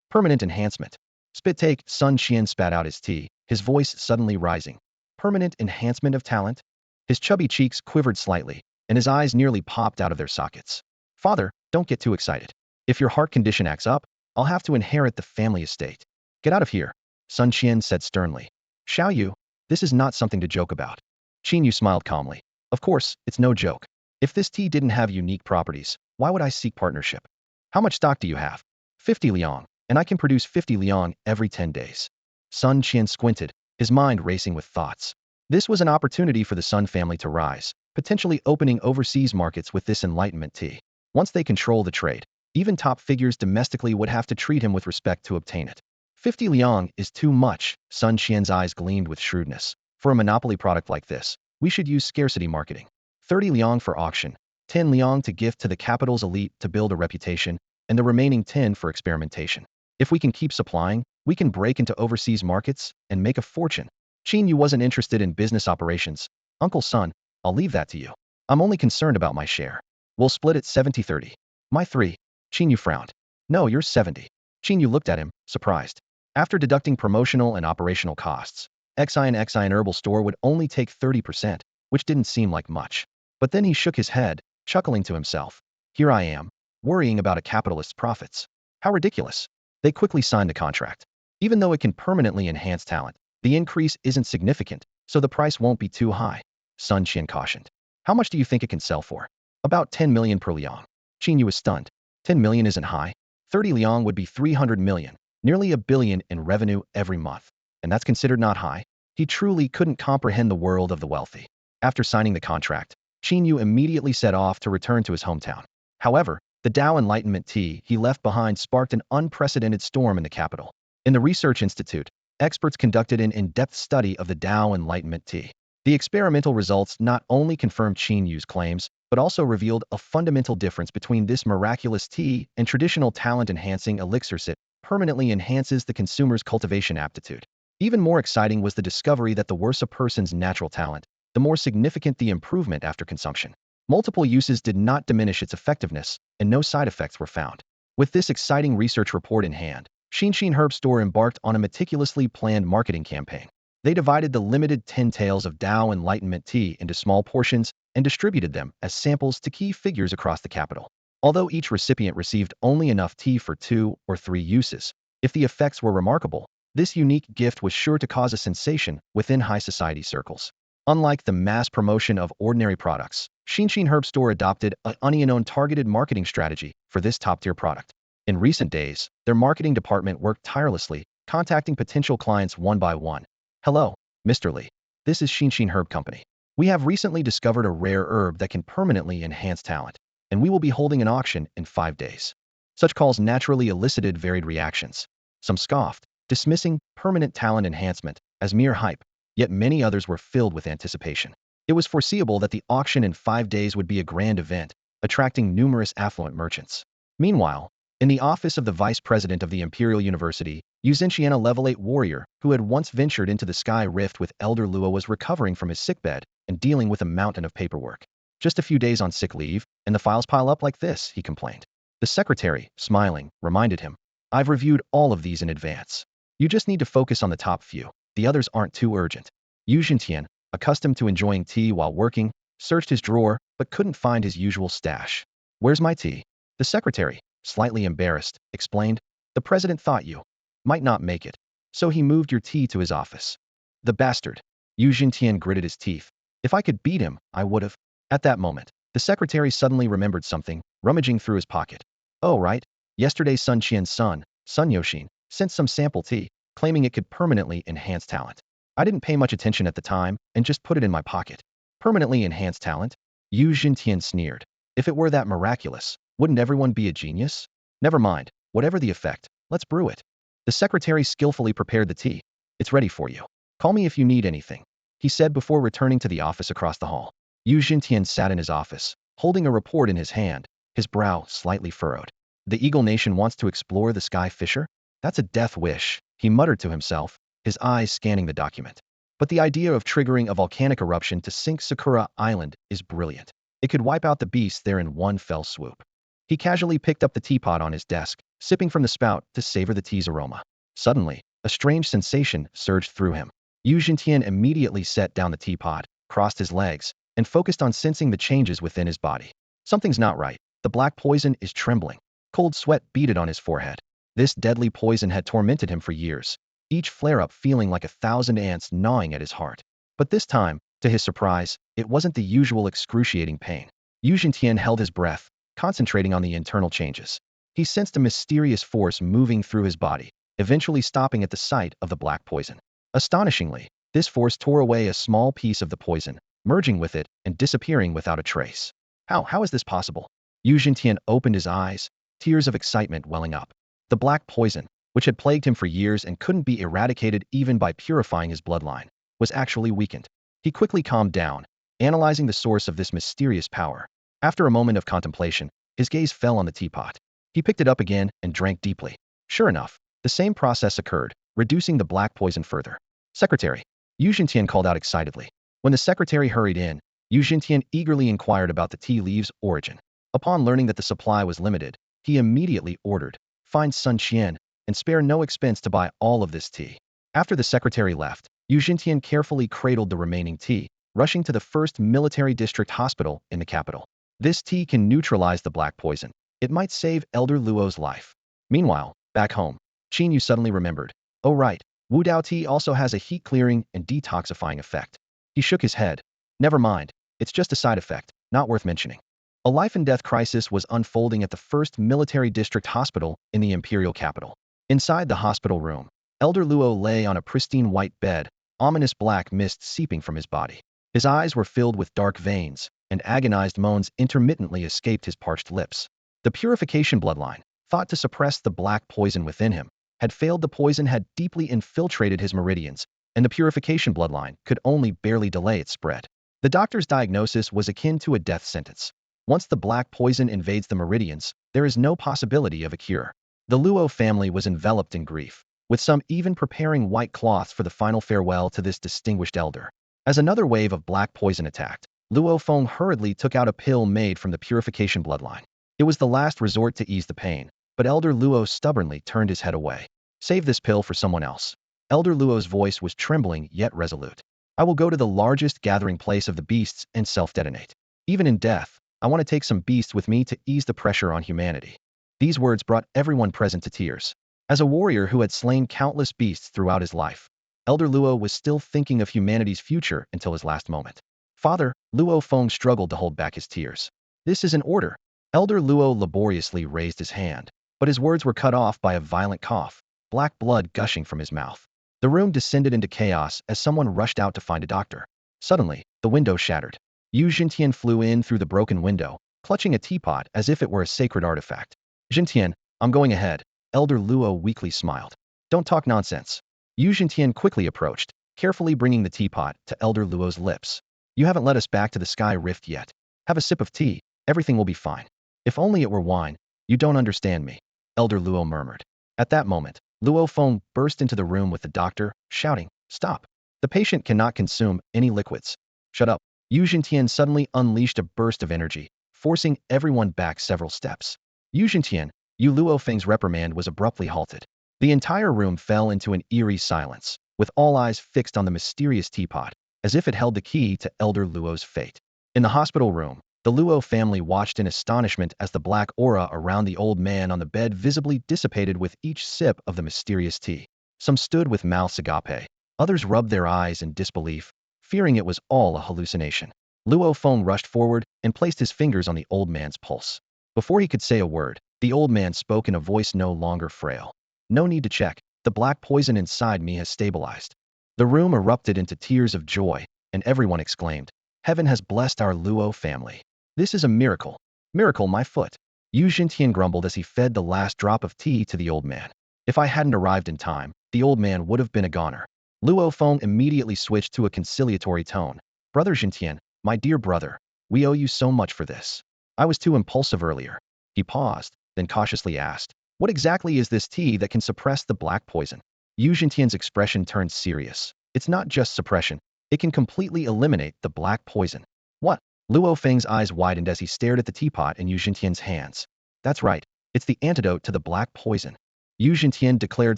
Speaker 1: Permanent enhancement. Spit take. Sun Qian spat out his tea, his voice suddenly rising. Permanent enhancement of talent? His chubby cheeks quivered slightly, and his eyes nearly popped out of their sockets. Father, don't get too excited. If your heart condition acts up, I'll have to inherit the family estate. Get out of here, Sun Qian said sternly. Xiao Yu, this is not something to joke about. Qin Yu smiled calmly. Of course, it's no joke. If this tea didn't have unique properties, why would I seek partnership? How much stock do you have? 50 liang, and I can produce 50 liang every 10 days. Sun Qian squinted, his mind racing with thoughts. This was an opportunity for the Sun family to rise, potentially opening overseas markets with this enlightenment tea. Once they control the trade, even top figures domestically would have to treat him with respect to obtain it. 50 liang is too much, Sun Qian's eyes gleamed with shrewdness. For a monopoly product like this, we should use scarcity marketing. 30 liang for auction, 10 liang to gift to the capital's elite to build a reputation, and the remaining 10 for experimentation. If we can keep supplying, we can break into overseas markets and make a fortune. Qin Yu wasn't interested in business operations. Uncle Sun, I'll leave that to you. I'm only concerned about my share. We'll split it 70-30. My 3. Qin Yu frowned. No, you're 70. Qin Yu looked at him, surprised. After deducting promotional and operational costs, Xian Herbal Store would only take 30%, which didn't seem like much. But then he shook his head, chuckling to himself. Here I am, worrying about a capitalist's profits. How ridiculous. They quickly signed the contract. Even though it can permanently enhance talent, the increase isn't significant, so the price won't be too high, Sun Qian cautioned. How much do you think it can sell for? About 10 million per liang. Qin Yu was stunned. 10 million isn't high. 30 liang would be 300 million, nearly $1 billion in revenue every month. And that's considered not high. He truly couldn't comprehend the world of the wealthy. After signing the contract, Qin Yu immediately set off to return to his hometown. However, the Tao Enlightenment tea he left behind sparked an unprecedented storm in the capital. In the Research Institute, experts conducted an in-depth study of the Tao Enlightenment tea. The experimental results not only confirmed Qin Yu's claims, but also revealed a fundamental difference between this miraculous tea and traditional talent-enhancing elixirs. It permanently enhances the consumer's cultivation aptitude. Even more exciting was the discovery that the worse a person's natural talent, the more significant the improvement after consumption. Multiple uses did not diminish its effectiveness, and no side effects were found. With this exciting research report in hand, Xin Herb Store embarked on a meticulously planned marketing campaign. They divided the limited 10 taels of Tao Enlightenment tea into small portions and distributed them as samples to key figures across the capital. Although each recipient received only enough tea for 2 or 3 uses, if the effects were remarkable, this unique gift was sure to cause a sensation within high society circles. Unlike the mass promotion of ordinary products, Xin Herb Store adopted an unknown targeted marketing strategy for this top-tier product. In recent days, their marketing department worked tirelessly, contacting potential clients one by one. Hello, Mr. Lee. This is Xin Herb Company. We have recently discovered a rare herb that can permanently enhance talent, and we will be holding an auction in 5 days. Such calls naturally elicited varied reactions. Some scoffed, dismissing permanent talent enhancement as mere hype, yet many others were filled with anticipation. It was foreseeable that the auction in 5 days would be a grand event, attracting numerous affluent merchants. Meanwhile, in the office of the vice president of the Imperial University, Yu Zhenqian, a level 8 warrior who had once ventured into the sky rift with Elder Luo, was recovering from his sickbed and dealing with a mountain of paperwork. Just a few days on sick leave, and the files pile up like this, he complained. The secretary, smiling, reminded him, I've reviewed all of these in advance. You just need to focus on the top few. The others aren't too urgent. Yu Zhenqian, accustomed to enjoying tea while working, searched his drawer but couldn't find his usual stash. Where's my tea? The secretary, slightly embarrassed, explained, the president thought you might not make it, so he moved your tea to his office. The bastard. Yu Zhenqian gritted his teeth. If I could beat him, I would have. At that moment, the secretary suddenly remembered something, rummaging through his pocket. Oh right, yesterday Sun Qian's son, Sun Yoxin, sent some sample tea, claiming it could permanently enhance talent. I didn't pay much attention at the time and just put it in my pocket. Permanently enhance talent? Yu Zhenqian sneered. If it were that miraculous, wouldn't everyone be a genius? Never mind, whatever the effect, let's brew it. The secretary skillfully prepared the tea. It's ready for you. Call me if you need anything, he said before returning to the office across the hall. Yu Zhenqian sat in his office, holding a report in his hand, his brow slightly furrowed. The Eagle Nation wants to explore the Sky Fissure? That's a death wish, he muttered to himself, his eyes scanning the document. But the idea of triggering a volcanic eruption to sink Sakura Island is brilliant. It could wipe out the beasts there in one fell swoop. He casually picked up the teapot on his desk, sipping from the spout to savor the tea's aroma. Suddenly, a strange sensation surged through him. Yu Zhenqian immediately set down the teapot, crossed his legs, and focused on sensing the changes within his body. Something's not right. The black poison is trembling. Cold sweat beaded on his forehead. This deadly poison had tormented him for years, each flare-up feeling like 1,000 ants gnawing at his heart. But this time, to his surprise, it wasn't the usual excruciating pain. Yu Zhenqian held his breath, concentrating on the internal changes. He sensed a mysterious force moving through his body, eventually stopping at the sight of the black poison. Astonishingly, this force tore away a small piece of the poison, merging with it and disappearing without a trace. How is this possible? Yu Zhenqian opened his eyes, tears of excitement welling up. The black poison, which had plagued him for years and couldn't be eradicated even by purifying his bloodline, was actually weakened. He quickly calmed down, analyzing the source of this mysterious power. After a moment of contemplation, his gaze fell on the teapot. He picked it up again and drank deeply. Sure enough, the same process occurred, reducing the black poison further. Secretary, Yu Zhenqian called out excitedly. When the secretary hurried in, Yu Zhenqian eagerly inquired about the tea leaves' origin. Upon learning that the supply was limited, he immediately ordered, find Sun Qian, and spare no expense to buy all of this tea. After the secretary left, Yu Zhenqian carefully cradled the remaining tea, rushing to the first military district hospital in the capital. This tea can neutralize the black poison. It might save Elder Luo's life. Meanwhile, back home, Qin Yu suddenly remembered. Oh right, Wu Dao tea also has a heat-clearing and detoxifying effect. He shook his head. Never mind, it's just a side effect, not worth mentioning. A life-and-death crisis was unfolding at the first military district hospital in the imperial capital. Inside the hospital room, Elder Luo lay on a pristine white bed, ominous black mist seeping from his body. His eyes were filled with dark veins, and agonized moans intermittently escaped his parched lips. The purification bloodline, thought to suppress the black poison within him, had failed. The poison had deeply infiltrated his meridians, and the purification bloodline could only barely delay its spread. The doctor's diagnosis was akin to a death sentence. Once the black poison invades the meridians, there is no possibility of a cure. The Luo family was enveloped in grief, with some even preparing white cloths for the final farewell to this distinguished elder. As another wave of black poison attacked, Luo Feng hurriedly took out a pill made from the purification bloodline. It was the last resort to ease the pain, but Elder Luo stubbornly turned his head away. Save this pill for someone else. Elder Luo's voice was trembling yet resolute. I will go to the largest gathering place of the beasts and self-detonate. Even in death, I want to take some beasts with me to ease the pressure on humanity. These words brought everyone present to tears. As a warrior who had slain countless beasts throughout his life, Elder Luo was still thinking of humanity's future until his last moment. Father, Luo Feng struggled to hold back his tears. This is an order. Elder Luo laboriously raised his hand, But his words were cut off by a violent cough, black blood gushing from his mouth. The room descended into chaos as someone rushed out to find a doctor. Suddenly, the window shattered. Yu Jintian flew in through the broken window, clutching a teapot as if it were a sacred artifact. Jintian, I'm going ahead. Elder Luo weakly smiled. Don't talk nonsense. Yu Jintian quickly approached, carefully bringing the teapot to Elder Luo's lips. You haven't led us back to the sky rift yet. Have a sip of tea, everything will be fine. If only it were wine. You don't understand me, Elder Luo murmured. At that moment, Luo Feng burst into the room with the doctor, shouting, Stop! The patient cannot consume any liquids. Shut up. Yu Jintian suddenly unleashed a burst of energy, forcing everyone back several steps. Yu Jintian, Yu Luo Feng's reprimand was abruptly halted. The entire room fell into an eerie silence, with all eyes fixed on the mysterious teapot, as if it held the key to Elder Luo's fate. In the hospital room, the Luo family watched in astonishment as the black aura around the old man on the bed visibly dissipated with each sip of the mysterious tea. Some stood with mouths agape. Others rubbed their eyes in disbelief, fearing it was all a hallucination. Luo Feng rushed forward and placed his fingers on the old man's pulse. Before he could say a word, the old man spoke in a voice no longer frail. No need to check. The black poison inside me has stabilized. The room erupted into tears of joy, and everyone exclaimed, Heaven has blessed our Luo family. This is a miracle. Miracle, my foot. Yu Jintian grumbled as he fed the last drop of tea to the old man. If I hadn't arrived in time, the old man would have been a goner. Luo Feng immediately switched to a conciliatory tone. Brother Jintian, my dear brother, we owe you so much for this. I was too impulsive earlier. He paused, then cautiously asked, What exactly is this tea that can suppress the black poison? Yu Jintian's expression turned serious. It's not just suppression. It can completely eliminate the black poison. What? Luo Feng's eyes widened as he stared at the teapot in Yu Jintian's hands. That's right. It's the antidote to the black poison. Yu Jintian declared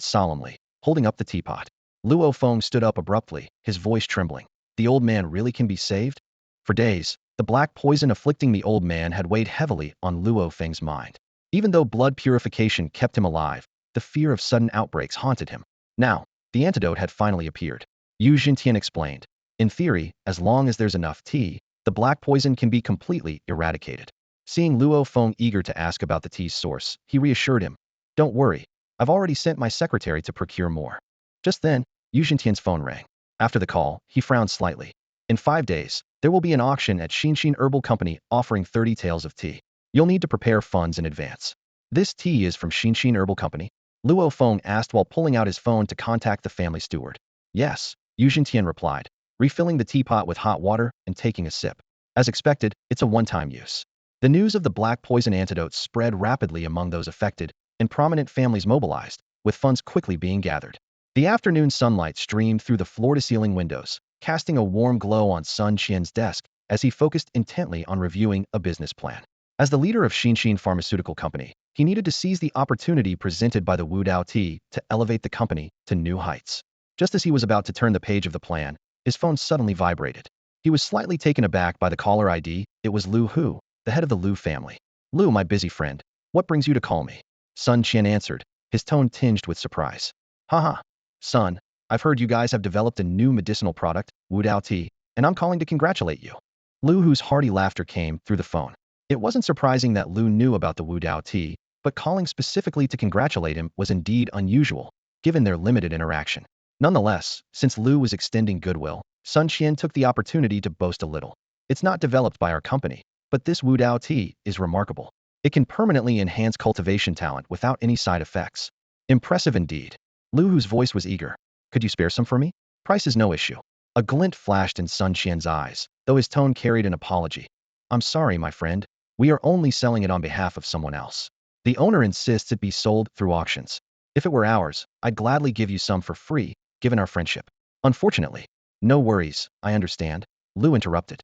Speaker 1: solemnly, holding up the teapot. Luo Feng stood up abruptly, his voice trembling. The old man really can be saved? For days, the black poison afflicting the old man had weighed heavily on Luo Feng's mind. Even though blood purification kept him alive, the fear of sudden outbreaks haunted him. Now, the antidote had finally appeared. Yu Jintian explained. In theory, as long as there's enough tea, the black poison can be completely eradicated. Seeing Luo Feng eager to ask about the tea's source, he reassured him. Don't worry, I've already sent my secretary to procure more. Just then, Yu Jintian's phone rang. After the call, he frowned slightly. In 5 days, there will be an auction at Xinshin Herbal Company offering 30 taels of tea. You'll need to prepare funds in advance. This tea is from Xinshin Herbal Company? Luo Feng asked while pulling out his phone to contact the family steward. Yes, Yu Jintian replied, refilling the teapot with hot water and taking a sip. As expected, it's a one-time use. The news of the black poison antidotes spread rapidly among those affected, and prominent families mobilized, with funds quickly being gathered. The afternoon sunlight streamed through the floor-to-ceiling windows, casting a warm glow on Sun Qian's desk as he focused intently on reviewing a business plan. As the leader of Xinshin Pharmaceutical Company, he needed to seize the opportunity presented by the Wu Dao tea to elevate the company to new heights. Just as he was about to turn the page of the plan, his phone suddenly vibrated. He was slightly taken aback by the caller ID. It was Lu Hu, the head of the Lu family. Lu, my busy friend, what brings you to call me? Sun Qian answered, his tone tinged with surprise. Haha, son, I've heard you guys have developed a new medicinal product, Wu Dao tea, and I'm calling to congratulate you. Lu Hu's hearty laughter came through the phone. It wasn't surprising that Lu knew about the Wu Dao tea, but calling specifically to congratulate him was indeed unusual, given their limited interaction. Nonetheless, since Lu was extending goodwill, Sun Qian took the opportunity to boast a little. It's not developed by our company, but this Wu Dao tea is remarkable. It can permanently enhance cultivation talent without any side effects. Impressive indeed. Lu Hu's voice was eager. Could you spare some for me? Price is no issue. A glint flashed in Sun Qian's eyes, though his tone carried an apology. I'm sorry, my friend. We are only selling it on behalf of someone else. The owner insists it be sold through auctions. If it were ours, I'd gladly give you some for free, given our friendship. Unfortunately. No worries, I understand. Lu interrupted.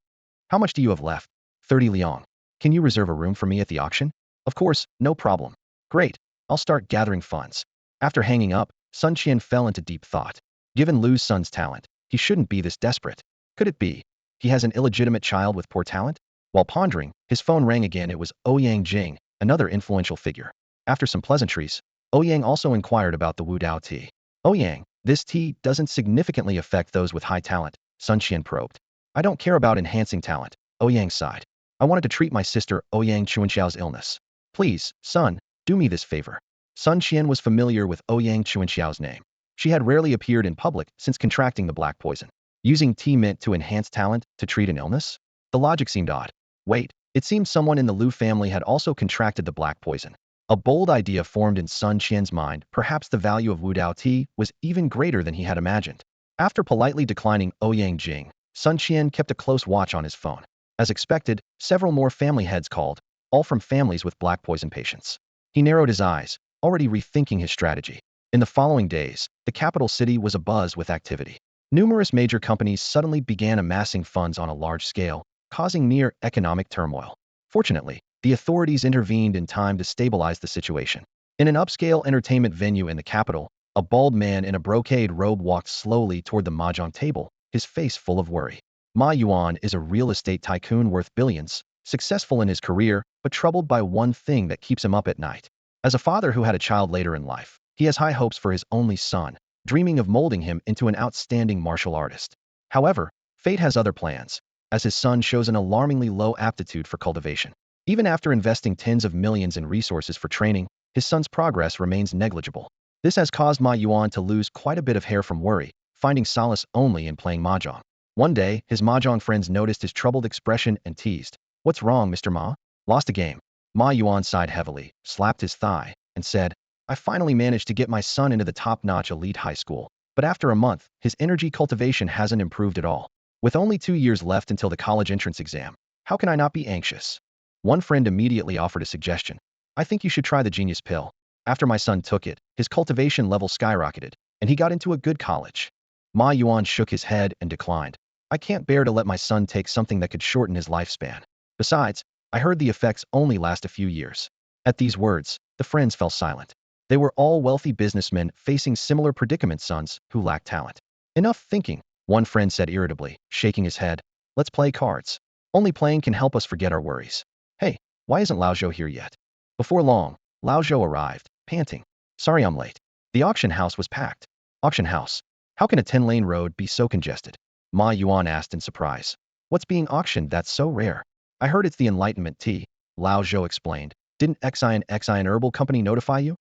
Speaker 1: How much do you have left? 30 liang. Can you reserve a room for me at the auction? Of course, no problem. Great. I'll start gathering funds. After hanging up, Sun Qian fell into deep thought. Given Lu's son's talent, he shouldn't be this desperate. Could it be he has an illegitimate child with poor talent? While pondering, his phone rang again. It was Ouyang Jing, another influential figure. After some pleasantries, Ouyang also inquired about the Wu Dao tea. Ouyang, this tea doesn't significantly affect those with high talent, Sun Qian probed. I don't care about enhancing talent, Ouyang sighed. I wanted to treat my sister Ouyang Chuanxiao's illness. Please, son, do me this favor. Sun Qian was familiar with Ouyang Chuanxiao's name. She had rarely appeared in public since contracting the black poison. Using tea mint to enhance talent to treat an illness? The logic seemed odd. Wait, it seemed someone in the Liu family had also contracted the black poison. A bold idea formed in Sun Qian's mind. Perhaps the value of Wudao tea was even greater than he had imagined. After politely declining Ouyang Jing, Sun Qian kept a close watch on his phone. As expected, several more family heads called, all from families with black poison patients. He narrowed his eyes, already rethinking his strategy. In the following days, the capital city was abuzz with activity. Numerous major companies suddenly began amassing funds on a large scale, causing near economic turmoil. Fortunately, the authorities intervened in time to stabilize the situation. In an upscale entertainment venue in the capital, a bald man in a brocade robe walked slowly toward the mahjong table, his face full of worry. Ma Yuan is a real estate tycoon worth billions, successful in his career, but troubled by one thing that keeps him up at night. As a father who had a child later in life, he has high hopes for his only son, dreaming of molding him into an outstanding martial artist. However, fate has other plans, as his son shows an alarmingly low aptitude for cultivation. Even after investing tens of millions in resources for training, his son's progress remains negligible. This has caused Ma Yuan to lose quite a bit of hair from worry, finding solace only in playing mahjong. One day, his mahjong friends noticed his troubled expression and teased, "What's wrong, Mr. Ma? Lost a game?" Ma Yuan sighed heavily, slapped his thigh, and said, "I finally managed to get my son into the top-notch elite high school, but after a month, his energy cultivation hasn't improved at all. With only 2 years left until the college entrance exam, how can I not be anxious?" One friend immediately offered a suggestion. "I think you should try the genius pill. After my son took it, his cultivation level skyrocketed, and he got into a good college." Ma Yuan shook his head and declined. "I can't bear to let my son take something that could shorten his lifespan. Besides, I heard the effects only last a few years." At these words, the friends fell silent. They were all wealthy businessmen facing similar predicaments, sons who lacked talent. "Enough thinking," one friend said irritably, shaking his head. "Let's play cards. Only playing can help us forget our worries. Hey, why isn't Lao Zhou here yet?" Before long, Lao Zhou arrived, panting. "Sorry I'm late. The auction house was packed." "Auction house? How can a 10-lane road be so congested?" Ma Yuan asked in surprise. "What's being auctioned that's so rare?" "I heard it's the Enlightenment tea," Lao Zhou explained. "Didn't Xian Herbal Company notify you?"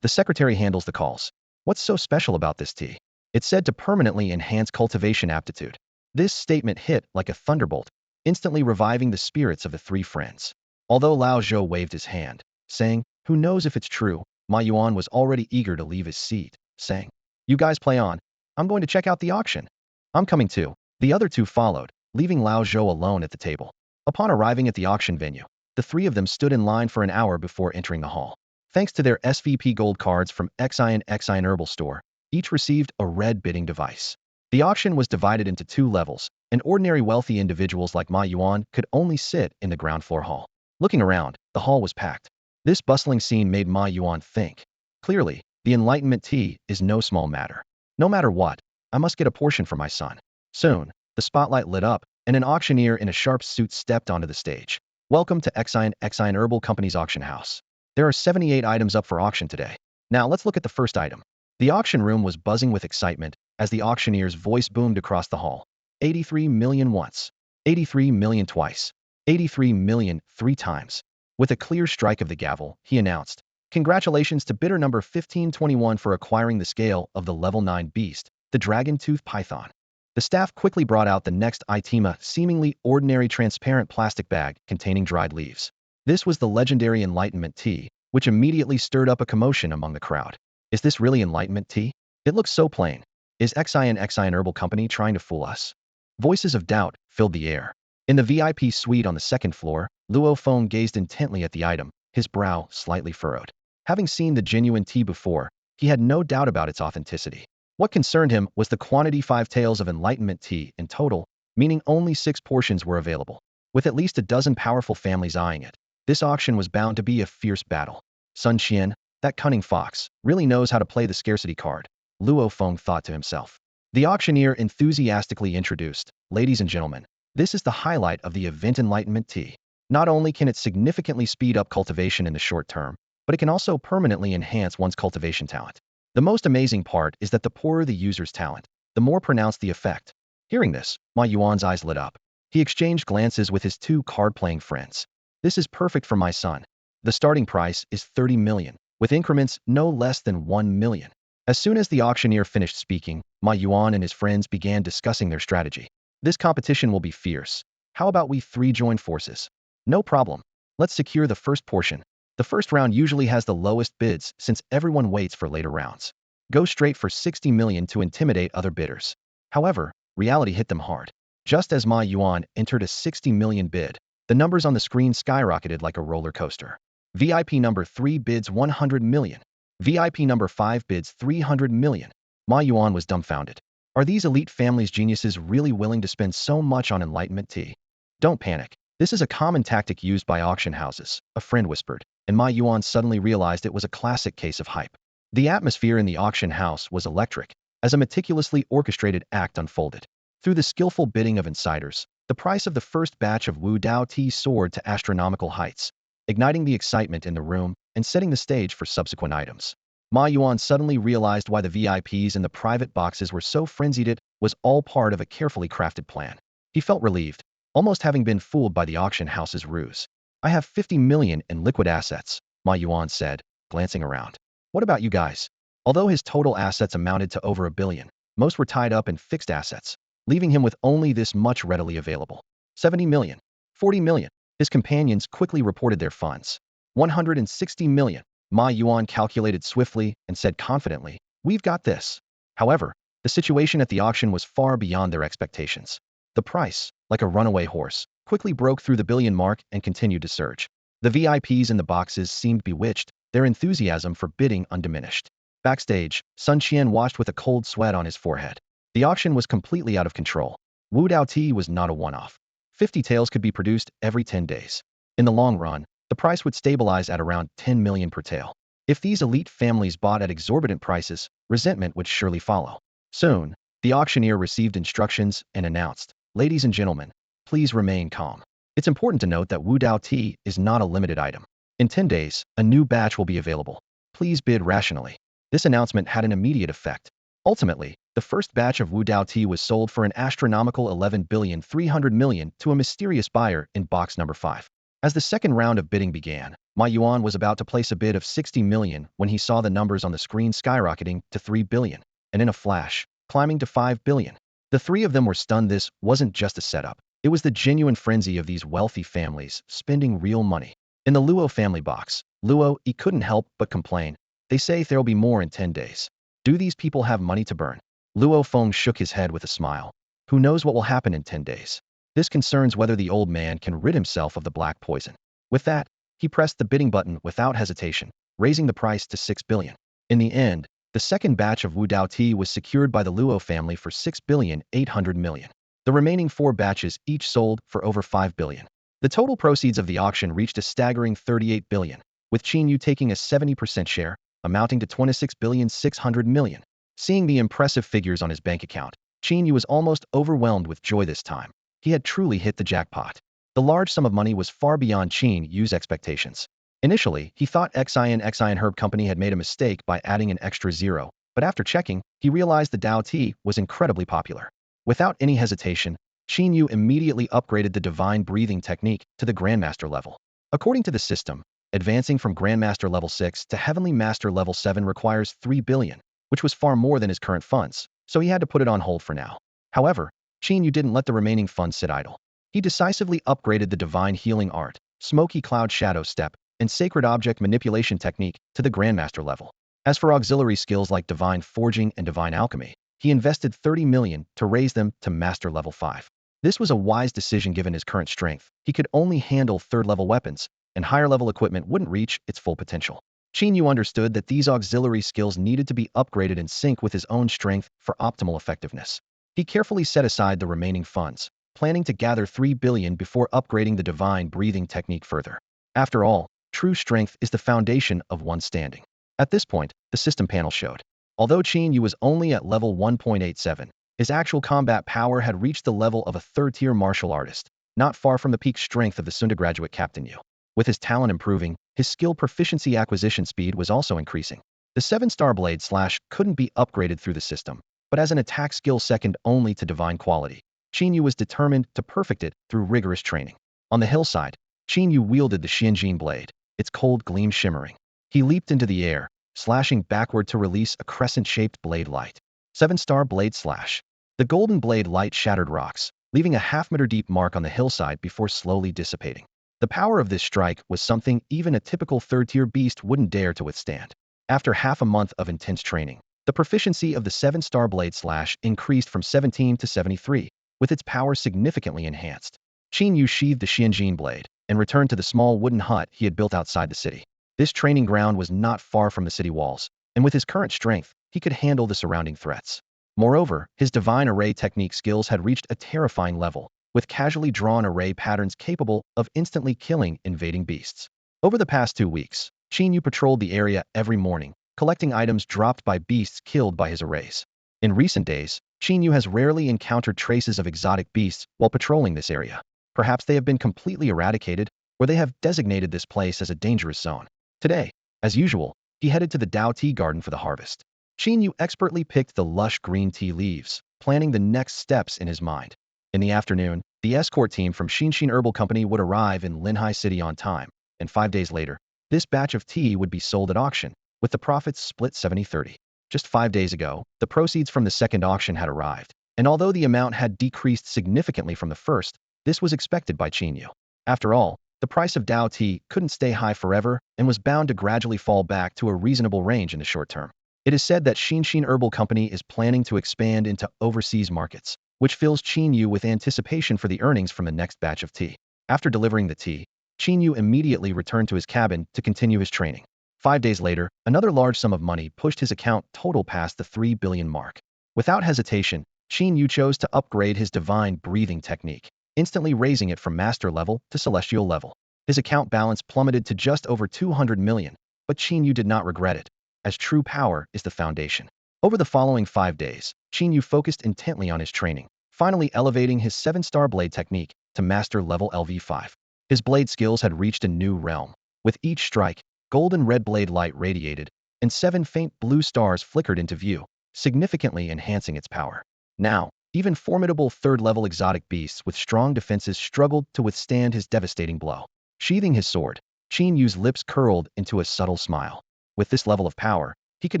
Speaker 1: "The secretary handles the calls." "What's so special about this tea?" "It's said to permanently enhance cultivation aptitude." This statement hit like a thunderbolt, instantly reviving the spirits of the three friends. Although Lao Zhou waved his hand, saying, "Who knows if it's true," Ma Yuan was already eager to leave his seat, saying, "You guys play on. I'm going to check out the auction." "I'm coming too." The other two followed, leaving Lao Zhou alone at the table. Upon arriving at the auction venue, the three of them stood in line for an hour before entering the hall. Thanks to their SVP gold cards from Xian Herbal Store, each received a red bidding device. The auction was divided into 2 levels, and ordinary wealthy individuals like Ma Yuan could only sit in the ground floor hall. Looking around, the hall was packed. This bustling scene made Ma Yuan think. Clearly, the Enlightenment tea is no small matter. No matter what, I must get a portion for my son. Soon, the spotlight lit up, and an auctioneer in a sharp suit stepped onto the stage. "Welcome to Xian Herbal Company's auction house. There are 78 items up for auction today. Now let's look at the first item." The auction room was buzzing with excitement as the auctioneer's voice boomed across the hall. 83 million once. 83 million twice. 83 million 3 times. With a clear strike of the gavel, he announced, "Congratulations to bidder number 1521 for acquiring the scale of the level 9 beast, the dragon-toothed python." The staff quickly brought out the next item, a seemingly ordinary transparent plastic bag containing dried leaves. This was the legendary Enlightenment tea, which immediately stirred up a commotion among the crowd. "Is this really Enlightenment tea? It looks so plain. Is Xian Herbal Company trying to fool us?" Voices of doubt filled the air. In the VIP suite on the second floor, Luo Feng gazed intently at the item, his brow slightly furrowed. Having seen the genuine tea before, he had no doubt about its authenticity. What concerned him was the quantity: 5 taels of Enlightenment tea in total, meaning only 6 portions were available. With at least a dozen powerful families eyeing it, this auction was bound to be a fierce battle. Sun Qian, that cunning fox, really knows how to play the scarcity card, Luo Feng thought to himself. The auctioneer enthusiastically introduced, "Ladies and gentlemen, this is the highlight of the event: Enlightenment tea. Not only can it significantly speed up cultivation in the short term, but it can also permanently enhance one's cultivation talent. The most amazing part is that the poorer the user's talent, the more pronounced the effect." Hearing this, Ma Yuan's eyes lit up. He exchanged glances with his 2 card-playing friends. "This is perfect for my son. The starting price is 30 million. with increments no less than 1 million. As soon as the auctioneer finished speaking, Ma Yuan and his friends began discussing their strategy. This competition will be fierce. How about we three join forces? No problem. Let's secure the first portion. The first round usually has the lowest bids since everyone waits for later rounds. Go straight for 60 million to intimidate other bidders. However, reality hit them hard. Just as Ma Yuan entered a 60 million bid, the numbers on the screen skyrocketed like a roller coaster. VIP number 3 bids 100 million. VIP number 5 bids 300 million. Ma Yuan was dumbfounded. Are these elite families' geniuses really willing to spend so much on enlightenment tea? Don't panic. This is a common tactic used by auction houses, a friend whispered, and Ma Yuan suddenly realized it was a classic case of hype. The atmosphere in the auction house was electric, as a meticulously orchestrated act unfolded. Through the skillful bidding of insiders, the price of the first batch of Wu Dao tea soared to astronomical heights, igniting the excitement in the room and setting the stage for subsequent items. Ma Yuan suddenly realized why the VIPs in the private boxes were so frenzied. It was all part of a carefully crafted plan. He felt relieved, almost having been fooled by the auction house's ruse. I have 50 million in liquid assets, Ma Yuan said, glancing around. What about you guys? Although his total assets amounted to over 1 billion, most were tied up in fixed assets, leaving him with only this much readily available. 70 million, 40 million. His companions quickly reported their funds. 160 million. Ma Yuan calculated swiftly and said confidently, "We've got this." However, the situation at the auction was far beyond their expectations. The price, like a runaway horse, quickly broke through the billion mark and continued to surge. The VIPs in the boxes seemed bewitched, their enthusiasm for bidding undiminished. Backstage, Sun Qian watched with a cold sweat on his forehead. The auction was completely out of control. Wu Dao tea was not a one-off. 50 taels could be produced every 10 days. In the long run, the price would stabilize at around 10 million per tael. If these elite families bought at exorbitant prices, resentment would surely follow. Soon, the auctioneer received instructions and announced, "Ladies and gentlemen, please remain calm. It's important to note that Wu Dao tea is not a limited item. In 10 days, a new batch will be available. Please bid rationally." This announcement had an immediate effect. Ultimately, the first batch of Wu Dao tea was sold for an astronomical 11,300 million to a mysterious buyer in box number 5. As the second round of bidding began, Ma Yuan was about to place a bid of 60 million when he saw the numbers on the screen skyrocketing to 3 billion, and in a flash, climbing to 5 billion. The three of them were stunned. This wasn't just a setup. It was the genuine frenzy of these wealthy families spending real money. In the Luo family box, Luo, he couldn't help but complain. "They say there'll be more in 10 days. Do these people have money to burn?" Luo Feng shook his head with a smile. "Who knows what will happen in 10 days? This concerns whether the old man can rid himself of the black poison." With that, he pressed the bidding button without hesitation, raising the price to 6 billion. In the end, the second batch of Wu Dao tea was secured by the Luo family for 6,800 million. The remaining 4 batches each sold for over 5 billion. The total proceeds of the auction reached a staggering 38 billion, with Qin Yu taking a 70% share, amounting to 26,600 million. Seeing the impressive figures on his bank account, Qin Yu was almost overwhelmed with joy this time. He had truly hit the jackpot. The large sum of money was far beyond Qin Yu's expectations. Initially, he thought Xian Herb Company had made a mistake by adding an extra zero, but after checking, he realized the Dao tea was incredibly popular. Without any hesitation, Qin Yu immediately upgraded the divine breathing technique to the Grandmaster level. According to the system, advancing from Grandmaster level 6 to Heavenly Master level 7 requires 3 billion, which was far more than his current funds, so he had to put it on hold for now. However, Qin Yu didn't let the remaining funds sit idle. He decisively upgraded the divine healing art, smoky cloud shadow step, and sacred object manipulation technique to the Grandmaster level. As for auxiliary skills like divine forging and divine alchemy, he invested 30 million to raise them to master level 5. This was a wise decision given his current strength. He could only handle third-level weapons, and higher-level equipment wouldn't reach its full potential. Qin Yu understood that these auxiliary skills needed to be upgraded in sync with his own strength for optimal effectiveness. He carefully set aside the remaining funds, planning to gather 3 billion before upgrading the divine breathing technique further. After all, true strength is the foundation of one's standing. At this point, the system panel showed. Although Qin Yu was only at level 1.87, his actual combat power had reached the level of a third-tier martial artist, not far from the peak strength of the Sunda graduate Captain Yu. With his talent improving, his skill proficiency acquisition speed was also increasing. The 7-star blade slash couldn't be upgraded through the system, but as an attack skill second only to divine quality, Qin Yu was determined to perfect it through rigorous training. On the hillside, Qin Yu wielded the Xianjin blade, its cold gleam shimmering. He leaped into the air, slashing backward to release a crescent-shaped blade light. 7-star blade slash. The golden blade light shattered rocks, leaving a half-meter-deep mark on the hillside before slowly dissipating. The power of this strike was something even a typical third-tier beast wouldn't dare to withstand. After half a month of intense training, the proficiency of the 7-star blade slash increased from 17 to 73, with its power significantly enhanced. Qin Yu sheathed the Xianjin blade and returned to the small wooden hut he had built outside the city. This training ground was not far from the city walls, and with his current strength, he could handle the surrounding threats. Moreover, his divine array technique skills had reached a terrifying level, with casually drawn array patterns capable of instantly killing invading beasts. Over the past 2 weeks, Qin Yu patrolled the area every morning, collecting items dropped by beasts killed by his arrays. In recent days, Qin Yu has rarely encountered traces of exotic beasts while patrolling this area. Perhaps they have been completely eradicated, or they have designated this place as a dangerous zone. Today, as usual, he headed to the Dao tea garden for the harvest. Qin Yu expertly picked the lush green tea leaves, planning the next steps in his mind. In the afternoon, the escort team from Xinshin Herbal Company would arrive in Linhai City on time, and 5 days later, this batch of tea would be sold at auction, with the profits split 70-30. Just 5 days ago, the proceeds from the second auction had arrived, and although the amount had decreased significantly from the first, this was expected by Qin Yu. After all, the price of Dao tea couldn't stay high forever and was bound to gradually fall back to a reasonable range in the short term. It is said that Xinshin Herbal Company is planning to expand into overseas markets, which fills Qin Yu with anticipation for the earnings from the next batch of tea. After delivering the tea, Qin Yu immediately returned to his cabin to continue his training. 5 days later, another large sum of money pushed his account total past the 3 billion mark. Without hesitation, Qin Yu chose to upgrade his divine breathing technique, instantly raising it from master level to celestial level. His account balance plummeted to just over 200 million, but Qin Yu did not regret it, as true power is the foundation. Over the following 5 days, Qin Yu focused intently on his training, finally elevating his 7-star blade technique to master level LV5. His blade skills had reached a new realm. With each strike, golden red blade light radiated, and 7 faint blue stars flickered into view, significantly enhancing its power. Now, even formidable third-level exotic beasts with strong defenses struggled to withstand his devastating blow. Sheathing his sword, Qin Yu's lips curled into a subtle smile. With this level of power, he could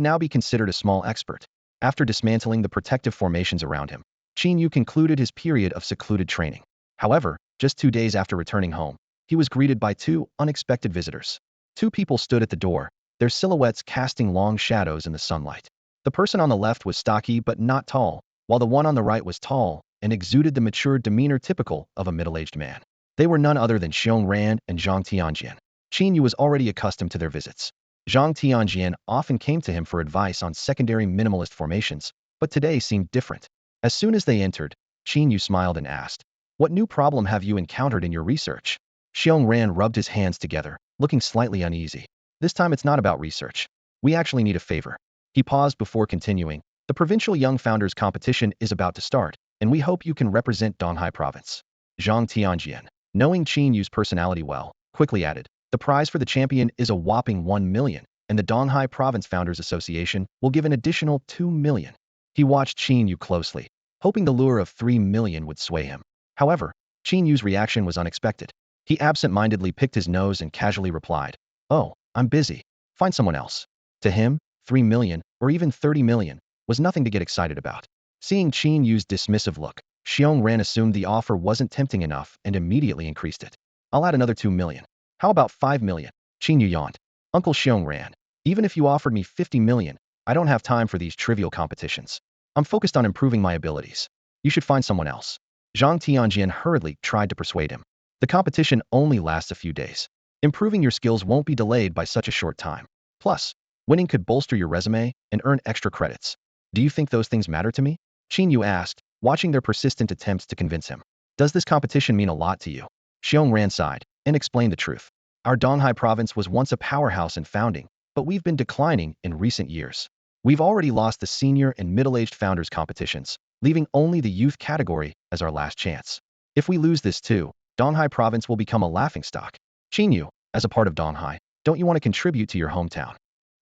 Speaker 1: now be considered a small expert. After dismantling the protective formations around him, Qin Yu concluded his period of secluded training. However, just 2 days after returning home, he was greeted by 2 unexpected visitors. 2 people stood at the door, their silhouettes casting long shadows in the sunlight. The person on the left was stocky but not tall, while the one on the right was tall and exuded the mature demeanor typical of a middle-aged man. They were none other than Xiong Ran and Zhang Tianjian. Qin Yu was already accustomed to their visits. Zhang Tianjian often came to him for advice on secondary minimalist formations, but today seemed different. As soon as they entered, Qin Yu smiled and asked, "What new problem have you encountered in your research?" Xiong Ran rubbed his hands together, looking slightly uneasy. "This time it's not about research. We actually need a favor." He paused before continuing. "The Provincial Young Founders Competition is about to start, and we hope you can represent Donghai Province." Zhang Tianjian, knowing Qin Yu's personality well, quickly added, "The prize for the champion is a whopping 1 million, and the Donghai Province Founders Association will give an additional 2 million. He watched Qin Yu closely, hoping the lure of 3 million would sway him. However, Qin Yu's reaction was unexpected. He absent-mindedly picked his nose and casually replied, "Oh, I'm busy. Find someone else." To him, 3 million, or even 30 million, was nothing to get excited about. Seeing Qin Yu's dismissive look, Xiong Ran assumed the offer wasn't tempting enough and immediately increased it. "I'll add another 2 million. How about 5 million? Qin Yu yawned. "Uncle Xiong Ran, even if you offered me 50 million, I don't have time for these trivial competitions. I'm focused on improving my abilities. You should find someone else." Zhang Tianjian hurriedly tried to persuade him. "The competition only lasts a few days. Improving your skills won't be delayed by such a short time. Plus, winning could bolster your resume and earn extra credits. Do you think those things matter to me?" Qin Yu asked, watching their persistent attempts to convince him. "Does this competition mean a lot to you?" Xiong Ran sighed and explained the truth. "Our Donghai province was once a powerhouse in founding, but we've been declining in recent years. We've already lost the senior and middle-aged founders competitions, leaving only the youth category as our last chance. If we lose this too, Donghai province will become a laughingstock. Qin Yu, as a part of Donghai, don't you want to contribute to your hometown?"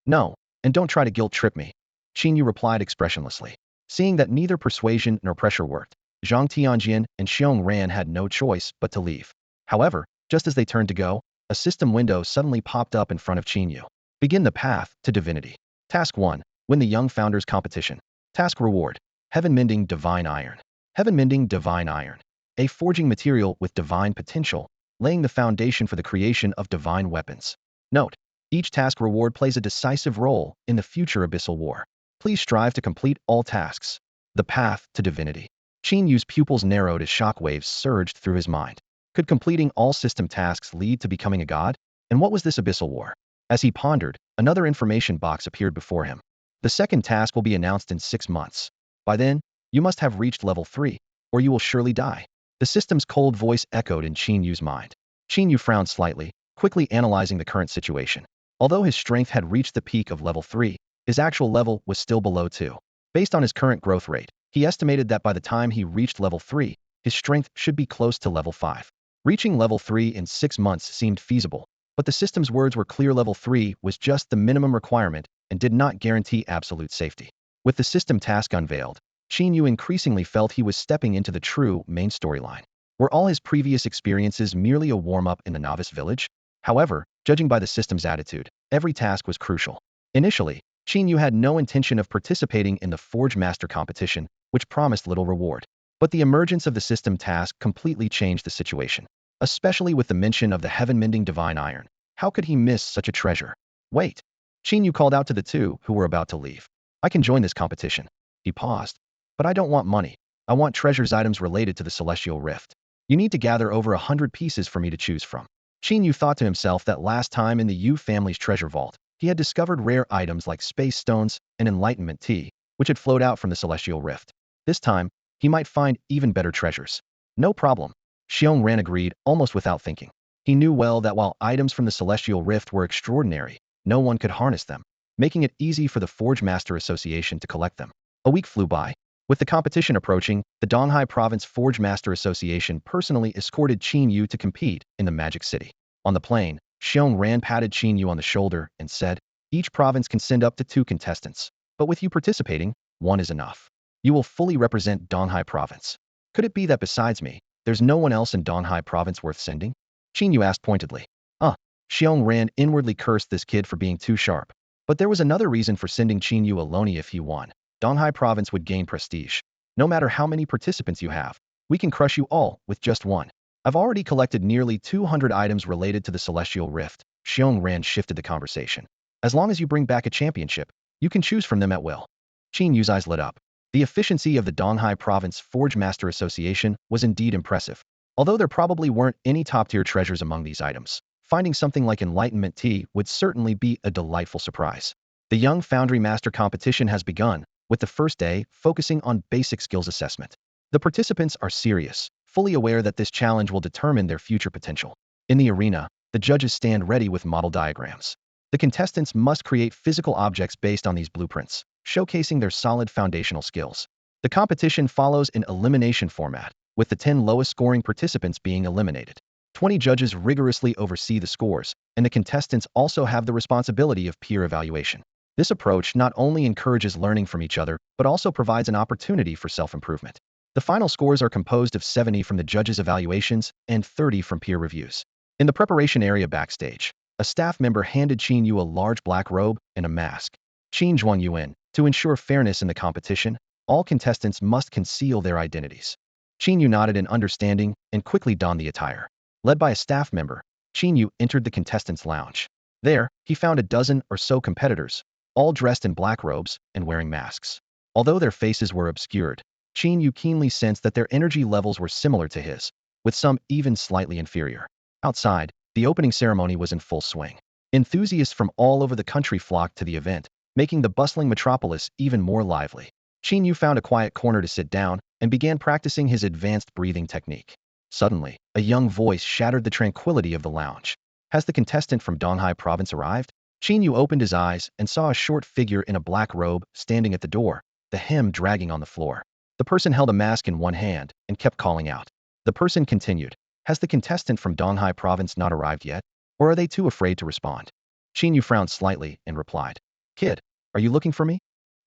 Speaker 1: "No, and don't try to guilt-trip me," Qin Yu replied expressionlessly. Seeing that neither persuasion nor pressure worked, Zhang Tianjian and Xiong Ran had no choice but to leave. However, just as they turned to go, a system window suddenly popped up in front of Qin Yu. Begin the path to divinity. Task 1. Win the Young Founders Competition. Task Reward. Heaven Mending Divine Iron. Heaven Mending Divine Iron. A forging material with divine potential, laying the foundation for the creation of divine weapons. Note: each task reward plays a decisive role in the future abyssal war. Please strive to complete all tasks. The path to divinity. Qin Yu's pupils narrowed as shockwaves surged through his mind. Could completing all system tasks lead to becoming a god? And what was this abyssal war? As he pondered, another information box appeared before him. The second task will be announced in 6 months. By then, you must have reached level 3, or you will surely die. The system's cold voice echoed in Qin Yu's mind. Qin Yu frowned slightly, quickly analyzing the current situation. Although his strength had reached the peak of level 3, his actual level was still below 2. Based on his current growth rate, he estimated that by the time he reached level 3, his strength should be close to level 5. Reaching level 3 in 6 months seemed feasible, but the system's words were clear: level 3 was just the minimum requirement and did not guarantee absolute safety. With the system task unveiled, Qin Yu increasingly felt he was stepping into the true main storyline. Were all his previous experiences merely a warm-up in the novice village? However, judging by the system's attitude, every task was crucial. Initially, Qin Yu had no intention of participating in the Forge Master competition, which promised little reward. But the emergence of the system task completely changed the situation. Especially with the mention of the heaven-mending divine iron. How could he miss such a treasure? Wait. Qin Yu called out to the two who were about to leave. I can join this competition. He paused. But I don't want money. I want treasures, items related to the celestial rift. You need to gather over 100 pieces for me to choose from. Qin Yu thought to himself that last time in the Yu family's treasure vault, he had discovered rare items like space stones and enlightenment tea, which had flowed out from the celestial rift. This time, he might find even better treasures. No problem. Xiongran agreed, almost without thinking. He knew well that while items from the celestial rift were extraordinary, no one could harness them, making it easy for the Forge Master Association to collect them. A week flew by. With the competition approaching, the Donghai Province Forge Master Association personally escorted Qin Yu to compete in the Magic City. On the plane, Xiongran patted Qin Yu on the shoulder and said, each province can send up to 2 contestants, but with you participating, 1 is enough. You will fully represent Donghai Province. Could it be that besides me, there's no one else in Donghai Province worth sending? Qin Yu asked pointedly. Xiongran inwardly cursed this kid for being too sharp. But there was another reason for sending Qin Yu alone. If he won, Donghai Province would gain prestige. No matter how many participants you have, we can crush you all with just 1. I've already collected nearly 200 items related to the Celestial Rift. Xiongran shifted the conversation. As long as you bring back a championship, you can choose from them at will. Qin Yu's eyes lit up. The efficiency of the Donghai Province Forge Master Association was indeed impressive. Although there probably weren't any top-tier treasures among these items, finding something like enlightenment tea would certainly be a delightful surprise. The Young Foundry Master competition has begun, with the first day focusing on basic skills assessment. The participants are serious, fully aware that this challenge will determine their future potential. In the arena, the judges stand ready with model diagrams. The contestants must create physical objects based on these blueprints, showcasing their solid foundational skills. The competition follows an elimination format, with the 10 lowest scoring participants being eliminated. 20 judges rigorously oversee the scores, and the contestants also have the responsibility of peer evaluation. This approach not only encourages learning from each other, but also provides an opportunity for self-improvement. The final scores are composed of 70 from the judges' evaluations and 30 from peer reviews. In the preparation area backstage, a staff member handed Qin Yu a large black robe and a mask. Qin Zhuang Yuan, to ensure fairness in the competition, all contestants must conceal their identities. Qin Yu nodded in understanding and quickly donned the attire. Led by a staff member, Qin Yu entered the contestants' lounge. There, he found a dozen or so competitors, all dressed in black robes and wearing masks. Although their faces were obscured, Qin Yu keenly sensed that their energy levels were similar to his, with some even slightly inferior. Outside, the opening ceremony was in full swing. Enthusiasts from all over the country flocked to the event, making the bustling metropolis even more lively. Qin Yu found a quiet corner to sit down and began practicing his advanced breathing technique. Suddenly, a young voice shattered the tranquility of the lounge. Has the contestant from Donghai Province arrived? Qin Yu opened his eyes and saw a short figure in a black robe standing at the door, the hem dragging on the floor. The person held a mask in one hand and kept calling out. The person continued, has the contestant from Donghai Province not arrived yet? Or are they too afraid to respond? Qin Yu frowned slightly and replied, Kid, are you looking for me?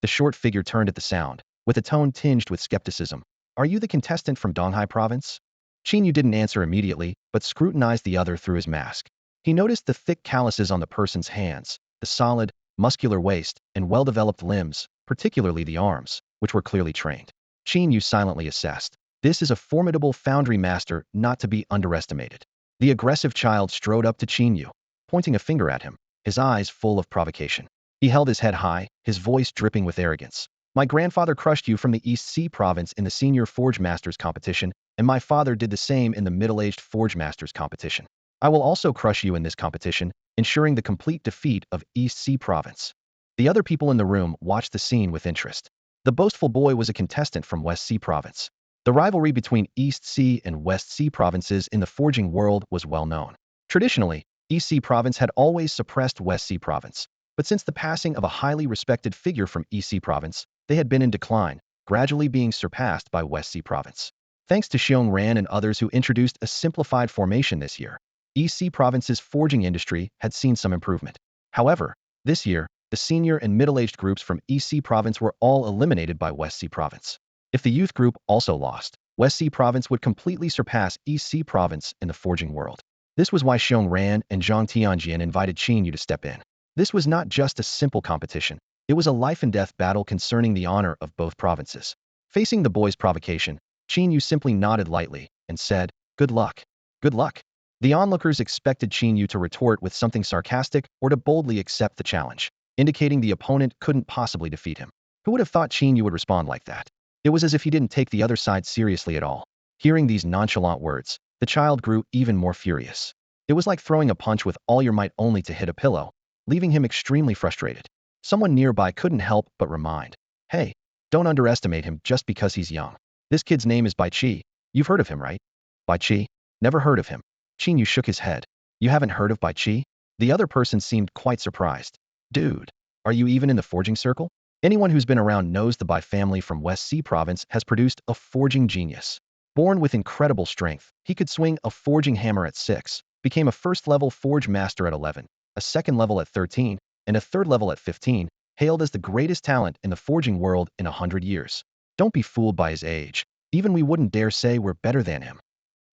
Speaker 1: The short figure turned at the sound, with a tone tinged with skepticism. Are you the contestant from Donghai Province? Qin Yu didn't answer immediately, but scrutinized the other through his mask. He noticed the thick calluses on the person's hands, the solid, muscular waist, and well-developed limbs, particularly the arms, which were clearly trained. Qin Yu silently assessed. This is a formidable foundry master not to be underestimated. The aggressive child strode up to Qin Yu, pointing a finger at him, his eyes full of provocation. He held his head high, his voice dripping with arrogance. My grandfather crushed you from the East Sea province in the senior Forge Masters competition, and my father did the same in the middle-aged Forge Masters competition. I will also crush you in this competition, ensuring the complete defeat of East Sea province. The other people in the room watched the scene with interest. The boastful boy was a contestant from West Sea province. The rivalry between East Sea and West Sea provinces in the forging world was well known. Traditionally, East Sea province had always suppressed West Sea province, but since the passing of a highly respected figure from East Sea province, they had been in decline, gradually being surpassed by West Sea province. Thanks to Xiong Ran and others who introduced a simplified formation this year, East Sea province's forging industry had seen some improvement. However, this year, the senior and middle-aged groups from East Sea province were all eliminated by West Sea province. If the youth group also lost, West Sea province would completely surpass East Sea province in the forging world. This was why Xiong Ran and Zhang Tianjian invited Qin Yu to step in. This was not just a simple competition. It was a life-and-death battle concerning the honor of both provinces. Facing the boy's provocation, Qin Yu simply nodded lightly and said, "Good luck. Good luck." The onlookers expected Qin Yu to retort with something sarcastic or to boldly accept the challenge, indicating the opponent couldn't possibly defeat him. Who would have thought Qin Yu would respond like that? It was as if he didn't take the other side seriously at all. Hearing these nonchalant words, the child grew even more furious. It was like throwing a punch with all your might only to hit a pillow, leaving him extremely frustrated. Someone nearby couldn't help but remind, "Hey, don't underestimate him just because he's young. This kid's name is Bai Qi. You've heard of him, right?" "Bai Qi? Never heard of him." Qin Yu shook his head. "You haven't heard of Bai Qi?" The other person seemed quite surprised. "Dude, are you even in the forging circle?" Anyone who's been around knows the Bai family from West Sea province has produced a forging genius. Born with incredible strength, he could swing a forging hammer at 6, became a first-level forge master at 11, a second level at 13, and a third level at 15, hailed as the greatest talent in the forging world in 100 years. Don't be fooled by his age. Even we wouldn't dare say we're better than him.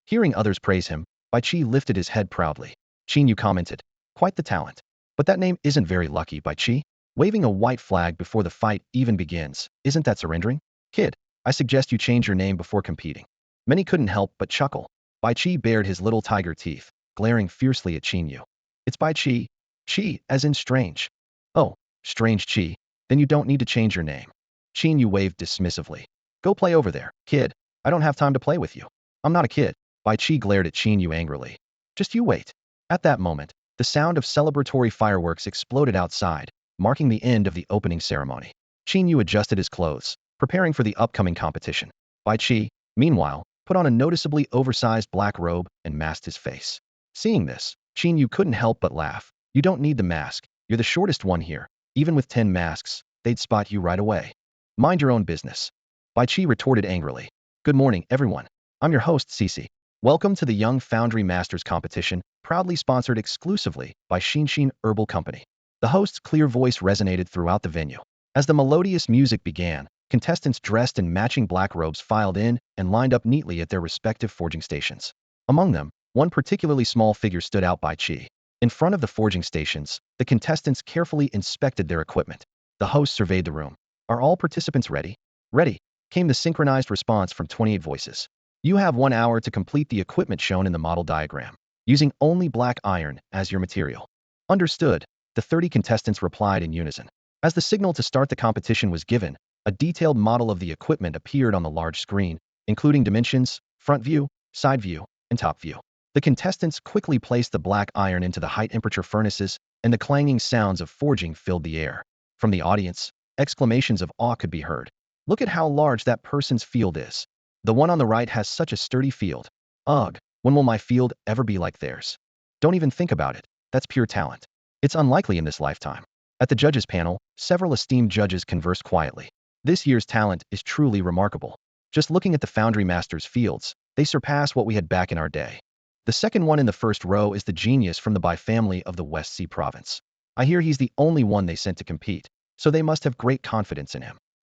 Speaker 1: Hearing others praise him, Bai Qi lifted his head proudly. Qin Yu commented, "Quite the talent. But that name isn't very lucky, Bai Qi. Waving a white flag before the fight even begins, isn't that surrendering? Kid, I suggest you change your name before competing." Many couldn't help but chuckle. Bai Qi bared his little tiger teeth, glaring fiercely at Qin Yu. "It's Bai Qi. Qi, as in strange." "Oh, strange Qi. Then you don't need to change your name." Qin Yu waved dismissively. "Go play over there, kid. I don't have time to play with you." "I'm not a kid." Bai Qi glared at Qin Yu angrily. "Just you wait." At that moment, the sound of celebratory fireworks exploded outside, marking the end of the opening ceremony. Qin Yu adjusted his clothes, preparing for the upcoming competition. Bai Qi, meanwhile, put on a noticeably oversized black robe and masked his face. Seeing this, Qin Yu couldn't help but laugh. "You don't need the mask. You're the shortest one here. Even with 10 masks, they'd spot you right away." "Mind your own business." Bai Qi retorted angrily. "Good morning, everyone. I'm your host, Cici. Welcome to the Young Foundry Masters competition, proudly sponsored exclusively by Shinshin Herbal Company." The host's clear voice resonated throughout the venue. As the melodious music began, contestants dressed in matching black robes filed in and lined up neatly at their respective forging stations. Among them, one particularly small figure stood out. Bai Qi. In front of the forging stations, the contestants carefully inspected their equipment. The host surveyed the room. "Are all participants ready?" "Ready," came the synchronized response from 28 voices. "You have 1 hour to complete the equipment shown in the model diagram, using only black iron as your material." "Understood," the 30 contestants replied in unison. As the signal to start the competition was given, a detailed model of the equipment appeared on the large screen, including dimensions, front view, side view, and top view. The contestants quickly placed the black iron into the high-temperature furnaces, and the clanging sounds of forging filled the air. From the audience, exclamations of awe could be heard. "Look at how large that person's field is. The one on the right has such a sturdy field. Ugh, when will my field ever be like theirs? Don't even think about it. That's pure talent. It's unlikely in this lifetime." At the judges' panel, several esteemed judges conversed quietly. "This year's talent is truly remarkable. Just looking at the Foundry Masters' fields, they surpass what we had back in our day. The second one in the first row is the genius from the Bai family of the West Sea province. I hear he's the only one they sent to compete, so they must have great confidence in him."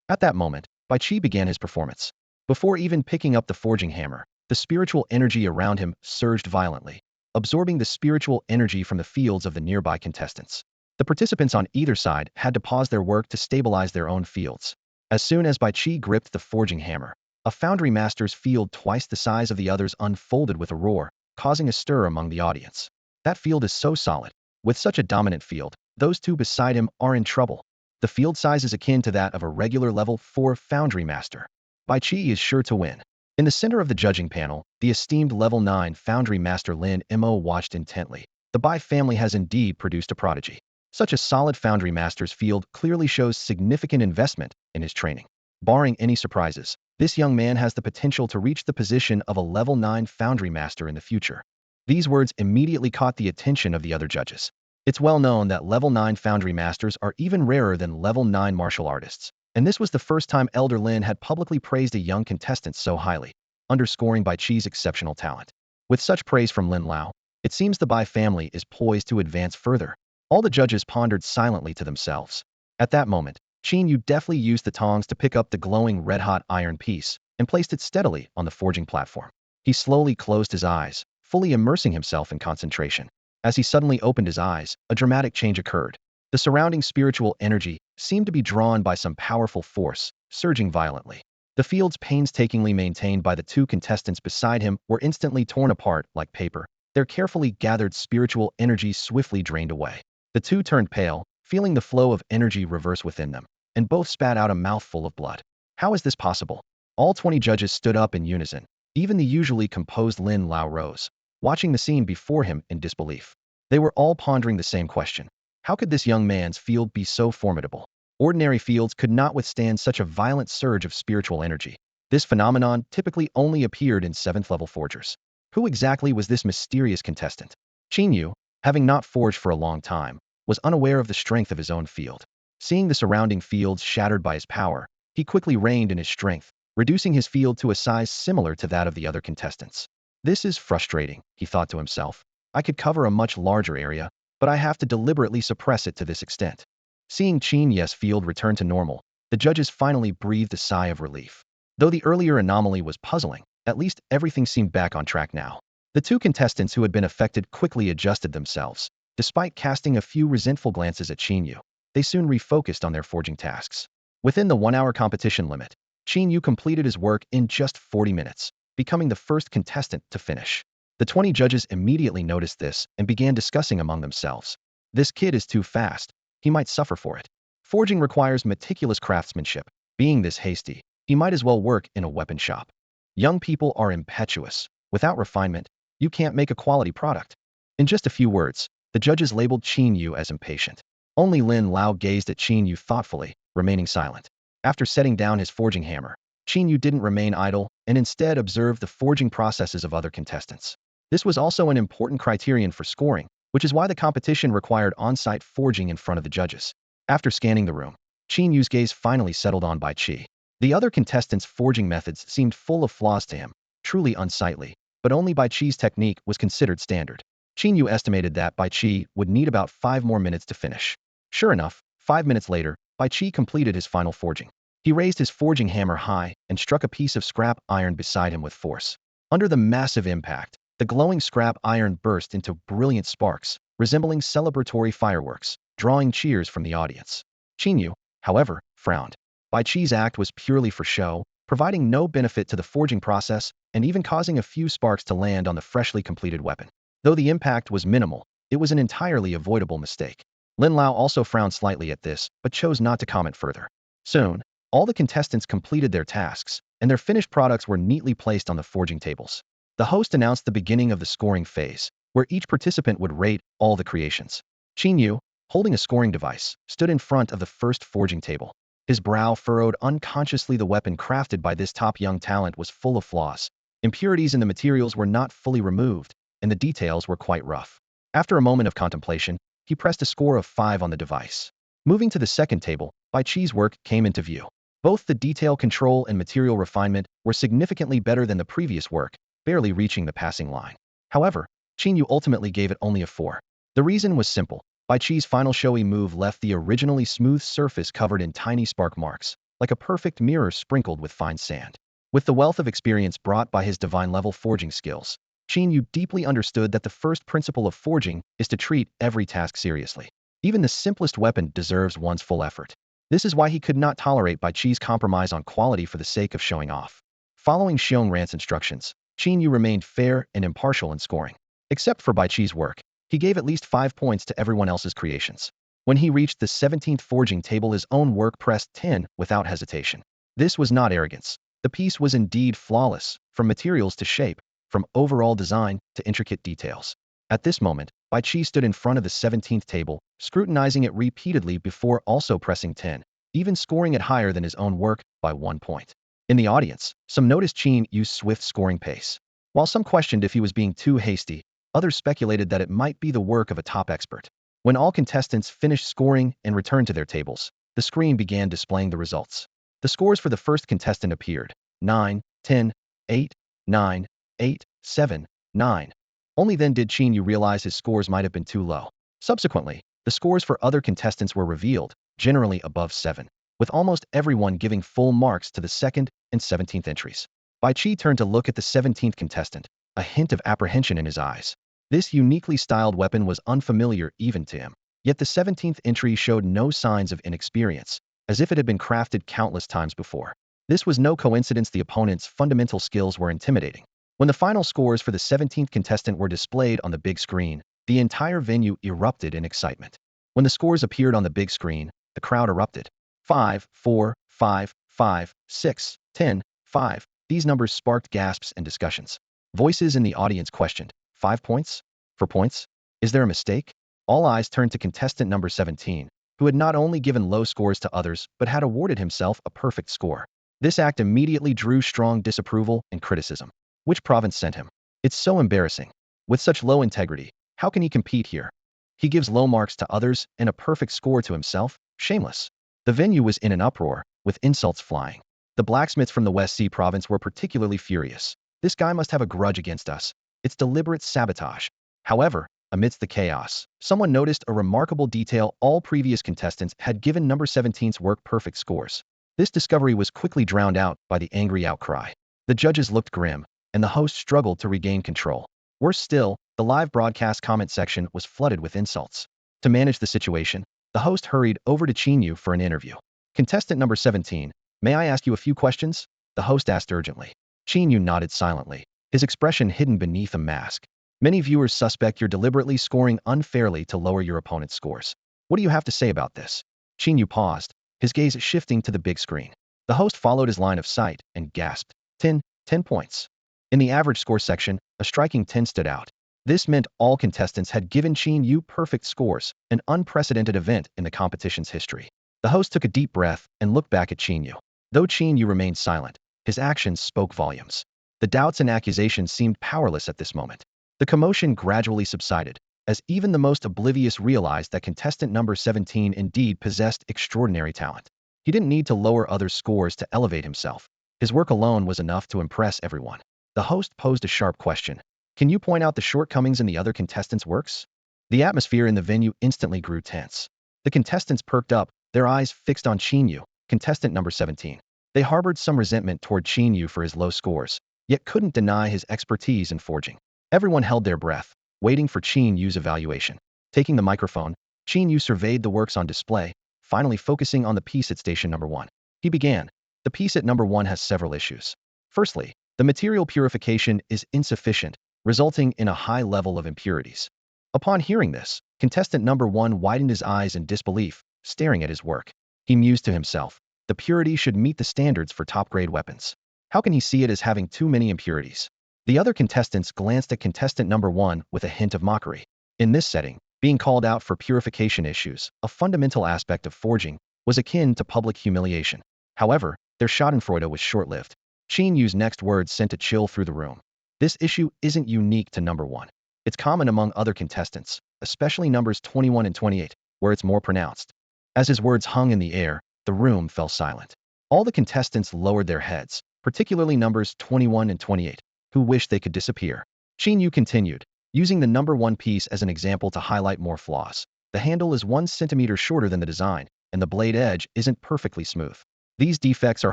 Speaker 1: At that moment, Bai Qi began his performance. Before even picking up the forging hammer, the spiritual energy around him surged violently, absorbing the spiritual energy from the fields of the nearby contestants. The participants on either side had to pause their work to stabilize their own fields. As soon as Bai Qi gripped the forging hammer, a foundry master's field twice the size of the others unfolded with a roar, causing a stir among the audience. That field is so solid. With such a dominant field, those two beside him are in trouble. The field size is akin to that of a regular level 4 foundry master. Bai Qi is sure to win. In the center of the judging panel, the esteemed level 9 foundry master Lin Mo watched intently. The Bai family has indeed produced a prodigy. Such a solid foundry master's field clearly shows significant investment in his training. Barring any surprises, this young man has the potential to reach the position of a level 9 foundry master in the future. These words immediately caught the attention of the other judges. It's well known that level 9 foundry masters are even rarer than level 9 martial artists, and this was the first time Elder Lin had publicly praised a young contestant so highly, underscoring Bai Qi's exceptional talent. With such praise from Lin Lao, it seems the Bai family is poised to advance further. All the judges pondered silently to themselves. At that moment, Qin Yu deftly used the tongs to pick up the glowing red-hot iron piece and placed it steadily on the forging platform. He slowly closed his eyes, fully immersing himself in concentration. As he suddenly opened his eyes, a dramatic change occurred. The surrounding spiritual energy seemed to be drawn by some powerful force, surging violently. The fields painstakingly maintained by the two contestants beside him were instantly torn apart like paper. Their carefully gathered spiritual energy swiftly drained away. The two turned pale, feeling the flow of energy reverse within them, and both spat out a mouthful of blood. How is this possible? All 20 judges stood up in unison. Even the usually composed Lin Lao rose, watching the scene before him in disbelief. They were all pondering the same question. How could this young man's field be so formidable? Ordinary fields could not withstand such a violent surge of spiritual energy. This phenomenon typically only appeared in 7th-level forgers. Who exactly was this mysterious contestant? Qin Yu, having not forged for a long time, was unaware of the strength of his own field. Seeing the surrounding fields shattered by his power, he quickly reined in his strength, reducing his field to a size similar to that of the other contestants. This is frustrating, he thought to himself. I could cover a much larger area, but I have to deliberately suppress it to this extent. Seeing Qin Yu's field return to normal, the judges finally breathed a sigh of relief. Though the earlier anomaly was puzzling, at least everything seemed back on track now. The two contestants who had been affected quickly adjusted themselves. Despite casting a few resentful glances at Qin Yu, they soon refocused on their forging tasks. Within the 1-hour competition limit, Qin Yu completed his work in just 40 minutes, becoming the first contestant to finish. The 20 judges immediately noticed this and began discussing among themselves. This kid is too fast. He might suffer for it. Forging requires meticulous craftsmanship. Being this hasty, he might as well work in a weapon shop. Young people are impetuous. Without refinement, you can't make a quality product. In just a few words, the judges labeled Qin Yu as impatient. Only Lin Lao gazed at Qin Yu thoughtfully, remaining silent. After setting down his forging hammer, Qin Yu didn't remain idle and instead observed the forging processes of other contestants. This was also an important criterion for scoring, which is why the competition required on-site forging in front of the judges. After scanning the room, Qin Yu's gaze finally settled on Bai Qi. The other contestants' forging methods seemed full of flaws to him, truly unsightly, but only Bai Qi's technique was considered standard. Qin Yu estimated that Bai Qi would need about 5 more minutes to finish. Sure enough, 5 minutes later, Bai Qi completed his final forging. He raised his forging hammer high and struck a piece of scrap iron beside him with force. Under the massive impact, the glowing scrap iron burst into brilliant sparks, resembling celebratory fireworks, drawing cheers from the audience. Qin Yu, however, frowned. Bai Qi's act was purely for show, providing no benefit to the forging process and even causing a few sparks to land on the freshly completed weapon. Though the impact was minimal, it was an entirely avoidable mistake. Lin Lao also frowned slightly at this, but chose not to comment further. Soon, all the contestants completed their tasks, and their finished products were neatly placed on the forging tables. The host announced the beginning of the scoring phase, where each participant would rate all the creations. Qin Yu, holding a scoring device, stood in front of the first forging table. His brow furrowed unconsciously. The weapon crafted by this top young talent was full of flaws. Impurities in the materials were not fully removed, and the details were quite rough. After a moment of contemplation, he pressed a score of 5 on the device. Moving to the second table, Bai Qi's work came into view. Both the detail control and material refinement were significantly better than the previous work, barely reaching the passing line. However, Qin Yu ultimately gave it only a 4. The reason was simple. Bai Qi's final showy move left the originally smooth surface covered in tiny spark marks, like a perfect mirror sprinkled with fine sand. With the wealth of experience brought by his divine-level forging skills, Qin Yu deeply understood that the first principle of forging is to treat every task seriously. Even the simplest weapon deserves one's full effort. This is why he could not tolerate Bai Qi's compromise on quality for the sake of showing off. Following Xiong Ran's instructions, Qin Yu remained fair and impartial in scoring. Except for Bai Qi's work, he gave at least 5 points to everyone else's creations. When he reached the 17th forging table, his own work pressed 10 without hesitation. This was not arrogance. The piece was indeed flawless, from materials to shape, from overall design to intricate details. At this moment, Bai Qi stood in front of the 17th table, scrutinizing it repeatedly before also pressing 10, even scoring it higher than his own work by 1 point. In the audience, some noticed Qin Yu's swift scoring pace. While some questioned if he was being too hasty, others speculated that it might be the work of a top expert. When all contestants finished scoring and returned to their tables, the screen began displaying the results. The scores for the first contestant appeared: 9, 10, 8, 9, 8, 7, 9. Only then did Qin Yu realize his scores might have been too low. Subsequently, the scores for other contestants were revealed, generally above 7, with almost everyone giving full marks to the 2nd and 17th entries. Bai Qi turned to look at the 17th contestant, a hint of apprehension in his eyes. This uniquely styled weapon was unfamiliar even to him. Yet the 17th entry showed no signs of inexperience, as if it had been crafted countless times before. This was no coincidence. The opponent's fundamental skills were intimidating. When the final scores for the 17th contestant were displayed on the big screen, the entire venue erupted in excitement. When the scores appeared on the big screen, the crowd erupted. 5, 4, 5, 5, 6, 10, 5. These numbers sparked gasps and discussions. Voices in the audience questioned, 5 points? 4 points? Is there a mistake? All eyes turned to contestant number 17, who had not only given low scores to others but had awarded himself a perfect score. This act immediately drew strong disapproval and criticism. Which province sent him? It's so embarrassing. With such low integrity, how can he compete here? He gives low marks to others and a perfect score to himself? Shameless. The venue was in an uproar, with insults flying. The blacksmiths from the West Sea province were particularly furious. This guy must have a grudge against us. It's deliberate sabotage. However, amidst the chaos, someone noticed a remarkable detail: all previous contestants had given number 17's work perfect scores. This discovery was quickly drowned out by the angry outcry. The judges looked grim, and the host struggled to regain control. Worse still, the live broadcast comment section was flooded with insults. To manage the situation, the host hurried over to Qin Yu for an interview. Contestant number 17, may I ask you a few questions? The host asked urgently. Qin Yu nodded silently, his expression hidden beneath a mask. Many viewers suspect you're deliberately scoring unfairly to lower your opponent's scores. What do you have to say about this? Qin Yu paused, his gaze shifting to the big screen. The host followed his line of sight and gasped, 10 points. In the average score section, a striking 10 stood out. This meant all contestants had given Qin Yu perfect scores, an unprecedented event in the competition's history. The host took a deep breath and looked back at Qin Yu. Though Qin Yu remained silent, his actions spoke volumes. The doubts and accusations seemed powerless at this moment. The commotion gradually subsided, as even the most oblivious realized that contestant number 17 indeed possessed extraordinary talent. He didn't need to lower others' scores to elevate himself. His work alone was enough to impress everyone. The host posed a sharp question. Can you point out the shortcomings in the other contestants' works? The atmosphere in the venue instantly grew tense. The contestants perked up, their eyes fixed on Qin Yu, contestant number 17. They harbored some resentment toward Qin Yu for his low scores, yet couldn't deny his expertise in forging. Everyone held their breath, waiting for Qin Yu's evaluation. Taking the microphone, Qin Yu surveyed the works on display, finally focusing on the piece at station number 1. He began. The piece at number 1 has several issues. Firstly, the material purification is insufficient, resulting in a high level of impurities. Upon hearing this, contestant number 1 widened his eyes in disbelief, staring at his work. He mused to himself, the purity should meet the standards for top-grade weapons. How can he see it as having too many impurities? The other contestants glanced at contestant number 1 with a hint of mockery. In this setting, being called out for purification issues, a fundamental aspect of forging, was akin to public humiliation. However, their schadenfreude was short-lived. Qin Yu's next words sent a chill through the room. This issue isn't unique to number 1. It's common among other contestants, especially numbers 21 and 28, where it's more pronounced. As his words hung in the air, the room fell silent. All the contestants lowered their heads, particularly numbers 21 and 28, who wished they could disappear. Qin Yu continued, using the number 1 piece as an example to highlight more flaws. The handle is 1 centimeter shorter than the design, and the blade edge isn't perfectly smooth. These defects are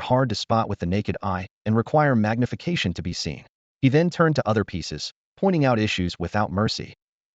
Speaker 1: hard to spot with the naked eye and require magnification to be seen. He then turned to other pieces, pointing out issues without mercy.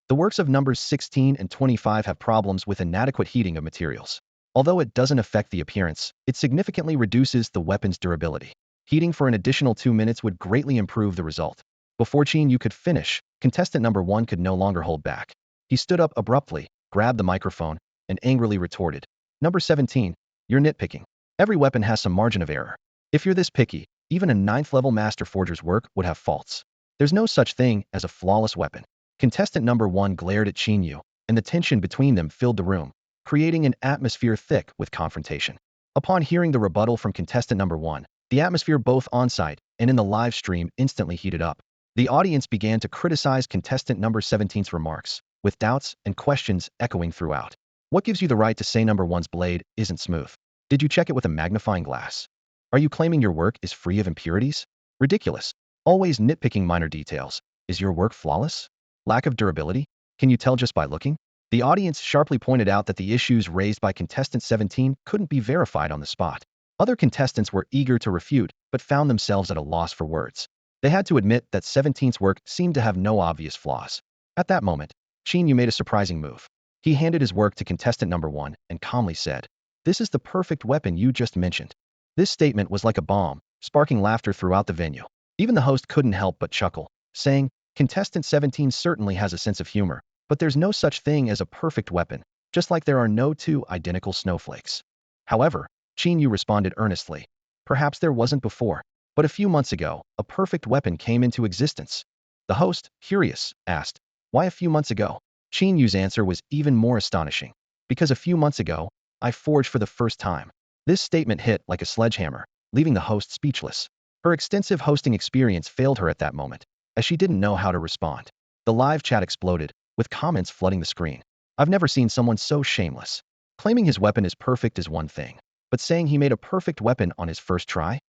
Speaker 1: The works of numbers 16 and 25 have problems with inadequate heating of materials. Although it doesn't affect the appearance, it significantly reduces the weapon's durability. Heating for an additional 2 minutes would greatly improve the result. Before Qin Yu could finish, contestant number 1 could no longer hold back. He stood up abruptly, grabbed the microphone, and angrily retorted. Number 17, you're nitpicking. Every weapon has some margin of error. If you're this picky, even a 9th-level master forger's work would have faults. There's no such thing as a flawless weapon. Contestant number 1 glared at Qin Yu, and the tension between them filled the room, creating an atmosphere thick with confrontation. Upon hearing the rebuttal from contestant number 1, the atmosphere both on-site and in the live stream instantly heated up. The audience began to criticize contestant number 17's remarks, with doubts and questions echoing throughout. What gives you the right to say number 1's blade isn't smooth? Did you check it with a magnifying glass? Are you claiming your work is free of impurities? Ridiculous. Always nitpicking minor details. Is your work flawless? Lack of durability? Can you tell just by looking? The audience sharply pointed out that the issues raised by contestant 17 couldn't be verified on the spot. Other contestants were eager to refute, but found themselves at a loss for words. They had to admit that 17's work seemed to have no obvious flaws. At that moment, Qin Yu made a surprising move. He handed his work to contestant number 1 and calmly said, "This is the perfect weapon you just mentioned." This statement was like a bomb, sparking laughter throughout the venue. Even the host couldn't help but chuckle, saying, "Contestant 17 certainly has a sense of humor, but there's no such thing as a perfect weapon, just like there are no two identical snowflakes." However, Qin Yu responded earnestly, "Perhaps there wasn't before, but a few months ago, a perfect weapon came into existence." The host, curious, asked, "Why a few months ago?" Qin Yu's answer was even more astonishing. "Because a few months ago, I forged for the first time." This statement hit like a sledgehammer, leaving the host speechless. Her extensive hosting experience failed her at that moment, as she didn't know how to respond. The live chat exploded, with comments flooding the screen. "I've never seen someone so shameless. Claiming his weapon is perfect is one thing, but saying he made a perfect weapon on his first try?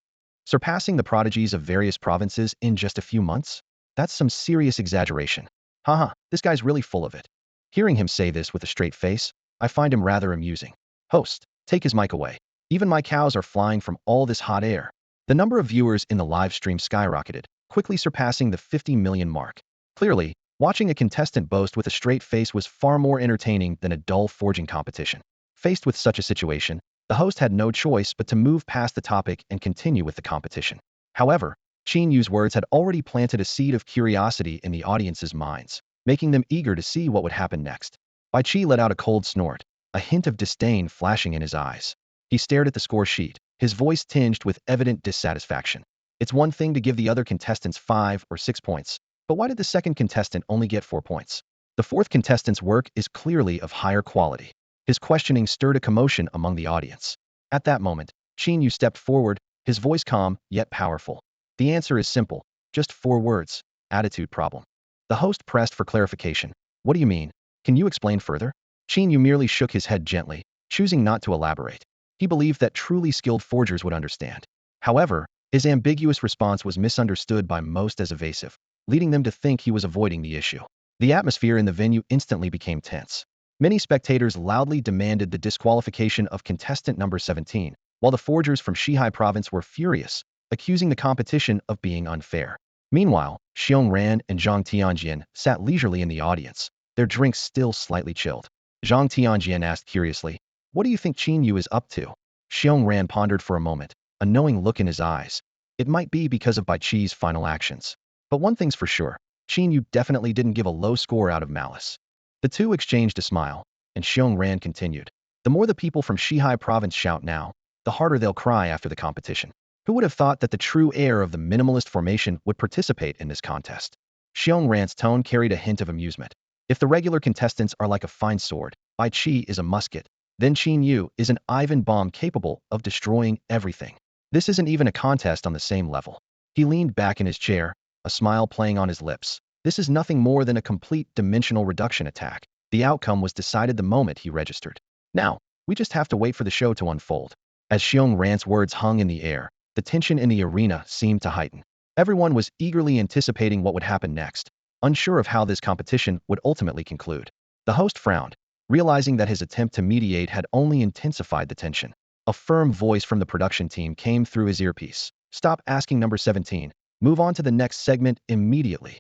Speaker 1: Surpassing the prodigies of various provinces in just a few months? That's some serious exaggeration. Haha, this guy's really full of it." Hearing him say this with a straight face, I find him rather amusing. Host, take his mic away. Even my cows are flying from all this hot air. The number of viewers in the live stream skyrocketed, quickly surpassing the 50 million mark. Clearly, watching a contestant boast with a straight face was far more entertaining than a dull forging competition. Faced with such a situation, the host had no choice but to move past the topic and continue with the competition. However, Qin Yu's words had already planted a seed of curiosity in the audience's minds, making them eager to see what would happen next. Bai Qi let out a cold snort, a hint of disdain flashing in his eyes. He stared at the score sheet, his voice tinged with evident dissatisfaction. It's one thing to give the other contestants 5 or 6 points, but why did the second contestant only get 4 points? The fourth contestant's work is clearly of higher quality. His questioning stirred a commotion among the audience. At that moment, Qin Yu stepped forward, his voice calm yet powerful. "The answer is simple, just 4 words: attitude problem." The host pressed for clarification. "What do you mean? Can you explain further?" Qin Yu merely shook his head gently, choosing not to elaborate. He believed that truly skilled forgers would understand. However, his ambiguous response was misunderstood by most as evasive, leading them to think he was avoiding the issue. The atmosphere in the venue instantly became tense. Many spectators loudly demanded the disqualification of contestant number 17, while the forgers from Shihai province were furious, accusing the competition of being unfair. Meanwhile, Xiong Ran and Zhang Tianjian sat leisurely in the audience, their drinks still slightly chilled. Zhang Tianjian asked curiously, "What do you think Qin Yu is up to?" Xiong Ran pondered for a moment, a knowing look in his eyes. It might be because of Bai Qi's final actions. But one thing's for sure, Qin Yu definitely didn't give a low score out of malice. The two exchanged a smile, and Xiong Ran continued. "The more the people from Shihai province shout now, the harder they'll cry after the competition. Who would have thought that the true heir of the minimalist formation would participate in this contest?" Xiong Ran's tone carried a hint of amusement. "If the regular contestants are like a fine sword, Bai Qi is a musket, then Qin Yu is an Ivan bomb capable of destroying everything. This isn't even a contest on the same level." He leaned back in his chair, a smile playing on his lips. This is nothing more than a complete dimensional reduction attack. The outcome was decided the moment he registered. Now, we just have to wait for the show to unfold. As Xiong Ran's words hung in the air, the tension in the arena seemed to heighten. Everyone was eagerly anticipating what would happen next, unsure of how this competition would ultimately conclude. The host frowned, realizing that his attempt to mediate had only intensified the tension. A firm voice from the production team came through his earpiece. "Stop asking number 17. Move on to the next segment immediately."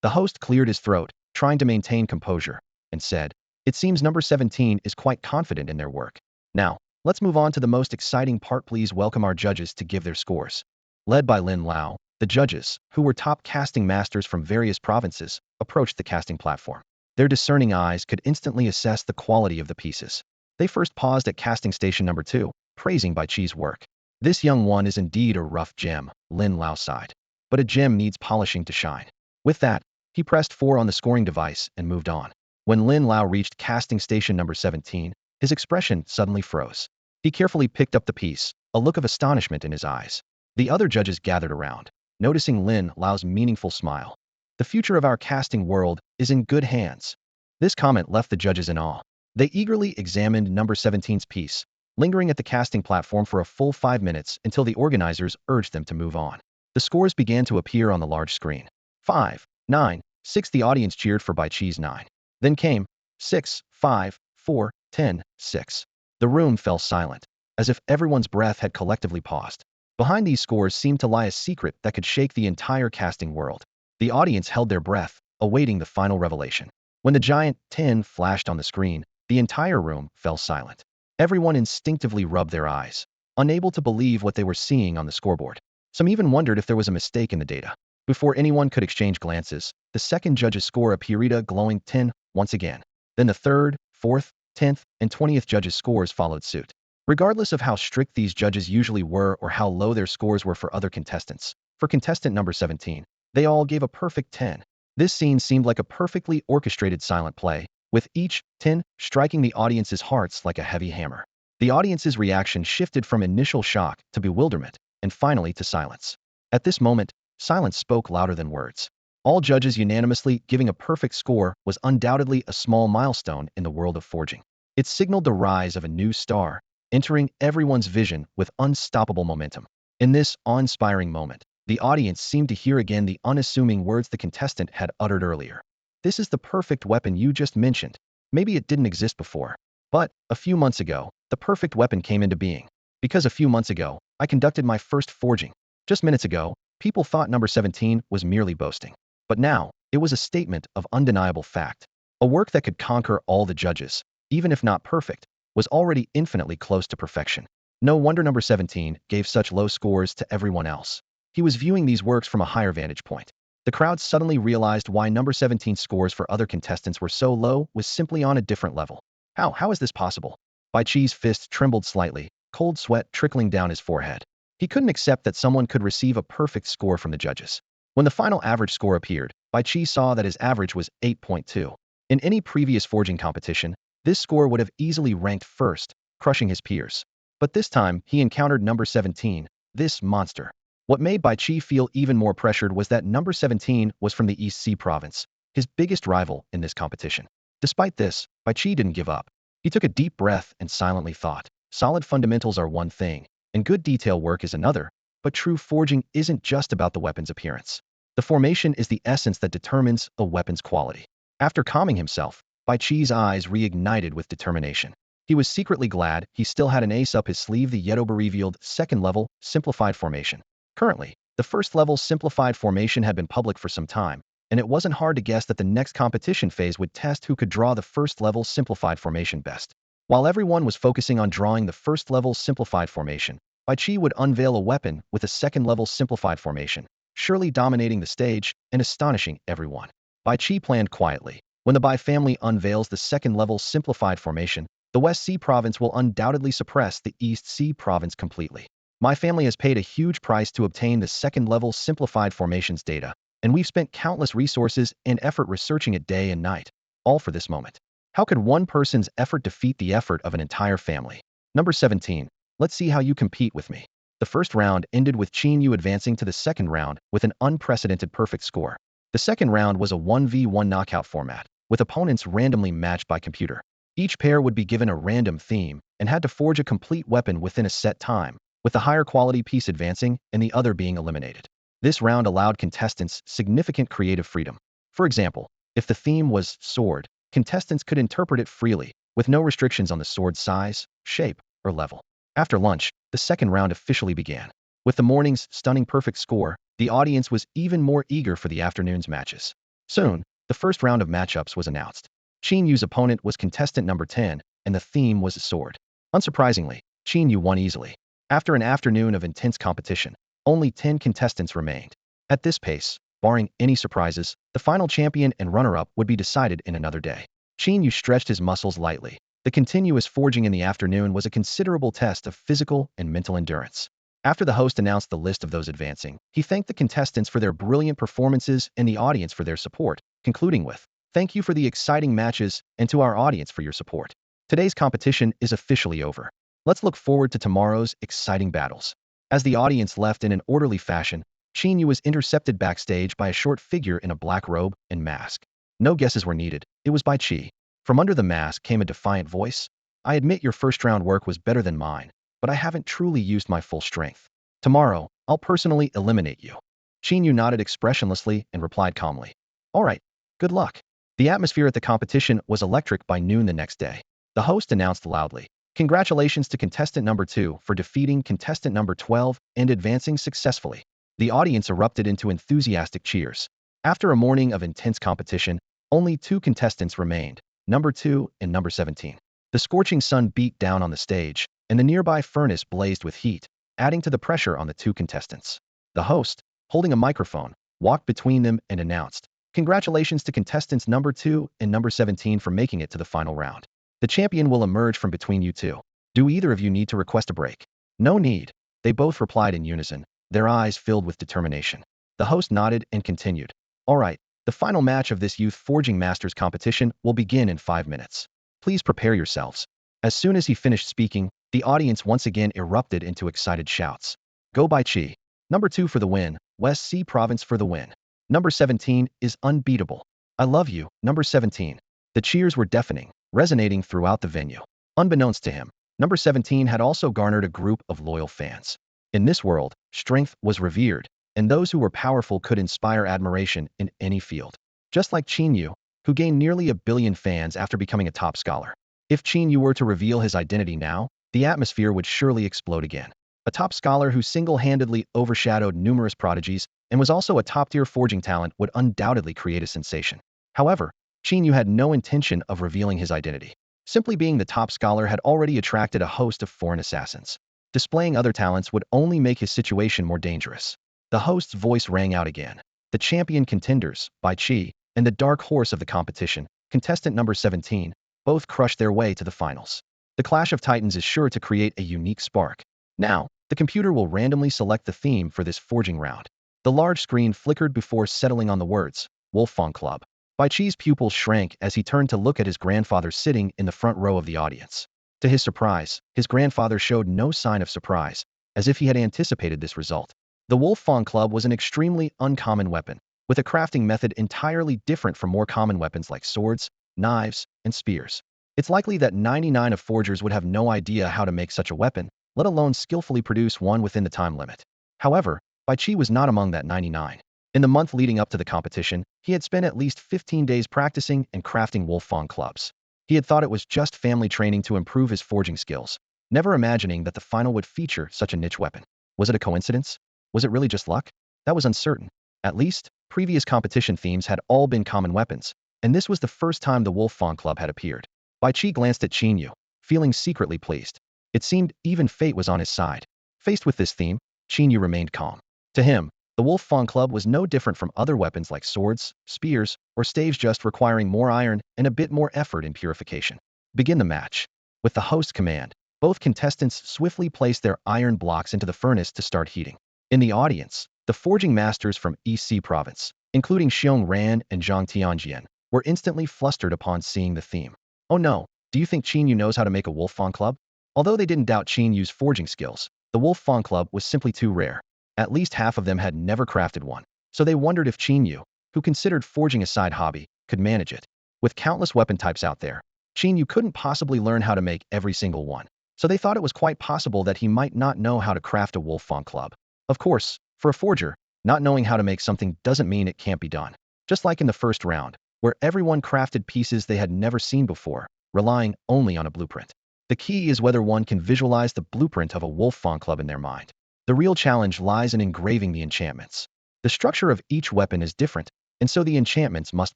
Speaker 1: The host cleared his throat, trying to maintain composure, and said, "It seems number 17 is quite confident in their work. Now, let's move on to the most exciting part. Please welcome our judges to give their scores." Led by Lin Lao, the judges, who were top casting masters from various provinces, approached the casting platform. Their discerning eyes could instantly assess the quality of the pieces. They first paused at casting station number 2, praising Bai Chi's work. "This young one is indeed a rough gem," Lin Lao sighed. "But a gem needs polishing to shine." With that, he pressed 4 on the scoring device and moved on. When Lin Lao reached casting station number 17, his expression suddenly froze. He carefully picked up the piece, a look of astonishment in his eyes. The other judges gathered around, noticing Lin Lao's meaningful smile. "The future of our casting world is in good hands." This comment left the judges in awe. They eagerly examined number 17's piece, lingering at the casting platform for a full 5 minutes until the organizers urged them to move on. The scores began to appear on the large screen. 5, 9, 6. The audience cheered for Bai Chi's 9. Then came 6, 5, 4, 10, 6. The room fell silent, as if everyone's breath had collectively paused. Behind these scores seemed to lie a secret that could shake the entire casting world. The audience held their breath, awaiting the final revelation. When the giant 10 flashed on the screen, the entire room fell silent. Everyone instinctively rubbed their eyes, unable to believe what they were seeing on the scoreboard. Some even wondered if there was a mistake in the data. Before anyone could exchange glances, the second judge's score appeared a glowing 10 once again. Then the third, fourth, 10th, and 20th judges' scores followed suit. Regardless of how strict these judges usually were or how low their scores were for other contestants, for contestant number 17, they all gave a perfect 10. This scene seemed like a perfectly orchestrated silent play, with each 10 striking the audience's hearts like a heavy hammer. The audience's reaction shifted from initial shock to bewilderment, and finally to silence. At this moment, silence spoke louder than words. All judges unanimously giving a perfect score was undoubtedly a small milestone in the world of forging. It signaled the rise of a new star, entering everyone's vision with unstoppable momentum. In this awe-inspiring moment, the audience seemed to hear again the unassuming words the contestant had uttered earlier. "This is the perfect weapon you just mentioned. Maybe it didn't exist before. But, a few months ago, the perfect weapon came into being. Because a few months ago, I conducted my first forging. Just minutes ago, people thought number 17 was merely boasting. But now, it was a statement of undeniable fact. A work that could conquer all the judges, even if not perfect, was already infinitely close to perfection." No wonder number 17 gave such low scores to everyone else. He was viewing these works from a higher vantage point. The crowd suddenly realized why number 17's scores for other contestants were so low was simply on a different level. How is this possible? Bai Chi's fist trembled slightly, cold sweat trickling down his forehead. He couldn't accept that someone could receive a perfect score from the judges. When the final average score appeared, Bai Chi saw that his average was 8.2. In any previous forging competition, this score would have easily ranked first, crushing his peers. But this time, he encountered number 17, this monster. What made Bai Chi feel even more pressured was that number 17 was from the East Sea province, his biggest rival in this competition. Despite this, Bai Chi didn't give up. He took a deep breath and silently thought, "Solid fundamentals are one thing, and good detail work is another, but true forging isn't just about the weapon's appearance. The formation is the essence that determines a weapon's quality." After calming himself, Bai Chi's eyes reignited with determination. He was secretly glad he still had an ace up his sleeve, the Yedoba revealed second-level simplified formation. Currently, the first-level simplified formation had been public for some time, and it wasn't hard to guess that the next competition phase would test who could draw the first-level simplified formation best. While everyone was focusing on drawing the first-level simplified formation, Bai Chi would unveil a weapon with a second-level simplified formation, surely dominating the stage and astonishing everyone. Bai Chi planned quietly. When the Bai family unveils the second-level simplified formation, the West Sea province will undoubtedly suppress the East Sea province completely. My family has paid a huge price to obtain the second-level simplified formations data, and we've spent countless resources and effort researching it day and night, all for this moment. How could one person's effort defeat the effort of an entire family? Number 17, let's see how you compete with me. The first round ended with Qin Yu advancing to the second round with an unprecedented perfect score. The second round was a 1v1 knockout format, with opponents randomly matched by computer. Each pair would be given a random theme and had to forge a complete weapon within a set time, with the higher quality piece advancing and the other being eliminated. This round allowed contestants significant creative freedom. For example, if the theme was sword, contestants could interpret it freely, with no restrictions on the sword's size, shape, or level. After lunch, the second round officially began. With the morning's stunning perfect score, the audience was even more eager for the afternoon's matches. Soon, the first round of matchups was announced. Qin Yu's opponent was contestant number 10, and the theme was a sword. Unsurprisingly, Qin Yu won easily. After an afternoon of intense competition, only 10 contestants remained. At this pace, barring any surprises, the final champion and runner-up would be decided in another day. Qin Yu stretched his muscles lightly. The continuous forging in the afternoon was a considerable test of physical and mental endurance. After the host announced the list of those advancing, he thanked the contestants for their brilliant performances and the audience for their support, concluding with, "Thank you for the exciting matches and to our audience for your support. Today's competition is officially over. Let's look forward to tomorrow's exciting battles." As the audience left in an orderly fashion, Qin Yu was intercepted backstage by a short figure in a black robe and mask. No guesses were needed. It was Bai Qi. From under the mask came a defiant voice. "I admit your first round work was better than mine, but I haven't truly used my full strength. Tomorrow, I'll personally eliminate you." Qin Yu nodded expressionlessly and replied calmly, "All right, good luck." The atmosphere at the competition was electric by noon the next day. The host announced loudly, "Congratulations to contestant number 2 for defeating contestant number 12 and advancing successfully." The audience erupted into enthusiastic cheers. After a morning of intense competition, only 2 contestants remained, number 2 and number 17. The scorching sun beat down on the stage, and the nearby furnace blazed with heat, adding to the pressure on the 2 contestants. The host, holding a microphone, walked between them and announced, "Congratulations to contestants number 2 and number 17 for making it to the final round. The champion will emerge from between you two. Do either of you need to request a break?" "No need," they both replied in unison, their eyes filled with determination. The host nodded and continued, "All right, the final match of this Youth Forging Masters competition will begin in 5 minutes. Please prepare yourselves." As soon as he finished speaking, the audience once again erupted into excited shouts. "Go Bai Qi. Number 2 for the win. West Sea Province for the win. Number 17 is unbeatable. I love you, number 17. The cheers were deafening, resonating throughout the venue. Unbeknownst to him, number 17 had also garnered a group of loyal fans. In this world, strength was revered, and those who were powerful could inspire admiration in any field. Just like Qin Yu, who gained nearly 1 billion fans after becoming a top scholar. If Qin Yu were to reveal his identity now, the atmosphere would surely explode again. A top scholar who single-handedly overshadowed numerous prodigies and was also a top-tier forging talent would undoubtedly create a sensation. However, Qin Yu had no intention of revealing his identity. Simply being the top scholar had already attracted a host of foreign assassins. Displaying other talents would only make his situation more dangerous. The host's voice rang out again. The champion contenders, Bai Qi, and the dark horse of the competition, contestant number 17, both crushed their way to the finals. The clash of titans is sure to create a unique spark. Now, the computer will randomly select the theme for this forging round. The large screen flickered before settling on the words, Wolfang Club. Bai Qi's pupils shrank as he turned to look at his grandfather sitting in the front row of the audience. To his surprise, his grandfather showed no sign of surprise, as if he had anticipated this result. The Wolfang Club was an extremely uncommon weapon, with a crafting method entirely different from more common weapons like swords, knives, and spears. It's likely that 99 of forgers would have no idea how to make such a weapon, let alone skillfully produce one within the time limit. However, Bai Qi was not among that 99. In the month leading up to the competition, he had spent at least 15 days practicing and crafting Wolfang clubs. He had thought it was just family training to improve his forging skills, never imagining that the final would feature such a niche weapon. Was it a coincidence? Was it really just luck? That was uncertain. At least, previous competition themes had all been common weapons, and this was the first time the Wolfang Club had appeared. Bai Qi glanced at Qin Yu, feeling secretly pleased. It seemed even fate was on his side. Faced with this theme, Qin Yu remained calm. To him, the Wolfang Club was no different from other weapons like swords, spears, or staves, just requiring more iron and a bit more effort in purification. Begin the match. With the host's command, both contestants swiftly placed their iron blocks into the furnace to start heating. In the audience, the forging masters from East Sea Province, including Xiong Ran and Zhang Tianjian, were instantly flustered upon seeing the theme. Oh no, do you think Qin Yu knows how to make a Wolfang Club? Although they didn't doubt Qin Yu's forging skills, the Wolfang Club was simply too rare. At least half of them had never crafted one, so they wondered if Qin Yu, who considered forging a side hobby, could manage it. With countless weapon types out there, Qin Yu couldn't possibly learn how to make every single one, so they thought it was quite possible that he might not know how to craft a Wolfang Club. Of course, for a forger, not knowing how to make something doesn't mean it can't be done. Just like in the first round, where everyone crafted pieces they had never seen before, relying only on a blueprint. The key is whether one can visualize the blueprint of a Wolfang Club in their mind. The real challenge lies in engraving the enchantments. The structure of each weapon is different, and so the enchantments must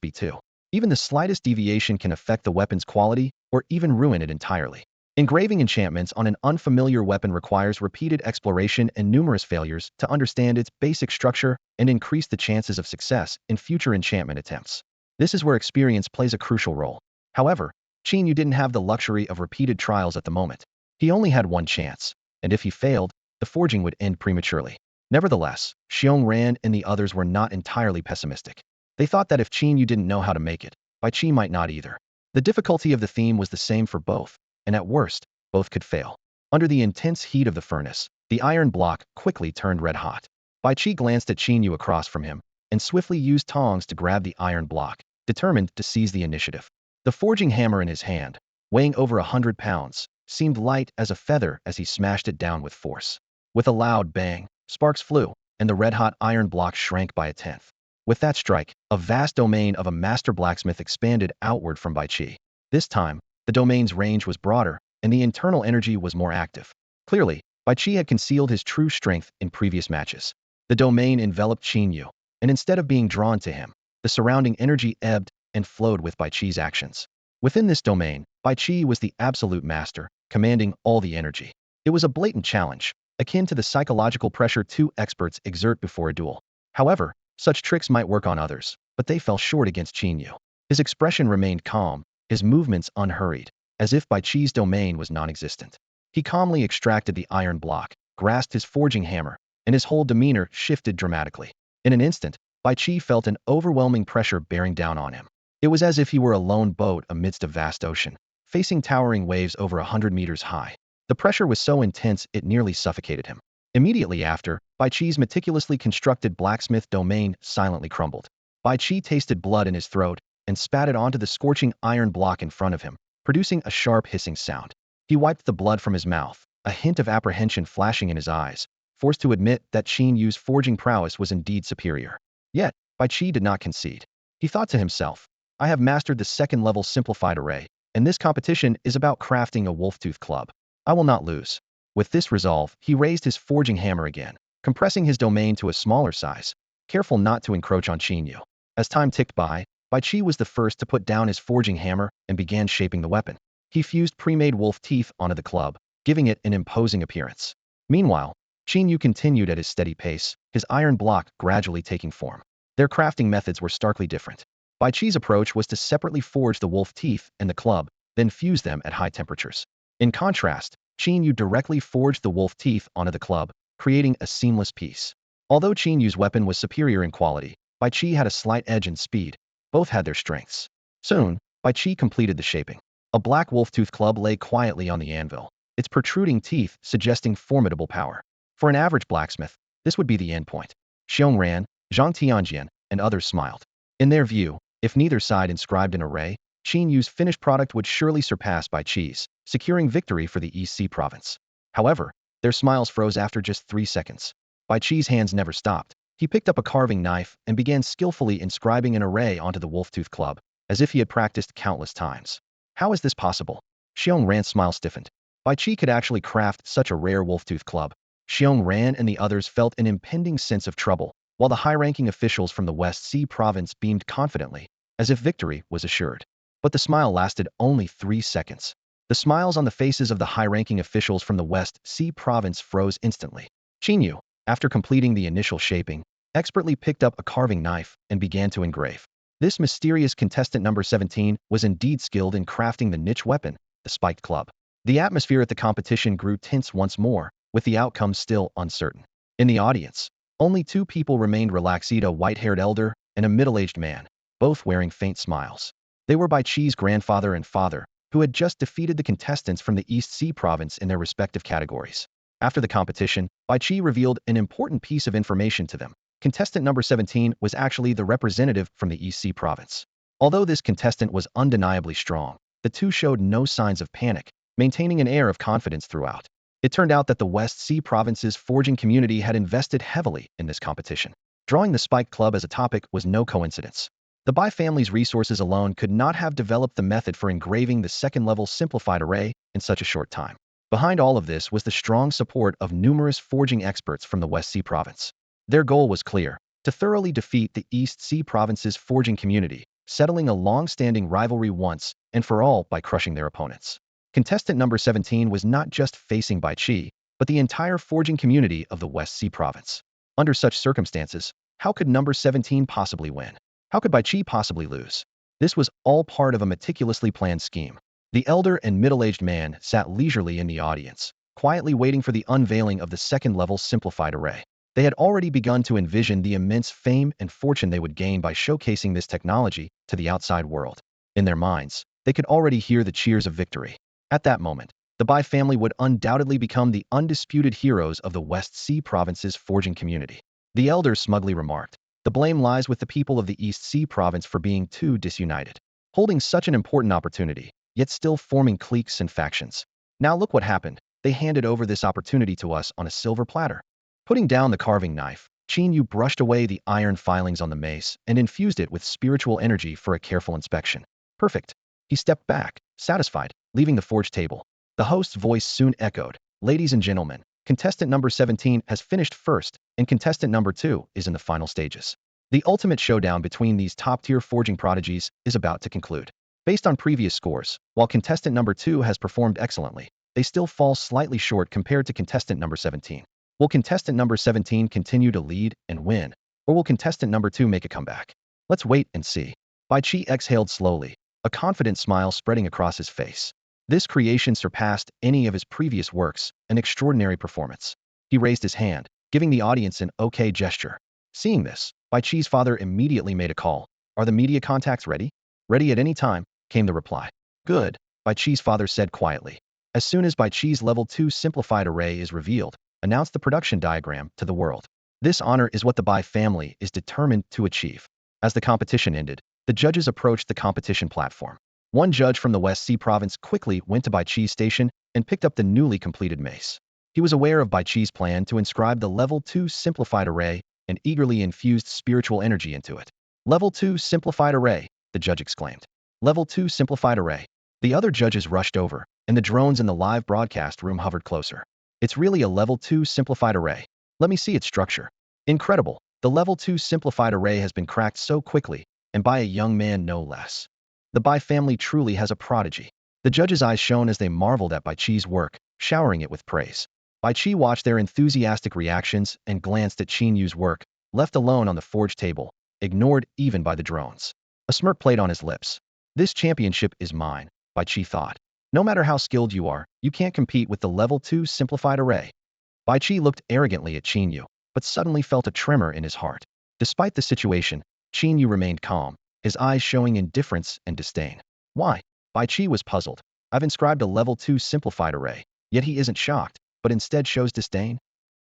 Speaker 1: be too. Even the slightest deviation can affect the weapon's quality or even ruin it entirely. Engraving enchantments on an unfamiliar weapon requires repeated exploration and numerous failures to understand its basic structure and increase the chances of success in future enchantment attempts. This is where experience plays a crucial role. However, Qin Yu didn't have the luxury of repeated trials at the moment. He only had one chance, and if he failed, the forging would end prematurely. Nevertheless, Xiong Ran and the others were not entirely pessimistic. They thought that if Qin Yu didn't know how to make it, Bai Qi might not either. The difficulty of the theme was the same for both, and at worst, both could fail. Under the intense heat of the furnace, the iron block quickly turned red hot. Bai Qi glanced at Qin Yu across from him, and swiftly used tongs to grab the iron block, determined to seize the initiative. The forging hammer in his hand, weighing over 100 pounds, seemed light as a feather as he smashed it down with force. With a loud bang, sparks flew, and the red-hot iron block shrank by a tenth. With that strike, a vast domain of a master blacksmith expanded outward from Bai Qi. This time, the domain's range was broader, and the internal energy was more active. Clearly, Bai Qi had concealed his true strength in previous matches. The domain enveloped Qin Yu, and instead of being drawn to him, the surrounding energy ebbed and flowed with Bai Qi's actions. Within this domain, Bai Qi was the absolute master, commanding all the energy. It was a blatant challenge, akin to the psychological pressure two experts exert before a duel. However, such tricks might work on others, but they fell short against Qin Yu. His expression remained calm, his movements unhurried, as if Bai Qi's domain was non-existent. He calmly extracted the iron block, grasped his forging hammer, and his whole demeanor shifted dramatically. In an instant, Bai Qi felt an overwhelming pressure bearing down on him. It was as if he were a lone boat amidst a vast ocean, facing towering waves over 100 meters high. The pressure was so intense it nearly suffocated him. Immediately after, Bai Qi's meticulously constructed blacksmith domain silently crumbled. Bai Qi tasted blood in his throat and spat it onto the scorching iron block in front of him, producing a sharp hissing sound. He wiped the blood from his mouth, a hint of apprehension flashing in his eyes, forced to admit that Qin Yu's forging prowess was indeed superior. Yet, Bai Qi did not concede. He thought to himself, I have mastered the second-level simplified array, and this competition is about crafting a wolf-tooth club. I will not lose. With this resolve, he raised his forging hammer again, compressing his domain to a smaller size, careful not to encroach on Qin Yu. As time ticked by, Bai Qi was the first to put down his forging hammer and began shaping the weapon. He fused pre-made wolf teeth onto the club, giving it an imposing appearance. Meanwhile, Qin Yu continued at his steady pace, his iron block gradually taking form. Their crafting methods were starkly different. Bai Qi's approach was to separately forge the wolf teeth and the club, then fuse them at high temperatures. In contrast, Qin Yu directly forged the wolf teeth onto the club, creating a seamless piece. Although Qin Yu's weapon was superior in quality, Bai Qi had a slight edge in speed. Both had their strengths. Soon, Bai Qi completed the shaping. A black wolf-tooth club lay quietly on the anvil, its protruding teeth suggesting formidable power. For an average blacksmith, this would be the endpoint. Xiong Ran, Zhang Tianjian, and others smiled. In their view, if neither side inscribed an array, Qin Yu's finished product would surely surpass Bai Qi's, securing victory for the East Sea province. However, their smiles froze after just 3 seconds. Bai Qi's hands never stopped. He picked up a carving knife and began skillfully inscribing an array onto the wolf-tooth club, as if he had practiced countless times. How is this possible? Xiong Ran's smile stiffened. Bai Qi could actually craft such a rare wolf-tooth club. Xiong Ran and the others felt an impending sense of trouble, while the high-ranking officials from the West Sea province beamed confidently, as if victory was assured. But the smile lasted only 3 seconds. The smiles on the faces of the high-ranking officials from the West Sea province froze instantly. Qin Yu, after completing the initial shaping, expertly picked up a carving knife and began to engrave. This mysterious contestant number 17 was indeed skilled in crafting the niche weapon, the spiked club. The atmosphere at the competition grew tense once more, with the outcome still uncertain. In the audience, only 2 people remained relaxed: a white-haired elder and a middle-aged man, both wearing faint smiles. They were Bai Qi's grandfather and father, who had just defeated the contestants from the East Sea province in their respective categories. After the competition, Bai Qi revealed an important piece of information to them. Contestant number 17 was actually the representative from the East Sea province. Although this contestant was undeniably strong, the two showed no signs of panic, maintaining an air of confidence throughout. It turned out that the West Sea province's forging community had invested heavily in this competition. Drawing the spiked club as a topic was no coincidence. The Bai family's resources alone could not have developed the method for engraving the second-level simplified array in such a short time. Behind all of this was the strong support of numerous forging experts from the West Sea province. Their goal was clear: to thoroughly defeat the East Sea Province's forging community, settling a long-standing rivalry once and for all by crushing their opponents. Contestant number 17 was not just facing Bai Qi, but the entire forging community of the West Sea Province. Under such circumstances, how could number 17 possibly win? How could Bai Qi possibly lose? This was all part of a meticulously planned scheme. The elder and middle-aged man sat leisurely in the audience, quietly waiting for the unveiling of the second-level simplified array. They had already begun to envision the immense fame and fortune they would gain by showcasing this technology to the outside world. In their minds, they could already hear the cheers of victory. At that moment, the Bai family would undoubtedly become the undisputed heroes of the West Sea Province's forging community. The elder smugly remarked, "The blame lies with the people of the East Sea Province for being too disunited, holding such an important opportunity, yet still forming cliques and factions. Now look what happened. They handed over this opportunity to us on a silver platter." Putting down the carving knife, Qin Yu brushed away the iron filings on the mace and infused it with spiritual energy for a careful inspection. Perfect. He stepped back, satisfied, leaving the forge table. The host's voice soon echoed, "Ladies and gentlemen, contestant number 17 has finished first, and contestant number 2 is in the final stages. The ultimate showdown between these top-tier forging prodigies is about to conclude." Based on previous scores, while contestant number 2 has performed excellently, they still fall slightly short compared to contestant number 17. Will contestant number 17 continue to lead and win, or will contestant number 2 make a comeback? Let's wait and see. Bai Qi exhaled slowly, a confident smile spreading across his face. This creation surpassed any of his previous works, an extraordinary performance. He raised his hand, giving the audience an okay gesture. Seeing this, Bai Qi's father immediately made a call. "Are the media contacts ready?" "Ready at any time," came the reply. "Good," Bai Qi's father said quietly. "As soon as Bai Qi's level 2 simplified array is revealed, announce the production diagram to the world." This honor is what the Bai family is determined to achieve. As the competition ended, the judges approached the competition platform. One judge from the West Sea Province quickly went to Bai Qi's station and picked up the newly completed mace. He was aware of Bai Qi's plan to inscribe the level 2 simplified array and eagerly infused spiritual energy into it. "Level 2 simplified array," the judge exclaimed. "Level 2 simplified array." The other judges rushed over, and the drones in the live broadcast room hovered closer. "It's really a level 2 simplified array. Let me see its structure." "Incredible. The level 2 simplified array has been cracked so quickly, and by a young man no less. The Bai family truly has a prodigy." The judges' eyes shone as they marveled at Bai Qi's work, showering it with praise. Bai Qi watched their enthusiastic reactions and glanced at Qin Yu's work, left alone on the forge table, ignored even by the drones. A smirk played on his lips. "This championship is mine," Bai Qi thought. "No matter how skilled you are, you can't compete with the level 2 simplified array." Bai Qi looked arrogantly at Qin Yu, but suddenly felt a tremor in his heart. Despite the situation, Qin Yu remained calm, his eyes showing indifference and disdain. "Why?" Bai Qi was puzzled. "I've inscribed a level 2 simplified array, yet he isn't shocked, but instead shows disdain."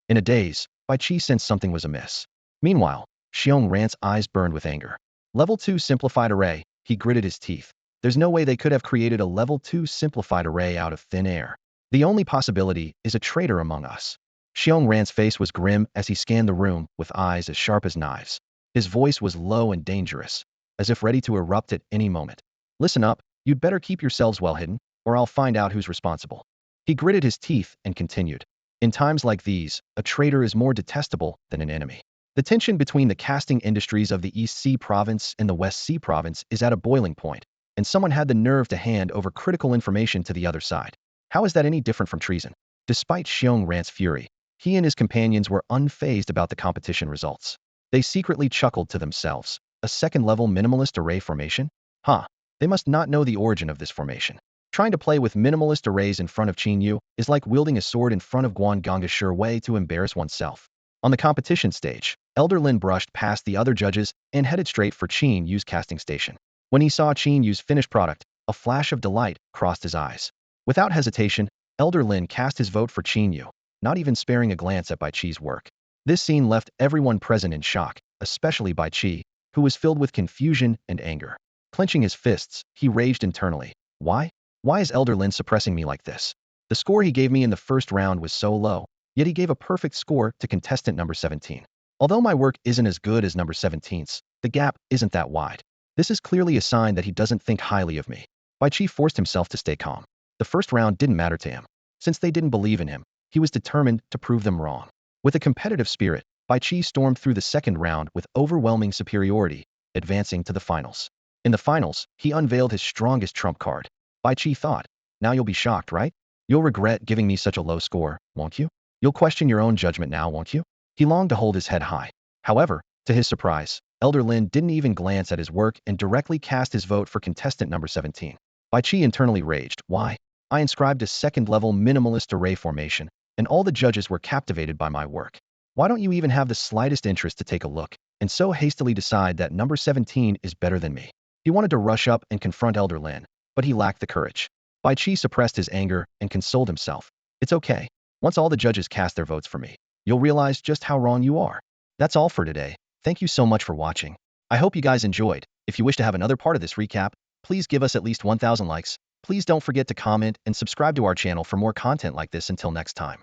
Speaker 1: In a daze, Bai Qi sensed something was amiss. Meanwhile, Xiong Ran's eyes burned with anger. "Level 2 simplified array," he gritted his teeth. "There's no way they could have created a level 2 simplified array out of thin air. The only possibility is a traitor among us." Xiong Ran's face was grim as he scanned the room with eyes as sharp as knives. His voice was low and dangerous, as if ready to erupt at any moment. "Listen up, you'd better keep yourselves well hidden, or I'll find out who's responsible." He gritted his teeth and continued. "In times like these, a traitor is more detestable than an enemy." The tension between the casting industries of the East Sea Province and the West Sea Province is at a boiling point, and someone had the nerve to hand over critical information to the other side. How is that any different from treason? Despite Xiong Ran's fury, he and his companions were unfazed about the competition results. They secretly chuckled to themselves. A second-level minimalist array formation? Huh. They must not know the origin of this formation. Trying to play with minimalist arrays in front of Qin Yu is like wielding a sword in front of Guan Gong, a sure way to embarrass oneself. On the competition stage, Elder Lin brushed past the other judges and headed straight for Qin Yu's casting station. When he saw Qin Yu's finished product, a flash of delight crossed his eyes. Without hesitation, Elder Lin cast his vote for Qin Yu, not even sparing a glance at Bai Qi's work. This scene left everyone present in shock, especially Bai Qi, who was filled with confusion and anger. Clenching his fists, he raged internally. "Why? Why is Elder Lin suppressing me like this? The score he gave me in the first round was so low, yet he gave a perfect score to contestant number 17. Although my work isn't as good as number 17's, the gap isn't that wide. This is clearly a sign that he doesn't think highly of me." Bai Qi forced himself to stay calm. The first round didn't matter to him. Since they didn't believe in him, he was determined to prove them wrong. With a competitive spirit, Bai Qi stormed through the second round with overwhelming superiority, advancing to the finals. In the finals, he unveiled his strongest trump card. Bai Qi thought, now you'll be shocked, right? You'll regret giving me such a low score, won't you? You'll question your own judgment now, won't you? He longed to hold his head high. However, to his surprise, Elder Lin didn't even glance at his work and directly cast his vote for contestant number 17. Bai Qi internally raged. Why? I inscribed a second-level minimalist array formation, and all the judges were captivated by my work. Why don't you even have the slightest interest to take a look, and so hastily decide that number 17 is better than me? He wanted to rush up and confront Elder Lin, but he lacked the courage. Bai Qi suppressed his anger and consoled himself. It's okay. Once all the judges cast their votes for me, you'll realize just how wrong you are. That's all for today. Thank you so much for watching. I hope you guys enjoyed. If you wish to have another part of this recap, please give us at least 1,000 likes. Please don't forget to comment and subscribe to our channel for more content like this. Until next time.